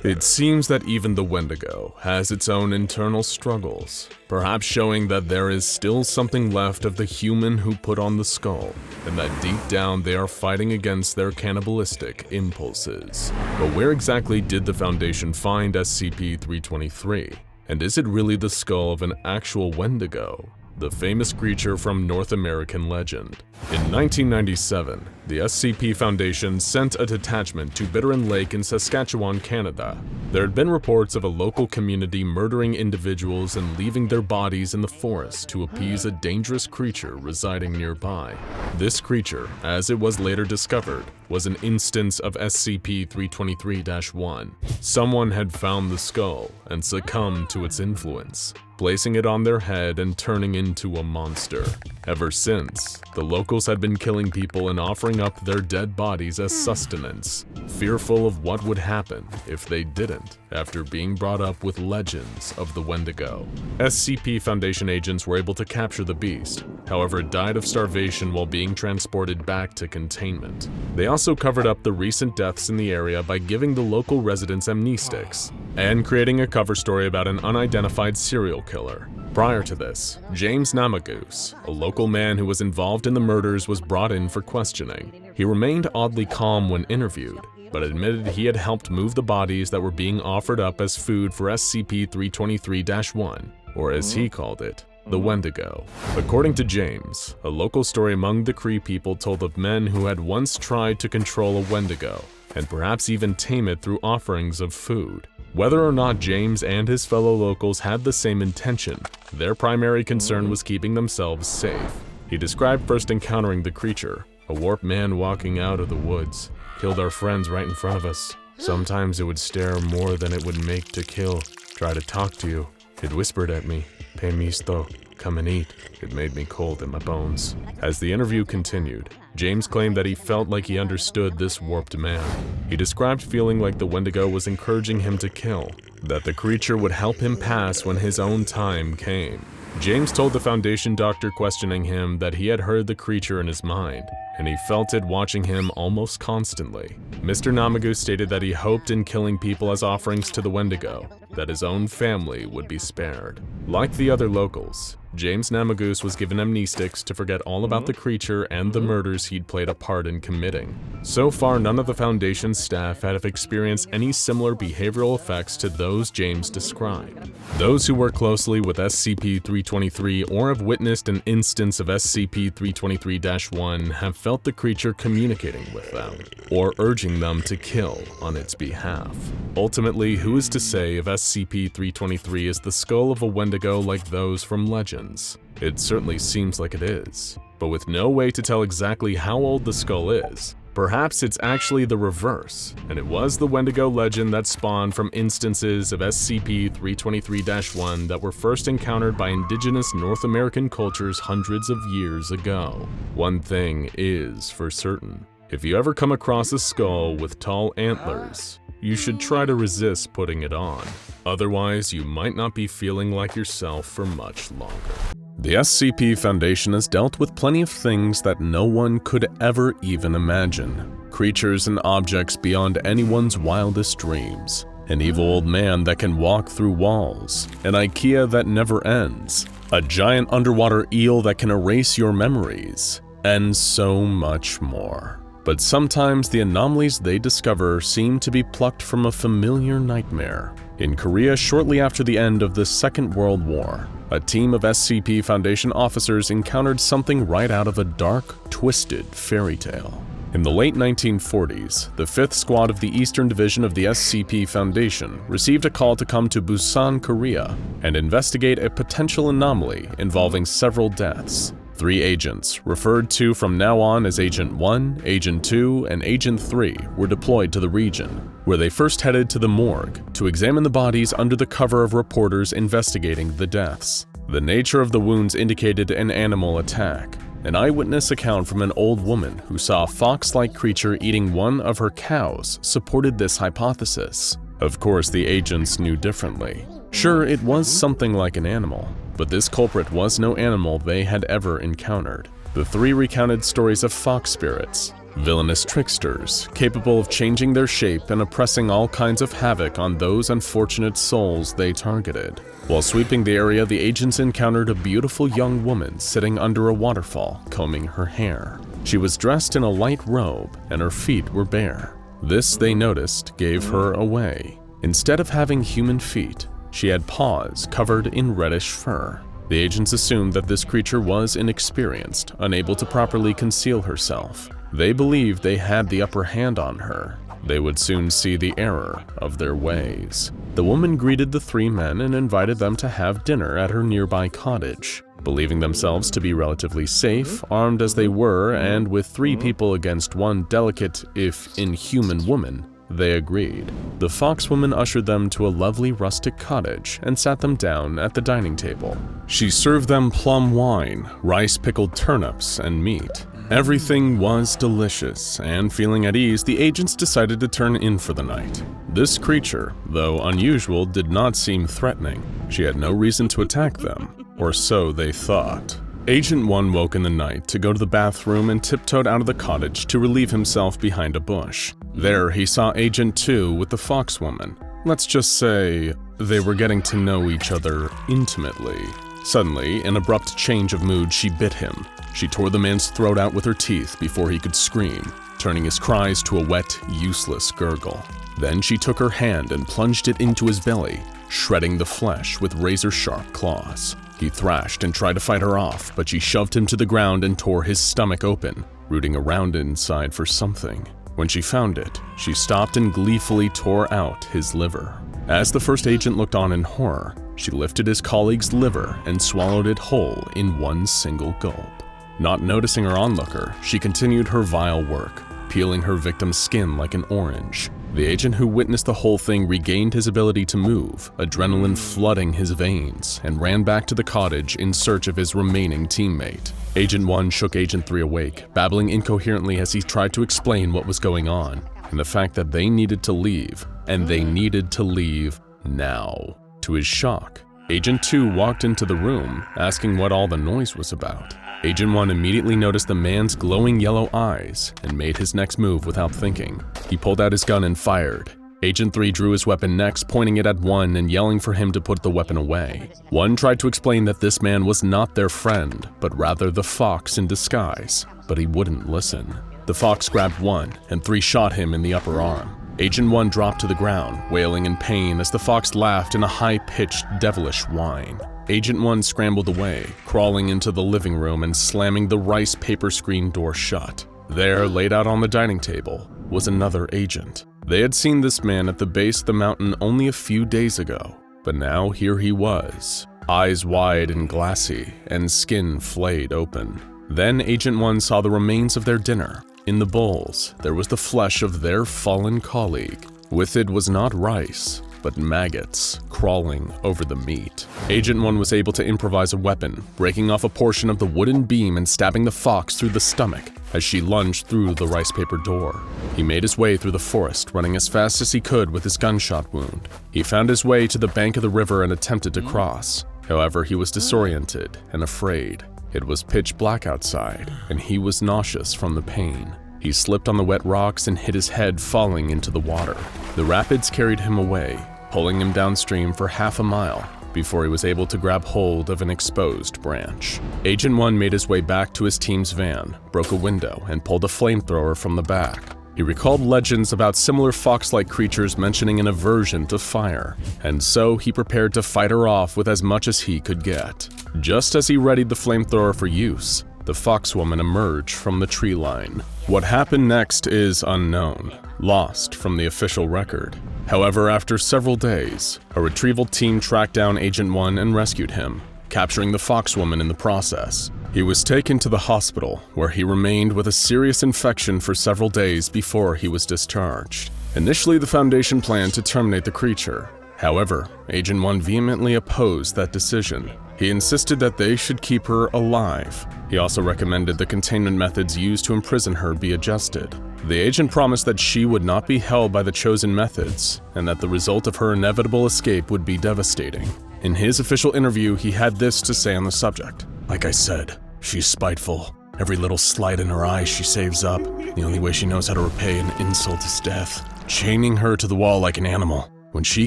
It seems that even the Wendigo has its own internal struggles, perhaps showing that there is still something left of the human who put on the skull, and that deep down they are fighting against their cannibalistic impulses. But where exactly did the Foundation find SCP-323? And is it really the skull of an actual Wendigo, the famous creature from North American legend? In 1997, the SCP Foundation sent a detachment to Bitterron Lake in Saskatchewan, Canada. There had been reports of a local community murdering individuals and leaving their bodies in the forest to appease a dangerous creature residing nearby. This creature, as it was later discovered, was an instance of SCP-323-1. Someone had found the skull and succumbed to its influence, placing it on their head and turning into a monster. Ever since, the locals had been killing people and offering up their dead bodies as sustenance, fearful of what would happen if they didn't, after being brought up with legends of the Wendigo. SCP Foundation agents were able to capture the beast, however it died of starvation while being transported back to containment. They also covered up the recent deaths in the area by giving the local residents amnestics, and creating a cover story about an unidentified serial killer. Prior to this, James Namagoose, a local man who was involved in the murders, was brought in for questioning. He remained oddly calm when interviewed, but admitted he had helped move the bodies that were being offered up as food for SCP-323-1, or as he called it, the Wendigo. According to James, a local story among the Cree people told of men who had once tried to control a Wendigo, and perhaps even tame it through offerings of food. Whether or not James and his fellow locals had the same intention, their primary concern was keeping themselves safe. He described first encountering the creature, a warped man walking out of the woods, killed our friends right in front of us. Sometimes it would stare more than it would make to kill, try to talk to you. It whispered at me, "Pe misto, come and eat." It made me cold in my bones. As the interview continued, James claimed that he felt like he understood this warped man. He described feeling like the Wendigo was encouraging him to kill, that the creature would help him pass when his own time came. James told the Foundation doctor questioning him that he had heard the creature in his mind, and he felt it watching him almost constantly. Mr. Namagoose stated that he hoped in killing people as offerings to the Wendigo, that his own family would be spared. Like the other locals, James Namagoose was given amnestics to forget all about the creature and the murders he'd played a part in committing. So far, none of the Foundation's staff have experienced any similar behavioral effects to those James described. Those who work closely with SCP-323 or have witnessed an instance of SCP-323-1 have felt the creature communicating with them, or urging them to kill on its behalf. Ultimately, who is to say if SCP-323 is the skull of a Wendigo like those from legends? It certainly seems like it is, but with no way to tell exactly how old the skull is. Perhaps it's actually the reverse, and it was the Wendigo legend that spawned from instances of SCP-323-1 that were first encountered by indigenous North American cultures hundreds of years ago. One thing is for certain: if you ever come across a skull with tall antlers, you should try to resist putting it on. Otherwise, you might not be feeling like yourself for much longer. The SCP Foundation has dealt with plenty of things that no one could ever even imagine. Creatures and objects beyond anyone's wildest dreams. An evil old man that can walk through walls. An IKEA that never ends. A giant underwater eel that can erase your memories. And so much more. But sometimes the anomalies they discover seem to be plucked from a familiar nightmare. In Korea, shortly after the end of the Second World War, a team of SCP Foundation officers encountered something right out of a dark, twisted fairy tale. In the late 1940s, the 5th Squad of the Eastern Division of the SCP Foundation received a call to come to Busan, Korea, and investigate a potential anomaly involving several deaths. 3 agents, referred to from now on as Agent 1, Agent 2, and Agent 3, were deployed to the region, where they first headed to the morgue to examine the bodies under the cover of reporters investigating the deaths. The nature of the wounds indicated an animal attack. An eyewitness account from an old woman who saw a fox-like creature eating one of her cows supported this hypothesis. Of course, the agents knew differently. Sure, it was something like an animal, but this culprit was no animal they had ever encountered. The 3 recounted stories of fox spirits, villainous tricksters, capable of changing their shape and oppressing all kinds of havoc on those unfortunate souls they targeted. While sweeping the area, the agents encountered a beautiful young woman sitting under a waterfall, combing her hair. She was dressed in a light robe, and her feet were bare. This, they noticed, gave her away. Instead of having human feet, she had paws covered in reddish fur. The agents assumed that this creature was inexperienced, unable to properly conceal herself. They believed they had the upper hand on her. They would soon see the error of their ways. The woman greeted the 3 men and invited them to have dinner at her nearby cottage. Believing themselves to be relatively safe, armed as they were, and with 3 people against one delicate, if inhuman woman, they agreed. The foxwoman ushered them to a lovely rustic cottage and sat them down at the dining table. She served them plum wine, rice-pickled turnips, and meat. Everything was delicious, and feeling at ease, the agents decided to turn in for the night. This creature, though unusual, did not seem threatening. She had no reason to attack them, or so they thought. Agent 1 woke in the night to go to the bathroom and tiptoed out of the cottage to relieve himself behind a bush. There, he saw Agent 2 with the foxwoman. Let's just say they were getting to know each other intimately. Suddenly, an abrupt change of mood, she bit him. She tore the man's throat out with her teeth before he could scream, turning his cries to a wet, useless gurgle. Then she took her hand and plunged it into his belly, shredding the flesh with razor-sharp claws. He thrashed and tried to fight her off, but she shoved him to the ground and tore his stomach open, rooting around inside for something. When she found it, she stopped and gleefully tore out his liver. As the first agent looked on in horror, she lifted his colleague's liver and swallowed it whole in one single gulp. Not noticing her onlooker, she continued her vile work, peeling her victim's skin like an orange. The agent who witnessed the whole thing regained his ability to move, adrenaline flooding his veins, and ran back to the cottage in search of his remaining teammate. Agent 1 shook Agent 3 awake, babbling incoherently as he tried to explain what was going on, and the fact that they needed to leave, and they needed to leave now. To his shock, Agent 2 walked into the room, asking what all the noise was about. Agent 1 immediately noticed the man's glowing yellow eyes and made his next move without thinking. He pulled out his gun and fired. Agent 3 drew his weapon next, pointing it at 1 and yelling for him to put the weapon away. 1 tried to explain that this man was not their friend, but rather the fox in disguise, but he wouldn't listen. The fox grabbed 1, and 3 shot him in the upper arm. Agent 1 dropped to the ground, wailing in pain as the fox laughed in a high-pitched, devilish whine. Agent 1 scrambled away, crawling into the living room and slamming the rice paper screen door shut. There, laid out on the dining table, was another agent. They had seen this man at the base of the mountain only a few days ago, but now here he was, eyes wide and glassy, and skin flayed open. Then Agent 1 saw the remains of their dinner. In the bowls, there was the flesh of their fallen colleague. With it was not rice, but maggots crawling over the meat. Agent 1 was able to improvise a weapon, breaking off a portion of the wooden beam and stabbing the fox through the stomach as she lunged through the rice paper door. He made his way through the forest, running as fast as he could with his gunshot wound. He found his way to the bank of the river and attempted to cross. However, he was disoriented and afraid. It was pitch black outside, and he was nauseous from the pain. He slipped on the wet rocks and hit his head, falling into the water. The rapids carried him away, pulling him downstream for half a mile before he was able to grab hold of an exposed branch. Agent 1 made his way back to his team's van, broke a window, and pulled a flamethrower from the back. He recalled legends about similar fox-like creatures mentioning an aversion to fire, and so he prepared to fight her off with as much as he could get. Just as he readied the flamethrower for use, the foxwoman emerged from the tree line. What happened next is unknown, lost from the official record. However, after several days, a retrieval team tracked down Agent 1 and rescued him, capturing the foxwoman in the process. He was taken to the hospital, where he remained with a serious infection for several days before he was discharged. Initially, the Foundation planned to terminate the creature. However, Agent 1 vehemently opposed that decision. He insisted that they should keep her alive. He also recommended the containment methods used to imprison her be adjusted. The agent promised that she would not be held by the chosen methods, and that the result of her inevitable escape would be devastating. In his official interview, he had this to say on the subject. "Like I said, she's spiteful. Every little slight in her eye she saves up. The only way she knows how to repay an insult is death. Chaining her to the wall like an animal. When she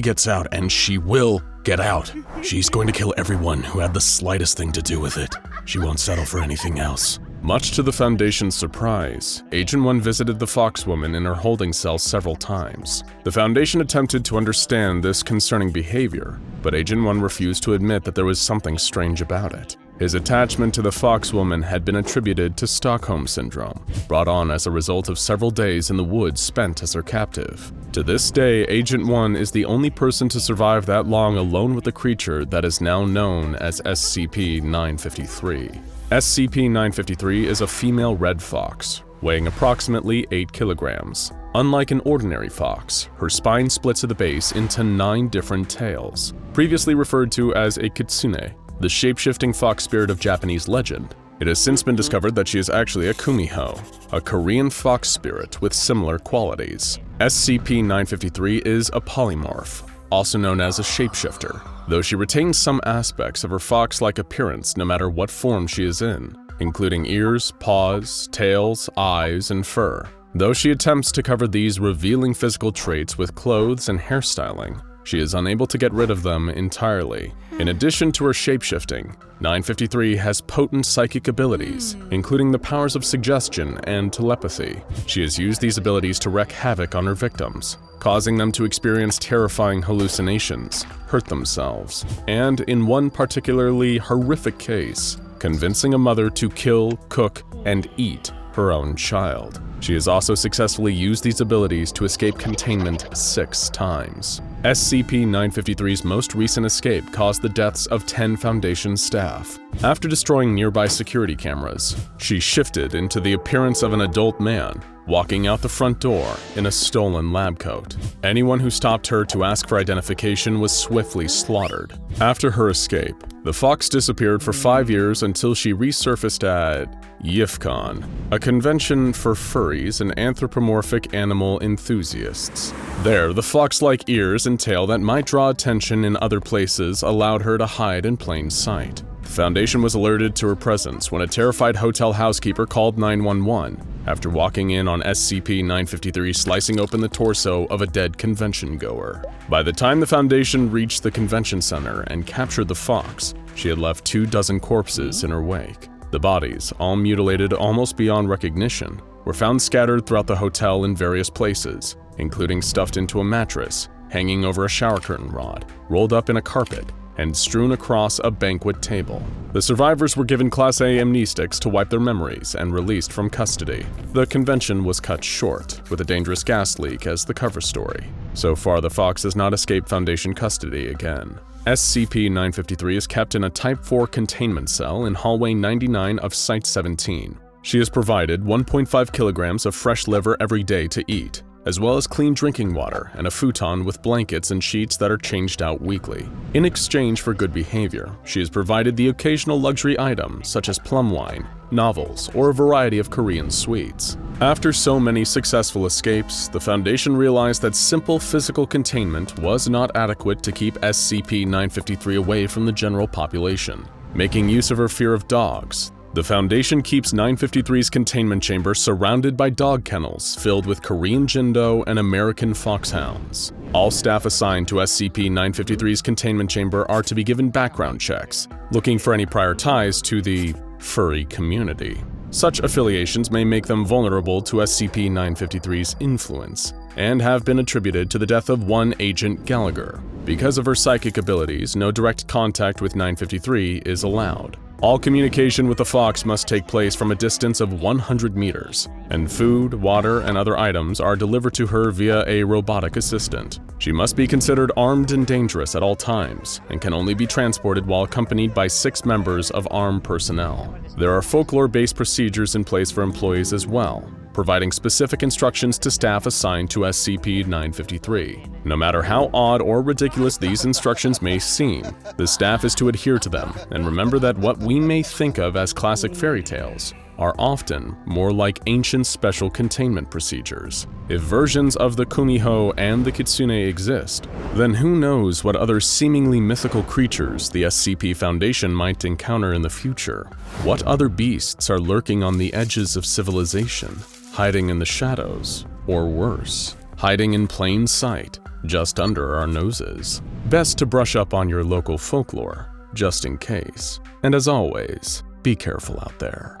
gets out, and she will get out, she's going to kill everyone who had the slightest thing to do with it. She won't settle for anything else." Much to the Foundation's surprise, Agent 1 visited the foxwoman in her holding cell several times. The Foundation attempted to understand this concerning behavior, but Agent 1 refused to admit that there was something strange about it. His attachment to the foxwoman had been attributed to Stockholm Syndrome, brought on as a result of several days in the woods spent as her captive. To this day, Agent 1 is the only person to survive that long alone with the creature that is now known as SCP-1153. SCP-1153 is a female red fox, weighing approximately 8 kilograms. Unlike an ordinary fox, her spine splits at the base into 9 different tails, previously referred to as a kitsune, the shape-shifting fox spirit of Japanese legend. It has since been discovered that she is actually a kumiho, a Korean fox spirit with similar qualities. SCP-1153 is a polymorph, also known as a shapeshifter, though she retains some aspects of her fox-like appearance no matter what form she is in, including ears, paws, tails, eyes, and fur. Though she attempts to cover these revealing physical traits with clothes and hairstyling, she is unable to get rid of them entirely. In addition to her shapeshifting, 953 has potent psychic abilities, including the powers of suggestion and telepathy. She has used these abilities to wreak havoc on her victims, causing them to experience terrifying hallucinations, hurt themselves, and in one particularly horrific case, convincing a mother to kill, cook, and eat her own child. She has also successfully used these abilities to escape containment 6 times. SCP-1153's most recent escape caused the deaths of 10 Foundation staff. After destroying nearby security cameras, she shifted into the appearance of an adult man, walking out the front door in a stolen lab coat. Anyone who stopped her to ask for identification was swiftly slaughtered. After her escape, the fox disappeared for 5 years until she resurfaced at YIFCON, a convention for furries and anthropomorphic animal enthusiasts. There, the fox-like ears and tail that might draw attention in other places allowed her to hide in plain sight. The Foundation was alerted to her presence when a terrified hotel housekeeper called 911 after walking in on SCP-1153 slicing open the torso of a dead convention goer. By the time the Foundation reached the convention center and captured the fox, she had left 24 corpses in her wake. The bodies, all mutilated almost beyond recognition, were found scattered throughout the hotel in various places, including stuffed into a mattress, hanging over a shower curtain rod, rolled up in a carpet, and strewn across a banquet table. The survivors were given Class A amnestics to wipe their memories and released from custody. The convention was cut short, with a dangerous gas leak as the cover story. So far, the fox has not escaped Foundation custody again. SCP-1153 is kept in a Type 4 containment cell in Hallway 99 of Site-17. She is provided 1.5 kilograms of fresh liver every day to eat, as well as clean drinking water and a futon with blankets and sheets that are changed out weekly. In exchange for good behavior, she is provided the occasional luxury item such as plum wine, novels, or a variety of Korean sweets. After so many successful escapes, the Foundation realized that simple physical containment was not adequate to keep SCP-953 away from the general population. Making use of her fear of dogs, the Foundation keeps 953's containment chamber surrounded by dog kennels filled with Korean Jindo and American foxhounds. All staff assigned to SCP-953's containment chamber are to be given background checks, looking for any prior ties to the furry community. Such affiliations may make them vulnerable to SCP-953's influence, and have been attributed to the death of one Agent Gallagher. Because of her psychic abilities, no direct contact with 953 is allowed. All communication with the fox must take place from a distance of 100 meters, and food, water, and other items are delivered to her via a robotic assistant. She must be considered armed and dangerous at all times, and can only be transported while accompanied by 6 members of armed personnel. There are folklore-based procedures in place for employees as well, providing specific instructions to staff assigned to SCP-953. No matter how odd or ridiculous these instructions may seem, the staff is to adhere to them and remember that what we may think of as classic fairy tales are often more like ancient special containment procedures. If versions of the Kumiho and the Kitsune exist, then who knows what other seemingly mythical creatures the SCP Foundation might encounter in the future? What other beasts are lurking on the edges of civilization, hiding in the shadows, or worse, hiding in plain sight, just under our noses? Best to brush up on your local folklore, just in case. And as always, be careful out there.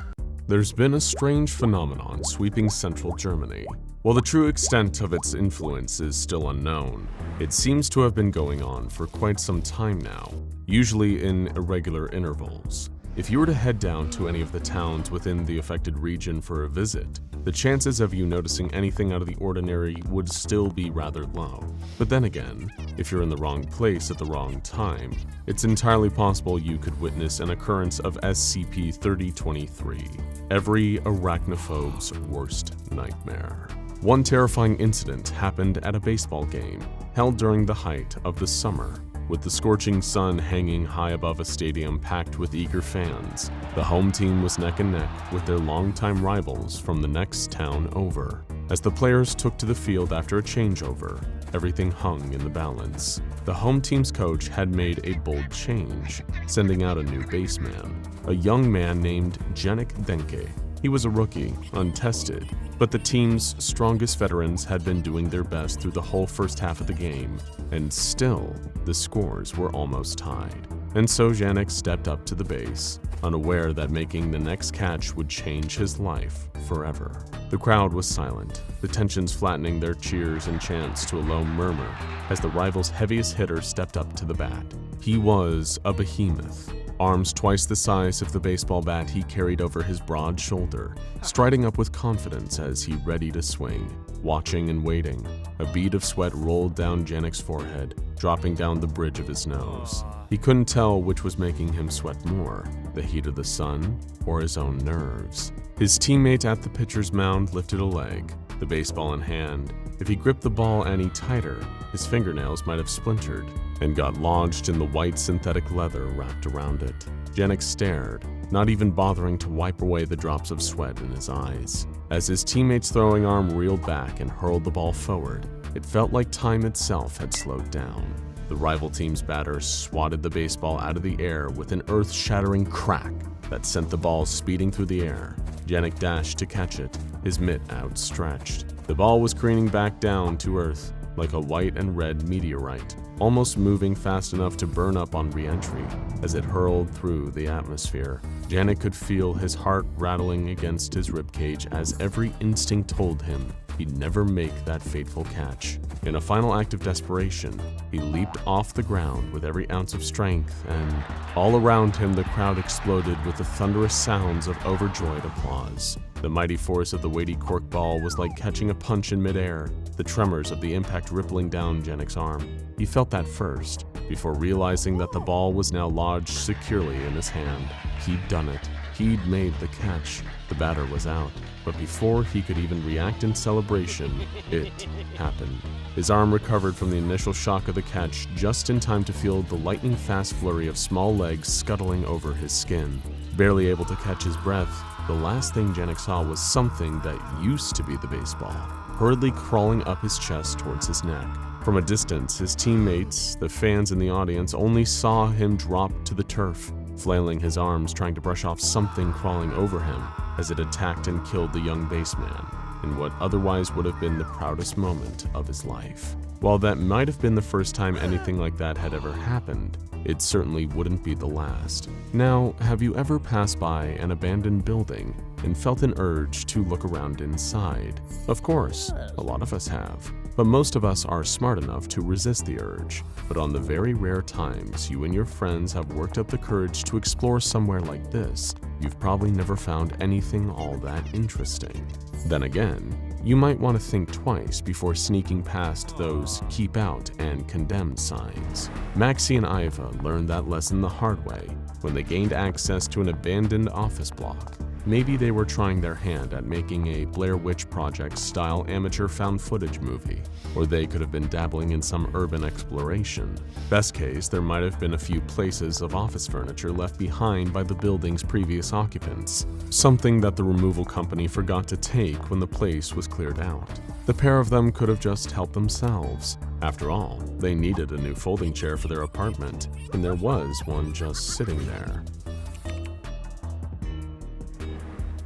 There's been a strange phenomenon sweeping central Germany. While the true extent of its influence is still unknown, it seems to have been going on for quite some time now, usually in irregular intervals. If you were to head down to any of the towns within the affected region for a visit, the chances of you noticing anything out of the ordinary would still be rather low. But then again, if you're in the wrong place at the wrong time, it's entirely possible you could witness an occurrence of SCP-3023, every arachnophobe's worst nightmare. One terrifying incident happened at a baseball game held during the height of the summer. With the scorching sun hanging high above a stadium packed with eager fans, the home team was neck and neck with their longtime rivals from the next town over. As the players took to the field after a changeover, everything hung in the balance. The home team's coach had made a bold change, sending out a new baseman, a young man named Jenik Denke. He was a rookie, untested, but the team's strongest veterans had been doing their best through the whole first half of the game, and still, the scores were almost tied. And so Janik stepped up to the base, unaware that making the next catch would change his life forever. The crowd was silent, the tensions flattening their cheers and chants to a low murmur as the rival's heaviest hitter stepped up to the bat. He was a behemoth, arms twice the size of the baseball bat he carried over his broad shoulder, striding up with confidence as he readied to swing. Watching and waiting, a bead of sweat rolled down Janik's forehead, dropping down the bridge of his nose. He couldn't tell which was making him sweat more, the heat of the sun or his own nerves. His teammate at the pitcher's mound lifted a leg, the baseball in hand. If he gripped the ball any tighter, his fingernails might have splintered and got lodged in the white synthetic leather wrapped around it. Janik stared, not even bothering to wipe away the drops of sweat in his eyes. As his teammate's throwing arm reeled back and hurled the ball forward, it felt like time itself had slowed down. The rival team's batter swatted the baseball out of the air with an earth-shattering crack that sent the ball speeding through the air. Janik dashed to catch it, his mitt outstretched. The ball was careening back down to earth like a white and red meteorite, almost moving fast enough to burn up on re-entry as it hurled through the atmosphere. Janik could feel his heart rattling against his ribcage as every instinct told him he'd never make that fateful catch. In a final act of desperation, he leaped off the ground with every ounce of strength, and all around him the crowd exploded with the thunderous sounds of overjoyed applause. The mighty force of the weighty cork ball was like catching a punch in midair, the tremors of the impact rippling down Janik's arm. He felt that first, before realizing that the ball was now lodged securely in his hand. He'd done it. He'd made the catch. The batter was out. But before he could even react in celebration, it happened. His arm recovered from the initial shock of the catch just in time to feel the lightning-fast flurry of small legs scuttling over his skin. Barely able to catch his breath, the last thing Janek saw was something that used to be the baseball, hurriedly crawling up his chest towards his neck. From a distance, his teammates, the fans in the audience, only saw him drop to the turf, flailing his arms trying to brush off something crawling over him as it attacked and killed the young baseman in what otherwise would have been the proudest moment of his life. While that might have been the first time anything like that had ever happened, it certainly wouldn't be the last. Now, have you ever passed by an abandoned building and felt an urge to look around inside? Of course, a lot of us have. But most of us are smart enough to resist the urge. But on the very rare times you and your friends have worked up the courage to explore somewhere like this, you've probably never found anything all that interesting. Then again, you might want to think twice before sneaking past those keep out and condemned signs. Maxie and Iva learned that lesson the hard way when they gained access to an abandoned office block. Maybe they were trying their hand at making a Blair Witch Project-style amateur found footage movie, or they could have been dabbling in some urban exploration. Best case, there might have been a few places of office furniture left behind by the building's previous occupants, something that the removal company forgot to take when the place was cleared out. The pair of them could have just helped themselves. After all, they needed a new folding chair for their apartment, and there was one just sitting there.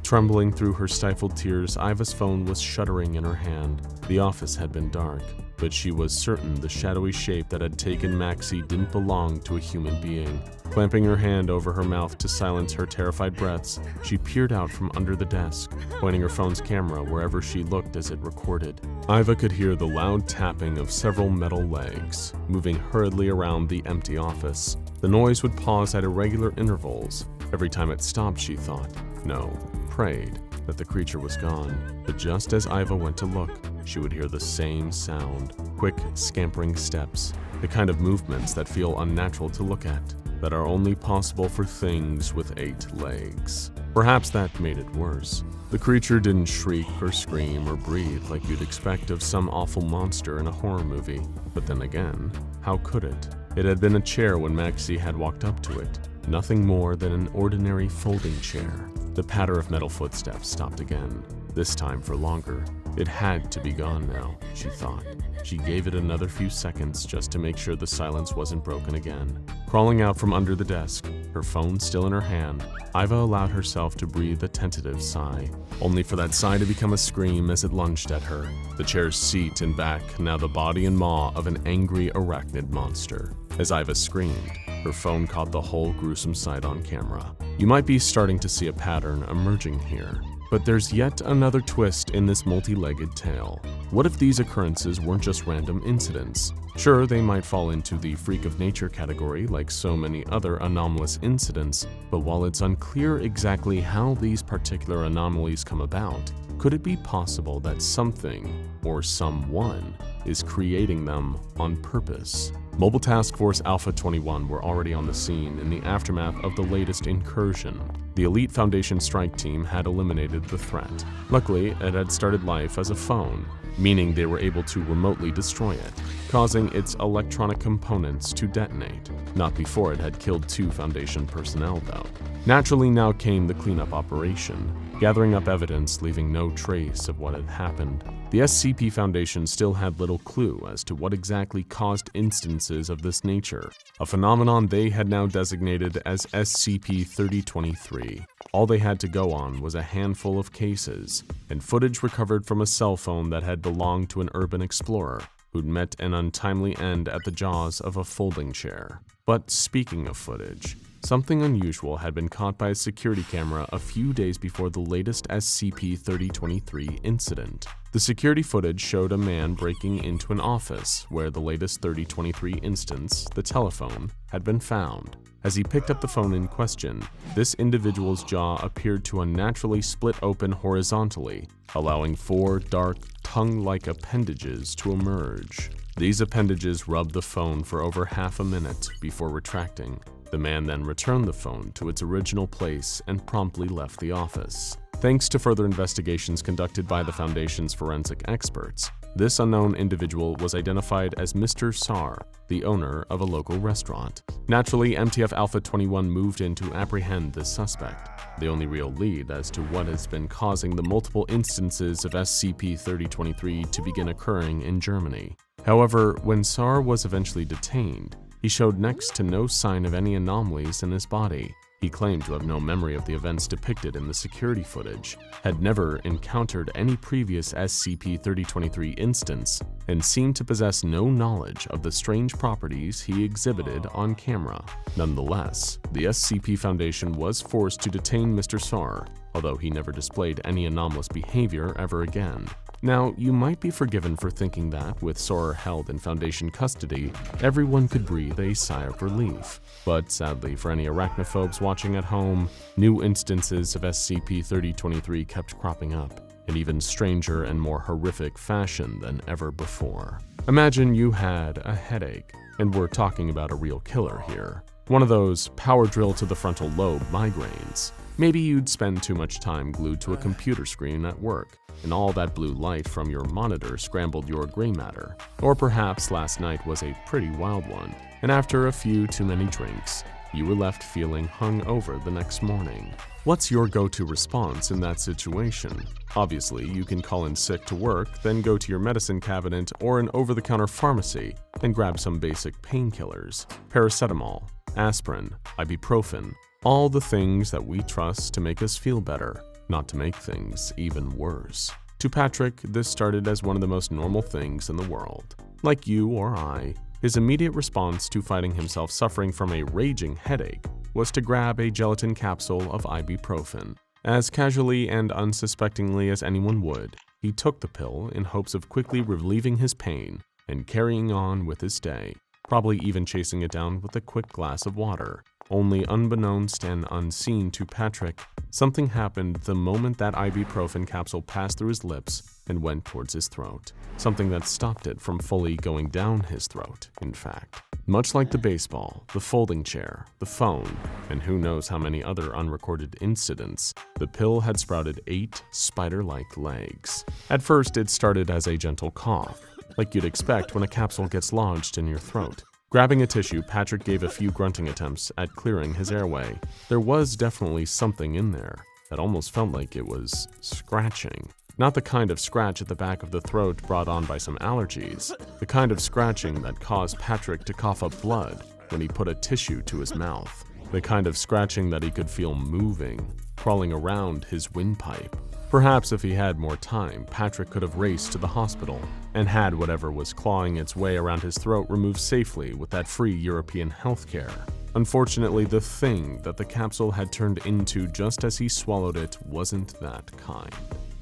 Trembling through her stifled tears, Iva's phone was shuddering in her hand. The office had been dark, but she was certain the shadowy shape that had taken Maxie didn't belong to a human being. Clamping her hand over her mouth to silence her terrified breaths, she peered out from under the desk, pointing her phone's camera wherever she looked as it recorded. Iva could hear the loud tapping of several metal legs, moving hurriedly around the empty office. The noise would pause at irregular intervals. Every time it stopped, she thought, no, prayed that the creature was gone. But just as Iva went to look, she would hear the same sound, quick, scampering steps, the kind of movements that feel unnatural to look at, that are only possible for things with 8 legs. Perhaps that made it worse. The creature didn't shriek or scream or breathe like you'd expect of some awful monster in a horror movie. But then again, how could it? It had been a chair when Maxie had walked up to it, nothing more than an ordinary folding chair. The patter of metal footsteps stopped again, this time for longer. It had to be gone now, she thought. She gave it another few seconds just to make sure the silence wasn't broken again. Crawling out from under the desk, her phone still in her hand, Iva allowed herself to breathe a tentative sigh, only for that sigh to become a scream as it lunged at her. The chair's seat and back, now the body and maw of an angry arachnid monster. As Iva screamed, her phone caught the whole gruesome sight on camera. You might be starting to see a pattern emerging here. But there's yet another twist in this multi-legged tale. What if these occurrences weren't just random incidents? Sure, they might fall into the freak of nature category like so many other anomalous incidents, but while it's unclear exactly how these particular anomalies come about, could it be possible that something, or someone, is creating them on purpose? Mobile Task Force Alpha 21 were already on the scene in the aftermath of the latest incursion. The Elite Foundation strike team had eliminated the threat. Luckily, it had started life as a phone, meaning they were able to remotely destroy it, causing its electronic components to detonate. Not before it had killed 2 Foundation personnel, though. Naturally, now came the cleanup operation, gathering up evidence, leaving no trace of what had happened. The SCP Foundation still had little clue as to what exactly caused instances of this nature, a phenomenon they had now designated as SCP-3023. All they had to go on was a handful of cases, and footage recovered from a cell phone that had belonged to an urban explorer who'd met an untimely end at the jaws of a folding chair. But speaking of footage, something unusual had been caught by a security camera a few days before the latest SCP-3023 incident. The security footage showed a man breaking into an office where the latest 3023 instance, the telephone, had been found. As he picked up the phone in question, this individual's jaw appeared to unnaturally split open horizontally, allowing 4 dark, tongue-like appendages to emerge. These appendages rubbed the phone for over half a minute before retracting. The man then returned the phone to its original place and promptly left the office. Thanks to further investigations conducted by the Foundation's forensic experts, This unknown individual was identified as Mr. Sar, the owner of a local restaurant. Naturally, MTF Alpha 21 moved in to apprehend this suspect, the only real lead as to what has been causing the multiple instances of SCP-3023 to begin occurring in Germany. However, when Sar was eventually detained, he showed next to no sign of any anomalies in his body. He claimed to have no memory of the events depicted in the security footage, had never encountered any previous SCP-3023 instance, and seemed to possess no knowledge of the strange properties he exhibited on camera. Nonetheless, the SCP Foundation was forced to detain Mr. Sar, although he never displayed any anomalous behavior ever again. Now, you might be forgiven for thinking that, with Sar held in Foundation custody, everyone could breathe a sigh of relief. But sadly, for any arachnophobes watching at home, new instances of SCP-3023 kept cropping up, in even stranger and more horrific fashion than ever before. Imagine you had a headache, and we're talking about a real killer here. One of those power drill to the frontal lobe migraines. Maybe you'd spend too much time glued to a computer screen at work, and all that blue light from your monitor scrambled your gray matter. Or perhaps last night was a pretty wild one, and after a few too many drinks, you were left feeling hungover the next morning. What's your go-to response in that situation? Obviously, you can call in sick to work, then go to your medicine cabinet or an over-the-counter pharmacy and grab some basic painkillers, paracetamol, aspirin, ibuprofen, all the things that we trust to make us feel better, not to make things even worse. To Patrick, this started as one of the most normal things in the world. Like you or I, his immediate response to finding himself suffering from a raging headache was to grab a gelatin capsule of ibuprofen. As casually and unsuspectingly as anyone would, he took the pill in hopes of quickly relieving his pain and carrying on with his day, probably even chasing it down with a quick glass of water. Only unbeknownst and unseen to Patrick, something happened the moment that ibuprofen capsule passed through his lips and went towards his throat. Something that stopped it from fully going down his throat, in fact. Much like the baseball, the folding chair, the phone, and who knows how many other unrecorded incidents, the pill had sprouted 8 spider-like legs. At first, it started as a gentle cough, like you'd expect when a capsule gets lodged in your throat. Grabbing a tissue, Patrick gave a few grunting attempts at clearing his airway. There was definitely something in there that almost felt like it was scratching. Not the kind of scratch at the back of the throat brought on by some allergies, the kind of scratching that caused Patrick to cough up blood when he put a tissue to his mouth, the kind of scratching that he could feel moving, crawling around his windpipe. Perhaps if he had more time, Patrick could have raced to the hospital and had whatever was clawing its way around his throat removed safely with that free European healthcare. Unfortunately, the thing that the capsule had turned into just as he swallowed it wasn't that kind.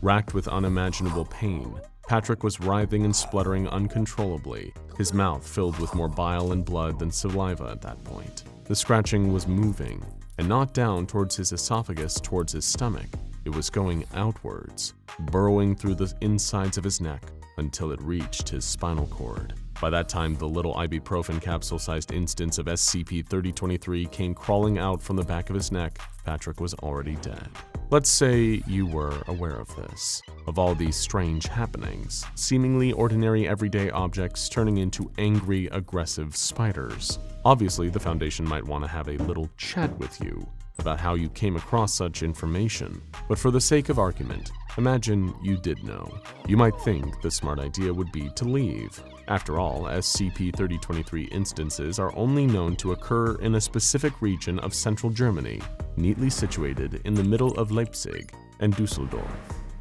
Racked with unimaginable pain, Patrick was writhing and spluttering uncontrollably, his mouth filled with more bile and blood than saliva at that point. The scratching was moving, and not down towards his esophagus towards his stomach. It was going outwards, burrowing through the insides of his neck until it reached his spinal cord. By that time, the little ibuprofen capsule-sized instance of SCP-3023 came crawling out from the back of his neck. Patrick was already dead. Let's say you were aware of this, of all these strange happenings, seemingly ordinary everyday objects turning into angry, aggressive spiders. Obviously, the Foundation might want to have a little chat with you about how you came across such information, but for the sake of argument, imagine you did know. You might think the smart idea would be to leave. After all, SCP-3023 instances are only known to occur in a specific region of central Germany, neatly situated in the middle of Leipzig and Dusseldorf.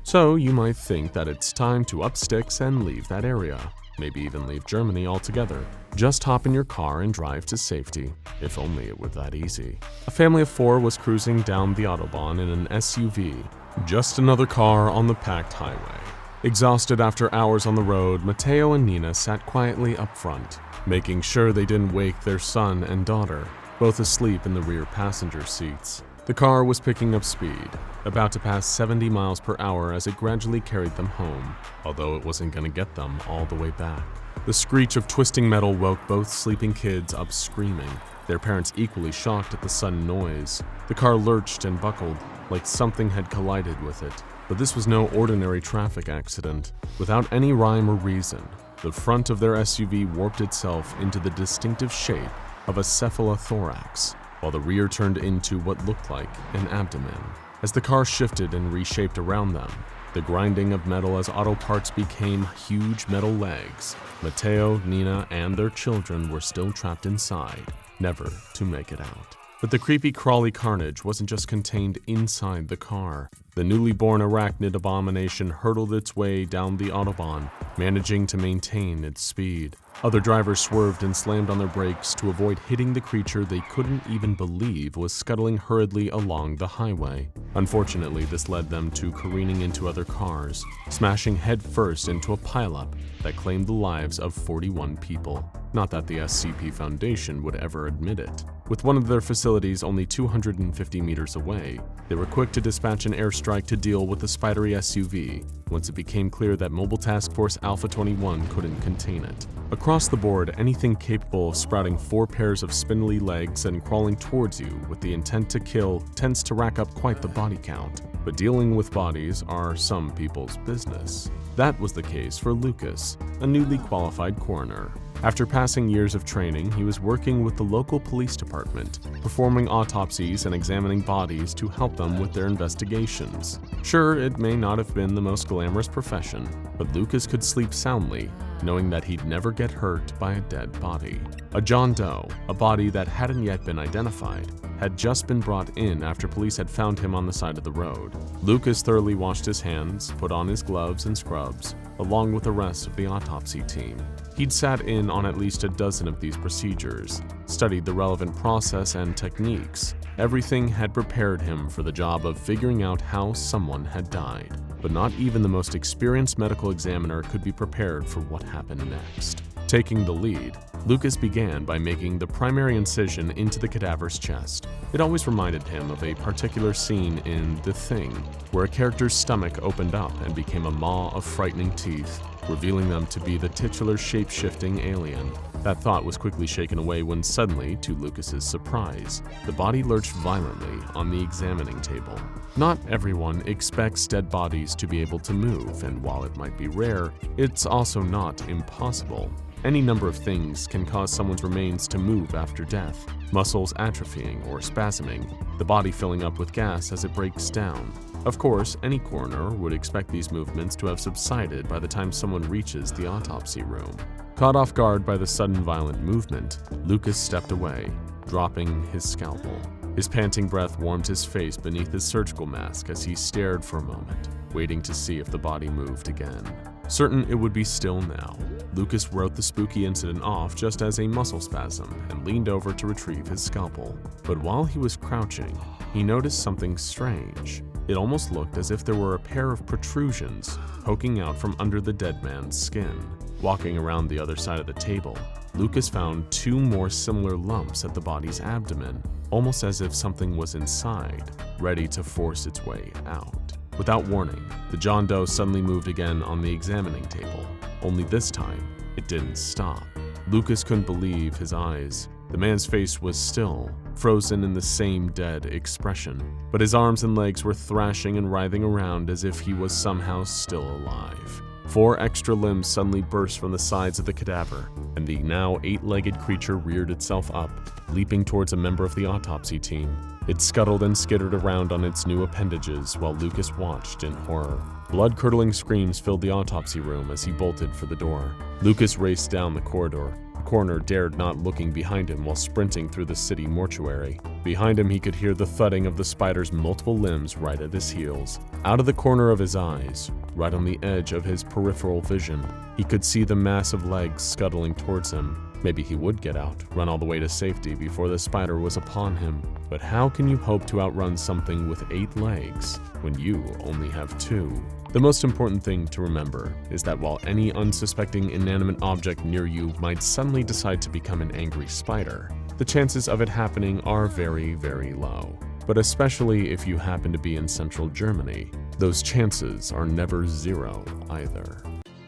So you might think that it's time to up sticks and leave that area. Maybe even leave Germany altogether. Just hop in your car and drive to safety. If only it were that easy. A family of 4 was cruising down the Autobahn in an SUV. Just another car on the packed highway. Exhausted after hours on the road, Matteo and Nina sat quietly up front, making sure they didn't wake their son and daughter, both asleep in the rear passenger seats. The car was picking up speed, about to pass 70 miles per hour as it gradually carried them home, although it wasn't going to get them all the way back. The screech of twisting metal woke both sleeping kids up screaming, their parents equally shocked at the sudden noise. The car lurched and buckled, like something had collided with it. But this was no ordinary traffic accident. Without any rhyme or reason, the front of their SUV warped itself into the distinctive shape of a cephalothorax, while the rear turned into what looked like an abdomen. As the car shifted and reshaped around them, the grinding of metal as auto parts became huge metal legs. Mateo, Nina, and their children were still trapped inside, never to make it out. But the creepy crawly carnage wasn't just contained inside the car. The newly born arachnid abomination hurtled its way down the Autobahn, managing to maintain its speed. Other drivers swerved and slammed on their brakes to avoid hitting the creature they couldn't even believe was scuttling hurriedly along the highway. Unfortunately, this led them to careening into other cars, smashing headfirst into a pileup that claimed the lives of 41 people. Not that the SCP Foundation would ever admit it. With one of their facilities only 250 meters away, they were quick to dispatch an airstrike to deal with the spidery SUV once it became clear that Mobile Task Force Alpha 21 couldn't contain it. Across the board, anything capable of sprouting 4 pairs of spindly legs and crawling towards you with the intent to kill tends to rack up quite the body count. But dealing with bodies are some people's business. That was the case for Lucas, a newly qualified coroner. After passing years of training, he was working with the local police department, performing autopsies and examining bodies to help them with their investigations. Sure, it may not have been the most glamorous profession, but Lucas could sleep soundly, knowing that he'd never get hurt by a dead body. A John Doe, a body that hadn't yet been identified, had just been brought in after police had found him on the side of the road. Lucas thoroughly washed his hands, put on his gloves and scrubs, along with the rest of the autopsy team. He'd sat in on at least a dozen of these procedures, studied the relevant process and techniques. Everything had prepared him for the job of figuring out how someone had died. But not even the most experienced medical examiner could be prepared for what happened next. Taking the lead, Lucas began by making the primary incision into the cadaver's chest. It always reminded him of a particular scene in The Thing, where a character's stomach opened up and became a maw of frightening teeth, revealing them to be the titular shape-shifting alien. That thought was quickly shaken away when suddenly, to Lucas's surprise, the body lurched violently on the examining table. Not everyone expects dead bodies to be able to move, and while it might be rare, it's also not impossible. Any number of things can cause someone's remains to move after death. Muscles atrophying or spasming, the body filling up with gas as it breaks down. Of course, any coroner would expect these movements to have subsided by the time someone reaches the autopsy room. Caught off guard by the sudden violent movement, Lucas stepped away, dropping his scalpel. His panting breath warmed his face beneath his surgical mask as he stared for a moment, waiting to see if the body moved again. Certain it would be still now, Lucas wrote the spooky incident off just as a muscle spasm and leaned over to retrieve his scalpel. But while he was crouching, he noticed something strange. It almost looked as if there were a pair of protrusions poking out from under the dead man's skin. Walking around the other side of the table, Lucas found 2 more similar lumps at the body's abdomen, almost as if something was inside, ready to force its way out. Without warning, the John Doe suddenly moved again on the examining table, only this time, it didn't stop. Lucas couldn't believe his eyes. The man's face was still, frozen in the same dead expression, but his arms and legs were thrashing and writhing around as if he was somehow still alive. 4 extra limbs suddenly burst from the sides of the cadaver, and the now 8-legged creature reared itself up, leaping towards a member of the autopsy team. It scuttled and skittered around on its new appendages while Lucas watched in horror. Blood-curdling screams filled the autopsy room as he bolted for the door. Lucas raced down the corridor. The coroner dared not looking behind him while sprinting through the city mortuary. Behind him, he could hear the thudding of the spider's multiple limbs right at his heels. Out of the corner of his eyes, right on the edge of his peripheral vision, he could see the massive legs scuttling towards him. Maybe he would get out, run all the way to safety before the spider was upon him. But how can you hope to outrun something with 8 legs when you only have 2? The most important thing to remember is that while any unsuspecting inanimate object near you might suddenly decide to become an angry spider, the chances of it happening are very, very low. But especially if you happen to be in central Germany, those chances are never 0 either.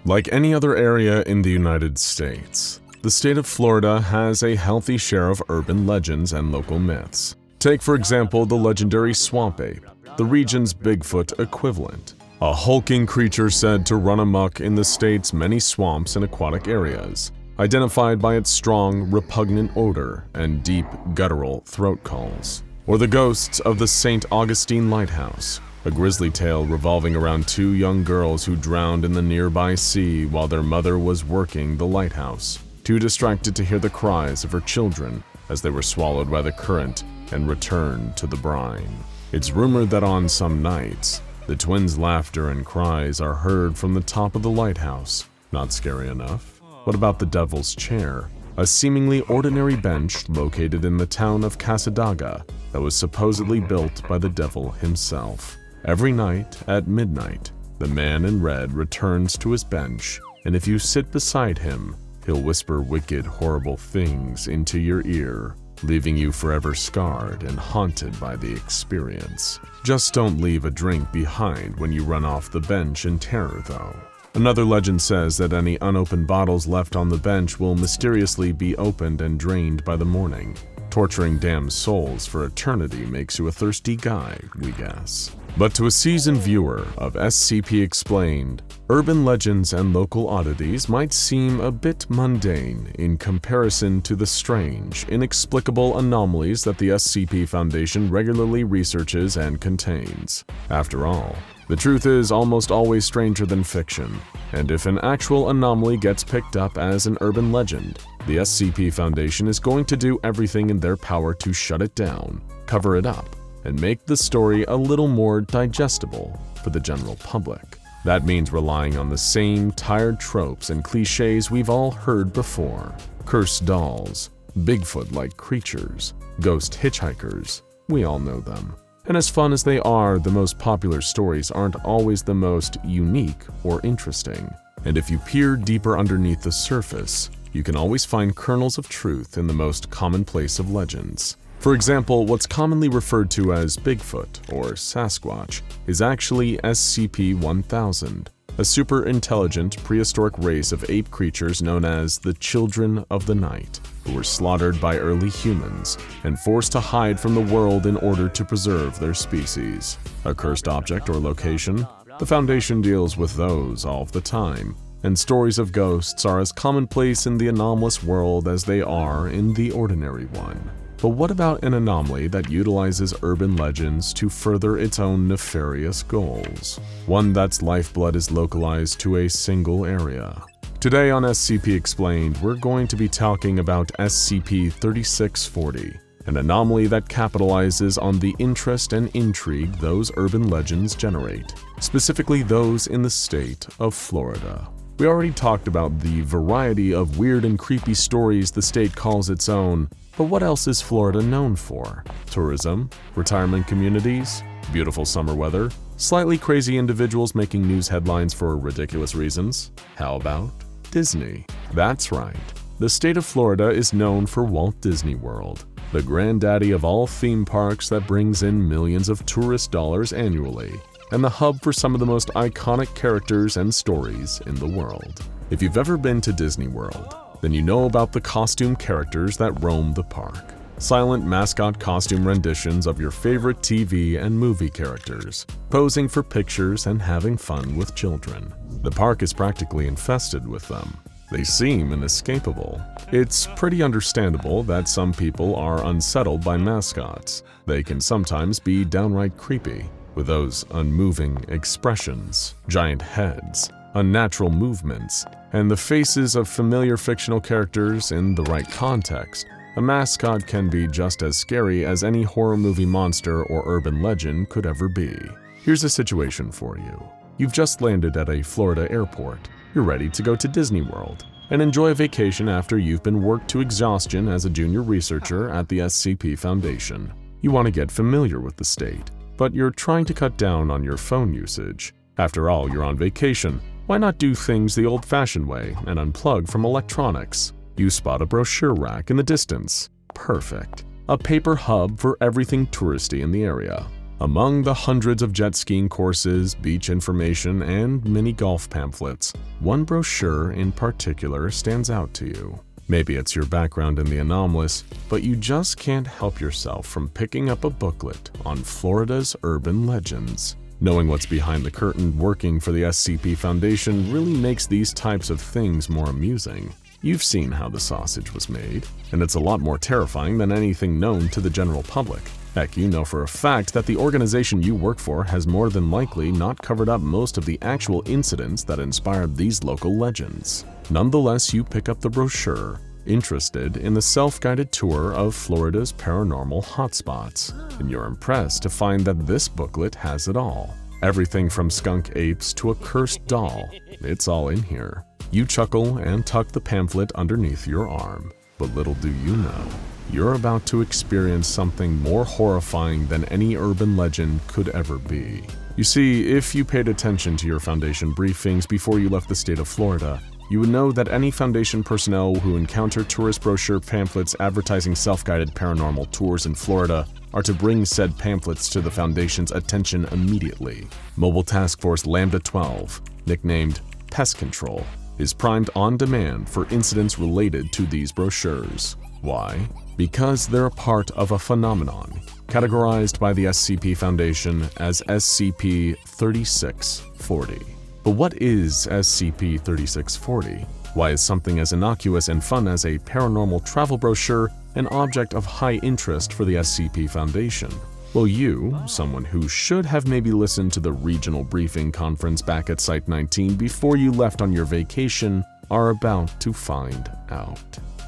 Like any other area in the United States, the state of Florida has a healthy share of urban legends and local myths. Take, for example, the legendary swamp ape. the region's Bigfoot equivalent. A hulking creature said to run amok in the state's many swamps and aquatic areas, identified by its strong, repugnant odor and deep, guttural throat calls. Or the ghosts of the St. Augustine Lighthouse, a grisly tale revolving around two young girls who drowned in the nearby sea while their mother was working the lighthouse, too distracted to hear the cries of her children as they were swallowed by the current and returned to the brine. It's rumored that on some nights, the twins' laughter and cries are heard from the top of the lighthouse. Not scary enough? What about the Devil's Chair, a seemingly ordinary bench located in the town of Casadaga that was supposedly built by the devil himself? Every night at midnight, the man in red returns to his bench, and if you sit beside him, he'll whisper wicked, horrible things into your ear, leaving you forever scarred and haunted by the experience. Just don't leave a drink behind when you run off the bench in terror, though. Another legend says that any unopened bottles left on the bench will mysteriously be opened and drained by the morning. Torturing damned souls for eternity makes you a thirsty guy, we guess. But to a seasoned viewer of SCP Explained, urban legends and local oddities might seem a bit mundane in comparison to the strange, inexplicable anomalies that the SCP Foundation regularly researches and contains. After all, the truth is almost always stranger than fiction, and if an actual anomaly gets picked up as an urban legend, the SCP Foundation is going to do everything in their power to shut it down, cover it up, and make the story a little more digestible for the general public. That means relying on the same tired tropes and cliches we've all heard before. Cursed dolls, Bigfoot-like creatures, ghost hitchhikers, we all know them. And as fun as they are, the most popular stories aren't always the most unique or interesting. And if you peer deeper underneath the surface, you can always find kernels of truth in the most commonplace of legends. For example, what's commonly referred to as Bigfoot or Sasquatch is actually SCP-1000, a super-intelligent prehistoric race of ape creatures known as the Children of the Night, who were slaughtered by early humans and forced to hide from the world in order to preserve their species. A cursed object or location? The Foundation deals with those all the time, and stories of ghosts are as commonplace in the anomalous world as they are in the ordinary one. But what about an anomaly that utilizes urban legends to further its own nefarious goals? One that's lifeblood is localized to a single area. Today on SCP Explained, we're going to be talking about SCP-3640, an anomaly that capitalizes on the interest and intrigue those urban legends generate, specifically those in the state of Florida. We already talked about the variety of weird and creepy stories the state calls its own, but what else is Florida known for? Tourism? Retirement communities? Beautiful summer weather? Slightly crazy individuals making news headlines for ridiculous reasons? How about Disney? That's right. The state of Florida is known for Walt Disney World, the granddaddy of all theme parks that brings in millions of tourist dollars annually, and the hub for some of the most iconic characters and stories in the world. If you've ever been to Disney World, then you know about the costume characters that roam the park. Silent mascot costume renditions of your favorite TV and movie characters, posing for pictures and having fun with children. The park is practically infested with them. They seem inescapable. It's pretty understandable that some people are unsettled by mascots. They can sometimes be downright creepy, with those unmoving expressions, giant heads, unnatural movements, and the faces of familiar fictional characters in the right context. A mascot can be just as scary as any horror movie monster or urban legend could ever be. Here's a situation for you. You've just landed at a Florida airport. You're ready to go to Disney World and enjoy a vacation after you've been worked to exhaustion as a junior researcher at the SCP Foundation. You want to get familiar with the state, but you're trying to cut down on your phone usage. After all, you're on vacation. Why not do things the old-fashioned way and unplug from electronics? You spot a brochure rack in the distance. Perfect. A paper hub for everything touristy in the area. Among the hundreds of jet skiing courses, beach information, and mini golf pamphlets, one brochure in particular stands out to you. Maybe it's your background in the anomalous, but you just can't help yourself from picking up a booklet on Florida's urban legends. Knowing what's behind the curtain working for the SCP Foundation really makes these types of things more amusing. You've seen how the sausage was made, and it's a lot more terrifying than anything known to the general public. Heck, you know for a fact that the organization you work for has more than likely not covered up most of the actual incidents that inspired these local legends. Nonetheless, you pick up the brochure, interested in the self-guided tour of Florida's paranormal hotspots, and you're impressed to find that this booklet has it all. Everything from skunk apes to a cursed doll, it's all in here. You chuckle and tuck the pamphlet underneath your arm, but little do you know, you're about to experience something more horrifying than any urban legend could ever be. You see, if you paid attention to your Foundation briefings before you left the state of Florida, you would know that any Foundation personnel who encounter tourist brochure pamphlets advertising self-guided paranormal tours in Florida are to bring said pamphlets to the Foundation's attention immediately. Mobile Task Force Lambda 12, nicknamed Pest Control, is primed on demand for incidents related to these brochures. Why? Because they're a part of a phenomenon categorized by the SCP Foundation as SCP-3640. But what is SCP-3640? Why is something as innocuous and fun as a paranormal travel brochure an object of high interest for the SCP Foundation? Well, you, someone who should have maybe listened to the regional briefing conference back at Site 19 before you left on your vacation, are about to find out.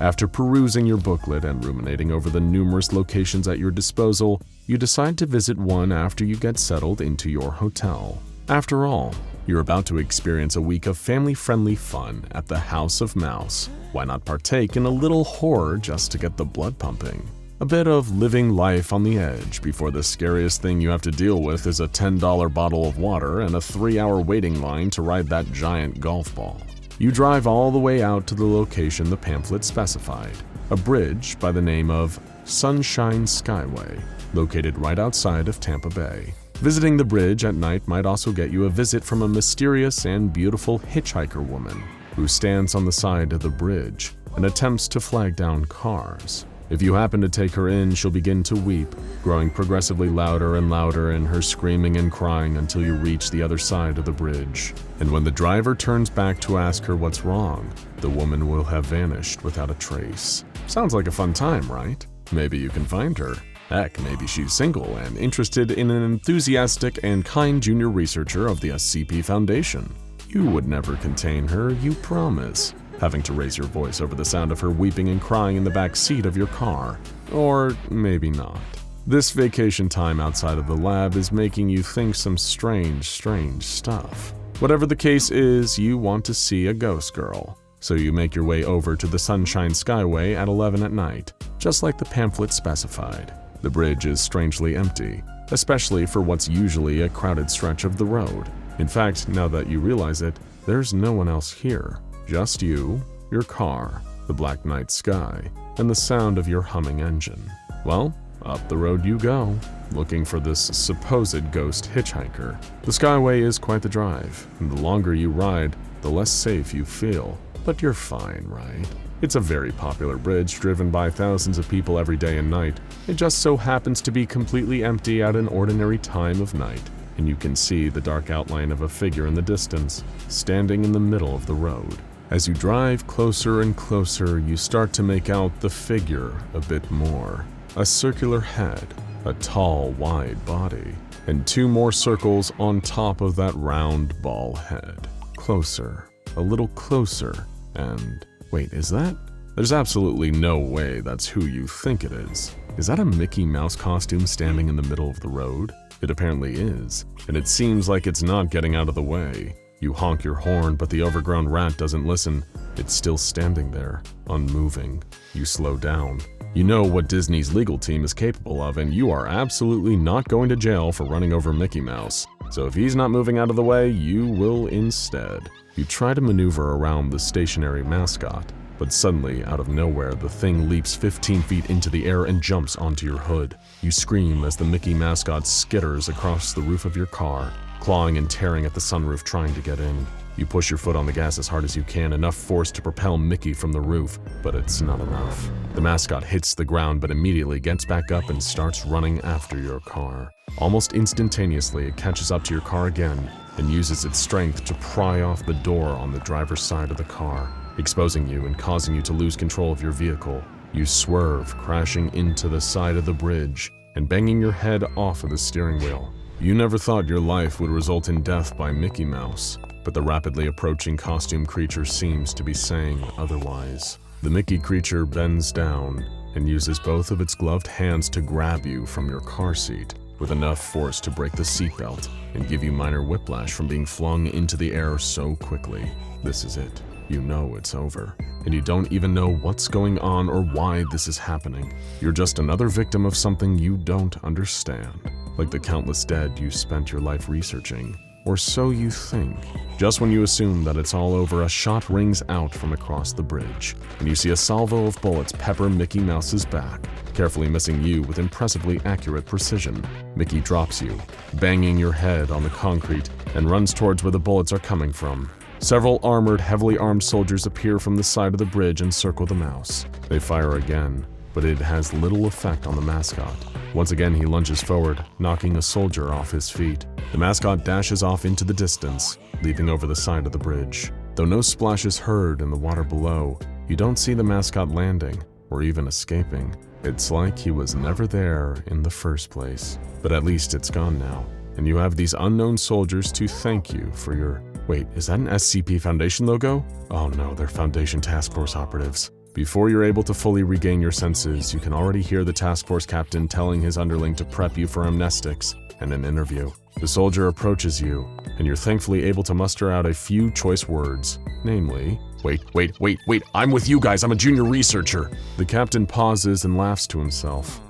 After perusing your booklet and ruminating over the numerous locations at your disposal, you decide to visit one after you get settled into your hotel. After all, you're about to experience a week of family-friendly fun at the House of Mouse. Why not partake in a little horror just to get the blood pumping? A bit of living life on the edge before the scariest thing you have to deal with is a $10 bottle of water and a 3-hour waiting line to ride that giant golf ball. You drive all the way out to the location the pamphlet specified, a bridge by the name of Sunshine Skyway, located right outside of Tampa Bay. Visiting the bridge at night might also get you a visit from a mysterious and beautiful hitchhiker woman who stands on the side of the bridge and attempts to flag down cars. If you happen to take her in, she'll begin to weep, growing progressively louder and louder in her screaming and crying until you reach the other side of the bridge. And when the driver turns back to ask her what's wrong, the woman will have vanished without a trace. Sounds like a fun time, right? Maybe you can find her. Heck, maybe she's single and interested in an enthusiastic and kind junior researcher of the SCP Foundation. You would never contain her, you promise, having to raise your voice over the sound of her weeping and crying in the back seat of your car. Or maybe not. This vacation time outside of the lab is making you think some strange stuff. Whatever the case is, you want to see a ghost girl. So you make your way over to the Sunshine Skyway at 11 at night, just like the pamphlet specified. The bridge is strangely empty, especially for what's usually a crowded stretch of the road. In fact, now that you realize it, there's no one else here. Just you, your car, the black night sky, and the sound of your humming engine. Well, up the road you go, looking for this supposed ghost hitchhiker. The Skyway is quite the drive, and the longer you ride, the less safe you feel. But you're fine, right? It's a very popular bridge driven by thousands of people every day and night. It just so happens to be completely empty at an ordinary time of night, and you can see the dark outline of a figure in the distance, standing in the middle of the road. As you drive closer and closer, you start to make out the figure a bit more. A circular head, a tall, wide body, and 2 more circles on top of that round ball head. Closer, a little closer, and wait, is that? There's absolutely no way that's who you think it is. Is that a Mickey Mouse costume standing in the middle of the road? It apparently is, and it seems like it's not getting out of the way. You honk your horn, but the overgrown rat doesn't listen. It's still standing there, unmoving. You slow down. You know what Disney's legal team is capable of, and you are absolutely not going to jail for running over Mickey Mouse. So if he's not moving out of the way, you will instead. You try to maneuver around the stationary mascot, but suddenly, out of nowhere, the thing leaps 15 feet into the air and jumps onto your hood. You scream as the Mickey mascot skitters across the roof of your car, clawing and tearing at the sunroof trying to get in. You push your foot on the gas as hard as you can, enough force to propel Mickey from the roof, but it's not enough. The Mascot hits the ground but immediately gets back up and starts running after your car. Almost instantaneously, it catches up to your car again and uses its strength to pry off the door on the driver's side of the car, exposing you and causing you to lose control of your vehicle. You swerve, crashing into the side of the bridge and banging your head off of the steering wheel. You never thought your life would result in death by Mickey Mouse, but the rapidly approaching costume creature seems to be saying otherwise. The Mickey creature bends down and uses both of its gloved hands to grab you from your car seat, with enough force to break the seatbelt and give you minor whiplash from being flung into the air so quickly. This is it. You know it's over, and you don't even know what's going on or why this is happening. You're just another victim of something you don't understand, like the countless dead you spent your life researching. Or so you think. Just when you assume that it's all over, a shot rings out from across the bridge, and you see a salvo of bullets pepper Mickey Mouse's back, carefully missing you with impressively accurate precision. Mickey drops you, banging your head on the concrete, and runs towards where the bullets are coming from. Several armored, heavily armed soldiers appear from the side of the bridge and circle the mouse. They fire again, but it has little effect on the Mascot. Once again, he lunges forward, knocking a soldier off his feet. The Mascot dashes off into the distance, leaping over the side of the bridge. Though no splash is heard in the water below, you don't see the Mascot landing, or even escaping. It's like he was never there in the first place. But at least it's gone now, and you have these unknown soldiers to thank you for your... Wait, is that an SCP Foundation logo? Oh no, they're Foundation Task Force operatives. Before you're able to fully regain your senses, you can already hear the task force captain telling his underling to prep you for amnestics and an interview. The soldier approaches you, and you're thankfully able to muster out a few choice words, namely, wait, I'm with you guys, I'm a junior researcher. The captain pauses and laughs to himself.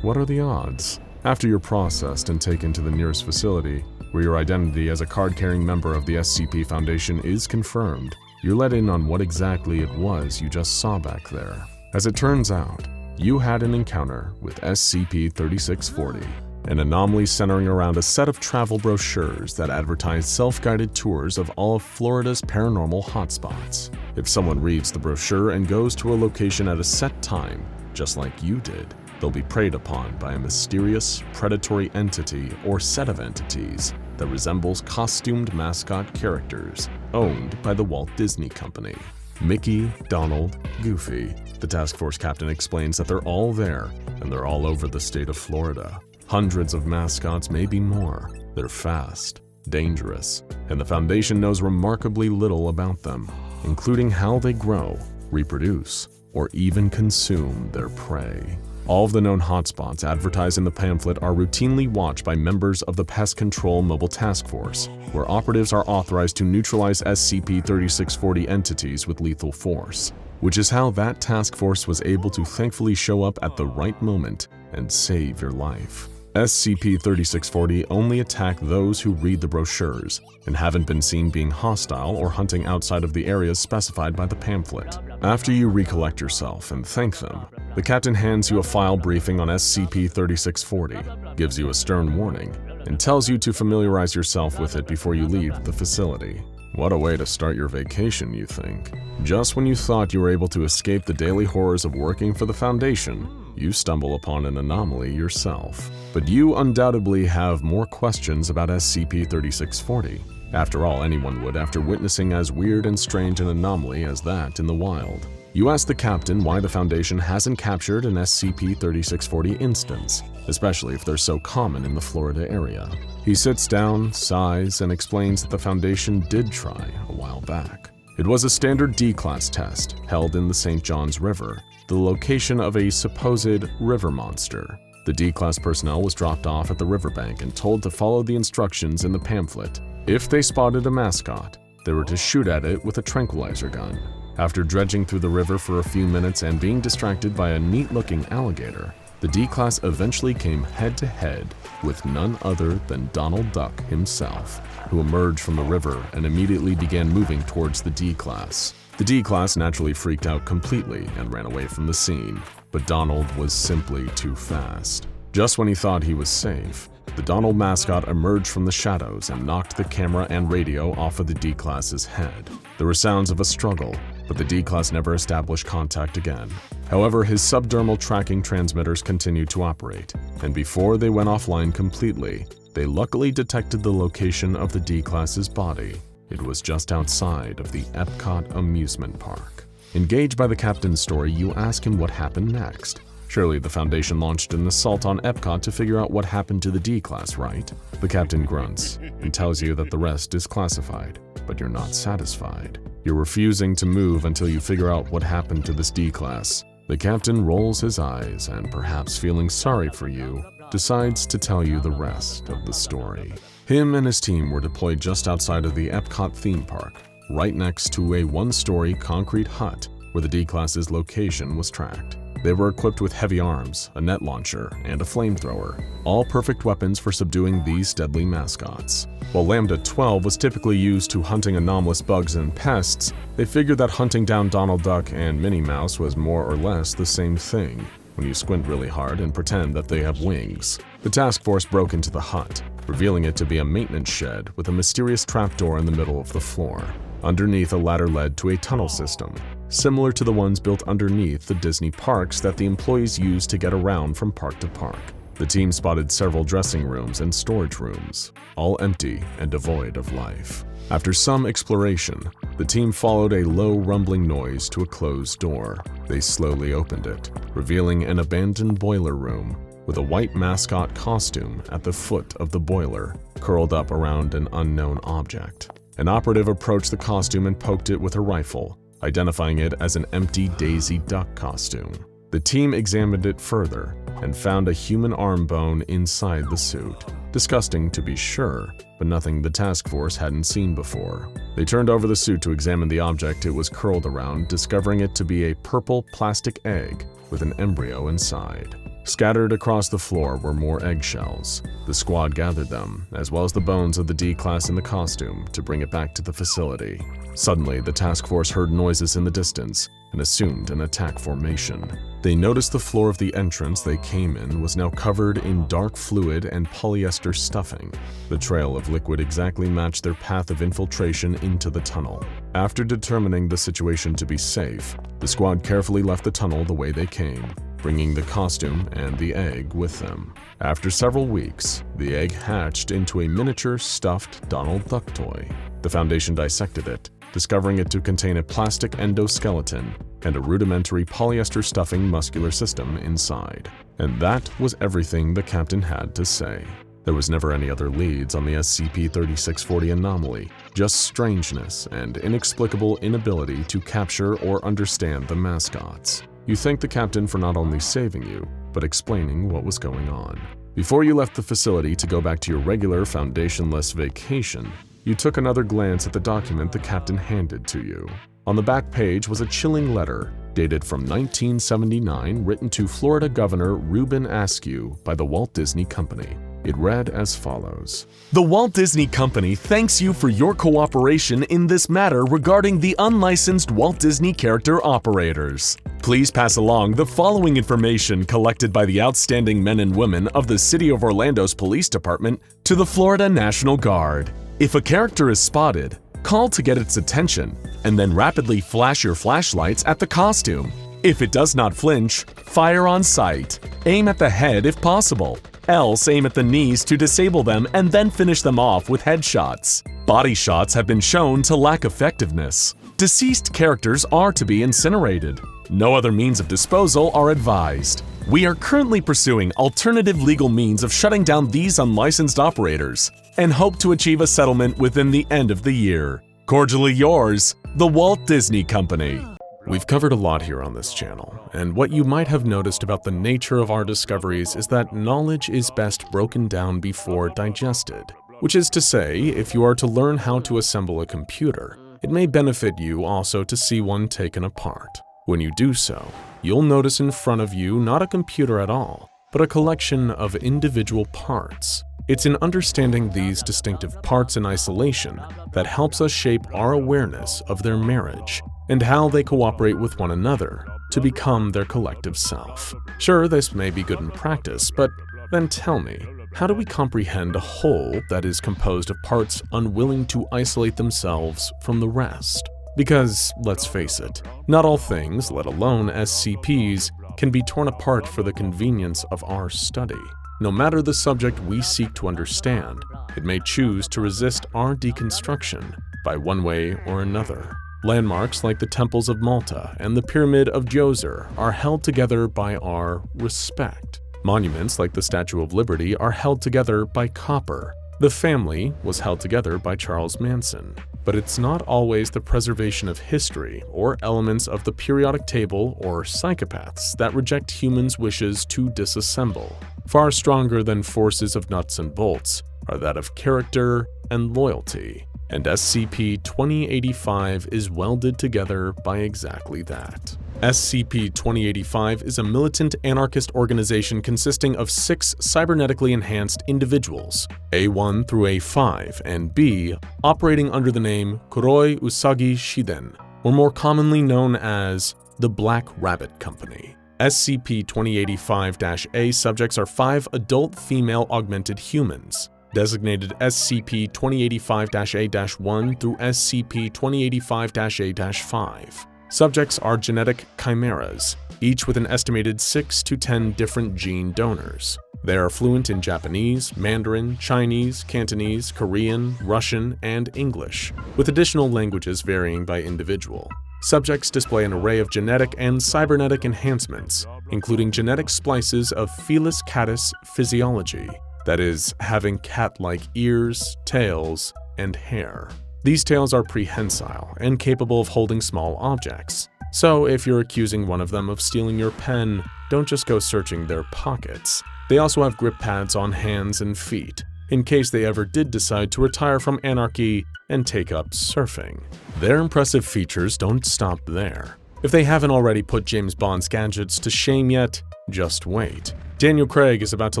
What are the odds? After you're processed and taken to the nearest facility, where your identity as a card-carrying member of the SCP Foundation is confirmed, you're let in on what exactly it was you just saw back there. As it turns out, you had an encounter with SCP-3640, an anomaly centering around a set of travel brochures that advertise self-guided tours of all of Florida's paranormal hotspots. If someone reads the brochure and goes to a location at a set time, just like you did, they'll be preyed upon by a mysterious, predatory entity or set of entities that resembles costumed mascot characters owned by the Walt Disney Company. Mickey, Donald, Goofy. The task force captain explains that they're all there, and they're all over the state of Florida. Hundreds of mascots, maybe more. They're fast, dangerous, and the Foundation knows remarkably little about them, including how they grow, reproduce, or even consume their prey. All of the known hotspots advertised in the pamphlet are routinely watched by members of the Pest Control Mobile Task Force, where operatives are authorized to neutralize SCP-3640 entities with lethal force, which is how that task force was able to thankfully show up at the right moment and save your life. SCP-3640 only attack those who read the brochures and haven't been seen being hostile or hunting outside of the areas specified by the pamphlet. After you recollect yourself and thank them, the captain hands you a file briefing on SCP-3640, gives you a stern warning, and tells you to familiarize yourself with it before you leave the facility. What a way to start your vacation, you think. Just when you thought you were able to escape the daily horrors of working for the Foundation, you stumble upon an anomaly yourself. But you undoubtedly have more questions about SCP-3640. After all, anyone would after witnessing as weird and strange an anomaly as that in the wild. You ask the captain why the Foundation hasn't captured an SCP-3640 instance, especially if they're so common in the Florida area. He sits down, sighs, and explains that the Foundation did try a while back. It was a standard D-class test held in the St. Johns River, the location of a supposed river monster. The D-class personnel was dropped off at the riverbank and told to follow the instructions in the pamphlet. If they spotted a mascot, they were to shoot at it with a tranquilizer gun. After dredging through the river for a few minutes and being distracted by a neat-looking alligator, the D-class eventually came head-to-head with none other than Donald Duck himself, who emerged from the river and immediately began moving towards the D-class. The D-class naturally freaked out completely and ran away from the scene, but Donald was simply too fast. Just when he thought he was safe, the Donald mascot emerged from the shadows and knocked the camera and radio off of the D-Class's head. There were sounds of a struggle, but the D-Class never established contact again. However, his subdermal tracking transmitters continued to operate, and before they went offline completely, they luckily detected the location of the D-Class's body. It was just outside of the Epcot amusement park. Engaged by the captain's story, you ask him what happened next. Surely the Foundation launched an assault on Epcot to figure out what happened to the D-Class, right? The captain grunts and tells you that the rest is classified, but you're not satisfied. You're refusing to move until you figure out what happened to this D-Class. The captain rolls his eyes and, perhaps feeling sorry for you, decides to tell you the rest of the story. Him and his team were deployed just outside of the Epcot theme park, right next to a one-story concrete hut where the D-Class's location was tracked. They were equipped with heavy arms, a net launcher, and a flamethrower, all perfect weapons for subduing these deadly mascots. While Lambda-12 was typically used to hunting anomalous bugs and pests, they figured that hunting down Donald Duck and Minnie Mouse was more or less the same thing, when you squint really hard and pretend that they have wings. The task force broke into the hut, revealing it to be a maintenance shed with a mysterious trapdoor in the middle of the floor. Underneath, a ladder led to a tunnel system, similar to the ones built underneath the Disney parks that the employees use to get around from park to park. The team spotted several dressing rooms and storage rooms, all empty and devoid of life. After some exploration, the team followed a low rumbling noise to a closed door. They slowly opened it, revealing an abandoned boiler room with a white mascot costume at the foot of the boiler, curled up around an unknown object. An operative approached the costume and poked it with a rifle, identifying it as an empty Daisy Duck costume. The team examined it further and found a human arm bone inside the suit. Disgusting to be sure, but nothing the task force hadn't seen before. They turned over the suit to examine the object it was curled around, discovering it to be a purple plastic egg with an embryo inside. Scattered across the floor were more eggshells. The squad gathered them, as well as the bones of the D-Class in the costume, to bring it back to the facility. Suddenly, the task force heard noises in the distance and assumed an attack formation. They noticed the floor of the entrance they came in was now covered in dark fluid and polyester stuffing. The trail of liquid exactly matched their path of infiltration into the tunnel. After determining the situation to be safe, the squad carefully left the tunnel the way they came, bringing the costume and the egg with them. After several weeks, the egg hatched into a miniature stuffed Donald Duck toy. The Foundation dissected it, discovering it to contain a plastic endoskeleton and a rudimentary polyester stuffing muscular system inside. And that was everything the captain had to say. There was never any other leads on the SCP-3640 anomaly, just strangeness and inexplicable inability to capture or understand the mascots. You thank the captain for not only saving you, but explaining what was going on. Before you left the facility to go back to your regular Foundation-less vacation, you took another glance at the document the captain handed to you. On the back page was a chilling letter, dated from 1979, written to Florida Governor Reuben Askew by the Walt Disney Company. It read as follows. The Walt Disney Company thanks you for your cooperation in this matter regarding the unlicensed Walt Disney character operators. Please pass along the following information collected by the outstanding men and women of the City of Orlando's Police Department to the Florida National Guard. If a character is spotted, call to get its attention, and then rapidly flash your flashlights at the costume. If it does not flinch, fire on sight. Aim at the head if possible. Else aim at the knees to disable them and then finish them off with headshots. Body shots have been shown to lack effectiveness. Deceased characters are to be incinerated. No other means of disposal are advised. We are currently pursuing alternative legal means of shutting down these unlicensed operators and hope to achieve a settlement within the end of the year. Cordially yours, the Walt Disney Company. We've covered a lot here on this channel, and what you might have noticed about the nature of our discoveries is that knowledge is best broken down before digested. Which is to say, if you are to learn how to assemble a computer, it may benefit you also to see one taken apart. When you do so, you'll notice in front of you not a computer at all, but a collection of individual parts. It's in understanding these distinctive parts in isolation that helps us shape our awareness of their marriage and how they cooperate with one another to become their collective self. Sure, this may be good in practice, but Then tell me, how do we comprehend a whole that is composed of parts unwilling to isolate themselves from the rest? Because, let's face it, not all things, let alone SCPs, can be torn apart for the convenience of our study. No matter the subject we seek to understand, it may choose to resist our deconstruction by one way or another. Landmarks like the temples of Malta and the pyramid of Josie are held together by our respect. Monuments like the Statue of Liberty are held together by copper. The family was held together by Charles Manson. But it's not always the preservation of history or elements of the periodic table or psychopaths that reject humans' wishes to disassemble. Far stronger than forces of nuts and bolts are that of character and loyalty. And SCP-2085 is welded together by exactly that. SCP-2085 is a militant anarchist organization consisting of 6 cybernetically enhanced individuals, A1 through A5, and B, operating under the name Kuroi Usagi Shiden, or more commonly known as the Black Rabbit Company. SCP-2085-A subjects are 5 adult female augmented humans, designated SCP-2085-A-1 through SCP-2085-A-5. Subjects are genetic chimeras, each with an estimated 6 to 10 different gene donors. They are fluent in Japanese, Mandarin, Chinese, Cantonese, Korean, Russian, and English, with additional languages varying by individual. Subjects display an array of genetic and cybernetic enhancements, including genetic splices of Felis catus physiology, that is, having cat-like ears, tails, and hair. These tails are prehensile and capable of holding small objects. So if you're accusing one of them of stealing your pen, don't just go searching their pockets. They also have grip pads on hands and feet, in case they ever did decide to retire from anarchy and take up surfing. Their impressive features don't stop there. If they haven't already put James Bond's gadgets to shame yet, just wait. Daniel Craig is about to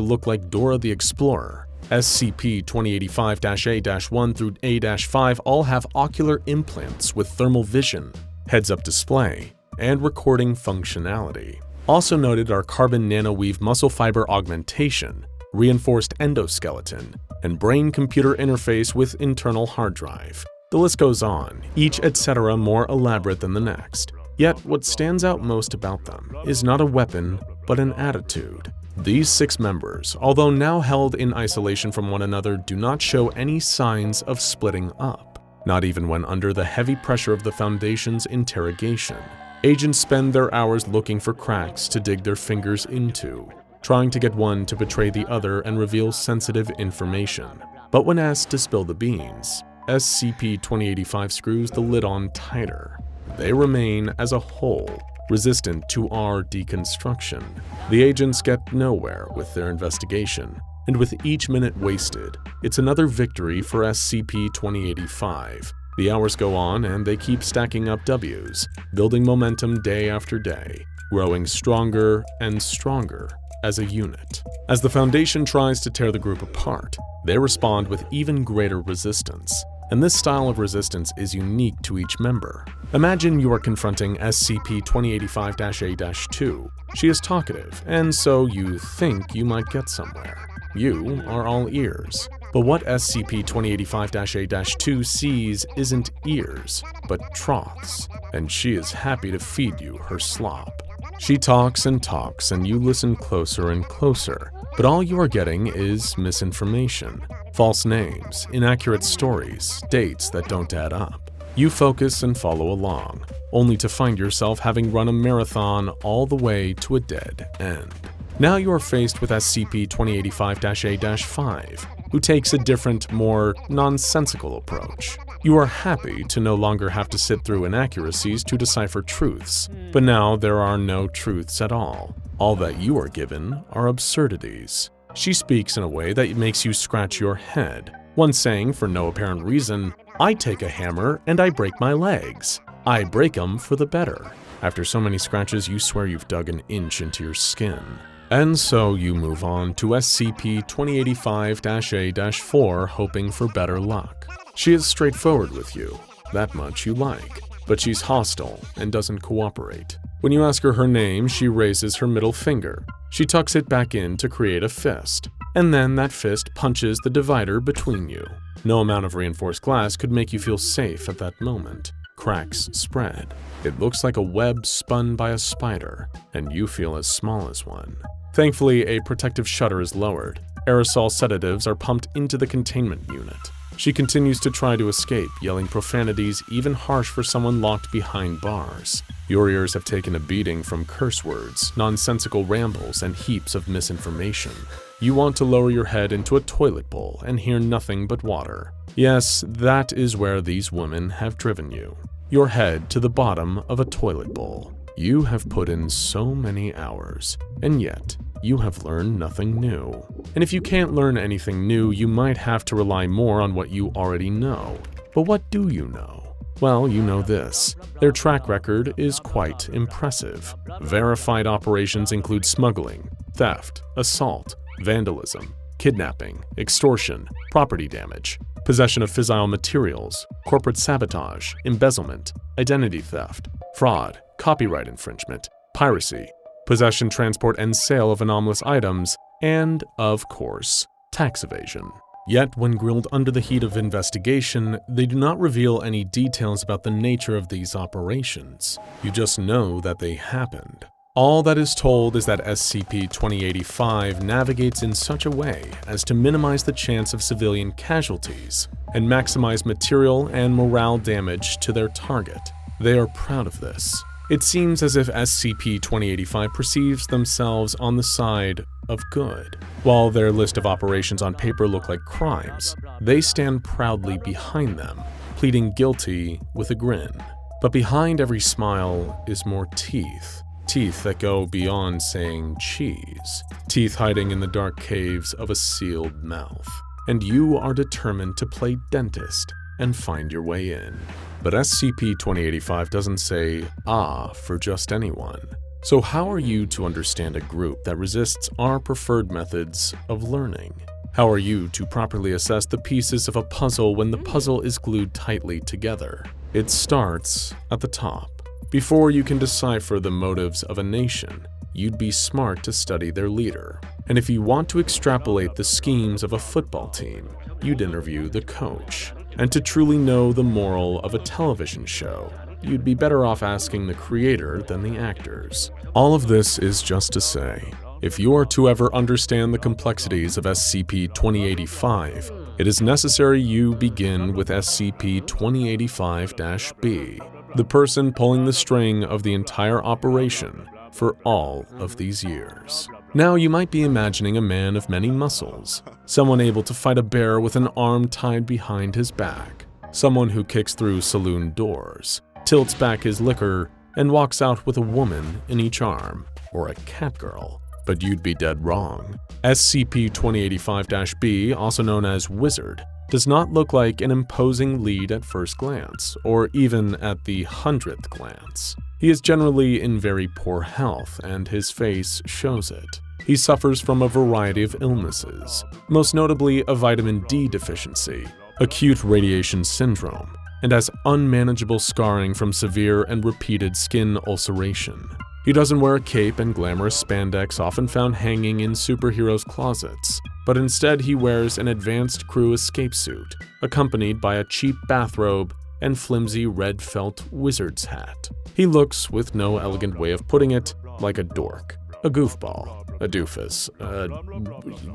look like Dora the Explorer. SCP-2085-A-1 through A-5 all have ocular implants with thermal vision, heads-up display, and recording functionality. Also noted are carbon nanoweave muscle fiber augmentation, reinforced endoskeleton, and brain-computer interface with internal hard drive. The list goes on, each etc. more elaborate than the next. Yet what stands out most about them is not a weapon, but an attitude. These 6 members, although now held in isolation from one another, do not show any signs of splitting up, not even when under the heavy pressure of the Foundation's interrogation. Agents spend their hours looking for cracks to dig their fingers into, trying to get one to betray the other and reveal sensitive information. But when asked to spill the beans, SCP-2085 screws the lid on tighter. They remain, as a whole, resistant to our deconstruction. The agents get nowhere with their investigation, and with each minute wasted, it's another victory for SCP-2085. The hours go on and they keep stacking up W's, building momentum day after day, growing stronger and stronger as a unit. As the Foundation tries to tear the group apart, they respond with even greater resistance. And this style of resistance is unique to each member. Imagine you are confronting SCP-2085-A-2. She is talkative, and so you think you might get somewhere. You are all ears. But what SCP-2085-A-2 sees isn't ears, but troughs, and she is happy to feed you her slop. She talks, and you listen closer and closer, but all you are getting is misinformation, false names, inaccurate stories, dates that don't add up. You focus and follow along, only to find yourself having run a marathon all the way to a dead end. Now you are faced with SCP-2085-A-5, who takes a different, more nonsensical approach. You are happy to no longer have to sit through inaccuracies to decipher truths, but now there are no truths at all. All that you are given are absurdities. She speaks in a way that makes you scratch your head, once saying for no apparent reason, "I take a hammer and I break my legs. I break 'em for the better." After so many scratches, you swear you've dug an inch into your skin. And so you move on to SCP-2085-A-4 hoping for better luck. She is straightforward with you, that much you like, but she's hostile and doesn't cooperate. When you ask her name, she raises her middle finger. She tucks it back in to create a fist, and then that fist punches the divider between you. No amount of reinforced glass could make you feel safe at that moment. Cracks spread. It looks like a web spun by a spider, and you feel as small as one. Thankfully, a protective shutter is lowered. Aerosol sedatives are pumped into the containment unit. She continues to try to escape, yelling profanities even harsh for someone locked behind bars. Your ears have taken a beating from curse words, nonsensical rambles, and heaps of misinformation. You want to lower your head into a toilet bowl and hear nothing but water. Yes, that is where these women have driven you. Your head to the bottom of a toilet bowl. You have put in so many hours, and yet you have learned nothing new. And if you can't learn anything new, you might have to rely more on what you already know. But what do you know? Well, you know this. Their track record is quite impressive. Verified operations include smuggling, theft, assault, vandalism, kidnapping, extortion, property damage, possession of fissile materials, corporate sabotage, embezzlement, identity theft, fraud, copyright infringement, piracy, possession, transport, and sale of anomalous items, and, of course, tax evasion. Yet, when grilled under the heat of investigation, they do not reveal any details about the nature of these operations. You just know that they happened. All that is told is that SCP-2085 navigates in such a way as to minimize the chance of civilian casualties and maximize material and morale damage to their target. They are proud of this. It seems as if SCP-2085 perceives themselves on the side of good. While their list of operations on paper look like crimes, they stand proudly behind them, pleading guilty with a grin. But behind every smile is more teeth. Teeth that go beyond saying cheese. Teeth hiding in the dark caves of a sealed mouth. And you are determined to play dentist and find your way in. But SCP-2085 doesn't say "ah" for just anyone. So how are you to understand a group that resists our preferred methods of learning? How are you to properly assess the pieces of a puzzle when the puzzle is glued tightly together? It starts at the top. Before you can decipher the motives of a nation, you'd be smart to study their leader. And if you want to extrapolate the schemes of a football team, you'd interview the coach. And to truly know the moral of a television show, you'd be better off asking the creator than the actors. All of this is just to say, if you are to ever understand the complexities of SCP-2085, it is necessary you begin with SCP-2085-B, the person pulling the string of the entire operation for all of these years. Now you might be imagining a man of many muscles, someone able to fight a bear with an arm tied behind his back, someone who kicks through saloon doors, tilts back his liquor, and walks out with a woman in each arm, or a catgirl. But you'd be dead wrong. SCP-2085-B, also known as Wizard, does not look like an imposing lead at first glance, or even at the 100th glance. He is generally in very poor health, and his face shows it. He suffers from a variety of illnesses, most notably a vitamin D deficiency, acute radiation syndrome, and has unmanageable scarring from severe and repeated skin ulceration. He doesn't wear a cape and glamorous spandex often found hanging in superheroes' closets, but instead he wears an advanced crew escape suit, accompanied by a cheap bathrobe and flimsy red felt wizard's hat. He looks, with no elegant way of putting it, like a dork, a goofball, a doofus,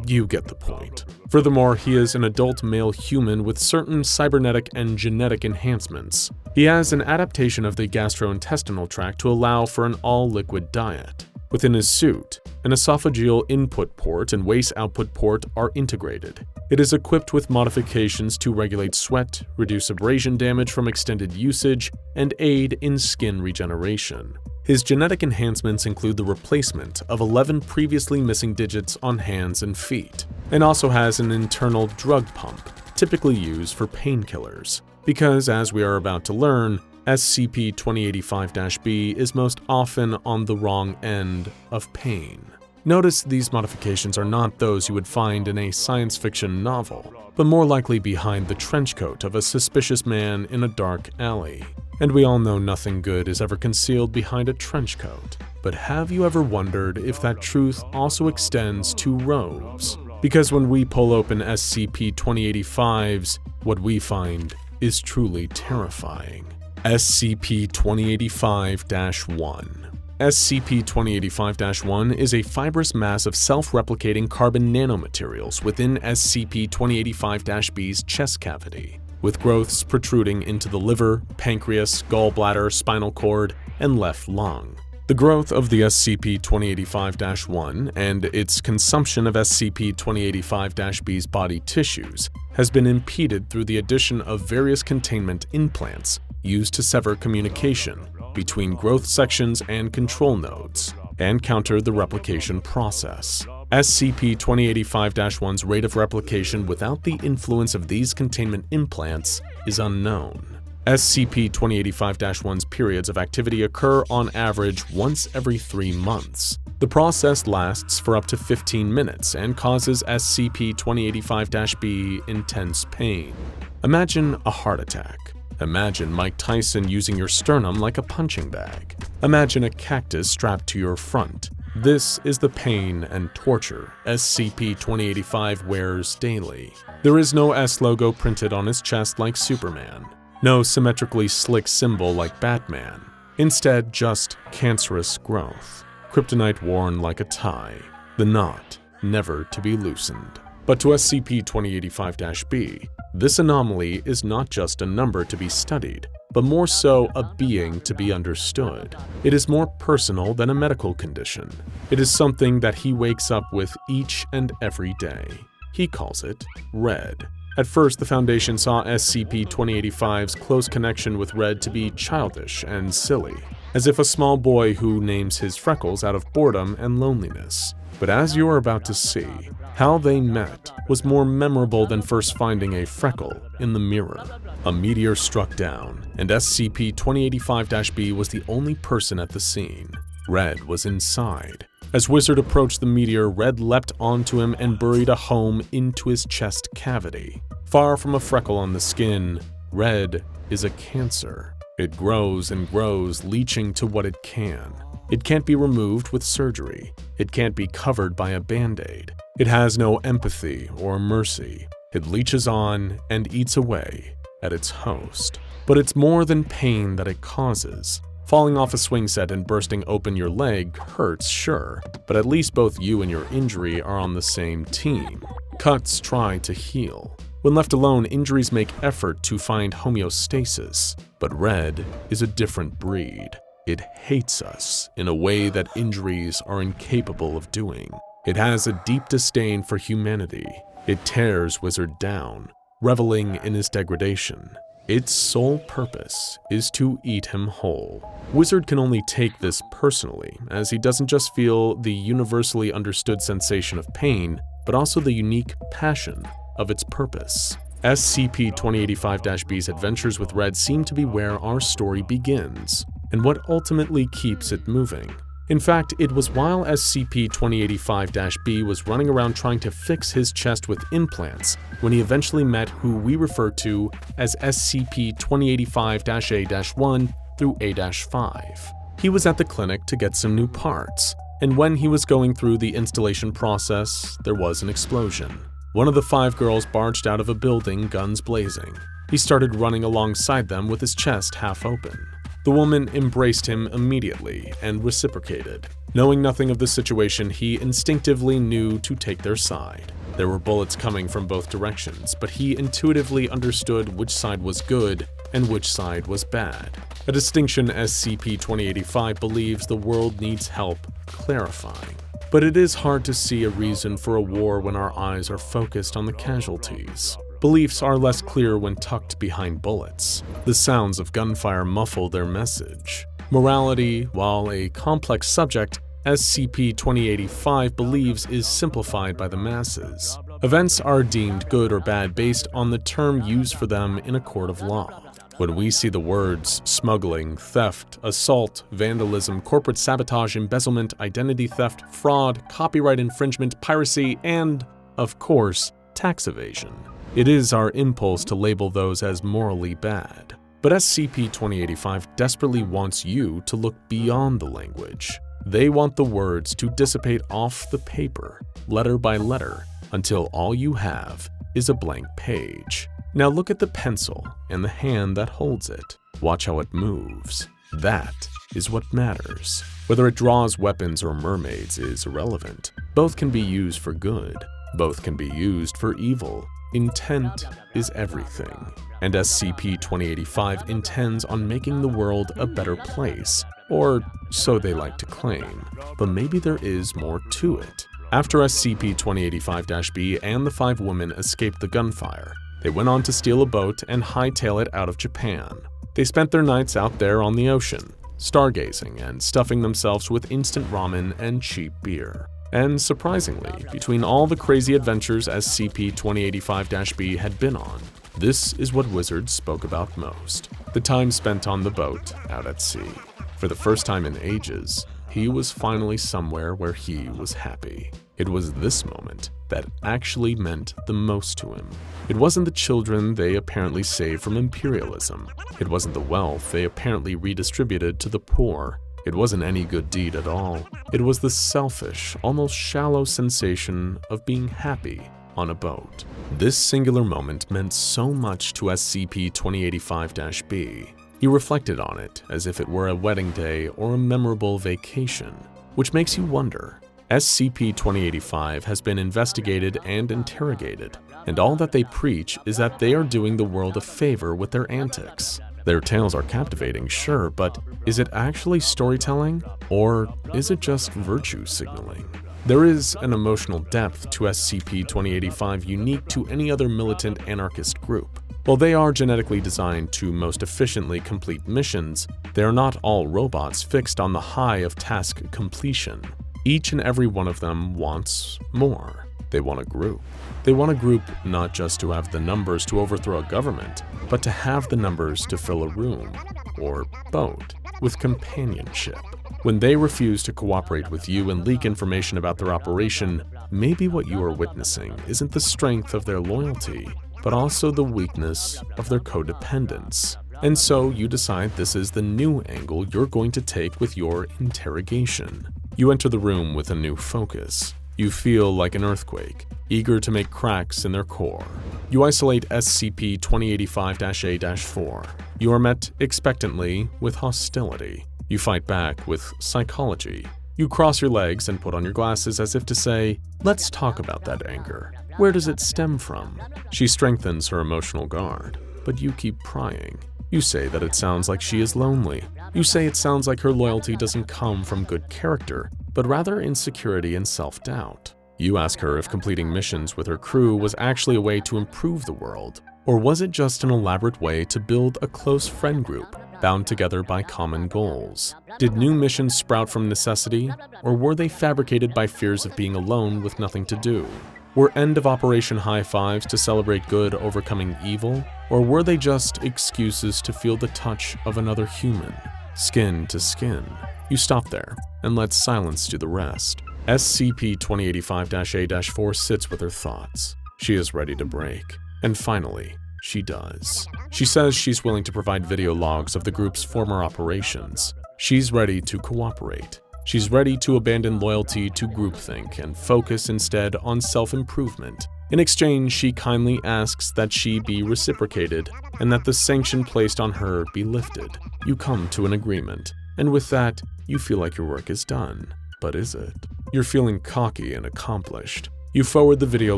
you get the point. Furthermore, he is an adult male human with certain cybernetic and genetic enhancements. He has an adaptation of the gastrointestinal tract to allow for an all-liquid diet. Within his suit, an esophageal input port and waste output port are integrated. It is equipped with modifications to regulate sweat, reduce abrasion damage from extended usage, and aid in skin regeneration. His genetic enhancements include the replacement of 11 previously missing digits on hands and feet, and also has an internal drug pump, typically used for painkillers. Because, as we are about to learn, SCP-2085-B is most often on the wrong end of pain. Notice these modifications are not those you would find in a science fiction novel, but more likely behind the trench coat of a suspicious man in a dark alley. And we all know nothing good is ever concealed behind a trench coat. But have you ever wondered if that truth also extends to robes? Because when we pull open SCP-2085s, what we find is truly terrifying. SCP-2085-1. SCP-2085-1 is a fibrous mass of self-replicating carbon nanomaterials within SCP-2085-B's chest cavity, with growths protruding into the liver, pancreas, gallbladder, spinal cord, and left lung. The growth of the SCP-2085-1 and its consumption of SCP-2085-B's body tissues has been impeded through the addition of various containment implants used to sever communication between growth sections and control nodes and counter the replication process. SCP-2085-1's rate of replication without the influence of these containment implants is unknown. SCP-2085-1's periods of activity occur on average once every 3 months. The process lasts for up to 15 minutes and causes SCP-2085-B intense pain. Imagine a heart attack. Imagine Mike Tyson using your sternum like a punching bag. Imagine a cactus strapped to your front. This is the pain and torture SCP-2085 wears daily. There is no S logo printed on his chest like Superman. No symmetrically slick symbol like Batman. Instead, just cancerous growth. Kryptonite worn like a tie. The knot never to be loosened. But to SCP-2085-B, this anomaly is not just a number to be studied, but more so a being to be understood. It is more personal than a medical condition. It is something that he wakes up with each and every day. He calls it Red. At first, the Foundation saw SCP-2085's close connection with Red to be childish and silly, as if a small boy who names his freckles out of boredom and loneliness. But as you are about to see, how they met was more memorable than first finding a freckle in the mirror. A meteor struck down, and SCP-2085-B was the only person at the scene. Red was inside. As Wizard approached the meteor, Red leapt onto him and buried a home into his chest cavity. Far from a freckle on the skin, Red is a cancer. It grows and grows, leaching to what it can. It can't be removed with surgery. It can't be covered by a band-aid. It has no empathy or mercy. It leeches on and eats away at its host. But it's more than pain that it causes. Falling off a swing set and bursting open your leg hurts, sure, but at least both you and your injury are on the same team. Cuts try to heal. When left alone, injuries make effort to find homeostasis. But Red is a different breed. It hates us in a way that injuries are incapable of doing. It has a deep disdain for humanity. It tears Wizard down, reveling in his degradation. Its sole purpose is to eat him whole. Wizard can only take this personally, as he doesn't just feel the universally understood sensation of pain, but also the unique passion of its purpose. SCP-2085-B's adventures with Red seem to be where our story begins, and what ultimately keeps it moving. In fact, it was while SCP-2085-B was running around trying to fix his chest with implants when he eventually met who we refer to as SCP-2085-A-1 through A-5. He was at the clinic to get some new parts, and when he was going through the installation process, there was an explosion. One of the 5 girls barged out of a building, guns blazing. He started running alongside them with his chest half open. The woman embraced him immediately and reciprocated. Knowing nothing of the situation, he instinctively knew to take their side. There were bullets coming from both directions, but he intuitively understood which side was good and which side was bad. A distinction SCP-2085 believes the world needs help clarifying. But it is hard to see a reason for a war when our eyes are focused on the casualties. Beliefs are less clear when tucked behind bullets. The sounds of gunfire muffle their message. Morality, while a complex subject, SCP-2085 believes is simplified by the masses. Events are deemed good or bad based on the term used for them in a court of law. When we see the words smuggling, theft, assault, vandalism, corporate sabotage, embezzlement, identity theft, fraud, copyright infringement, piracy, and, of course, tax evasion, it is our impulse to label those as morally bad. But SCP-2085 desperately wants you to look beyond the language. They want the words to dissipate off the paper, letter by letter, until all you have is a blank page. Now look at the pencil and the hand that holds it. Watch how it moves. That is what matters. Whether it draws weapons or mermaids is irrelevant. Both can be used for good. Both can be used for evil. Intent is everything. And SCP-2085 intends on making the world a better place, or so they like to claim. But maybe there is more to it. After SCP-2085-B and the 5 women escaped the gunfire, they went on to steal a boat and hightail it out of Japan. They spent their nights out there on the ocean, stargazing and stuffing themselves with instant ramen and cheap beer. And surprisingly, between all the crazy adventures SCP-2085-B had been on, this is what Wizards spoke about most: the time spent on the boat out at sea. For the first time in ages, he was finally somewhere where he was happy. It was this moment that actually meant the most to him. It wasn't the children they apparently saved from imperialism. It wasn't the wealth they apparently redistributed to the poor. It wasn't any good deed at all. It was the selfish, almost shallow sensation of being happy on a boat. This singular moment meant so much to SCP-2085-B. He reflected on it as if it were a wedding day or a memorable vacation, which makes you wonder. SCP-2085 has been investigated and interrogated, and all that they preach is that they are doing the world a favor with their antics. Their tales are captivating, sure, but is it actually storytelling, or is it just virtue signaling? There is an emotional depth to SCP-2085 unique to any other militant anarchist group. While they are genetically designed to most efficiently complete missions, they are not all robots fixed on the high of task completion. Each and every one of them wants more. They want a group. They want a group not just to have the numbers to overthrow a government, but to have the numbers to fill a room, or boat, with companionship. When they refuse to cooperate with you and leak information about their operation, maybe what you are witnessing isn't the strength of their loyalty, but also the weakness of their codependence. And so you decide this is the new angle you're going to take with your interrogation. You enter the room with a new focus. You feel like an earthquake, eager to make cracks in their core. You isolate SCP-2085-A-4. You are met expectantly with hostility. You fight back with psychology. You cross your legs and put on your glasses as if to say, "Let's talk about that anger. Where does it stem from?" She strengthens her emotional guard, but you keep prying. You say that it sounds like she is lonely. You say it sounds like her loyalty doesn't come from good character, but rather insecurity and self-doubt. You ask her if completing missions with her crew was actually a way to improve the world, or was it just an elaborate way to build a close friend group bound together by common goals? Did new missions sprout from necessity, or were they fabricated by fears of being alone with nothing to do? Were end-of-operation high-fives to celebrate good overcoming evil, or were they just excuses to feel the touch of another human, skin to skin? You stop there and let silence do the rest. SCP-2085-A-4 sits with her thoughts. She is ready to break, and finally, she does. She says she's willing to provide video logs of the group's former operations. She's ready to cooperate. She's ready to abandon loyalty to groupthink and focus instead on self-improvement. In exchange, she kindly asks that she be reciprocated and that the sanction placed on her be lifted. You come to an agreement, and with that, you feel like your work is done. But is it? You're feeling cocky and accomplished. You forward the video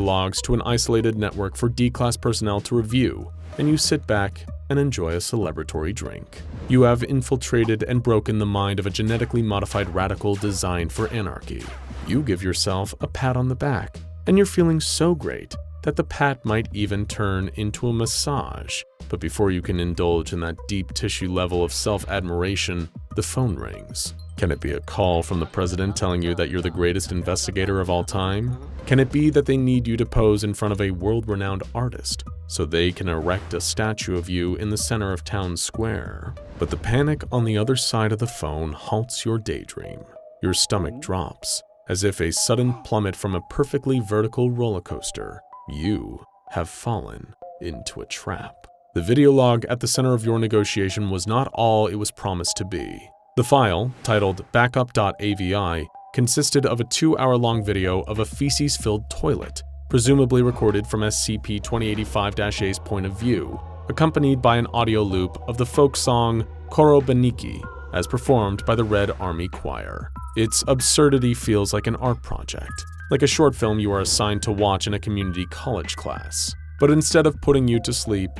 logs to an isolated network for D-Class personnel to review, and you sit back and enjoy a celebratory drink. You have infiltrated and broken the mind of a genetically modified radical designed for anarchy. You give yourself a pat on the back, and you're feeling so great that the pat might even turn into a massage. But before you can indulge in that deep tissue level of self-admiration, the phone rings. Can it be a call from the president telling you that you're the greatest investigator of all time? Can it be that they need you to pose in front of a world-renowned artist so they can erect a statue of you in the center of town square? But the panic on the other side of the phone halts your daydream. Your stomach drops, as if a sudden plummet from a perfectly vertical roller coaster. You have fallen into a trap. The video log at the center of your negotiation was not all it was promised to be. The file, titled backup.avi, consisted of a 2-hour-long video of a feces-filled toilet, presumably recorded from SCP-2085-A's point of view, accompanied by an audio loop of the folk song Korobaniki, as performed by the Red Army Choir. Its absurdity feels like an art project, like a short film you are assigned to watch in a community college class. But instead of putting you to sleep,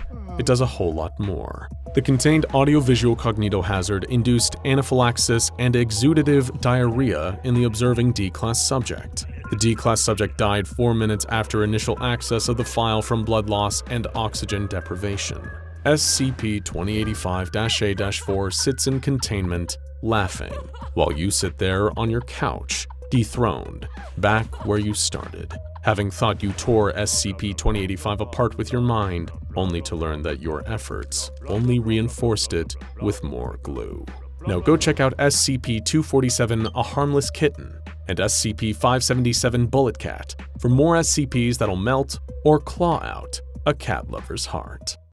it does a whole lot more. The contained audiovisual cognitohazard induced anaphylaxis and exudative diarrhea in the observing D-Class subject. The D-Class subject died 4 minutes after initial access of the file from blood loss and oxygen deprivation. SCP-2085-A-4 sits in containment, laughing, while you sit there on your couch, dethroned, back where you started, having thought you tore SCP-2085 apart with your mind, only to learn that your efforts only reinforced it with more glue. Now go check out SCP-247 A Harmless Kitten and SCP-577 Bullet Cat for more SCPs that'll melt or claw out a cat lover's heart.